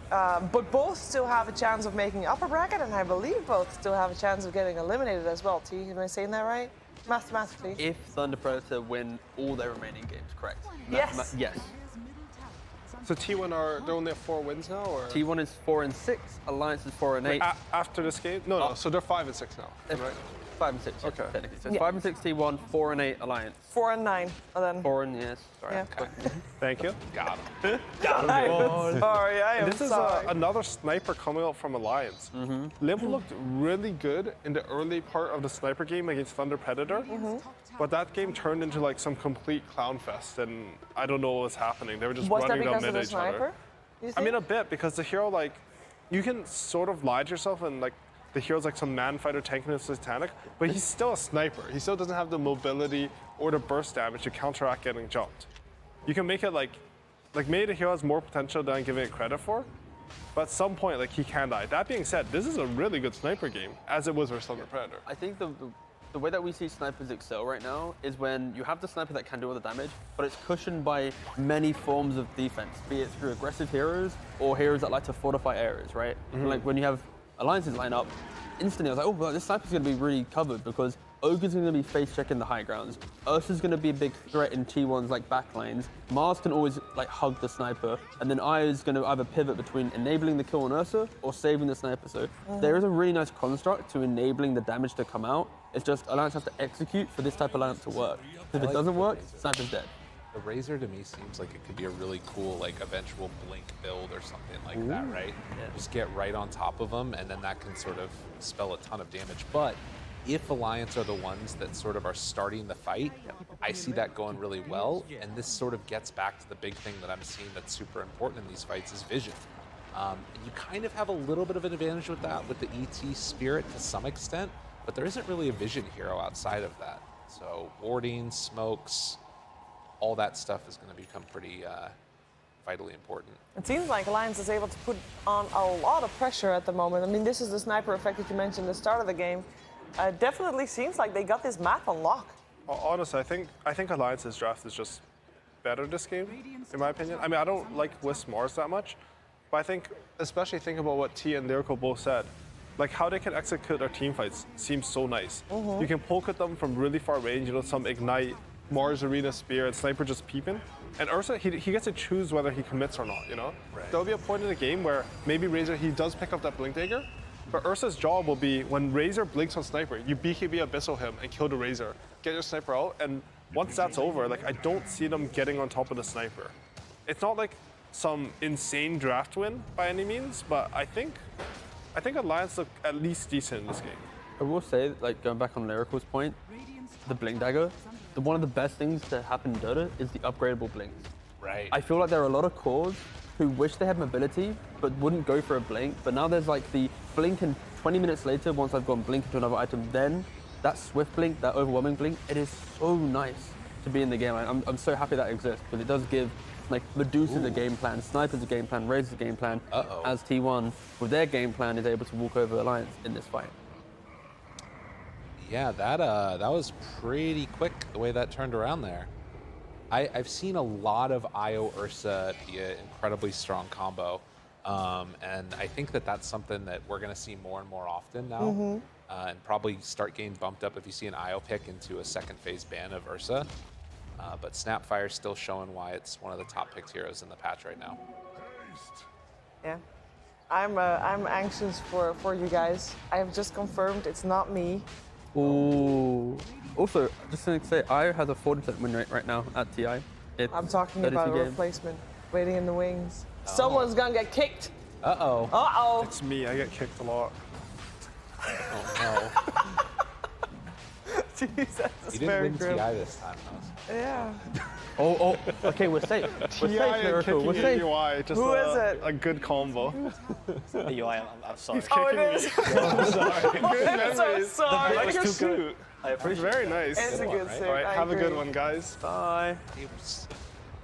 but both still have a chance of making upper bracket, and I believe both still have a chance of getting eliminated as well. T, am I saying that right? Mathematically.
If Thunder Predator win all their remaining games, correct?
Yes.
Yes.
So T1 they're only at 4 wins now, or?
T1 is 4-6, Alliance is 4-8.
After this game? No, so they're 5-6 now, right?
5 and 6.
Okay.
Technically. So it's 5 and 6 T1, 4 and 8 Alliance.
4 and 9, and then.
4 and yes. Sorry.
Yeah.
Thank you.
Got him.
Sorry, I am
This is
sorry.
another sniper coming up from Alliance. Limp looked really good in the early part of the sniper game against Thunder Predator, but that game turned into like some complete clown fest, and I don't know what was happening. They were just
Was that
running down
because of
mid
the
each other.
sniper? You
I
think?
mean, a bit, because the hero, like, you can sort of lie to yourself and like the hero's like some man fighter tanking with Satanic, but he's still a sniper. He still doesn't have the mobility or the burst damage to counteract getting jumped. You can make it like maybe the hero has more potential than I'm giving it credit for, but at some point, like, he can die. That being said, this is a really good sniper game, as it was for Thunder Predator.
I think the way that we see snipers excel right now is when you have the sniper that can do all the damage, but it's cushioned by many forms of defense, be it through aggressive heroes or heroes that like to fortify areas, right? Like when you have Alliances line up, instantly I was like, oh, well, this sniper's going to be really covered because Ogre's going to be face checking the high grounds. Ursa's going to be a big threat in T1's like backlines. Mars can always like hug the sniper, and then I is going to either pivot between enabling the kill on Ursa or saving the sniper. So there is a really nice construct to enabling the damage to come out. It's just Alliance has to execute for this type of lineup to work. If it doesn't work, sniper's dead.
The Razor to me seems like it could be a really cool like eventual Blink build or something like that, right?
Yeah.
Just get right on top of them, and then that can sort of spell a ton of damage. But if Alliance are the ones that sort of are starting the fight, I see that going really well. And this sort of gets back to the big thing that I'm seeing that's super important in these fights is vision. You kind of have a little bit of an advantage with that with the ET Spirit to some extent, but there isn't really a vision hero outside of that. So warding, smokes, all that stuff is going to become pretty vitally important.
It seems like Alliance is able to put on a lot of pressure at the moment. I mean, this is the sniper effect that you mentioned at the start of the game. Definitely seems like they got this map on lock.
Honestly, I think Alliance's draft is just better this game, in my opinion. I mean, I don't like Wisp Mars that much, but I think, especially think about what T and Lyrical both said, like how they can execute their team fights seems so nice. You can poke at them from really far range, you know, some Ignite, Mars Arena Spear, and Sniper just peeping. And Ursa, he gets to choose whether he commits or not, you know?
Right.
There'll be a point in the game where maybe Razor, he does pick up that Blink Dagger, but Ursa's job will be when Razor blinks on Sniper, you BKB Abyssal him and kill the Razor, get your Sniper out, and once that's over, like, I don't see them getting on top of the Sniper. It's not like some insane draft win by any means, but I think Alliance look at least decent in this game.
I will say, like, going back on Lyrical's point, the Blink Dagger, one of the best things to happen in Dota is the upgradable blinks.
Right.
I feel like there are a lot of cores who wish they had mobility, but wouldn't go for a blink. But now there's like the blink, and 20 minutes later, once I've gone blink into another item, then that swift blink, that overwhelming blink, it is so nice to be in the game. I'm so happy that exists, because it does give like Medusa's a game plan, Sniper's a game plan, Razor's a game plan, as T1 with their game plan is able to walk over Alliance in this fight.
Yeah, that was pretty quick the way that turned around there. I've seen a lot of Io Ursa be an incredibly strong combo, and I think that that's something that we're going to see more and more often now, and probably start getting bumped up if you see an Io pick into a second phase ban of Ursa. But Snapfire's still showing why it's one of the top picked heroes in the patch right now.
Yeah, I'm anxious for you guys. I have just confirmed it's not me.
Ooh. Also, just to say, Io has a 40% win rate right now at TI.
I'm talking about a replacement waiting in the wings. Someone's gonna get kicked.
Uh-oh.
Uh-oh.
It's me, I get kicked a lot.
Oh no.
Jesus, that's
You didn't
very
win
grim.
TI this time, though.
Yeah.
Oh, okay, we're safe. We're
TI
safe,
and
Miracle.
kicking
We're safe.
UI, just
Who is it?
a good combo.
Hey, UI, I'm sorry.
Oh, it is.
I'm sorry. Good
I'm so
memories.
sorry.
I like your
too good.
suit.
I appreciate
Very nice.
It's a good suit.
All right,
I
have a good
agree.
one, guys.
Bye.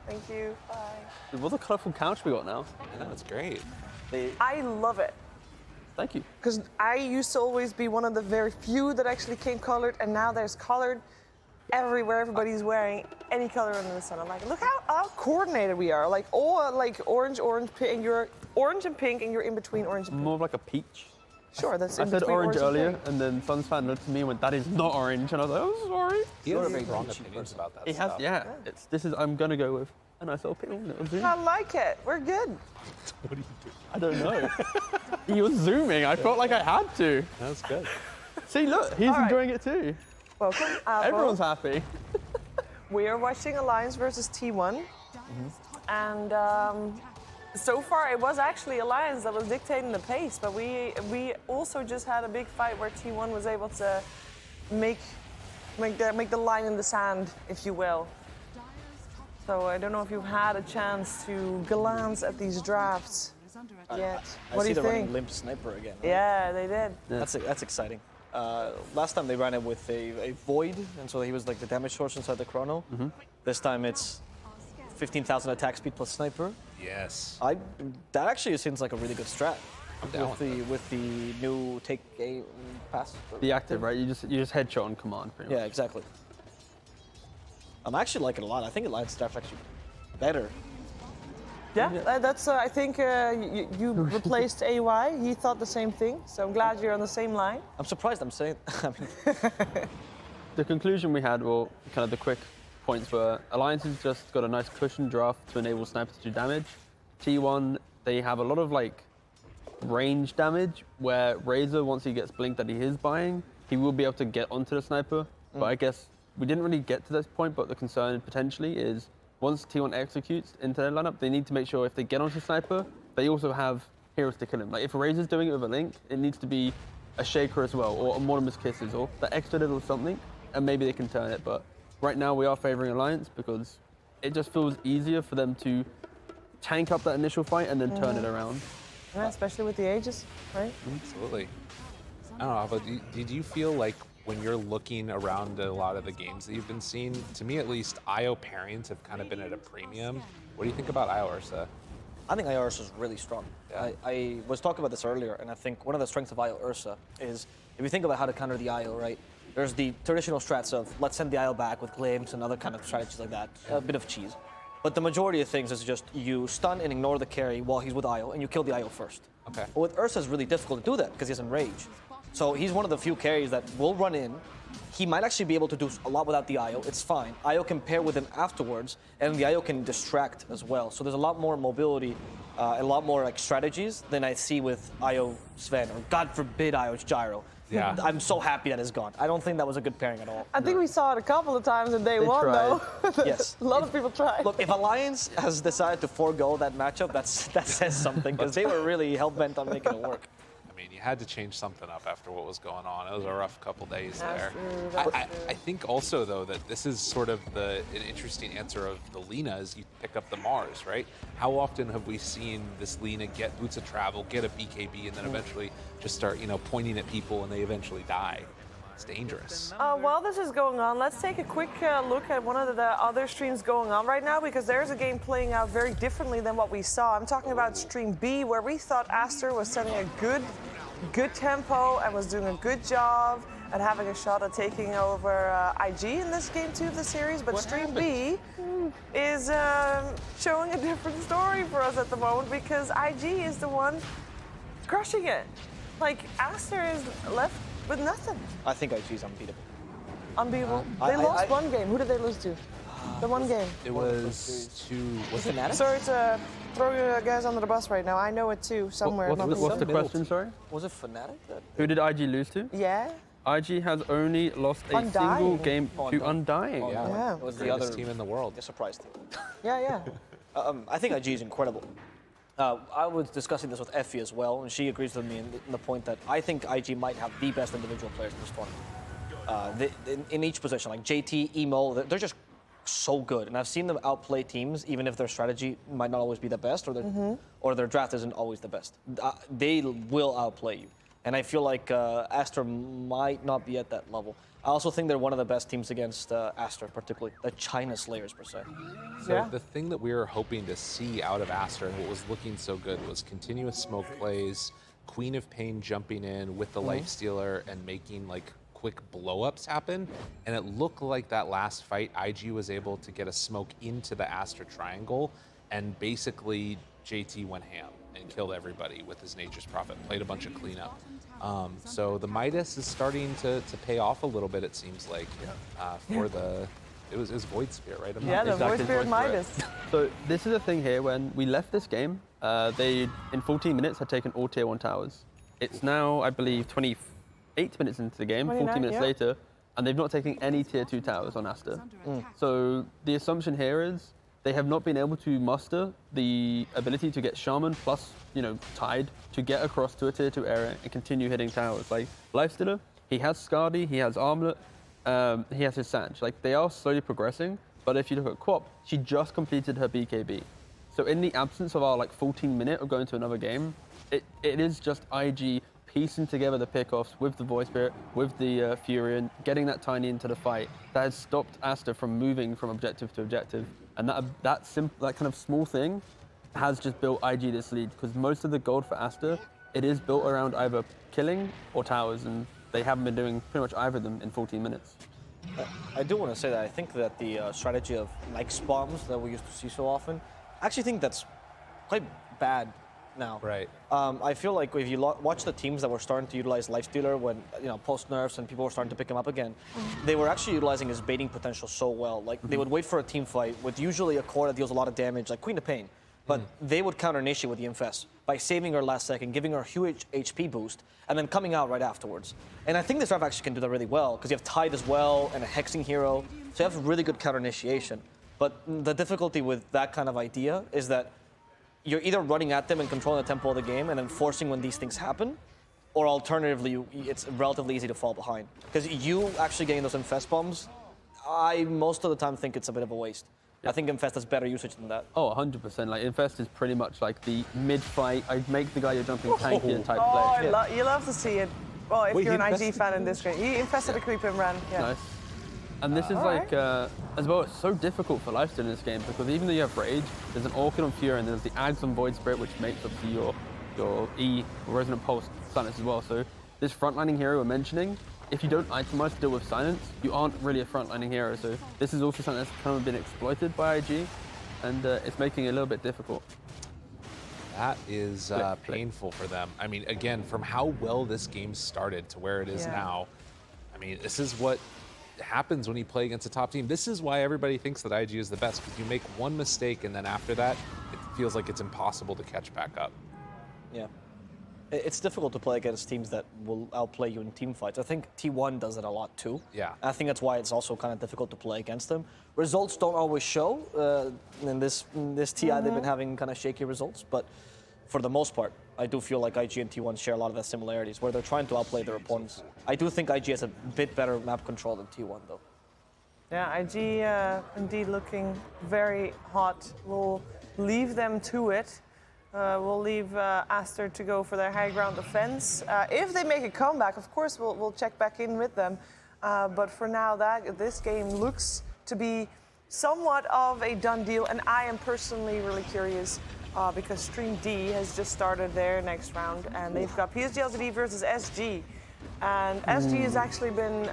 Thank you. Bye.
What a colourful couch we got now.
I know, it's great.
I love it.
Thank you.
Because I used to always be one of the very few that actually came colored, and now there's colored everywhere. Everybody's wearing any color under the sun. I'm like, look how coordinated we are. Like all like orange, pink, and you're orange and pink, and you're in between orange and pink.
More of like a peach.
Sure, that's
I
in
said
between
orange
and
earlier,
pink.
and then Sunsfan looked at me and went, "That is not orange," and I was like, "Oh, sorry."
He has strong opinions about that
He has,
stuff.
yeah. I'm gonna go with a nice little pink little zoom.
I like it. We're good.
What do you do?
I don't know. He was zooming. I felt like I had to.
That's good.
See, look, he's enjoying it too.
Welcome, Alvo.
Everyone's happy.
We are watching Alliance versus T1. And so far, it was actually Alliance that was dictating the pace, but we also just had a big fight where T1 was able to make the line in the sand, if you will. So I don't know if you've had a chance to glance at these drafts yet. What do you
they're
think?
running Limp Sniper again. Right?
Yeah, they did.
That's exciting. Last time they ran it with a Void, and so he was like the damage source inside the Chrono. This time it's 15,000 attack speed plus Sniper.
Yes.
That actually seems like a really good strat.
I'm down
with the new take a pass.
The active, right? You just headshot on command. Pretty much.
Yeah, exactly. I'm actually liking it a lot. I think Alliance draft's actually better.
Yeah, that's. I think you replaced AY. He thought the same thing. So I'm glad you're on the same line.
I'm surprised. I'm saying. I mean,
The conclusion we had, well, kind of the quick points were Alliance has just got a nice cushion draft to enable snipers to do damage. T1, they have a lot of like range damage where Razor, once he gets blinked that he is buying, he will be able to get onto the sniper. But I guess we didn't really get to this point, but the concern potentially is once T1 executes into their lineup, they need to make sure if they get onto sniper, they also have heroes to kill him. Like if Razor's doing it with a link, it needs to be a Shaker as well, or a Mortimer's Kisses, or that extra little something, and maybe they can turn it. But right now we are favoring Alliance because it just feels easier for them to tank up that initial fight and then turn it around.
Yeah, especially with the ages, right?
Absolutely. I don't know, but did you feel like when you're looking around at a lot of the games that you've been seeing, to me at least, IO pairings have kind of been at a premium. What do you think about IO Ursa?
I think IO Ursa is really strong. Yeah. I was talking about this earlier, and I think one of the strengths of IO Ursa is, if you think about how to counter the IO, right? There's the traditional strats of let's send the IO back with glimpse and other kind of strategies like that, a bit of cheese. But the majority of things is just you stun and ignore the carry while he's with IO, and you kill the IO first.
Okay.
But with Ursa, it's really difficult to do that because he has Enrage. So he's one of the few carries that will run in. He might actually be able to do a lot without the IO. It's fine. IO can pair with him afterwards, and the IO can distract as well. So there's a lot more mobility, a lot more like strategies than I see with IO Sven, or God forbid IO Gyro.
Yeah.
I'm so happy that it's gone. I don't think that was a good pairing at all.
I think we saw it a couple of times in day one,
tried.
though.
Yes.
A lot of people tried.
Look, if Alliance has decided to forego that matchup, that says something, because they were really hell-bent on making it work.
I mean, you had to change something up after what was going on. It was a rough couple days there. I think also, though, that this is sort of an interesting answer of the Lina is you pick up the Mars, right? How often have we seen this Lina get boots of travel, get a BKB, and then eventually just start, pointing at people and they eventually die? It's dangerous.
While this is going on, let's take a quick look at one of the other streams going on right now, because there's a game playing out very differently than what we saw. I'm talking about stream B, where we thought Aster was setting a good tempo and was doing a good job at having a shot at taking over IG in this game 2 of the series. But stream B is showing a different story for us at the moment, because IG is the one crushing it. Like, Aster is left with nothing.
I think IG's unbeatable.
Unbeatable. They lost one game. Who did they lose to? The one game.
It was to... Was it
Fnatic?
Sorry to throw you guys under the bus right now. I know it too, somewhere.
What's the question, sorry?
Was it Fnatic?
Who did IG lose to?
Yeah.
IG has only lost a
Undying.
single game to Undying.
Yeah.
It was
the
the other
team in the world.
A surprise team.
Yeah.
I think IG is incredible. I was discussing this with Effie as well, and she agrees with me in the point that I think IG might have the best individual players in this tournament. In each position, like JT, Emo, they're just so good. And I've seen them outplay teams, even if their strategy might not always be the best, or their draft isn't always the best. They will outplay you. And I feel like Aster might not be at that level. I also think they're one of the best teams against Aster, particularly the China Slayers, per se.
So the thing that we were hoping to see out of Aster and what was looking so good was continuous smoke plays, Queen of Pain jumping in with the Lifestealer and making like quick blow-ups happen. And it looked like that last fight, IG was able to get a smoke into the Aster triangle, and basically JT went ham and killed everybody with his Nature's Prophet, played a bunch of cleanup. So the Midas is starting to pay off a little bit, it seems like, for the... It was Void Spirit, right?
The Void Spirit Midas.
So this is the thing here, when we left this game, they, in 14 minutes, had taken all tier 1 towers. It's now, I believe, 8 minutes into the game,
29,
40 minutes
yeah.
later, and they've not taken any tier 2 towers on Aster. So the assumption here is they have not been able to muster the ability to get Shaman plus, Tide to get across to a tier 2 area and continue hitting towers. Like Lifestealer, he has Skadi, he has Armlet, he has his Sanch. Like they are slowly progressing, but if you look at Quap, she just completed her BKB. So in the absence of our 14 minute of going to another game, it is just IG piecing together the pickoffs with the Void Spirit, with the Furion, getting that Tiny into the fight. That has stopped Aster from moving from objective to objective. And that kind of small thing has just built IG this lead, because most of the gold for Aster, it is built around either killing or towers, and they haven't been doing pretty much either of them in 14 minutes.
I do want to say that I think that the strategy of spawns that we used to see so often, I actually think that's quite bad now.
Right.
I feel like if you watch the teams that were starting to utilize Lifestealer when, post nerfs and people were starting to pick him up again, they were actually utilizing his baiting potential so well. Like they would wait for a team fight with usually a core that deals a lot of damage, like Queen of Pain. But they would counter Nishi with the Infest by saving her last second, giving her a huge HP boost, and then coming out right afterwards. And I think this draft actually can do that really well, because you have Tide as well, and a Hexing hero, so you have really good counter initiation. But the difficulty with that kind of idea is that you're either running at them and controlling the tempo of the game and then forcing when these things happen, or alternatively, it's relatively easy to fall behind. Because you actually getting those Infest bombs, I most of the time think it's a bit of a waste. I think Infest has better usage than that.
Oh, 100%. Like Infest is pretty much like the mid-fight, I make the guy you're jumping tankier type play.
You love to see it. Well, if you're an IG fan in this game. He infested a creep and ran. Yeah.
Nice. And this is as well, it's so difficult for Lifesteal in this game, because even though you have Rage, there's an Orchid on Fury, and there's the Ags on Void Spirit, which makes obviously your E, or Resonant Pulse, silence as well. So this frontlining hero we're mentioning, if you don't itemize to deal with silence, you aren't really a frontlining hero. So this is also something that's kind of been exploited by IG, and it's making it a little bit difficult.
That is painful for them. I mean, again, from how well this game started to where it is now, I mean, this is what happens when you play against a top team. This is why everybody thinks that IG is the best, because you make one mistake and then after that, it feels like it's impossible to catch back up.
Yeah. It's difficult to play against teams that will outplay you in team fights. I think T1 does it a lot too.
Yeah.
I think that's why it's also kind of difficult to play against them. Results don't always show. In this TI, they've been having kind of shaky results, but for the most part, I do feel like IG and T1 share a lot of the similarities, where they're trying to outplay their opponents. I do think IG has a bit better map control than T1, though.
Yeah, IG indeed looking very hot. We'll leave them to it. We'll leave Aster to go for their high ground defense. If they make a comeback, of course, we'll check back in with them. But for now, this game looks to be somewhat of a done deal, and I am personally really curious because Stream D has just started their next round, and they've got PSG LTD versus SG. And SG has actually been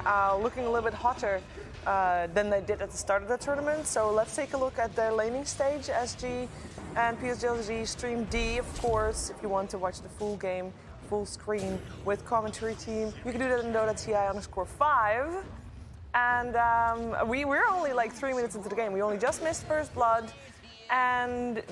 looking a little bit hotter than they did at the start of the tournament. So let's take a look at their laning stage, SG and PSG Stream D, of course. If you want to watch the full game, full screen with commentary team, you can do that in Dota TI_5. And we're only like 3 minutes into the game. We only just missed first blood, and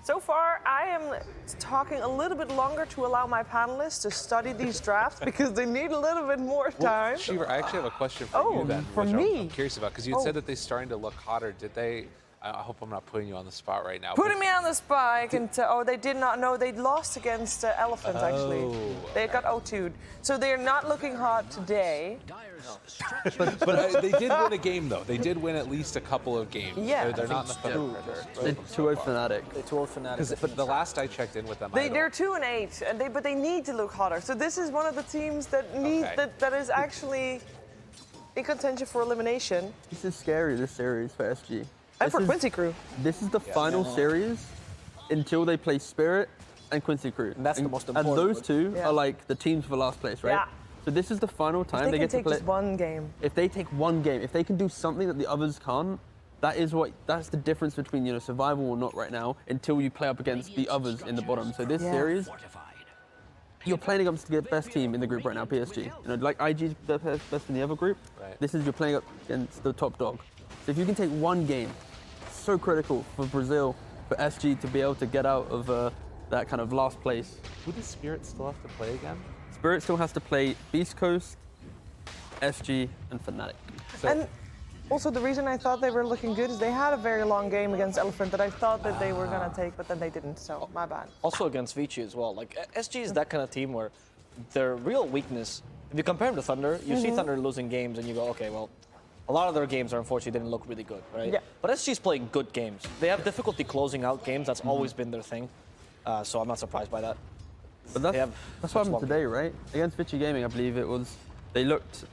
so far, I am talking a little bit longer to allow my panelists to study these drafts because they need a little bit more time.
Well, Shiva, I actually have a question for you then,
for
which
me?
I'm curious about, because you had said that they're starting to look hotter. Did they? I hope I'm not putting you on the spot right now.
Putting me on the spot, I can tell. Oh, they did not know. They lost against Elephant, actually. They got O2'd. So they're not looking hot today.
But they did win a game, though. They did win at least a couple of games.
Yeah.
They're not in the Fnatic pressure.
They're 2-0 Fnatic.
They're 2-0 Fnatic.
But the last I checked in with them,
They're 2-8, and but they need to look hotter. So this is one of the teams that need that is actually in contention for elimination.
This is scary, this series for SG.
And for Quincy Crew.
This is the final series until they play Spirit and Quincy Crew.
And that's the most important.
And those two are like the teams for last place, right?
Yeah.
So this is the final time
if they
get to
take
play.
Just one game.
If they take one game, if they can do something that the others can't, that's the difference between survival or not right now until you play up against the others in the bottom. So this series, you're playing against the best team in the group right now, PSG. Like IG's the best in the other group.
Right.
This is you're playing up against the top dog. So if you can take one game, so critical for Brazil, for SG to be able to get out of that kind of last place.
Who does Spirit still have to play again?
Spirit still has to play Beastcoast, SG, and Fnatic.
And also the reason I thought they were looking good is they had a very long game against Elephant that I thought that they were gonna take, but then they didn't, so my bad.
Also against Vici as well. Like SG is that kind of team where their real weakness, if you compare them to Thunder, you see Thunder losing games and you go, okay, well, a lot of their games are unfortunately didn't look really good, right?
Yeah.
But SG's playing good games. They have difficulty closing out games. That's always been their thing. So I'm not surprised by that.
But that's what happened today, right? Against Vici Gaming, I believe it was. They looked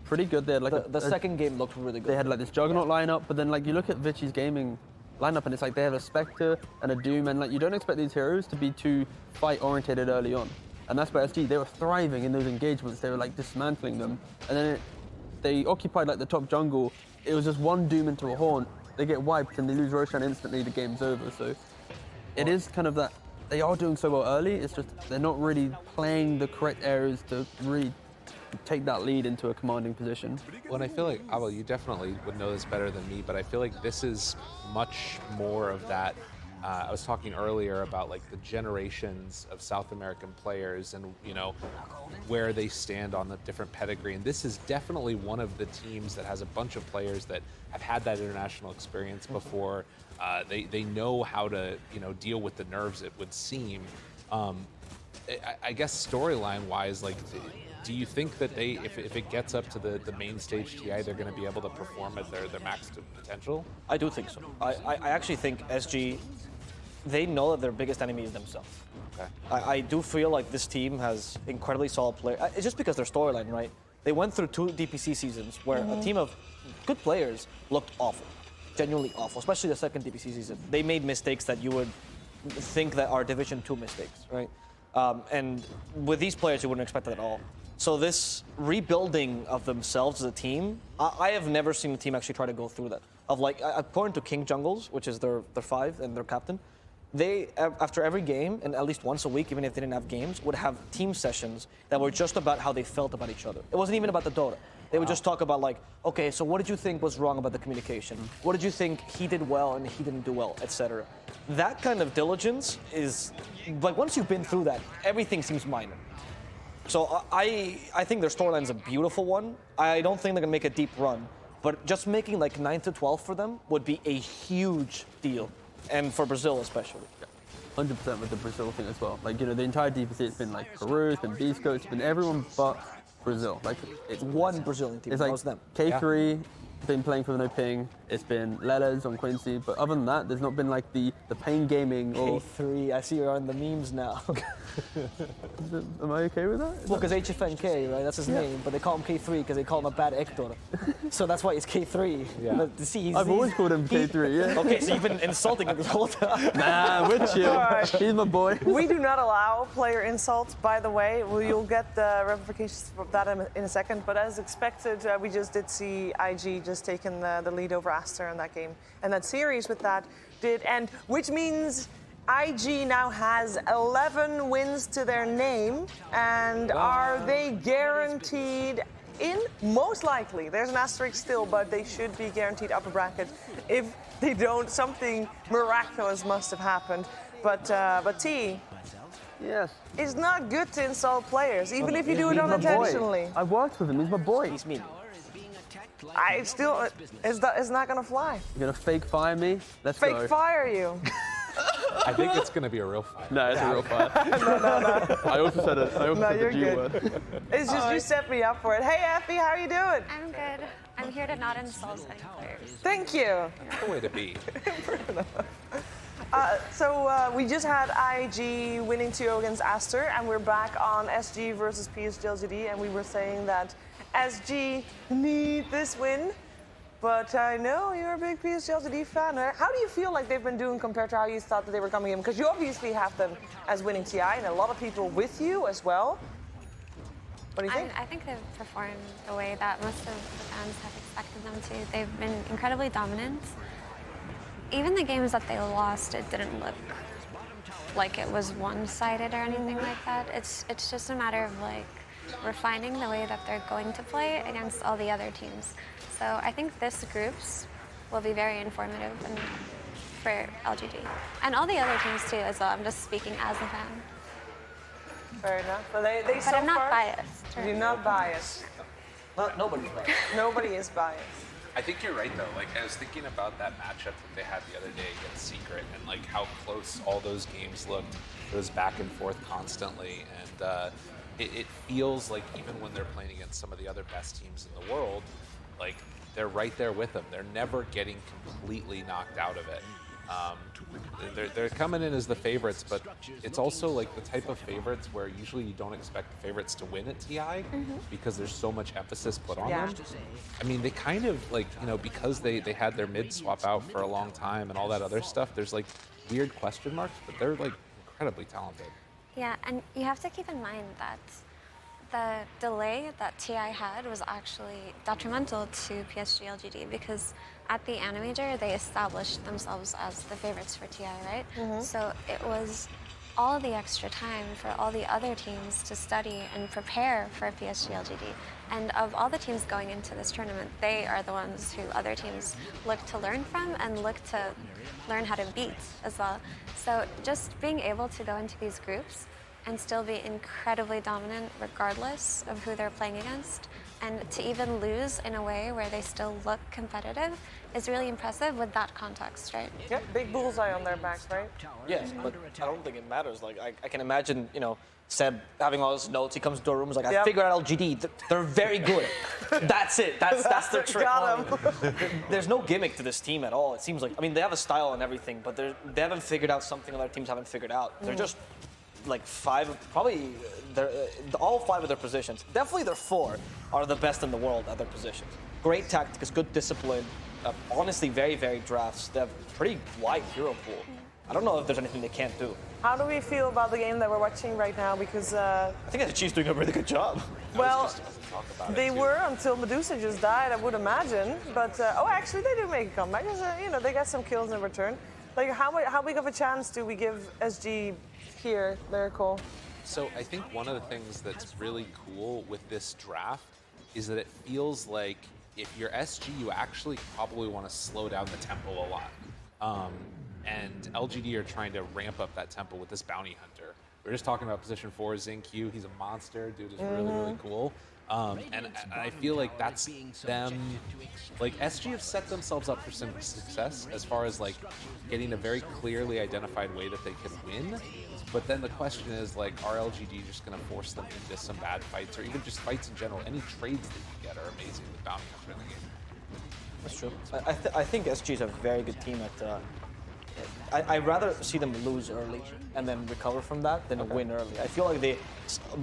pretty good. They had like
the second game looked really good.
They had like this Juggernaut lineup, but then like you look at Vici's Gaming lineup and it's like they have a Spectre and a Doom, and like you don't expect these heroes to be too fight oriented early on. And that's why SG, they were thriving in those engagements. They were like dismantling them, and then they occupied like the top jungle. It was just one Doom into a Haunt. They get wiped and they lose Roshan instantly. The game's over. So it is kind of that they are doing so well early. It's just they're not really playing the correct areas to really take that lead into a commanding position.
Well, and I feel like, Abel, you definitely would know this better than me, but I feel like this is much more of that. I was talking earlier about like the generations of South American players and, you know, where they stand on the different pedigree. And this is definitely one of the teams that has a bunch of players that have had that international experience before. They know how to, you know, deal with the nerves, it would seem. I guess storyline-wise, like, do you think that they, if it gets up to the main stage TI, they're going to be able to perform at their max potential?
I do think so. I actually think SG, they know that their biggest enemy is themselves.
Okay.
I do feel like this team has incredibly solid players. It's just because their storyline, right? They went through 2 DPC seasons where a team of good players looked awful, genuinely awful, especially the second DPC season. They made mistakes that you would think that are Division 2 mistakes, right? And with these players, you wouldn't expect that at all. So this rebuilding of themselves as a team, I have never seen a team actually try to go through that. Of like, according to King Jungles, which is their 5 and their captain, they, after every game, and at least once a week, even if they didn't have games, would have team sessions that were just about how they felt about each other. It wasn't even about the Dota. They would just talk about like, okay, so what did you think was wrong about the communication? What did you think he did well and he didn't do well, etc. That kind of diligence is, like once you've been through that, everything seems minor. So I think their storyline is a beautiful one. I don't think they're gonna make a deep run, but just making like 9 to 12 for them would be a huge deal. And for Brazil especially.
100% with the Brazil thing as well. Like, you know, the entire DPC, it's been like Peru, it's been Beastcoast, it's been everyone but Brazil. Like, it's
one Brazilian team,
it's
that
like
was them.
K3, been playing for no ping, it's been Leles on Quincy, but other than that, there's not been like the pain gaming or...
K3, I see you're on the memes now.
Am I okay with that?
Well, because HFNK, right, that's his name, but they call him K3 because they call him a bad Hector. So that's why it's K3.
Yeah.
See,
I've always called him K3, yeah.
Okay, so you've been insulting him this whole time.
Nah, we're chill.
Right.
He's my boy.
We do not allow player insults, by the way. You'll get the ramifications of that in a second. But as expected, we just did see IG just taking the lead over Aster in that game. And that series with that did end, which means IG now has 11 wins to their name. And are they guaranteed in? Most likely. There's an asterisk still, but they should be guaranteed upper bracket. If they don't, something miraculous must have happened. But T,
yes,
it's not good to insult players, even if you do it unintentionally.
I worked with him, he's my boy.
He's mean.
It's not gonna fly.
You're gonna fake fire me? Let's go.
Fake fire you.
I think it's going to be a real fire.
No, it's a real fire.
No.
I also said it. I also said
you're
the G
good.
word.
It's just you set me up for it. Hey, Effie, how are you doing?
I'm good. I'm here to not insult any players.
Thank you.
That's the way to be.
So we just had IG winning 2-0 against Aster, and we're back on SG versus PSGLGD, and we were saying that SG need this win. But I know you're a big PSGLGD fan. How do you feel like they've been doing compared to how you thought that they were coming in? Because you obviously have them as winning TI, and a lot of people with you as well. What do you think?
I think they've performed the way that most of the fans have expected them to. They've been incredibly dominant. Even the games that they lost, it didn't look like it was one-sided or anything like that. It's just a matter of like refining the way that they're going to play against all the other teams. So I think this groups will be very informative and for LGD. And all the other teams too as well. I'm just speaking as a fan.
Fair enough. But
But I'm not biased.
You're not biased.
Nobody's biased.
Nobody is biased.
I think you're right though. Like I was thinking about that matchup that they had the other day against Secret, and like how close all those games looked. It was back and forth constantly, and it feels like even when they're playing against some of the other best teams in the world, like they're right there with them. They're never getting completely knocked out of it. They're coming in as the favorites, but it's also like the type of favorites where usually you don't expect the favorites to win at TI because there's so much emphasis put on them. I mean, they kind of like, you know, because they had their mid swap out for a long time and all that other stuff, there's like weird question marks, but they're like incredibly talented.
Yeah, and you have to keep in mind that the delay that TI had was actually detrimental to PSG LGD because at the Animator, they established themselves as the favorites for TI, right? So it was all the extra time for all the other teams to study and prepare for PSG LGD. And of all the teams going into this tournament, they are the ones who other teams look to learn from and look to learn how to beat as well. So just being able to go into these groups and still be incredibly dominant regardless of who they're playing against, and to even lose in a way where they still look competitive is really impressive with that context, right?
Yeah, big bullseye on their backs, right?
Yes, but I don't think it matters. Like I can imagine, you know, Seb having all his notes. He comes to a room, he's like, I figured out LGD. They're very good. That's it. That's their trick.
Got him.
There's no gimmick to this team at all. It seems like, I mean, they have a style and everything, but they haven't figured out something other teams haven't figured out. They're just like all five of their positions, definitely their four, are the best in the world at their positions. Great tactics, good discipline, honestly very varied drafts. They have pretty wide hero pool. I don't know if there's anything they can't do.
How do we feel about the game that we're watching right now? Because
I think the Chiefs doing a really good job.
Well, they were until Medusa just died, I would imagine. But oh, actually, they do make a comeback. You know, they got some kills in return. Like, how big of a chance do we give SG here, Lyrical?
So I think one of the things that's really cool with this draft is that it feels like if you're SG, you actually probably want to slow down the tempo a lot. And LGD are trying to ramp up that tempo with this Bounty Hunter. We were just talking about position 4, ZingQ. He's a monster. Dude is really, really cool. And I feel like that's them, like SG have set themselves up for some success as far as like getting a very clearly identified way that they can win. But then the question is like, are LGD just going to force them into some bad fights or even just fights in general? Any trades that you get are amazing with Bounty Hunter in the game.
That's true. I think SG is a very good team at. I'd rather see them lose early and then recover from that than win early. I feel like they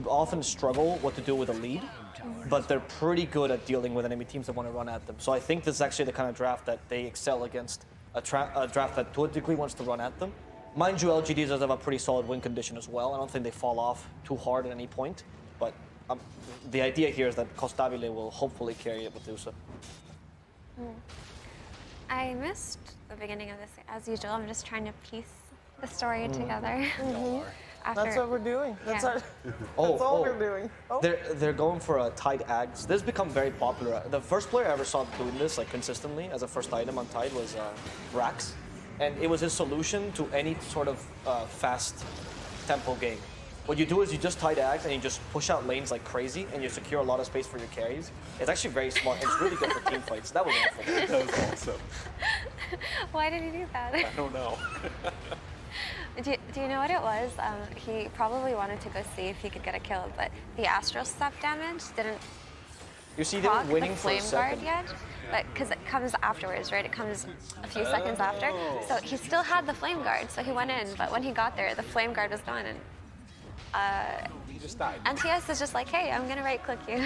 often struggle what to do with a lead, but they're pretty good at dealing with enemy teams that want to run at them. So I think this is actually the kind of draft that they excel against, a draft that to a degree wants to run at them. Mind you, LGD does have a pretty solid win condition as well. I don't think they fall off too hard at any point, but the idea here is that Costabile will hopefully carry it with Medusa.
I missed the beginning of this, as usual. I'm just trying to piece the story together.
That's what we're doing. That's,
Yeah.
that's all we're doing. Oh.
They're going for a Tide Ags. This has become very popular. The first player I ever saw doing this like consistently as a first item on Tide was Rax, and it was his solution to any sort of fast tempo game. What you do is you just Tide Ags and you just push out lanes like crazy, and you secure a lot of space for your carries. It's actually very smart. It's really good for team fights. That was awful.
That was awesome.
Why did he do that?
I don't know.
Do you know what it was? He probably wanted to go see if he could get a kill, but the Astral step damage didn't proc the flame guard yet. But because it comes afterwards, right? It comes a few seconds after. So he still had the flame guard, so he went in. But when he got there, the flame guard was gone, and
he just died.
NTS is just like, hey, I'm gonna right click you.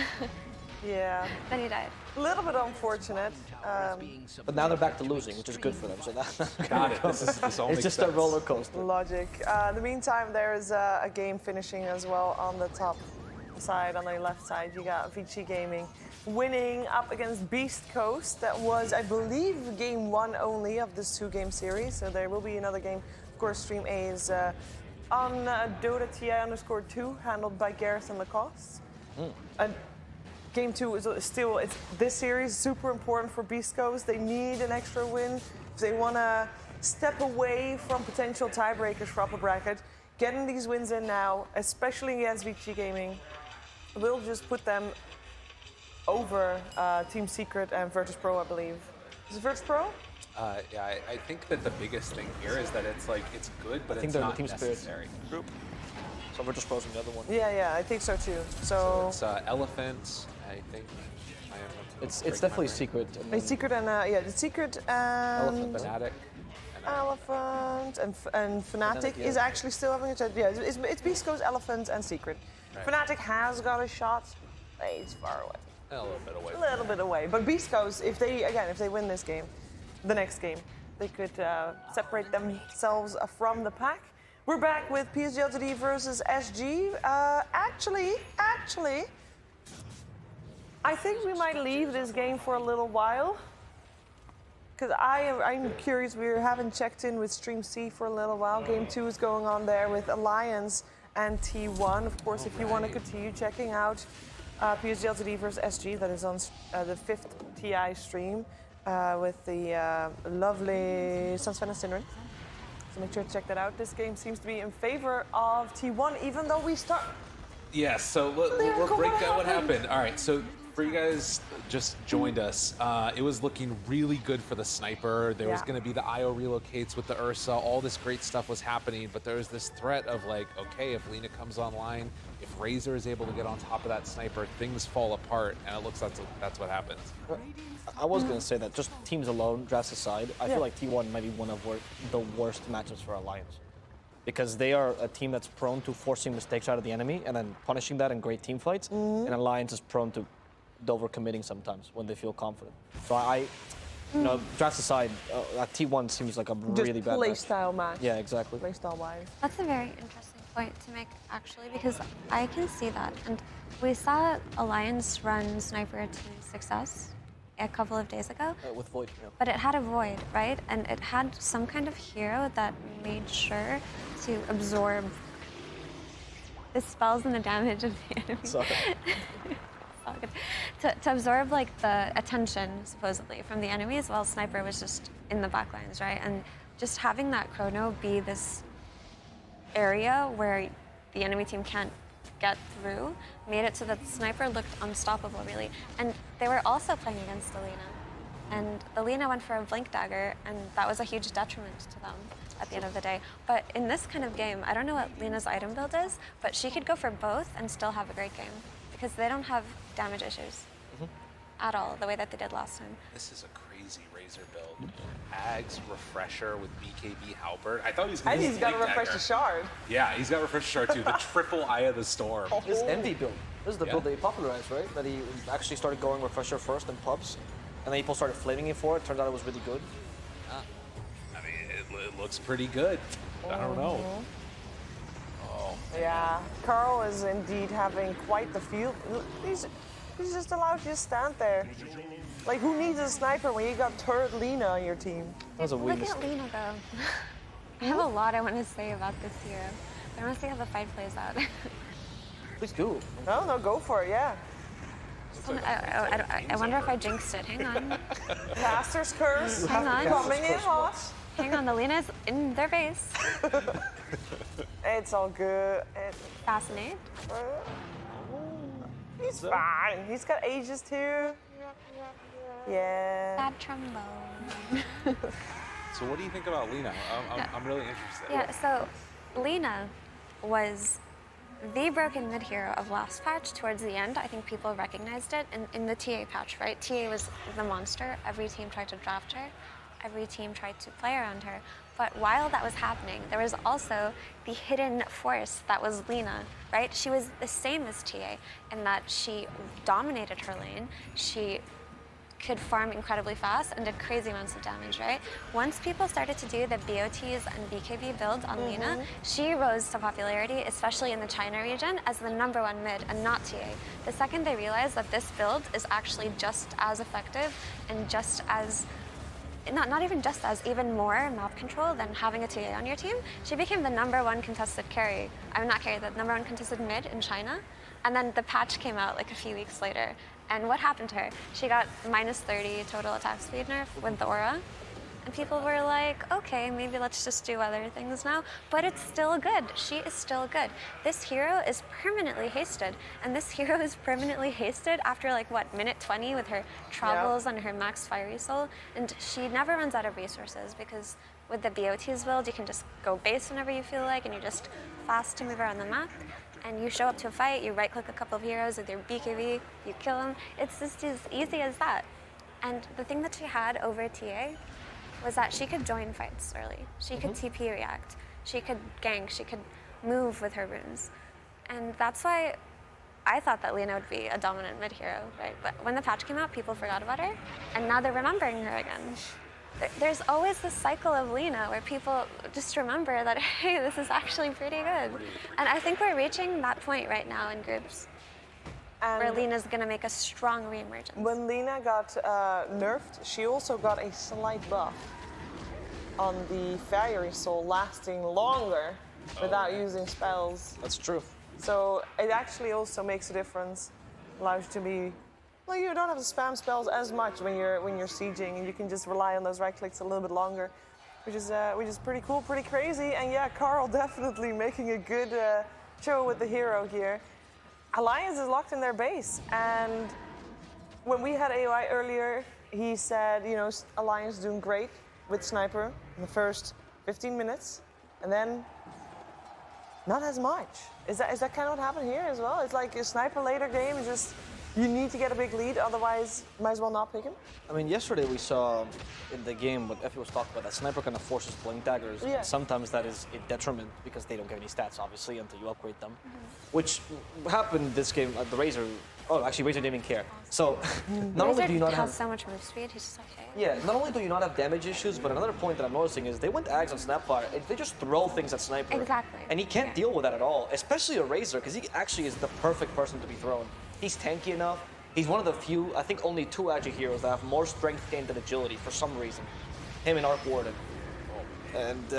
Yeah.
Then he died.
A little bit unfortunate.
But now they're back to losing, which is good for them. So that's
got it. This all
it's just a roller coaster.
Logic. In the meantime, there is a game finishing as well on the top side. On the left side, you got Quincy Gaming winning up against Beastcoast. That was, I believe, game 1 only of this 2-game series. So there will be another game. Of course, Stream A is on Dota TI_2, handled by Gareth and Lacoste. And game 2 is still, this series super important for Beastcoast. They need an extra win if they want to step away from potential tiebreakers for upper bracket. Getting these wins in now, especially against VG Gaming, will just put them over Team Secret and Virtus.pro, I believe. Is it Virtus.pro?
Yeah, I think that the biggest thing here is that it's like, it's good, but
I think
it's
they're
not
the Team Spirit
necessary.
group. So Virtus.pro's in the other one.
Yeah, I think so too. So
it's Elephant, I think.
It's definitely Secret.
It's Secret and it's Secret and
Fnatic.
Elephant and Fnatic is actually still having a chance. Yeah, it's Beastcoast, Elephant, and Secret.
Right.
Fnatic has got a shot. It's far away.
A little bit away.
A little bit away. But Beastcoast, if they win this game, the next game, they could separate themselves from the pack. We're back with PSG LTD versus SG. Actually, I think we might leave this game for a little while. Because I'm curious, we haven't checked in with Stream C for a little while. Game 2 is going on there with Alliance and T1. Of course, if you want to continue checking out PSG LTD versus SG, that is on the 5th TI stream with the lovely Sven and Sinrin. So make sure to check that out. This game seems to be in favor of T1, even though we start...
Yeah, so we'll break down what happened. All right, so for you guys just joined us, it was looking really good for the sniper. There was going to be the IO relocates with the Ursa. All this great stuff was happening, but there was this threat of like, okay, if Lina comes online, if Razor is able to get on top of that sniper, things fall apart, and it looks like that's what happens.
I was going to say that just teams alone, drafts aside, I feel like T1 might be one of the worst matchups for Alliance. Because they are a team that's prone to forcing mistakes out of the enemy and then punishing that in great team fights. And Alliance is prone to over-committing sometimes when they feel confident. So drafts aside, T1 seems like a really bad match.
Just playstyle match.
Yeah, exactly.
Playstyle-wise.
That's a very interesting point to make, actually, because I can see that. And we saw Alliance run Sniper to success a couple of days ago.
With Void, yeah.
But it had a Void, right? And it had some kind of hero that made sure to absorb the spells and the damage of the enemy.
Sorry.
To absorb like the attention, supposedly, from the enemies, while Sniper was just in the backlines, right? And just having that chrono be this area where the enemy team can't get through made it so that the Sniper looked unstoppable, really. And they were also playing against the Lina. And the Lina went for a Blink Dagger, and that was a huge detriment to them at the end of the day. But in this kind of game, I don't know what Lina's item build is, but she could go for both and still have a great game. Because they don't have damage issues at all, the way that they did last time.
This is a crazy Razor build. Ags, Refresher with BKB Halberd. I thought he was going to
And he's got a Refresher Shard.
Yeah, he's got Refresher Shard too. The triple Eye of the Storm.
This Envy build. This is the build that he popularized, right? That he actually started going Refresher first in pubs. And then people started flaming him for it. Turned out it was really good.
I mean, it looks pretty good. I don't know.
Yeah, Carl is indeed having quite the field. He's just allowed you to stand there. Like, who needs a sniper when you got turret Lina on your team?
That was a weird
Look at Lina, though. I have a lot I want to say about this hero. I want to see how the fight plays out.
Please do.
No, go for it, yeah.
I wonder if I jinxed it. Hang on.
Aster's curse.
Hang on.
Coming in hot.
Hang on, the Lina's in their base.
It's all good.
Fascinate.
He's fine. He's got ages too. Yeah.
Bad trombone.
So what do you think about Lina? I'm really interested.
Yeah, so Lina was the broken mid hero of last patch. Towards the end, I think people recognized it in the TA patch, right? TA was the monster. Every team tried to draft her. Every team tried to play around her. But while that was happening, there was also the hidden force that was Lina, right? She was the same as TA in that she dominated her lane. She could farm incredibly fast and did crazy amounts of damage, right? Once people started to do the BOTs and BKB builds on Lina, she rose to popularity, especially in the China region, as the #1 mid and not TA. The second they realized that this build is actually just as effective and just as not even just as, even more map control than having a TA on your team, she became the #1 contested carry. I'm not carry, the #1 contested mid in China. And then the patch came out like a few weeks later. And what happened to her? She got -30 total attack speed nerf with the aura. And people were like, okay, maybe let's just do other things now. But it's still good. She is still good. This hero is permanently hasted. And this hero is permanently hasted after like, what, minute 20 with her troubles and her max fiery soul. And she never runs out of resources because with the BOT's build, you can just go base whenever you feel like, and you're just fast to move around the map. And you show up to a fight, you right-click a couple of heroes with your BKB, you kill them. It's just as easy as that. And the thing that she had over TA was that she could join fights early. She could TP react. She could gank. She could move with her runes. And that's why I thought that Lina would be a dominant mid-hero, right? But when the patch came out, people forgot about her, and now they're remembering her again. There's always this cycle of Lina where people just remember that, hey, this is actually pretty good. And I think we're reaching that point right now in groups where Lina's going to make a strong reemergence.
When Lina got nerfed, she also got a slight buff on the Fiery Soul, lasting longer without using spells.
That's true.
So it actually also makes a difference. Allows you to be, well, you don't have to spam spells as much when you're sieging, and you can just rely on those right clicks a little bit longer, which is pretty cool, pretty crazy. And yeah, Carl definitely making a good show with the hero here. Alliance is locked in their base, and when we had AOI earlier, he said, you know, Alliance doing great with Sniper in the first 15 minutes, and then not as much. Is that kind of what happened here as well? It's like a Sniper later game is just, you need to get a big lead, otherwise might as well not pick him.
I mean, yesterday we saw in the game what Effie was talking about, that Sniper kind of forces blink daggers.
Yeah.
Sometimes that is a detriment because they don't get any stats, obviously, until you upgrade them. Which happened this game at the Razor. Oh, actually, Razor didn't even care. So, not only do you not have
so much move speed, he's just okay.
Yeah, not only do you not have damage issues, but another point that I'm noticing is they went Ags on Snapfire, and they just throw things at Sniper.
Exactly.
And he can't deal with that at all, especially a Razor, because he actually is the perfect person to be thrown. He's tanky enough. He's one of the few, I think only two Agi heroes that have more strength gain than agility for some reason. Him and Arc Warden. And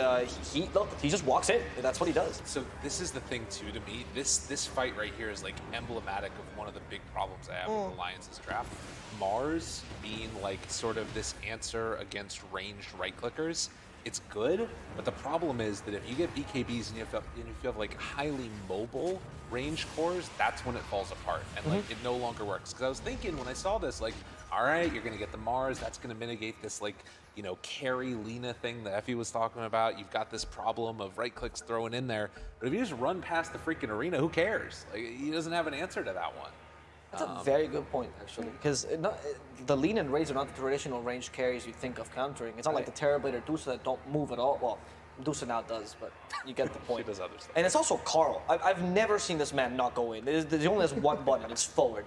look, he just walks in, and that's what he does.
So this is the thing too, to me, this fight right here is like emblematic of one of the big problems I have with Alliance's draft. Mars being like sort of this answer against ranged right clickers, it's good, but the problem is that if you get BKBs and you have like highly mobile range cores, that's when it falls apart and like it no longer works. Because I was thinking when I saw this, like, all right, you're gonna get the Mars, that's gonna mitigate this like, you know, carry Lina thing that Effie was talking about. You've got this problem of right clicks thrown in there, but if you just run past the freaking arena, who cares? Like, he doesn't have an answer to that one.
That's a very good point, actually, because the Lean and Raze are not the traditional range carries you think of countering. It's not like the Terrorblade or Dusa that don't move at all. Well, Dusa now does, but you get the point.
She does other stuff.
And it's also Carl. I've never seen this man not go in. He only has one button, it's forward.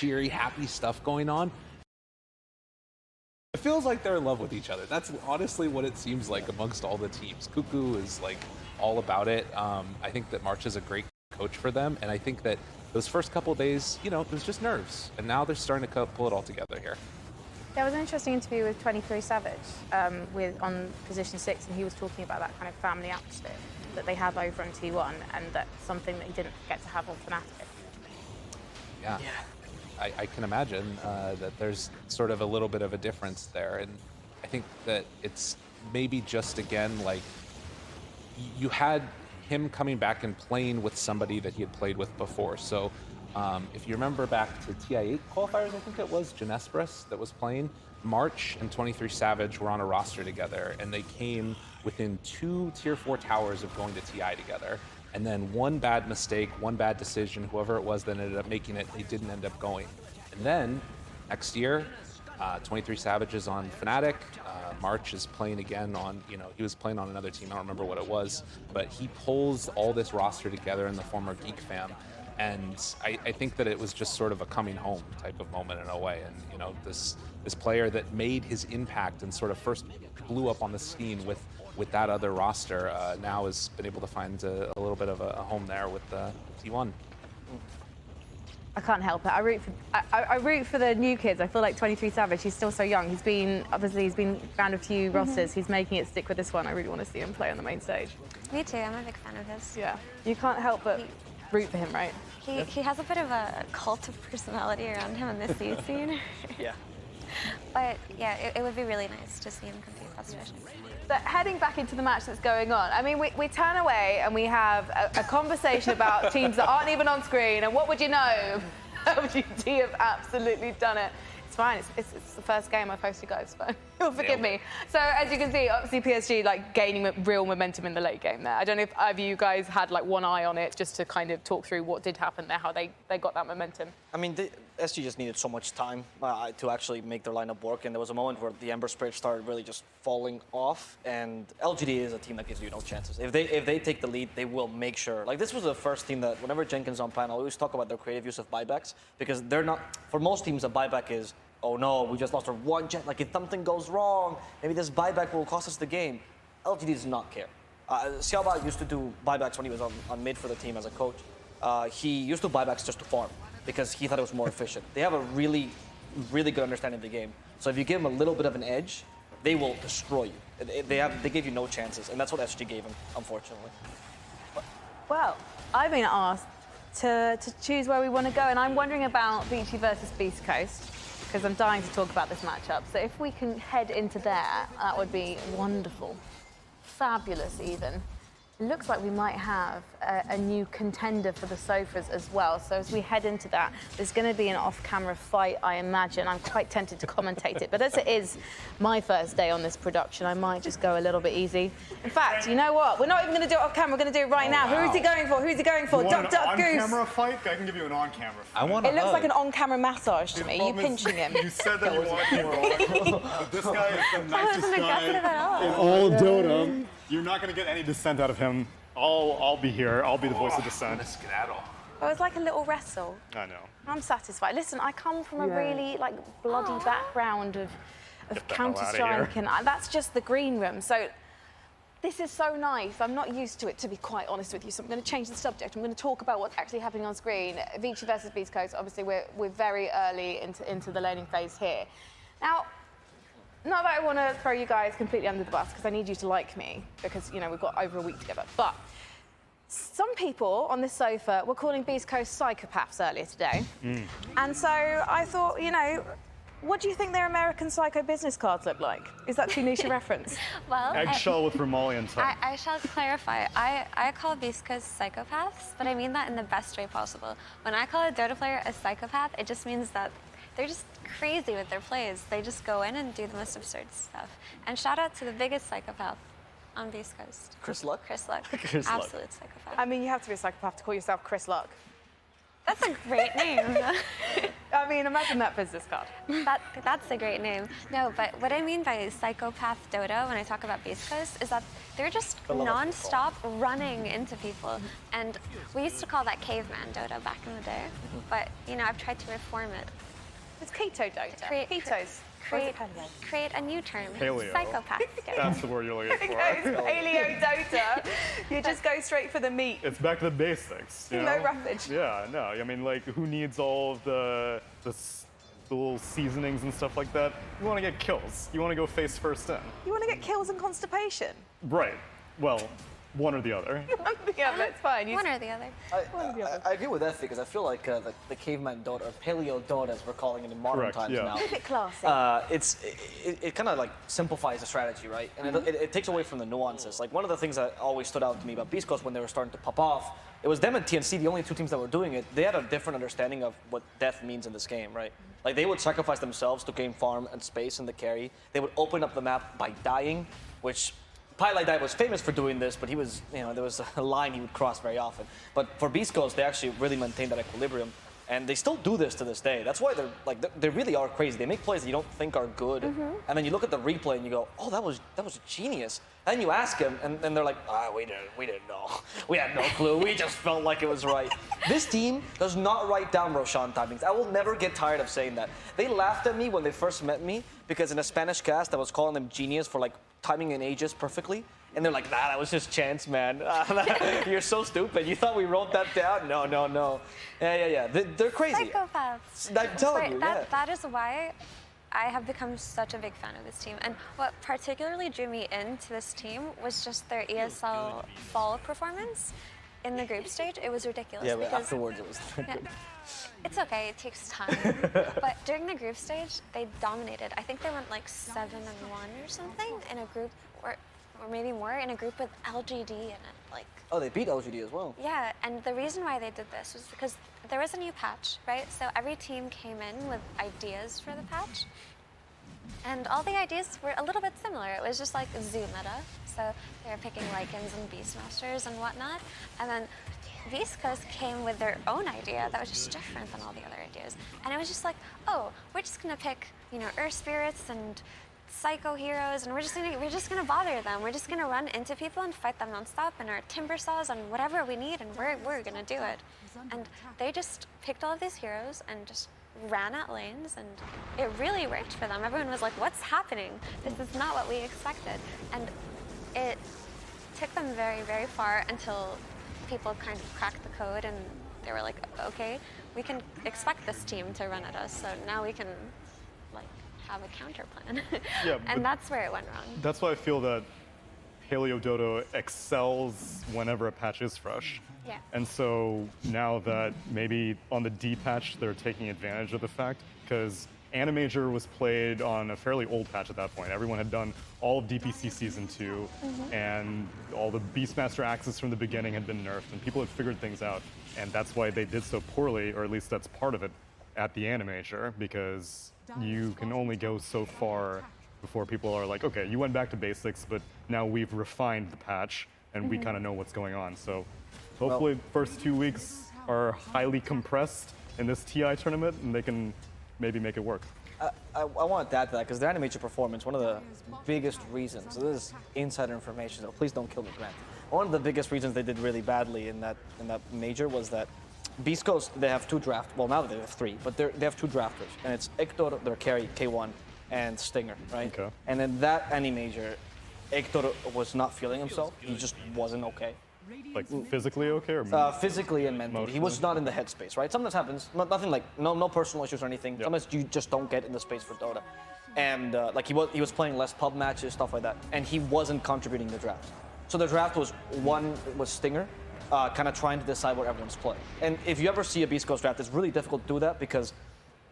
cheery, happy stuff going on. It feels like they're in love with each other. That's honestly what it seems like amongst all the teams. Cuckoo is like all about it. I think that March is a great coach for them, and I think that those first couple of days, you know, it was just nerves, and now they're starting to pull it all together here.
There was an interesting interview with 23 Savage on position 6, and he was talking about that kind of family atmosphere that they have over on T1, and that's something that he didn't get to have on Fnatic.
Yeah. I can imagine that there's sort of a little bit of a difference there, and I think that it's maybe just, again, like, you had him coming back and playing with somebody that he had played with before. So if you remember back to TI8 qualifiers, I think it was Genespris that was playing. March and 23 Savage were on a roster together, and they came within 2 Tier 4 towers of going to TI together. And then one bad mistake, one bad decision, whoever it was that ended up making it, they didn't end up going. And then next year, 23 Savage is on Fnatic. March is playing again on, you know, he was playing on another team, I don't remember what it was, but he pulls all this roster together in the former Geek Fam. And I think that it was just sort of a coming home type of moment in a way. And, you know, this player that made his impact and sort of first blew up on the scene with that other roster now has been able to find a little bit of a home there with T1.
I can't help it. I root for the new kids. I feel like 23 Savage, he's still so young. He's been around a few rosters. He's making it stick with this one. I really want to see him play on the main stage.
Me too, I'm a big fan of his.
Yeah, you can't help but root for him, right?
He has a bit of a cult of personality around him in the C scene.
Yeah.
But yeah, it would be really nice to see him compete frustration.
But heading back into the match that's going on, I mean, we turn away and we have a conversation about teams that aren't even on screen, and what would you know? LGD have absolutely done it. It's fine, it's the first game I've hosted, guys, but you'll forgive me. So as you can see, obviously PSG like gaining real momentum in the late game there. I don't know if either of you guys had like one eye on it just to kind of talk through what did happen there, how they got that momentum.
I mean, SG just needed so much time to actually make their lineup work, and there was a moment where the Ember Spirit started really just falling off, and LGD is a team that gives you no chances. If they take the lead, they will make sure. Like, this was the first team that whenever Jenkins on panel, we always talk about their creative use of buybacks, because they're not, for most teams, a buyback is, oh no, we just lost our one jet, like if something goes wrong, maybe this buyback will cost us the game. LGD does not care. Xiaoba used to do buybacks when he was on mid for the team as a coach. He used to buybacks just to farm, because he thought it was more efficient. They have a really, really good understanding of the game. So if you give them a little bit of an edge, they will destroy you. They give you no chances, and that's what SG gave them, unfortunately.
Well, I've been asked to choose where we want to go, and I'm wondering about Vici versus Beastcoast, because I'm dying to talk about this matchup. So if we can head into there, that would be wonderful. Fabulous, even. It looks like we might have a new contender for the sofas as well. So as we head into that, there's going to be an off-camera fight, I imagine. I'm quite tempted to commentate it. But as it is my first day on this production, I might just go a little bit easy. In fact, you know what? We're not even going to do it off-camera. We're going to do it right now. Wow. Who's he going for? Who's he going for? Duck, duck, goose.
On-camera fight? I can give you an on-camera fight.
I want it looks like an on-camera massage to me. You pinching him.
You said that you wanted This guy is the nicest guy
in
all of Dota. You're not going to get any dissent out of him. I'll be here. I'll be the voice of dissent.
Skedaddle.
It was like a little wrestle.
I know.
I'm satisfied. Listen, I come from a really like bloody background of Counter-Strike, and that's just the green room. So this is so nice. I'm not used to it, to be quite honest with you. So I'm going to change the subject. I'm going to talk about what's actually happening on screen. Vici versus Beastcoast. Obviously, we're very early into the learning phase here. Now, not that I want to throw you guys completely under the bus, because I need you to like me, because, you know, we've got over a week together. But some people on this sofa were calling Beastcoast psychopaths earlier today. And so I thought, you know, what do you think their American Psycho business cards look like? Is that too niche a reference?
Well,
eggshell with Romalian type.
I shall clarify. I call Beastcoast psychopaths, but I mean that in the best way possible. When I call a Dota player a psychopath, it just means that they're just crazy with their plays. They just go in and do the most absurd stuff. And shout out to the biggest psychopath on Beastcoast.
Chris Luck?
Chris Luck.
Chris Luck.
Absolute psychopath.
I mean, you have to be a psychopath to call yourself Chris Luck.
That's a great name.
I mean, imagine that business card.
That's a great name. No, but what I mean by psychopath Dota when I talk about Beastcoast is that they're just non-stop running into people. And we used to call that caveman Dota back in the day. But, you know, I've tried to reform it.
It's keto Dota. Ketos.
Create a new term.
Paleo.
Psychopath Dota.
That's the word you're looking for.
Paleo Dota. You just go straight for the meat.
It's back to the basics. You know?
No roughage.
Yeah, no. I mean, like, who needs all of the little seasonings and stuff like that? You want to get kills. You want to go face first in.
You want to get kills and constipation?
Right. Well, one or the other.
Yeah, that's fine.
One or the other.
I agree with Effie because I feel like the caveman Dota, or paleo Dota as we're calling it in modern times now.
Keep it classy.
It kind of like simplifies the strategy, right? And it takes away from the nuances. Like one of the things that always stood out to me about Beastcoast when they were starting to pop off, it was them and TNC, the only two teams that were doing it. They had a different understanding of what death means in this game, right? Like they would sacrifice themselves to gain farm and space in the carry. They would open up the map by dying, which Pylai was famous for doing this, but he was, you know, there was a line he would cross very often. But for Beastcoast, they actually really maintained that equilibrium, and they still do this to this day. That's why they're like, they really are crazy. They make plays that you don't think are good, and then you look at the replay and you go, oh, that was genius. And then you ask him, and they're like, we didn't know. We had no clue. We just felt like it was right. This team does not write down Roshan timings. I will never get tired of saying that. They laughed at me when they first met me because in a Spanish cast I was calling them genius for like timing in ages perfectly. And they're like, nah, that was just chance, man. You're so stupid. You thought we wrote that down? No. Yeah. They're crazy.
Psychopaths.
I'm telling you,
That is why I have become such a big fan of this team. And what particularly drew me into this team was just their ESL fall performance in the group stage. It was ridiculous.
Yeah, but afterwards it was good.
It's okay, it takes time. But during the group stage, they dominated. I think they went like 7-1 or something in a group, or maybe more, in a group with LGD in it. Like.
Oh, they beat LGD as well.
Yeah, and the reason why they did this was because there was a new patch, right? So every team came in with ideas for the patch. And all the ideas were a little bit similar. It was just like zoo meta. So they were picking Lycans and Beastmasters and whatnot. And then Beastcoast came with their own idea that was just different than all the other ideas. And it was just like, oh, we're just gonna pick, you know, Earth Spirits and Psycho Heroes, and we're just gonna bother them. We're just gonna run into people and fight them nonstop, and our timber saws and whatever we need, and we're gonna do it. And they just picked all of these heroes and just ran at lanes, and it really worked for them. Everyone was like, what's happening? This is not what we expected. And it took them very, very far until people kind of cracked the code and they were like, okay, we can expect this team to run at us, so now we can like have a counter plan.
Yeah,
and that's where it went wrong.
That's why I feel that Paleo Dota excels whenever a patch is fresh.
Yeah.
And so now that maybe on the D patch they're taking advantage of the fact, because Animajor was played on a fairly old patch at that point. Everyone had done all of DPC Season 2, and all the Beastmaster axes from the beginning had been nerfed, and people had figured things out. And that's why they did so poorly, or at least that's part of it, at the Animajor, because you can only go so far before people are like, okay, you went back to basics, but now we've refined the patch, and we kind of know what's going on. So hopefully first 2 weeks are highly compressed in this TI tournament, and they can maybe make it work.
I want to add to that, because their Animajor performance, one of the biggest reasons, so this is insider information, so please don't kill me, Grant. One of the biggest reasons they did really badly in that major was that Beastcoast, they have two draft, well now they have three, but they have two drafters, and it's Hector, their carry, K1, and Stinger, right?
Okay.
And then that Animajor, Hector was not feeling himself, he just wasn't okay.
Like physically okay or
physically and mentally. He was not in the headspace, right? Sometimes happens, nothing like, no personal issues or anything. Yep. Sometimes you just don't get in the space for Dota. And like he was playing less pub matches, stuff like that, and he wasn't contributing to the draft. So the draft was Stinger, kind of trying to decide what everyone's playing. And if you ever see a Beastcoast draft, it's really difficult to do that because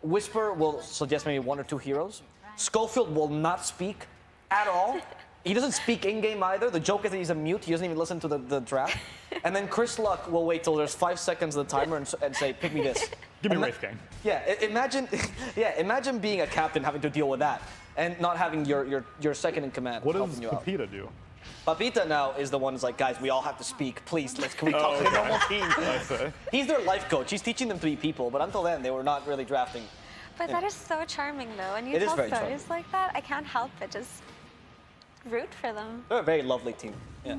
Whisper will suggest maybe one or two heroes. Schofield will not speak at all. He doesn't speak in-game either. The joke is that he's a mute. He doesn't even listen to the draft. And then Chris Luck will wait till there's 5 seconds of the timer and say, pick me this.
Give me Wraith Gang.
Yeah, imagine being a captain having to deal with that and not having your second in command.
What does Papita do?
Papita now is the one who's like, guys, we all have to speak. Please, can we talk to the normal team? He's their life coach. He's teaching them to be people. But until then, they were not really drafting
But that is so charming, though. And you
It is
tell
very
stories
charming.
like that, I can't help but just root for them.
They're a very lovely team. Yeah.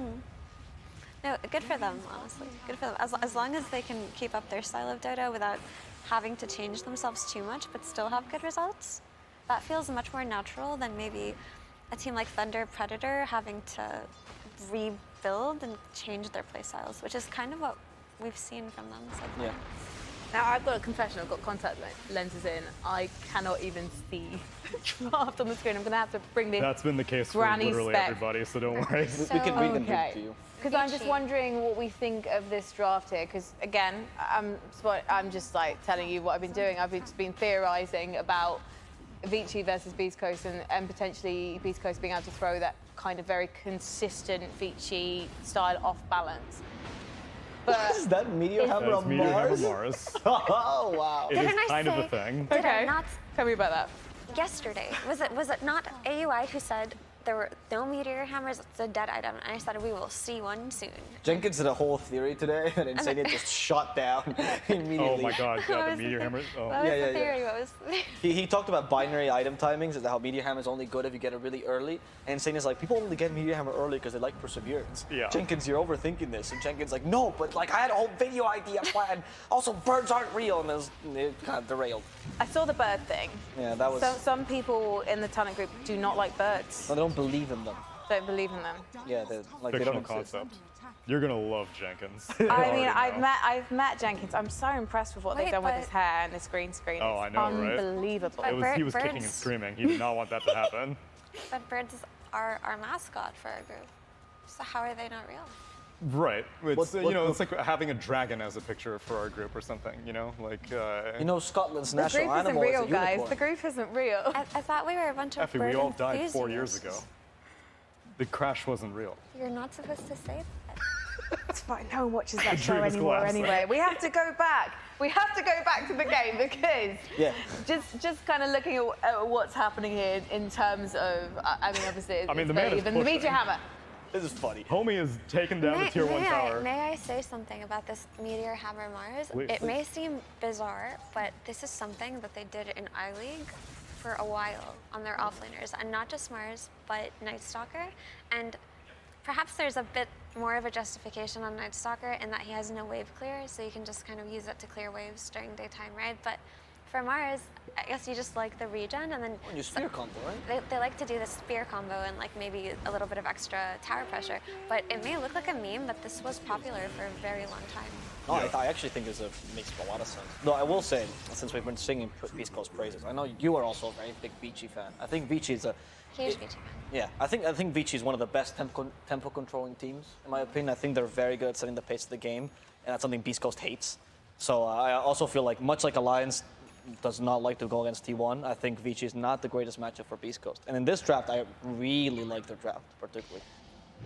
No, good for them, honestly. Good for them. As long as they can keep up their style of Dota without having to change themselves too much, but still have good results, that feels much more natural than maybe a team like Thunder Predator having to rebuild and change their playstyles, which is kind of what we've seen from them so far.
Yeah.
Now, I've got a confession. I've got contact lenses in. I cannot even see the draft on the screen. I'm going to have to bring this
That's been the case for
granny
literally
spec.
everybody, so don't worry.
We can read them to you.
Because I'm just wondering what we think of this draft here. Because again, I'm just like telling you what I've been doing. I've just been theorising about Vici versus Beastcoast and potentially Beastcoast being able to throw that kind of very consistent Vici style off balance. But
What is that? Meteor Hammer
That's
on
Meteor Hammer
Mars?
Mars.
Oh, wow.
It is
Didn't I
kind of
say-
a thing.
Did I
Okay.
not
Tell me about that.
yesterday? Was it not AUI who said there were no meteor hammers? It's a dead item, and I said we will see one soon.
Jenkins did a whole theory today, and Insania just shot down immediately.
Oh my god,
What
yeah, the
was
Meteor Hammer. Oh.
What was
Yeah,
the
yeah,
theory? What was
He talked about binary item timings and how Meteor Hammer is only good if you get it really early. And Insania's like, people only get Meteor Hammer early because they like Perseverance.
Yeah.
Jenkins, you're overthinking this. And Jenkins like, no, but like I had a whole video idea planned. Also, birds aren't real, and it kind of derailed.
I saw the bird thing.
Yeah, that was.
So, some people in the talent group do not like birds.
No, they don't believe in them.
Don't believe in them.
Yeah, they like they
Fictional
don't exist.
concept. You're gonna love Jenkins.
I mean,
already
I've met Jenkins. I'm so impressed with what they've
Wait,
done with
but-
his hair and this green screen.
Oh, I
It's
know, right?
unbelievable.
He was kicking and
birds-
screaming. He did not want that to happen.
But birds are our mascot for our group. So how are they not real?
Right. It's
What-
you know, it's like having a dragon as a picture for our group or something. You know, like.
You know, Scotland's
The
national
group isn't
animal is
real,
a
guys.
unicorn.
The group isn't real.
I thought we were a bunch of
Effie,
bird
we all died 4 years
enthusiasts.
ago. The crash wasn't real.
You're not supposed to say that.
It's fine. No one watches that
The
show
dream is
anymore
collapsing.
anyway. We have to go back. We have to go back to the game because
Yeah.
just kind of looking at what's happening here in terms of, I mean, obviously, it's
I mean, the man is
even the
pushing.
Meteor Hammer.
This is funny.
Homie is taking down the tier 1 tower.
May I say something about this Meteor Hammer Mars?
Please.
It may seem bizarre, but this is something that they did in iLeague for a while on their offlaners, and not just Mars, but Night Stalker. And perhaps there's a bit more of a justification on Night Stalker in that he has no wave clear, so you can just kind of use it to clear waves during daytime, right? But for Mars, I guess you just like the regen, and then
And your spear combo, right?
they like to do the spear combo and like maybe a little bit of extra tower pressure. But it may look like a meme, but this was popular for a very long time.
No, I actually think it makes a lot of sense. Though I will say, since we've been singing Beastcoast praises, I know you are also a very big Vici fan. I think Vici is a
Huge Vici fan.
yeah. I think Vici is one of the best tempo controlling teams in my opinion. I think they're very good at setting the pace of the game, and that's something Beastcoast hates. So I also feel like much like Alliance does not like to go against T1, I think Vici is not the greatest matchup for Beastcoast. And in this draft, I really like their draft particularly.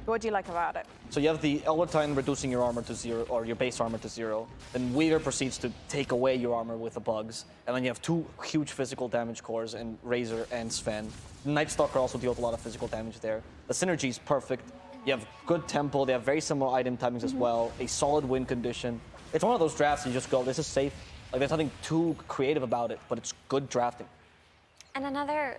What do you like about it?
So you have the Elwitine reducing your armor to 0, or your base armor to 0. Then Weaver proceeds to take away your armor with the bugs. And then you have 2 huge physical damage cores in Razor and Sven. Night Stalker also deals a lot of physical damage there. The synergy is perfect. You have good tempo. They have very similar item timings as well. A solid win condition. It's one of those drafts you just go, this is safe. Like there's nothing too creative about it, but it's good drafting.
And another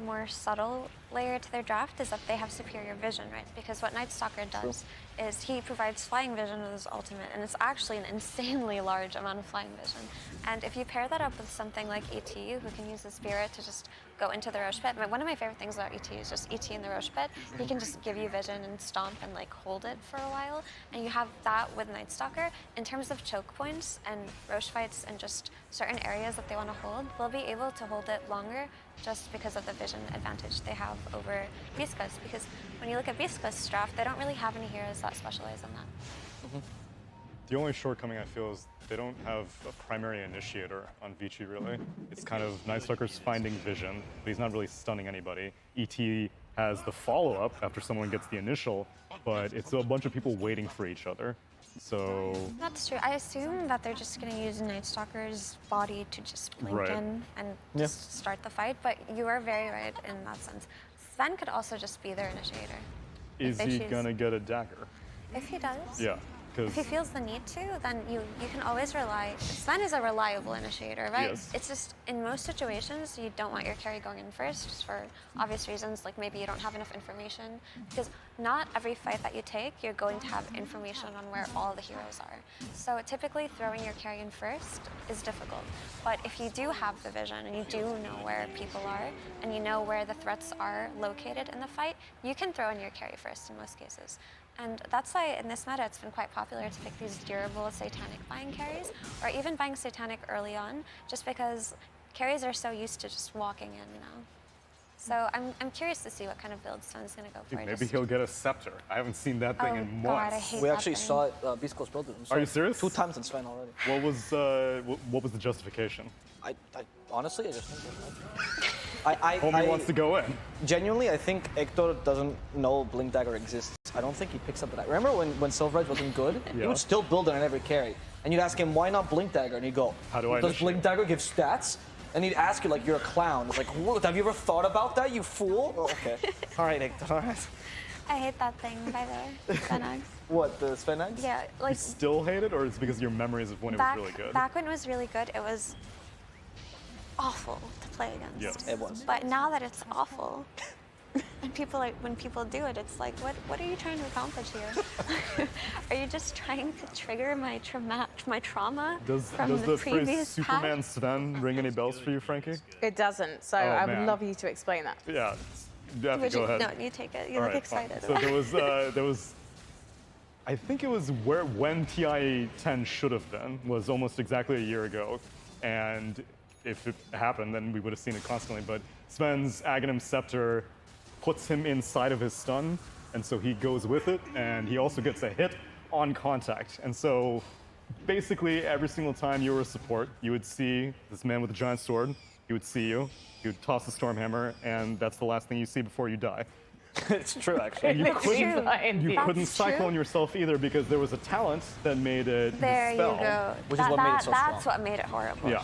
more subtle layer to their draft is that they have superior vision, right? Because what Night Stalker does is he provides flying vision with his ultimate, and it's actually an insanely large amount of flying vision. And if you pair that up with something like ET, who can use the spirit to just go into the Roche Pit, one of my favorite things about ET is just ET in the Roche Pit. He can just give you vision and stomp and like hold it for a while. And you have that with Night Stalker. In terms of choke points and Roche fights and just certain areas that they want to hold, they'll be able to hold it longer just because of the vision advantage they have over Beastcoast. Because when you look at Beastcoast's draft, they don't really have any heroes that specialize in that.
The only shortcoming I feel is they don't have a primary initiator on Vici, really. It's kind of Night Stalker's finding vision, but he's not really stunning anybody. ET has the follow-up after someone gets the initial, but it's a bunch of people waiting for each other. So
That's true. I assume that they're just going to use Night Stalker's body to just blink
Right.
in and just start the fight, but you are very right in that sense. Sven could also just be their initiator.
is
they
he
choose-
gonna get a dagger?
If he does.
Yeah, because
if he feels the need to, then you can always rely. Sven is a reliable initiator, right?
Yes.
It's just in most situations you don't want your carry going in first, just for obvious reasons, like maybe you don't have enough information, because not every fight that you take you're going to have information on where all the heroes are. So typically throwing your carry in first is difficult. But if you do have the vision and you do know where people are and you know where the threats are located in the fight, you can throw in your carry first in most cases. And that's why in this meta it's been quite popular to pick these durable Satanic buying carries, or even buying Satanic early on, just because carries are so used to just walking in now. So I'm curious to see what kind of build Sven's going to go for.
Dude, maybe he'll get a scepter. I haven't seen that thing in months.
God, I hate
We
that
actually
thing.
saw it, Beastcoast build it.
Are you serious?
2 times in Sven already.
What was the justification?
I honestly, I just think
Homie wants to go in.
Genuinely, I think Hector doesn't know Blink Dagger exists. I don't think he picks up that. Remember when Silver Edge wasn't good? He would still build it on every carry. And you'd ask him, why not Blink Dagger? And he'd go,
how do I
does Blink Dagger give stats? And he'd ask you like you're a clown. It's like, what, have you ever thought about that, you fool? Oh, okay. All right, Hector, all right.
I hate that thing, by the way, Sven Eggs.
What, the Sven Eggs?
Yeah, like
You still hate it, or is it because of your memories of when it was really good?
Back when it was really good, it was awful to play against.
Yes, it was.
But now that it's awful, and when people do it, it's like, what are you trying to accomplish here? Are you just trying to trigger my trauma
Does
from
the
the
phrase
previous
Superman
pack?
Sven ring any bells for you, Frankie?
It doesn't, so
Oh,
I
man.
would love you to explain that.
Yeah, Daffy, go ahead.
No, you take it. You
All
look
right, fine.
excited.
So there was, I think it was when TI10 should have been, was almost exactly a year ago. And if it happened, then we would have seen it constantly. But Sven's Aghanim Scepter puts him inside of his stun, and so he goes with it, and he also gets a hit on contact. And so basically every single time you were a support, you would see this man with a giant sword, he would see you, he would toss the Stormhammer, and that's the last thing you see before you die.
It's true, actually.
And you couldn't
That's
cyclone
true.
yourself either because there was a talent that made it
There
dispel.
you go.
Which is what made it so
That's
strong.
what made it horrible.
Yeah.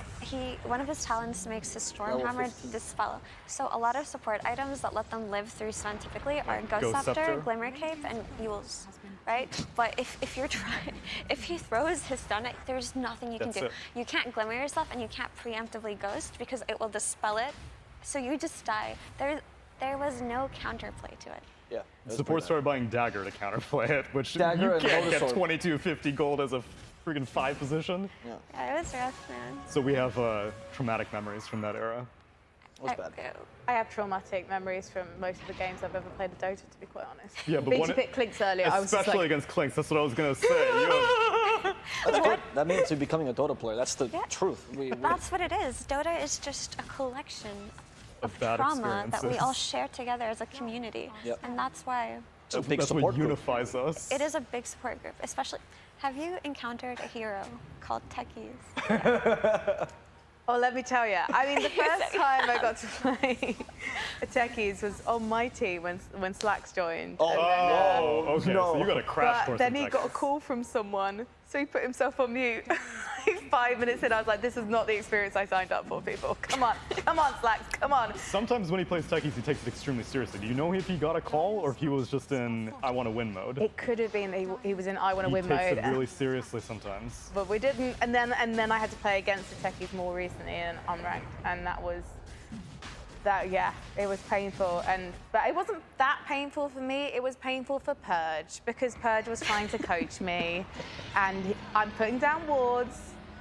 One of his talents makes his
Level
Stormhammer
15.
dispel. So a lot of support items that let them live through Sven typically are Ghost
Ghost
Scepter,
Scepter.
Glimmer Cape, and Yules, right? But if you're trying, if he throws his stun, there's nothing you can
That's
do.
it.
You can't Glimmer yourself, and you can't preemptively Ghost because it will dispel it. So you just die. There was no counterplay to it.
Yeah.
Support started buying Dagger to counterplay it, which
Dagger
you
and
can't
Lotus
get
Sword.
2250 gold as a freaking 5 position.
Yeah, it was rough, man.
So we have traumatic memories from that era.
It was bad.
I have traumatic memories from most of the games I've ever played of Dota, to be quite honest.
Yeah, but
Being
when
to pick Clinks earlier, I was just
especially
like,
against Clinks, that's what I was gonna say. You have
That's good. That means you're becoming a Dota player. That's the truth.
That's what it is. Dota is just a collection of
bad
trauma that we all
experiences.
share together as a community.
Yep.
And that's why
It's a big
that's
support
what
group.
unifies us.
it is a big support group. Especially, have you encountered a hero called Techies?
oh, let me tell you. I mean, the first time I got to play Techies was on my team when Slacks joined.
Oh,
And then,
Oh, okay. So you got a crash
but
course.
then
in
he got a
Texas.
call from someone, so he put himself on mute. Like 5 minutes in, I was like, this is not the experience I signed up for, people. Come on, Slacks, come on.
Sometimes when he plays techies, he takes it extremely seriously. Do you know if he got a call or if he was just in I want to win mode?
It could have been he was in I want to
He
win
takes
mode.
it really seriously sometimes.
But we didn't, and then I had to play against the Techies more recently in Unranked, and it was painful. But it wasn't that painful for me. It was painful for Purge because Purge was trying to coach me, and I'm putting down wards,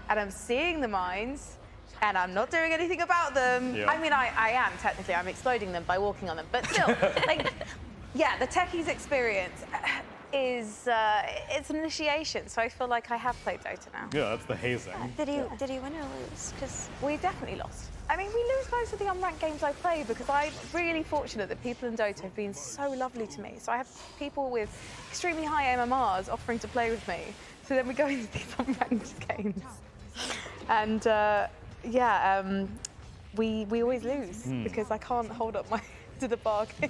and I'm seeing the mines, and I'm not doing anything about them.
Yeah.
I mean, I am technically. I'm exploding them by walking on them, but still, the Techies experience is it's an initiation. So I feel like I have played Dota now.
Yeah, that's the hazing.
Did he win or lose? Because
We definitely lost. I mean, we lose most of the unranked games I play because I'm really fortunate that people in Dota have been so lovely to me. So I have people with extremely high MMRs offering to play with me. So then we go into these unranked games. And we always lose because I can't hold up my to the bargain.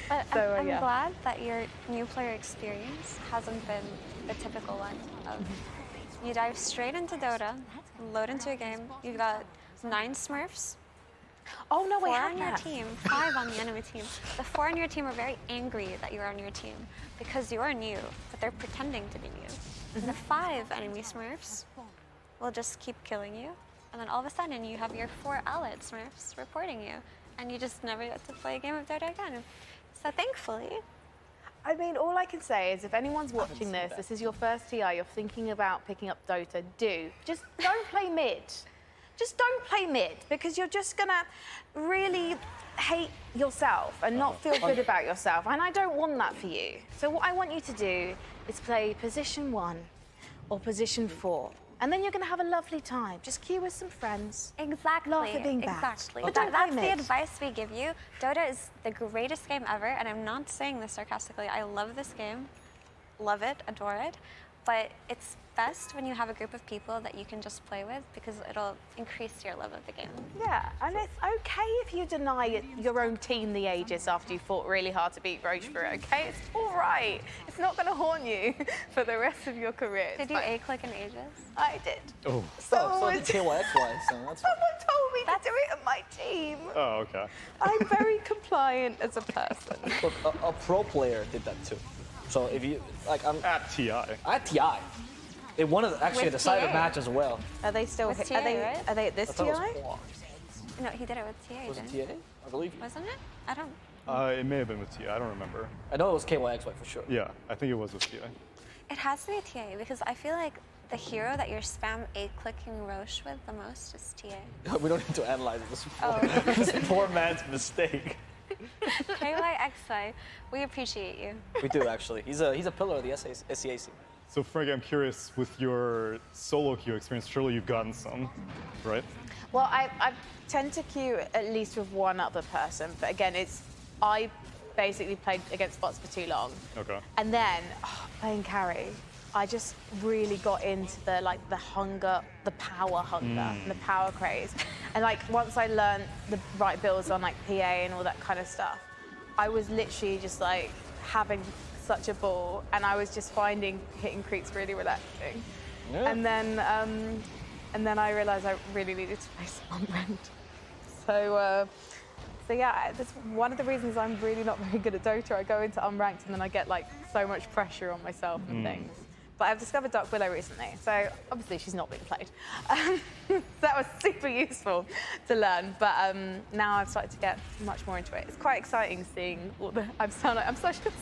But
So,
I'm
yeah.
glad that your new player experience hasn't been the typical one of you dive straight into Dota, load into a game, you got 9 Smurfs.
Oh no,
4
we had
on your
that.
team, 5 on the enemy team. The 4 on your team are very angry that you're on your team because you are new, but they're pretending to be new. the 5 enemy Smurfs will just keep killing you. And then all of a sudden you have your 4 allied Smurfs reporting you. And you just never get to play a game of Dota again. So thankfully.
I mean, all I can say is if anyone's watching this is your first TI, you're thinking about picking up Dota, just don't play mid. Just don't play mid, because you're just gonna really hate yourself and not feel good about yourself. And I don't want that for you. So what I want you to do is play position 1 or position 4. And then you're going to have a lovely time. Just queue with some friends.
Exactly.
Laugh at being bad.
Exactly.
But
That's the advice we give you. Dota is the greatest game ever, and I'm not saying this sarcastically. I love this game. Love it, adore it. But it's best when you have a group of people that you can just play with, because it'll increase your love of the game.
Yeah, and it's okay if you deny your own team the Aegis after you fought really hard to beat Roche-Brew, okay? It's all right. It's not going to haunt you for the rest of your career.
Did you A-click an Aegis?
I did.
Oh.
So did KYXY, so that's
Someone told me to do it on my team.
Oh, okay.
I'm very compliant as a person.
Look, a pro player did that too. So if you, like, I'm...
At TI.
At TI. They won actually a decided match as well.
Are they still...
With TA, right?
Are they at this TI?
No, he did it with TA.
Was it TA? I believe.
Wasn't it? I don't...
It may have been with TI, I don't remember.
I know it was KYXY for sure.
Yeah, I think it was with TI.
It has to be TA, because I feel like the hero that you're spam A-clicking Roche with the most is TA.
We don't need to analyze this.
Oh.
This poor man's mistake.
KYXY, we appreciate you.
We do, actually. He's a pillar of the SCAC.
So Frank, I'm curious, with your solo queue experience, surely you've gotten some, right?
Well, I tend to queue at least with one other person, but again, I basically played against bots for too long.
Okay.
And then, playing carry, I just really got into the hunger, the power hunger, and the power craze. And once I learned the right builds on PA and all that kind of stuff, I was literally just having such a ball, and I was just finding hitting creeps really relaxing. Yeah. And then I realized I really needed to play some unranked. So yeah, that's one of the reasons I'm really not very good at Dota. I go into unranked and then I get so much pressure on myself and things. But I've discovered Dark Willow recently, so obviously she's not being played. That was super useful to learn, but now I've started to get much more into it. It's quite exciting seeing all the... I'm so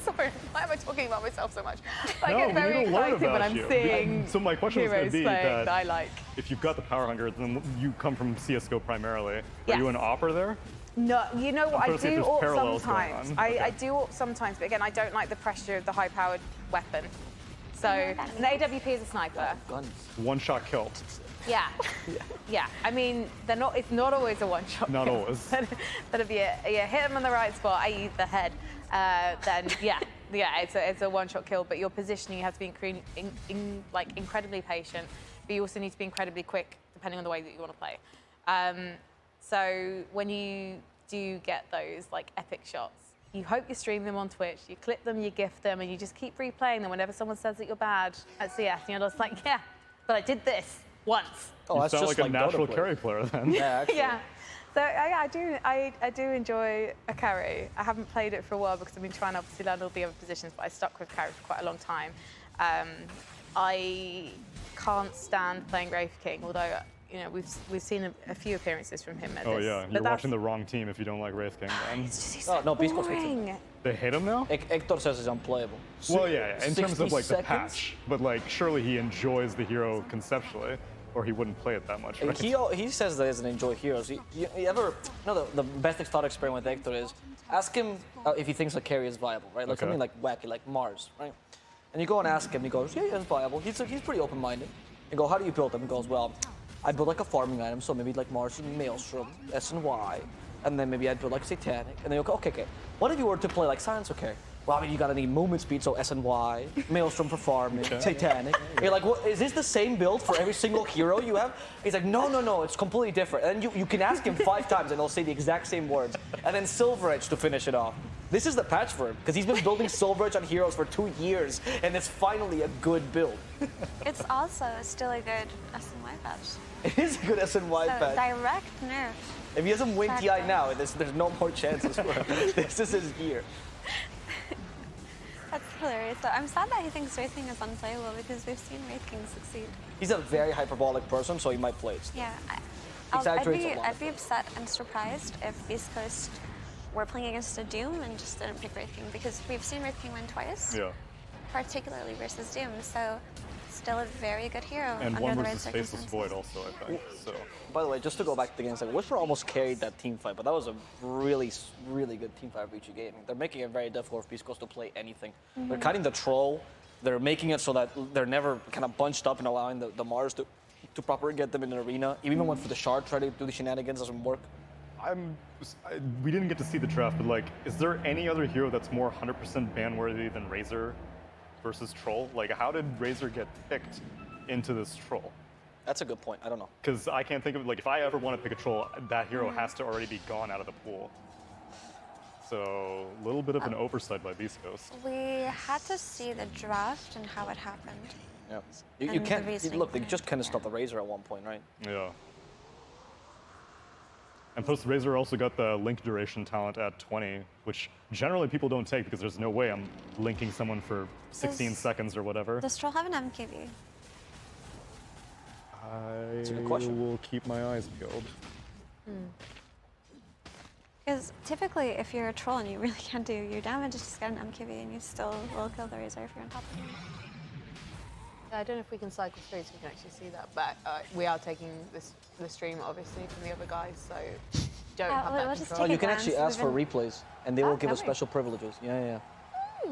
sorry, why am I talking about myself so much? I get very excited when I'm seeing
So my question was going to be that
I like.
If you've got the power hunger, then you come from CSGO primarily.
Yes.
Are you an opper there?
No, you know what, I do AWP sometimes.
Okay.
I do AWP sometimes, but again, I don't like the pressure of the high-powered weapon. So, an AWP is a sniper.
Guns.
One-shot kill.
Yeah. Yeah. I mean, it's not always a one-shot
Not
kill.
always.
That'd be you hit them on the right spot, i.e. the head, then yeah, it's a one-shot kill. But your positioning, you have to be incredibly patient, but you also need to be incredibly quick, depending on the way that you want to play. So when you do get those epic shots, you hope you stream them on Twitch, you clip them, you gift them, and you just keep replaying them whenever someone says that you're bad at CS. And you're just like, yeah, but I did this once.
Oh,
you sound like a natural carry player then.
Yeah, actually.
Yeah. So I do enjoy a carry. I haven't played it for a while because I've been trying to obviously learn all the other positions, but I stuck with carry for quite a long time. I can't stand playing Wraith King, although we've seen a few appearances from him.
Oh yeah, you're watching the wrong team if you don't like Wraith King. Then.
It's just so
Beastcoast hates him.
They hate him now?
Hector says he's unplayable.
Well, yeah, in terms of the
seconds?
patch, but surely he enjoys the hero conceptually, or he wouldn't play it that much. Right?
He says that he doesn't enjoy heroes. You ever the best thought experiment with Hector is ask him if he thinks a carry is viable, right? Something wacky, like Mars, right? And you go and ask him, he goes, yeah, it's viable. He's pretty open-minded. You go, how do you build them? He goes, well, I build a farming item, so maybe Mars and Maelstrom, S and Y, and then maybe I'd build Satanic, and then you go, okay. What if you were to play Science or carry? Well, I mean, you gotta need movement speed, so S and Y, Maelstrom for farming, Satanic. You're like, well, is this the same build for every single hero you have? He's like, no, it's completely different. And then you can ask him 5 times and he'll say the exact same words. And then Silver Edge to finish it off. This is the patch for him, because he's been building Silver Edge on heroes for 2 years, and it's finally a good build.
It's also still a good SNY patch.
It is a good SNY patch.
Direct nerf.
If he doesn't win TI now, there's no more chances for him. This is his year.
That's hilarious. So I'm sad that he thinks Wraith King is unplayable because we've seen Wraith King succeed.
He's a very hyperbolic person, so he might play it.
Yeah, I'd be upset and surprised if Beastcoast were playing against a Doom and just didn't pick Wraith King because we've seen Wraith King win twice.
Yeah.
Particularly versus Doom, so still a very good hero
And
under
one
the right
versus Faceless
circumstances.
Void also, I think. So.
By the way, just to go back to the games, like Whisper almost carried that team fight, but that was a really, really good team fight of VG Gaming. They're making it very difficult for Beastcoast to play anything. They're cutting the troll. They're making it so that they're never kind of bunched up and allowing the Mars to properly get them in an arena. You even went for the shard, try to do the shenanigans, doesn't work.
We didn't get to see the draft, but like, is there any other hero that's more 100% ban-worthy than Razor versus Troll? Like, how did Razor get picked into this Troll?
That's a good point. I don't know.
Because I can't think of, like, if I ever want to pick a Troll, that hero has to already be gone out of the pool. So, a little bit of an oversight by Beastcoast.
We had to see the draft and how it happened.
Yeah. You can't, look, they just kind of stopped the Razor at one point, right?
Yeah. And plus, Razor also got the link duration talent at 20, which generally people don't take because there's no way I'm linking someone for 16 seconds or whatever.
Does Troll have an MKB?
I will keep my eyes peeled.
Because typically, if you're a Troll and you really can't do your damage, just get an MKB and you still will kill the Razor if you're on top of him.
I don't know if we can cycle through so we can actually see that, but we are taking the stream, obviously, from the other guys, so don't have that control.
Oh, you can actually ask for replays, and they will give us special privileges. Yeah.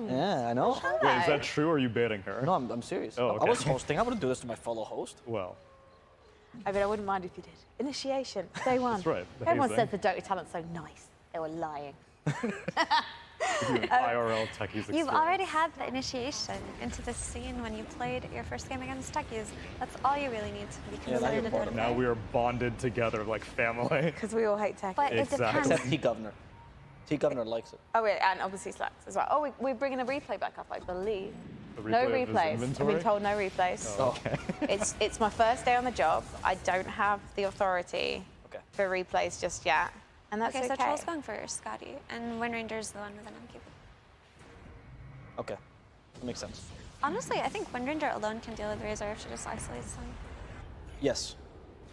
Yeah, I know.
Wait, is that true, or are you baiting her?
No, I'm serious.
Oh, okay.
I was hosting. I wouldn't do this to my fellow host.
Well.
I mean, I wouldn't mind if you did. Initiation, day one.
That's right.
Everyone said the Dota talent's so nice. They were lying.
IRL techies experience.
You've already had the initiation into the scene when you played your first game against techies. That's all you really need to be considered a Dota
Now we are bonded together like family.
Because we all hate techies.
But it depends.
Except T-Governor. T-Governor likes it.
Oh, yeah, and obviously Slacks as well. Oh, we're bringing a replay back up, I believe. No
replay of his
replays. I've
inventory?
been told no replays.
Oh, okay.
It's my first day on the job. I don't have the authority for replays just yet. And that's okay.
So Troll's going for Scotty, and Wind Ranger's the one with an MKB.
Okay, that makes sense.
Honestly, I think Wind Ranger alone can deal with Razor if she just isolates them.
Yes.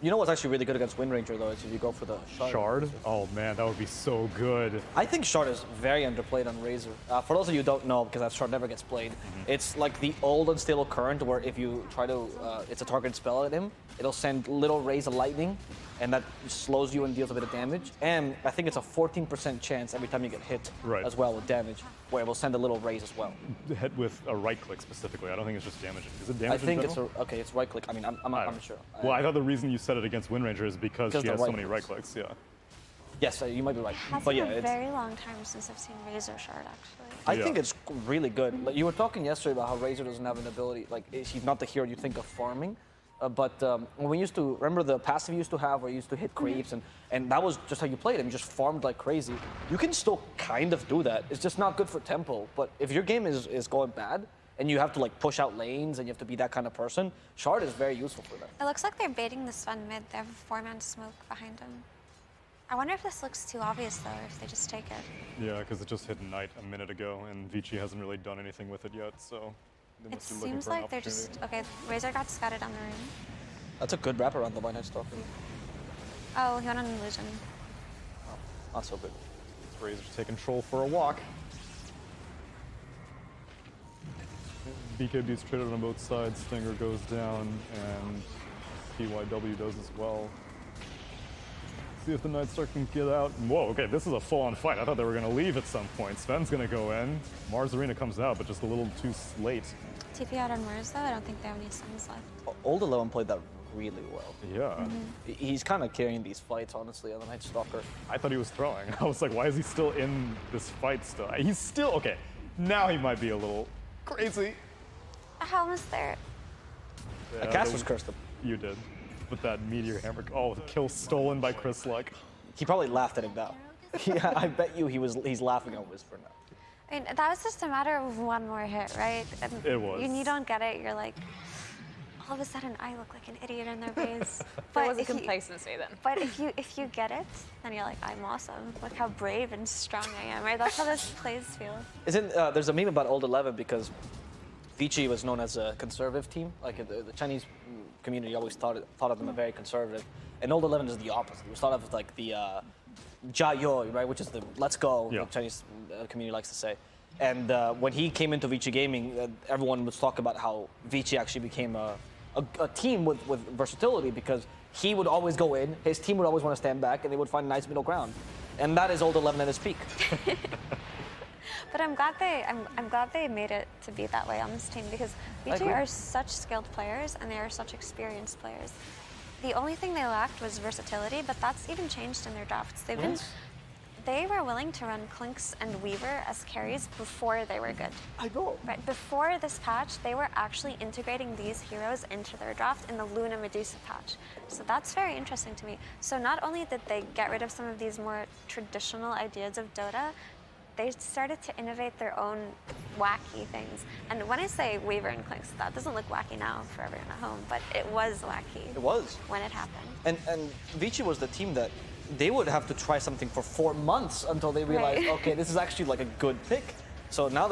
You know what's actually really good against Wind Ranger, though, is if you go for the Shard.
Shard? Oh, man, that would be so good.
I think Shard is very underplayed on Razor. For those of you who don't know, because that Shard never gets played, it's like the old Unstable Current, where if you try to, it's a target spell at him, it'll send little rays of lightning, and that slows you and deals a bit of damage. And I think it's a 14% chance every time you get hit as well with damage, where it will send a little rays as well.
Hit with a right click specifically. I don't think it's just damaging. Is it damaging?
I think it's okay. It's right click. I mean, I'm not sure.
Well, I thought the reason you said it against Wind Ranger is because she has so many right clicks. Yeah.
Yes, you might be right.
It's
but
been
yeah,
a very long time since I've seen Razor Shard, actually.
I think it's really good. Like, you were talking yesterday about how Razor doesn't have an ability, like she's not the hero you think of farming. But when we used to, remember the passive you used to have where you used to hit creeps, and that was just how you played him, you just farmed like crazy. You can still kind of do that. It's just not good for tempo. But if your game is going bad, and you have to like push out lanes, and you have to be that kind of person, Shard is very useful for that.
It looks like they're baiting the Sven mid. They have a 4-man smoke behind him. I wonder if this looks too obvious, though, or if they just take it.
Yeah, because it just hit Knight a minute ago, and Vici hasn't really done anything with it yet, so...
It seems like they're just... Okay, Razor got scouted down the room.
That's a good wraparound, the by Night Stalker.
Oh, he went on an illusion.
Oh, not so good.
Razor's taking Troll for a walk. BKB's traded on both sides, Stinger goes down, and PYW does as well. See if the Nightstar can get out. Whoa, okay, this is a full-on fight. I thought they were going to leave at some point. Sven's going to go in. Mars Arena comes out, but just a little too late.
TP out on Mars, though. I don't think they have any Suns left.
Old 11 played that really well.
Yeah.
He's kind of carrying these fights, honestly, on the Night Stalker.
I thought he was throwing. I was like, why is he still in this fight still? He's still, okay, now he might be a little crazy.
The helm is there.
Yeah, Caster's cursed him.
You did. With that meteor hammer. Oh, the kill stolen by Chris Luck.
He probably laughed at him now. Yeah, I bet you he's laughing at Whisper now.
I mean, that was just a matter of one more hit, right? And
it was.
You don't get it, you're like, all of a sudden I look like an idiot in their base.
There was a complacency then.
But if you get it, then you're like, I'm awesome. Look how brave and strong I am, right? That's how this plays feel.
There's a meme about Old 11 because Vici was known as a conservative team. Like the Chinese community always thought of them as very conservative. And Old 11 is the opposite. It was thought of as like the Jiayou, right? Which is the let's go, the Chinese community likes to say. And when he came into Vici Gaming, everyone would talk about how Vici actually became a team with versatility because he would always go in, his team would always want to stand back, and they would find a nice middle ground. And that is Old 11 at its peak.
But I'm glad they made it to be that way on this team because Vici are such skilled players and they are such experienced players. The only thing they lacked was versatility, but that's even changed in their drafts. They were willing to run Clinks and Weaver as carries before they were good.
I know.
Right, before this patch, they were actually integrating these heroes into their draft in the Luna Medusa patch. So that's very interesting to me. So not only did they get rid of some of these more traditional ideas of Dota, they started to innovate their own wacky things. And when I say Weaver and Clinks, that doesn't look wacky now for everyone at home, but it was wacky.
It was.
When it happened.
And Vici was the team that they would have to try something for 4 months until they realized, okay, this is actually like a good pick. So now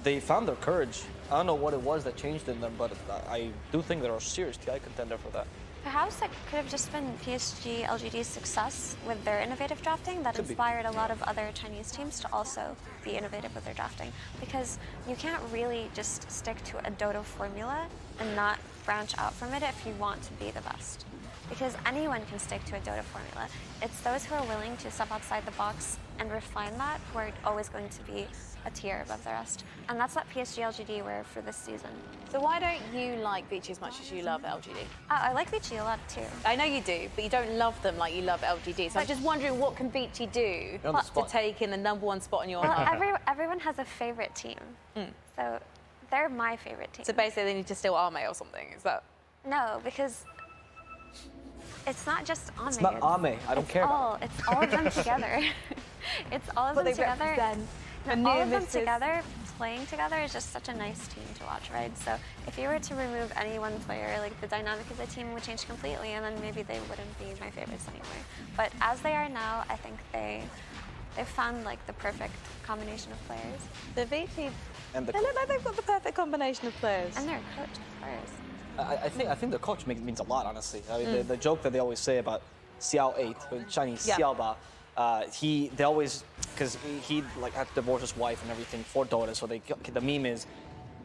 they found their courage. I don't know what it was that changed in them, but I do think they're a serious TI contender for that.
Perhaps it could have just been PSG LGD's success with their innovative drafting that inspired a lot of other Chinese teams to also be innovative with their drafting. Because you can't really just stick to a Dota formula and not branch out from it if you want to be the best. Because anyone can stick to a Dota formula. It's those who are willing to step outside the box and refine that who are always going to be a tier above the rest. And that's what PSG LGD were for this season.
So why don't you like Vici as much as you love LGD?
I like Vici a lot too.
I know you do, but you don't love them like you love LGD. So I'm just wondering, what can Vici do to take in the #1 spot in your heart?
Everyone has a favorite team. So they're my favorite team.
So basically they need to steal Ame or something, is that?
No, because it's not just Ame.
It's not Ame. I don't care about it.
It's all of them together. It's all of them together. All of them together, playing together is just such a nice team to watch, right? So if you were to remove any one player, like the dynamic of the team would change completely, and then maybe they wouldn't be my favorites anymore. But as they are now, I think they've found like the perfect combination of players.
The Vici, they look like they've got the perfect combination of players.
And they're coached players.
I think the coach means a lot, honestly. I mean, the joke that they always say about Xiao8, Chinese Xiaoba, they always, because he like had to divorce his wife and everything for Dota, so the meme is,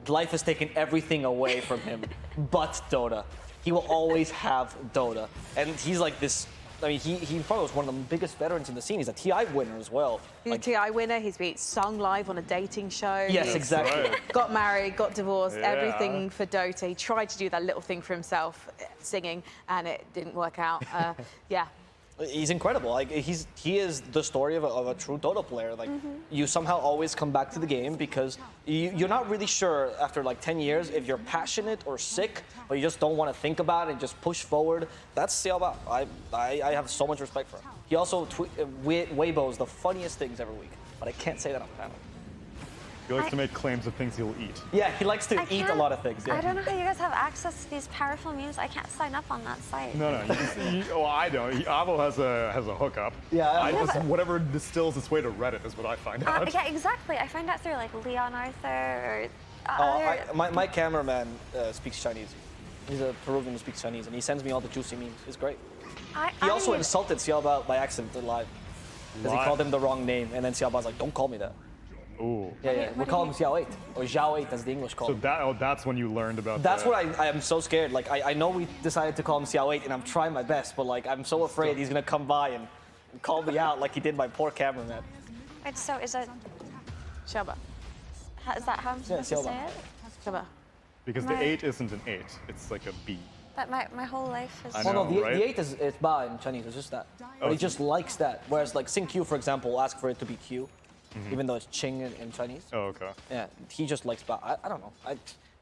life has taken everything away from him, but Dota. He will always have Dota, and he's like this. I mean, he probably was one of the biggest veterans in the scene. He's a TI winner as well.
He's a TI winner. He's been sung live on a dating show.
Yes, exactly.
Got married, got divorced, everything for Dota. He tried to do that little thing for himself, singing, and it didn't work out. Yeah.
He's incredible. Like he is the story of a true Dota player. Like you somehow always come back to the game because you're not really sure after like 10 years if you're passionate or sick, but you just don't want to think about it and just push forward. That's Xiaoba. I have so much respect for him. He also Weibo's the funniest things every week, but I can't say that on panel.
He likes to make claims of things he'll eat.
Yeah, he likes to eat a lot of things. Yeah.
I don't know how you guys have access to these powerful memes. I can't sign up on that site.
No, well, I don't. Avo has a hookup.
Yeah.
Whatever distills its way to Reddit is what I find out.
Yeah, exactly. I find out through like Leon Arthur or.
My cameraman speaks Chinese. He's a Peruvian who speaks Chinese, and he sends me all the juicy memes. It's great. He also insulted Xiaoba by accident live. Because he called him the wrong name, and then Xiaoba's like, "Don't call me that."
Ooh.
Yeah. We call him Xiao8, or Zhao8 as the English call him.
So that's when you learned about
That's what I am so scared. Like, I know we decided to call him Xiao8, and I'm trying my best, but like, I'm so afraid he's gonna come by and call me out like he did my poor cameraman.
Wait, so is it
Xiaoba?
Is that how I'm supposed to say it?
Xiaoba.
Because the 8 isn't an 8, it's like a B.
But my whole life is.
I know,
the
right?
8 is Ba in Chinese. It's just that. He just likes that. Whereas like Sing Q, for example, will ask for it to be Q. Even though it's Ching in Chinese.
Oh, okay.
Yeah, he just likes Bao. I don't know.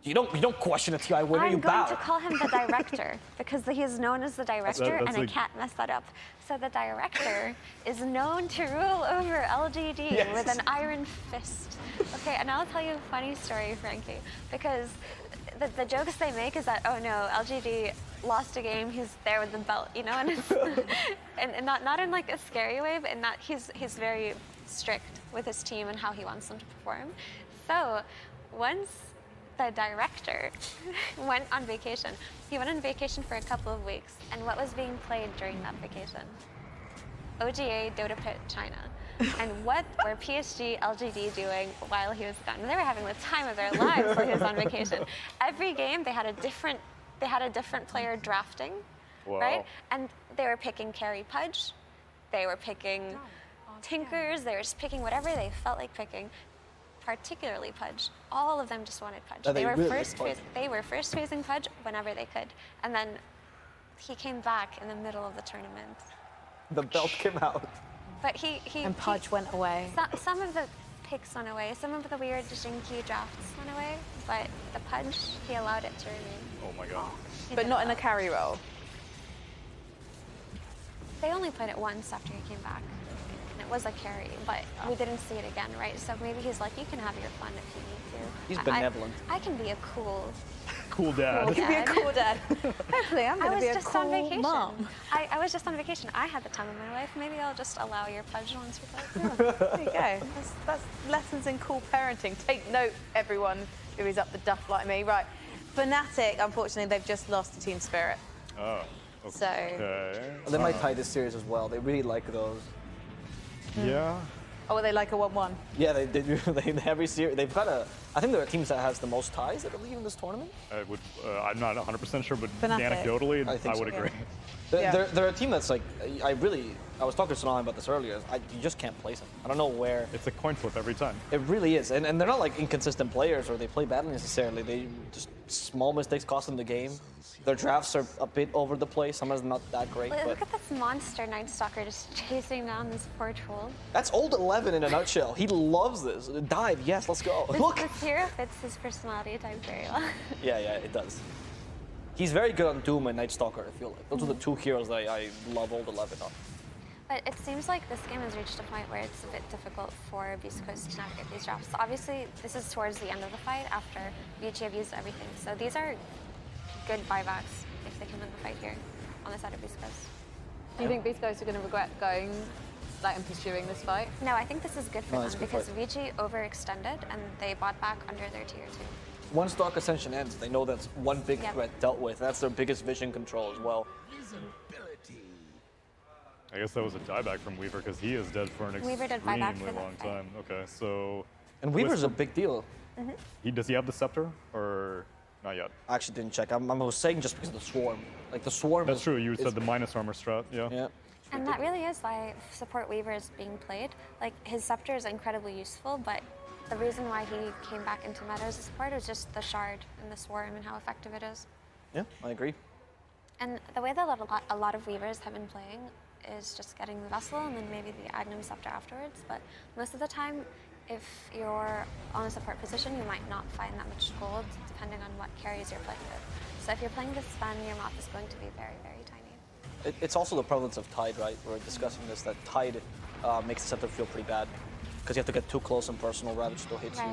You don't question a TI winner, you bow.
I'm going to call him the director because he is known as the director, and I can't mess that up. So the director is known to rule over LGD with an iron fist. Okay, and I'll tell you a funny story, Frankie, because the jokes they make is that, oh no, LGD lost a game, he's there with the belt, you know, and it's, and not in like a scary way, but in that he's very strict with his team and how he wants them to perform. So once the director went on vacation, he went on vacation for a couple of weeks, and what was being played during that vacation? OGA Dota Pit China. And what were PSG LGD doing while he was gone? They were having the time of their lives while he was on vacation. Every game they had a different player drafting, right? And they were picking Carry Pudge, they were picking Tinkers, they were just picking whatever they felt like picking, particularly Pudge. All of them just wanted Pudge. They were first phasing Pudge whenever they could. And then he came back in the middle of the tournament.
The belt came out.
But and
Pudge went away.
Some of the picks went away. Some of the weird Jinky drafts went away. But the Pudge, he allowed it to remain.
Oh my god.
But not in a carry role.
They only played it once after he came back. And it was a carry, but we didn't see it again, right? So maybe he's like, you can have your fun if you need to.
He's benevolent.
I can be a cool
dad.
You can be a cool dad. Hopefully, I'm going to be a cool mom.
I was just on vacation. I had the time of my life. Maybe I'll just allow your Pudge once or twice.
There you go. That's lessons in cool parenting. Take note, everyone who is up the duff like me. Right. Fnatic, unfortunately, they've just lost to Team Spirit.
Oh,
okay.
So they might tie this series as well. They really like those.
Yeah.
Oh, well, they like a 1-1.
Yeah, they do. Every series, they've got a. I think there are teams that has the most ties, I believe, in this tournament.
I'm not 100% sure, but
Fnatic.
anecdotally,
I
would agree.
They're a team that's like, I was talking to Sonali about this earlier. You just can't place them. I don't know where.
It's a coin flip every time.
It really is, and they're not like inconsistent players or they play badly necessarily. They just small mistakes cost them the game. Their drafts are a bit over the place. Sometimes not that great.
Look at this monster Night Stalker just chasing down this poor troll.
That's old 11 in a nutshell. He loves this. Dive, yes, let's go. Look.
This hero fits his personality type very well.
Yeah, it does. He's very good on Doom and Night Stalker, I feel like. Those are the two heroes that I love old 11 on.
But it seems like this game has reached a point where it's a bit difficult for Beastcoast to navigate these drafts. So obviously, this is towards the end of the fight after VG have used everything. So these are good buybacks if they can win the fight here on the side of Beastcoast.
Do you think Beastcoast are going to regret going and pursuing this fight?
No, I think this is good for them because VG overextended and they bought back under their tier 2.
Once Dark Ascension ends, they know that's one big threat dealt with. That's their biggest vision control as well.
I guess that was a dieback from Weaver because he is dead for an extremely long time. Okay, so.
And Weaver's a big deal.
Does he have the scepter or not yet?
I actually didn't check. I was saying just because of the swarm. Like the swarm.
That's true. You said the minus armor strat. Yeah.
And that really is why support Weaver is being played. Like his scepter is incredibly useful, but the reason why he came back into meta as a support was just the shard and the swarm and how effective it is.
Yeah, I agree.
And the way that a lot of Weavers have been playing is just getting the Vessel and then maybe the Agnum Scepter afterwards. But most of the time, if you're on a support position, you might not find that much gold depending on what carries you're playing with. So if you're playing this Sven, your Moth is going to be very, very tiny.
It's also the prevalence of Tide, right? We're discussing this, that Tide makes the Scepter feel pretty bad because you have to get too close and personal Ravage still hits you.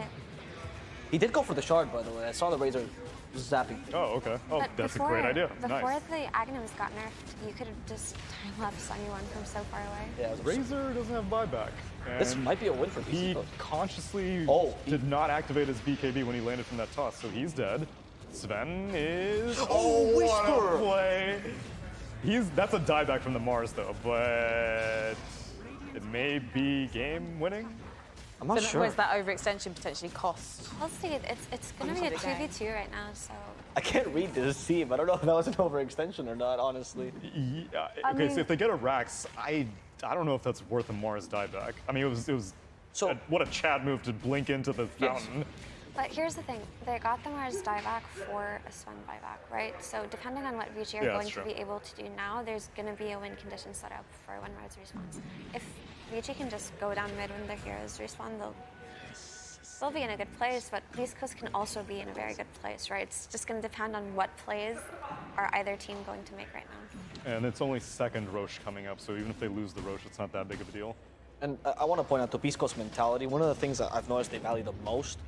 He did go for the shard, by the way. I saw the Razor zapping.
Oh, okay. Oh, that's a great idea.
Before the Agnums got nerfed, you could have just time-lapsed anyone from so far away.
Yeah,
Razor doesn't have buyback.
This might be a win for
He consciously did not activate his BKB when he landed from that toss, so he's dead. Sven is...
Whisper!
What a play! That's a dieback from the Mars, though, but it may be game-winning.
I'm not sure.
Where's that overextension potentially cost?
We'll see. It's going to be a 2v2 right now, so...
I can't read this team. I don't know if that was an overextension or not, honestly.
Yeah, okay, so if they get a Rax, I don't know if that's worth a Mars dieback. I mean, it was what a Chad move to blink into the fountain.
But here's the thing, they got the Mars dieback for a Sven buyback, right? So depending on what VG are going to be able to do now, there's going to be a win condition set up for when Mars respawns. If VG can just go down mid when their heroes respawn, they'll be in a good place, but Beastcoast can also be in a very good place, right? It's just going to depend on what plays are either team going to make right now.
And it's only second Roche coming up, so even if they lose the Roche, it's not that big of a deal.
And I want to point out the Beastcoast mentality. One of the things that I've noticed they value the most,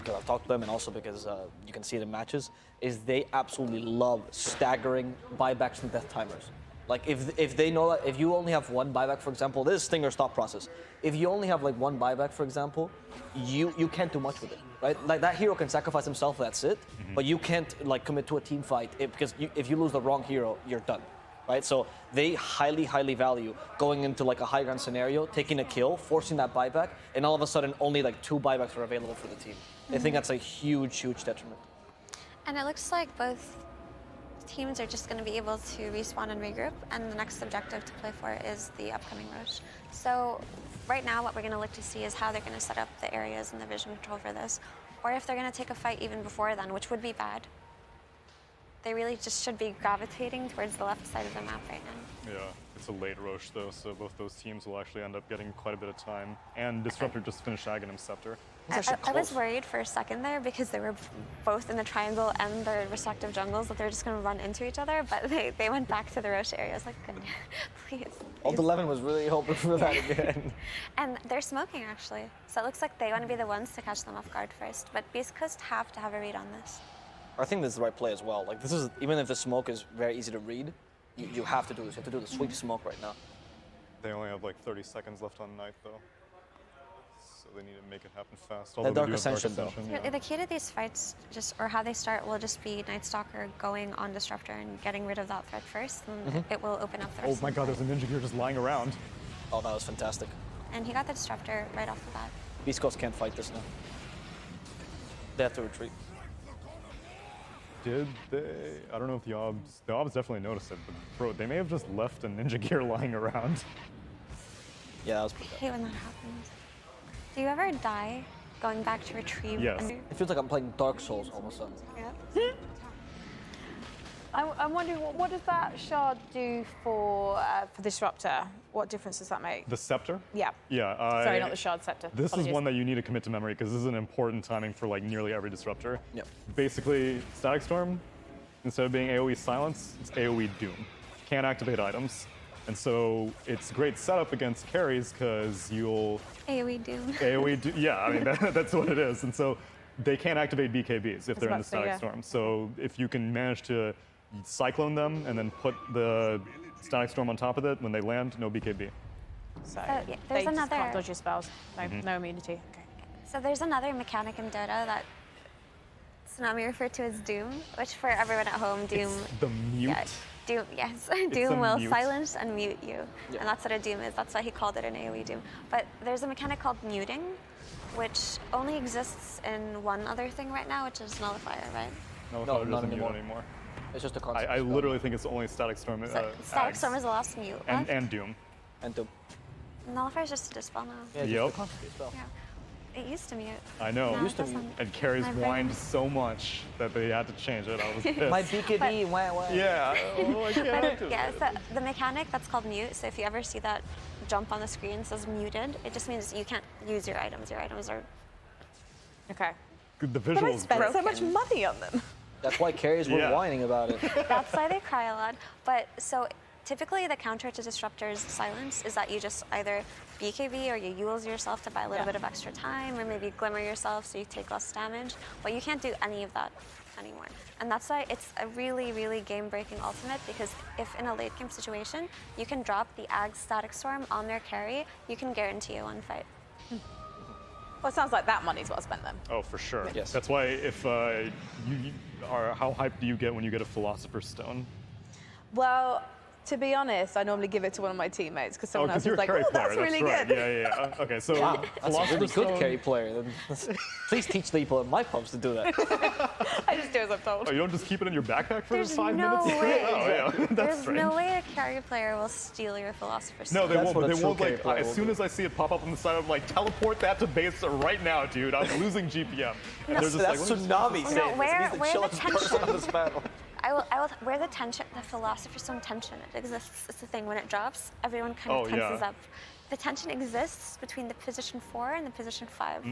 because I've talked to them and also because you can see it in matches, is they absolutely love staggering buybacks and death timers. Like if they know that if you only have one buyback, for example, this is Stinger's thought process. If you only have like one buyback, for example, you can't do much with it, right? Like that hero can sacrifice himself, that's it. But you can't like commit to a team fight because if you lose the wrong hero, you're done, right? So they highly value going into like a high ground scenario, taking a kill, forcing that buyback, and all of a sudden only like 2 buybacks are available for the team. I think that's a huge detriment.
And it looks like both teams are just going to be able to respawn and regroup, and the next objective to play for is the upcoming Roche. So right now what we're going to look to see is how they're going to set up the areas and the vision control for this, or if they're going to take a fight even before then, which would be bad. They really just should be gravitating towards the left side of the map right now.
Yeah, it's a late Roche though, so both those teams will actually end up getting quite a bit of time. And Disruptor just finished Aghanim Scepter.
I was worried for a second there because they were both in the triangle and their respective jungles that they're just going to run into each other, but they went back to the Roche area. I was like, goodness, please.
Alt 11 was really hoping for that again.
And they're smoking actually, so it looks like they want to be the ones to catch them off guard first, but Beastcoast have to have a read on this.
I think this is the right play as well. Like this is, even if the smoke is very easy to read, you have to do this. You have to do the sweep smoke right now.
They only have like 30 seconds left on Knight though. So they need to make it happen fast.
That Dark Ascension though.
Yeah. The key to these fights, or how they start, will just be Night Stalker going on Disruptor and getting rid of that threat first, and it will open up the rest.
Oh my god, there's a Ninja Gear just lying around.
Oh, that was fantastic.
And he got the Disruptor right off the bat.
Beastcoast can't fight this now. They have to retreat.
Did they? I don't know if the Obs definitely noticed it, but bro, they may have just left a Ninja Gear lying around.
Yeah, that was
I hate when that happens. Do you ever die going back to retrieve?
Yes.
It feels like I'm playing Dark Souls all of a sudden.
Yeah.
I'm wondering, what does that shard do for Disruptor? What difference does that make?
The Scepter?
Yeah.
Yeah.
Sorry, not the shard scepter.
This
Apologies.
is one that you need to commit to memory because this is an important timing for like nearly every Disruptor.
Yep.
Basically, Static Storm, instead of being AoE Silence, it's AoE Doom. Can't activate items. And so it's great setup against carries because you'll...
AoE Doom.
AoE Doom, yeah, I mean, that's what it is. And so they can't activate BKBs if they're in the Static Storm. So if you can manage to Cyclone them and then put the Static Storm on top of it, when they land, no BKB.
So
yeah, there's
they just
another...
can't dodge your spells. No, no immunity. Okay.
So there's another mechanic in Dota that Tsunami referred to as Doom, which for everyone at home, Doom...
It's the mute?
Yeah, Doom, yes. Doom will silence and mute you. Yeah. And that's what a Doom is. That's why he called it an AoE Doom. But there's a mechanic called muting, which only exists in one other thing right now, which is Nullifier, right?
Nullifier doesn't mute anymore.
It's just a concept.
I literally think it's the only Static Storm.
Static Storm is the last mute.
And Doom.
And Doom.
Nullifier is just a dispel now.
Yeah,
yep.
Yeah. It used to mute.
I know.
No,
used to mute.
And carries whined so much that they had to change it. I was pissed.
My BKB went away.
Yeah. Oh, I can't do
yeah, so the mechanic that's called mute, so if you ever see that jump on the screen that says muted, it just means you can't use your items. Your items are...
Okay.
The visuals.
But I spent so much money on them.
That's why carries were whining about it.
That's why they cry a lot. But so typically the counter to Disruptor's silence is that you just either BKB or you use yourself to buy a little bit of extra time, or maybe glimmer yourself so you take less damage. But you can't do any of that anymore. And that's why it's a really game-breaking ultimate, because if in a late game situation, you can drop the Ag Static Storm on their carry, you can guarantee a one fight.
Well, it sounds like that money's well spent then.
Oh, for sure.
Yes.
That's why if you are, how hyped do you get when you get a Philosopher's Stone?
Well, to be honest, I normally give it to one of my teammates because someone else is like, oh, that's really
right.
good.
Yeah. Okay, so
wow, that's a really
Stone.
good carry player. Please teach the people in my pubs to do that.
I just do as I'm told.
Oh, you don't just keep it in your backpack for
There's
5
no
minutes?
way.
Oh, yeah. That's
There's
strange.
no way a carry player will steal your Philosopher's Stone.
No, they won't. But they won't.
carry
Like,
player
as
will
soon
do.
as I see it pop up on the side, I'm like, teleport that to base right now, dude. I'm losing GPM. And they're just
That's
like,
Tsunami saying this.
where
He's the chillest person in this battle.
I will where the tension, the Philosopher's Stone tension, it exists. It's the thing, when it drops, everyone kind of tenses up. The tension exists between the position 4 and the position 5.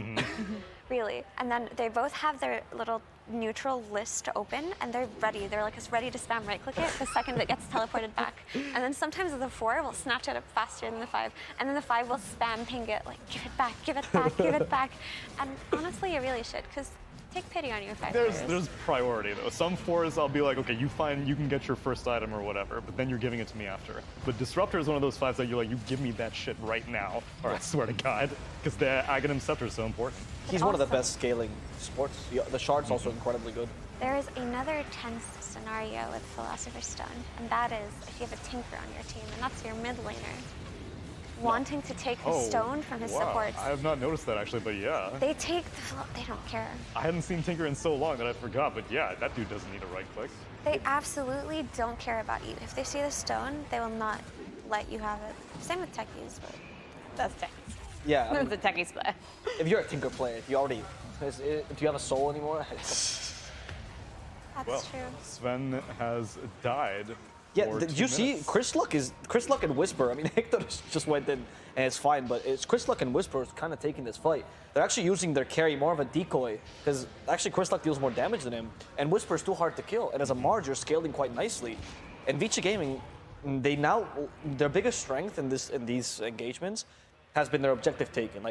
Really. And then they both have their little neutral list open, and they're ready. They're like ready to spam right-click it the second it gets teleported back. And then sometimes the 4 will snatch it up faster than the 5, and then the 5 will spam ping it, like, give it back, give it back, give it back. And honestly, you really should, because take pity on your fighters.
There's priority though. Some fours I'll be like, okay, you can get your first item or whatever, but then you're giving it to me after. But Disruptor is one of those fights that you're like, you give me that shit right now, or I swear to God, because the Aghanim Scepter is so important.
He's one of the best scaling supports. The Shard's also incredibly good.
There is another tense scenario with Philosopher's Stone, and that is if you have a Tinker on your team, and that's your mid laner, wanting to take the stone from his supports.
I have not noticed that actually, but yeah.
They take they don't care.
I hadn't seen Tinker in so long that I forgot, but yeah, that dude doesn't need a right click.
They absolutely don't care about you. If they see the stone, they will not let you have it. Same with techies, but
that's techies.
Yeah.
That's the techies play.
If you're a Tinker player, if you already, do you have a soul anymore?
That's
true. Sven has died.
Yeah, did you see Chris Luck and Whisper? I mean, Hector just went in and it's fine, but it's Chris Luck and Whisper kind of taking this fight. They're actually using their carry more of a decoy because actually Chris Luck deals more damage than him, and Whisper is too hard to kill. And as a Marge, you're scaling quite nicely. And Vici Gaming, their biggest strength in these engagements has been their objective taken,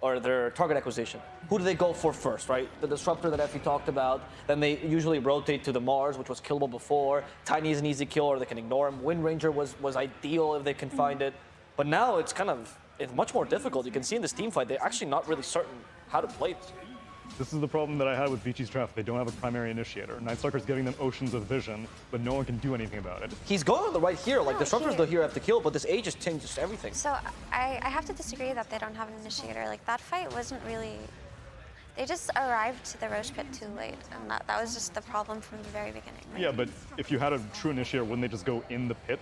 or their target acquisition. Who do they go for first, right? The Disruptor that Effie talked about. Then they usually rotate to the Mars, which was killable before. Tiny is an easy kill, or they can ignore him. Wind Ranger was ideal if they can find it. But now it's much more difficult. You can see in this team fight, they're actually not really certain how to play it.
This is the problem that I had with Vici's draft. They don't have a primary initiator. Nightstalker's giving them oceans of vision, but no one can do anything about it.
He's going on the right hero. Disruptor's the hero have to kill, but this age just changes everything.
So I have to disagree that they don't have an initiator. That fight wasn't really. They just arrived to the Roche Pit too late, and that was just the problem from the very beginning. Right?
Yeah, but if you had a true initiator, wouldn't they just go in the pit?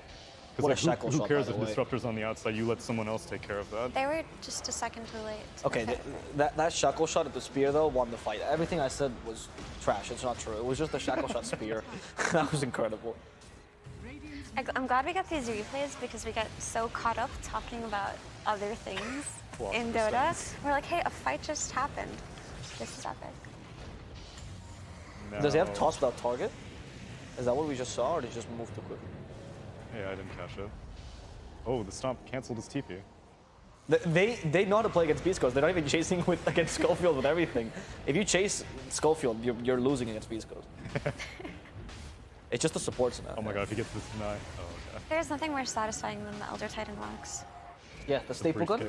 Because who cares if Disruptor's on the outside? You let someone else take care of that.
They were just a second too late.
Okay, that shackle shot at the spear though won the fight. Everything I said was trash. It's not true. It was just the shackle shot spear. That was incredible.
I'm glad we got these replays because we get so caught up talking about other things in Dota. We're like, hey, a fight just happened. This is epic.
No. Does he have toss without target? Is that what we just saw, or did he just move too quickly?
Yeah, I didn't catch it. Oh, the Stomp canceled his TP.
They know how to play against Beastcoast. They're not even chasing against Schofield with everything. If you chase Schofield, you're losing against Beastcoast. It's just the supports now.
Oh my god, if he gets this deny. Oh, okay.
There's nothing more satisfying than the Elder Titan wax.
Yeah, the staple gun.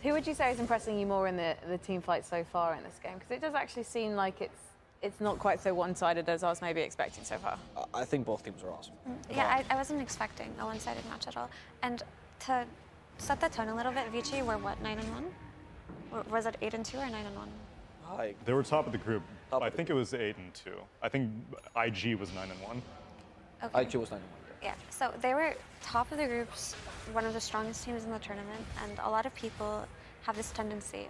Who would you say is impressing you more in the team fight so far in this game? Because it does actually seem like it's not quite so one-sided as I was maybe expecting so far.
I think both teams are awesome.
Yeah, I wasn't expecting a one-sided match at all. And to set the tone a little bit, Vici were what, 9-1? Was it 8-2 or 9-1?
They were top of the group. I think it was 8-2. I think IG was 9-1.
Okay.
IG was 9-1.
Yeah, so they were top of the groups, one of the strongest teams in the tournament, and a lot of people have this tendency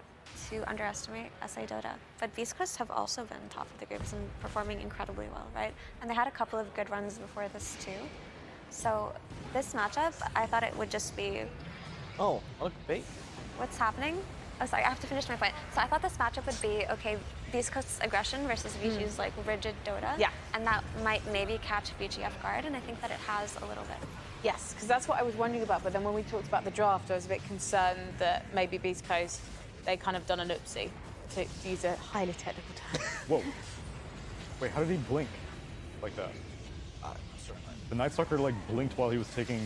to underestimate SA Dota. But Beastcoast have also been top of the groups and performing incredibly well, right? And they had a couple of good runs before this too. So this matchup, I thought it would just be...
Oh, look, bait.
What's happening? Oh, sorry, I have to finish my point. So I thought this matchup would be, okay, Beastcoast's aggression versus Vici's rigid Dota.
Yeah.
And that might maybe catch Vici off guard, and I think that it has a little bit.
Yes, because that's what I was wondering about, but then when we talked about the draft, I was a bit concerned that maybe Beastcoast, they kind of done an oopsie, to use a highly technical term.
Whoa. Wait, how did he blink like that? The Nightstalker blinked while he was taking...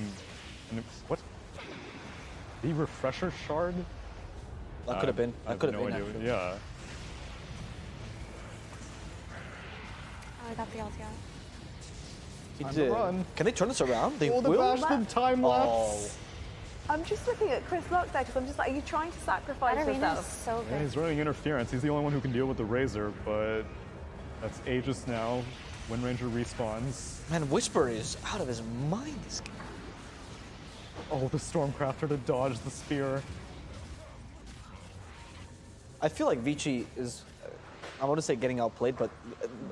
What? The refresher shard?
That could have been. That could have been.
Idea. Yeah.
Oh, I got the LTI.
Can they turn this around? They will.
The bastard time lapse.
I'm just looking at Chris Luck there because I'm just like, are you trying to sacrifice yourself?
So good.
Yeah, he's running interference. He's the only one who can deal with the Razor, but that's Aegis now. Wind Ranger respawns.
Man, Whisper is out of his mind this game.
Oh, the Stormcrafter to dodge the spear.
I feel like Vici is, I want to say getting outplayed, but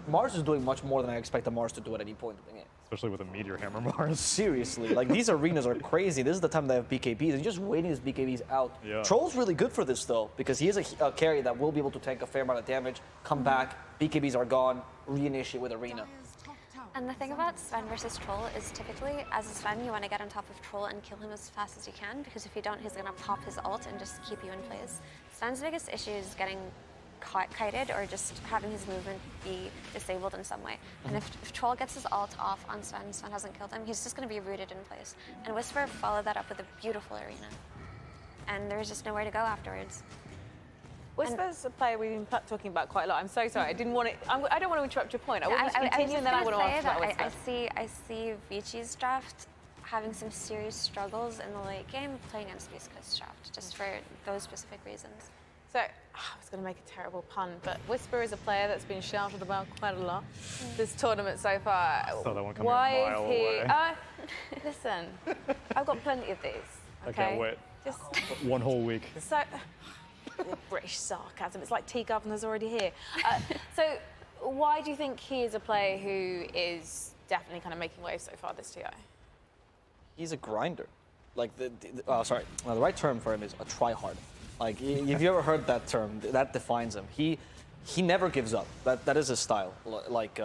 Mars is doing much more than I expect a Mars to do at any point in the game.
Especially with a Meteor Hammer Mars.
Seriously, these arenas are crazy. This is the time they have BKBs, and just waiting his BKBs out.
Yeah.
Troll's really good for this though, because he is a carry that will be able to tank a fair amount of damage, come back, BKBs are gone, reinitiate with arena.
And the thing about Sven versus Troll is typically, as a Sven, you want to get on top of Troll and kill him as fast as you can, because if you don't, he's going to pop his ult and just keep you in place. Sven's biggest issue is getting kited or just having his movement be disabled in some way. And if Troll gets his ult off on Sven, Sven hasn't killed him, he's just going to be rooted in place. And Whisper followed that up with a beautiful arena. And there was just nowhere to go afterwards.
Whisper's a player we've been talking about quite a lot. I'm so sorry. I don't want to interrupt your point. I want to continue and then I want to ask about Whisper.
I see Vinci's draft having some serious struggles in the late game playing against Beastcoast's draft, just for those specific reasons.
So, I was going to make a terrible pun, but Whisper is a player that's been shouted about quite a lot this tournament so far.
I saw that one coming
Why
a mile away.
Listen, I've got plenty of these. Okay?
I can't wait.
Just
one whole week.
So, British sarcasm. It's like tea governor's already here. So, why do you think he is a player who is definitely kind of making waves so far this TI?
He's a grinder. Like the right term for him is a tryhard. Like, if you ever heard that term, that defines him. He never gives up. That is his style. Like,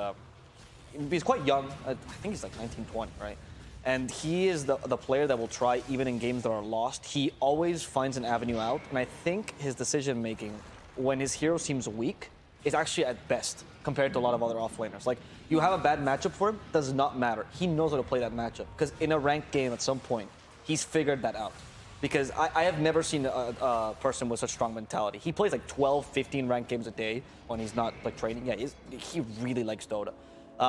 he's quite young. I think he's like 19, 20, right? And he is the player that will try even in games that are lost. He always finds an avenue out. And I think his decision making, when his hero seems weak, is actually at best compared to a lot of other offlaners. Like, you have a bad matchup for him, does not matter. He knows how to play that matchup. Because in a ranked game at some point, he's figured that out. Because I have never seen a person with such strong mentality. He plays like 12, 15 ranked games a day when he's not like training. Yeah, he really likes Dota.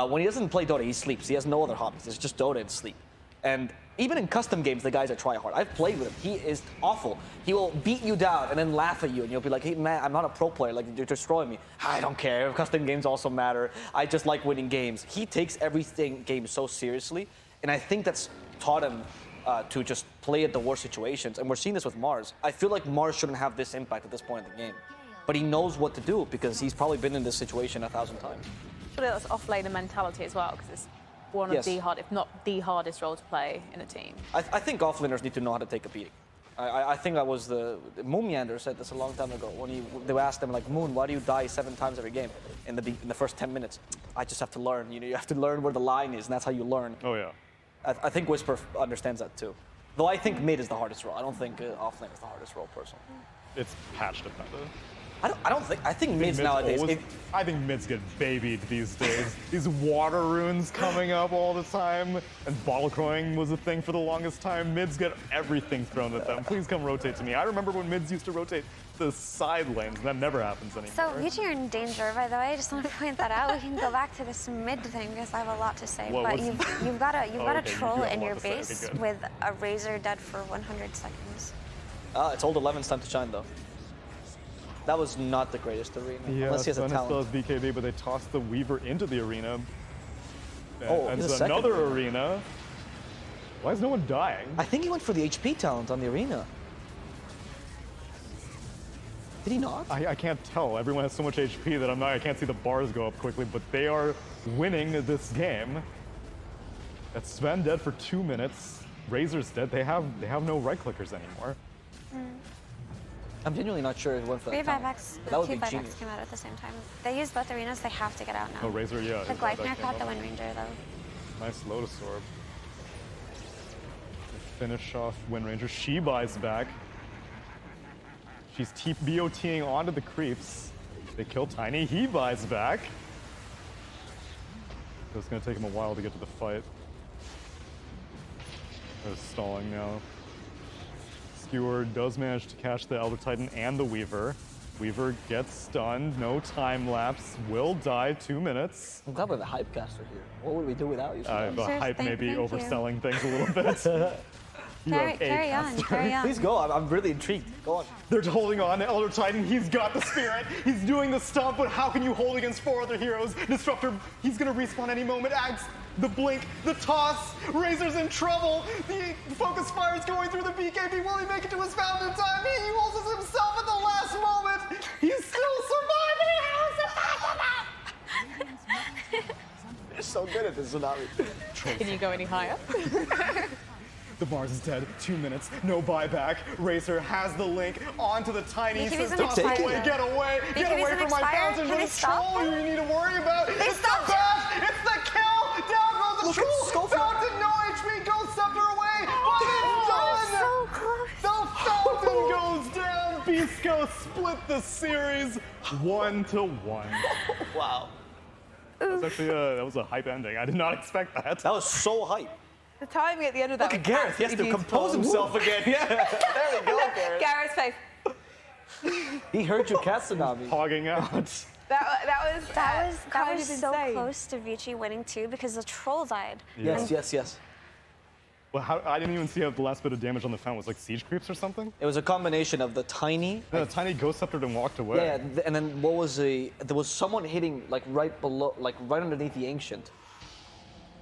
When he doesn't play Dota, he sleeps. He has no other hobbies. It's just Dota and sleep. And even in custom games, the guy's a tryhard. I've played with him. He is awful. He will beat you down and then laugh at you, and you'll be like, "Hey man, I'm not a pro player. Like, you're destroying me." I don't care. Custom games also matter. I just like winning games. He takes everything game so seriously, and I think that's taught him to just play at the worst situations. And we're seeing this with Mars. I feel like Mars shouldn't have this impact at this point in the game, but he knows what to do because he's probably been in this situation 1,000 times.
Surely that's off-laner mentality as well, because it's one of the if not the hardest role to play in a team.
I think offlaners need to know how to take a beating. I think that was Moonyander said this a long time ago when they asked him, like, Moon, why do you die 7 times every game in the first 10 minutes? I just have to learn. You have to learn where the line is, and that's how you learn.
Oh yeah.
I think Whisper understands that too. Though I think mid is the hardest role. I don't think offlane is the hardest role personally.
It's patch dependent.
I think mids nowadays.
I think mids get babied these days. These water runes coming up all the time, and bottle coin was a thing for the longest time. Mids get everything thrown at them. Please come rotate to me. I remember when mids used to rotate the side lanes, and that never happens anymore.
So, Vici, you're in danger, by the way. I just want to point that out. We can go back to this mid thing because I have a lot to say.
Well,
but you've got a troll in your base with a Razor dead for 100 seconds.
It's old 11's time to shine, though. That was not the greatest arena.
Yeah,
unless he has a talent.
Still has BKB, but they tossed the Weaver into the arena. And
it's
another arena. Why is no one dying?
I think he went for the HP talent on the arena. Did he not?
I can't tell. Everyone has so much HP that I can't see the bars go up quickly, but they are winning this game. That's Sven dead for 2 minutes. Razor's dead. They have no right clickers anymore.
I'm genuinely not sure it went for that.
3 buybacks, 2 buybacks came out at the same time. They used both arenas, they have to get out now.
Oh, Razor, yeah.
The Gleipnir caught the Wind Ranger, though.
Nice Lotus Orb. They finish off Wind Ranger. She buys back. She's BOTing onto the creeps. They kill Tiny. He buys back. So it's going to take him a while to get to the fight. They're stalling now. Skewer does manage to catch the Elder Titan and the Weaver. Weaver gets stunned, no time lapse, will die 2 minutes.
I'm glad we're the hype caster here. What would we do without you?
The hype may be overselling things a little bit.
Carry on.
Please go, I'm really intrigued. Go on.
They're holding on to Elder Titan. He's got the spirit. He's doing the stomp, but how can you hold against 4 other heroes? Disruptor, he's gonna respawn any moment. Axe, the blink, the toss. Razor's in trouble. The focus fire is going through the BKB. Will he make it to his fountain in time? He uses himself at the last moment. He's still surviving.
You're so good at this, Tsunami.
Can you go any higher?
The Mars is dead. 2 minutes. No buyback. Razor has the link onto the Tiny. Says, toss it away. Get away. Get away from my fountain. But it's Troll you need to worry about. It's the bash. It's the kill. Fountain, no HP, Ghost Scepter away, but it's done!
So close.
The Fountain goes down. Beastcoast split the series 1-1.
Wow.
That was actually that was a hype ending. I did not expect that.
That was so hype.
The timing at the end of that.
Look at Gareth. He has to compose himself again. Yeah. There we go, Gareth.
Gareth's face.
He heard you, Katsunami.
Hogging out.
That was so
insane.
close to Vici winning too because the troll died.
Yes.
Well, I didn't even see how the last bit of damage on the Fountain was like siege creeps or something.
It was a combination of the tiny.
The tiny Ghost Scepter and walked away.
Yeah, and then what was there was someone hitting like right below, like right underneath the Ancient.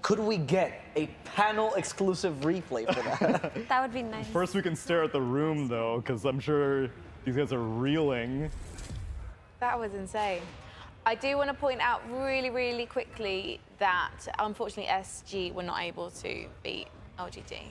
Could we get a panel exclusive replay for that?
That would be nice.
First, we can stare at the room though, because I'm sure these guys are reeling.
That was insane. I do want to point out really, really quickly that unfortunately SG were not able to beat LGD.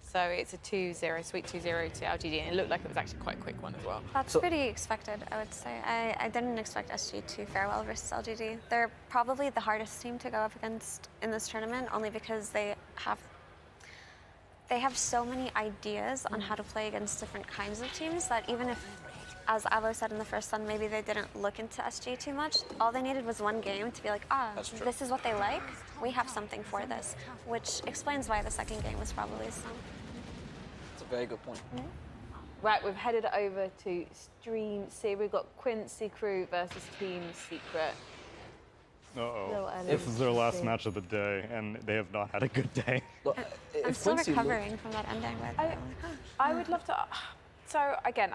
So it's a 2-0, sweet 2-0 to LGD, and it looked like it was actually quite a quick one as well.
That's pretty expected, I would say. I didn't expect SG to fare well versus LGD. They're probably the hardest team to go up against in this tournament, only because they have so many ideas on how to play against different kinds of teams that even if, as Avo said in the first one, maybe they didn't look into SG too much. All they needed was one game to be like, this is what they like. We have something for this, which explains why the second game was probably so.
That's a very good point.
Right, we've headed over to Stream C. We've got Quincy Crew versus Team Secret.
Uh-oh. This is their last match of the day, and they have not had a good day.
I'm still recovering from that ending.
I would love to... So, again,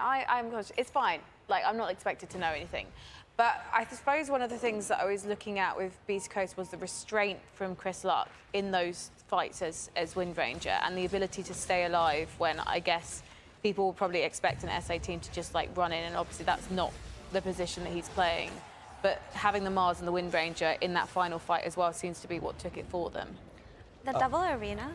it's fine. Like, I'm not expected to know anything. But I suppose one of the things that I was looking at with Beastcoast was the restraint from Chris Luck in those fights as Wind Ranger and the ability to stay alive when I guess people will probably expect an SA team to just like run in, and obviously that's not the position that he's playing. But having the Mars and the Wind Ranger in that final fight as well seems to be what took it for them.
The double arena,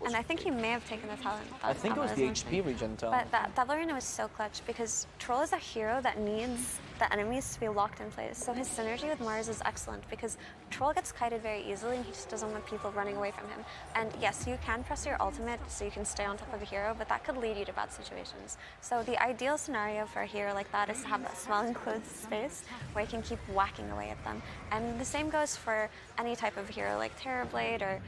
and I think he may have taken the talent.
I think it was the HP regen talent.
But that double arena was so clutch because Troll is a hero that needs the enemies to be locked in place. So his synergy with Mars is excellent because Troll gets kited very easily and he just doesn't want people running away from him. And yes, you can press your ultimate so you can stay on top of a hero, but that could lead you to bad situations. So the ideal scenario for a hero like that is to have that small enclosed space where you can keep whacking away at them. And the same goes for any type of hero like Terrorblade or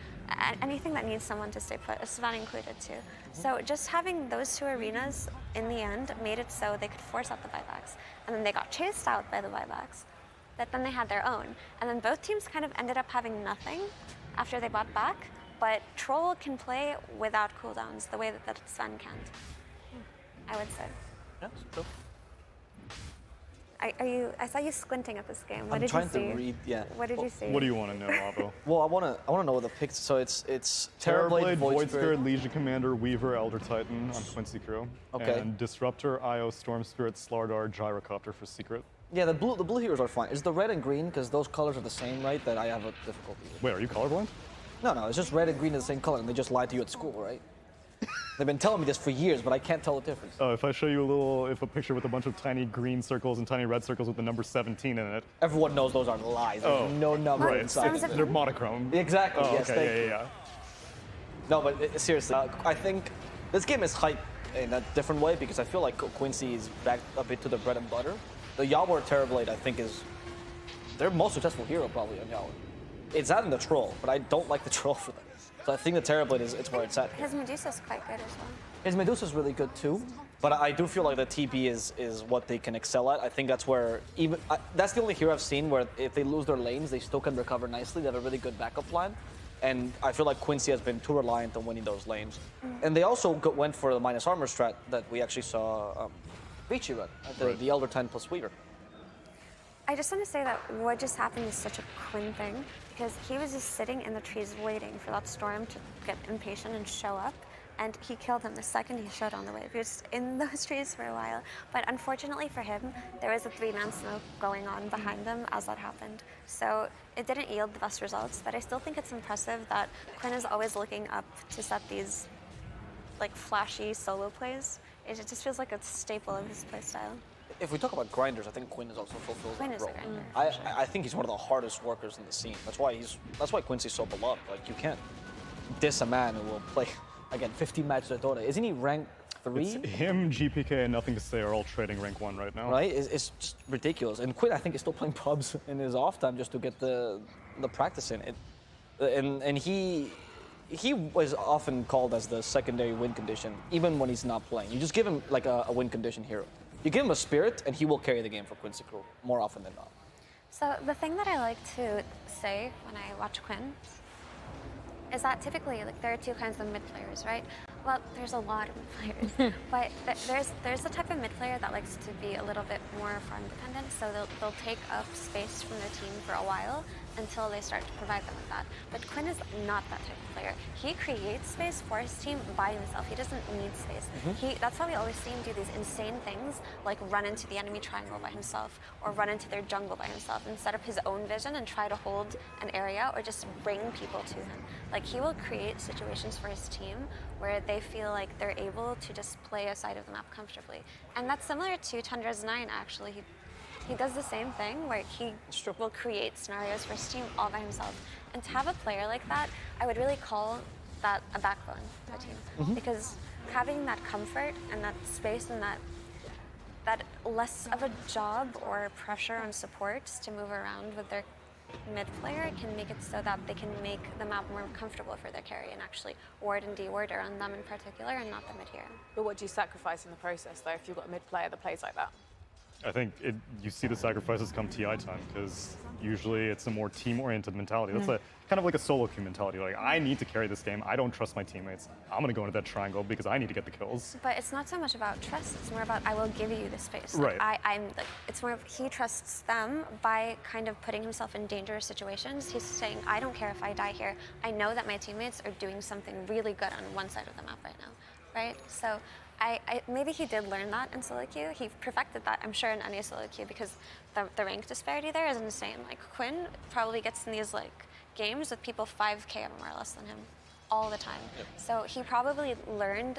anything that needs someone to stay put, Sven included too. So just having those two arenas in the end made it so they could force out the buybacks. And then they got chased out by the buybacks, but then they had their own. And then both teams kind of ended up having nothing after they bought back, but Troll can play without cooldowns the way that Sven can't, I would say.
Yes, cool.
I saw you squinting at this game. What
I'm
did
trying
you see?
to read, yeah.
What did you see?
What do you want to know, Avo?
Well, I want to know what the picks. So it's
Terrorblade, Void Spirit, Legion Commander, Weaver, Elder Titan on Quincy Crew.
Okay.
And Disruptor, Io, Storm Spirit, Slardar, Gyrocopter for Secret.
Yeah, the blue heroes are fine. Is the red and green, because those colors are the same, right? That I have a difficulty with.
Wait, are you colorblind?
No, it's just red and green are the same color, and they just lied to you at school, right? They've been telling me this for years, but I can't tell the difference.
Oh, if I show you a picture with a bunch of tiny green circles and tiny red circles with the number 17 in it.
Everyone knows those are lies. There's no number inside.
They're monochrome.
Exactly,
oh,
yes,
okay,
thank you. No, but seriously, I think this game is hyped in a different way because I feel like Quincy is back a bit to the bread and butter. The Yawar Terrorblade, I think, is their most successful hero probably on Yawar. It's that and the Troll, but I don't like the Troll for them. So I think the Terrorblade it's where it's at.
His Medusa's quite good as well.
His Medusa's really good too, but I do feel like the TB is what they can excel at. I think that's where that's the only hero I've seen where if they lose their lanes, they still can recover nicely. They have a really good backup plan, and I feel like Quincy has been too reliant on winning those lanes. And they also went for the minus armor strat that we actually saw Vici run, the Elder Titan plus Weaver.
I just want to say that what just happened is such a Quinn thing because he was just sitting in the trees waiting for that storm to get impatient and show up, and he killed him the second he showed on the wave. He was just in those trees for a while, but unfortunately for him, there was a 3-man smoke going on behind them as that happened. So it didn't yield the best results, but I still think it's impressive that Quinn is always looking up to set these like flashy solo plays. It just feels like a staple of his playstyle.
if we talk about grinders, I think Quinn is also fulfills
Quinn
that
is a
role.
grinder.
I think he's one of the hardest workers in the scene. That's why Quincy's so beloved. Like you can't diss a man who will play again 15 matches at Dota. Isn't he rank 3?
It's him, GPK, and Nothing to Say are all trading rank 1 right now.
Right? It's just ridiculous. And Quinn, I think, is still playing pubs in his off time just to get the practice in. And he was often called as the secondary win condition, even when he's not playing. You just give him like a win condition hero. You give him a spirit, and he will carry the game for Quincy Crew more often than not.
So the thing that I like to say when I watch Quinn is that typically, like, there are two kinds of mid players, right? Well, there's a lot of mid players, but there's the type of mid player that likes to be a little bit more farm dependent. So they'll take up space from their team for a while until they start to provide them with that. But Quinn is not that type of player. He creates space for his team by himself. He doesn't need space. That's how we always see him do these insane things, like run into the enemy triangle by himself, or run into their jungle by himself, and set up his own vision and try to hold an area, or just bring people to him. Like, he will create situations for his team where they feel like they're able to just play a side of the map comfortably. And that's similar to Tundra's 9, actually. He does the same thing where he will create scenarios for his team all by himself. And to have a player like that, I would really call that a backbone of a team. Because having that comfort and that space and that less of a job or pressure on supports to move around with their mid player can make it so that they can make the map more comfortable for their carry and actually ward and de-ward around them in particular and not the mid hero.
But what do you sacrifice in the process, though, if you've got a mid player that plays like that?
I think you see the sacrifices come TI time, because usually it's a more team-oriented mentality. That's kind of like a solo queue mentality. Like, I need to carry this game. I don't trust my teammates. I'm going to go into that triangle because I need to get the kills.
But it's not so much about trust. It's more about I will give you the space.
Right.
It's more of he trusts them by kind of putting himself in dangerous situations. He's saying, I don't care if I die here. I know that my teammates are doing something really good on one side of the map right now, right? So maybe he did learn that in solo queue. He perfected that, I'm sure, in any solo queue, because the rank disparity there is insane. Like, Quinn probably gets in these like games with people 5k MMR less than him all the time. So he probably learned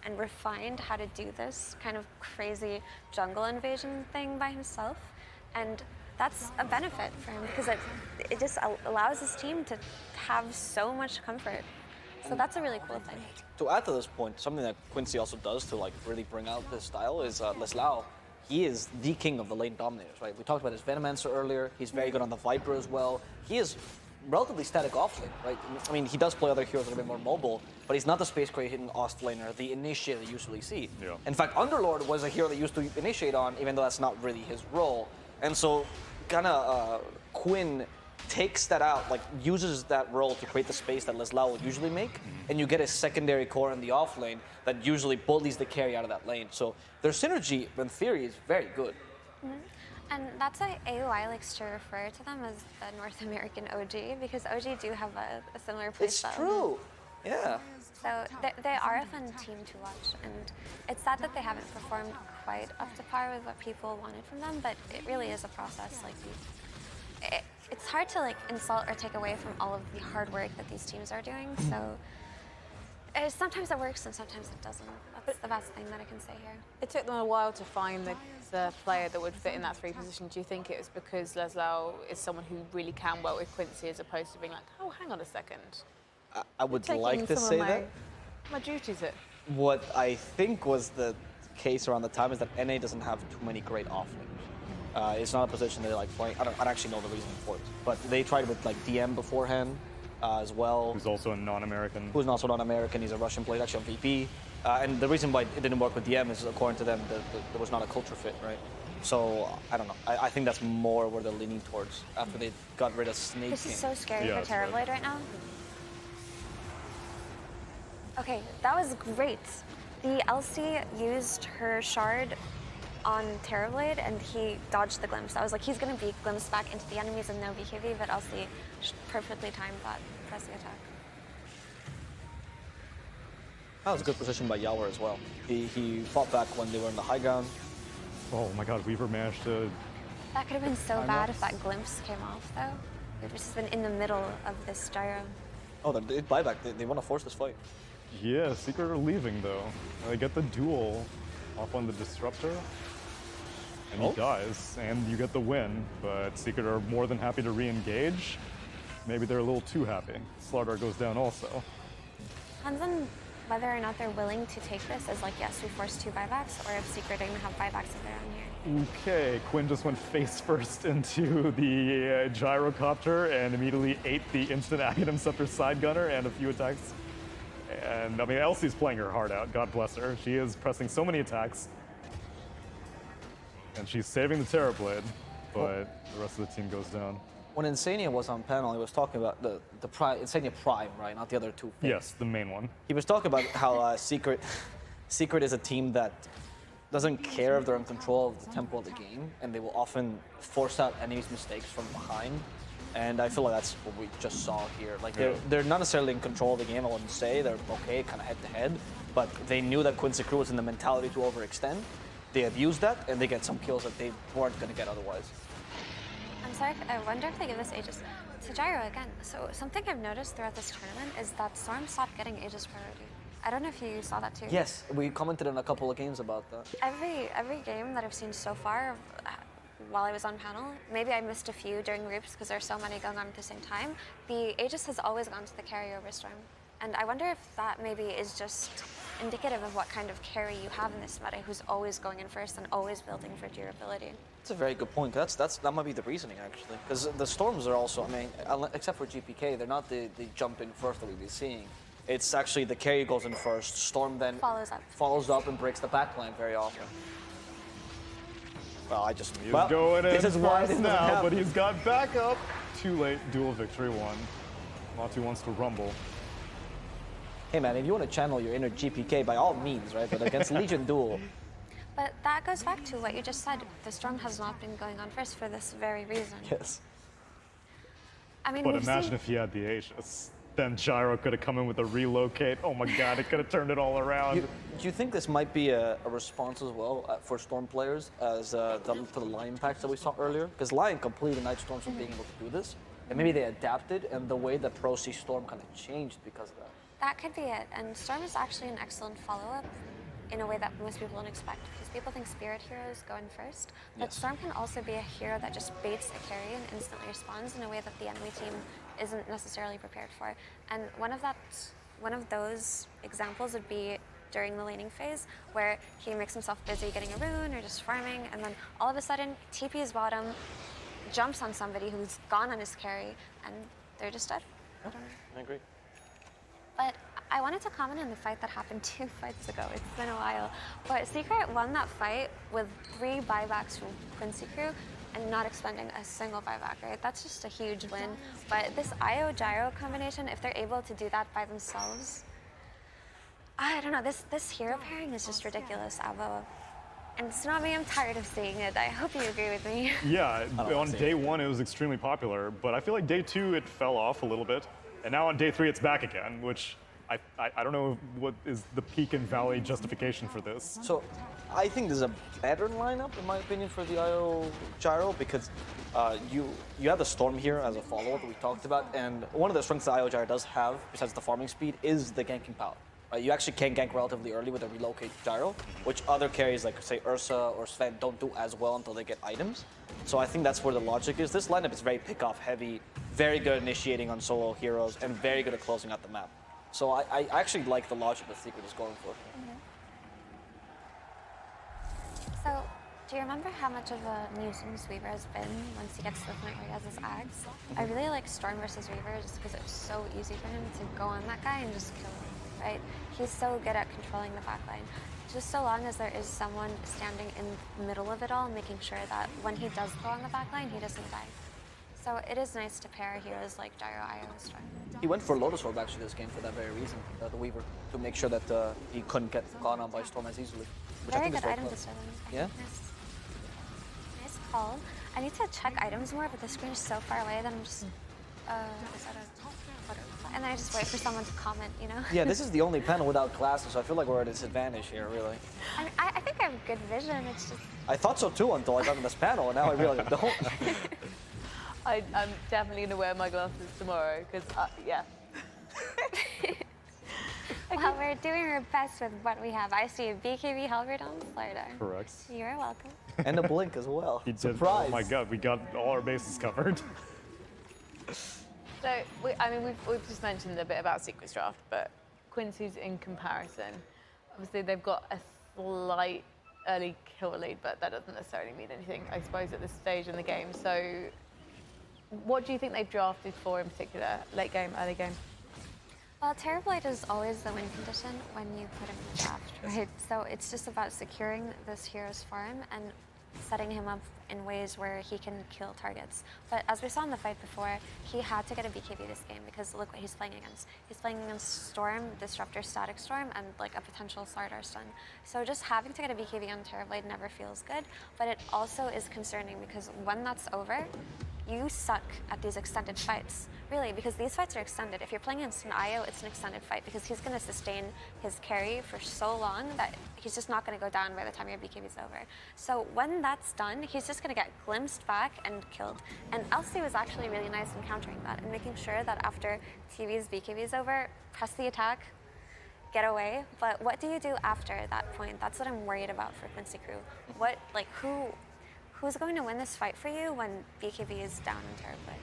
and refined how to do this kind of crazy jungle invasion thing by himself, and that's a benefit for him because it just allows his team to have so much comfort. So that's a really cool thing.
To add to this point, something that Quincy also does to like really bring out this style is Leslao. He is the king of the lane dominators, right? We talked about his Venomancer earlier. He's very good on the Viper as well. He is relatively static off lane, right? I mean, he does play other heroes that are a bit more mobile, but he's not the space creating off laner, the initiator that you usually see.
Yeah.
In fact, Underlord was a hero that used to initiate on, even though that's not really his role. And so, Quinn takes that out, like uses that role to create the space that Leslao would usually make, and you get a secondary core in the off lane that usually bullies the carry out of that lane. So their synergy, in theory, is very good.
And that's why AOI likes to refer to them as the North American OG, because OG do have a similar playstyle.
It's true, yeah.
So they are a fun team to watch, and it's sad that they haven't performed quite up to par with what people wanted from them, but it really is a process. Like, it's hard to like insult or take away from all of the hard work that these teams are doing. So sometimes it works and sometimes it doesn't. That's the best thing that I can say here.
It took them a while to find the player that would fit in that 3 position. Do you think it was because Leslao is someone who really can work with Quincy, as opposed to being like, oh, hang on a second.
I would like to say that.
My duties it.
What I think was the case around the time is that NA doesn't have too many great offlaners. It's not a position they like playing. I don't actually know the reason for it, but they tried with like DM beforehand as well.
Who's also a non-American.
Who's also non-American. He's a Russian player, actually on VP. And the reason why it didn't work with DM is, according to them, there was not a culture fit, right? So I don't know. I think that's more where they're leaning towards after they got rid of Snake
This
King.
is so scary for Terrorblade right now. Okay, that was great. The LC used her shard on Terrorblade, and he dodged the glimpse. I was like, he's going to be glimpsed back into the enemies and no BKB, but LC perfectly timed that pressing attack.
That was a good position by Yawer as well. He fought back when they were in the high ground.
Oh my god, Weaver managed to...
That could have been so bad if that glimpse came off, though. We've just been in the middle of this gyro.
Oh, they buyback. They want to force this fight.
Yeah, Secret are leaving though. They get the duel off on the Disruptor. And he dies, and you get the win, but Secret are more than happy to re-engage. Maybe they're a little too happy. Slardar goes down also.
Depends on whether or not they're willing to take this as like, yes, we forced 2 buybacks, or if Secret are going to have buybacks of their own here.
Okay, Quinn just went face first into the gyrocopter and immediately ate the instant Aghanim Scepter side gunner and a few attacks. And I mean, Elsie's playing her heart out, God bless her. She is pressing so many attacks. And she's saving the Terrorblade, but the rest of the team goes down.
When Insania was on panel, he was talking about the Insania Prime, right? Not the other two things.
Yes, the main one.
He was talking about how Secret is a team that doesn't care if they're in control of the tempo of the game, and they will often force out enemies' mistakes from behind. And I feel like that's what we just saw here. Like they're not necessarily in control of the game, I wouldn't say. They're okay, kind of head to head, but they knew that Quincy Crew was in the mentality to overextend. They abused that, and they get some kills that they weren't going to get otherwise.
I'm sorry, I wonder if they give this Aegis to Gyro again. So something I've noticed throughout this tournament is that Storm stopped getting Aegis priority. I don't know if you saw that too.
Yes, we commented on a couple of games about that.
Every game that I've seen so far, while I was on panel, maybe I missed a few during groups because there's so many going on at the same time, the Aegis has always gone to the carry over Storm. And I wonder if that maybe is just indicative of what kind of carry you have in this meta, who's always going in first and always building for durability.
That's a very good point. That might be the reasoning, actually. Because the Storms are also, I mean, except for GPK, they're not the jump in first that we've been seeing. It's actually the carry goes in first, Storm then follows up and breaks the backline very often. Well,
He's going in
this is why
first now, but he's got backup. Too late, dual victory won. Matu wants to rumble.
Hey man, if you want to channel your inner GPK, by all means, right? But against Legion Duel.
But that goes back to what you just said. The Storm has not been going on first for this very reason.
Yes.
I mean,
but imagine if he had the Aegis. Then Gyro could have come in with a relocate. Oh my god, it could have turned it all around.
Do you think this might be a response as well for Storm players as to the Lion packs that we saw earlier? Because Lion completed Night Storms from being able to do this. And maybe they adapted, and the way that Pro see Storm kind of changed because of that.
That could be it. And Storm is actually an excellent follow-up in a way that most people don't expect. Because people think Spirit heroes go in first. But yes. Storm can also be a hero that just baits a carry and instantly responds in a way that the enemy team isn't necessarily prepared for. And one of those examples would be during the laning phase, where he makes himself busy getting a rune or just farming, and then all of a sudden, TP's bottom, jumps on somebody who's gone on his carry, and they're just dead.
Yeah, I agree.
But I wanted to comment on the fight that happened 2 fights ago. It's been a while. But Secret won that fight with 3 buybacks from Quincy Crew and not expending a single buyback, right? That's just a huge win. But this IO-Gyro combination, if they're able to do that by themselves, I don't know, this hero pairing is just ridiculous, Avo. And Tsunami, I'm tired of seeing it. I hope you agree with me.
Yeah, on day 1 it was extremely popular, but I feel like day 2 it fell off a little bit. And now on day 3 it's back again, which I don't know what is the peak and valley justification for this.
So I think there's a better lineup, in my opinion, for the IO Gyro, because you have the Storm here as a follow-up that we talked about, and one of the strengths the IO Gyro does have, besides the farming speed, is the ganking power. Right? You actually can gank relatively early with a relocate Gyro, which other carries like, say, Ursa or Sven don't do as well until they get items. So I think that's where the logic is. This lineup is very pick-off heavy, very good at initiating on solo heroes, and very good at closing out the map. So I actually like the logic that Secret is going for.
So, do you remember how much of a nuisance Weaver has been once he gets to the point where he has his Ags? I really like Storm versus Weaver just because it's so easy for him to go on that guy and just kill him, right? He's so good at controlling the backline. Just so long as there is someone standing in the middle of it all, making sure that when he does go on the backline, he doesn't die. So it is nice to pair heroes like Gyro, IO, and Storm.
He went for Lotus Orb actually this game for that very reason, the Weaver, to make sure that he couldn't get gone on by Storm as easily. Which
Very
I think
good
is
item
clever.
decision.
Yeah?
Nice call. I need to check items more, but the screen is so far away that I'm just, is that a, and then I just wait for someone to comment, you know?
Yeah, this is the only panel without glasses, so I feel like we're at a disadvantage here, really.
I mean, I think I have good vision, it's just...
I thought so too until I got on this panel, and now I really don't.
I'm definitely going to wear my glasses tomorrow, because, yeah.
Well, we're doing our best with what we have. I see a BKB halberd on the slider.
Correct.
You're welcome.
And a blink as well.
He did.
Surprise.
Oh my god, we got all our bases covered.
So, we've just mentioned a bit about Secrets Draft, but Quincy's in comparison. Obviously, they've got a slight early kill lead, but that doesn't necessarily mean anything, I suppose, at this stage in the game. So, what do you think they've drafted for in particular? Late game, early game?
Well, Terrorblade is always the win condition when you put him in the draft, right? So it's just about securing this hero's farm and setting him up in ways where he can kill targets. But as we saw in the fight before, he had to get a BKB this game because look what he's playing against. He's playing against Storm, Disruptor, Static Storm, and like a potential Slardar stun. So just having to get a BKB on Terrorblade never feels good, but it also is concerning because when that's over, you suck at these extended fights, really, because these fights are extended. If you're playing against an IO, it's an extended fight because he's going to sustain his carry for so long that he's just not going to go down by the time your BKB is over. So when that's done, he's just going to get glimpsed back and killed. And Elsie was actually really nice in countering that and making sure that after TV's BKB is over, press the attack, get away. But what do you do after that point? That's what I'm worried about for Quincy Crew. Who's going to win this fight for you when BKB is down in Terrorblade?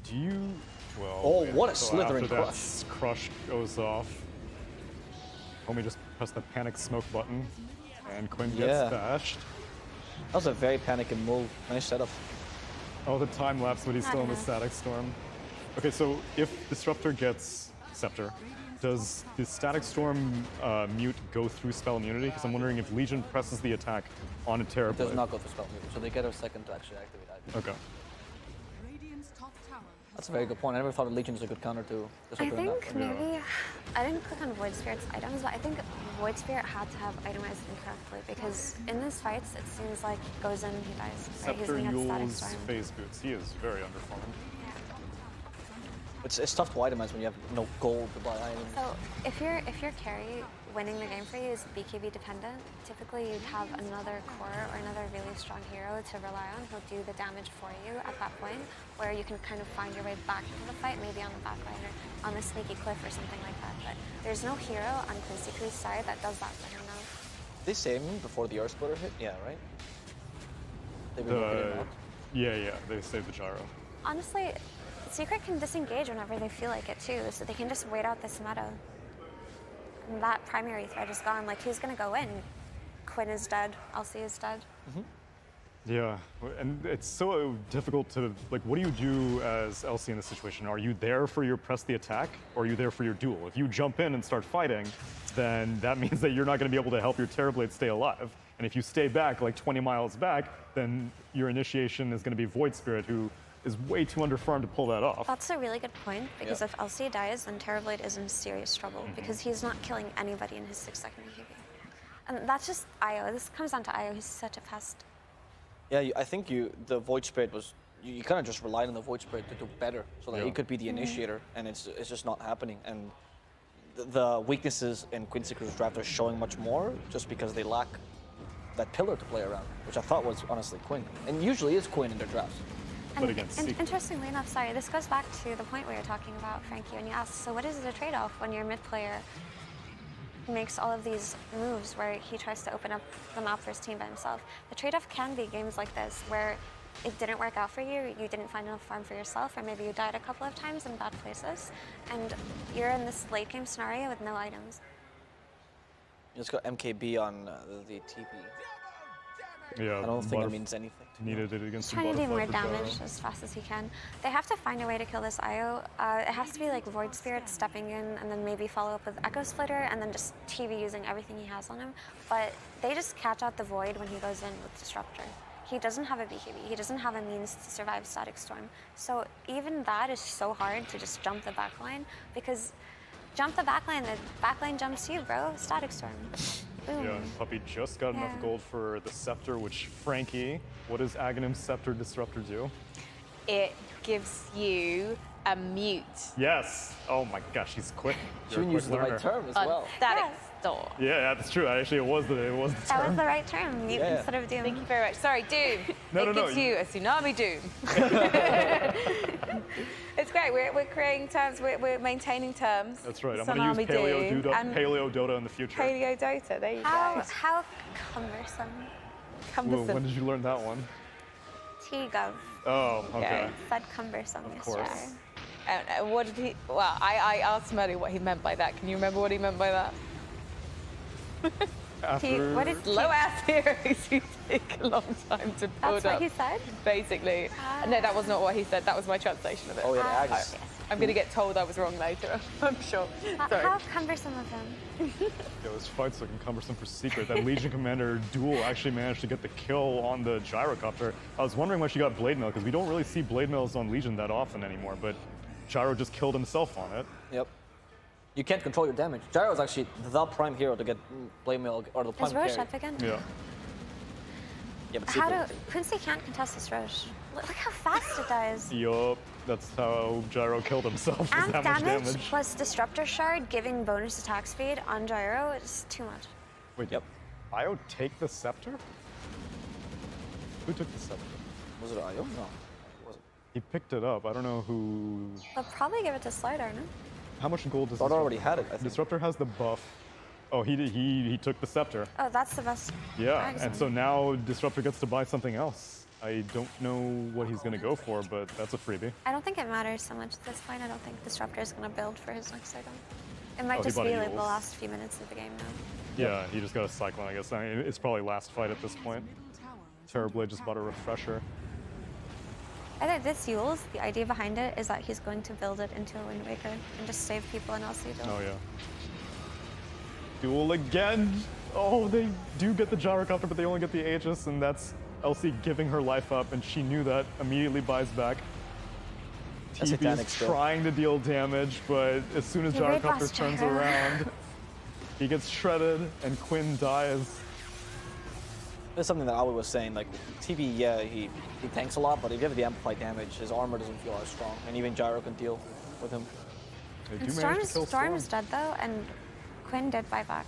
Do you? Well.
Oh, what a
so
slithering
after
crush!
That crush goes off. Homie just pressed the panic smoke button, and Quinn gets bashed.
That was a very panicking move. Nice setup.
Oh, the time lapse, but he's still in the Static Storm. Okay, so if Disruptor gets Scepter, does the Static Storm mute go through spell immunity? Because I'm wondering if Legion presses the attack on a Terrorblade.
It does not go through spell immunity, so they get a second to actually activate that.
Okay.
That's a very good point. I never thought Legion was a good counter to
I think maybe, I didn't click on Void Spirit's items, but I think Void Spirit had to have itemized incorrectly because in these fights, it seems like he goes in, he dies. Right?
Scepter, Yule's phase boots. He is very underperforming.
It's tough to itemize when you have no gold to buy items.
So if your carry winning the game for you is BKB dependent, typically you'd have another core or another really strong hero to rely on who'll do the damage for you at that point, where you can kind of find your way back into the fight, maybe on the backline or on the sneaky cliff or something like that. But there's no hero on Quincy Crew's side that does that for him now.
They saved him before the Earth Splitter hit? Yeah, right? They were
yeah, they saved the gyro.
Honestly, Secret can disengage whenever they feel like it too, so they can just wait out this meta. And that primary threat is gone. Like, who's gonna go in? Quinn is dead, Elsie is dead.
Yeah, and it's so difficult to, like, what do you do as Elsie in this situation? Are you there for your press the attack, or are you there for your duel? If you jump in and start fighting, then that means that you're not gonna be able to help your Terrorblade stay alive. And if you stay back, like 20 miles back, then your initiation is gonna be Void Spirit, who is way too underfarmed to pull that off.
That's a really good point, because if Elsie dies, then Terrorblade is in serious trouble, because he's not killing anybody in his 6-second BKB. And that's just IO. This comes down to IO. He's such a pest.
Yeah, I think the Void Spirit was, you kind of just relied on the Void Spirit to do better, so that he could be the initiator, and it's just not happening. And the weaknesses in Quincy Crew's draft are showing much more, just because they lack that pillar to play around, which I thought was honestly Quinn, and usually is Quinn in their drafts.
And interestingly enough, sorry, this goes back to the point we were talking about, Frankie, when you asked, so what is the trade-off when your mid player makes all of these moves where he tries to open up the map for his team by himself? The trade-off can be games like this, where it didn't work out for you, you didn't find enough farm for yourself, or maybe you died a couple of times in bad places, and you're in this late game scenario with no items.
You just got MKB on the TP.
Yeah,
I don't think it means anything.
Needed it against
He's trying to do more damage as fast as he can. They have to find a way to kill this IO. It has to be like Void Spirit stepping in and then maybe follow up with Echo Splitter and then just TV using everything he has on him. But they just catch out the Void when he goes in with Disruptor. He doesn't have a BKB. He doesn't have a means to survive Static Storm. So even that is so hard to just jump the backline, because jump the backline jumps you, bro. Static Storm. Boom.
Yeah, Puppy just got enough gold for the Scepter, which, Frankie, what does Aghanim's Scepter Disruptor do?
It gives you a mute.
Yes. Oh my gosh, she's quick.
She uses the right term as well.
Static Storm.
Yeah, that's true. Actually, it was the term.
That was the right term, mute instead of Doom.
Thank you very much. Sorry, Doom.
No,
it gives you a Tsunami Doom. great. We're creating terms. We're maintaining terms.
That's right. I'm going to use Paleo Dota in the future.
Paleo Dota. There you go.
How cumbersome.
Cumbersome.
When did you learn that one?
T-Gov.
Oh, okay.
Said cumbersome yesterday.
Of course.
What did he? Well, I asked him earlier what he meant by that. Can you remember what he meant by that?
What is
low ass heroes who take a long time to build up?
That's what he said?
Basically. No, that was not what he said. That was my translation of it.
Oh, yeah, Agnes.
I'm going to get told I was wrong later, I'm sure. Sorry.
How cumbersome of him.
Yeah, this fight's looking cumbersome for Secret. That Legion Commander duel actually managed to get the kill on the gyrocopter. I was wondering why she got Blade Mail, because we don't really see Blade Mails on Legion that often anymore, but Gyro just killed himself on it.
Yep. You can't control your damage. Gyro is actually the prime hero to get Blade Mail, or the prime
Is Roche
carry.
up again?
Yeah.
Yeah, but
How
Secret-
do Quincy can't contest this Roche? Look how fast it does.
Yup, that's how Gyro killed himself. With
Amp
that much
damage plus Disruptor Shard giving bonus attack speed on Gyro is too much.
Wait, Io take the scepter? Who took the scepter?
Was it Io? No.
He picked it up. I don't know who.
They'll probably give it to Slider, no?
How much gold does
Thought
Disruptor
already had it, I think.
Disruptor has the buff. Oh, he took the scepter.
Oh, that's the best.
Yeah,
magazine.
and so now Disruptor gets to buy something else. I don't know what he's going to go for, but that's a freebie.
I don't think it matters so much at this point. I don't think Disruptor is going to build for his next item. It might
Oh, he
just
bought
be
a
like the
Yules.
last few minutes of the game now.
Yeah, he just got a Cyclone, I guess. I mean, it's probably last fight at this point. Terrorblade just bought a refresher.
I think this Yules, the idea behind it is that he's going to build it into a Wind Waker and just save people in LC duel.
Oh, yeah. Duel again! Oh, they do get the gyrocopter, but they only get the Aegis, and that's Elsie giving her life up, and she knew that, immediately buys back.
That's
TV
Titanic
is
still.
trying to deal damage, but as soon as
You raid
gyrocopter
boss
turns
Gyro.
around, he gets shredded, and Quinn dies.
There's something that Ali was saying, like, TV, yeah, he tanks a lot, but if you have the amplified damage, his armor doesn't feel as strong, and even Gyro can deal with him.
They
And
do manage to kill
Storm's dead though, and Quinn did buy back.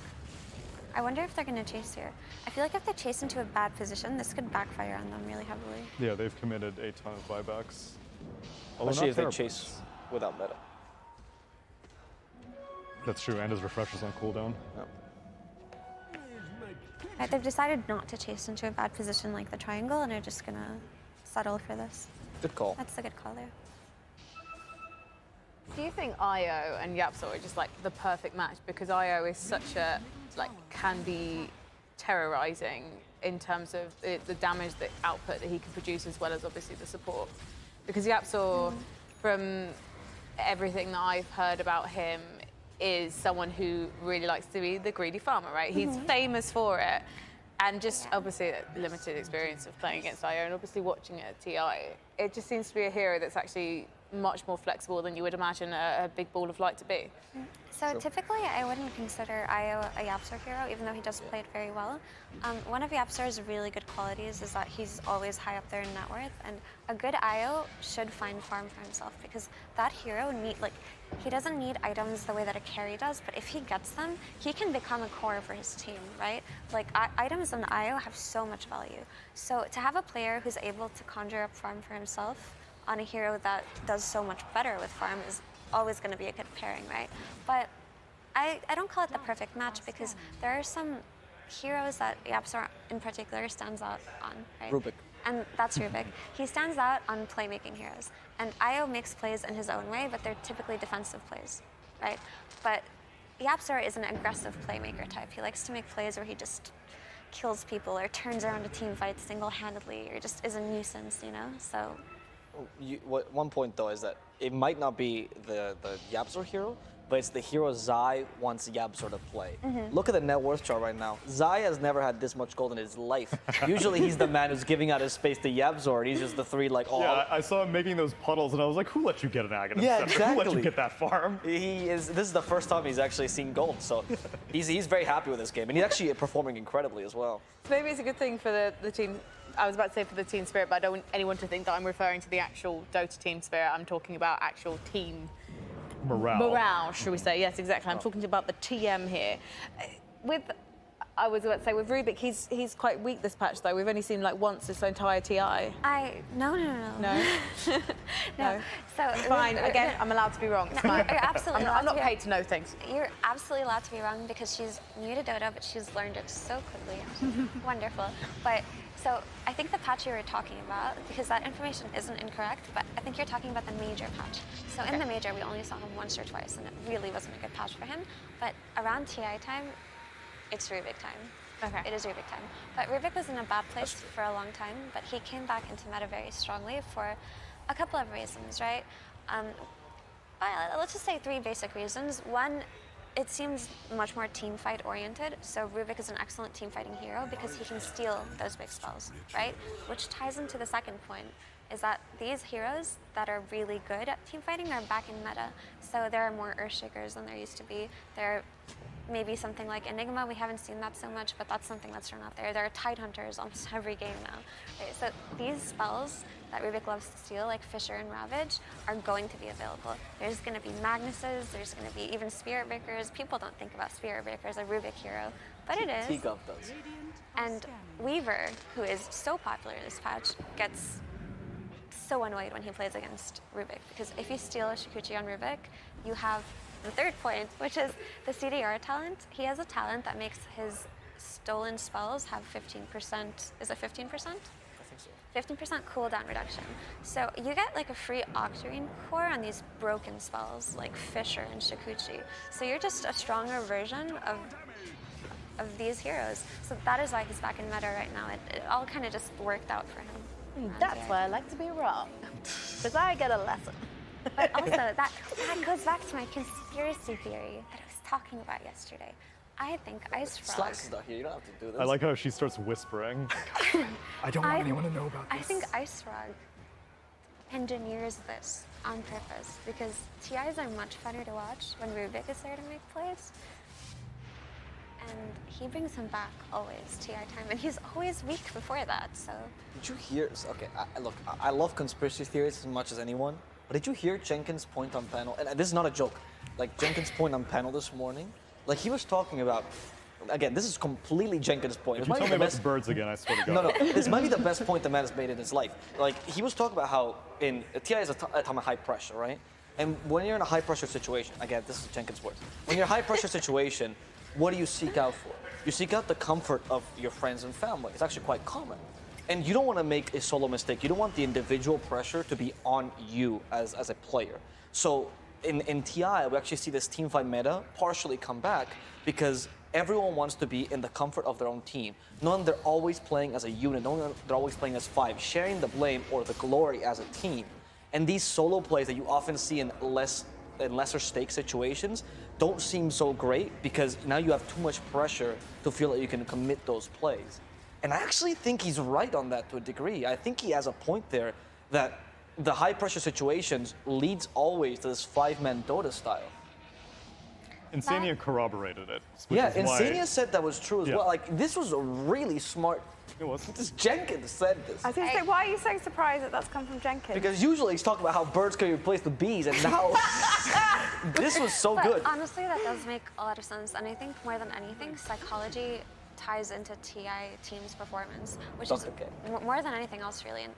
I wonder if they're going to chase here. I feel like if they chase into a bad position, this could backfire on them really heavily.
Yeah, they've committed a ton of buybacks. Although
Especially
not
if they
terrible.
chase without meta.
That's true, and his refresher's on cooldown.
Right, they've decided not to chase into a bad position like the triangle, and are just going to settle for this.
Good call.
That's a good call there.
Do you think Io and Yapsor are just like the perfect match? Because Io is such a, like, can be terrorizing in terms of the damage, the output that he can produce, as well as obviously the support. Because Yapsor, from everything that I've heard about him, is someone who really likes to be the greedy farmer, right? He's famous for it. And just obviously limited experience of playing against Io, and obviously watching it at TI, it just seems to be a hero that's actually much more flexible than you would imagine a big ball of light to be.
So typically, I wouldn't consider Io a Yapsor hero, even though he does play it very well. One of Yapsor's really good qualities is that he's always high up there in net worth, and a good Io should find farm for himself, because that hero he doesn't need items the way that a carry does, but if he gets them, he can become a core for his team, right? Like, items in Io have so much value. So to have a player who's able to conjure up farm for himself on a hero that does so much better with farm is always going to be a good pairing, right? But I don't call it the perfect match, because there are some heroes that Yapsor in particular stands out on, right?
Rubik.
And that's Rubik. He stands out on playmaking heroes. And Io makes plays in his own way, but they're typically defensive plays, right? But Yapsor is an aggressive playmaker type. He likes to make plays where he just kills people or turns around a team fight single-handedly, or just is a nuisance, you know? So.
One point though is that it might not be the Yapsor hero, but it's the hero Zai wants Yapsor to play. Look at the net worth chart right now. Zai has never had this much gold in his life. Usually he's the man who's giving out his space to Yapsor, and he's just the three like, oh.
Yeah, I saw him making those puddles, and I was like, who let you get an Aghanim
Yeah,
scepter?
exactly.
Who let you get that farm?
This is the first time he's actually seen gold, so he's very happy with this game, and he's actually performing incredibly as well.
So maybe it's a good thing for the team. I was about to say for the team spirit, but I don't want anyone to think that I'm referring to the actual Dota team spirit. I'm talking about actual team
morale.
Morale, should we say? Yes, exactly. I'm talking about the TM here. With I was about to say, with Rubik, he's quite weak this patch, though. We've only seen like once this entire TI.
No.
No?
No. So
fine. Again, I'm allowed to be wrong. It's fine.
You're absolutely
I'm not paid to know things.
You're absolutely allowed to be wrong because she's new to Dota, but she's learned it so quickly. Wonderful. But so I think the patch you were talking about, because that information isn't incorrect, but I think you're talking about the major patch. So in the major, we only saw him once or twice, and it really wasn't a good patch for him. But around TI time, it's Rubik time.
Okay.
It is Rubik time. But Rubik was in a bad place for a long time, but he came back into meta very strongly for a couple of reasons, right? Let's just say 3 basic reasons. One, it seems much more team fight oriented, so Rubik is an excellent team fighting hero because he can steal those big spells, right? Which ties into the second point, is that these heroes that are really good at team fighting are back in meta. So there are more Earthshakers than there used to be. There maybe something like Enigma, we haven't seen that so much, but that's something that's thrown out there. There are Tidehunters almost every game now. Right? So these spells that Rubik loves to steal, like Fissure and Ravage, are going to be available. There's going to be Magnuses, there's going to be even Spirit Breakers. People don't think about Spirit Breaker as a Rubik hero, but it is.
T-Gov does.
And Weaver, who is so popular this patch, gets so annoyed when he plays against Rubik, because if you steal a Shikuchi on Rubik, you have the third point, which is the CDR talent. He has a talent that makes his stolen spells have 15%, is it 15%?
I think so.
15% cooldown reduction. So you get like a free Octarine core on these broken spells like Fissure and Shikuchi. So you're just a stronger version of these heroes. So that is why he's back in meta right now. It all kind of just worked out for him.
That's why I like to be wrong, because I get a lesson.
But also, that goes back to my conspiracy theory that I was talking about yesterday. I think Ice Frog...
Slacks is not here, you don't have to do this.
I like how she starts whispering. I don't want anyone to know about this.
I think Ice Frog engineers this on purpose because TIs are much funner to watch when Rubik is there to make plays. And he brings him back always, TI time, and he's always weak before that, so...
Did you hear... Okay, look, I love conspiracy theories as much as anyone, but did you hear Jenkins' point on panel? And this is not a joke. Like, Jenkins' point on panel this morning, like, he was talking about... Again, this is completely Jenkins' point.
If you tell me about the birds again, I swear to God.
No, this might be the best point the man has made in his life. Like, he was talking about how in TI is a time of high pressure, right? And when you're in a high-pressure situation, again, this is Jenkins' words. When you're in a high-pressure situation, what do you seek out for? You seek out the comfort of your friends and family. It's actually quite common. And you don't want to make a solo mistake. You don't want the individual pressure to be on you as a player. So in TI, we actually see this teamfight meta partially come back because everyone wants to be in the comfort of their own team. Knowing they're always playing as a unit, knowing they're always playing as 5, sharing the blame or the glory as a team. And these solo plays that you often see in lesser stake situations don't seem so great because now you have too much pressure to feel that you can commit those plays. And I actually think he's right on that to a degree. I think he has a point there that the high pressure situations leads always to this 5-man Dota style.
Insania corroborated it.
Yeah, Insania said that was true as well. Like, this was a really smart...
It was.
This Jenkins said this.
I was going to say, why are you so surprised that that's come from Jenkins?
Because usually he's talking about how birds can replace the bees, and now this was so good.
Honestly, that does make a lot of sense. And I think more than anything, psychology ties into TI team's performance, which is more than anything else, really. And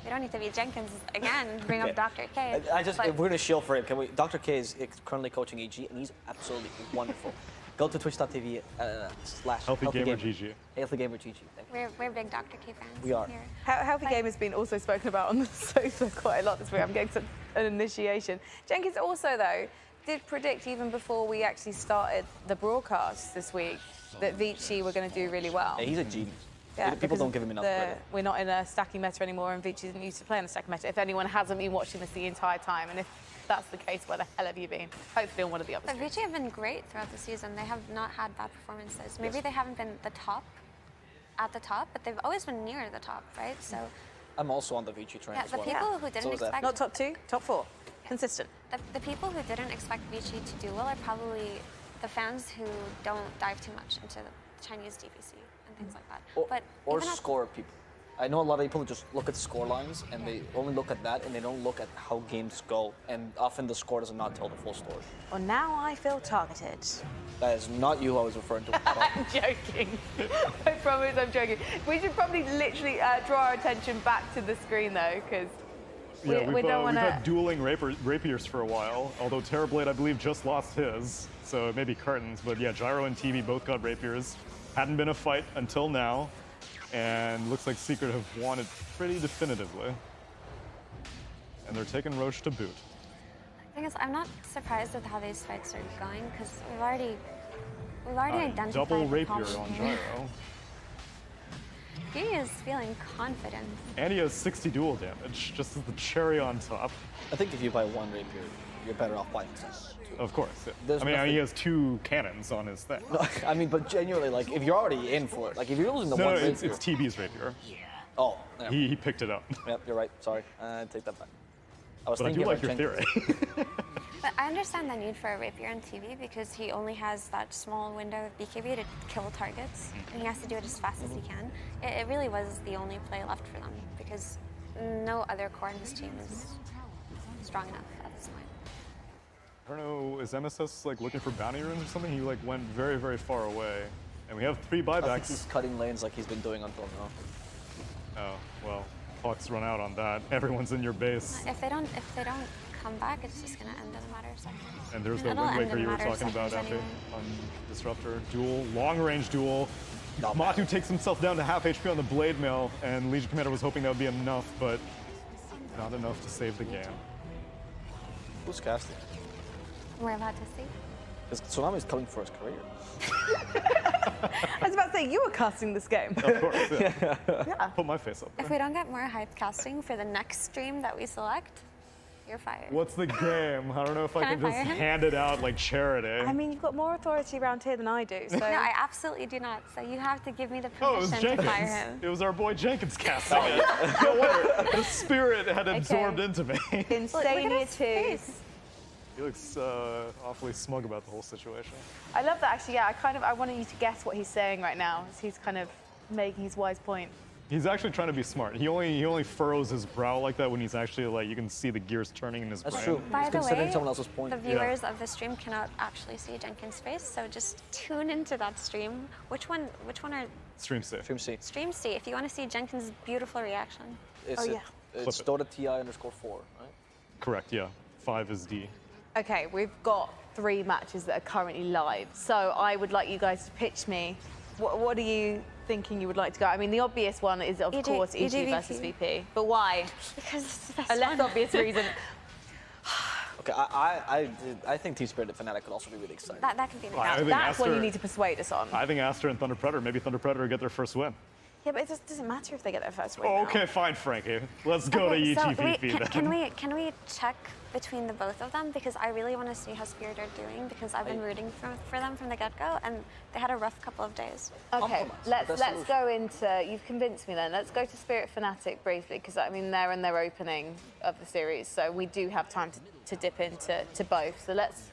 we don't need to be Jenkins again and bring up Dr. K.
If we're going to shield for him, can we? Dr. K is currently coaching EG, and he's absolutely wonderful. Go to twitch.tv /
HealthyGamerGG.
HealthyGamerGG.
We're big Dr. K fans.
We are.
Here.
Healthy Game has been also spoken about on the sofa quite a lot this week. I'm getting an initiation. Jenkins also, though, did predict even before we actually started the broadcast this week that Vici were going to do really well.
Yeah, he's a genius.
Yeah,
people don't give him enough credit.
We're not in a stacking meta anymore, and Vici isn't used to playing a stacking meta. If anyone hasn't been watching this the entire time, and if that's the case, where the hell have you been? Hopefully on one of the other
But Vici have been great throughout the season. They have not had bad performances. Maybe they haven't been at the top, but they've always been near the top, right? So
I'm also on the Vici train as well.
The people who didn't expect...
Not top 2, top 4. Consistent.
The people who didn't expect Vici to do well are probably the fans who don't dive too much into the Chinese DPC and things like that.
Or score people. I know a lot of people just look at score lines and they only look at that and they don't look at how games go. And often the score does not tell the full story.
Well, now I feel targeted.
That is not you I was referring to.
I'm joking. I promise I'm joking. We should probably literally draw our attention back to the screen though, because we don't want to.
We've had dueling rapiers for a while, although Terrorblade, I believe, just lost his, so it may be curtains. But yeah, Gyro and TV both got rapiers. Hadn't been a fight until now, and looks like Secret have won it pretty definitively. And they're taking Roche to boot.
The thing is, I'm not surprised with how these fights are going, because we've already identified
double
the
rapier on
competition.
Gyro.
He is feeling confident.
And he has 60 duel damage, just as the cherry on top.
I think if you buy one rapier, you're better off buying some.
Of course. Yeah. I mean, he has 2 cannons on his thing.
No, I mean, but genuinely, like, if you're already in for it, like, if you're losing the one rapier...
it's TB's rapier.
Oh, yeah.
He picked it up.
Yep, you're right. Sorry. I take that back.
But I do like your theory.
But I understand the need for a rapier on TV because he only has that small window of BKB to kill targets, and he has to do it as fast as he can. It really was the only play left for them because no other core in his team is strong enough at this point.
I don't know, is MSS like looking for bounty runes or something? He like went very, very far away. And we have 3 buybacks.
I think he's cutting lanes like he's been doing until now.
Oh, well, clock's run out on that. Everyone's in your base.
If they don't come back, it's just gonna end in a matter of seconds.
And there's the Wind Waker you were talking about, Effie, on Disruptor. Duel, long-range duel. Matu takes himself down to half HP on the Blade Mail, and Legion Commander was hoping that would be enough, but not enough to save the game.
Who's casting?
We're allowed to see.
Because Tsunami's coming for his career.
I was about to say, you were casting this game.
Of course, yeah.
Yeah.
Put my face up there.
If we don't get more hype casting for the next stream that we select, you're fired.
What's the game? I don't know if I can just
fire him?
hand it out like charity.
I mean, you've got more authority around here than I do, so...
No, I absolutely do not. So you have to give me the
Oh, it was
permission to fire
Jenkins.
him.
It was our boy Jenkins casting it. No wonder. The spirit had absorbed into me.
Insania 2.
He looks awfully smug about the whole situation.
I love that, actually, yeah. I wanted you to guess what he's saying right now, as he's kind of making his wise point.
He's actually trying to be smart. He only furrows his brow like that when he's actually like, you can see the gears turning in his brain.
That's true.
By
He's
the
considering
way,
someone else's point.
the viewers of the stream cannot actually see Jenkins' face, so just tune into that stream. Which one are...
Stream C.
Stream C.
Stream C, if you want to see Jenkins' beautiful reaction.
It's it's Dota TI_4, right?
Correct, yeah. 5 is D.
Okay, we've got 3 matches that are currently live, so I would like you guys to pitch me. What are you thinking you would like to go? I mean, the obvious one is, of course, EG versus VP. But why?
Because it's the best
A less
one.
obvious reason.
Okay, I think Team Spirit and Fnatic could also be really exciting.
That could be an
I think
That's what you
Aster-
need to persuade us on.
I think Aster and Thunder Predator, maybe Thunder Predator get their first win.
Yeah, but it just doesn't matter if they get their first win.
Oh,
now.
okay, fine, Frankie. Let's go
Okay,
to
so
EGVP then.
can we check between the both of them, because I really want to see how Spirit are doing, because I've been rooting for them from the get-go, and they had a rough couple of days.
Okay, let's go into. You've convinced me. Then let's go to Spirit Fnatic briefly, because I mean they're in their opening of the series, so we do have time to dip into both. So let's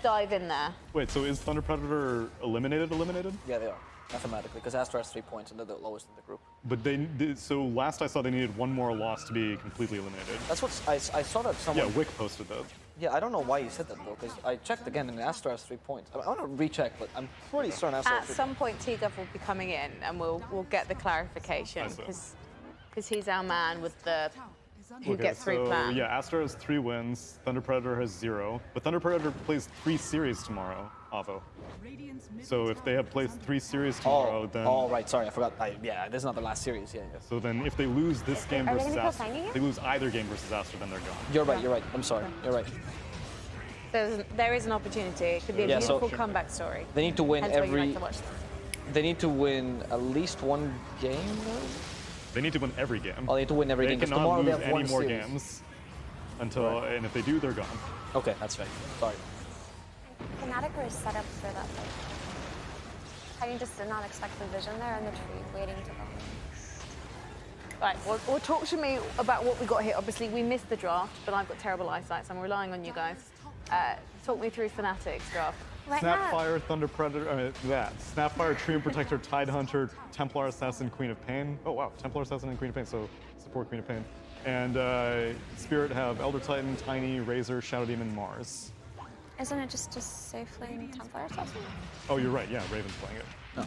dive in there.
Wait, so is Thunder Predator eliminated?
Yeah, they are. Mathematically, because Aster has 3 points and they're the lowest in the group.
But so last I saw they needed 1 more loss to be completely eliminated.
That's what I saw that someone...
Yeah, Wick posted that.
Yeah, I don't know why you said that though, because I checked again and Aster has 3 points. I want to recheck, but I'm pretty certain Aster
At
has 3
some point, T-Gov will be coming in, and we'll get the clarification, because he's our man with the who gets 3 plan.
Yeah, Aster has 3 wins. Thunder Predator has 0. But Thunder Predator plays 3 series tomorrow, Avo. So if they have played 3 series tomorrow, then...
Oh, right, sorry, I forgot. Yeah, this is not the last series, yeah.
So then if they lose this game
Are they
versus
gonna be
Aster,
co-signing it?
they lose either game versus Aster, then they're gone.
You're right. I'm sorry. You're right.
There is an opportunity. It could be a beautiful comeback story.
They need to win
Hence why you like to watch them.
They need to win at least 1 game, though?
They need to win every game.
Oh, they need to win every game.
They
because
cannot
tomorrow
lose
they have
any
1
more
series.
games until, and if they do, they're gone.
Okay, that's fair. Sorry.
Fnatic were set up for that fight. I just did not expect the vision there in the tree waiting to go.
Right, well, talk to me about what we got here. Obviously, we missed the draft, but I've got terrible eyesight, so I'm relying on you guys. Talk me through Fnatic's draft.
Why not?
Snapfire, Thunder Predator, Snapfire, Treant Protector, Tidehunter, Templar Assassin, Queen of Pain. Oh wow, Templar Assassin and Queen of Pain, so support Queen of Pain. And Spirit have Elder Titan, Tiny, Razor, Shadow Demon, Mars.
Isn't it just a safe lane Templar Assassin?
Oh, you're right, yeah, Raven's playing it.
No.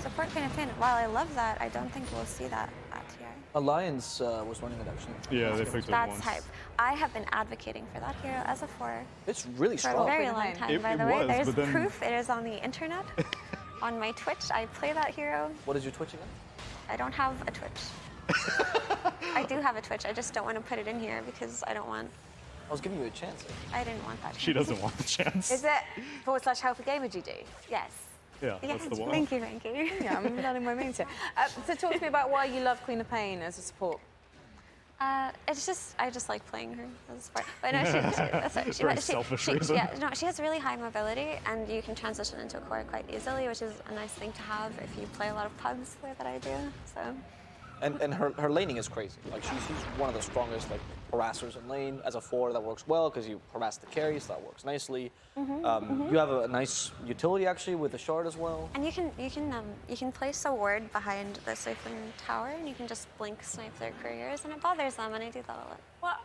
Support Queen of Pain. While I love that, I don't think we'll see that at TI.
Alliance was running it actually.
Yeah, they picked it
That's
once.
hype. I have been advocating for that hero as a 4
It's really
for
strong.
a very long time, by the way.
was,
There's
but then-
proof. It is on the internet. On my Twitch, I play that hero.
What is your Twitch again?
I don't have a Twitch. I do have a Twitch. I just don't want to put it in here because I don't want.
I was giving you a chance.
I didn't want that.
She doesn't want the chance.
Is it /HealthyGamerGD?
Yes.
Yeah,
Yes.
that's the one.
Thank you, Frankie.
Yeah, I'm learning my means here. So talk to me about why you love Queen of Pain as a support.
It's just I just like playing her as a sport. But no,
Very selfish reason.
Yeah, no, she has really high mobility, and you can transition into a core quite easily, which is a nice thing to have if you play a lot of pugs the way that I do. So.
And her laning is crazy. Like she's one of the strongest like harassers in lane. As a 4, that works well because you harass the carries. That works nicely. You have a nice utility actually with the shard as well.
And you can place a ward behind the Safeling tower, and you can just blink snipe their couriers, and it bothers them. And I do that a lot.
Well,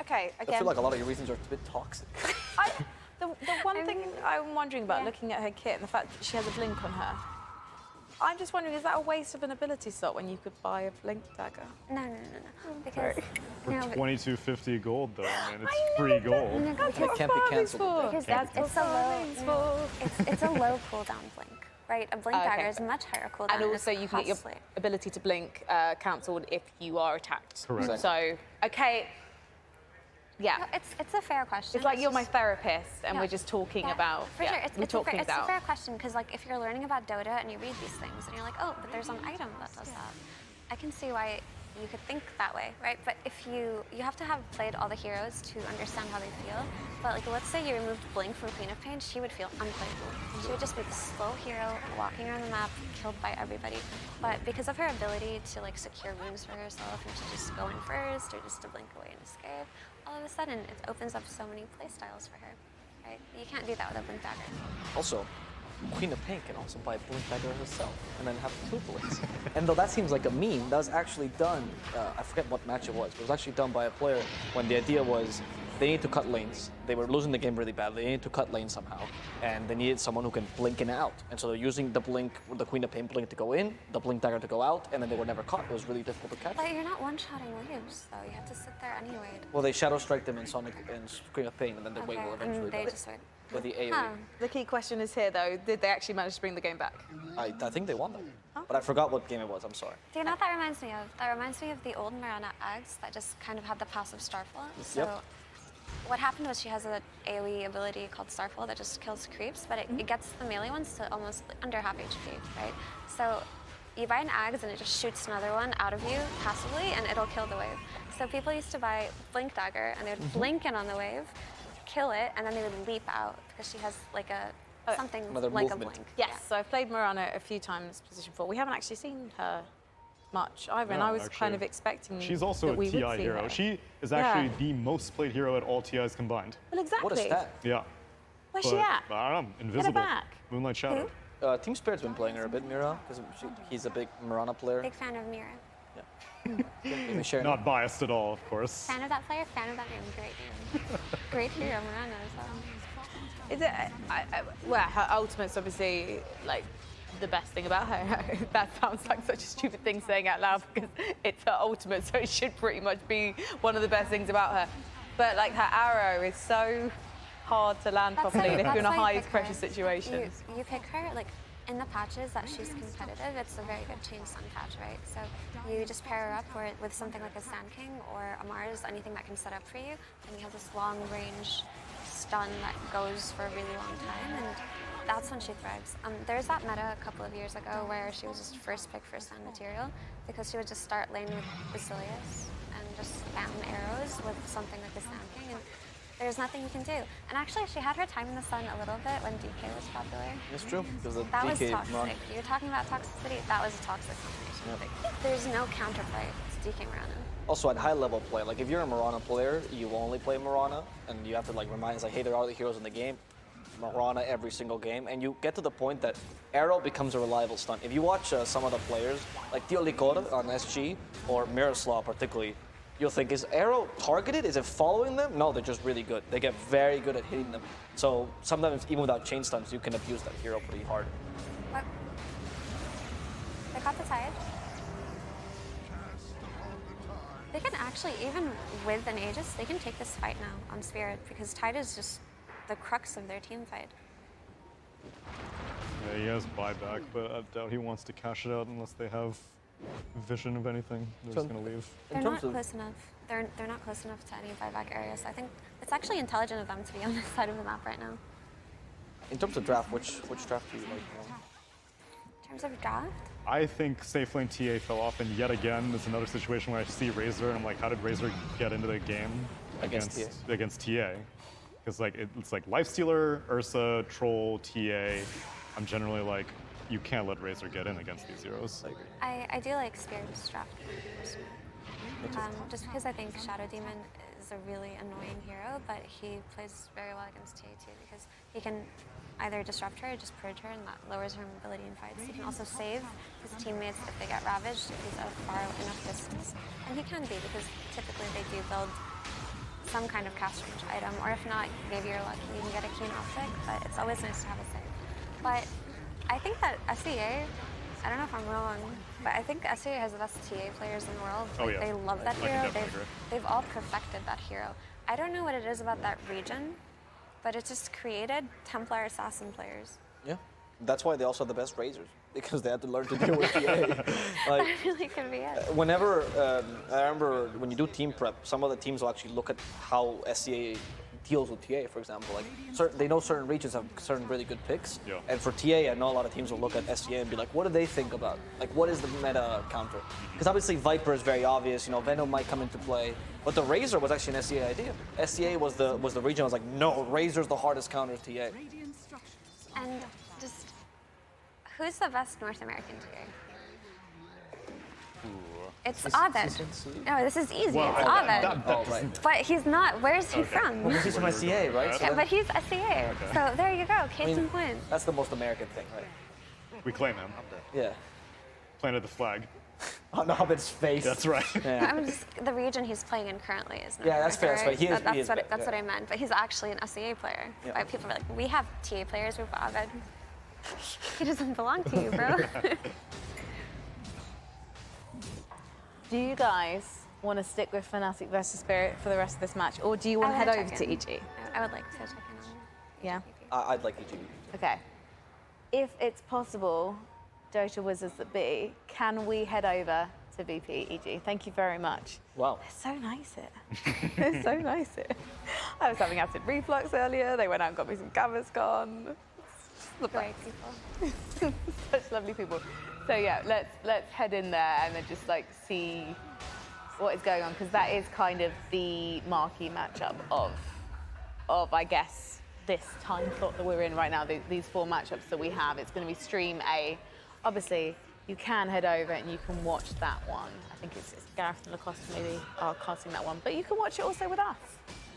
okay, again.
I feel like a lot of your reasons are a bit toxic.
The one thing I'm wondering about, looking at her kit and the fact that she has a blink on her, I'm just wondering, is that a waste of an ability slot when you could buy a blink dagger?
No. Because
For
no, but-
2250 gold though, man, it's free gold.
No, because
It can't be cancelled.
Because
Can't be
it's a low, it's a low cooldown blink, right? A blink dagger is much higher cooldown.
And also,
it's
you can get your
costly.
ability to blink cancelled if you are attacked.
Correct.
So, okay, yeah.
No, it's a fair question.
It's like you're my
just-
therapist, and
No,
we're just talking
yeah,
about.
For sure, it's a fair,
things
it's a
out.
fair question because like if you're learning about Dota and you read these things and you're like, oh, but there's an item that does that. I can see why you could think that way, right? But if you have to have played all the heroes to understand how they feel. But like, let's say you removed Blink from Queen of Pain, she would feel unplayable. She would just be the slow hero walking around the map, killed by everybody. But because of her ability to like secure rooms for herself and to just go in first or just to blink away and escape, all of a sudden it opens up so many playstyles for her, right? You can't do that with a Blink Dagger.
Also, Queen of Pain can also buy Blink Dagger herself and then have 2 blinks. And though that seems like a meme, that was actually done, I forget what match it was, but it was actually done by a player when the idea was they need to cut lanes. They were losing the game really badly. They needed to cut lanes somehow. And they needed someone who can blink in and out. And so they're using the blink, the Queen of Pain blink to go in, the Blink Dagger to go out, and then they were never caught. It was really difficult to catch.
But you're not one-shotting waves, though. You have to sit there anyway.
Well, they Shadow Strike them in Sonic and Queen of Pain, and then the wave will eventually
and they
go.
just went.
With the AoE.
The key question is here, though: did they actually manage to bring the game back?
I think they won though. But I forgot what game it was, I'm sorry.
Do you know what that reminds me of? That reminds me of the old Mirana Ags that just kind of had the passive Starfall. So
Yep.
what happened was she has an AoE ability called Starfall that just kills creeps, but it gets the melee ones to almost under half HP, right? So you buy an Ags and it just shoots another one out of you passively and it'll kill the wave. So people used to buy Blink Dagger and they would blink in on the wave, kill it, and then they would leap out because she has like a something
Another
like
movement.
a blink.
Yes, so I've played Mirana a few times, position 4. We haven't actually seen her much either, and
No,
I was
actually.
kind of expecting.
She's also
that
a
we would
TI
see
hero.
her.
She is actually the most played hero at all TIs combined.
Well, exactly.
What a stat.
Yeah.
Where's
But,
she at?
I don't know, invisible.
back.
Moonlight Shadow.
Team Spirit's been playing her a bit, Mira, because he's a big Mirana player.
Big fan of Mira.
Even sharing.
Not biased at all, of course.
Fan of that player, fan of that name, great name. Great hero, Mirana as well.
Is it? Well, her ultimate's obviously like the best thing about her. That sounds like such a stupid thing saying out loud because it's her ultimate, so it should pretty much be one of the best things about her. But like her arrow is so hard to land properly if you're in a high pressure situation.
You pick her like in the patches that she's competitive. It's a very good chain stun patch, right? So you just pair her up with something like a Sand King or a Mars, anything that can set up for you, and you have this long range stun that goes for a really long time, and that's when she thrives. There's that meta a couple of years ago where she was just first pick for Sand Material because she would just start lane with Basilius and just spam arrows with something like a Sand King, and there's nothing you can do. And actually, she had her time in the sun a little bit when DK was popular.
It's true, because the
That was
DK
toxic.
Mirana.
You're talking about toxicity. That was a toxic combination. There's no counterplay to DK Mirana.
Also, at high level play, like if you're a Mirana player, you only play Mirana, and you have to like remind, it's like, hey, there are other heroes in the game. Mirana every single game, and you get to the point that Arrow becomes a reliable stunt. If you watch some of the players, like Tio Licor on SG, or Miroslav particularly, you'll think, is Arrow targeted? Is it following them? No, they're just really good. They get very good at hitting them. So sometimes, even without chain stunts, you can abuse that hero pretty hard.
What? They got the Tide. They can actually, even with an Aegis, they can take this fight now on Spirit because Tide is just the crux of their team fight.
Yeah, he has buyback, but I doubt he wants to cash it out unless they have vision of anything. They're just going to leave.
They're not close enough. They're not close enough to any buyback areas. I think it's actually intelligent of them to be on this side of the map right now.
In terms of draft, which draft do you like more?
In terms of draft?
I think safe lane TA fell off, and yet again, there's another situation where I see Razor, and I'm like, how did Razor get into the game against TA? Because like it's like Lifestealer, Ursa, Troll, TA. I'm generally like, you can't let Razor get in against these heroes.
I do like Spirit's draft personally. Just because I think Shadow Demon is a really annoying hero, but he plays very well against TA too because he can either disrupt her or just purge her, and that lowers her mobility in fights. He can also save his teammates if they get ravaged, if he's at a far enough distance. And he can be, because typically they do build some kind of cast range item, or if not, maybe you're lucky you can get a keen optic, but it's always nice to have a save. But I think that SEA, I don't know if I'm wrong, but I think SEA has the best TA players in the world. Like, they love that hero. They've all perfected that hero. I don't know what it is about that region, but it just created Templar Assassin players.
Yeah, that's why they also have the best Razors, because they had to learn to deal with TA. Like,
that really could be it.
Whenever, I remember when you do team prep, some of the teams will actually look at how SCA deals with TA, for example. Like, they know certain regions have certain really good picks.
Yeah.
And for TA, I know a lot of teams will look at SCA and be like, what do they think about? Like, what is the meta counter? Because obviously Viper is very obvious, you know, Venom might come into play. But the Razor was actually an SCA idea. SCA was the region I was like, no, Razor's the hardest counter to TA.
And just, who's the best North American TA? It's Abed. No, this is easy.
Well,
it's Abed. But he's not. Where's he from?
Well, he's from SCA, right?
Yeah, but he's SCA. So there you go. Case in point.
That's the most American thing, right?
We claim him.
Yeah.
Planted the flag.
On Abed's face.
That's right.
Yeah.
I'm just, the region he's playing in currently is not.
Yeah, that's fair.
Right?
Right?
That's what I meant. But he's actually an SCA player.
Yeah.
Right? People are like, we have TA players with Abed. He doesn't belong to you, bro.
Do you guys want to stick with Fnatic versus Spirit for the rest of this match, or do you want to head over to EG?
I would like to check in on it.
Yeah?
I'd like EG.
Okay. If it's possible, Dota Wizards that be, can we head over to VP EG? Thank you very much.
Wow.
They're so nice here. They're so nice here. I was having acid reflux earlier. They went out and got me some Gaviscon.
Great people.
Such lovely people. So yeah, let's head in there and then just like see what is going on, because that is kind of the marquee matchup of I guess this time slot that we're in right now. These four matchups that we have. It's going to be Stream A. Obviously, you can head over and you can watch that one. I think it's Gareth and Lacoste maybe are casting that one, but you can watch it also with us.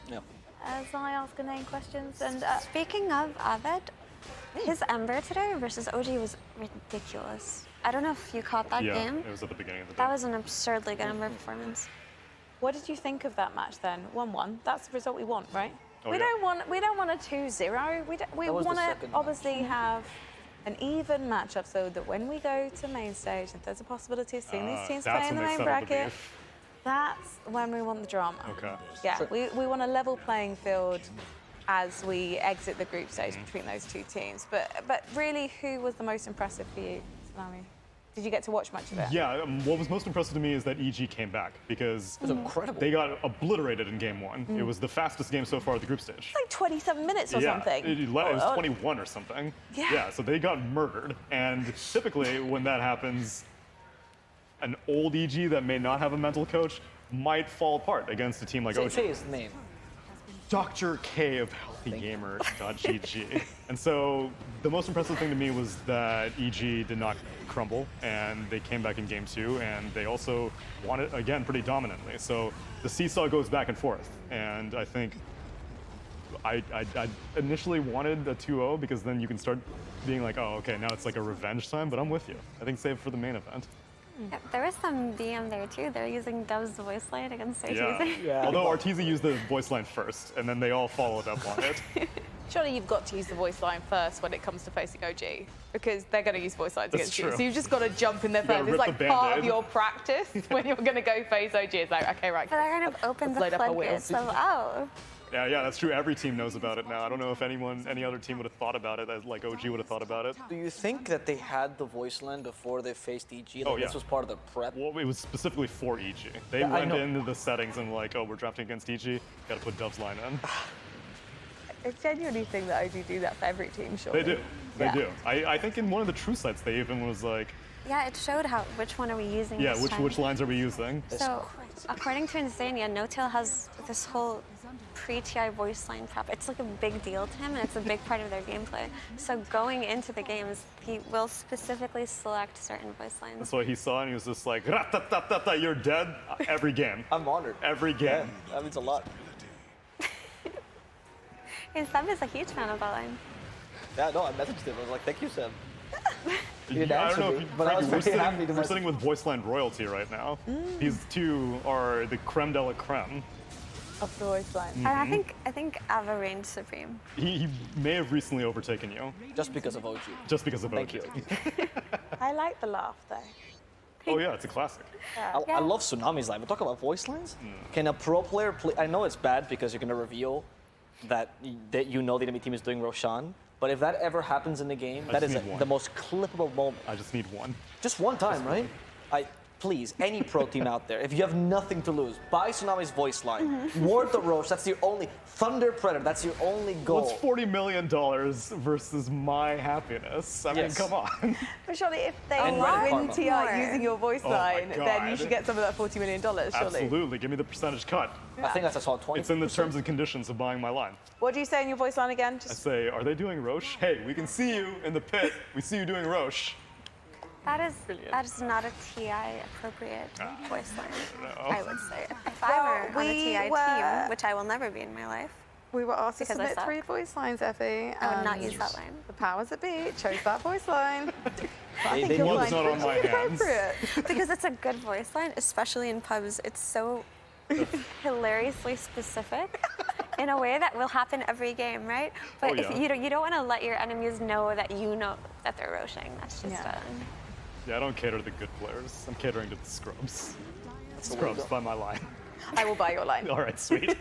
Yeah.
As I ask inane questions. And
speaking of Abed, his Ember today versus OG was ridiculous. I don't know if you caught that game.
Yeah, it was at the beginning of the
That was an absurdly good Ember performance.
What did you think of that match then? 1-1. That's the result we want, right?
Oh,
we don't want a 2-0. We want to obviously have an even matchup so that when we go to main stage, if there's a possibility of seeing these teams play in the main bracket, that's when we want the drama.
Okay.
Yeah, we want a level playing field as we exit the group stage between those two teams. But really, who was the most impressive for you, Salami? Did you get to watch much of it?
Yeah, what was most impressive to me is that EG came back, because they got obliterated in game one. It was the fastest game so far at the group stage.
Like 27 minutes or something.
It was 21 or something.
Yeah.
So they got murdered. And typically when that happens, an old EG that may not have a mental coach might fall apart against a team like OG.
Say his name.
Dr. K of HealthyGamer.gg. And so the most impressive thing to me was that EG did not crumble, and they came back in game two, and they also won it again pretty dominantly. So the seesaw goes back and forth, and I think I initially wanted a 2-0 because then you can start being like, oh, okay, now it's like a revenge time, but I'm with you. I think save for the main event.
Yeah, there was some BM there too. They're using Dove's voice line against
Yeah.
Arteezy.
Although Arteezy used the voice line first, and then they all followed up on it.
Surely you've got to use the voice line first when it comes to facing OG, because they're going to use voice lines
That's
against you.
true.
So you've just got to jump in there
You gotta
first. It's
rip
like
the
part of
Band-Aid.
your practice when you're going to go face OG. It's like, okay, right.
But that kind of opens the
Load up our
floodgates
wheels.
of, oh.
Yeah, that's true. Every team knows about it now. I don't know if any other team would have thought about it as like OG would have thought about it.
Do you think that they had the voice line before they faced EG? Like
Oh, yeah.
This was part of the prep?
Well, it was specifically for EG. They
Yeah, I
went
know.
into the settings and like, oh, we're drafting against EG, gotta put Dove's line in.
I genuinely think that OG do that for every team, surely.
They do. They do. I think in one of the true sites they even was like,
Yeah, it showed which one are we using
yeah,
this time.
which lines are we using?
So, according to Insania, No-Tail has this whole pre-TI voice line prep. It's like a big deal to him, and it's a big part of their gameplay. So going into the games, he will specifically select certain voice lines.
That's what he saw, and he was just like, "Rat-tat-tat-tat, you're dead." Every game.
I'm honored.
Every game.
Yeah, that means a lot.
And Seb is a huge fan of that line.
Yeah, no, I messaged him. I was like, thank you, Seb.
Yeah, I don't know if you,
but I was
Frankie,
very happy to
we're
message.
sitting with voice line royalty right now. These two are the creme de la creme.
Of the voice line.
And I think Ava reigned supreme.
He may have recently overtaken you.
Just because of OG.
Just because of
Thank
OG.
you.
I like the laugh, though.
Oh yeah, it's a classic.
I love Tsunami's line. We talk about voice lines. Can a pro player play? I know it's bad because you're going to reveal that you know the enemy team is doing Roshan. But if that ever happens in the game, that is the most clippable moment.
I just need one.
Just one time, right? Please, any pro team out there, if you have nothing to lose, buy Tsunami's voice line. Ward the Roche, that's your only Thunder Predator, that's your only goal.
What's $40 million versus my happiness? I mean, come on.
But surely if they
And Red
win
Karma.
TI using your voice
Oh my
line, then you
God.
should get some of that $40 million, surely.
Absolutely, give me the percentage cut.
I think that's a solid 20.
It's in the terms and conditions of buying my line.
What do you say in your voice line again?
I say, are they doing Roche? Hey, we can see you in the pit. We see you doing Roche.
That is not a TI appropriate voice line,
No.
I would say. If I were on a TI team, which I will never be in my life,
We were asked to
because I
submit
suck.
3 voice lines, Effie.
I would not
and
use that line.
The powers that be chose that voice line. I think
They
your
knew
line's
it's
not on my
pretty
hands.
appropriate.
Because it's a good voice line, especially in pubs. It's so hilariously specific in a way that will happen every game, right? But
Oh,
if
yeah.
you don't want to let your enemies know that you know that they're roshing. That's just
Yeah, I don't cater to the good players. I'm catering to the scrubs.
the way to
Scrubs,
go.
buy my line.
I will buy your line.
All right, sweet.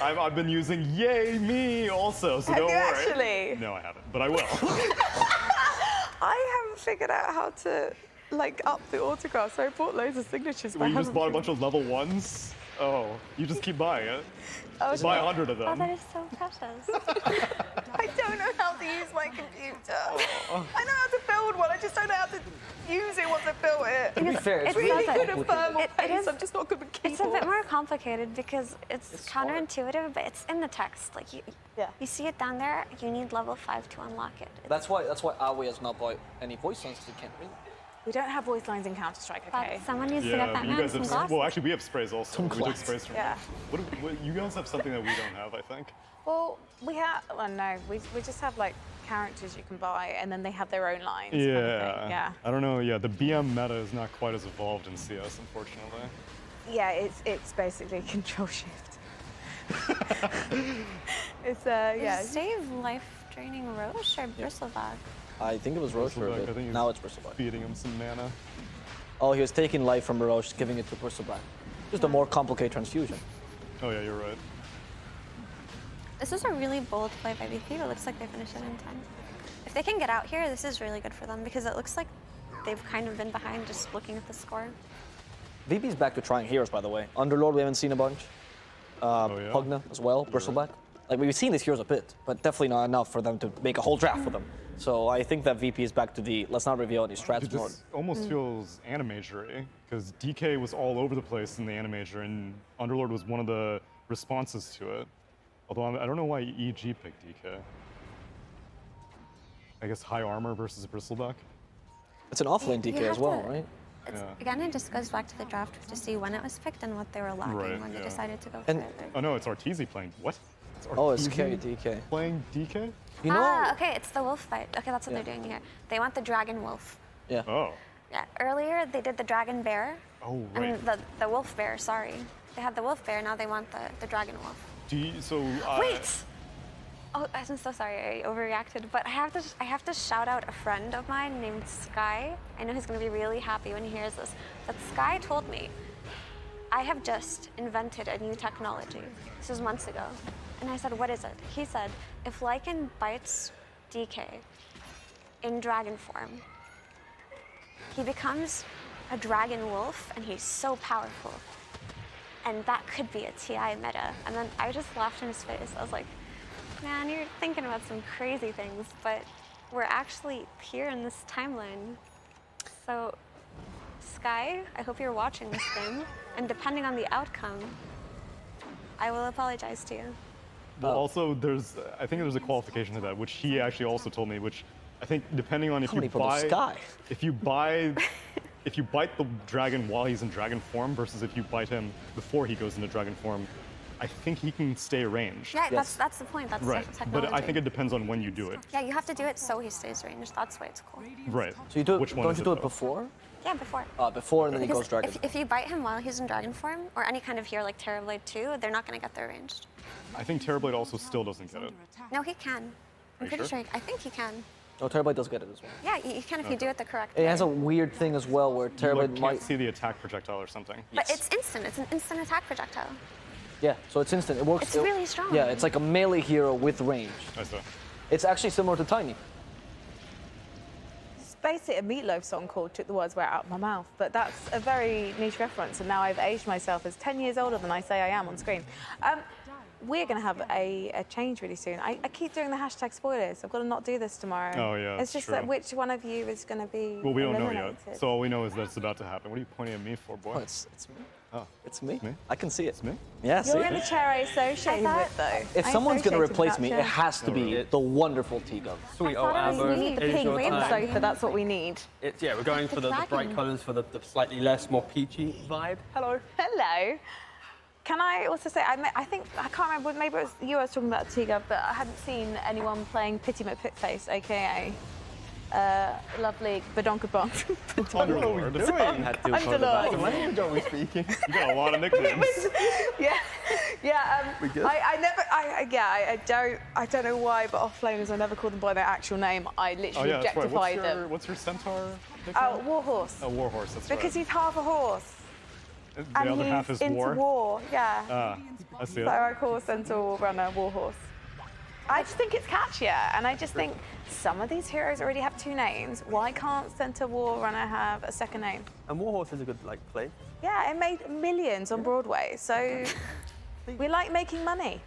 I've been using Yay Me also, so
Have
don't
you
worry.
actually?
No, I haven't, but I will.
I haven't figured out how to up the autograph, so I bought loads of signatures.
Well,
but
you
I
just
haven't
bought a bunch of level 1s? Oh, you just keep buying it.
Oh,
Buy 100 of
Oh,
them.
that is so precious.
I don't know how to use my computer. I know how to build one, I just don't know how to use it once I've built it.
To be fair, it's
I'm really
really
good at thermal
It
paste,
is-
I'm just not good with keyboard.
It's a bit more complicated because it's
hard.
counterintuitive, but it's in the text. Like you see it down there. You need level 5 to unlock it.
That's why Awe has not bought any voice lines because he can't read.
We don't have voice lines in Counter-Strike, okay?
But someone needs to get
Yeah,
that
but you
man
guys
some
have.
glasses.
Well, actually, we have sprays also.
Some
We took
glasses.
sprays from
Yeah.
What, you guys have something that we don't have, I think.
Well, we have, no, we just have characters you can buy, and then they have their own lines. kind of thing. Yeah.
I don't know. Yeah, the BM meta is not quite as evolved in CS, unfortunately.
Yeah, it's basically control shift. It's yeah.
Save life draining Roche or Bristleback?
I think it was Roche for a
Bristleback, I
bit.
think he
Now
was
it's Bristleback.
Feeding him some mana.
Oh, he was taking life from Roche, giving it to Bristleback. Just a more complicated transfusion.
Oh yeah, you're right.
This is a really bold play by BP. It looks like they finished it in time. If they can get out here, this is really good for them because it looks like they've kind of been behind just looking at the score.
VP's back to trying heroes, by the way. Underlord, we haven't seen a bunch.
yeah?
Pugna as well, Bristleback. Like, we've seen these heroes a bit, but definitely not enough for them to make a whole draft for them. So I think that VP is back to the let's not reveal any strats
Dude,
mode.
this almost feels animajory because DK was all over the place in the animator, and Underlord was one of the responses to it. Although I don't know why EG picked DK. I guess high armor versus Bristleback.
It's an offlane
You
DK
have
as well,
to-
right?
Again, it just goes back to the draft to see when it was picked and what they were lacking when they decided to go further.
Oh no, it's Arteezy playing. What?
It's DK.
Playing DK?
You know?
Okay, it's the wolf fight. Okay, that's what they're doing here. They want the dragon wolf.
Yeah.
Oh.
Yeah, earlier they did the dragon bear.
Oh,
I
right.
mean, the wolf bear, sorry. They had the wolf bear, now they want the dragon wolf. Wait! Oh, I'm so sorry, I overreacted, but I have to shout out a friend of mine named Sky. I know he's gonna be really happy when he hears this. But Sky told me, I have just invented a new technology. This was months ago. And I said, what is it? He said, if Lycan bites DK in dragon form, he becomes a dragon wolf and he's so powerful. And that could be a TI meta. And then I just laughed in his face. I was like, man, you're thinking about some crazy things, but we're actually here in this timeline. So, Sky, I hope you're watching this game, and depending on the outcome, I will apologize to you.
Well, also, I think there's a qualification to that, which he actually also told me, which I think depending on if you bite the dragon while he's in dragon form versus if you bite him before he goes into dragon form, I think he can stay ranged.
Yeah, that's the point. That's
right.
the technology.
But I think it depends on when you do it.
Yeah, you have to do it so he stays ranged. That's why it's cool.
Right.
So you do
Which one
don't
is
you
it,
do it
though?
before?
Yeah, before.
Before and then he
Because
goes dragon.
If you bite him while he's in dragon form, or any kind of hero like Terrorblade 2, they're not going to get their ranged.
I think Terrorblade also still doesn't get it.
No, he can. I'm pretty sure. I think he can.
Oh, Terrorblade does get it as well.
Yeah, you can if you do it the correct
It
way.
has a weird thing as well where Terrorblade
You
might
see the attack projectile or something.
But it's instant. It's an instant attack projectile.
Yeah, so it's instant. It works.
It's really strong.
Yeah, it's like a melee hero with range.
I see.
It's actually similar to Tiny.
It's basically a Meatloaf song called Took the Words Right Out of My Mouth, but that's a very niche reference, and now I've aged myself as 10 years older than I say I am on screen. We're going to have a change really soon. I keep doing the hashtag spoilers. I've got to not do this tomorrow.
Oh, yeah,
it's just
true.
that which one of you is going to be
Well, we don't know
eliminated.
yet. So all we know is that it's about to happen. What are you pointing at me for, boy?
Oh, it's me.
Oh,
it's me.
Me?
I can see it.
It's me?
Yeah,
You're
see?
in the chair I associate with, though.
If
I
someone's going to
associate
replace
with
me,
that
it
chair.
has to be the wonderful T-Gov.
Sweet old
We
Amber.
need the
it is
pink
your
wave
time.
sofa, that's what we need.
Yeah, we're going for the bright colours for the slightly less, more peachy vibe. Hello.
Hello. Can I also say, I think, I can't remember, maybe it was you I was talking about, Tiga, but I hadn't seen anyone playing Pity McPitface, a.k.a. Lovely Badonkabonk.
Underlord. What are you doing?
Underlord.
What language are we speaking? You got a lot of nicknames.
Yeah.
We good?
I don't know why, but offlaners I never call them by their actual name. I literally
That's right.
objectify them.
What's your centaur nickname?
Oh, Warhorse.
Oh, Warhorse, that's
Because he's half a horse.
right.
And
The other
he's
half is
into war. Yeah.
Ah, I see it.
So I call Centaur Runner Warhorse. I just think it's catchier, and I just think some of these heroes already have two names. Why can't Centaur War Runner have a second name?
And Warhorse is a good play.
Yeah, it made millions on Broadway, so we like making money.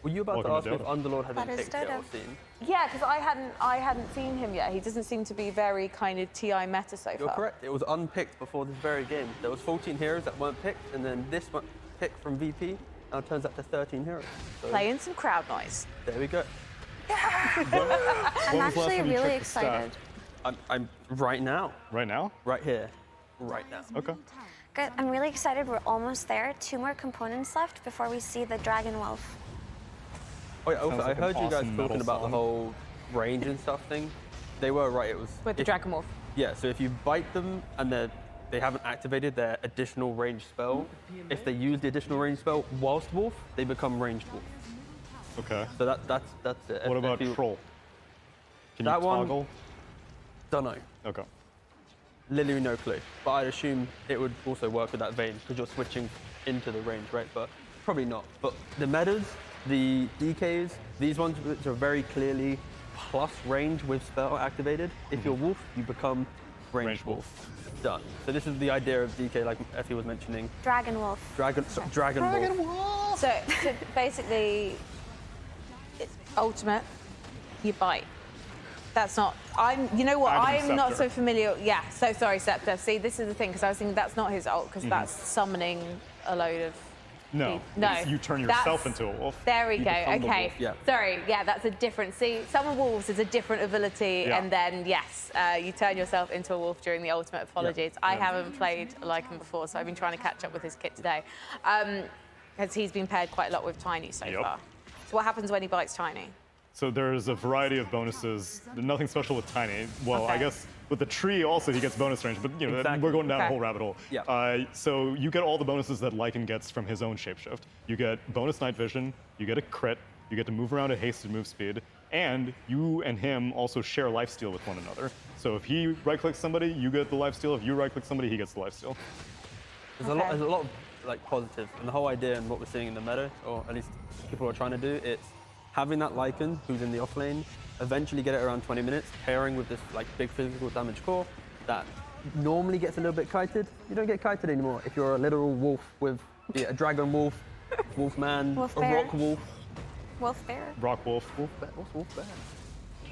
Were you about
Welcome
to
to
ask if
Dota.
Underlord had
That
been
is
picked yet
Dota.
or seen?
Yeah, because I hadn't seen him yet. He doesn't seem to be very kind of TI meta so
You're
far.
correct. It was unpicked before this very game. There was 14 heroes that weren't picked, and then this one picked from VP. Now it turns out to 13 heroes. So
Playing some crowd noise.
there we go.
I'm actually really excited.
I'm right now.
Right now?
Right here. Right now.
Okay.
Good. I'm really excited. We're almost there. 2 more components left before we see the Dragon Wolf.
Oh yeah, also,
Sounds like
I heard
an
you guys
awesome metal
talking about the
song.
whole range and stuff thing. They were right. It was
With the Dragon Wolf.
Yeah, so if you bite them and they haven't activated their additional range spell, if they use the additional range spell whilst wolf, they become ranged wolf.
Okay.
So that's it.
What
If
about
you-
troll? Can
That
you
one-
toggle?
Don't know.
Okay.
Literally no clue. But I'd assume it would also work with that vein because you're switching into the range, right? But probably not. But the metas, the DKs, these ones which are very clearly plus range with spell activated. If you're wolf, you become ranged wolf. Done. So this is the idea of DK, like Effie was mentioning.
Dragon Wolf.
Dragon wolf.
So basically, it's ultimate, you bite. That's not, you know what,
Aghanim
I'm not
Scepter.
so familiar, yeah, so sorry, Scepter. See, this is the thing, because I was thinking that's not his ult, because that's summoning a load of
No, you turn yourself into a wolf.
There we go.
become the
Okay.
wolf, yeah.
Sorry. Yeah, that's a different. See, Summer Wolves is a different ability,
Yeah.
and then yes, you turn yourself into a wolf during the Ultimate Apologies. I haven't played Lycan before, so I've been trying to catch up with his kit today, because he's been paired quite a lot with Tiny so far. So what happens when he bites Tiny?
So there's a variety of bonuses. There's nothing special with Tiny. Well, I guess with the tree also he gets bonus range, but you know we're going down a whole rabbit hole.
Yeah.
So you get all the bonuses that Lycan gets from his own shapeshift. You get bonus night vision, you get a crit, you get to move around at hasted move speed, and you and him also share lifesteal with one another. So if he right-clicks somebody, you get the lifesteal. If you right-click somebody, he gets the lifesteal.
There's a lot of like positive, and the whole idea and what we're seeing in the meta, or at least people are trying to do, it's having that Lycan who's in the off lane, eventually get it around 20 minutes, pairing with this like big physical damage core that normally gets a little bit kited. You don't get kited anymore if you're a literal wolf with a dragon wolf, wolf man,
Wolf
a
bear.
rock wolf.
Wolf Bear.
Rock wolf.
Wolf bear. What's wolf bear?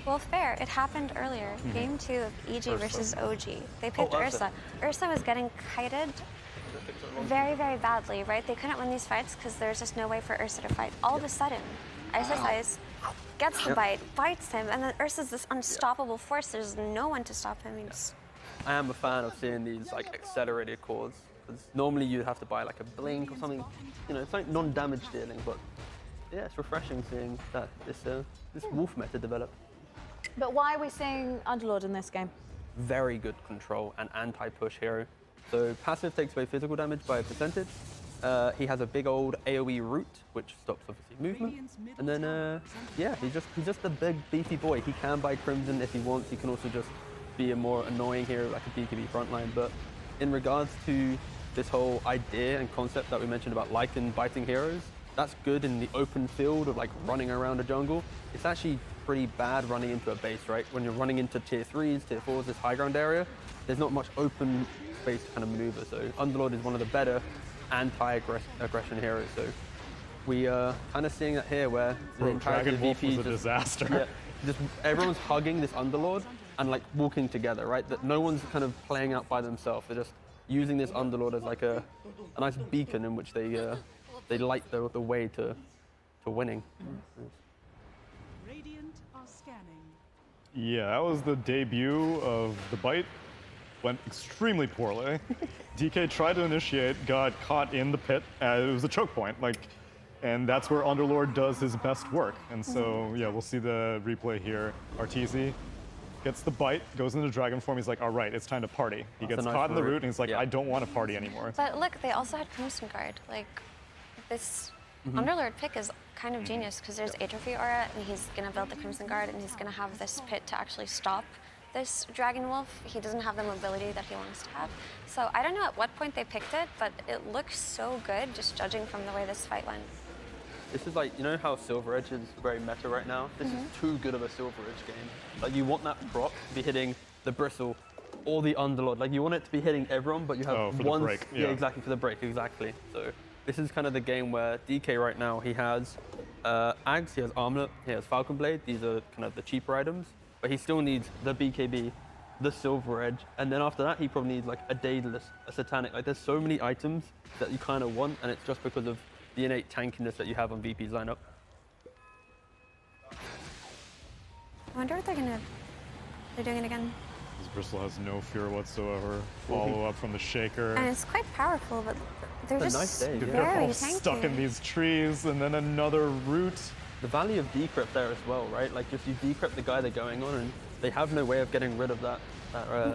Wolf Bear. It happened earlier. Game 2 of EG versus OG. They picked Ursa. Ursa was getting kited very, very badly, right? They couldn't win these fights because there's just no way for Ursa to fight. All of a sudden, Ice gets the bite, bites him, and then Ursa's this unstoppable force. There's no one to stop him.
I am a fan of seeing these like accelerated cores. Because normally you'd have to buy like a blink or something, you know, it's like non-damage dealing, but yeah, it's refreshing seeing that this wolf meta develop.
But why are we seeing Underlord in this game?
Very good control and anti-push hero. So passive takes away physical damage by a percentage. He has a big old AoE root, which stops obviously movement. And then, yeah, he's just a big beefy boy. He can buy Crimson if he wants. He can also just be a more annoying hero like a BKB frontline. But in regards to this whole idea and concept that we mentioned about Lycan biting heroes, that's good in the open field of like running around a jungle. It's actually pretty bad running into a base, right? When you're running into tier 3s, tier 4s, this high ground area, there's not much open space to kind of maneuver. So Underlord is one of the better anti-aggression heroes. So we are kind of seeing that here where the entire
Dragon Wolf
VP
was a disaster.
Yeah, just everyone's hugging this Underlord and like walking together, right? That no one's kind of playing out by themselves. They're just using this Underlord as like a nice beacon in which they light the way to winning.
Radiant are scanning.
Yeah, that was the debut of the bite. Went extremely poorly. DK tried to initiate, got caught in the pit. It was a choke point, and that's where Underlord does his best work. And so, yeah, we'll see the replay here. Arteezy gets the bite, goes into dragon form. He's like, all right, it's time to party. He gets caught in the root, and he's like, I don't want to party anymore.
But look, they also had Crimson Guard. Like, this Underlord pick is kind of genius because there's Atrophy Aura, and he's going to build the Crimson Guard, and he's going to have this pit to actually stop this Dragon Wolf. He doesn't have the mobility that he wants to have. So I don't know at what point they picked it, but it looks so good just judging from the way this fight went.
This is like, you know how Silver Edge is very meta right now? This is too good of a Silver Edge game. Like you want that proc to be hitting the Bristle or the Underlord. Like you want it to be hitting everyone, but you have
for
one.
the break.
Yeah, exactly, for the break, exactly. So this is kind of the game where DK right now, he has Ags, he has Armlet, he has Falcon Blade. These are kind of the cheaper items. But he still needs the BKB, the Silver Edge, and then after that he probably needs like a Daedalus, a Satanic. Like there's so many items that you kind of want, and it's just because of the innate tankiness that you have on VP's lineup.
I wonder what they're doing it again.
This Bristle has no fear whatsoever. Follow up from the Shaker.
And it's quite powerful, but they're
It's a
just
nice day,
very
They're all
tanky.
stuck in these trees, and then another root.
The value of decrypt there as well, right? Like if you decrypt the guy they're going on, and they have no way of getting rid of that.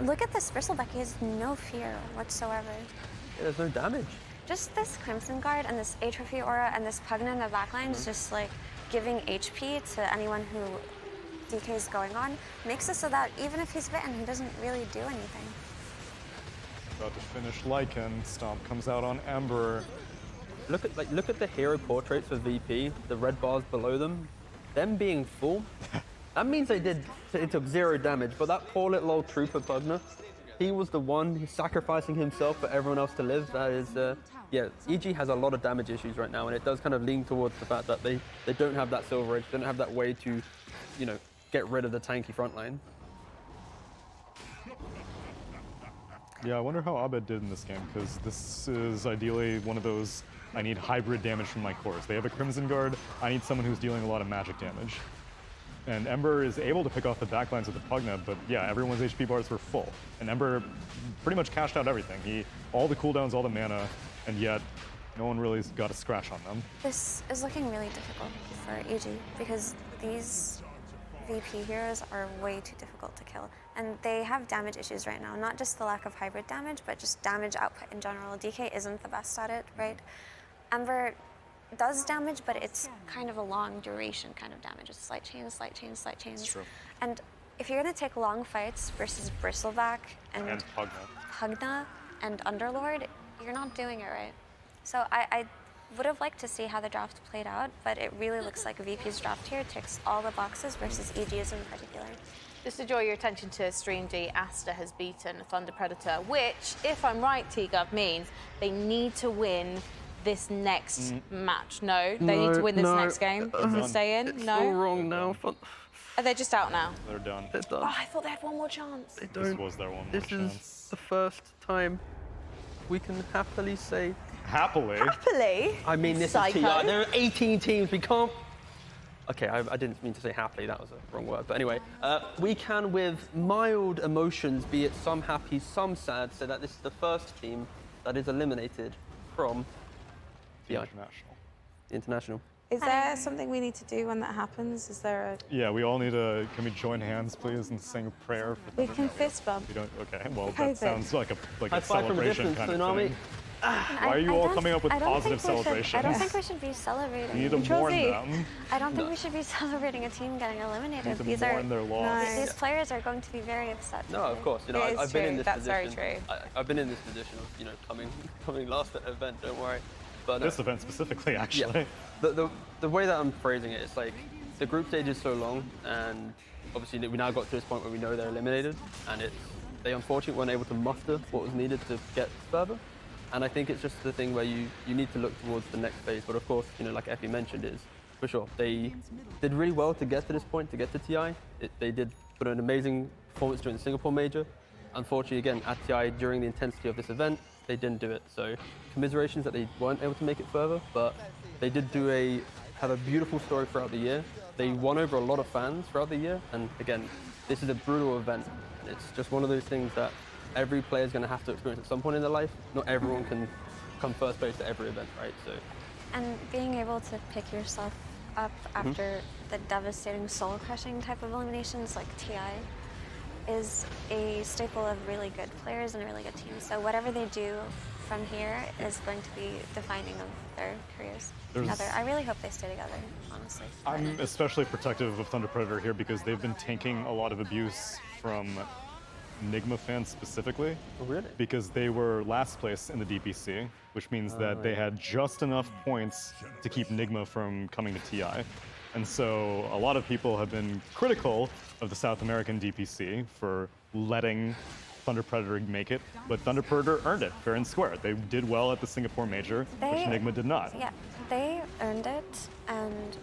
Look at this Bristleback, he has no fear whatsoever.
Yeah, there's no damage.
Just this Crimson Guard and this Atrophy Aura and this Pugna in the backline is just like giving HP to anyone who DK is going on. Makes it so that even if he's bitten, he doesn't really do anything.
About to finish Lycan. Stomp comes out on Ember.
Look at the hero portraits for VP, the red bars below them. Them being full, that means it took 0 damage, but that poor little old trooper Pugna, he was the one who's sacrificing himself for everyone else to live. That is, yeah, EG has a lot of damage issues right now, and it does kind of lean towards the fact that they don't have that Silver Edge, they don't have that way to, you know, get rid of the tanky front line.
Yeah, I wonder how Abed did in this game, because this is ideally one of those I need hybrid damage from my cores. They have a Crimson Guard. I need someone who's dealing a lot of magic damage. And Ember is able to pick off the backlines with the Pugna, but yeah, everyone's HP bars were full. And Ember pretty much cashed out everything. All the cooldowns, all the mana, and yet no one really got a scratch on them.
This is looking really difficult for EG because these VP heroes are way too difficult to kill. And they have damage issues right now, not just the lack of hybrid damage, but just damage output in general. DK isn't the best at it, right? Ember does damage, but it's kind of a long duration kind of damage. It's slight chains, slight chains, slight chains.
That's true.
And if you're gonna take long fights versus Bristleback and Pugna and Underlord, you're not doing it right. So I would have liked to see how the draft played out, but it really looks like VP's draft here ticks all the boxes versus EG's in particular.
Just to draw your attention to Stream D, Aster has beaten Thunder Predator, which, if I'm right, T-Gov, means they need to win this next match. No, they need to win this next game to stay in.
It's
no,
all wrong now.
Are they just out now?
They're done.
They're done.
Oh, I thought they had one more chance.
They don't.
This was their one more
This
chance.
is the first time we can happily say.
Happily?
Happily?
I mean, this
Psycho.
is TI. There are 18 teams. We can't. Okay, I didn't mean to say happily. That was a wrong word. But anyway, we can, with mild emotions, be it some happy, some sad, say that this is the first team that is eliminated from TI. International.
Is there something we need to do when that happens? Is there a...
Yeah, we all need to. Can we join hands, please, and sing a prayer for?
We can fist bump.
We don't. Okay. Well,
COVID.
that sounds like a
High five from a
celebration
distance,
kind of
Tsunami.
thing. Why are you all coming up with positive celebrations?
I don't think we should be celebrating.
You need to mourn them.
I don't think we should be celebrating a team getting eliminated.
You need to mourn their loss.
These players are going to be very upset.
No, of course. You know,
It is
I've been in
true.
this
That's
position.
very true.
I've been in this position of, coming last at an event. Don't worry. But
This event specifically, actually.
Yeah. The way that I'm phrasing it, it's like the group stage is so long, and obviously we now got to this point where we know they're eliminated, and they unfortunately weren't able to muster what was needed to get further. And I think it's just the thing where you need to look towards the next phase. But of course, like Effie mentioned, is for sure they did really well to get to this point, to get to TI. They did put an amazing performance during the Singapore major. Unfortunately, again, at TI, during the intensity of this event, they didn't do it. So commiserations that they weren't able to make it further, but they did have a beautiful story throughout the year. They won over a lot of fans throughout the year. And again, this is a brutal event. It's just one of those things that every player is going to have to experience at some point in their life. Not everyone can come first place at every event, right? So,
and being able to pick yourself up after the devastating soul-crushing type of eliminations like TI is a staple of really good players and a really good team. So whatever they do from here is going to be defining of their careers together. I really hope they stay together, honestly.
I'm especially protective of Thunder Predator here because they've been tanking a lot of abuse from Nigma fans specifically.
Oh, really?
Because they were last place in the DPC, which means that they had just enough points to keep Nigma from coming to TI. And so a lot of people have been critical of the South American DPC for letting Thunder Predator make it, but Thunder Predator earned it fair and square. They did well at the Singapore major, which Nigma did not.
Yeah, they earned it, and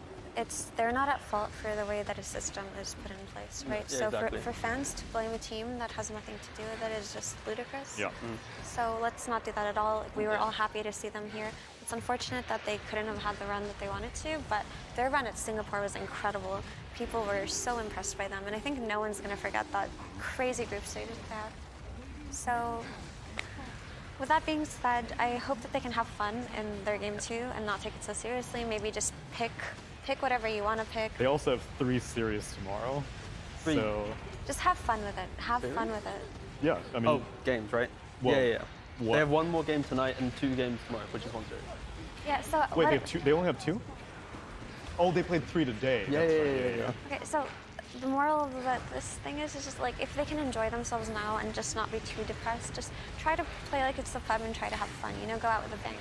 they're not at fault for the way that a system is put in place, right?
Yeah,
so
exactly.
for fans to blame a team that has nothing to do with it is just ludicrous.
Yeah.
So let's not do that at all. We were all happy to see them here. It's unfortunate that they couldn't have had the run that they wanted to, but their run at Singapore was incredible. People were so impressed by them, and I think no one's going to forget that crazy group stage that they had. So with that being said, I hope that they can have fun in their game too and not take it so seriously. Maybe just pick whatever you want to pick.
They also have 3 series tomorrow.
3.
So just have fun with it. Have fun with it.
Yeah, I mean.
Games, right?
Well,
yeah. They have 1 more game tonight and 2 games tomorrow, which is 1 series.
Yeah. So
wait, they have 2? They only have 2? Oh, they played 3 today.
Yeah.
Okay, so the moral of this thing is just like if they can enjoy themselves now and just not be too depressed, just try to play like it's the pub and try to have fun. Go out with a bang.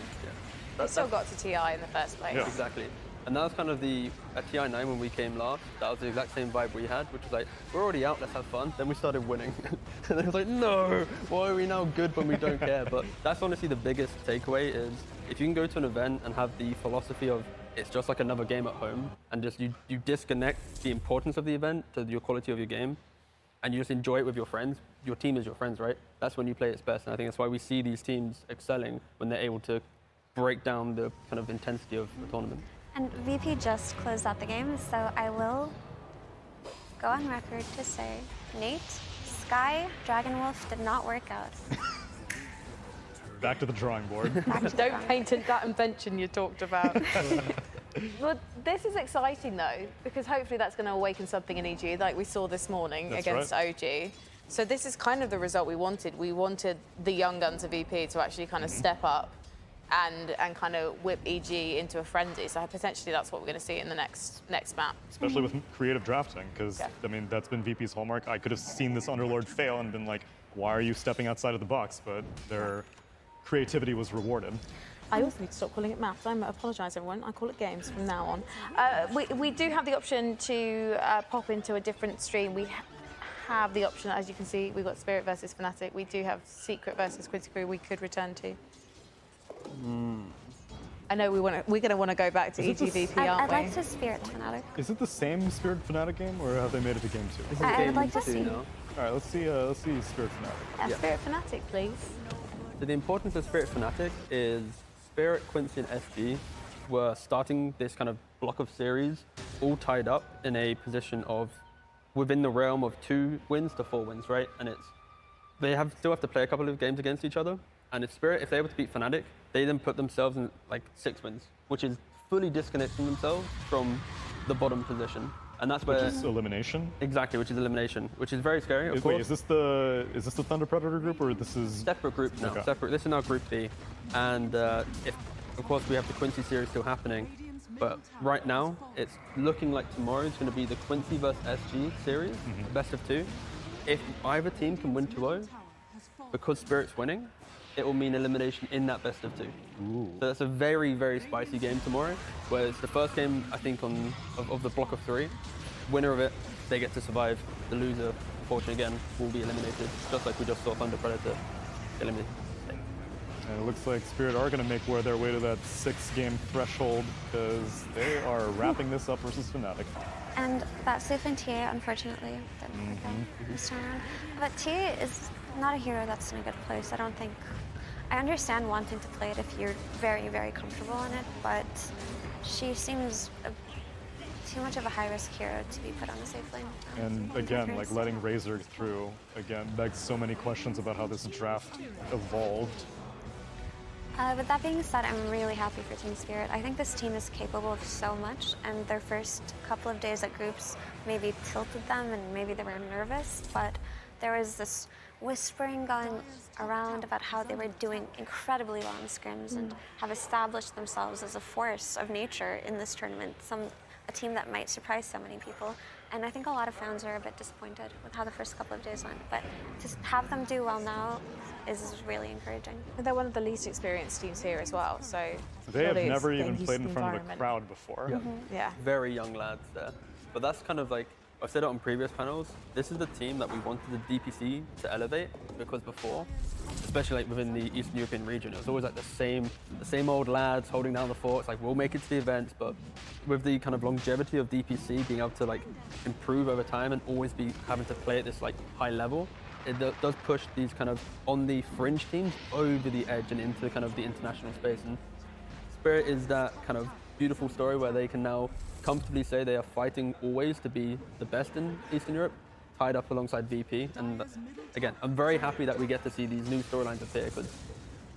They still got to TI in the first place.
Yeah, exactly. And that was kind of at TI9 when we came last, that was the exact same vibe we had, which was like, we're already out, let's have fun. Then we started winning. And it was like, no, why are we now good when we don't care? But that's honestly the biggest takeaway is if you can go to an event and have the philosophy of it's just like another game at home and just you disconnect the importance of the event to your quality of your game and you just enjoy it with your friends. Your team is your friends, right? That's when you play its best. And I think that's why we see these teams excelling when they're able to break down the kind of intensity of the tournament.
And VP just closed out the game, so I will go on record to say, Nate, Sky, Dragon Wolf did not work out.
Back to the drawing board.
Don't paint that invention you talked about. Well, this is exciting though, because hopefully that's going to awaken something in EG, like we saw this morning against OG. So this is kind of the result we wanted. We wanted the young guns of VP to actually kind of step up and kind of whip EG into a frenzy. So potentially that's what we're going to see in the next map.
Especially with creative drafting, because I mean that's been VP's hallmark. I could have seen this Underlord fail and been like, why are you stepping outside of the box? But their creativity was rewarded.
I also need to stop calling it maths. I apologise, everyone. I call it games from now on. We do have the option to pop into a different stream. We have the option, as you can see, we've got Spirit versus Fnatic. We do have Secret versus Quincy Crew we could return to. I know we're going to want to go back to EGVP, aren't we?
I'd like to Spirit Fnatic.
Is it the same Spirit Fnatic game, or have they made it to game 2?
I'd like to see.
All right, let's see Spirit Fnatic.
Yeah, Spirit Fnatic, please.
So the importance of Spirit Fnatic is Spirit, Quincy, and SG were starting this kind of block of series all tied up in a position of within the realm of 2 wins to 4 wins, right? And they still have to play a couple of games against each other. And if Spirit, if they're able to beat Fnatic, they then put themselves in like 6 wins, which is fully disconnecting themselves from the bottom position. And that's where...
Which is elimination?
Exactly, which is elimination, which is very scary, of course.
Wait, is this the Thunder Predator group, or this is...
Separate group now, separate. This is now Group B. And if, of course, we have the Quincy series still happening, but right now, it's looking like tomorrow is going to be the Quincy versus SG series, best of 2. If either team can win 2-0, because Spirit's winning, it will mean elimination in that best of 2. Ooh. So that's a very, very spicy game tomorrow, where it's the first game, I think, of the block of 3. Winner of it, they get to survive. The loser, unfortunately, again, will be eliminated, just like we just saw Thunder Predator eliminated.
And it looks like Spirit are going to make their way to that 6-game threshold, because they are wrapping this up versus Fnatic.
And that safe in TA, unfortunately, didn't work out this time around. But TA is not a hero that's in a good place. I don't think... I understand wanting to play it if you're very, very comfortable in it, but she seems too much of a high-risk hero to be put on the safe lane.
And again, like letting Razor through, again, begs so many questions about how this draft evolved.
With that being said, I'm really happy for Team Spirit. I think this team is capable of so much, and their first couple of days at groups maybe tilted them, and maybe they were nervous, but there was this whispering going around about how they were doing incredibly well in scrims and have established themselves as a force of nature in this tournament, a team that might surprise so many people. And I think a lot of fans are a bit disappointed with how the first couple of days went, but to have them do well now is really encouraging.
They're one of the least experienced teams here as well, so...
They have never even played in front of a crowd before.
Yeah.
Yeah.
Very young lads there. But that's kind of like, I've said it on previous panels, this is the team that we wanted the DPC to elevate, because before, especially like within the Eastern European region, it was always like the same old lads holding down the fort. It's like, we'll make it to the events, but with the kind of longevity of DPC being able to like improve over time and always be having to play at this like high level, it does push these kind of on the fringe teams over the edge and into kind of the international space. And Spirit is that kind of beautiful story where they can now comfortably say they are fighting always to be the best in Eastern Europe, tied up alongside VP. And again, I'm very happy that we get to see these new storylines appear, because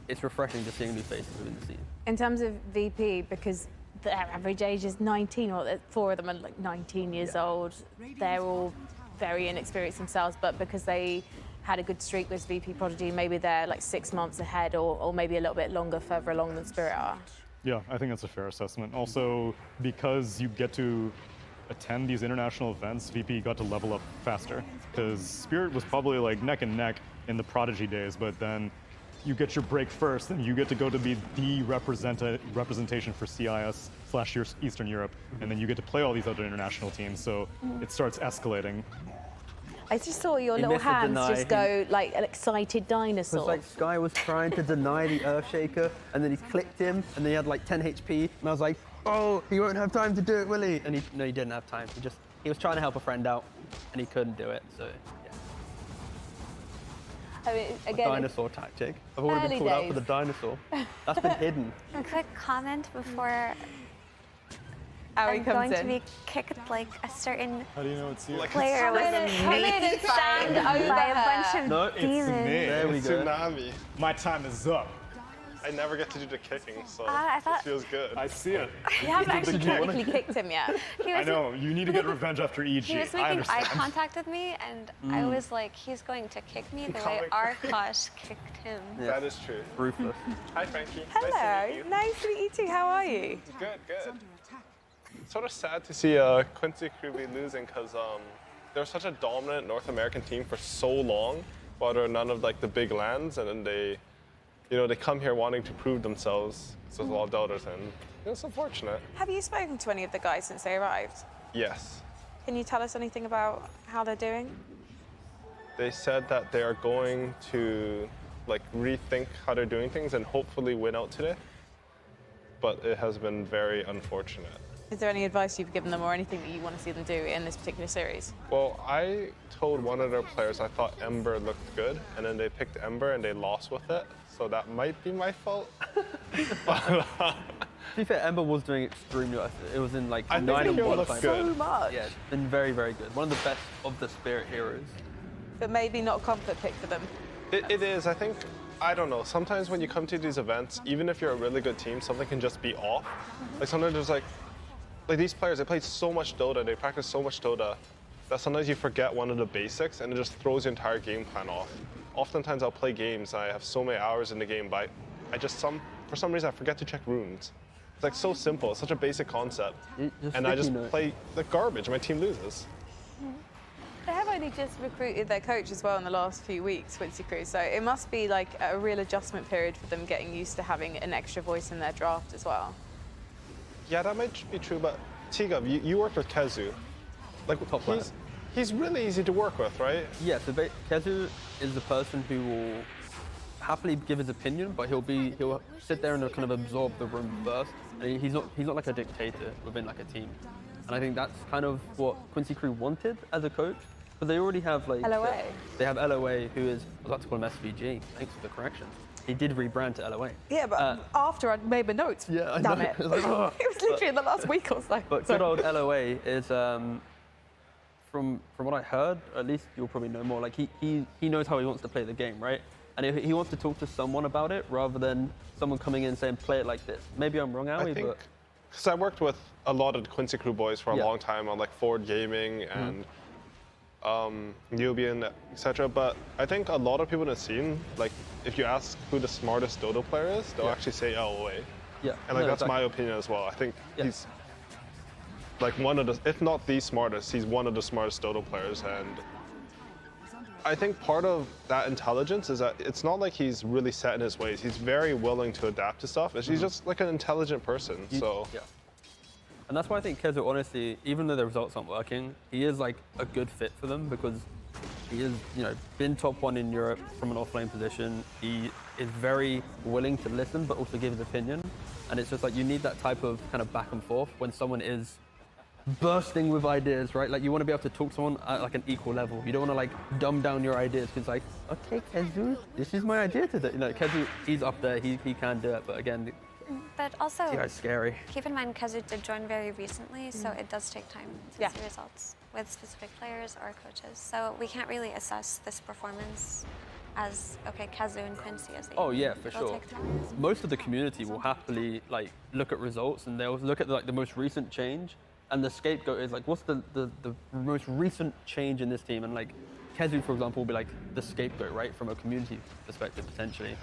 it's refreshing just seeing new faces within the scene.
In terms of VP, because their average age is 19, or 4 of them are like 19 years old, they're all very inexperienced themselves, but because they had a good streak with VP Prodigy, maybe they're like 6 months ahead, or maybe a little bit longer, further along than Spirit are.
Yeah, I think that's a fair assessment. Also, because you get to attend these international events, VP got to level up faster, because Spirit was probably like neck and neck in the Prodigy days, but then you get your break first, and you get to go to be the representation for CIS/Eastern Europe, and then you get to play all these other international teams, so it starts escalating.
I just saw your little hands just go like an excited dinosaur.
It's like Sky was trying to deny the Earthshaker, and then he clicked him, and then he had like 10 HP, and I was like, oh, he won't have time to do it, will he? And he didn't have time. He was trying to help a friend out, and he couldn't do it, so
I mean, again,
dinosaur tactic. I've already been called out for the dinosaur. That's been hidden.
A quick comment before
Ari
I'm
comes
going to
in.
be kicked like a certain
How do you know it's you?
player
Come in and stand over
by a
her.
bunch of
No, it's
demons.
me.
There we
It's
go.
Tsunami.
My time is up.
I never get to do the kicking, so
I thought-
this feels good.
I see it.
You haven't actually technically kicked him yet.
I know. You need to get revenge after EG.
He was
I
making eye
understand.
contact with me, and I was like, he's going to kick me the way Arkosh kicked him.
That is true.
Ruthless.
Hi, Frankie.
Hello,
Nice to meet you.
nice to meet you too. How are you?
Good, good. It's sort of sad to see Quincy Crew be losing because they're such a dominant North American team for so long, but are none of like the big lands, and then they come here wanting to prove themselves. So there's a lot of doubters, and it's unfortunate.
Have you spoken to any of the guys since they arrived?
Yes.
Can you tell us anything about how they're doing?
They said that they are going to like rethink how they're doing things and hopefully win out today. But it has been very unfortunate.
Is there any advice you've given them or anything that you want to see them do in this particular series?
Well, I told one of their players I thought Ember looked good, and then they picked Ember and they lost with it. So that might be my fault.
To be fair, Ember was doing extremely well. It was in like
I
9
think
and
he
1
looks
time.
good.
So much.
Yeah, it's been very, very good. One of the best of the Spirit heroes.
But maybe not a comfort pick for them.
It is. I think, I don't know. Sometimes when you come to these events, even if you're a really good team, something can just be off. Like sometimes there's like these players, they play so much Dota, they practice so much Dota, that sometimes you forget one of the basics and it just throws your entire game plan off. Oftentimes I'll play games, I have so many hours in the game, but for some reason I forget to check runes. It's like so simple, it's such a basic concept. And I just play like garbage, my team loses.
They have only just recruited their coach as well in the last few weeks, Quincy Crew, so it must be like a real adjustment period for them getting used to having an extra voice in their draft as well.
Yeah, that might be true, but Tigov, you worked with Kezu. Like, he's really easy to work with, right?
Yeah, so Kezu is the person who will happily give his opinion, but he'll sit there and kind of absorb the room first. And he's not like a dictator within like a team. And I think that's kind of what Quincy Crew wanted as a coach, because they already have like
LOA.
They have LOA, who is, I was about to call him SVG. Thanks for the correction. He did rebrand to LOA.
Yeah, but after I made my notes,
yeah, I
damn
know.
it.
It was like,
It was literally in the last week or so.
But good old LOA is, from what I heard, at least you'll probably know more, like he knows how he wants to play the game, right? And if he wants to talk to someone about it rather than someone coming in and saying, play it like this. Maybe I'm wrong, Howie, but...
Because I worked with a lot of the Quincy Crew boys for a long time on like Forward Gaming and Nubian, etc. But I think a lot of people in the scene, like if you ask who the smartest Dota player is, they'll actually say LOA.
Yeah.
And like that's my opinion as well. I think he's like one of the, if not the smartest, he's one of the smartest Dota players. And I think part of that intelligence is that it's not like he's really set in his ways. He's very willing to adapt to stuff. He's just like an intelligent person.
Yeah. And that's why I think Kezu, honestly, even though the results aren't working, he is like a good fit for them because he is, been top 1 in Europe from an offlane position. He is very willing to listen, but also give his opinion. And it's just like, you need that type of kind of back and forth when someone is bursting with ideas, right? Like you want to be able to talk to someone at like an equal level. You don't want to like dumb down your ideas because like, okay, Kezu, this is my idea today. Kezu, he's up there, he can do it, but again,
But also,
yeah, it's scary.
Keep in mind, Kezu did join very recently, so it does take time to see results with specific players or coaches. So we can't really assess this performance as, okay, Kezu and Quincy as they
for sure. Most of the community will happily like look at results and they'll look at the most recent change, and the scapegoat is like, what's the most recent change in this team? And like Kezu, for example, will be like the scapegoat, right, from a community perspective potentially.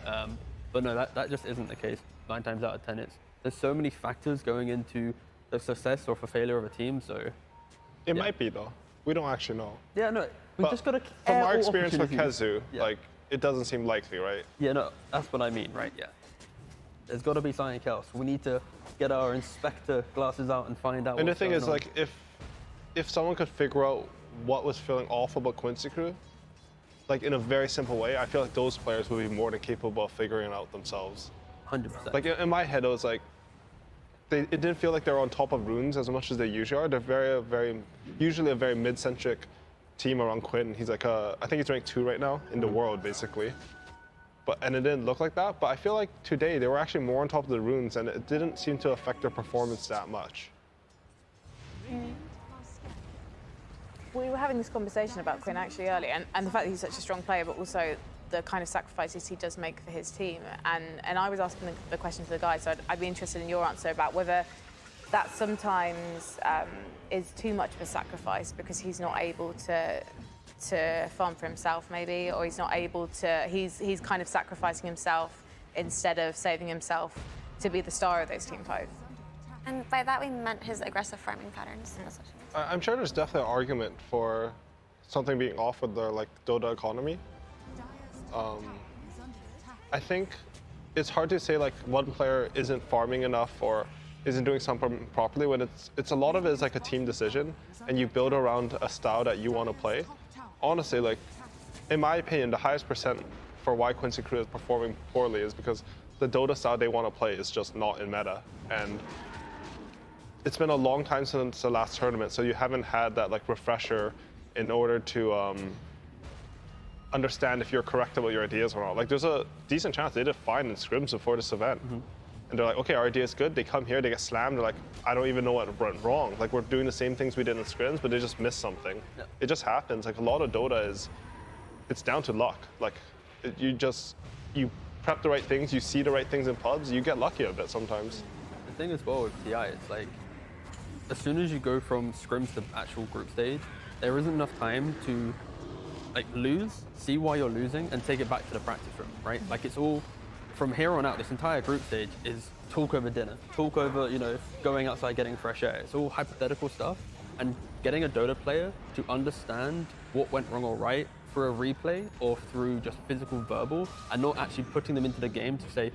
But no, that just isn't the case. 9 times out of 10, there's so many factors going into the success or for failure of a team. So
it might be though. We don't actually know.
Yeah, no, we just got to.
From our experience with Kezu, like it doesn't seem likely, right?
Yeah, no, that's what I mean, right? Yeah. There's got to be something else. We need to get our inspector glasses out and find out.
And the
what's
thing
going
is,
on.
like, if someone could figure out what was feeling off about Quincy Crew, like in a very simple way, I feel like those players would be more than capable of figuring it out themselves.
100%.
Like in my head, it was like, it didn't feel like they were on top of runes as much as they usually are. They're usually a very mid-centric team around Quinn. He's like I think he's ranked 2 right now in the world, basically. And it didn't look like that. But I feel like today they were actually more on top of the runes, and it didn't seem to affect their performance that much.
We were having this conversation about Quinn actually earlier, and the fact that he's such a strong player, but also the kind of sacrifices he does make for his team. And I was asking the question to the guys, so I'd be interested in your answer about whether that sometimes is too much of a sacrifice because he's not able to farm for himself maybe, or he's not able to, he's kind of sacrificing himself instead of saving himself to be the star of those team fights.
And by that we meant his aggressive farming patterns.
I'm sure there's definitely an argument for something being off with the Dota economy. I think it's hard to say one player isn't farming enough or isn't doing something properly when it's a lot of it is a team decision, and you build around a style that you want to play. Honestly, in my opinion, the highest percent for why Quincy Crew is performing poorly is because the Dota style they want to play is just not in meta. And it's been a long time since the last tournament, so you haven't had that refresher in order to understand if you're correct about your ideas or not. There's a decent chance they did fine in scrims before this event. And they're like, okay, our idea is good. They come here, they get slammed. They're like, I don't even know what went wrong. We're doing the same things we did in scrims, but they just missed something. Yeah. It just happens. A lot of Dota it's down to luck. You prep the right things, you see the right things in pubs, you get lucky a bit sometimes.
The thing as well with TI, it's as soon as you go from scrims to actual group stage, there isn't enough time to lose, see why you're losing, and take it back to the practice room, right? It's all, from here on out, this entire group stage is talk over dinner, talk over, going outside, getting fresh air. It's all hypothetical stuff. And getting a Dota player to understand what went wrong or right through a replay or through just physical verbal, and not actually putting them into the game to say,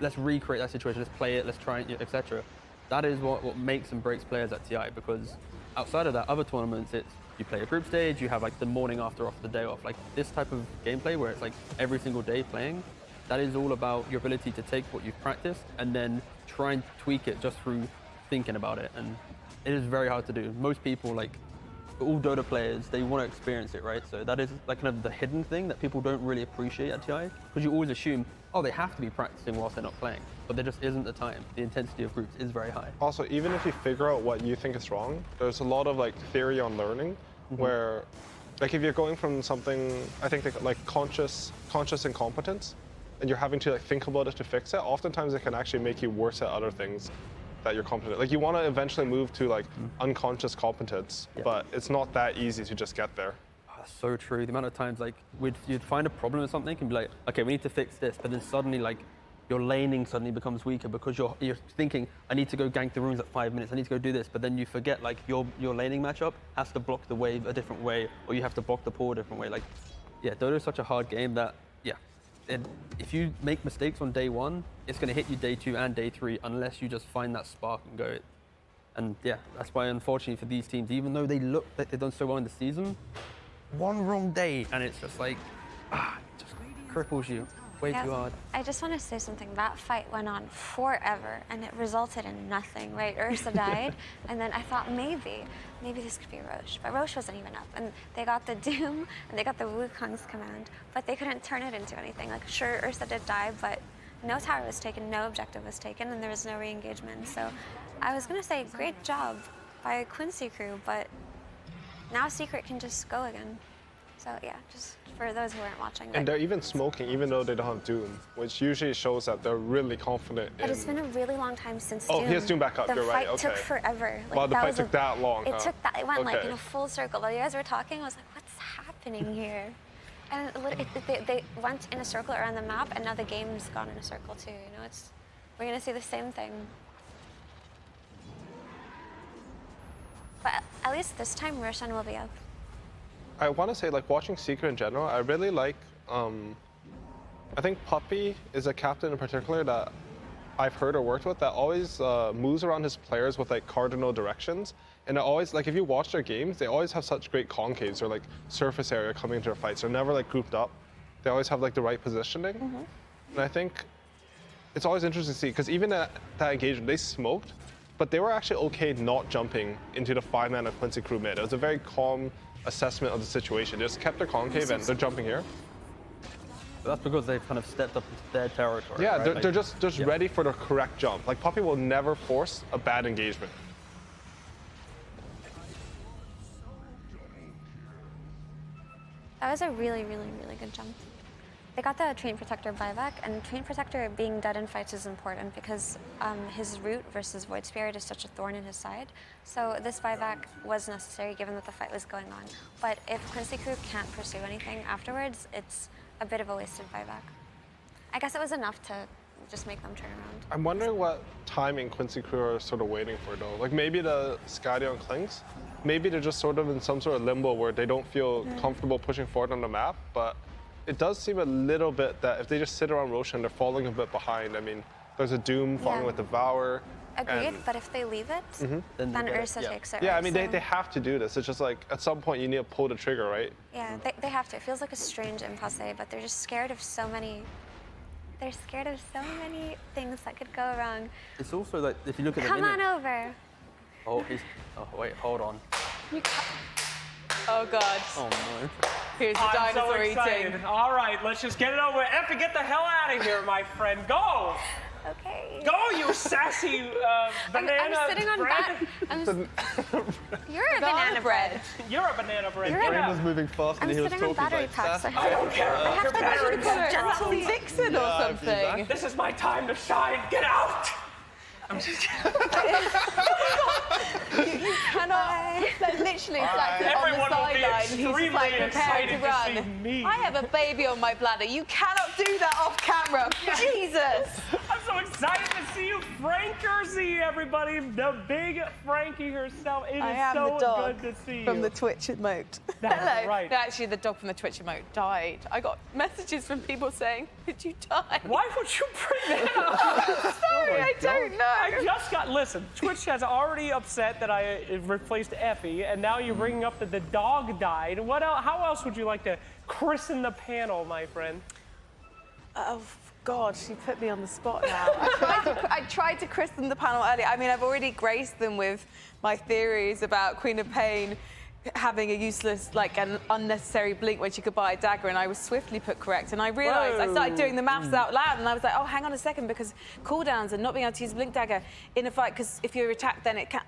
let's recreate that situation, let's play it, let's try it, etc. That is what makes and breaks players at TI, because outside of that, other tournaments, it's you play a group stage, you have the morning after the day off. This type of gameplay where it's every single day playing, that is all about your ability to take what you've practiced and then try and tweak it just through thinking about it. And it is very hard to do. Most people, all Dota players, they want to experience it, right? So that is kind of the hidden thing that people don't really appreciate at TI, because you always assume, oh, they have to be practicing whilst they're not playing. But there just isn't the time. The intensity of groups is very high.
Also, even if you figure out what you think is wrong, there's a lot of theory on learning where if you're going from something, I think conscious incompetence, and you're having to think about it to fix it, oftentimes it can actually make you worse at other things that you're competent. You want to eventually move to unconscious competence, but it's not that easy to just get there.
Oh, that's so true. The amount of times you'd find a problem with something and be like, okay, we need to fix this, but then suddenly your laning suddenly becomes weaker because you're thinking, I need to go gank the runes at 5 minutes, I need to go do this, but then you forget your laning matchup has to block the wave a different way, or you have to block the pool a different way. Yeah, Dota is such a hard game that, and if you make mistakes on day 1, it's going to hit you day 2 and day 3 unless you just find that spark and go. And yeah, that's why unfortunately for these teams, even though they look like they've done so well in the season, one wrong day and it's just it just cripples you way too hard.
I just want to say something. That fight went on forever and it resulted in nothing, right? Ursa died, and then I thought maybe this could be Roche, but Roche wasn't even up, and they got the Doom and they got the Wukong's command, but they couldn't turn it into anything. Sure, Ursa did die, but no tower was taken, no objective was taken, and there was no re-engagement. So I was gonna say great job by Quincy Crew, but now Secret can just go again. So yeah, just for those who aren't watching.
And they're even smoking, even though they don't have Doom, which usually shows that they're really confident
But it's been a really long time since Doom.
Oh, he has Doom back up, you're right, okay.
The fight took forever.
Wow, the fight took that long,
It took that, it went in a full circle. While you guys were talking, I was like, what's happening here? And they went in a circle around the map, and now the game's gone in a circle too, we're gonna see the same thing. But at least this time, Roshan will be up.
I want to say, watching Secret in general, I really like, I think Puppy is a captain in particular that I've heard or worked with that always moves around his players with cardinal directions. And it always, if you watch their games, they always have such great concaves or surface area coming into their fights. They're never grouped up. They always have the right positioning. And I think it's always interesting to see, because even at that engagement, they smoked, but they were actually okay not jumping into the 5-man of Quincy Crew mid. It was a very calm assessment of the situation. They just kept their concave and they're jumping here.
That's because they've kind of stepped up into their territory.
Yeah,
right?
they're just ready for the correct jump. Like Poppy will never force a bad engagement.
That was a really, really, really good jump. They got the Train Protector buyback, and Train Protector being dead in fights is important because his root versus Void Spirit is such a thorn in his side. So this buyback was necessary given that the fight was going on. But if Quincy Crew can't pursue anything afterwards, it's a bit of a wasted buyback. I guess it was enough to just make them turn around.
I'm wondering what timing Quincy Crew are sort of waiting for though. Like maybe the Skydion clings. Maybe they're just sort of in some sort of limbo where they don't feel comfortable pushing forward on the map, but it does seem a little bit that if they just sit around Roshan, they're falling a bit behind. I mean, there's a Doom falling with Devour.
Agreed, but if they leave it, then Ursa takes it.
Yeah,
right?
I mean,
So-
they have to do this. It's just like, at some point, you need to pull the trigger, right?
Yeah, they have to. It feels like a strange impasse, but they're just scared of so many. They're scared of so many things that could go wrong.
It's also like, if you look at the
Come on over.
Oh, wait, hold on.
Oh God.
Oh no.
Here's the
I'm so
dinosaur
excited.
eating.
All right, let's just get it over with. Effie, get the hell out of here, my friend. Go!
Okay.
Go, you sassy banana
I'm sitting on
bread.
You're a banana bread.
You're a banana bread.
You're
Get
Brain
out.
was moving faster
I'm
than he was
sitting on
talking.
battery packs. I
I don't care.
I have
Your
to
battery
go to
packs.
Gentle Vixen or something.
This is my time to shine. Get out! I'm just kidding.
You cannot, like, literally, like, on
Everyone
the
will be
sideline, he's
extremely
just like preparing
excited
to
to
run.
see me.
I have a baby on my bladder. You cannot do that off camera. Jesus.
I'm so excited to see you, Frank Kersey, everybody. The big Frankie herself. It is
I am
so
the dog
good to see you.
from the Twitch emote.
That's
Hello.
right.
No, actually, the dog from the Twitch emote died. I got messages from people saying, "Did you die?"
Why would you bring that up?
Sorry, I don't know.
I just got, listen, Twitch has already upset that I replaced Effie, and now you're bringing up that the dog died. What else, how else would you like to christen the panel, my friend?
Oh, God, she put me on the spot now. I tried to christen the panel earlier. I mean, I've already graced them with my theories about Queen of Pain having a useless, like, an unnecessary blink when she could buy a dagger, and I was swiftly put correct. And I realised, I started doing the maths out loud, and I was like, oh, hang on a second, because cooldowns and not being able to use blink dagger in a fight, because if you're attacked, then it can't.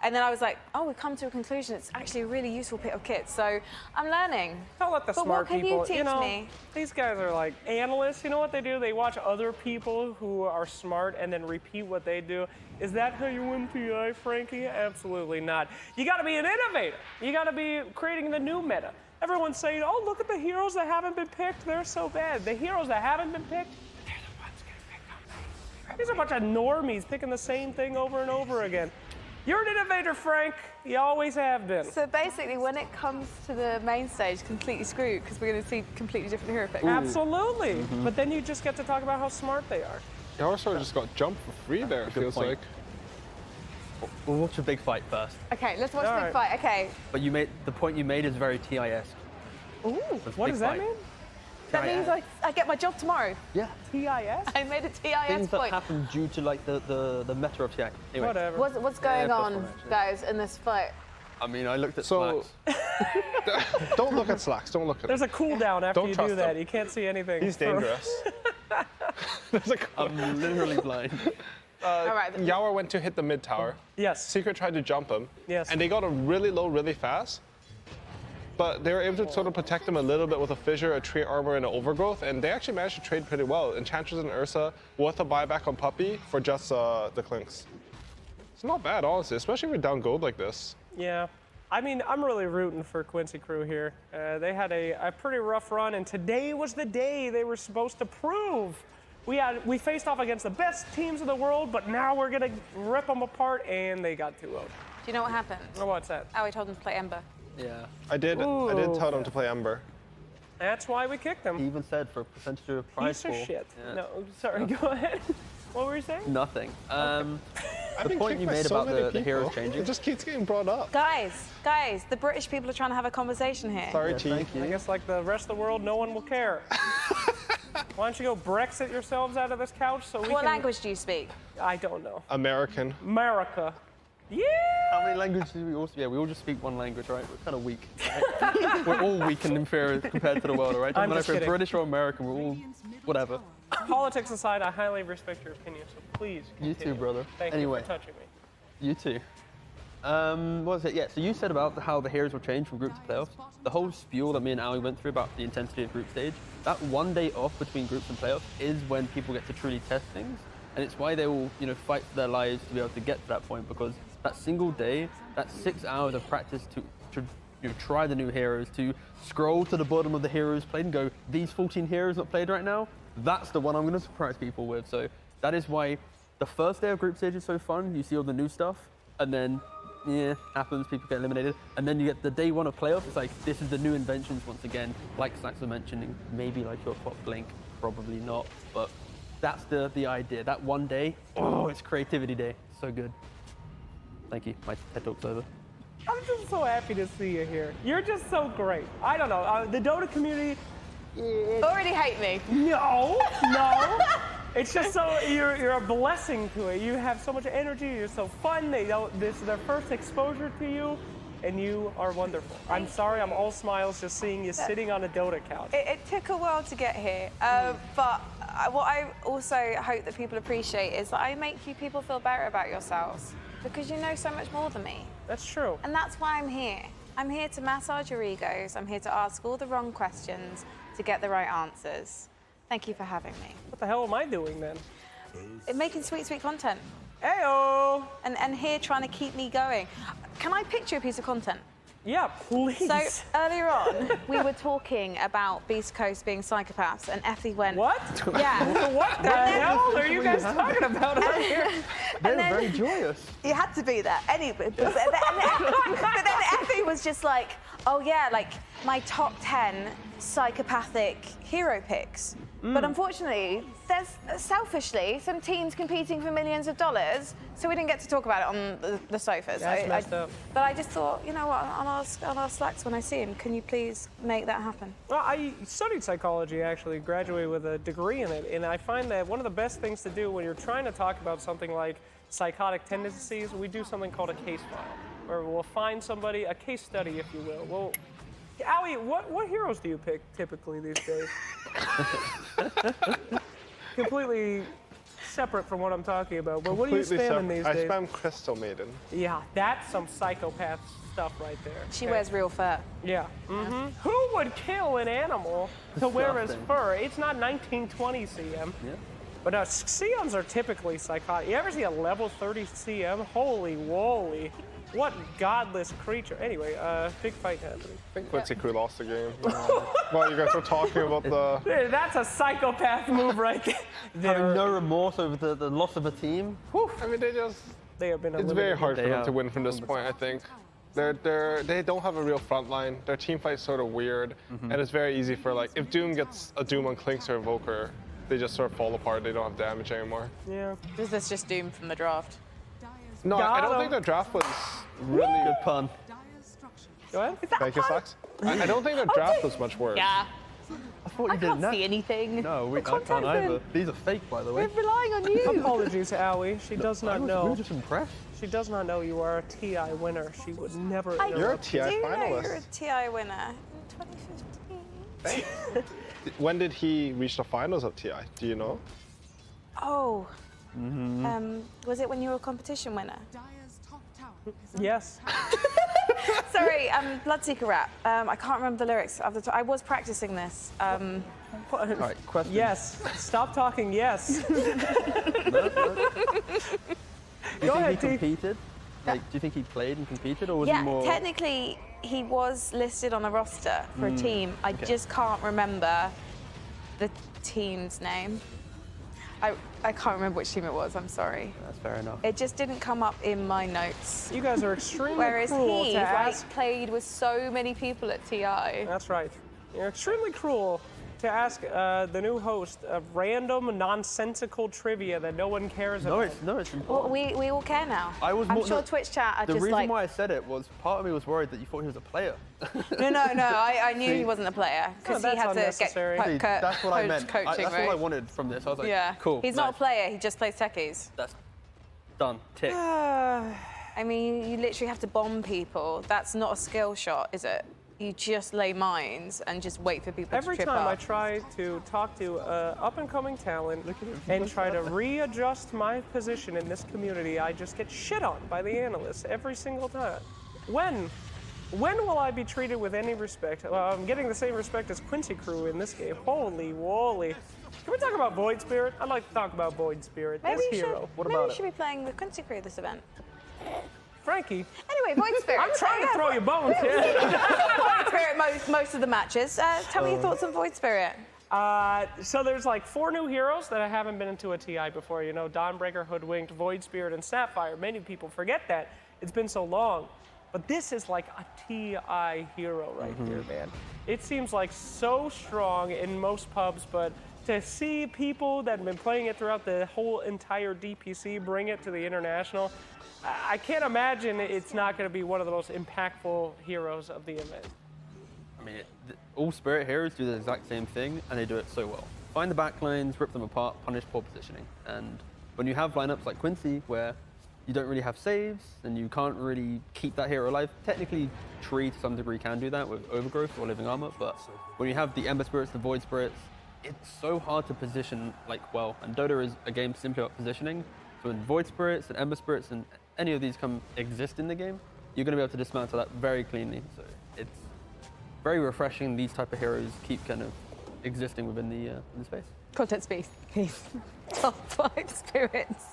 And then I was like, oh, we've come to a conclusion. It's actually a really useful bit of kit. So I'm learning.
Don't let the
but
smart
what can
people,
you teach
know,
me?
These guys are like analysts. You know what they do? They watch other people who are smart and then repeat what they do. Is that how you win TI, Frankie? Absolutely not. You got to be an innovator. You got to be creating the new meta. Everyone's saying, oh, look at the heroes that haven't been picked. They're so bad. The heroes that haven't been picked, they're the ones getting picked on. These are a bunch of normies picking the same thing over and over again. You're an innovator, Frank. You always have been.
So basically, when it comes to the main stage, completely screwed, because we're going to see completely different hero picks.
Absolutely. But then you just get to talk about how smart they are.
You also just got jumped for free there, it feels like.
We'll watch a big fight first.
Okay, let's watch the big fight. Okay.
But the point you made is very TI-esque.
Ooh.
What does that mean?
That means I get my job tomorrow.
Yeah.
TIS?
I made a TIS
Things that
point.
happen due to like the meta of TI. Anyway.
Whatever.
What's going on, guys, in this fight?
I mean, I looked at
So, don't look at Slacks. Don't look at
There's a cooldown after
Don't
you
trust
do that.
him.
You can't see anything.
He's dangerous.
I'm literally blind.
All right.
Yawer went to hit the mid tower.
Yes.
Secret tried to jump him.
Yes.
And they got him really low, really fast. But they were able to sort of protect him a little bit with a fissure, a tree armor, and an overgrowth, and they actually managed to trade pretty well. Enchantress and Ursa with a buyback on Puppy for just the Clinks. It's not bad, honestly, especially if you're down gold like this.
Yeah. I mean, I'm really rooting for Quincy Crew here. They had a pretty rough run, and today was the day they were supposed to prove. We faced off against the best teams in the world, but now we're gonna rip them apart, and they got 2-0.
Do you know what happened?
Oh, what's that?
Oh, we told them to play Ember.
Yeah.
I did tell them to play Ember.
That's why we kicked them.
He even said for a percentage of prize
Piece of
pool.
shit.
Yeah.
No, sorry, go ahead. What were you saying?
Nothing.
I've
The
been
point
kicked
you
by
made
so
about
many
the heroes
people.
changing.
It just keeps getting brought up.
Guys, the British people are trying to have a conversation here.
Sorry, T.
Thank you.
I guess like the rest of the world, no one will care. Why don't you go Brexit yourselves out of this couch so we
What
can...
language do you speak?
I don't know.
American.
America. Yeah!
How many languages do we all speak? Yeah, we all just speak one language, right? We're kind of weak. Right? We're all weak and inferior compared to the world, right? Doesn't matter if we're British or American, we're all whatever.
Politics aside, I highly respect your opinion, so please continue.
You too, brother.
Thank
Anyway.
you for touching me.
You too. What was it? Yeah, so you said about how the heroes will change from group to playoffs. The whole spiel that me and Ali went through about the intensity of group stage, that 1 day off between groups and playoffs is when people get to truly test things. And it's why they will, fight for their lives to be able to get to that point, because that single day, that 6 hours of practice to try the new heroes, to scroll to the bottom of the heroes played and go, these 14 heroes not played right now, that's the one I'm going to surprise people with. So that is why the first day of group stage is so fun. You see all the new stuff, and then happens, people get eliminated, and then you get the day one of playoffs. It's like, this is the new inventions once again, like Slacks were mentioning, maybe like your top Blink, probably not, but that's the idea. That 1 day, it's creativity day, so good. Thank you, my TED Talk's over.
I'm just so happy to see you here. You're just so great. I don't know, the Dota community...
Already hate me.
No. It's just so, you're a blessing to it. You have so much energy, you're so fun. This is their first exposure to you, and you are wonderful. I'm sorry, I'm all smiles just seeing you sitting on a Dota couch.
It took a while to get here, but what I also hope that people appreciate is that I make you people feel better about yourselves, because you know so much more than me.
That's true.
And that's why I'm here. I'm here to massage your egos. I'm here to ask all the wrong questions to get the right answers. Thank you for having me.
What the hell am I doing then?
Making sweet content.
Heyo!
And here trying to keep me going. Can I picture a piece of content?
Yeah, please.
So earlier on, we were talking about Beastcoast being psychopaths, and Effie went,
what?
Yeah.
What the hell are you guys talking about out here?
They're very joyous.
You had to be there. Anyway, but then Effie was just like, oh yeah, like my top 10 psychopathic hero picks. But unfortunately, there's selfishly some teams competing for millions of dollars, so we didn't get to talk about it on the sofas.
That's messed up.
But I just thought, you know what, I'll ask Slacks when I see him. Can you please make that happen?
Well, I studied psychology, actually, graduated with a degree in it, and I find that one of the best things to do when you're trying to talk about something like psychotic tendencies, we do something called a case file, where we'll find somebody, a case study, if you will. Well, Ali, what heroes do you pick typically these days? Completely separate from what I'm talking about, but what are you spamming these days?
I spam Crystal Maiden.
Yeah, that's some psychopath stuff right there.
She wears real fur.
Yeah. Mm-hmm. Who would kill an animal to wear his fur? It's not 1920 CM.
Yeah.
But CMs are typically psychotic. You ever see a level 30 CM? Holy woly. What godless creature. Anyway, big fight happening.
I think Quincy Crew lost the game. Well, you guys were talking about the...
That's a psychopath move right there.
Having no remorse over the loss of a team.
Whew. I mean,
they have been
it's very hard for them to win from this point, I think. They don't have a real front line. Their team fight's sort of weird, and it's very easy for, like, if Doom gets a Doom on Clinks or Evoker, they just sort of fall apart. They don't have damage anymore.
Yeah.
Is this just Doom from the draft?
No, I don't think the draft was really...
Good pun.
Go ahead.
Thank you, Slacks. I don't think the draft was much worse.
Yeah.
I thought you didn't
can't see anything.
No, I can't either. These are fake, by the way.
We're relying on you.
Apologies, Allie. She does not know.
We were just impressed.
She does not know you are a TI winner. She would never.
You're a TI finalist.
You're a TI winner in 2015.
When did he reach the finals of TI? Do you know?
Oh. Was it when you were a competition winner?
Yes.
Sorry, Bloodseeker rap. I can't remember the lyrics. I was practicing this.
All right, question.
Yes. Stop talking. Yes.
Do you
Go
think
ahead,
he competed? Like, do you think he played and competed, or was
Yeah,
he more?
technically he was listed on a roster for a team. I just can't remember the team's name. I can't remember which team it was, I'm sorry.
That's fair enough.
It just didn't come up in my notes.
You guys are extremely
Whereas
cruel
he
to ask.
played with so many people at TI.
That's right. You're extremely cruel to ask the new host of random, nonsensical trivia that no one cares about.
No, it's important.
Well, we all care now. I'm sure Twitch chat are
the
just
reason
like...
why I said it was part of me was worried that you thought he was a player.
No, I knew he wasn't a player because he had to get
that's what I meant.
coaching,
That's
right?
all I wanted from this. I was like,
Yeah,
cool.
He's not a player, he just plays techies.
That's done. Tick.
I mean, you literally have to bomb people. That's not a skill shot, is it? You just lay mines and just wait for people
Every
to trip
time
up.
I try to talk to up-and-coming talent and try to readjust my position in this community, I just get shit on by the analysts every single time. When will I be treated with any respect? Well, I'm getting the same respect as Quincy Crew in this game. Holy woly. Can we talk about Void Spirit? I'd like to talk about Void Spirit.
Maybe
This
you
hero.
should,
What
maybe
about
you
it?
should be playing with Quincy Crew this event.
Frankie.
Anyway, Void Spirit.
I'm trying to throw you bones here.
Void Spirit most of the matches. Tell me your thoughts on Void Spirit.
So there's like 4 new heroes that I haven't been into a TI before. You know, Dawnbreaker, Hoodwinked, Void Spirit, and Sapphire. Many people forget that. It's been so long. But this is like a TI hero right here, man. It seems like so strong in most pubs, but to see people that have been playing it throughout the whole entire DPC bring it to the international, I can't imagine it's not going to be one of the most impactful heroes of the event.
I mean, all Spirit heroes do the exact same thing, and they do it so well. Find the backlines, rip them apart, punish poor positioning. And when you have lineups like Quincy, where you don't really have saves, and you can't really keep that hero alive, technically Tree to some degree can do that with Overgrowth or Living Armor, but when you have the Ember Spirits, the Void Spirits, it's so hard to position well, and Dota is a game simply about positioning. So when Void Spirits and Ember Spirits and any of these exist in the game, you're going to be able to dismantle that very cleanly. So it's very refreshing these type of heroes keep kind of existing within the space.
Content space, please. Top 5 spirits.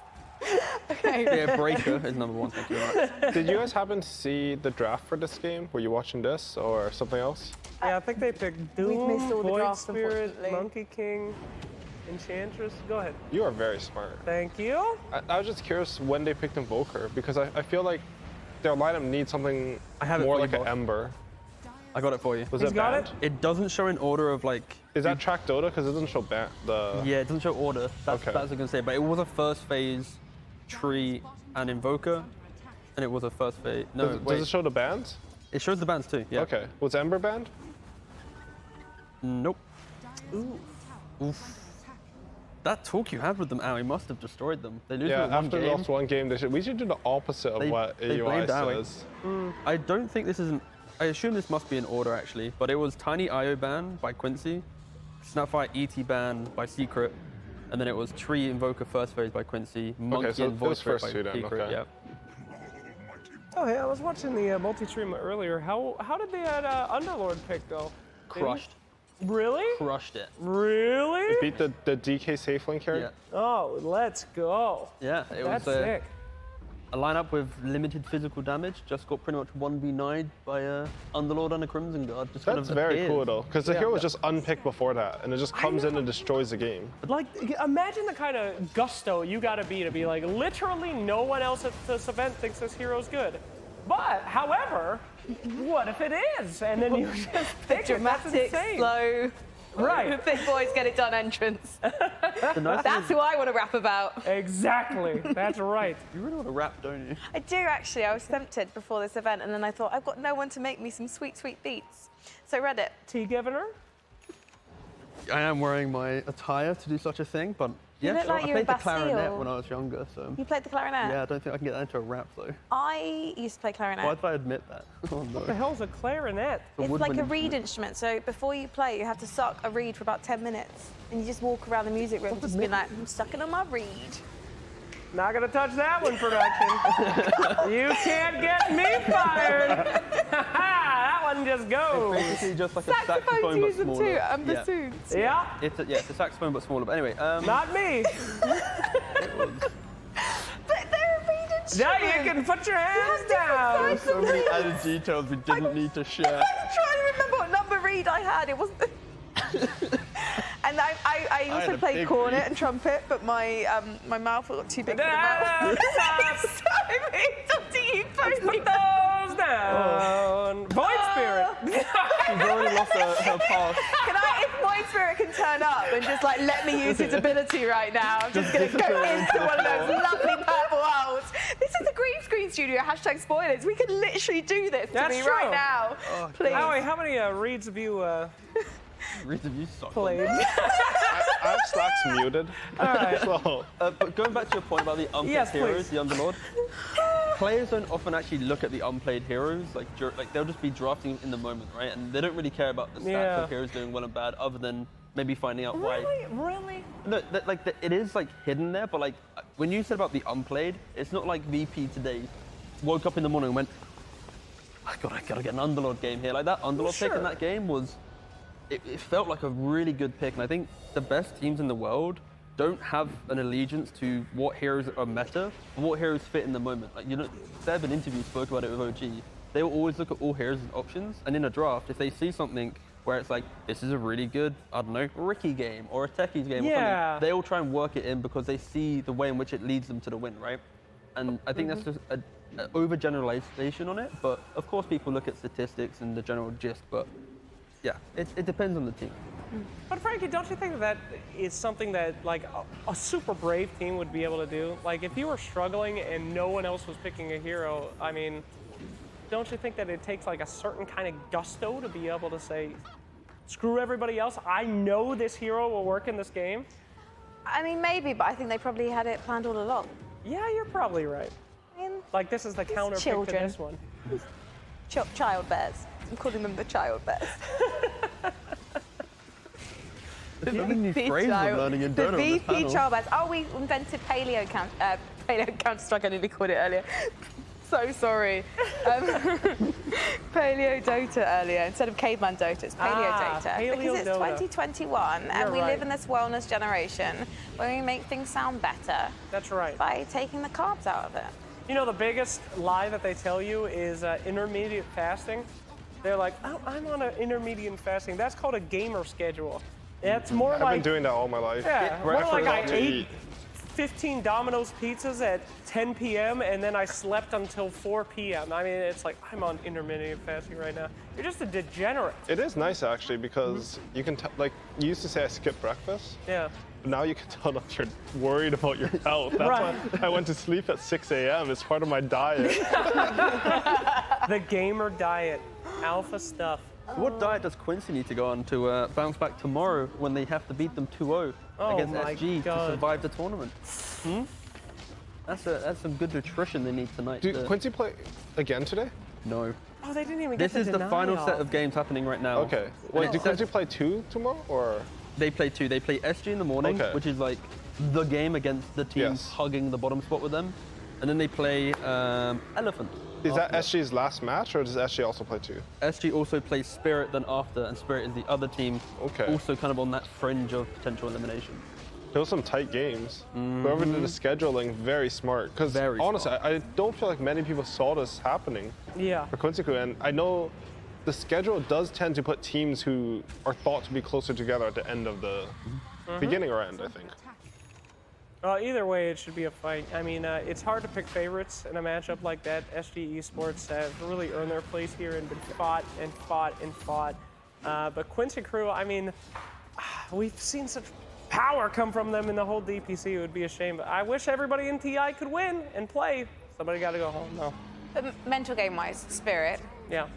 Okay.
Yeah, Breaker is number 1, thank you very much.
Did you guys happen to see the draft for this game? Were you watching this or something else?
Yeah, I think they picked
We've
Doom,
missed all the
Void
drafts,
Spirit,
unfortunately.
Monkey King, Enchantress. Go ahead.
You are very smart.
Thank you.
I was just curious when they picked Invoker, because I feel like their lineup needs something more like an Ember.
I got it for you.
Was it banned?
It doesn't show in order of like...
Is that track Dota? Because it doesn't show the...
Yeah, it doesn't show order. That's
Okay.
what I was going to say. But it was a first phase Tree and Invoker, and it was a first phase... No,
Does it show the bans?
It shows the bans too, yeah.
Okay. Was Ember banned?
Nope. Oof. That talk you had with them, Owie, must have destroyed them. They lose
Yeah,
one
after
game.
they lost one game, we should do the opposite of what
they
AUI
blamed Owie.
says.
I don't think this is an... I assume this must be in order, actually, but it was Tiny IO ban by Quincy, Snapfire ET ban by Secret, and then it was Tree Invoker first phase by Quincy, Monkey
so
and
it
Void
was
Spirit
first
by
two then,
Secret,
okay.
yeah.
Oh, hey, I was watching the multi-stream earlier. How did they add Underlord pick, though?
Crushed.
Really?
Crushed it.
Really?
It beat the DK safe lane carry?
Yeah.
Oh, let's go.
Yeah, it
That's
was
sick.
a lineup with limited physical damage, just got pretty much 1v9'd by Underlord and a Crimson Guard. Just kind
That's
of
very
appeared.
cool though, because the hero was just unpicked before that, and it just comes in and destroys the game.
Like, imagine the kind of gusto you gotta be to be like, literally no one else at this event thinks this hero's good. But, however, what if it is? And then you just pick it. That's
Dramatic,
insane.
slow.
Right.
Big boys get it done entrance. That's who I want to rap about.
Exactly. That's right.
You really want to rap, don't you?
I do actually. I was tempted before this event, and then I thought I've got no one to make me some sweet, sweet beats. So I read it.
T-Governor?
I am wearing my attire to do such a thing, but
You
yeah,
look
sure.
like
I
you're in
played the clarinet
Bastille.
when I was younger, so
You played the clarinet?
yeah, I don't think I can get that into a rap though.
I used to play clarinet.
Why did I admit that? Oh no.
What the hell's a clarinet?
a
It's like
woodwind
a reed instrument. So before you play, you have to suck a reed for about 10 minutes. And you just walk around the music room just being like, I'm sucking on my reed.
Not gonna touch that one, production. You can't get me fired. That one just goes.
It's basically just like a saxophone but
use them
smaller.
too, and bassoons.
Yeah.
It's a saxophone but smaller. But anyway,
Not me.
But they're a reed
Now
instrument.
you can put your hands down.
so many added details we didn't need to share.
I'm trying to remember what number reed I had. It wasn't. And I
had
also
a
played
big
cornet
reed.
and trumpet, but my mouth got too big for the mouth. Sorry, it's up to you,
Let's put those down. Void Spirit.
She's already lost her pass.
If Void Spirit can turn up and just like let me use his ability right now, I'm just gonna go into one of those lovely purple worlds. This is a green screen studio. Hashtag spoilers. We could literally do this to
That's
me
true.
right now. Please.
Howie, how many reads have you
Reads of you suck.
played?
I have Slacks muted.
All right.
So,
But going back to your point about the unpicked
Yes,
heroes,
please.
the Underlord, players don't often actually look at the unplayed heroes. Like they'll just be drafting in the moment, right? And they don't really care about the stats of heroes doing well and bad, other than maybe finding out why.
Really?
No, it is like hidden there, but like when you said about the unplayed, it's not like VP today woke up in the morning and went, I gotta get an Underlord game here. Like that Underlord pick in that game was, it felt like a really good pick. And I think the best teams in the world don't have an allegiance to what heroes are meta and what heroes fit in the moment. Like, you know, Seb in interviews spoke about it with OG. They will always look at all heroes as options, and in a draft, if they see something where it's like, this is a really good, I don't know, Ricky game or a Techies game or something, they all try and work it in because they see the way in which it leads them to the win, right? And I think that's just an overgeneralization on it, but of course people look at statistics and the general gist, but yeah, it depends on the team.
But Frankie, don't you think that is something that like a super brave team would be able to do? Like if you were struggling and no one else was picking a hero, I mean, don't you think that it takes like a certain kind of gusto to be able to say, screw everybody else, I know this hero will work in this game?
I mean, maybe, but I think they probably had it planned all along.
Yeah, you're probably right.
I mean,
like this is the counter pick to this one.
Child bears. I'm calling them the child bears.
The VP
child bears. Oh, we invented paleo Counter-Strike, I nearly called it earlier. So sorry. Paleo Dota earlier instead of caveman Dota. It's Paleo Dota because it's 2021 and we live in this wellness generation where we make things sound better.
That's right.
By taking the carbs out of it.
You know, the biggest lie that they tell you is intermediate fasting. They're like, oh, I'm on an intermediate fasting. That's called a gamer schedule. It's more like...
I've been doing that all my life.
Yeah, more like I ate 15 Domino's pizzas at 10 p.m. and then I slept until 4 p.m. I mean, it's like, I'm on intermittent fasting right now. You're just a degenerate.
It is nice, actually, because you can, like, you used to say I skip breakfast.
Yeah.
But now you can tell that you're worried about your health. That's why I went to sleep at 6 a.m. It's part of my diet.
The gamer diet. Alpha stuff.
What diet does Quincy need to go on to bounce back tomorrow when they have to beat them 2-0 against SG to survive the tournament? That's some good nutrition they need tonight.
Did Quincy play again today?
No.
Oh, they didn't even
This
get
is the final set of games happening right now.
Okay. Wait, did Quincy play 2 tomorrow, or?
They play 2. They play SG in the morning, which is like the game against the teams hugging the bottom spot with them. And then they play Elephant.
Is that SG's last match, or does SG also play 2?
SG also plays Spirit then after, and Spirit is the other team. Also kind of on that fringe of potential elimination.
There was some tight games. Whoever did the scheduling, very smart. Because honestly, I don't feel like many people saw this happening.
Yeah.
For Quincy Crew, and I know the schedule does tend to put teams who are thought to be closer together at the end of the beginning or end, I think.
Either way, it should be a fight. I mean, it's hard to pick favorites in a matchup like that. SG Esports have really earned their place here and been fought and fought and fought. But Quincy Crew, I mean, we've seen such power come from them in the whole DPC. It would be a shame. But I wish everybody in TI could win and play. Somebody got to go home, though.
Mental game-wise, Spirit.
Yeah.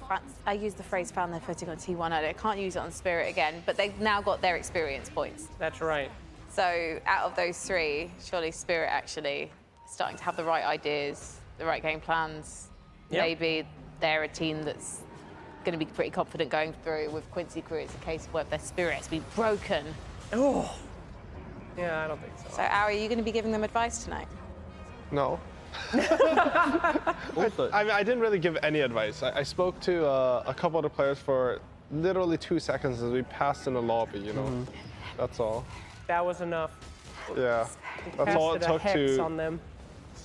God, I used the phrase found their footing on T1 earlier. I can't use it on Spirit again, but they've now got their experience points.
That's right.
So out of those 3, surely Spirit actually starting to have the right ideas, the right game plans.
Yep.
Maybe they're a team that's going to be pretty confident going through. With Quincy Crew, it's a case where their spirit's been broken.
Oh. Yeah, I don't think so.
So, Ari, are you going to be giving them advice tonight?
No. I didn't really give any advice. I spoke to a couple other players for literally 2 seconds as we passed in the lobby, you know. That's all.
That was enough.
Yeah. That's all it took to
on them.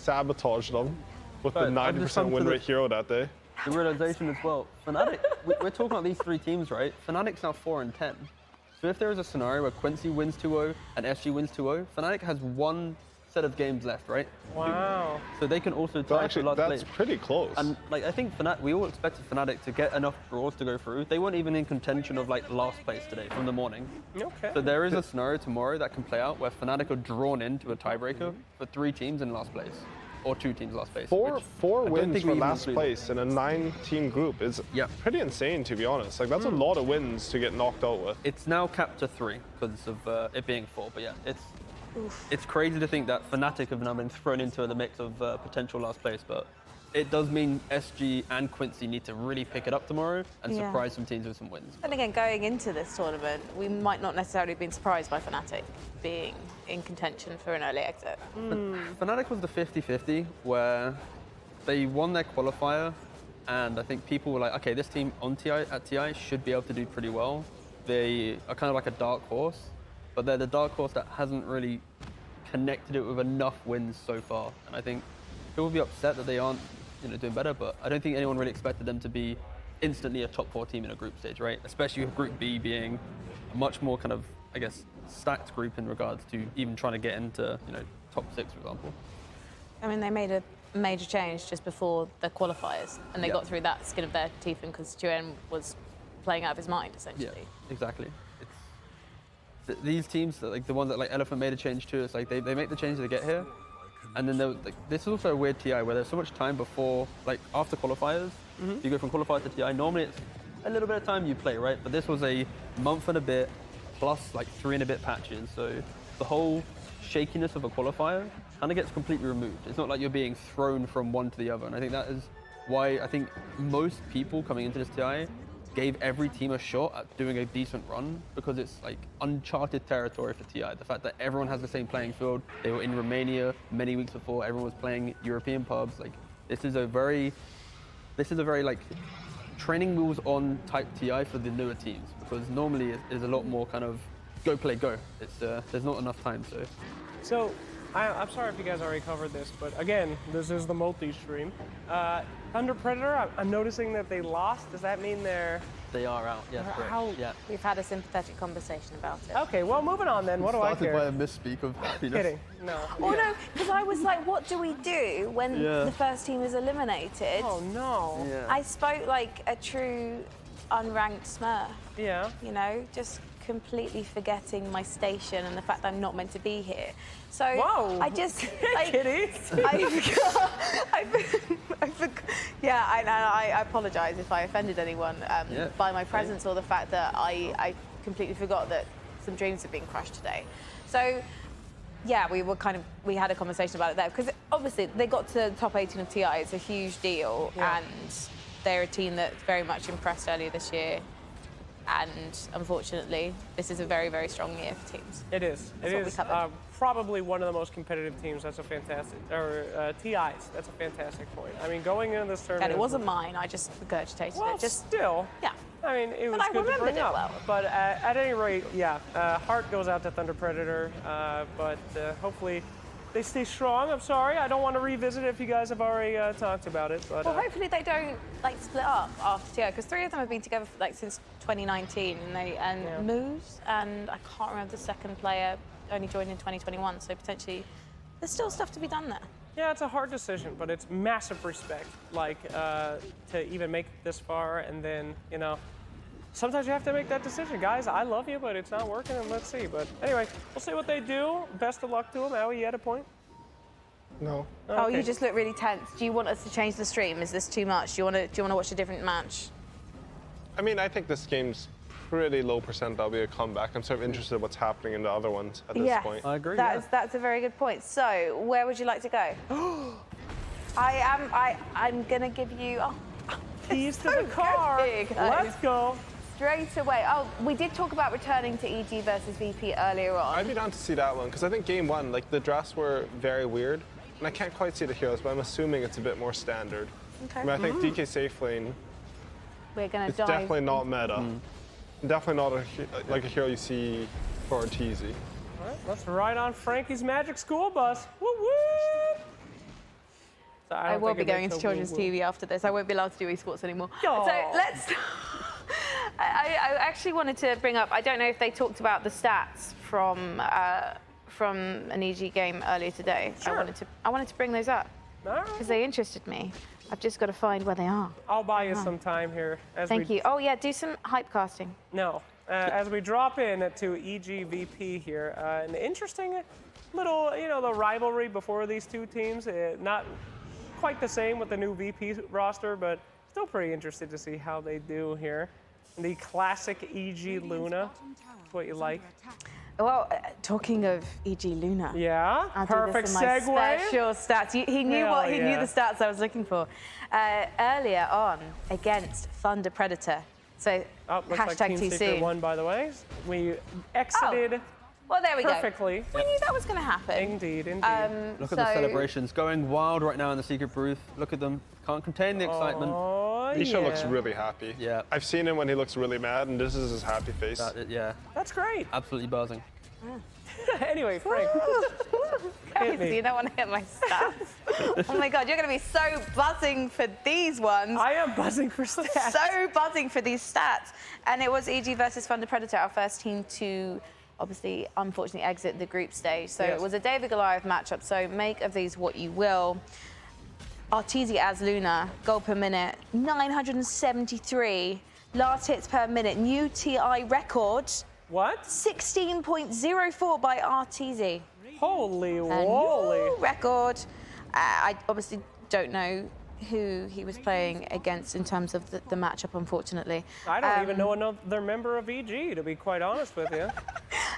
sabotage them with the 90% win rate hero that day.
The realization as well. Fnatic, we're talking about these 3 teams, right? Fnatic's now 4-10. So if there is a scenario where Quincy wins 2-0 and SG wins 2-0, Fnatic has 1 set of games left, right?
Wow.
So they can also tie for last place.
That's pretty close.
And like I think we all expected Fnatic to get enough draws to go through. They weren't even in contention of like last place today from the morning.
Okay.
So there is a scenario tomorrow that can play out where Fnatic are drawn into a tiebreaker for 3 teams in last place. Or 2 teams last place.
4 wins for last place in a 9-team group is pretty insane, to be honest. Like that's a lot of wins to get knocked out with.
It's now capped to 3 because of it being 4, but yeah, it's crazy to think that Fnatic have now been thrown into the mix of potential last place, but it does mean SG and Quincy need to really pick it up tomorrow and surprise some teams with some wins.
And again, going into this tournament, we might not necessarily have been surprised by Fnatic being in contention for an early exit.
Fnatic was the 50-50 where they won their qualifier, and I think people were like, okay, this team on at TI should be able to do pretty well. They are kind of like a dark horse, but they're the dark horse that hasn't really connected it with enough wins so far. And I think people will be upset that they aren't doing better, but I don't think anyone really expected them to be instantly a top 4 team in a group stage, right? Especially with Group B being a much more kind of, I guess, stacked group in regards to even trying to get into, top 6, for example.
I mean, they made a major change just before the qualifiers, and they got through that skin of their teeth because Tuyen was playing out of his mind, essentially.
Yeah, exactly. These teams, like the ones that like Elephant made a change to, it's like they make the change to get here. And then this is also a weird TI where there's so much time before, like after qualifiers, you go from qualifier to TI. Normally it's a little bit of time you play, right? But this was a month and a bit plus like 3 and a bit patches. So the whole shakiness of a qualifier kind of gets completely removed. It's not like you're being thrown from one to the other. And I think that is why I think most people coming into this TI gave every team a shot at doing a decent run, because it's like uncharted territory for TI. The fact that everyone has the same playing field. They were in Romania many weeks before. Everyone was playing European pubs. Like this is a very like training wheels on type TI for the newer teams, because normally it's a lot more kind of go play go. It's there's not enough time.
So I'm sorry if you guys already covered this, but again, this is the multi-stream. Thunder Predator, I'm noticing that they lost. Does that mean
they are out? Yes, correct. Yeah.
We've had a sympathetic conversation about it.
Okay, well, moving on then. What do I care?
Started by a misspeak of happiness.
Kidding. No.
Oh no, because I was like, what do we do when the first team is eliminated?
Oh no.
Yeah. I spoke like a true unranked Smurf.
Yeah.
Just completely forgetting my station and the fact that I'm not meant to be here. So
whoa.
I just
Kitty.
I forgot. Yeah, I apologise if I offended anyone by my presence or the fact that I completely forgot that some dreams have been crushed today. So yeah, we had a conversation about it there, because obviously they got to the top 18 of TI. It's a huge deal, and they're a team that very much impressed earlier this year. And unfortunately, this is a very, very strong year for teams.
It is. It is probably one of the most competitive teams. That's a fantastic, TIs. That's a fantastic point. I mean, going into this tournament.
And it wasn't mine. I just regurgitated it. Just
still.
Yeah.
I mean, it was good to bring up.
Well.
But at any rate, heart goes out to Thunder Predator. But hopefully they stay strong. I'm sorry, I don't want to revisit it if you guys have already talked about it. But
well, hopefully they don't split up after TI, because 3 of them have been together for, since 2019, and Moose and I can't remember the second player only joined in 2021. So potentially there's still stuff to be done there.
Yeah, it's a hard decision, but it's massive respect, to even make it this far, and then sometimes you have to make that decision. Guys, I love you, but it's not working, and let's see. But anyway, we'll see what they do. Best of luck to them. Aoi, you had a point?
No.
Oh, you just look really tense. Do you want us to change the stream? Is this too much? Do you want to watch a different match?
I mean, I think this game's pretty low percent that'll be a comeback. I'm sort of interested in what's happening in the other ones at this point.
I agree.
That's a very good point. So, where would you like to go? I'm gonna give you
keys to the car. Let's go.
Straight away. Oh, we did talk about returning to EG versus VP earlier on.
I'd be down to see that one, because I think game 1, the drafts were very weird, and I can't quite see the heroes, but I'm assuming it's a bit more standard.
Okay.
I mean, I think DK safe lane.
We're gonna
it's
dive.
definitely not meta. Definitely not a hero you see for TZ.
All right, let's ride on Frankie's magic school bus. Woo woo! So
I will be going into children's TV after this. I won't be allowed to do esports anymore.
Oh.
So let's. I actually wanted to bring up. I don't know if they talked about the stats from an EG game earlier today.
Sure.
I wanted to bring those up because they interested me. I've just got to find where they are.
I'll buy you some time here.
Thank you. Oh yeah, do some hype casting.
No, as we drop in to EGVP here, an interesting little, the rivalry before these two teams. Not quite the same with the new VP roster, but still pretty interested to see how they do here. The classic EG Luna, that's what you like.
Well, talking of EG Luna.
Yeah,
I'll
perfect
do this in my
segue.
special stats. He knew
Hell
he knew
yeah.
the stats I was looking for. Earlier on, against Thunder Predator. So
Looks like
hashtag
Team
too
Secret
soon.
won, by the way. We exited
Well, there we
perfectly.
go. We knew that was going to happen.
Indeed, indeed.
Look at the celebrations, going wild right now in the secret booth. Look at them, can't contain the excitement.
Oh,
Misha
yeah.
looks really happy.
Yeah.
I've seen him when he looks really mad, and this is his happy face.
Yeah.
That's great.
Absolutely buzzing.
Anyway, Frank.
Guys, you don't want to hit my stats. Oh my God, you're going to be so buzzing for these ones.
I am buzzing for stats.
So buzzing for these stats. And it was EG versus Thunder Predator, our first team to obviously, unfortunately, exit the group stage. So
Yes.
it was a David Goliath matchup. So make of these what you will. Arteezy as Luna, goal per minute, 973. Last hits per minute, new TI record.
What?
16.04 by Arteezy.
Holy
A
moly.
new record. I obviously don't know who he was playing against in terms of the matchup, unfortunately.
I don't even know another member of EG, to be quite honest with you.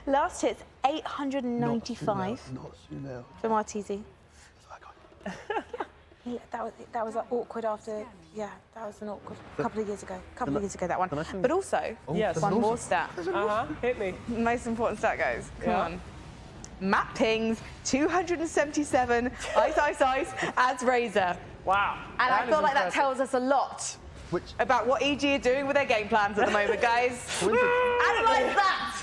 Last hits, 895 from Arteezy. Yeah, that was awkward after, yeah, that was an awkward couple of years ago, that one. But also,
Yes.
one more stat.
Hit me.
Most important stat, guys. Come
Yeah.
on. Map pings, 277, ice, as Razor.
Wow.
And
That
I
is
feel like that
impressive.
tells us a lot about what EG are doing with their game plans at the moment, guys. Analyze that!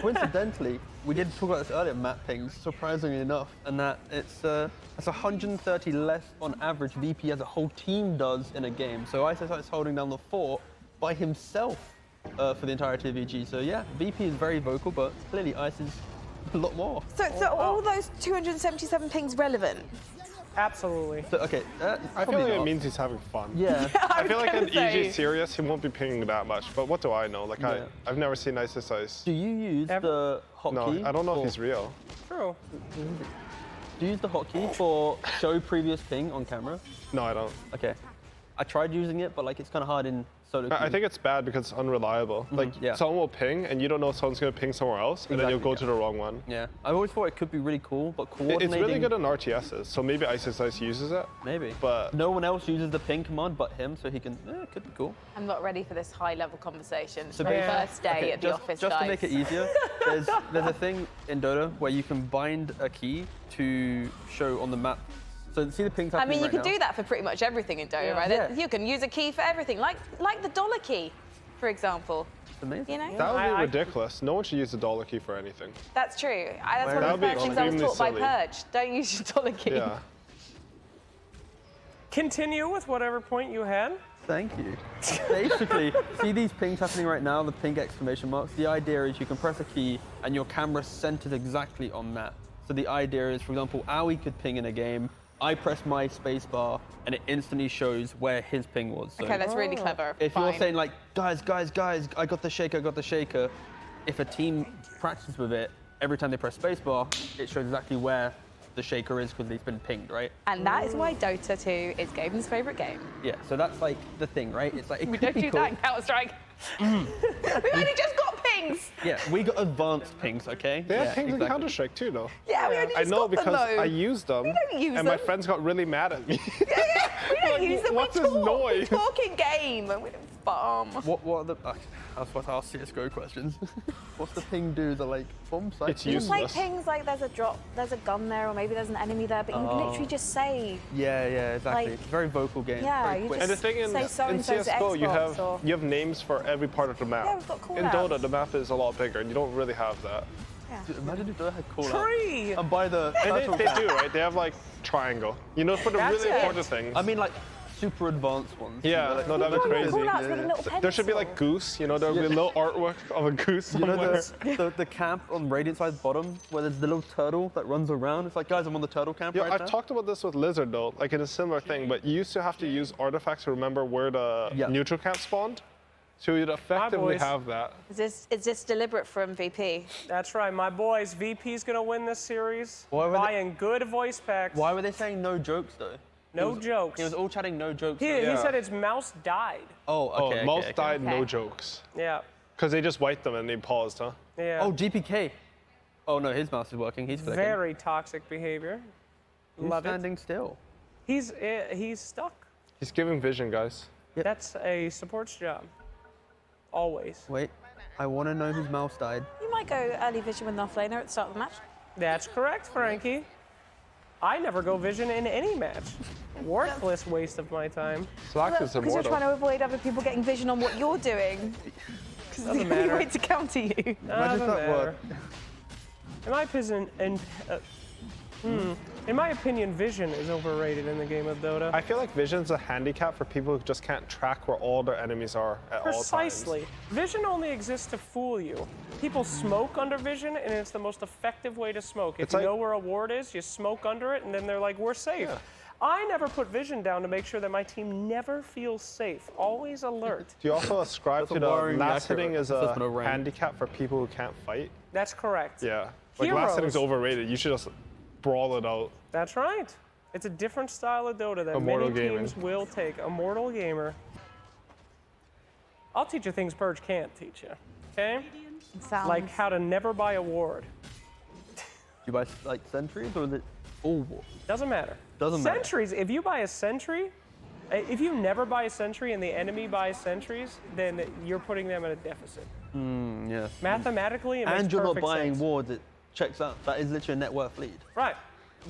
Coincidentally, we did talk about this earlier, map pings, surprisingly enough, and that it's 130 less on average VP as a whole team does in a game. So Ice is holding down the fort by himself for the entirety of EG. So yeah, VP is very vocal, but clearly Ice is a lot more.
So all those 277 pings relevant?
Absolutely.
So, okay,
I feel like it means he's having fun.
Yeah.
I feel like in EG serious, he won't be pinging that much. But what do I know? Like I've never seen Ice.
Do you use the hotkey?
No, I don't know if he's real.
True.
Do you use the hotkey for show previous ping on camera?
No, I don't.
Okay. I tried using it, but like it's kind of hard in solo queue.
I think it's bad because it's unreliable. Like someone will ping and you don't know if someone's going to ping somewhere else, and then you'll go to the wrong one.
Yeah. I always thought it could be really cool, but coordinating...
It's really good on RTSs, so maybe Ice uses it.
Maybe.
But
no one else uses the ping command but him, so he can... it could be cool.
I'm not ready for this high-level conversation.
So
My first day at the office,
just
guys.
to make it easier, there's a thing in Dota where you can bind a key to show on the map. So see the ping
I mean, you
right
can
now?
do that for pretty much everything in Dota, right?
Yeah.
You can use a key for everything, like the dollar key, for example.
It's amazing.
You know?
that would be ridiculous. No one should use the dollar key for anything.
That's true. That's one
That
of the
would be
first things I was taught by
extremely
Purge. Don't use your dollar key.
Yeah.
Continue with whatever point you had.
Thank you. Basically, see these pings happening right now, the ping exclamation marks? The idea is you can press a key and your camera centers exactly on that. So the idea is, for example, Aoi could ping in a game, I press my space bar and it instantly shows where his ping was. So
Okay, that's really clever.
if
Fine.
you're saying like, guys, I got the shaker, if a team practices with it, every time they press spacebar, it shows exactly where the shaker is because it's been pinged, right?
And that is why Dota 2 is Gaben's favourite game.
Yeah, so that's like the thing, right? It's like, it
We
could
don't
be
do
cool.
that in Counter-Strike. We've only just got pings.
Yeah, we got advanced pings, okay?
They
yeah,
have pings in
exactly.
Counter-Strike too, though.
Yeah, we only
I
just
know
got them,
because
though.
I used them.
We don't use
and
them.
my friends got really mad at me.
We don't use them.
What's
we
this
talk.
noise?
We talk in game. And we don't spam.
What are the... I was supposed to ask CSGO questions. What's the ping do? The like bomb site?
It's
Just like pings, like there's a drop, there's a gun there, or maybe there's an enemy there, but you can literally just say.
Yeah, exactly.
Like-
It's a very vocal game.
Yeah,
very
you
quick.
just
And the thing in
say so-and-so's
CSGO, you
Xbox
have names for every part of the map.
Yeah, we've got
in
call-outs.
Dota, the map is a lot bigger, and you don't really have that.
Dude, imagine if Dota had call
Tree!
And by the
And they do, right? They have like triangle. You know, for the
That's
really
it.
important things.
I mean, like super advanced ones.
Yeah,
like,
no, that'd be crazy.
Call-outs with a little
There should be like goose, you know, there would be a little artwork of a goose
You know
somewhere.
the camp on Radiant side bottom where there's the little turtle that runs around? It's like, guys, I'm on the turtle camp
Yeah,
right
I've
now.
talked about this with Lizard though, like in a similar thing, but you used to have to use artifacts to remember where the neutral camp spawned. So you'd effectively
boys.
have that.
Is this deliberate from VP?
That's right, my boys. VP's gonna win this series.
Why were they-
Buying good voice packs.
Why were they saying no jokes though?
No jokes.
He was all chatting no jokes.
He
Yeah.
said his mouse died.
Oh, okay.
Mouse
okay.
died, no
Okay.
jokes.
Yeah.
Because they just wiped them and they paused, huh?
Yeah.
Oh, GPK. Oh no, his mouse is working. He's flicking.
Very toxic behavior.
He's
Love
standing still.
He's stuck.
He's giving vision, guys.
Yep.
That's a support's job. Always.
Wait, I want to know whose mouse died.
You might go early vision with an offlaner at the start of the match.
That's correct, Frankie. I never go vision in any match. Worthless waste of my time.
Slack is
Because you're
immortal.
trying to avoid other people getting vision on what you're doing. Because
Doesn't
it's the only
matter.
way to counter you.
Doesn't
that
matter.
worked.
In my opinion, vision is overrated in the game of Dota.
I feel like vision's a handicap for people who just can't track where all their enemies are at all times.
Precisely. Vision only exists to fool you. People smoke under vision, and it's the most effective way to smoke. If
It's
you
like-
know where a ward is, you smoke under it, and then they're like, we're safe.
Yeah.
I never put vision down to make sure that my team never feels safe, always alert.
Do you also ascribe to the
worrying
last hitting as
assessment
a
of rank.
handicap for people who can't fight?
That's correct.
Yeah. Like last hitting's
Heroes.
overrated. You should just brawl it out.
That's right. It's a different style of Dota that
Immortal
many
gaming.
teams will take. Immortal gamer. I'll teach you things Purge can't teach you. Okay?
Sounds.
Like how to never buy a ward.
You buy like sentries or is it all war?
Doesn't matter.
Doesn't matter.
Sentries, if you buy a sentry, if you never buy a sentry and the enemy buys sentries, then you're putting them at a deficit.
Yes.
Mathematically, it makes
And you're not
perfect
buying
sense.
wards. It checks out. That is literally a net worth lead.
Right.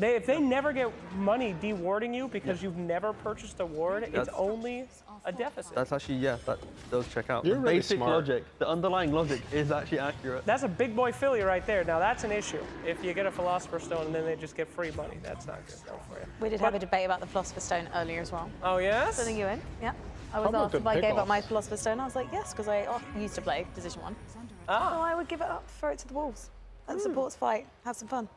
If they never get money dewarding you because you've never purchased a ward, it's
That's-
only a deficit.
That's actually, yeah, that does check out.
You're
the
really
basic
smart.
logic, the underlying logic is actually accurate.
That's a big boy Philly right there. Now that's an issue. If you get a Philosopher's Stone and then they just get free money, that's not good enough for you.
We did have a debate about the Philosopher's Stone earlier as well.
Oh, yes?
Sending you in, yeah. I was
Probably a
asked
good
if I gave
pick-off.
up my Philosopher's Stone. I was like, yes, because I used to play Position 1.
Ah.
So I would give it up, throw it to the wolves. Let the supports fight, have some fun.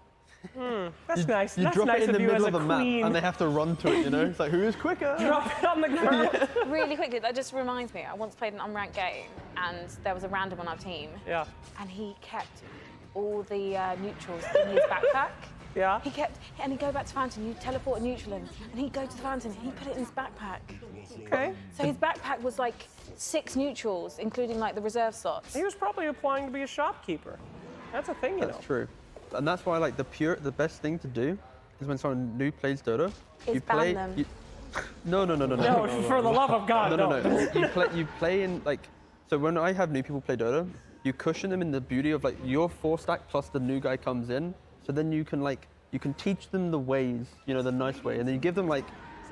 That's nice.
You
That's
drop
nice
it in
of
the
you
middle
as
of
a
the map
queen.
and they have to run to it, you know? It's like, who is quicker?
Drop it on the ground.
Really quickly, that just reminds me, I once played an unranked game and there was a random on our team.
Yeah.
And he kept all the neutrals in his backpack.
Yeah.
He kept, and he'd go back to Fountain, you'd teleport a neutral in, and he'd go to the Fountain, and he'd put it in his backpack.
Okay.
So his backpack was like 6 neutrals, including like the reserve slots.
He was probably applying to be a shopkeeper. That's a thing, you know.
That's true. And that's why, like, the best thing to do is when someone new plays Dota,
Is
you
ban
play.
them.
No, for the love of God,
no. You play in, like, so when I have new people play Dota, you cushion them in the beauty of, like, your 4-stack plus the new guy comes in, so then you can, like, you can teach them the ways, you know, the nice way, and then you give them, like,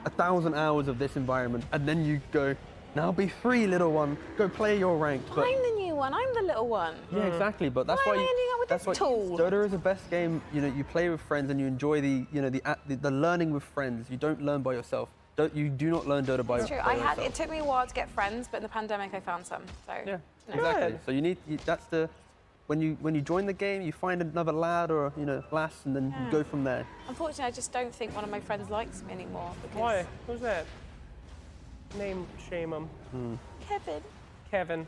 1,000 hours of this environment, and then you go, now be free, little one, go play your rank. But,
I'm the new one, I'm the little one.
yeah, exactly, but that's
Why
why
am I ending up with
that's
this
why
tool?
Dota is the best game. You know, you play with friends and you enjoy the learning with friends. You don't learn by yourself. You do not learn Dota by
It's true,
by yourself.
it took me a while to get friends, but in the pandemic I found some, so.
Yeah,
no.
exactly. So that's the, when you join the game, you find another lad or, you know, lass, and then you go from there.
Unfortunately, I just don't think one of my friends likes me anymore. Because
Why? Who's that? Name shame him.
Kevin.
Kevin.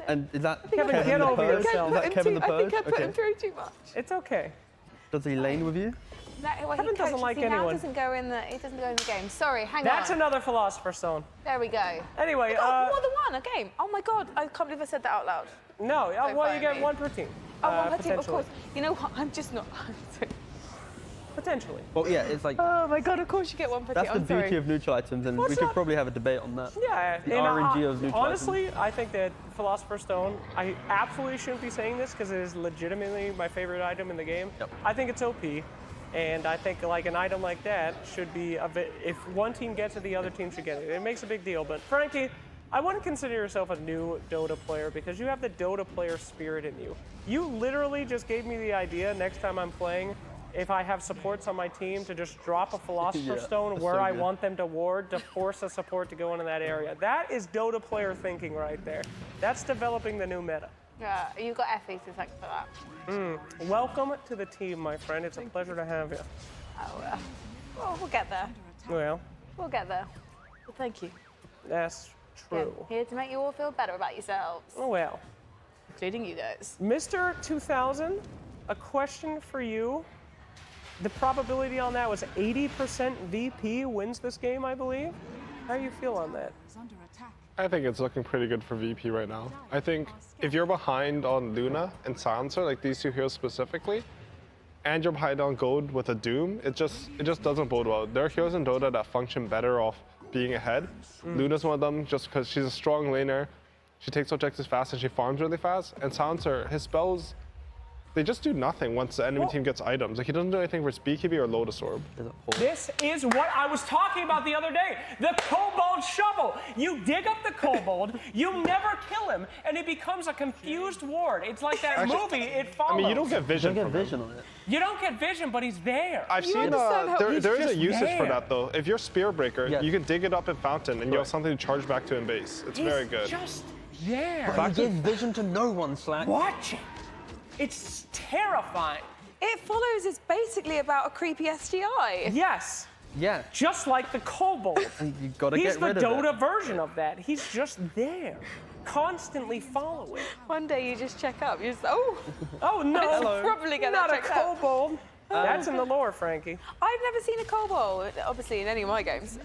And is that
Kevin,
Kevin
get
the
over
Purge?
yourself.
Is that Kevin the
I
Purge?
think I put him through too much.
It's okay.
Does he lane with you?
No, well,
Kevin
he
doesn't
coaches,
like
he now
anyone.
doesn't go in the, he doesn't go in the game. Sorry, hang
That's
on.
another Philosopher's Stone.
There we go.
Anyway,
I got more than one, a game. Oh my God, I can't believe I said that out loud.
No,
Don't
well, you
fire
get
me.
one per team.
Oh, one per team, of
potentially.
course. You know what, I'm just not.
Potentially.
Well, yeah, it's like,
Oh my God, of course you get one per
that's
team.
the
I'm
beauty
sorry.
of neutral items, and
What's
we could
up?
probably have a debate on that.
Yeah,
The
and
RNG of neutral
honestly, I think that Philosopher's Stone, I absolutely shouldn't be saying this because it is legitimately my favorite item in the game.
Yep.
I think it's OP, and I think like an item like that should be, if one team gets it, the other team should get it. It makes a big deal, but Frankie, I wouldn't consider yourself a new Dota player because you have the Dota player spirit in you. You literally just gave me the idea next time I'm playing, if I have supports on my team, to just drop a Philosopher's
Yeah,
Stone
that's
where
so
I
good.
want them to ward to force a support to go into that area. That is Dota player thinking right there. That's developing the new meta.
Yeah, you got Effie to thank for that.
Welcome to the team, my friend. It's a pleasure to have you.
Oh, well, we'll get there.
Well,
We'll get there. Well, thank you.
that's
Yeah,
true.
here to make you all feel better about yourselves,
Well,
including you guys.
Mr. 2000, a question for you. The probability on that was 80% VP wins this game, I believe. How do you feel on that?
I think it's looking pretty good for VP right now. I think if you're behind on Luna and Silencer, like these two heroes specifically, and you're behind on gold with a Doom, it just doesn't bode well. There are heroes in Dota that function better off being ahead. Luna's one of them just because she's a strong laner. She takes objectives fast and she farms really fast. And Silencer, his spells, they just do nothing once the enemy team gets items. Like he doesn't do anything for Speakeasy or Lotus Orb.
This is what I was talking about the other day. The Kobold Shovel. You dig up the Kobold, you never kill him, and he becomes a confused ward. It's like that movie, It Follows.
I mean, you don't get vision.
You don't get vision on it.
You don't get vision, but he's there.
I've seen there is a usage for that though. If you're Spear Breaker, you can dig it up in Fountain and you have something to charge back to in base. It's very good.
Just there.
But you give vision to no one, Slack.
Watch it. It's terrifying.
It Follows is basically about a creepy SGI.
Yes.
Yeah.
Just like the Kobold.
You gotta
He's
get rid
the
of it.
Dota version of that. He's just there, constantly following.
One day you just check up. You're just,
oh no.
Let's probably get
Not
that
a
checked out.
Kobold. That's in the lore, Frankie.
I've never seen a kobold, obviously, in any of my games.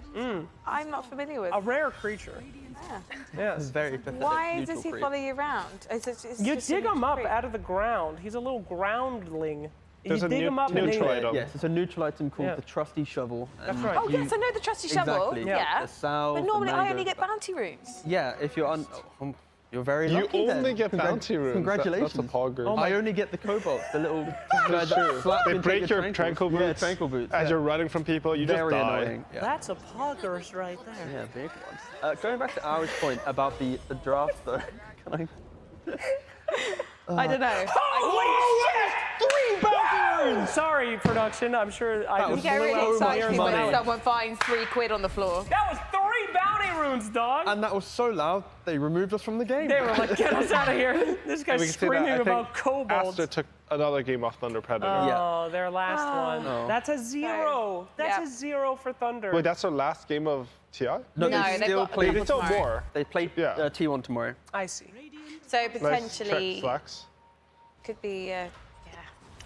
I'm not familiar with.
A rare creature.
Yeah.
Yes.
Very pathetic.
Why does he follow you around?
You dig him up out of the ground. He's a little groundling.
There's
you
a
dig him up and
neutral
then
item.
Yes, it's a neutral item called the Trusty Shovel.
That's right.
Oh, yes, I know the trusty shovel.
Exactly.
Yeah.
The salve,
But normally
the
I only
mango.
get bounty runes.
Yeah, if you're on... you're very
You
lucky
only
then.
get bounty runes.
Congratulations.
That's a pogger.
I only get the cobalt, the little...
They break your tranquil boots.
Yeah, tranquil boots.
As you're running from people, you
Very
just die.
annoying. Yeah.
That's a poggers right there.
Yeah, big ones. Going back to Ari's point about the draft, though, can
I don't know.
Holy shit! 3 bounty runes! Sorry, production. I'm sure I
You
just
get
blew
really
out my
excited
ears.
when someone finds £3 on the floor.
That was 3 bounty runes, dog.
And that was so loud, they removed us from the game.
They were like, get us out of here. This
We
guy's
can see that.
screaming
I think
about kobolds.
Aster took another game off Thunder Predator.
Oh, their last one.
Oh.
That's a 0. That's a 0 for Thunder.
Wait, that's our last game of TI?
No,
No,
they
they've
still
got
play.
a couple tomorrow.
more.
They play T1 tomorrow.
I see.
So
Nice
potentially
check, Flex.
could be.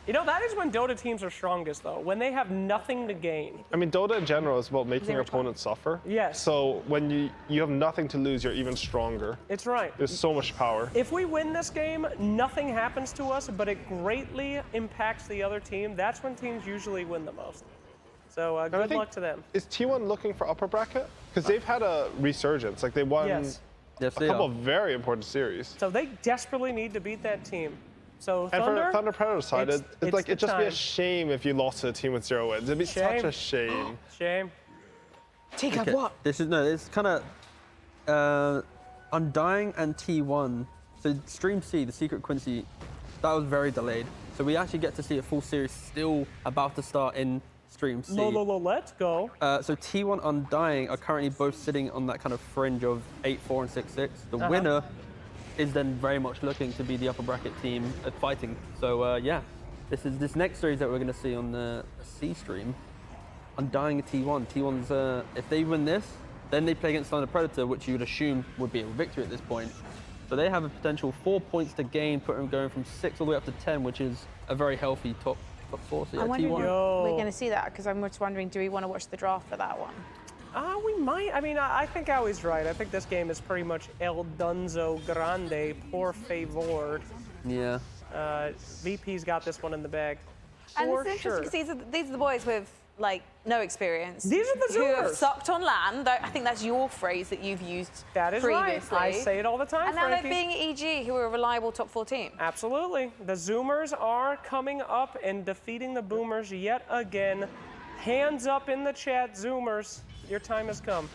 You know, that is when Dota teams are strongest, though, when they have nothing to gain.
I mean, Dota in general is about making your opponents suffer.
Yes.
So when you have nothing to lose, you're even stronger.
It's right.
There's so much power.
If we win this game, nothing happens to us, but it greatly impacts the other team. That's when teams usually win the most. So good luck to them.
Is T1 looking for upper bracket? Because they've had a resurgence. Like they won a couple of very important series.
So they desperately need to beat that team. So
And
Thunder,
for Thunder Predator side, it's like
the
it'd just be a
time.
shame if you lost to a team with 0 wins. It'd be such a shame.
Shame.
Take
Okay,
what?
This is it's kind of Undying and T1. So Stream C, the Secret Quincy, that was very delayed. So we actually get to see a full series still about to start in Stream C.
Let's go.
So T1 Undying are currently both sitting on that kind of fringe of 8-4 and 6-6. The winner is then very much looking to be the upper bracket team at fighting. So yeah, this next series that we're going to see on the C stream, Undying T1. T1's if they win this, then they play against Thunder Predator, which you would assume would be a victory at this point. So they have a potential 4 points to gain, put them going from 6 all the way up to 10, which is a very healthy top 4. So yeah,
I'm wondering
T1.
if we're going to see that because I'm just wondering, do we want to watch the draft for that one?
We might. I mean, I think Ali's right. I think this game is pretty much El Dunzo Grande, por favor.
Yeah.
VP's got this one in the bag.
And
For
it's interesting
sure.
because these are the boys with like no experience.
These are the
who have
Zoomers.
sucked on land. I think that's your phrase that you've used
That is
previously.
right. I say it all the time,
And now
Frankie.
they're being EG, who are a reliable top 4 team.
Absolutely. The Zoomers are coming up and defeating the Boomers yet again. Hands up in the chat, Zoomers. Your time has come.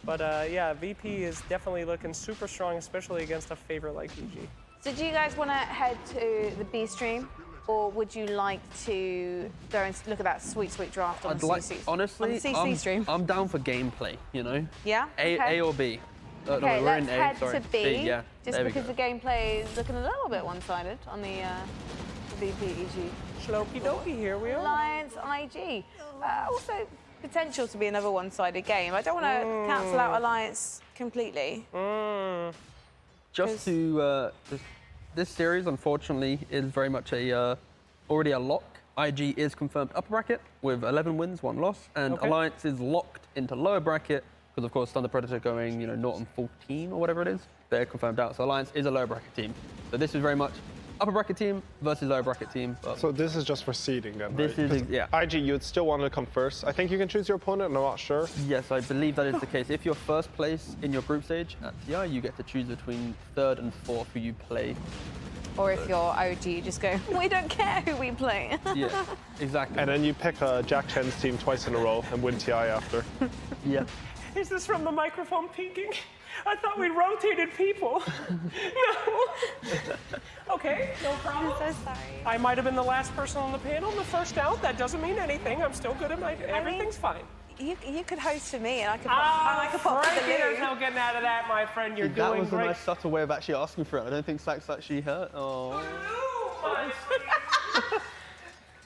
But yeah, VP is definitely looking super strong, especially against a favorite like EG.
So do you guys want to head to the B stream? Or would you like to go and look at that sweet, sweet draft on
I'd
the
like,
CC?
honestly,
on the CC stream?
I'm down for gameplay, you know?
Yeah? Okay.
A or B.
Okay,
no, we're
let's
in A,
head
sorry.
to B,
yeah.
just
there we
because
go.
the gameplay is looking a little bit one-sided on the VP-EG.
Slokey dokey, here we are.
Alliance IG. Also, potential to be another one-sided game. I don't want to cancel out Alliance completely.
Just to, this series, unfortunately, is very much already a lock. IG is confirmed upper bracket with 11 wins, 1 loss, and Alliance is locked into lower bracket because, of course, Thunder Predator going, 0 and 14 or whatever it is. They're confirmed out. So Alliance is a lower bracket team. So this is very much
upper bracket team versus lower bracket team.
So this is just for seeding then,
This
right?
is, yeah.
IG, you would still want to come first. I think you can choose your opponent, I'm not sure.
Yes, I believe that is the case. If you're first place in your group stage at TI, you get to choose between 3rd and 4th who you play.
Or if you're OG, you just go, we don't care who we play.
Yeah, exactly.
And then you pick Jack Chen's team twice in a row and win TI after.
Yeah.
Is this from the microphone peaking? I thought we rotated people. No. Okay, no problem.
I'm so sorry.
I might have been the last person on the panel, the first out. That doesn't mean anything. I'm still good at my. Everything's fine.
You could host for me, and I could pop to the
There's no getting out of that, my friend. You're
that
doing
was
great.
a nice subtle way of actually asking for it. I don't think Sax actually hurt. Oh.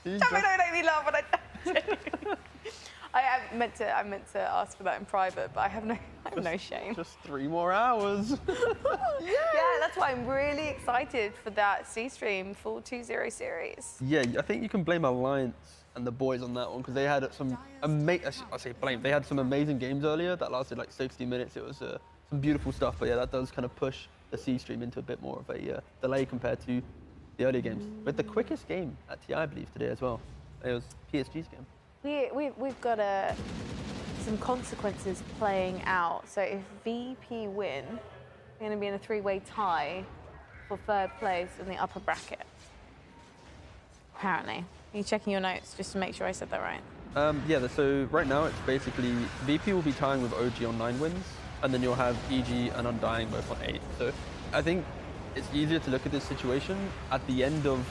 Don't make me laugh, but I meant to ask for that in private, but I have no shame.
Just 3 more hours.
Yeah, that's why I'm really excited for that C-Stream full 2-0 series.
Yeah, I think you can blame Alliance and the boys on that one because they had some They had some amazing games earlier that lasted like 60 minutes. It was some beautiful stuff, but yeah, that does kind of push the C-Stream into a bit more of a delay compared to the earlier games. But the quickest game at TI, I believe, today as well. It was PSG's game.
We've got some consequences playing out. So if VP win, we're going to be in a 3-way tie for 3rd place in the upper bracket. Apparently. Are you checking your notes just to make sure I said that right?
Yeah, so right now it's basically VP will be tying with OG on 9 wins, and then you'll have EG and Undying both on 8. So I think it's easier to look at this situation at the end of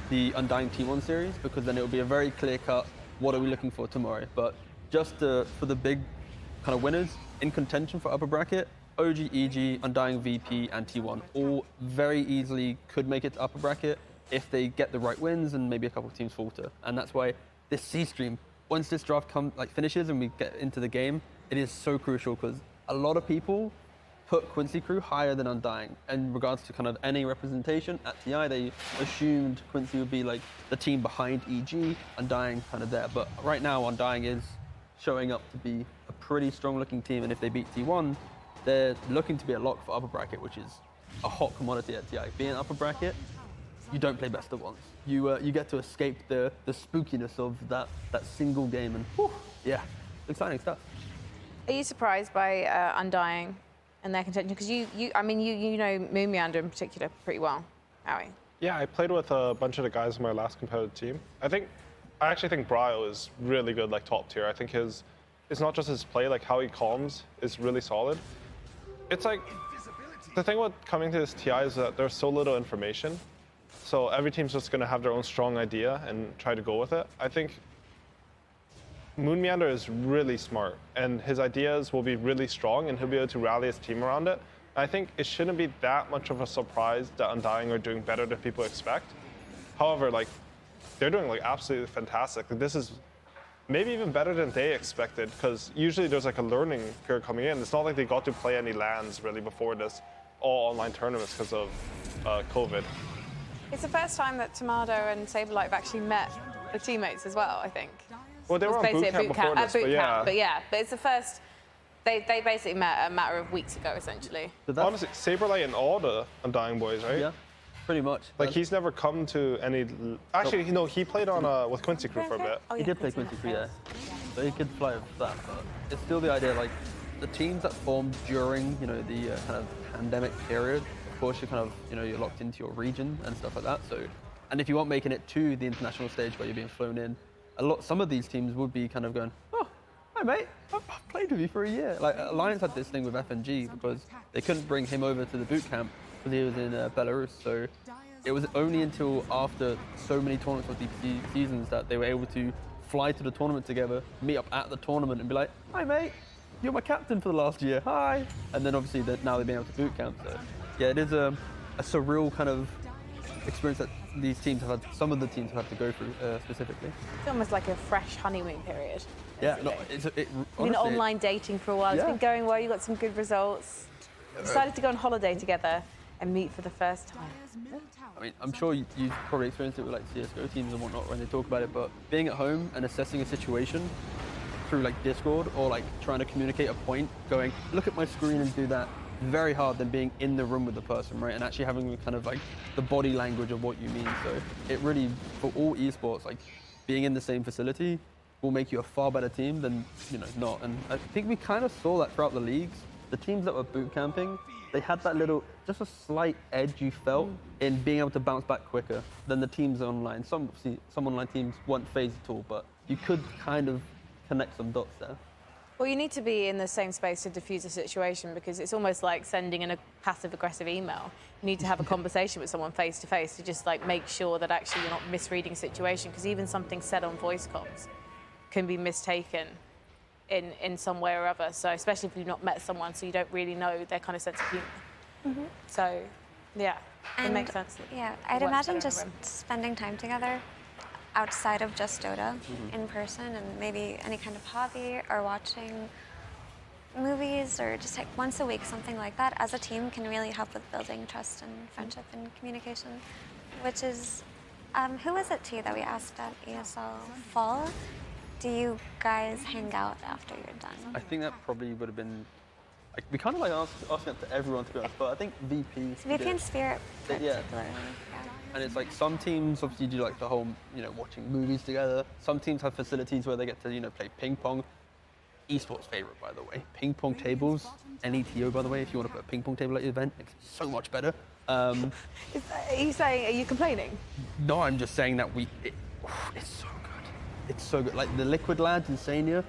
the Undying T1 series because then it'll be a very clear-cut what are we looking for tomorrow. But just for the big kind of winners in contention for upper bracket, OG, EG, Undying, VP, and T1 all very easily could make it to upper bracket if they get the right wins and maybe a couple of teams falter. And that's why this C-Stream, once this draft finishes and we get into the game, it is so crucial because a lot of people put Quincy Crew higher than Undying. In regards to kind of any representation at TI, they assumed Quincy would be like the team behind EG, Undying kind of there. But right now, Undying is showing up to be a pretty strong looking team. And if they beat T1, they're looking to be a lock for upper bracket, which is a hot commodity at TI. Being upper bracket, you don't play best of ones. You get to escape the spookiness of that single game. And whew, yeah, exciting stuff.
Are you surprised by Undying and their contention? Because you know Moon Meander in particular pretty well, Howie.
Yeah, I played with a bunch of the guys on my last competitive team. I actually think Brio is really good, like top tier. I think it's not just his play, like how he calms is really solid. It's like, the thing with coming to this TI is that there's so little information. So every team's just gonna have their own strong idea and try to go with it. I think Moon Meander is really smart and his ideas will be really strong and he'll be able to rally his team around it. I think it shouldn't be that much of a surprise that Undying are doing better than people expect. However, like, they're doing like absolutely fantastic. Like, this is maybe even better than they expected because usually there's like a learning period coming in. It's not like they got to play any LANs really before this, all online tournaments because of COVID.
It's the first time that Tomato and Saberlight have actually met the teammates as well, I think.
Well, they were on boot camp before this,
but it's the first. They basically met a matter of weeks ago, essentially.
Honestly, Saberlight and all the Undying boys, right?
Yeah, pretty much.
Like he's never come to any. Actually, no, he played on with Quincy Crew for a bit.
He did play Quincy Crew, yeah. So he could fly with that, but it's still the idea, like, the teams that formed during, the kind of pandemic period, of course, you're locked into your region and stuff like that. So, and if you weren't making it to the international stage where you're being flown in, some of these teams would be kind of going, oh, hi mate, I've played with you for a year. Like Alliance had this thing with FNG because they couldn't bring him over to the boot camp because he was in Belarus. So it was only until after so many tournaments of these seasons that they were able to fly to the tournament together, meet up at the tournament and be like, hi mate, you're my captain for the last year, hi. And then obviously now they've been able to boot camp. So yeah, it is a surreal kind of experience that these teams have had, some of the teams have had to go through specifically.
It's almost like a fresh honeymoon period.
Yeah, no,
You've been online dating for a while. It's been going well. You got some good results. Decided to go on holiday together and meet for the first time.
I mean, I'm sure you've probably experienced it with like CS:GO teams and whatnot when they talk about it, but being at home and assessing a situation through like Discord or like trying to communicate a point, going, look at my screen and do that. very hard than being in the room with the person, right? And actually having kind of like the body language of what you mean. So it really, for all esports, like being in the same facility will make you a far better team than, not. And I think we kind of saw that throughout the leagues. The teams that were boot camping, they had that just a slight edge you felt in being able to bounce back quicker than the teams online. Some online teams weren't phased at all, but you could kind of connect some dots there.
Well, you need to be in the same space to diffuse a situation because it's almost like sending in a passive-aggressive email. You need to have a conversation with someone face-to-face to just like make sure that actually you're not misreading a situation, because even something said on voice comms can be mistaken in some way or other. So especially if you've not met someone, so you don't really know their kind of sense of humour. So, yeah, it makes sense.
Yeah, I'd imagine just spending time together outside of just Dota in person, and maybe any kind of hobby or watching movies or just like once a week, something like that, as a team can really help with building trust and friendship and communication, which is, who was it to you that we asked at ESL Fall? Do you guys hang out after you're done?
I think that probably would have been, like, we kind of like asking it to everyone, to be honest, but I think VP.
It's VP and Spirit particularly.
And it's like some teams obviously do like the whole, watching movies together. Some teams have facilities where they get to, play ping pong. Esports favorite, by the way. Ping pong tables. NETO, by the way, if you want to put a ping pong table at your event, it's so much better.
Are you complaining?
No, I'm just saying that it's so good. It's so good. Like the Liquid lads in Sania,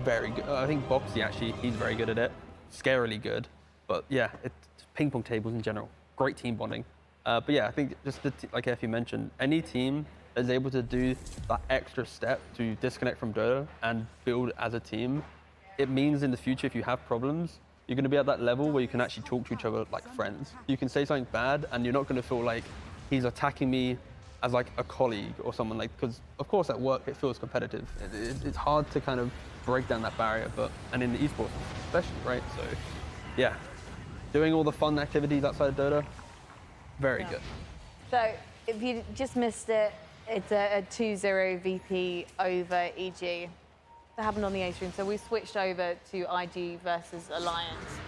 very good. I think Boxy actually, he's very good at it. Scarily good. But yeah, it's ping pong tables in general. Great team bonding. But yeah, I think just like Effie mentioned, any team that is able to do that extra step to disconnect from Dota and build as a team, it means in the future if you have problems, you're going to be at that level where you can actually talk to each other like friends. You can say something bad and you're not going to feel like he's attacking me as like a colleague or someone, like, because of course at work it feels competitive. It's hard to kind of break down that barrier, and in the esports especially, right? So yeah, doing all the fun activities outside of Dota, very good.
So if you just missed it, it's a 2-0 VP over EG. That happened on the A stream. So we switched over to IG versus Alliance.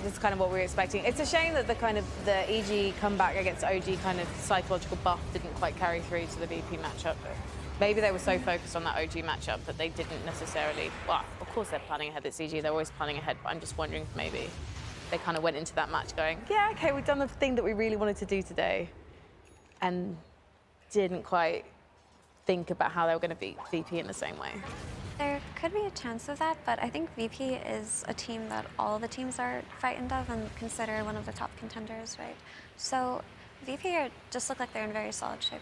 This is kind of what we were expecting. It's a shame that the EG comeback against OG kind of psychological buff didn't quite carry through to the VP matchup. But maybe they were so focused on that OG matchup that they didn't necessarily, well, of course they're planning ahead, it's EG, they're always planning ahead, but I'm just wondering if maybe they kind of went into that match going, yeah, okay, we've done the thing that we really wanted to do today, and didn't quite think about how they were going to beat VP in the same way.
There could be a chance of that, but I think VP is a team that all the teams are frightened of and consider one of the top contenders, right? So VP just look like they're in very solid shape,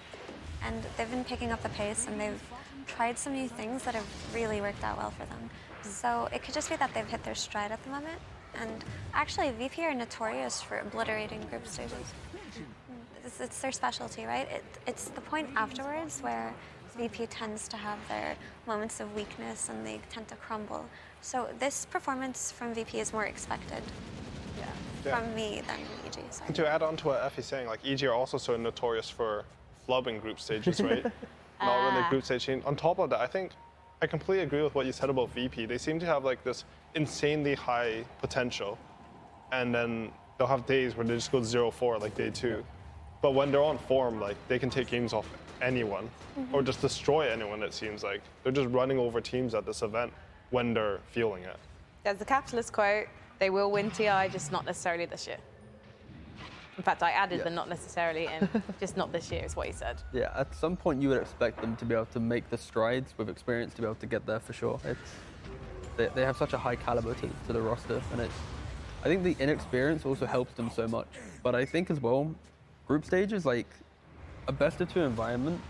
and they've been picking up the pace, and they've tried some new things that have really worked out well for them. So it could just be that they've hit their stride at the moment. And actually, VP are notorious for obliterating group stages. It's their specialty, right? It's the point afterwards where VP tends to have their moments of weakness and they tend to crumble. So this performance from VP is more expected from me than EG. Sorry.
To add on to what Effie's saying, like EG are also so notorious for flubbing group stages, right? Not really group stage team. On top of that, I think I completely agree with what you said about VP. They seem to have like this insanely high potential, and then they'll have days where they just go 0-4 like day 2. But when they're on form, like they can take games off anyone or just destroy anyone, it seems like. They're just running over teams at this event when they're feeling it.
There's the capitalist quote, they will win TI, just not necessarily this year. In fact, I added the not necessarily in, just not this year is what he said.
Yeah, at some point you would expect them to be able to make the strides with experience to be able to get there for sure. They have such a high caliber to the roster, and I think the inexperience also helps them so much. But I think as well, group stage is like a best of 2 environment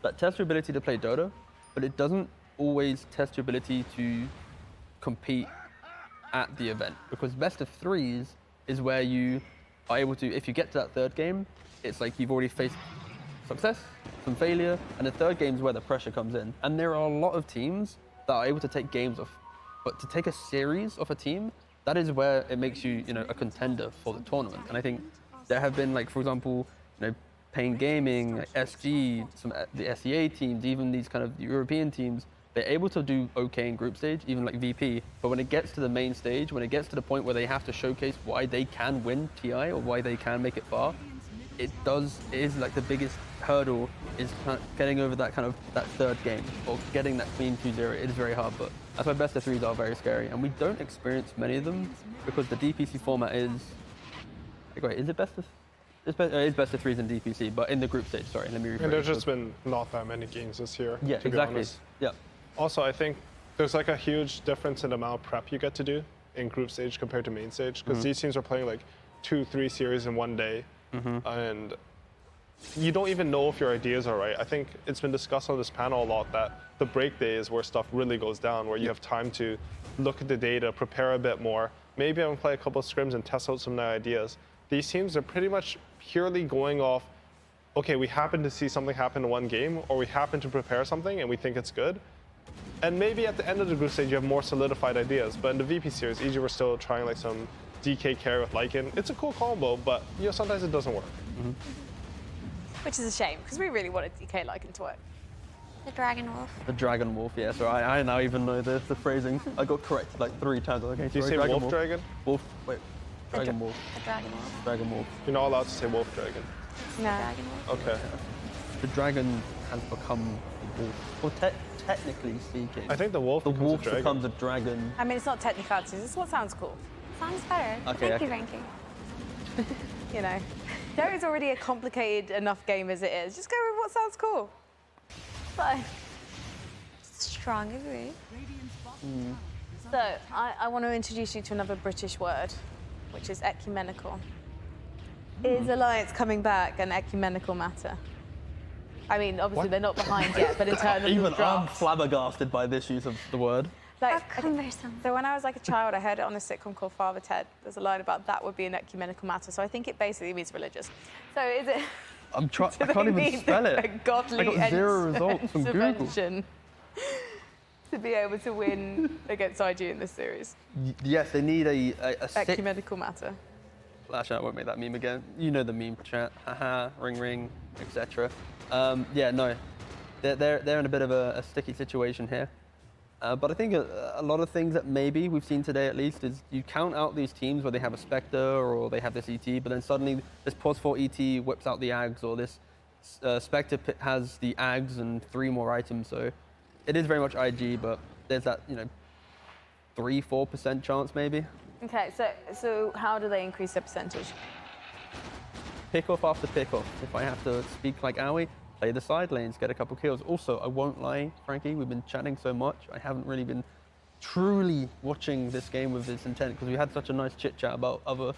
that tests your ability to play Dota, but it doesn't always test your ability to compete at the event, because best of 3s is where you are able to, if you get to that 3rd game, it's like you've already faced success, some failure, and the 3rd game is where the pressure comes in. And there are a lot of teams that are able to take games off, but to take a series off a team, that is where it makes you, a contender for the tournament. And I think there have been, like, for example, Pain Gaming, like SG, the SEA teams, even these kind of European teams they're able to do okay in group stage, even like VP, but when it gets to the main stage, when it gets to the point where they have to showcase why they can win TI or why they can make it far, it is like the biggest hurdle is getting over that that third game or getting that clean 2-0. It is very hard, but that's why best of threes are very scary, and we don't experience many of them because the DPC format is. Wait, is it best of? It is best of threes in DPC, but in the group stage. Sorry, let me rephrase.
And there's just been not that many games this year.
Yeah,
to be
exactly.
honest.
Yeah.
Also, I think there's like a huge difference in the amount of prep you get to do in group stage compared to main stage, because these teams are playing like 2-3 series in one day, and you don't even know if your ideas are right. I think it's been discussed on this panel a lot that the break day is where stuff really goes down, where you have time to look at the data, prepare a bit more. Maybe I'm gonna play a couple of scrims and test out some new ideas. These teams are pretty much purely going off, okay, we happen to see something happen in one game, or we happen to prepare something and we think it's good. And maybe at the end of the group stage, you have more solidified ideas. But in the VP series, EG were still trying like some DK carry with Lycan. It's a cool combo, but sometimes it doesn't work.
Which is a shame, because we really wanted DK Lycan to work.
The Dragon Wolf.
The Dragon Wolf, yeah. So I now even know the phrasing. I got correct like 3 times. Okay,
Do you say Wolf Dragon?
Wolf, wait. Dragon Wolf.
The Dragon Wolf.
Dragon Wolf.
You're not allowed to say Wolf Dragon.
No. Dragon Wolf.
Okay.
The dragon has become a wolf. Well, technically speaking.
I think the wolf
becomes a dragon.
I mean, it's not technicalities, it's what sounds cool.
Sounds better.
Okay,
Thank you, Frankie.
You know, Dota is already a complicated enough game as it is. Just go with what sounds cool. Fine.
Strong agree.
So, I want to introduce you to another British word, which is ecumenical. Is Alliance coming back an ecumenical matter? I mean, obviously they're not behind yet, but in terms of
Even
draft,
I'm flabbergasted by this use of the word.
like, so when I was like a child, I heard it on a sitcom called Father Ted. There's a line about that would be an ecumenical matter. So I think it basically means religious. So is it?
I can't even spell it.
A godly
I got 0 results from Google.
intervention to be able to win against IG in this series.
Yes, they need a
Ecumenical matter.
Actually, I won't make that meme again. You know the meme chat. Haha, ring, etc. Yeah, no, they're in a bit of a sticky situation here. But I think a lot of things that maybe we've seen today at least is you count out these teams where they have a Spectre or they have this ET, but then suddenly this pause 4 ET whips out the Ags, or this Spectre has the Ags and 3 more items. So it is very much IG, but there's that 3-4% chance maybe.
Okay, so how do they increase their percentage?
Pick-off after pick-off. If I have to speak like Aoi, play the side lanes, get a couple kills. Also, I won't lie, Frankie, we've been chatting so much, I haven't really been truly watching this game with this intent, because we had such a nice chit-chat about other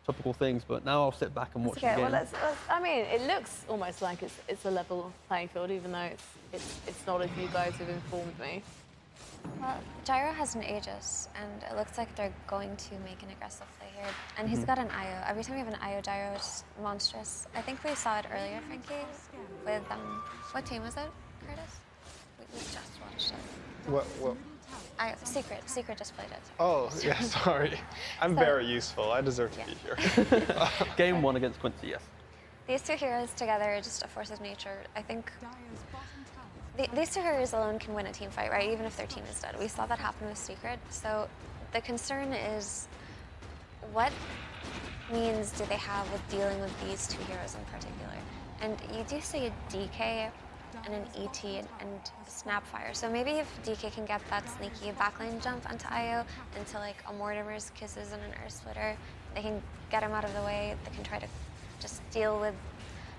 topical things, but now I'll sit back and watch the game.
Well, I mean, it looks almost like it's a level playing field, even though it's not, if you guys have informed me.
Well, Gyro has an Aegis, and it looks like they're going to make an aggressive play here. And he's got an IO. Every time you have an IO Gyro, it's monstrous. I think we saw it earlier, Frankie, with, what team was it, Curtis? We just watched it.
What?
Secret just played it.
Oh, yeah, sorry. I'm very useful. I deserve to be here.
Game 1 against Quincy, yes.
These 2 heroes together are just a force of nature. I think these 2 heroes alone can win a team fight, right? Even if their team is dead. We saw that happen with Secret. So the concern is, what means do they have with dealing with these 2 heroes in particular? And you do see a DK and an ET and Snapfire. So maybe if DK can get that sneaky backline jump onto IO into like a Mortimer's Kisses and an Earth Splitter, they can get him out of the way. They can try to just deal with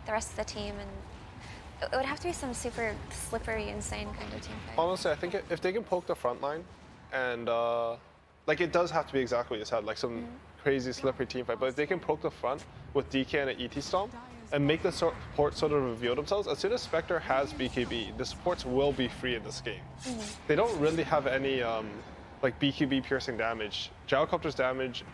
the rest of the team, and it would have to be some super slippery, insane kind of team fight.
Honestly, I think if they can poke the front line, and like it does have to be exactly what you said, like some crazy slippery team fight, but if they can poke the front with DK and an ET Stomp, and make the support sort of reveal themselves, as soon as Spectre has BKB, the supports will be free in this game. They don't really have any like BKB piercing damage. Gyrocopter's damage,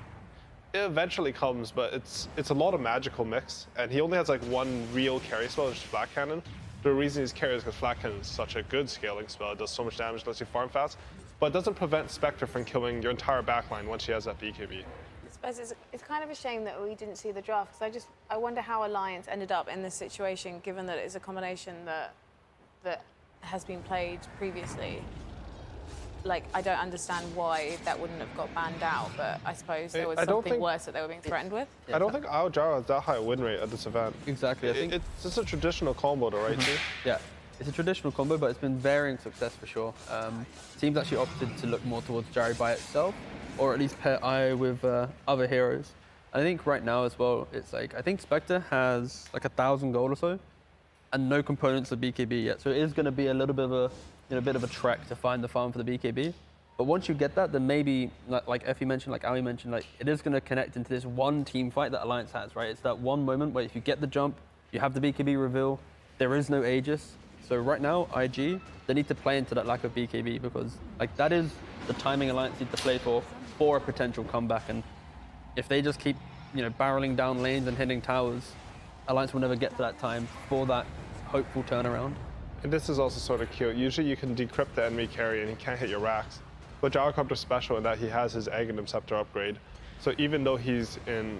it eventually comes, but it's a lot of magical mix, and he only has like 1 real carry spell, which is Flat Cannon. The reason he's carried is because Flat Cannon is such a good scaling spell. It does so much damage, lets you farm fast, but it doesn't prevent Spectre from killing your entire backline once she has that BKB.
I suppose it's kind of a shame that we didn't see the draft, because I wonder how Alliance ended up in this situation, given that it's a combination that has been played previously, like, I don't understand why that wouldn't have got banned out, but I suppose there was something worse that they were being threatened with.
I don't think Ao Jaro has that high win rate at this event.
Exactly. I think
it's just a traditional combo, though, right? Too?
Yeah, it's a traditional combo, but it's been varying success for sure. Teams actually opted to look more towards Jari by itself, or at least pair I with other heroes. I think right now as well, it's like, I think Spectre has like 1,000 gold or so, and no components of BKB yet. So it is going to be a little bit of a, bit of a trek to find the farm for the BKB. But once you get that, then maybe, like Effie mentioned, like Ali mentioned, like it is going to connect into this one team fight that Alliance has, right? It's that one moment where if you get the jump, you have the BKB reveal, there is no Aegis. So right now, IG, they need to play into that lack of BKB because like that is the timing Alliance need to play for a potential comeback. And if they just keep, barreling down lanes and hitting towers, Alliance will never get to that time for that hopeful turnaround.
And this is also sort of cute. Usually you can decrypt the enemy carry and he can't hit your racks. But Gyrocopter's special in that he has his Aghanim Scepter upgrade. So even though he's in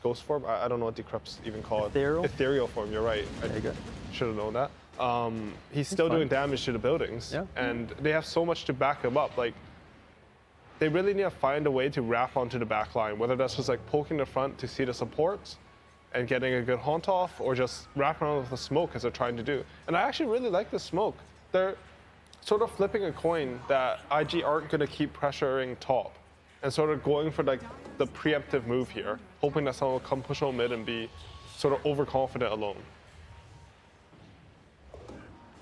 Ghost form, I don't know what decrypts even call it.
Ethereal?
Ethereal form, you're right.
There you go.
Should have known that. He's still doing damage to the buildings.
Yeah.
And they have so much to back him up. Like, they really need to find a way to wrap onto the back line, whether that's just like poking the front to see the supports and getting a good haunt off, or just wrapping around with the smoke as they're trying to do. And I actually really like the smoke. They're sort of flipping a coin that IG aren't going to keep pressuring top and sort of going for like the preemptive move here, hoping that someone will come push on mid and be sort of overconfident alone.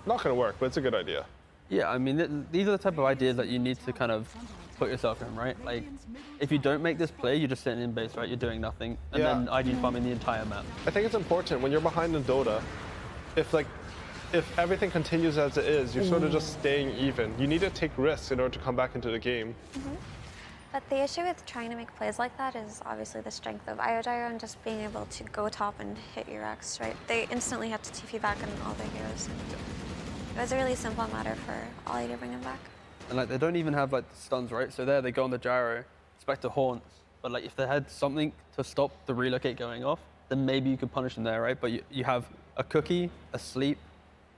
Not going to work, but it's a good idea.
Yeah, I mean, these are the type of ideas that you need to kind of put yourself in, right? Like, if you don't make this play, you're just sitting in base, right? You're doing nothing, and then IG farming the entire map.
I think it's important when you're behind in Dota, if everything continues as it is, you're sort of just staying even. You need to take risks in order to come back into the game.
But the issue with trying to make plays like that is obviously the strength of IOGyro and just being able to go top and hit your X, right? They instantly had to TP back on all their heroes. It was a really simple matter for Ollie to bring him back.
And like, they don't even have like the stuns, right? So there they go on the gyro, Spectre haunts. But like, if they had something to stop the relocate going off, then maybe you could punish them there, right? But you have a cookie, a sleep,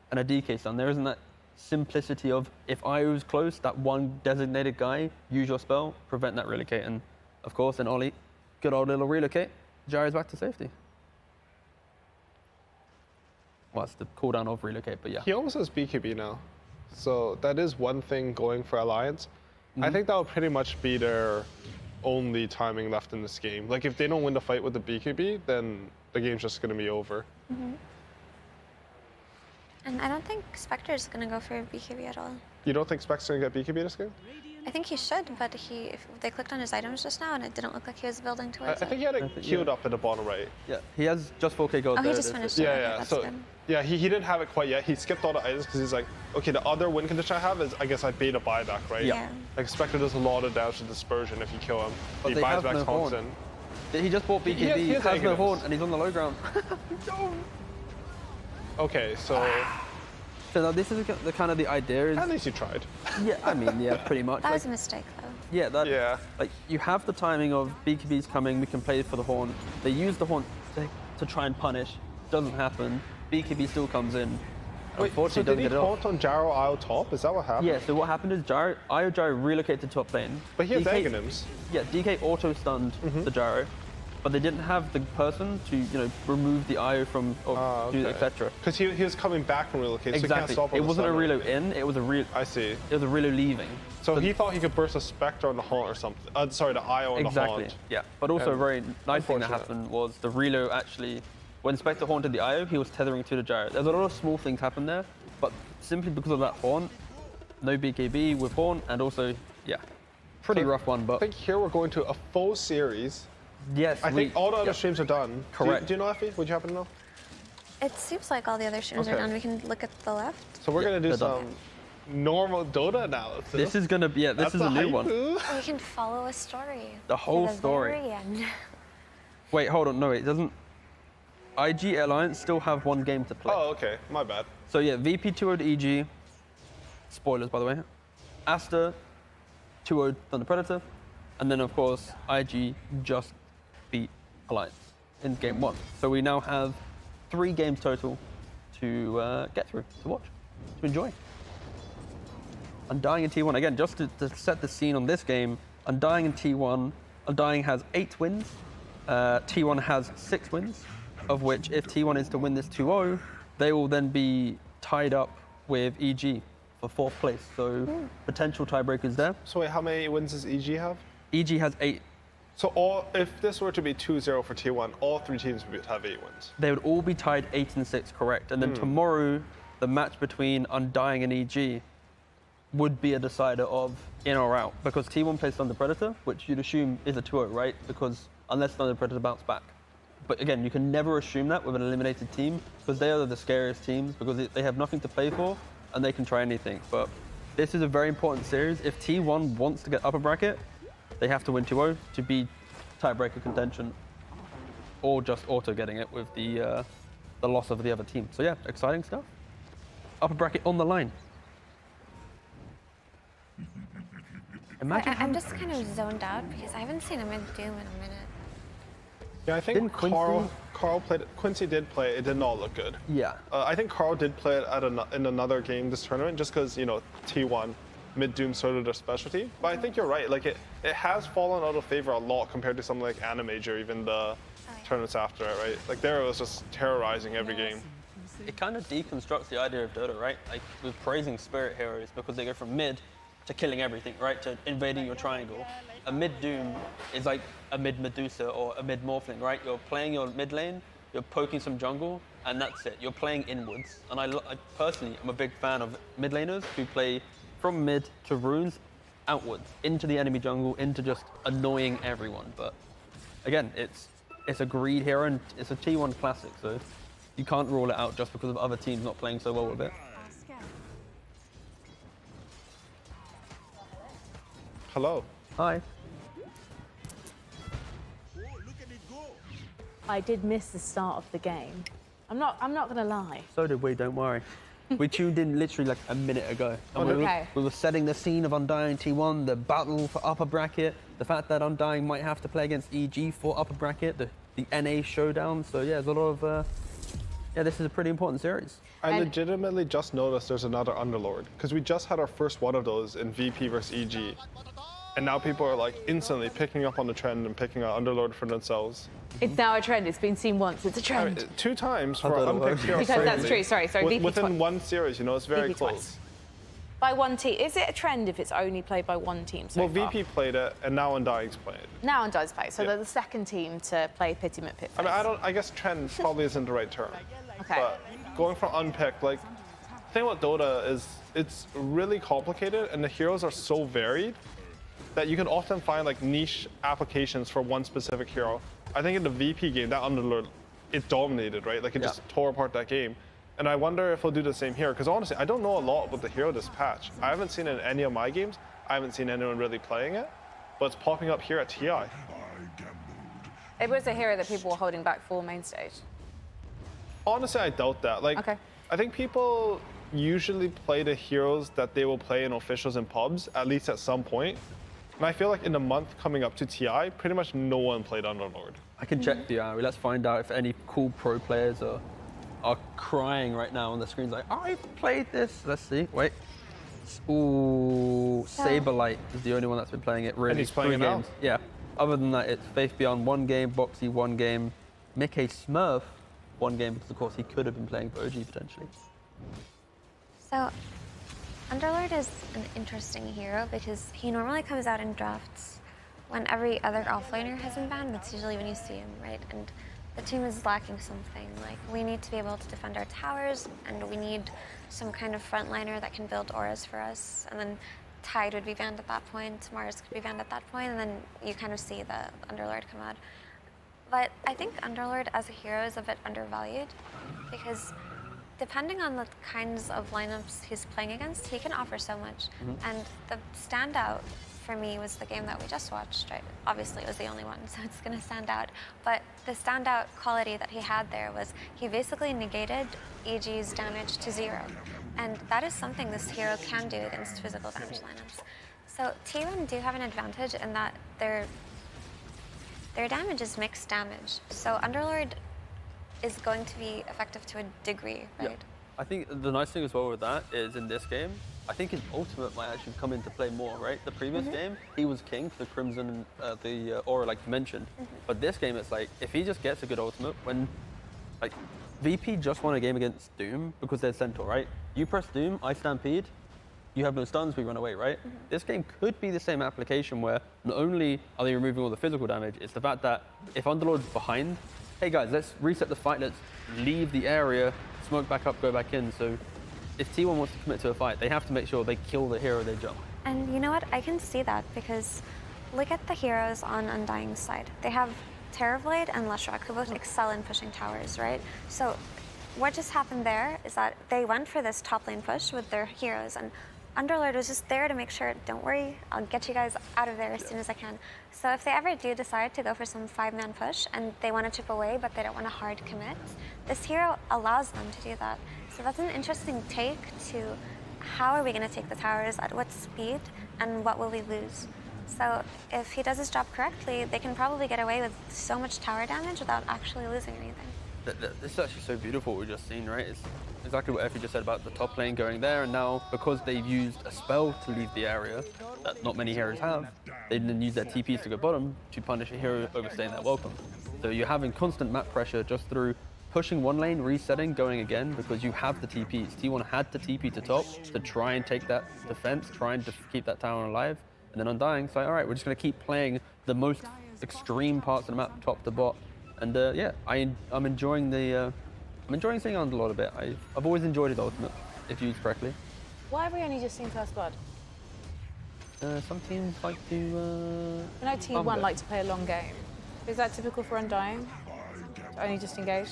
and a DK stun. There isn't that simplicity of, if IO's close, that one designated guy, use your spell, prevent that relocate. And of course, then Ollie, good old little relocate, gyro's back to safety. Well, it's the cooldown of relocate, but yeah.
He almost has BKB now. So that is one thing going for Alliance. I think that will pretty much be their only timing left in this game. Like, if they don't win the fight with the BKB, then the game's just going to be over.
And I don't think Spectre's going to go for BKB at all.
You don't think Spectre's going to get BKB this game?
I think he should, but if they clicked on his items just now and it didn't look like he was building towards
I think he had it queued up in the bottom right.
Yeah, he has just 4k gold.
Oh, he just finished it.
Yeah.
That's
So,
good.
yeah, he didn't have it quite yet. He skipped all the items because he's like, okay, the other win condition I have is, I guess I bait a buyback, right?
Yeah.
Like, Spectre does a lot of damage to dispersion if you kill him.
But
he
they
buys
have
back
no
taunts
horn.
in.
He just bought BKB, he has no horn, and he's on the low ground.
Okay, so...
So now this is the kind of the idea is...
At least you tried.
Yeah, I mean, yeah, pretty much.
That was a mistake, though.
Yeah, like, you have the timing of BKB's coming, we can play for the horn. They use the horn to try and punish. Doesn't happen. BKB still comes in.
Wait,
Unfortunately,
so did
doesn't
he
get it off.
taunt on Jaro Isle top? Is that what happened?
Yeah, so what happened is IO Gyro relocated to top lane.
But he has Aghanims.
Yeah, DK auto-stunned the Gyro, but they didn't have the person to, remove the IO from, do etc.
Because he was coming back from relocate, so he can't
Exactly.
stop on
It
the
wasn't a
stun.
reload in, it was a reload.
I see.
It was a reload leaving.
So he thought he could burst a Spectre on the haunt or something. Sorry, the IO on the haunt.
Exactly, yeah. But also a very nice thing that happened was the reload actually, when Spectre haunted the IO, he was tethering to the Gyro. There's a lot of small things happen there, but simply because of that haunt, no BKB with haunt, and also, yeah, pretty rough one, but...
I think here we're going to a full series.
Yes,
I think all the other streams are done.
Correct.
Do you know, Effie? Would you happen to know?
It seems like all the other streams are done. We can look at the left.
So we're going to do some normal Dota analysis.
This is going to be, this is a new one.
We can follow a story.
The whole
to the
story.
Very end.
Wait, hold on, no, it doesn't. IG Alliance still have one game to play.
Oh, okay, my bad.
So yeah, VP 2-0'd EG, spoilers by the way, Aster 2-0'd Thunder Predator, and then of course IG just beat Alliance in game 1. So we now have 3 games total to get through, to watch, to enjoy.
Undying and T1, again, just to set the scene on this game, Undying and T1, Undying has 8 wins, T1 has 6 wins, of which if T1 is to win this 2-0, they will then be tied up with EG for 4th place. So potential tiebreakers there.
So wait, how many wins does EG have?
EG has 8.
So if this were to be 2-0 for T1, all 3 teams would have 8 wins.
They would all be tied 8 and 6, correct? And then tomorrow, the match between Undying and EG would be a decider of in or out, because T1 plays Thunder Predator, which you'd assume is a 2-0, right? Because unless Thunder Predator bounce back. But again, you can never assume that with an eliminated team, because they are the scariest teams, because they have nothing to play for, and they can try anything. But this is a very important series. If T1 wants to get upper bracket, they have to win 2-0 to be tiebreaker contention, or just auto getting it with the loss of the other team. So yeah, exciting stuff. Upper bracket on the line. Imagine
I'm just kind of zoned out because I haven't seen a mid-doom in a minute.
Yeah, I think Carl played it. Quincy did play it. It did not look good.
Yeah.
I think Carl did play it in another game this tournament, just because, you know, T1 mid-doom sort of their specialty. But I think you're right. Like it has fallen out of favor a lot compared to something like Animage or even the tournaments after it, right? Like there it was just terrorizing every game.
It kind of deconstructs the idea of Dota, right? Like with praising Spirit Heroes because they go from mid to killing everything, right? To invading your triangle. A mid-doom is like a mid-Medusa or a mid-Morphling, right? You're playing your mid lane, you're poking some jungle, and that's it. You're playing inwards. And I personally am a big fan of mid laners who play from mid to runes outwards, into the enemy jungle, into just annoying everyone. But again, it's a greed hero and it's a T1 classic, so you can't rule it out just because of other teams not playing so well with it.
Hello.
Hi.
I did miss the start of the game. I'm not gonna lie.
So did we, don't worry. We tuned in literally like a minute ago. And we were setting the scene of Undying T1, the battle for upper bracket, the fact that Undying might have to play against EG for upper bracket, the NA showdown. So yeah, there's a lot of, this is a pretty important series.
I legitimately just noticed there's another Underlord, because we just had our first one of those in VP versus EG. And now people are like instantly picking up on the trend and picking out Underlord for themselves.
It's now a trend. It's been seen once. It's a trend.
I mean, 2 times for unpicked heroes.
2 times, that's true. Sorry.
Within one series, you know, it's very
VP
close.
Twice. By one team. Is it a trend if it's only played by one team so far?
VP played it, and now Undying's playing it.
Now Undying's playing. So they're the second team to play Pity McPit.
I mean, I guess trend probably isn't the right term.
Okay.
But going from unpicked, like, the thing about Dota is it's really complicated, and the heroes are so varied that you can often find like niche applications for one specific hero. I think in the VP game, that Underlord, it dominated, right? Like it just tore apart that game. And I wonder if we'll do the same here, because honestly, I don't know a lot about the hero this patch. I haven't seen it in any of my games. I haven't seen anyone really playing it, but it's popping up here at TI.
It was a hero that people were holding back for main stage.
Honestly, I doubt that. Like, I think people usually play the heroes that they will play in officials and pubs, at least at some point. And I feel like in the month coming up to TI, pretty much no one played Underlord.
I can check the Let's find out if any cool pro players are crying right now on the screens like, I've played this. Let's see. Wait. Ooh, Saberlight is the only one that's been playing it really.
And he's playing it
3 games.
now?
Yeah. Other than that, it's Faith Beyond 1 game, Boxy 1 game, Mickey Smurf 1 game, because of course he could have been playing for OG potentially.
So, Underlord is an interesting hero because he normally comes out in drafts when every other offlaner has been banned. That's usually when you see him, right? And the team is lacking something. Like, we need to be able to defend our towers, and we need some kind of frontliner that can build auras for us. And then Tide would be banned at that point, Mars could be banned at that point, and then you kind of see the Underlord come out. But I think Underlord as a hero is a bit undervalued because depending on the kinds of lineups he's playing against, he can offer so much. And the standout for me was the game that we just watched, right? Obviously it was the only one, so it's gonna stand out. But the standout quality that he had there was he basically negated EG's damage to 0. And that is something this hero can do against physical damage lineups. So T1 do have an advantage in that their damage is mixed damage. So Underlord is going to be effective to a degree, right?
Yeah. I think the nice thing as well with that is in this game, I think his ultimate might actually come into play more, right? The previous game, he was king for the Crimson, the Aura, like you mentioned. But this game, it's like, if he just gets a good ultimate, when, like, VP just won a game against Doom because they're Centaur, right? You press Doom, I Stampede, you have no stuns, we run away, right? This game could be the same application where not only are they removing all the physical damage, it's the fact that if Underlord's behind, hey guys, let's reset the fight, let's leave the area, smoke back up, go back in. So if T1 wants to commit to a fight, they have to make sure they kill the hero they jump.
And you know what? I can see that because look at the heroes on Undying's side. They have Terrorblade and Leshrac, who both excel in pushing towers, right? So what just happened there is that they went for this top lane push with their heroes, and Underlord was just there to make sure, don't worry, I'll get you guys out of there as soon as I can. So if they ever do decide to go for some 5-man push and they want to chip away but they don't want a hard commit, this hero allows them to do that. So that's an interesting take to how are we going to take the towers, at what speed, and what will we lose? So if he does his job correctly, they can probably get away with so much tower damage without actually losing anything.
This is actually so beautiful what we've just seen, right? It's exactly what Effie just said about the top lane going there, and now because they've used a spell to leave the area that not many heroes have, they then use their TPs to go bottom to punish a hero overstaying their welcome. So you're having constant map pressure just through pushing one lane, resetting, going again, because you have the TPs. T1 had to TP to top to try and take that defense, trying to keep that tower alive, and then Undying, so all right, we're just going to keep playing the most extreme parts of the map, top to bot. And yeah, I'm enjoying the I'm enjoying seeing Underlord a bit. I've always enjoyed his ultimate, if used correctly.
Why have we only just seen First Blood?
Some teams like to.
I know T1 like to play a long game. Is that typical for Undying? Only just engage?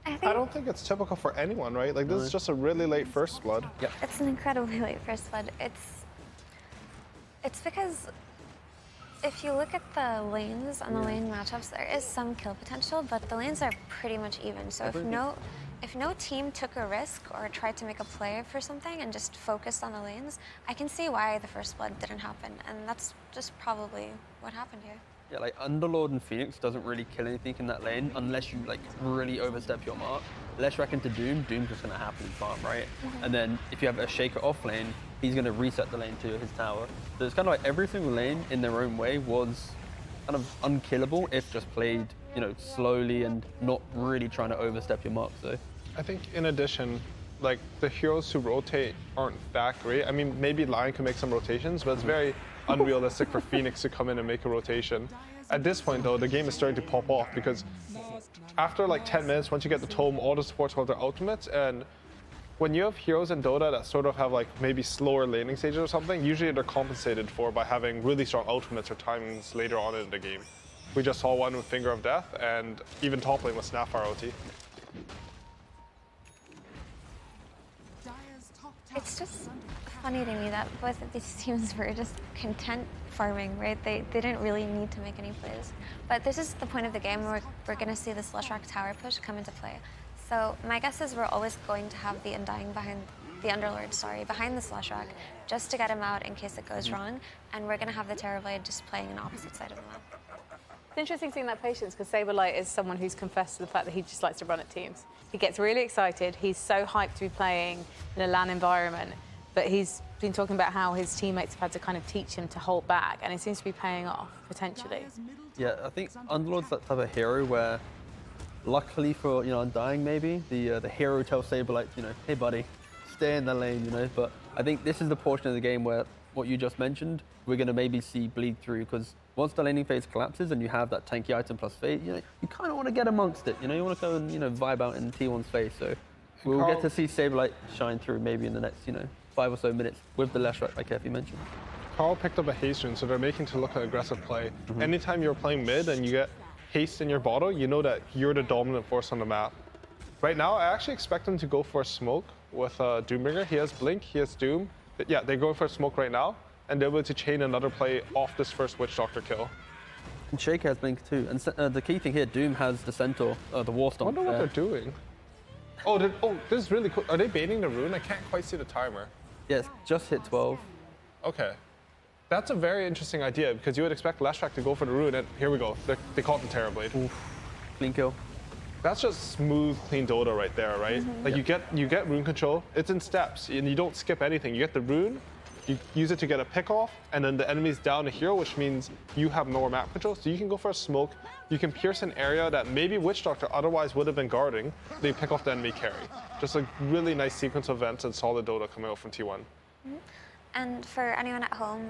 I don't think it's typical for anyone, right? Like this is just a really late First Blood.
Yep.
It's an incredibly late First Blood. It's because if you look at the lanes and the lane matchups, there is some kill potential, but the lanes are pretty much even. So if no team took a risk or tried to make a play for something and just focused on the lanes, I can see why the First Blood didn't happen, and that's just probably what happened here.
Yeah, like Underlord and Phoenix doesn't really kill anything in that lane unless you like really overstep your mark. Leshrac into Doom's just gonna happily farm, right? And then if you have a Shaker off lane, he's gonna reset the lane to his tower. So it's kind of like every single lane in their own way was kind of unkillable if just played, you know, slowly and not really trying to overstep your mark. So
I think in addition, like the heroes who rotate aren't that great. I mean, maybe Lion can make some rotations, but it's very unrealistic for Phoenix to come in and make a rotation. At this point though, the game is starting to pop off because after like 10 minutes, once you get the tome, all the supports have their ultimates, and when you have heroes in Dota that sort of have like maybe slower laning stages or something, usually they're compensated for by having really strong ultimates or timings later on in the game. We just saw one with Finger of Death, and even top lane with Snapfire OT.
It's just funny to me that both of these teams were just content farming, right? They didn't really need to make any plays. But this is the point of the game where we're going to see this Leshrac tower push come into play. So my guess is we're always going to have the Undying behind the Underlord, behind this Leshrac, just to get him out in case it goes wrong. And we're going to have the Terrorblade just playing an opposite side of the map.
It's interesting seeing that patience because Saberlight is someone who's confessed to the fact that he just likes to run at teams. He gets really excited. He's so hyped to be playing in a LAN environment, but he's been talking about how his teammates have had to kind of teach him to hold back, and it seems to be paying off potentially.
yeah, I think Underlord's that type of hero where, luckily for Undying maybe, the hero tells Saberlight, hey buddy, stay in the lane, But I think this is the portion of the game where what you just mentioned, we're going to maybe see bleed through, because once the laning phase collapses and you have that tanky item plus fate, you kind of want to get amongst it. You want to go and vibe out in T1's face. So we'll get to see Saberlight shine through maybe in the next 5 or so minutes with the Leshrac, like Effie mentioned.
Carl picked up a haste rune, so they're making to look an aggressive play. Anytime you're playing mid and you get haste in your bottle, you know that you're the dominant force on the map. Right now, I actually expect them to go for a smoke with Doombringer. He has Blink, he has Doom. Yeah, they're going for a smoke right now, and they're able to chain another play off this first Witch Doctor kill.
And Shaker has Blink too. And the key thing here, Doom has the Centaur, the War Stomp.
I wonder what they're doing. Oh, this is really cool. Are they baiting the rune? I can't quite see the timer.
Yes, just hit 12.
Okay. That's a very interesting idea, because you would expect Leshrac to go for the rune, and here we go. They caught the Terrorblade.
Oof. Clean kill.
that's just smooth, clean Dota right there, right? Like you get rune control. It's in steps, and you don't skip anything. You get the rune, you use it to get a pick off, and then the enemy's down a hero, which means you have more map control. So you can go for a smoke. You can pierce an area that maybe Witch Doctor otherwise would have been guarding. They pick off the enemy carry. Just a really nice sequence of events and solid Dota coming out from T1.
And for anyone at home,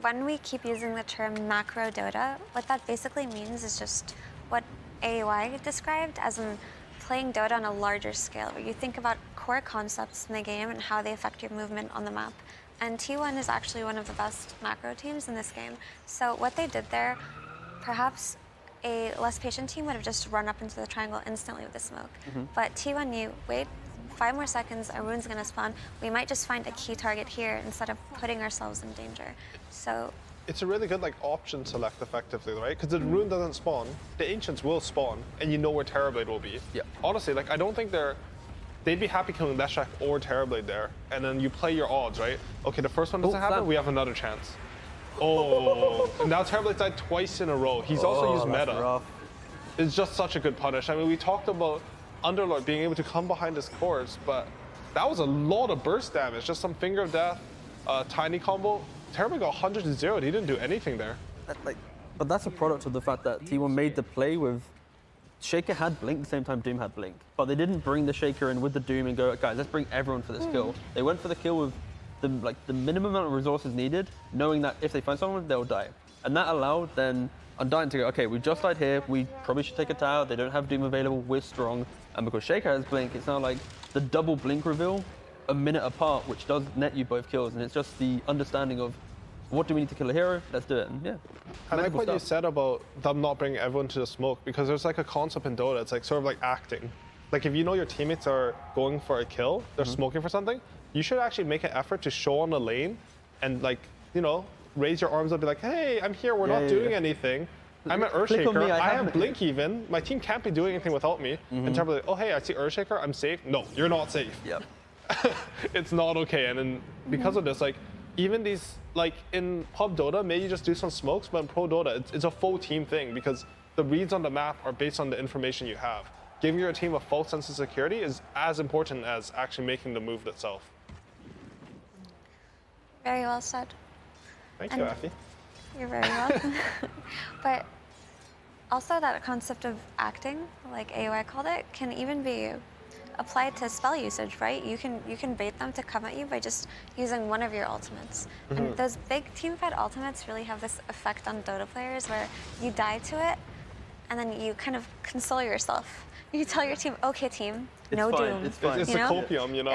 when we keep using the term macro Dota, what that basically means is just what AUI described as in playing Dota on a larger scale, where you think about core concepts in the game and how they affect your movement on the map. And T1 is actually one of the best macro teams in this game. So what they did there, perhaps a less patient team would have just run up into the triangle instantly with the smoke. But T1 knew, wait, 5 more seconds, a rune's gonna spawn. We might just find a key target here instead of putting ourselves in danger. So
it's a really good like option select effectively, right? Because the rune doesn't spawn, the ancients will spawn, and you know where Terrorblade will be. Yeah. Honestly, like I don't think they'd be happy killing Leshrac or Terrorblade there, and then you play your odds, right? Okay, the first one doesn't happen, we have another chance. Oh, and now Terrorblade died twice in a row. He's also used meta.
Rough.
It's just such a good punish. I mean, we talked about Underlord being able to come behind his cores, but that was a lot of burst damage. Just some Finger of Death, tiny combo. Terrorblade got 100 to 0. He didn't do anything there.
But that's a product of the fact that T1 made the play with Shaker had Blink the same time Doom had Blink, but they didn't bring the Shaker in with the Doom and go, guys, let's bring everyone for this kill. They went for the kill with the minimum amount of resources needed, knowing that if they find someone, they'll die. And that allowed then Undying to go, okay, we just died here, we probably should take a tower, they don't have Doom available, we're strong. And because Shaker has Blink, it's now like the double Blink reveal a minute apart, which does net you both kills, and it's just the understanding of what do we need to kill a hero? Let's do it. And yeah.
I like what you said about them not bringing everyone to the smoke, because there's like a concept in Dota, it's like sort of like acting. Like if you know your teammates are going for a kill, they're smoking for something, you should actually make an effort to show on the lane and like, you know, raise your arms up and be like, hey, I'm here, we're not doing anything. I'm an Earthshaker, I have Blink even, my team can't be doing anything without me. And Terrorblade, like, oh hey, I see Earthshaker, I'm safe. No, you're not safe.
Yep.
It's not okay, and then because of this, like, even these, like in pub Dota, maybe you just do some smokes, but in pro Dota, it's a full team thing because the reads on the map are based on the information you have. Giving your team a false sense of security is as important as actually making the move itself.
very well said.
Thank you, Afi.
You're very welcome. But also that concept of acting, like AOI called it, can even be applied to spell usage, right? You can bait them to come at you by just using one of your ultimates. And those big teamfight ultimates really have this effect on Dota players where you die to it, and then you kind of console yourself. You tell your team, okay team, no Doom.
It's fine. It's a copium, you know?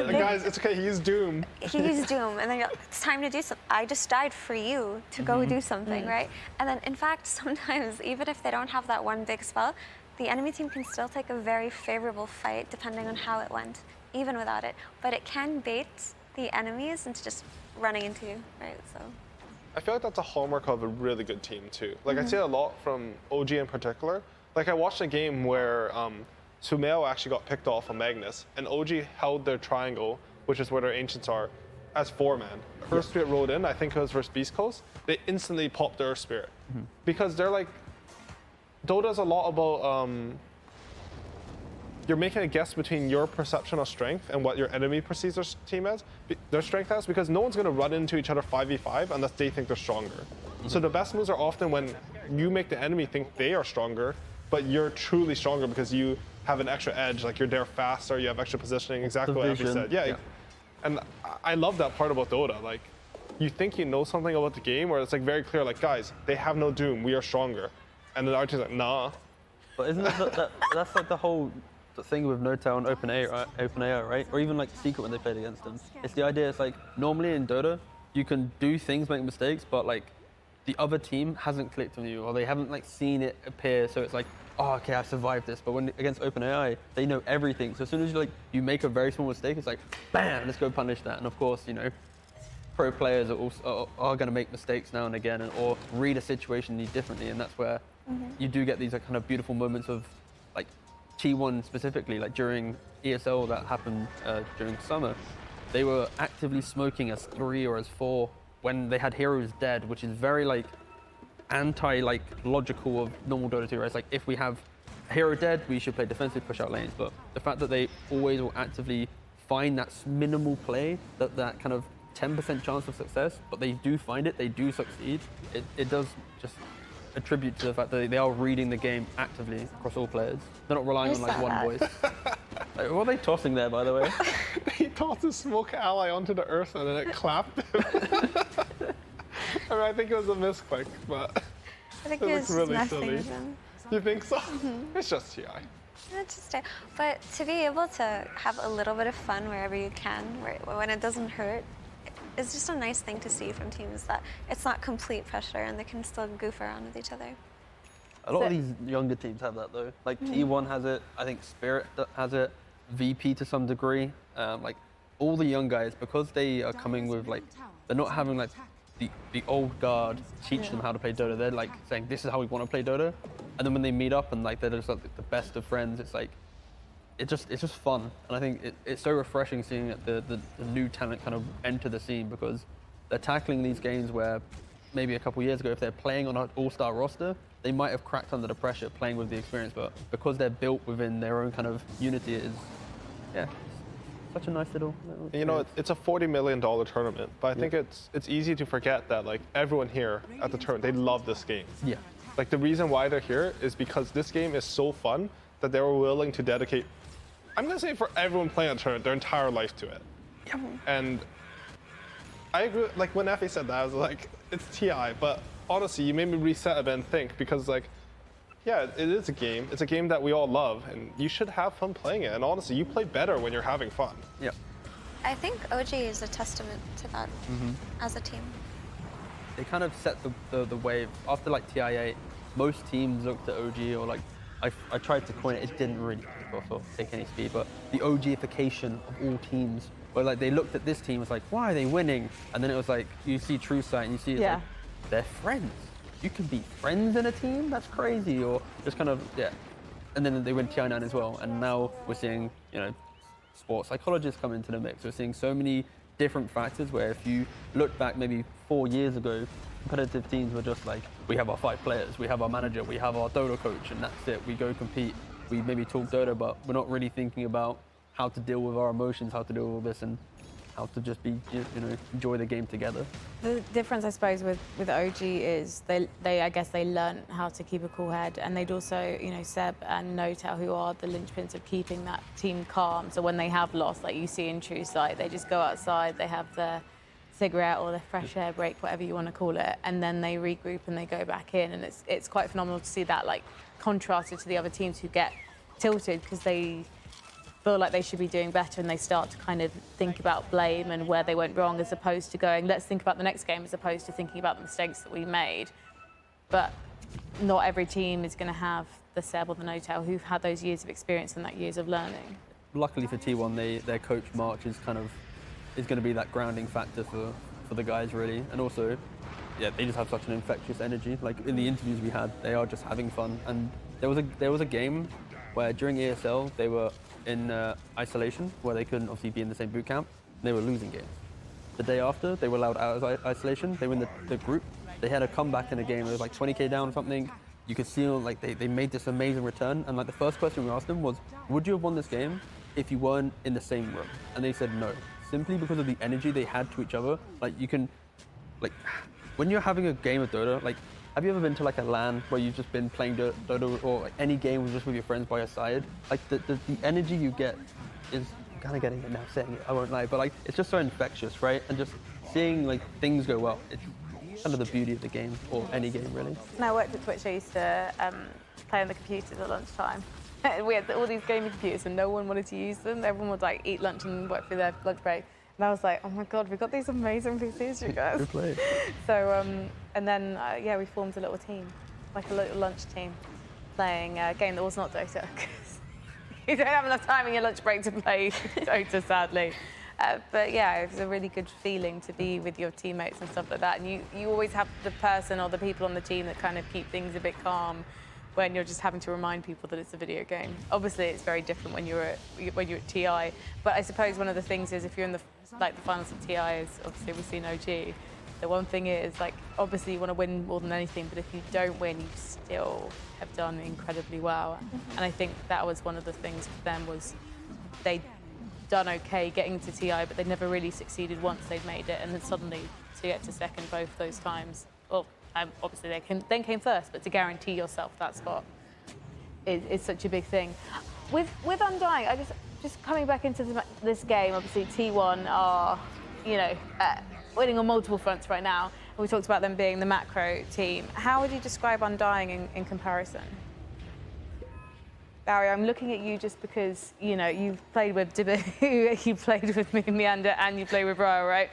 Guys, it's okay, he used Doom.
He used Doom, and then you're like, it's time to do something. I just died for you to go do something, right? And then in fact, sometimes, even if they don't have that one big spell, the enemy team can still take a very favorable fight depending on how it went, even without it. But it can bait the enemies into just running into you, right? So
I feel like that's a hallmark of a really good team too. Like I see it a lot from OG in particular. Like I watched a game where Sumail actually got picked off on Magnus, and OG held their triangle, which is where their ancients are, as 4-man. Earth Spirit rolled in, I think it was versus Beastcoast. They instantly popped the Earth Spirit because they're like, Dota's a lot about you're making a guess between your perception of strength and what your enemy perceives their team as, their strength as, because no one's going to run into each other 5v5 unless they think they're stronger. So the best moves are often when you make the enemy think they are stronger, but you're truly stronger because you have an extra edge, like you're there faster, you have extra positioning, exactly what Abby said. Yeah. And I love that part about Dota. Like, you think you know something about the game where it's like very clear, like, guys, they have no Doom, we are stronger. And then the RT's like, nah.
But isn't that's like the whole thing with NoTail and OpenAI, right? Or even like Secret when they played against them. It's the idea, it's like, normally in Dota, you can do things, make mistakes, but like, the other team hasn't clicked on you, or they haven't like seen it appear, so it's like, oh, okay, I survived this. But when against OpenAI, they know everything. So as soon as you make a very small mistake, it's like, bam, let's go punish that. And of course, you know, pro players are going to make mistakes now and again, or read a situation differently, and that's where you do get these like, kind of beautiful moments of like T1 specifically, like during ESL that happened during summer, they were actively smoking as 3 or as 4 when they had heroes dead, which is very like anti-logical of normal Dota 2, right? It's like if we have hero dead, we should play defensive push out lanes. But the fact that they always will actively find that minimal play, that kind of 10% chance of success, but they do find it, they do succeed, it does just attribute to the fact that they are reading the game actively across all players. They're not relying on like one voice. Like, what are they tossing there, by the way?
He tossed a smoke ally onto the earth and then it clapped him. I mean, I think it was a misclick, but
I think
it
it
looks
was
really
messing
silly.
with them.
You think so? It's just TI.
It's just, but to be able to have a little bit of fun wherever you can, when it doesn't hurt, it's just a nice thing to see from teams that it's not complete pressure and they can still goof around with each other.
A lot of these younger teams have that though. Like T1 has it, I think Spirit has it, VP to some degree. Like all the young guys, because they are coming with like, they're not having like the old guard teach them how to play Dota. They're like saying, this is how we want to play Dota. And then when they meet up and like they're just like the best of friends, it's like, it's just fun. And I think it's so refreshing seeing the new talent kind of enter the scene, because they're tackling these games where maybe a couple years ago, if they're playing on an all-star roster, they might have cracked under the pressure playing with the experience, but because they're built within their own kind of unity, it is, yeah, such a nice little
you know, it's a $40 million tournament, but I think it's easy to forget that like everyone here at the tournament, they love this game.
Yeah.
Like the reason why they're here is because this game is so fun that they were willing to dedicate, I'm gonna say for everyone playing the tournament, their entire life to it.
Yeah.
And I agree, like when Effie said that, I was like, it's TI, but honestly, you made me reset a bit and think, because like, yeah, it is a game. It's a game that we all love, and you should have fun playing it. And honestly, you play better when you're having fun.
Yeah.
I think OG is a testament to that as a team.
They kind of set the wave. After like TI8, most teams looked at OG, or like, I tried to coin it, it didn't really take any speed, but the OG-ification of all teams, where like they looked at this team, was like, why are they winning? And then it was like, you see True Sight and you see it's like, they're friends. You can be friends in a team? That's crazy. Or just kind of, yeah. And then they went TI9 as well. And now we're seeing, you know, sports psychologists come into the mix. We're seeing so many different factors where if you look back maybe 4 years ago, competitive teams were just like, we have our 5 players, we have our manager, we have our Dota coach, and that's it. We go compete. We maybe talk Dota, but we're not really thinking about how to deal with our emotions, how to deal with all this, and how to just be, you know, enjoy the game together.
The difference, I suppose, with OG is they I guess they learn how to keep a cool head, and they'd also, you know, Seb and Notel, who are the linchpins of keeping that team calm. So when they have lost, like you see in True Sight, they just go outside, they have their cigarette or their fresh air break, whatever you want to call it, and then they regroup and they go back in, and it's quite phenomenal to see that like contrasted to the other teams who get tilted because they feel like they should be doing better, and they start to kind of think about blame and where they went wrong, as opposed to going, let's think about the next game, as opposed to thinking about the mistakes that we made. But not every team is going to have the Seb or the Notel who've had those years of experience and that years of learning.
Luckily for T1, their coach March is going to be that grounding factor for the guys, really. And also, yeah, they just have such an infectious energy. Like in the interviews we had, they are just having fun. And there was a game where during ESL they were in isolation, where they couldn't obviously be in the same boot camp. They were losing games. The day after, they were allowed out of isolation. They win the group. They had a comeback in a game. It was like 20k down or something. You could see like they made this amazing return. And like the first question we asked them was, would you have won this game if you weren't in the same room? And they said no, simply because of the energy they had to each other. Like you can, like when you're having a game of Dota, like have you ever been to like a LAN where you've just been playing Dota or like any game just with your friends by your side? Like the energy you get is, I'm kind of getting it now saying it, I won't lie, but like it's just so infectious, right? And just seeing like things go well, it's kind of the beauty of the game, or any game really.
When I worked at Twitch, I used to play on the computers at lunchtime. We had all these gaming computers and no one wanted to use them. Everyone would like eat lunch and work through their lunch break. And I was like, oh my God, we've got these amazing PCs, you guys.
Good play.
So, and then, yeah, we formed a little team, like a little lunch team, playing a game that was not Dota, because you don't have enough time in your lunch break to play Dota, sadly. But yeah, it was a really good feeling to be with your teammates and stuff like that. And you always have the person or the people on the team that kind of keep things a bit calm when you're just having to remind people that it's a video game. Obviously, it's very different when you're at TI. But I suppose one of the things is if you're in the finals of TI, is obviously we've seen OG, the one thing is, like, obviously you want to win more than anything, but if you don't win, you still have done incredibly well. And I think that was one of the things for them was they'd done okay getting to TI, but they never really succeeded once they'd made it. And then suddenly to get to second both those times, well, obviously they then came first, but to guarantee yourself that spot is such a big thing. With Undying, I just coming back into this game, obviously T1 are, you know, winning on multiple fronts right now. We talked about them being the macro team. How would you describe Undying in comparison? Barry, I'm looking at you just because, you know, you've played with Dibu, you played with Meander, and you play with Ryo, right?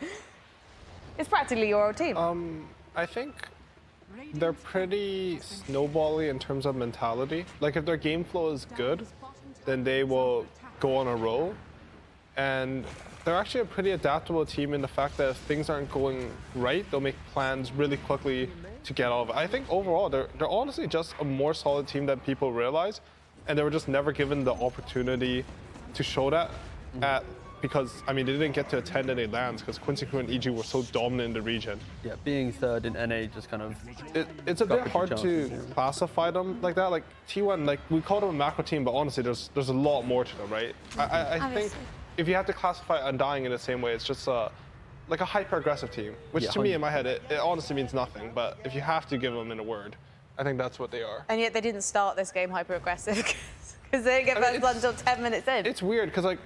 It's practically your old team.
I think they're pretty snowbally in terms of mentality. Like, if their game flow is good, then they will go on a roll. And they're actually a pretty adaptable team in the fact that if things aren't going right, they'll make plans really quickly to get out of it. I think overall, they're honestly just a more solid team than people realize, and they were just never given the opportunity to show that because, I mean, they didn't get to attend any lands because Quincy Crew and EG were so dominant in the region.
Yeah, being third in NA just kind of...
It's a bit hard to classify them like that. Like, T1, like, we call them a macro team, but honestly, there's a lot more to them, right? I think if you have to classify Undying in the same way, it's just like a hyper-aggressive team, which to me, in my head, it honestly means nothing. But if you have to give them in a word, I think that's what they are.
And yet they didn't start this game hyper-aggressive because they didn't get first blood until 10 minutes in.
It's weird because, like,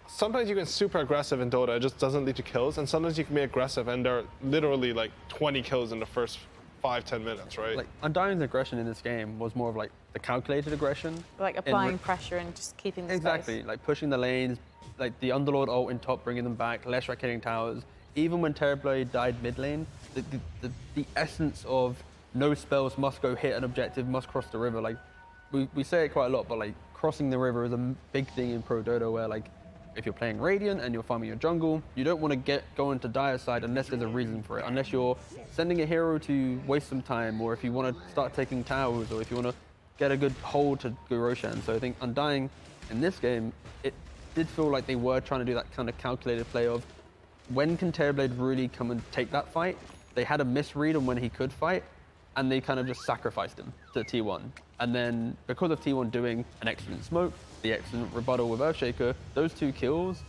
sometimes you can super aggressive in Dota, it just doesn't lead to kills, and sometimes you can be aggressive and there are literally like 20 kills in the first 5-10 minutes, right?
Like, Undying's aggression in this game was more of like the calculated aggression.
Like applying pressure and just keeping the
Exactly,
space.
like pushing the lanes, like the Underlord ult in top, bringing them back, less hitting towers. Even when Terrorblade died mid lane, the essence of no spells must go hit an objective, must cross the river. Like, we say it quite a lot, but like crossing the river is a big thing in Pro Dota where like, if you're playing Radiant and you're farming your jungle, you don't want to go into dire side unless there's a reason for it. Unless you're sending a hero to waste some time, or if you want to start taking towers, or if you want to get a good hold to go Roshan. So I think Undying in this game, it did feel like they were trying to do that kind of calculated play of when can Terrorblade really come and take that fight? They had a misread on when he could fight, and they kind of just sacrificed him to T1. And then because of T1 doing an excellent smoke, the excellent rebuttal with Earthshaker, those 2 kills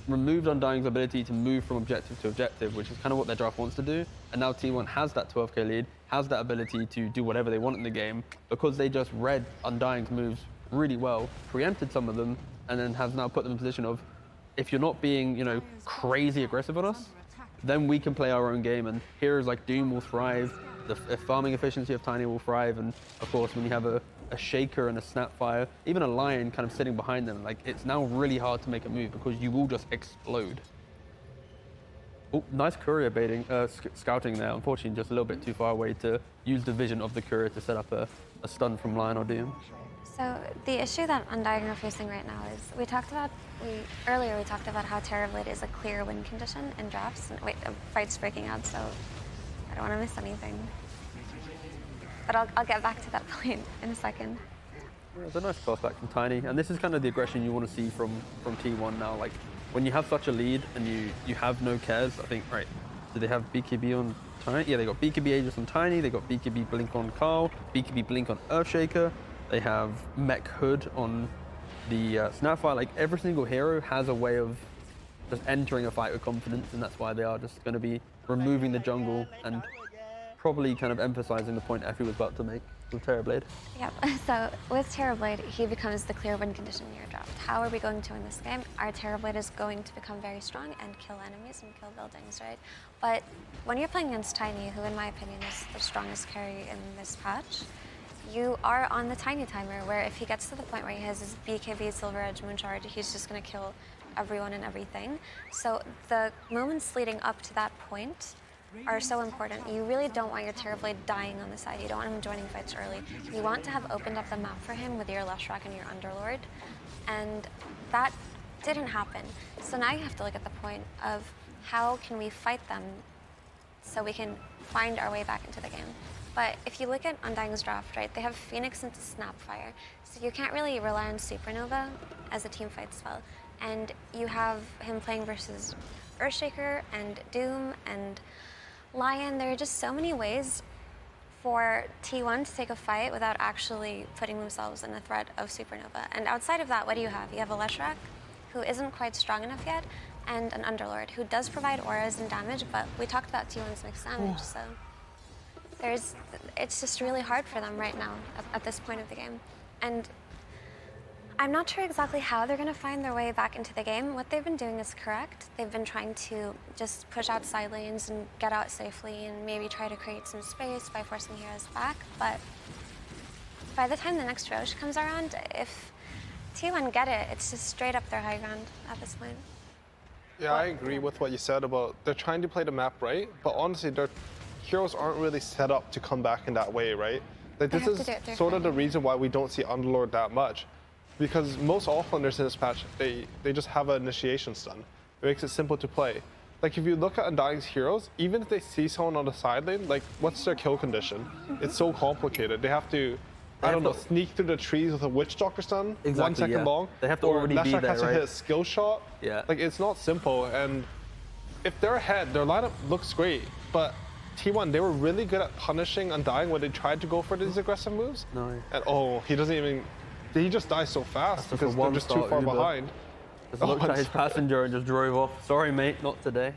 removed Undying's ability to move from objective to objective, which is kind of what their draft wants to do. And now T1 has that 12k lead, has that ability to do whatever they want in the game because they just read Undying's moves really well, preempted some of them, and then has now put them in a position of, if you're not being, you know, crazy aggressive on us, then we can play our own game, and heroes like Doom will thrive, the farming efficiency of Tiny will thrive, and of course when you have a Shaker and a Snapfire, even a Lion kind of sitting behind them, like, it's now really hard to make a move because you will just explode. Oh, nice courier baiting, scouting there. Unfortunately, just a little bit too far away to use the vision of the courier to set up a stun from Lion or Doom.
So the issue that Undying are facing right now is earlier we talked about how Terrorblade is a clear win condition in drafts. And wait, a fight's breaking out, so I don't want to miss anything. But I'll get back to that point in a second.
It's a nice pass back from Tiny, and this is kind of the aggression you want to see from T1 now. Like, when you have such a lead and you have no cares, I think, right, do they have BKB on Tiny? Yeah, they got BKB Aegis on Tiny, they got BKB Blink on Carl, BKB Blink on Earthshaker, they have Mech Hood on the Snapfire. Like, every single hero has a way of just entering a fight with confidence, and that's why they are just going to be removing the jungle and probably kind of emphasizing the point Effie was about to make with Terrorblade.
Yep, so with Terrorblade, he becomes the clear win condition in your draft. How are we going to win this game? Our Terrorblade is going to become very strong and kill enemies and kill buildings, right? But when you're playing against Tiny, who in my opinion is the strongest carry in this patch, you are on the Tiny timer, where if he gets to the point where he has his BKB Silver Edge Moonshard, he's just going to kill everyone and everything. So the moments leading up to that point are so important. You really don't want your Terrorblade dying on the side. You don't want him joining fights early. You want to have opened up the map for him with your Leshrac and your Underlord, and that didn't happen. So now you have to look at the point of how can we fight them so we can find our way back into the game. But if you look at Undying's draft, right, they have Phoenix into Snapfire, so you can't really rely on Supernova as a team fight spell. And you have him playing versus Earthshaker and Doom and Lion, there are just so many ways for T1 to take a fight without actually putting themselves in the threat of Supernova. And outside of that, what do you have? You have a Leshrac, who isn't quite strong enough yet, and an Underlord, who does provide auras and damage, but we talked about T1's mixed damage, so it's just really hard for them right now at this point of the game. And I'm not sure exactly how they're going to find their way back into the game. What they've been doing is correct. They've been trying to just push out side lanes and get out safely and maybe try to create some space by forcing heroes back. But by the time the next Roche comes around, if T1 get it, it's just straight up their high ground at this point.
Yeah, I agree with what you said about they're trying to play the map right, but honestly, their heroes aren't really set up to come back in that way, right? Like, this is sort of the reason why we don't see Underlord that much. Because most offlanders in this patch, they just have an initiation stun. It makes it simple to play. Like, if you look at Undying's heroes, even if they see someone on the side lane, like, what's their kill condition? It's so complicated. They have to, I don't know, sneak through the trees with a Witch Doctor stun, 1 second long.
They have to already be there,
has to
right?
hit a skill shot.
Yeah.
Like, it's not simple. And if they're ahead, their lineup looks great. But T1, they were really good at punishing Undying when they tried to go for these aggressive moves.
No.
And oh, he doesn't even... He just dies so fast because they're just too far behind.
Just looked at his passenger and just drove off. Sorry, mate, not today.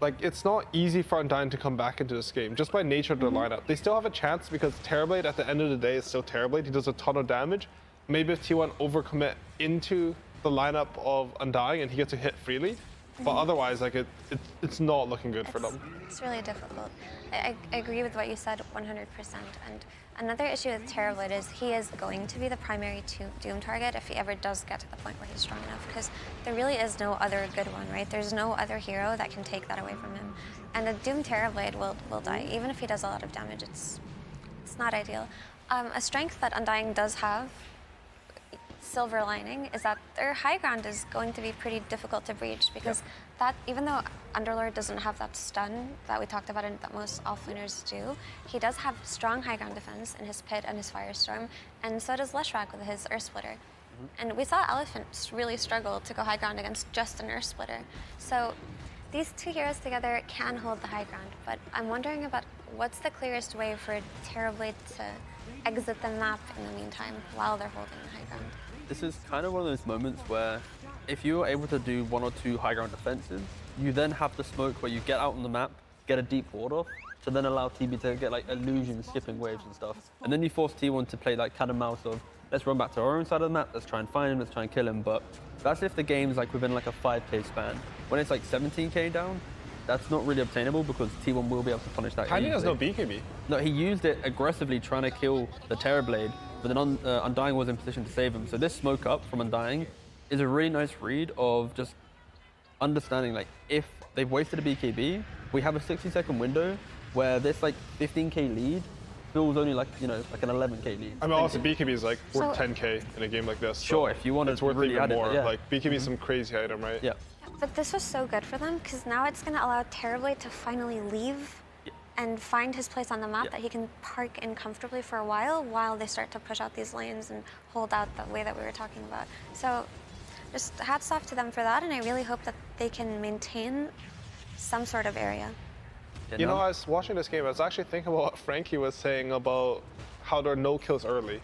Like, it's not easy for Undying to come back into this game, just by nature of their lineup. They still have a chance because Terrorblade, at the end of the day, is still Terrorblade. He does a ton of damage. Maybe if T1 overcommit into the lineup of Undying and he gets to hit freely, but otherwise, like, it's not looking good for them.
It's really difficult. I agree with what you said 100%. And another issue with Terrorblade is he is going to be the primary Doom target if he ever does get to the point where he's strong enough, because there really is no other good one, right? There's no other hero that can take that away from him. And a Doom Terrorblade will die. Even if he does a lot of damage, it's not ideal. A strength that Undying does have, silver lining, is that their high ground is going to be pretty difficult to breach, because that, even though Underlord doesn't have that stun that we talked about and that most offlaners do, he does have strong high ground defense in his Pit and his Firestorm, and so does Leshrac with his Earth Splitter. And we saw Elephant really struggle to go high ground against just an Earth Splitter. So these two heroes together can hold the high ground, but I'm wondering about what's the clearest way for Terrorblade to exit the map in the meantime while they're holding the high ground.
This is kind of one of those moments where if you're able to do 1 or 2 high ground defenses, you then have the smoke where you get out on the map, get a deep ward off, to then allow TB to get like illusions, skipping waves and stuff. And then you force T1 to play like cat and mouse of, let's run back to our own side of the map, let's try and find him, let's try and kill him. But that's if the game's like within like a 5k span. When it's like 17k down, that's not really obtainable because T1 will be able to punish that.
Tiny has no BKB.
No, he used it aggressively trying to kill the Terrorblade, but then Undying was in position to save him. So this smoke up from Undying is a really nice read of just understanding, like, if they've wasted a BKB, we have a 60-second window where this like 15k lead feels only like, you know, like an 11k lead.
I mean, also BKB is like worth 10k in a game like this.
Sure,
so
if you want to
it's worth
really
even more.
Yeah.
Like BKB is some crazy item, right?
Yeah.
But this was so good for them because now it's going to allow Terrorblade to finally leave and find his place on the map that he can park in comfortably for a while they start to push out these lanes and hold out the way that we were talking about. So just hats off to them for that, and I really hope that they can maintain some sort of area.
You know, I was watching this game, I was actually thinking about what Frankie was saying about how there are no kills early.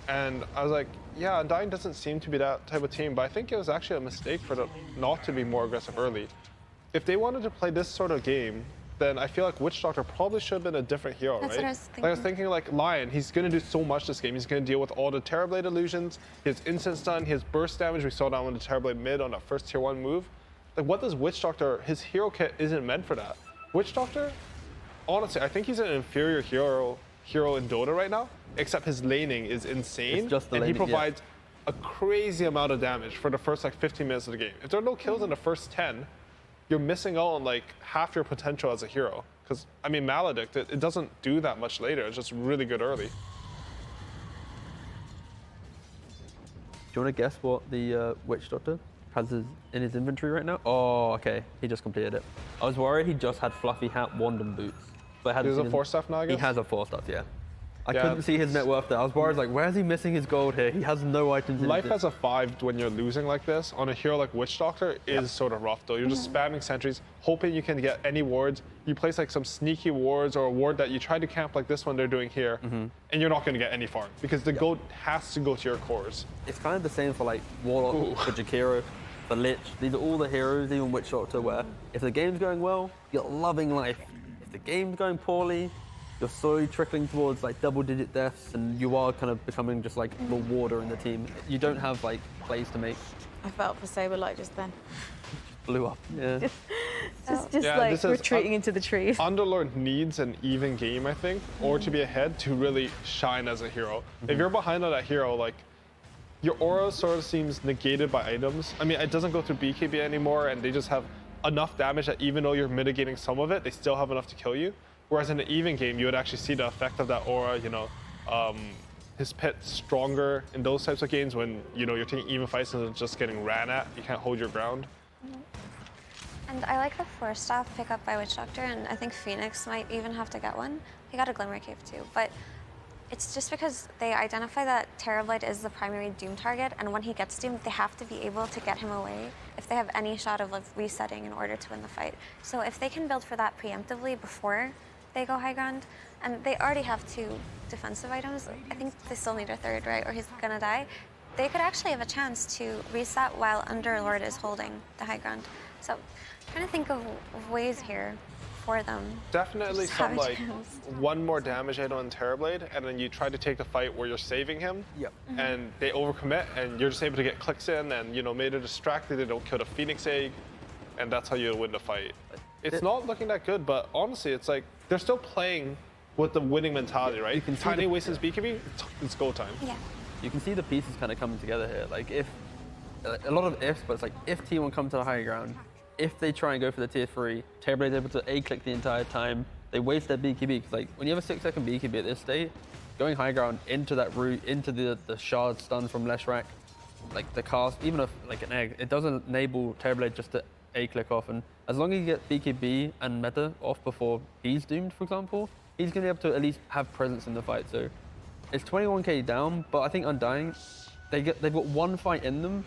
And I was like, yeah, Undying doesn't seem to be that type of team, but I think it was actually a mistake for them not to be more aggressive early. If they wanted to play this sort of game, then I feel like Witch Doctor probably should have been a different hero,
That's
right?
what I was thinking.
Like I was thinking like Lion, he's going to do so much this game. He's going to deal with all the Terrorblade illusions, his instant stun, his burst damage. We saw that on the Terrorblade mid on that first tier 1 move. Like, what does Witch Doctor, his hero kit isn't meant for that. Witch Doctor, honestly, I think he's an inferior hero in Dota right now, except his laning is insane.
It's just the
and
laning,
he provides a crazy amount of damage for the first like 15 minutes of the game. If there are no kills in the first 10, you're missing out on like half your potential as a hero. Because, I mean, Maledict, it doesn't do that much later. It's just really good early.
Do you want to guess what the Witch Doctor has in his inventory right now? Oh, okay. He just completed it. I was worried he just had Fluffy Hat, Wand, and Boots. But
He has a 4-staff now, I guess?
He has a 4-staff, yeah. I couldn't see his net worth there. I was worried, like, where is he missing his gold here? He has no items in
Life
his
as a 5 when you're losing like this on a hero like Witch Doctor is sort of rough though. You're just spamming sentries, hoping you can get any wards. You place like some sneaky wards or a ward that you try to camp like this one they're doing here, and you're not going to get any farm because the gold has to go to your cores.
It's kind of the same for like Warlock, for Jakiro, for Lich. These are all the heroes, even Witch Doctor, where if the game's going well, you're loving life. If the game's going poorly, you're slowly trickling towards like double-digit deaths, and you are kind of becoming just like the warder in the team. You don't have like plays to make.
I felt for Saberlight just then.
Blew up. Yeah.
Just retreating into the trees.
Underlord needs an even game, I think, or to be ahead to really shine as a hero. If you're behind on that hero, like your aura sort of seems negated by items. I mean, it doesn't go through BKB anymore, and they just have enough damage that even though you're mitigating some of it, they still have enough to kill you. Whereas in an even game, you would actually see the effect of that aura, you know, his pit stronger in those types of games when, you know, you're taking even fights and it's just getting ran at. You can't hold your ground.
And I like the Force Staff pickup by Witch Doctor, and I think Phoenix might even have to get one. He got a Glimmer Cape too, but it's just because they identify that Terrorblade is the primary Doom target, and when he gets Doomed, they have to be able to get him away if they have any shot of like resetting in order to win the fight. So if they can build for that preemptively before they go high ground, and they already have 2 defensive items, I think they still need a 3rd, right, or he's gonna die. They could actually have a chance to reset while Underlord is holding the high ground. So I'm trying to think of ways here for them.
Definitely some like one more damage hit on Terrorblade, and then you try to take the fight where you're saving him.
Yep.
And they overcommit, and you're just able to get clicks in, and you know, made it distracted. They don't kill the Phoenix Egg, and that's how you win the fight. It's not looking that good, but honestly, it's like they're still playing with the winning mentality, right? Tiny wastes his BKB, it's go time.
Yeah.
You can see the pieces kind of coming together here. Like if a lot of ifs, but it's like if T1 come to the high ground, if they try and go for the tier 3, Terrorblade's able to A-click the entire time. They waste their BKB, because like when you have a 6-second BKB at this state, going high ground into that route, into the shard stun from Leshrac, like the cast, even if like an egg, it doesn't enable Terrorblade just to A-click off. And as long as you get BKB and meta off before he's doomed, for example, he's going to be able to at least have presence in the fight. So it's 21k down, but I think Undying, they've got one fight in them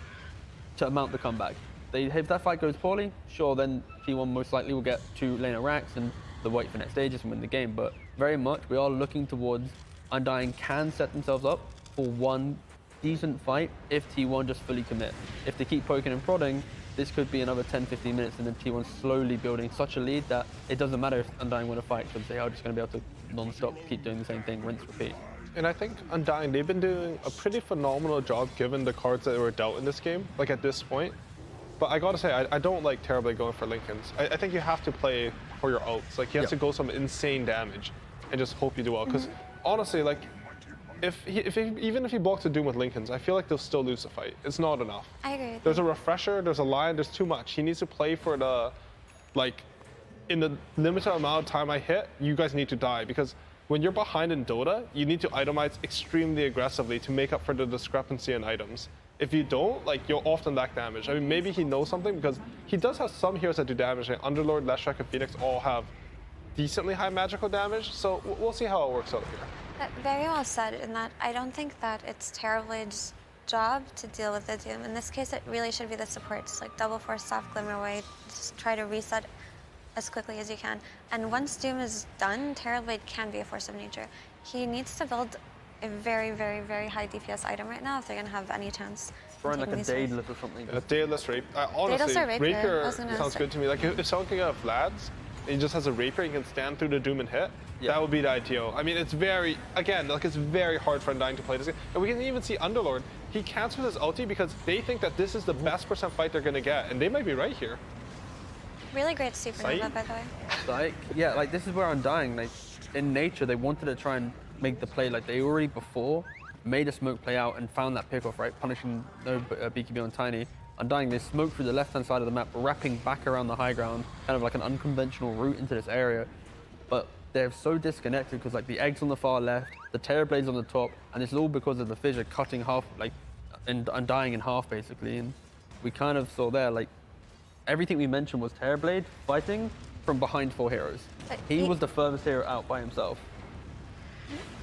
to mount the comeback. If that fight goes poorly, sure, then T1 most likely will get 2 laner racks and they'll wait for next stages and win the game. But very much, we are looking towards Undying can set themselves up for one decent fight if T1 just fully commit. If they keep poking and prodding, this could be another 10-15 minutes, and then T1 slowly building such a lead that it doesn't matter if Undying win a fight, because they are just going to be able to non-stop keep doing the same thing, rinse, repeat.
And I think Undying, they've been doing a pretty phenomenal job given the cards that were dealt in this game, like at this point. But I gotta say, I don't like Terrorblade going for Lincolns. I think you have to play for your ults. Like, he has to go some insane damage and just hope you do well. Because honestly, like, even if he blocks a Doom with Lincolns, I feel like they'll still lose the fight. It's not enough.
I agree.
There's a refresher, there's a line, there's too much. He needs to play for the, like, in the limited amount of time I hit, you guys need to die. Because when you're behind in Dota, you need to itemize extremely aggressively to make up for the discrepancy in items. If you don't, like, you'll often lack damage. I mean, maybe he knows something, because he does have some heroes that do damage. Like Underlord, Leshrac, and Phoenix all have decently high magical damage, so we'll see how it works out here.
Very well said, in that I don't think that it's Terrorblade's job to deal with the Doom. In this case, it really should be the supports, like double Force Staff, Glimmer Away, just try to reset as quickly as you can. And once Doom is done, Terrorblade can be a force of nature. He needs to build a very, very, very high DPS item right now if they're going to have any chance.
Throwing like a Daedalus or something.
A Daedalus Rapier. Honestly, Rapier sounds good to me. Like, if someone can get a Vlad's, and he just has a Rapier, he can stand through the Doom and hit, that would be the ITO. I mean, it's very, again, like, it's very hard for Undying to play this game. And we can even see Underlord, he cancels his ulti because they think that this is the best % fight they're going to get, and they might be right here.
Really great supernova, by the way.
Like, yeah, like, this is where Undying, like, in nature, they wanted to try and make the play, like, they already before made a smoke play out and found that pickoff, right? Punishing no BKB on Tiny. Undying, they smoke through the left-hand side of the map, wrapping back around the high ground, kind of like an unconventional route into this area. But they're so disconnected because, like, the Egg's on the far left, the Terrorblade's on the top, and it's all because of the fissure cutting half, like, and Undying in half, basically. And we kind of saw there, like, everything we mentioned was Terrorblade fighting from behind 4 heroes. He was the furthest hero out by himself.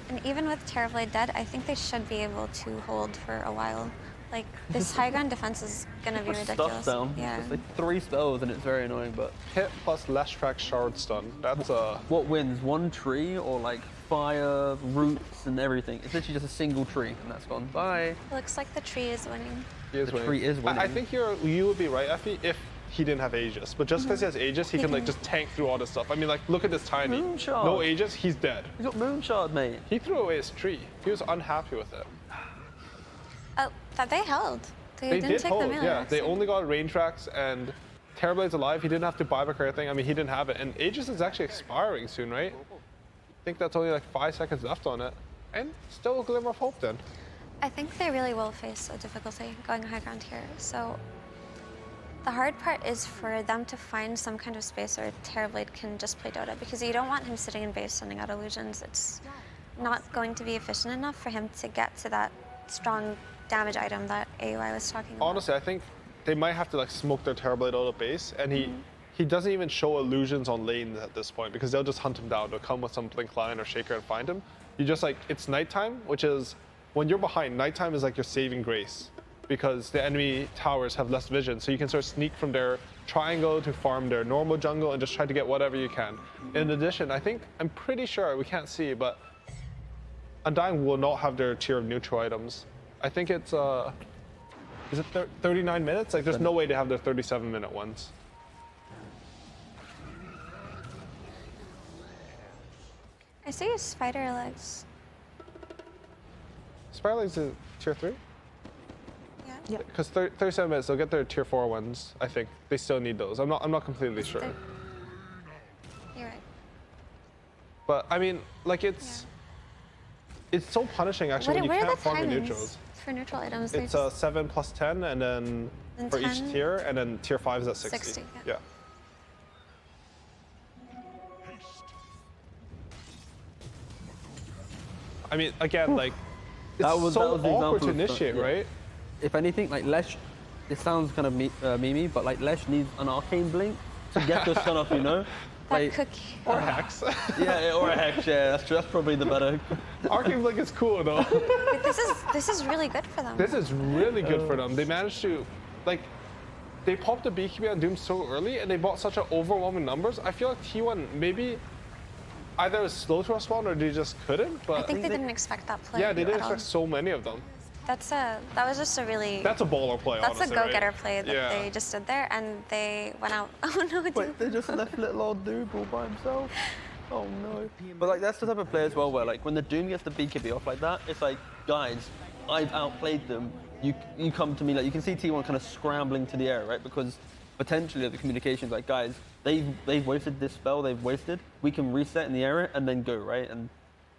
And even with Terrorblade dead, I think they should be able to hold for a while. Like, this high ground defense is gonna be ridiculous.
Stuff down.
Yeah.
It's like 3 spells and it's very annoying, but...
Hit plus last track shard stun. That's a...
What wins? 1 tree or like fire, roots and everything? It's literally just a single tree and that's gone. Bye.
Looks like the tree is winning.
He is
The
winning.
tree is winning.
I think you would be right, Effie, if he didn't have Aegis. But just because he has Aegis, he can like just tank through all this stuff. I mean, like, look at this Tiny.
Moonshard.
No Aegis, he's dead.
He's got Moonshard, mate.
He threw away his tree. He was unhappy with it.
Oh, that they held. They didn't
did
take
hold,
the melee.
yeah. They only got rain tracks and Terrorblade's alive. He didn't have to buyback or anything. I mean, he didn't have it. And Aegis is actually expiring soon, right? I think that's only like 5 seconds left on it. And still a glimmer of hope then.
I think they really will face a difficulty going high ground here. So the hard part is for them to find some kind of space where Terrorblade can just play Dota, because you don't want him sitting in base sending out illusions. It's not going to be efficient enough for him to get to that strong damage item that AUI was talking about.
Honestly, I think they might have to like smoke their Terrorblade out of base, and he doesn't even show illusions on lane at this point because they'll just hunt him down. They'll come with some Blink Line or Shaker and find him. You just like, it's nighttime, which is, when you're behind, nighttime is like your saving grace because the enemy towers have less vision, so you can sort of sneak from their triangle to farm their normal jungle and just try to get whatever you can. In addition, I'm pretty sure, we can't see, but Undying will not have their tier of neutral items. I think it's, is it 39 minutes? Like, there's no way to have their 37-minute ones.
I see your spider legs.
Spider Legs is tier 3?
Yeah.
Because 37 minutes, they'll get their tier 4 ones, I think. They still need those. I'm not completely sure.
You're right.
But, I mean, like, it's so punishing, actually, when you can't farm your neutrals.
For neutral items,
It's 7 plus 10, and then for each
10?
tier, and then tier 5 is at 60.
60,
yeah. I mean, again, like, it's so awkward to initiate, right?
If anything, like Lesh, it sounds kind of memey, but like Lesh needs an arcane blink to get the stun off, you know?
That cookie.
Or Hex.
Yeah, or a Hex, yeah, that's probably the better.
Arcane blink is cool, though.
But this is really good for them.
This is really good for them. They managed to, like, they popped the BKB on Doom so early, and they bought such overwhelming numbers. I feel like T1 maybe either was slow to respond or they just couldn't. But
I think they didn't expect that play.
Yeah, they didn't
at all.
expect so many of them.
That was just a really.
That's a baller play.
That's
honestly,
a go-getter
right?
play that they just stood there and they went out. Oh no!
Wait, they just left little old Doom all by himself. Oh no. But like that's the type of play as well where like when the Doom gets the BKB off like that, it's like, guys, I've outplayed them. You come to me, like you can see T1 kind of scrambling to the air, right? Because potentially the communication's like, guys, they've wasted this spell, they've wasted. We can reset in the area and then go, right? And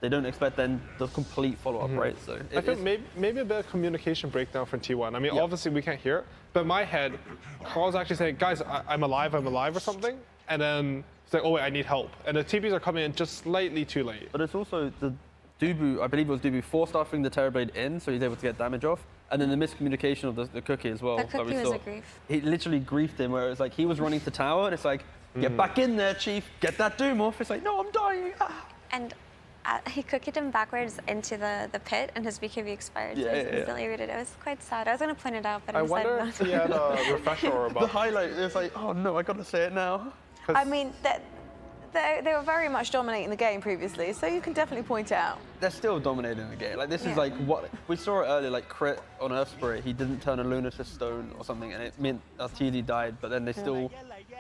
they don't expect then the complete follow-up, right? So
I think maybe a bit of communication breakdown from T1. I mean, obviously we can't hear it, but in my head, Carl's actually saying, guys, I'm alive or something. And then it's like, oh wait, I need help. And the TPs are coming in just slightly too late.
But it's also the Dubu, I believe it was Dubu, force-stuffing the Terrorblade in so he's able to get damage off. And then the miscommunication of the cookie as well.
The cookie was a grief.
He literally griefed him where it was like he was running to tower and it's like, get back in there, Chief, get that Doom off. It's like, no, I'm dying. Ah.
And he cookied him backwards into the pit and his BKB expired. So he instantly rooted. It was quite sad. I was going to point it out, but I
wonder
decided
if he had a refresher or a buff.
The highlight is like, oh no, I got to say it now.
I mean, they were very much dominating the game previously, so you can definitely point it out.
They're still dominating the game. Like this is like what we saw it earlier, like crit on Earth Spirit. He didn't turn a Luna to stone or something, and it meant TD died. But then they're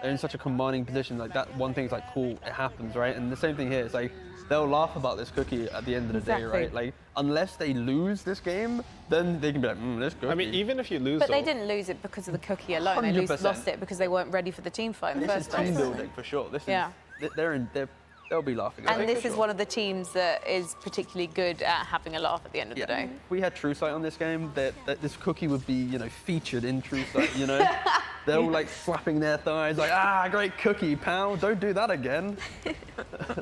in such a commanding position. Like that one thing's like cool, it happens, right? And the same thing here. It's like they'll laugh about this cookie at the end of the day, right? Like unless they lose this game, then they can be like, this cookie.
I mean, even if you lose,
but they didn't lose it because of the cookie alone. 100%. They lost it because they weren't ready for the team fight in the first place.
This is team building for sure. This is they'll be laughing.
And this is one of the teams that is particularly good at having a laugh at the end of the day.
If we had True Sight on this game, that this cookie would be, featured in True Sight, They're all like slapping their thighs, like, great cookie, pal, don't do that again.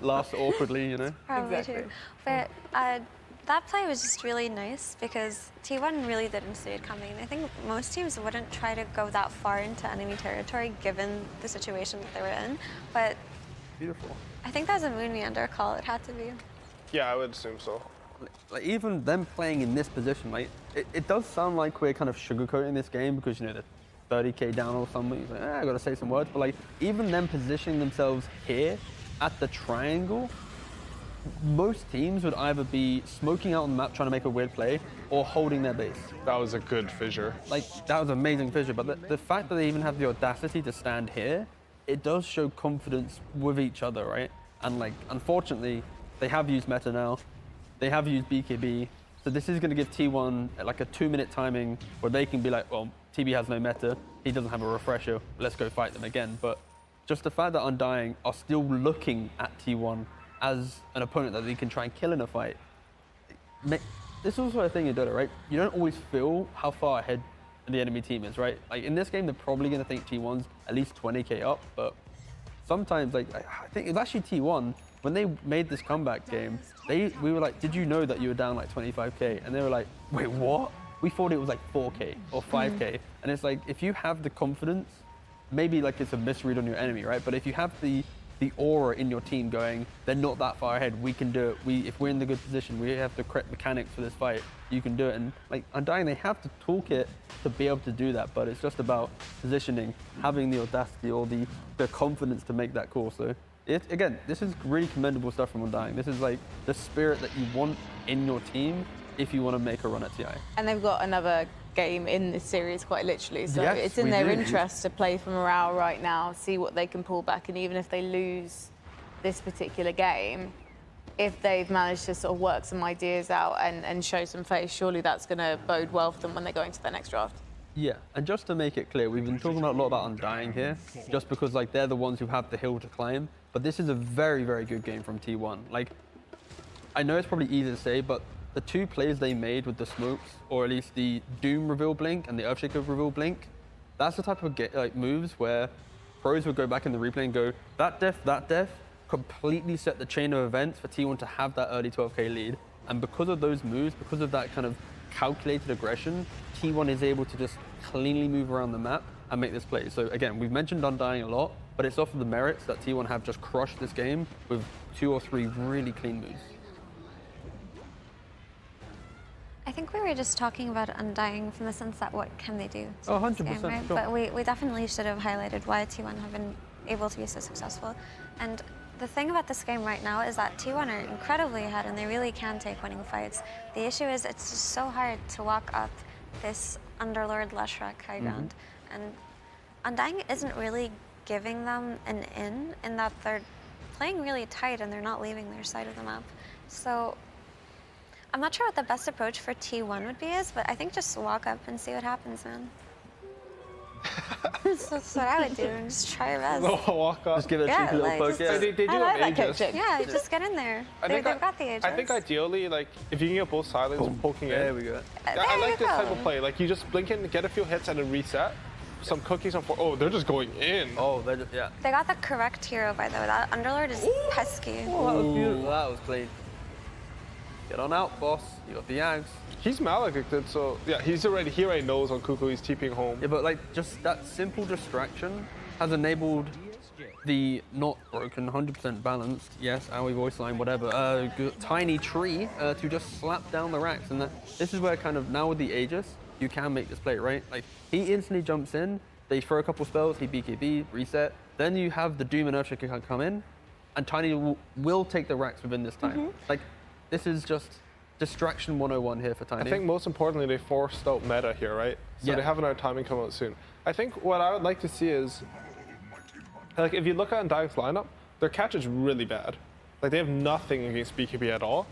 Laughs awkwardly,
Probably too. But that play was just really nice because T1 really didn't see it coming. I think most teams wouldn't try to go that far into enemy territory given the situation that they were in. But
beautiful.
I think that was a Moon Meander call. It had to be.
Yeah, I would assume so.
like even them playing in this position, like it does sound like we're kind of sugarcoating this game because you know they're 30k down or something. It's like, I gotta say some words, but like even them positioning themselves here at the triangle, most teams would either be smoking out on the map trying to make a weird play or holding their base.
That was a good fissure.
Like that was amazing fissure, but the fact that they even have the audacity to stand here, it does show confidence with each other, right? And like unfortunately, they have used meta now. They have used BKB. So this is going to give T1 like a 2-minute timing where they can be like, well, TB has no meta. He doesn't have a refresher. Let's go fight them again. But just the fact that Undying are still looking at T1 as an opponent that they can try and kill in a fight. This is also a thing in Dota, right? You don't always feel how far ahead the enemy team is, right? Like in this game, they're probably going to think T1's at least 20k up, but sometimes, like I think it was actually T1, when they made this comeback game, we were like, did you know that you were down like 25k? And they were like, wait, what? We thought it was like 4k or 5k. And it's like, if you have the confidence, maybe like it's a misread on your enemy, right? But if you have the aura in your team going, they're not that far ahead, we can do it. If we're in the good position, we have the correct mechanics for this fight, you can do it. And like Undying, they have the toolkit to be able to do that, but it's just about positioning, having the audacity or the confidence to make that call. So again, this is really commendable stuff from Undying. This is like the spirit that you want in your team if you want to make a run at TI.
And they've got another game in this series, quite literally. So
yes,
it's in their interest to play for morale right now, see what they can pull back. And even if they lose this particular game, if they've managed to sort of work some ideas out and show some face, surely that's going to bode well for them when they go into their next draft.
Yeah, and just to make it clear, we've been talking a lot about Undying here, just because like they're the ones who have the hill to climb. But this is a very, very good game from T1. Like, I know it's probably easy to say, but the two plays they made with the smokes, or at least the Doom reveal blink and the Earthshaker reveal blink, that's the type of moves where pros would go back in the replay and go, that def, completely set the chain of events for T1 to have that early 12k lead. And because of those moves, because of that kind of calculated aggression, T1 is able to just cleanly move around the map and make this play. So again, we've mentioned Undying a lot, but it's off of the merits that T1 have just crushed this game with 2 or 3 really clean moves.
I think we were just talking about Undying from the sense that what can they do to
100%,
this game, right?
sure.
But we definitely should have highlighted why T1 have been able to be so successful. And the thing about this game right now is that T1 are incredibly ahead and they really can take winning fights. The issue is it's just so hard to walk up this Underlord Leshrac high ground. And Undying isn't really giving them an in that they're playing really tight and they're not leaving their side of the map. So I'm not sure what the best approach for T1 would be but I think just walk up and see what happens, man. That's what I would do, and just try your best.
Walk up.
Just give it a cheeky little poke.
Yeah. They do have Aegis.
Yeah, just get in there. They've got the Aegis.
I think ideally, like, if you can get both sidelines and poking in.
There we go.
I like this type of play. Like, you just blink in, get a few hits, and then reset. Some cookies on four. Oh, they're just going in.
Oh, they're just, yeah.
They got the correct hero, by the way. That Underlord is pesky.
Oh, that was beautiful. That was clean. Get on out, boss. You got the Ags.
He's maledicted, so yeah, he already knows on Cuckoo he's TPing home.
Yeah, but like just that simple distraction has enabled the not broken, 100% balanced, yes, AOE voice line, whatever, tiny tree to just slap down the racks. And this is where kind of now with the Aegis, you can make this play, right? Like he instantly jumps in, they throw a couple spells, he BKB, reset. Then you have the Doom and Earthshaker come in, and Tiny will take the racks within this time. Like this is just distraction 101 here for Tiny.
I think most importantly, they forced out meta here, right? So they have another timing come out soon. I think what I would like to see is, like, if you look at Undying's lineup, their catch is really bad. Like, they have nothing against BKB at all.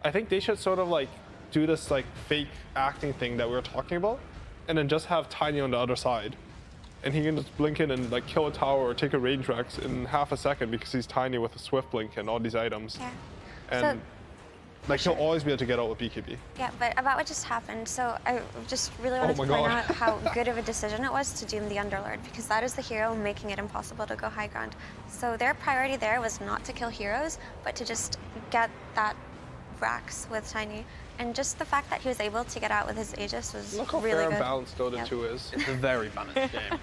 I think they should sort of, like, do this, like, fake acting thing that we were talking about, and then just have Tiny on the other side. And he can just blink in and, like, kill a tower or take a range Rex in half a second because he's Tiny with a Swift Blink and all these items.
Yeah.
And like, he'll always be able to get out with BKB.
Yeah, but about what just happened, so I just really wanted to point out how good of a decision it was to doom the Underlord, because that is the hero making it impossible to go high ground. So their priority there was not to kill heroes, but to just get that Rax with Tiny. And just the fact that he was able to get out with his Aegis was
Look how
really
fair
good.
and balanced Dota 2 is.
It's a very balanced game.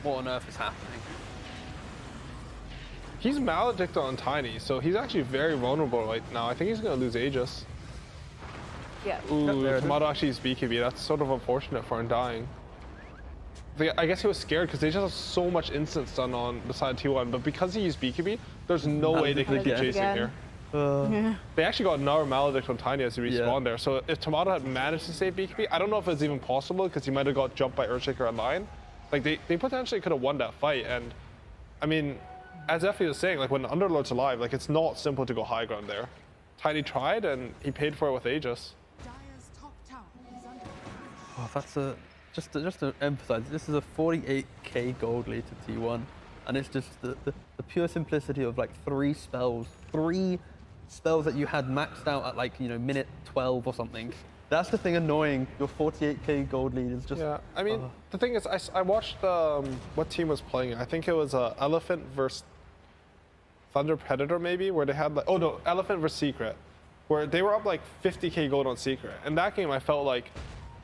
What on earth is happening?
He's maledicted on Tiny, so he's actually very vulnerable right now. I think he's going to lose Aegis.
Yeah.
Ooh, Tomato actually used BKB. That's sort of unfortunate for Undying. I guess he was scared because they just have so much instant stun on the side of T1, but because he used BKB, there's no way they can keep chasing here. They actually got another Maledict on Tiny as he respawned there, so if Tomato had managed to save BKB, I don't know if it's even possible because he might have got jumped by Earthshaker online. Like, they potentially could have won that fight, and I mean, as Effie was saying, like when Underlord's alive, like it's not simple to go high ground there. Tiny tried, and he paid for it with Aegis.
Oh, that's just to emphasize, this is a 48k gold lead to T1, and it's just the pure simplicity of like three spells that you had maxed out at like, you know, minute 12 or something. That's the thing annoying. Your 48k gold lead is just.
Yeah, I mean, the thing is, I watched what team was playing. I think it was Elephant versus Thunder Predator maybe, where they had like, oh no, Elephant versus Secret, where they were up like 50k gold on Secret. In that game, I felt like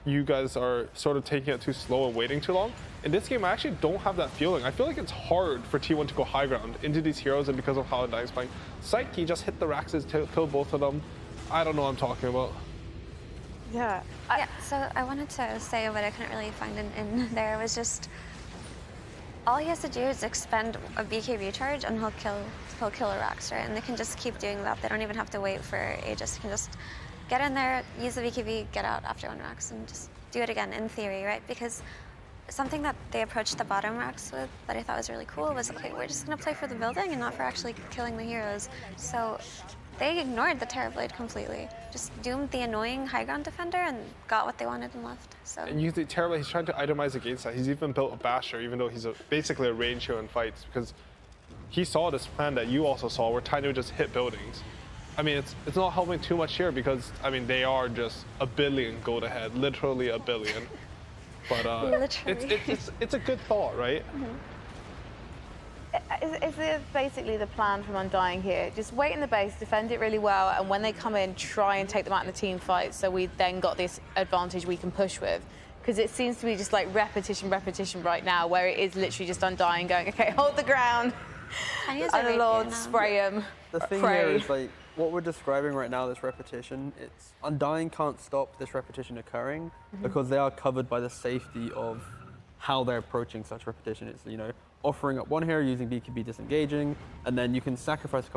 you guys are sort of taking it too slow and waiting too long. In this game, I actually don't have that feeling. I feel like it's hard for T1 to go high ground into these heroes, and because of how Undying's playing. Psyche just hit the Raxes, killed both of them. I don't know what I'm talking about.
Yeah. So I wanted to say what I couldn't really find in there was just all he has to do is expend a BKB charge and he'll kill a Rax, right? And they can just keep doing that. They don't even have to wait for Aegis. They can just get in there, use the BKB, get out after one Rax, and just do it again in theory, right? Because something that they approached the bottom Rax with that I thought was really cool was, okay, we're just gonna play for the building and not for actually killing the heroes. So they ignored the Terrorblade completely. Just doomed the annoying high ground defender and got what they wanted and left. So.
And you think Terrorblade, he's trying to itemize against that. He's even built a Basher, even though he's basically a range hero in fights, because he saw this plan that you also saw, where Tiny would just hit buildings. I mean, it's not helping too much here because, I mean, they are just a billion gold ahead, literally a billion. But it's a good thought, right?
Is it basically the plan from Undying here? Just wait in the base, defend it really well, and when they come in, try and take them out in the team fight, so we then got this advantage we can push with. Because it seems to be just like repetition right now, where it is literally just Undying going, okay, hold the ground, and Lord, spray him.
The thing here is, like, what we're describing right now, this repetition, it's Undying can't stop this repetition occurring because they are covered by the safety of how they're approaching such repetition. It's, you know, offering up one hero using BKB disengaging, and then you can sacrifice a couple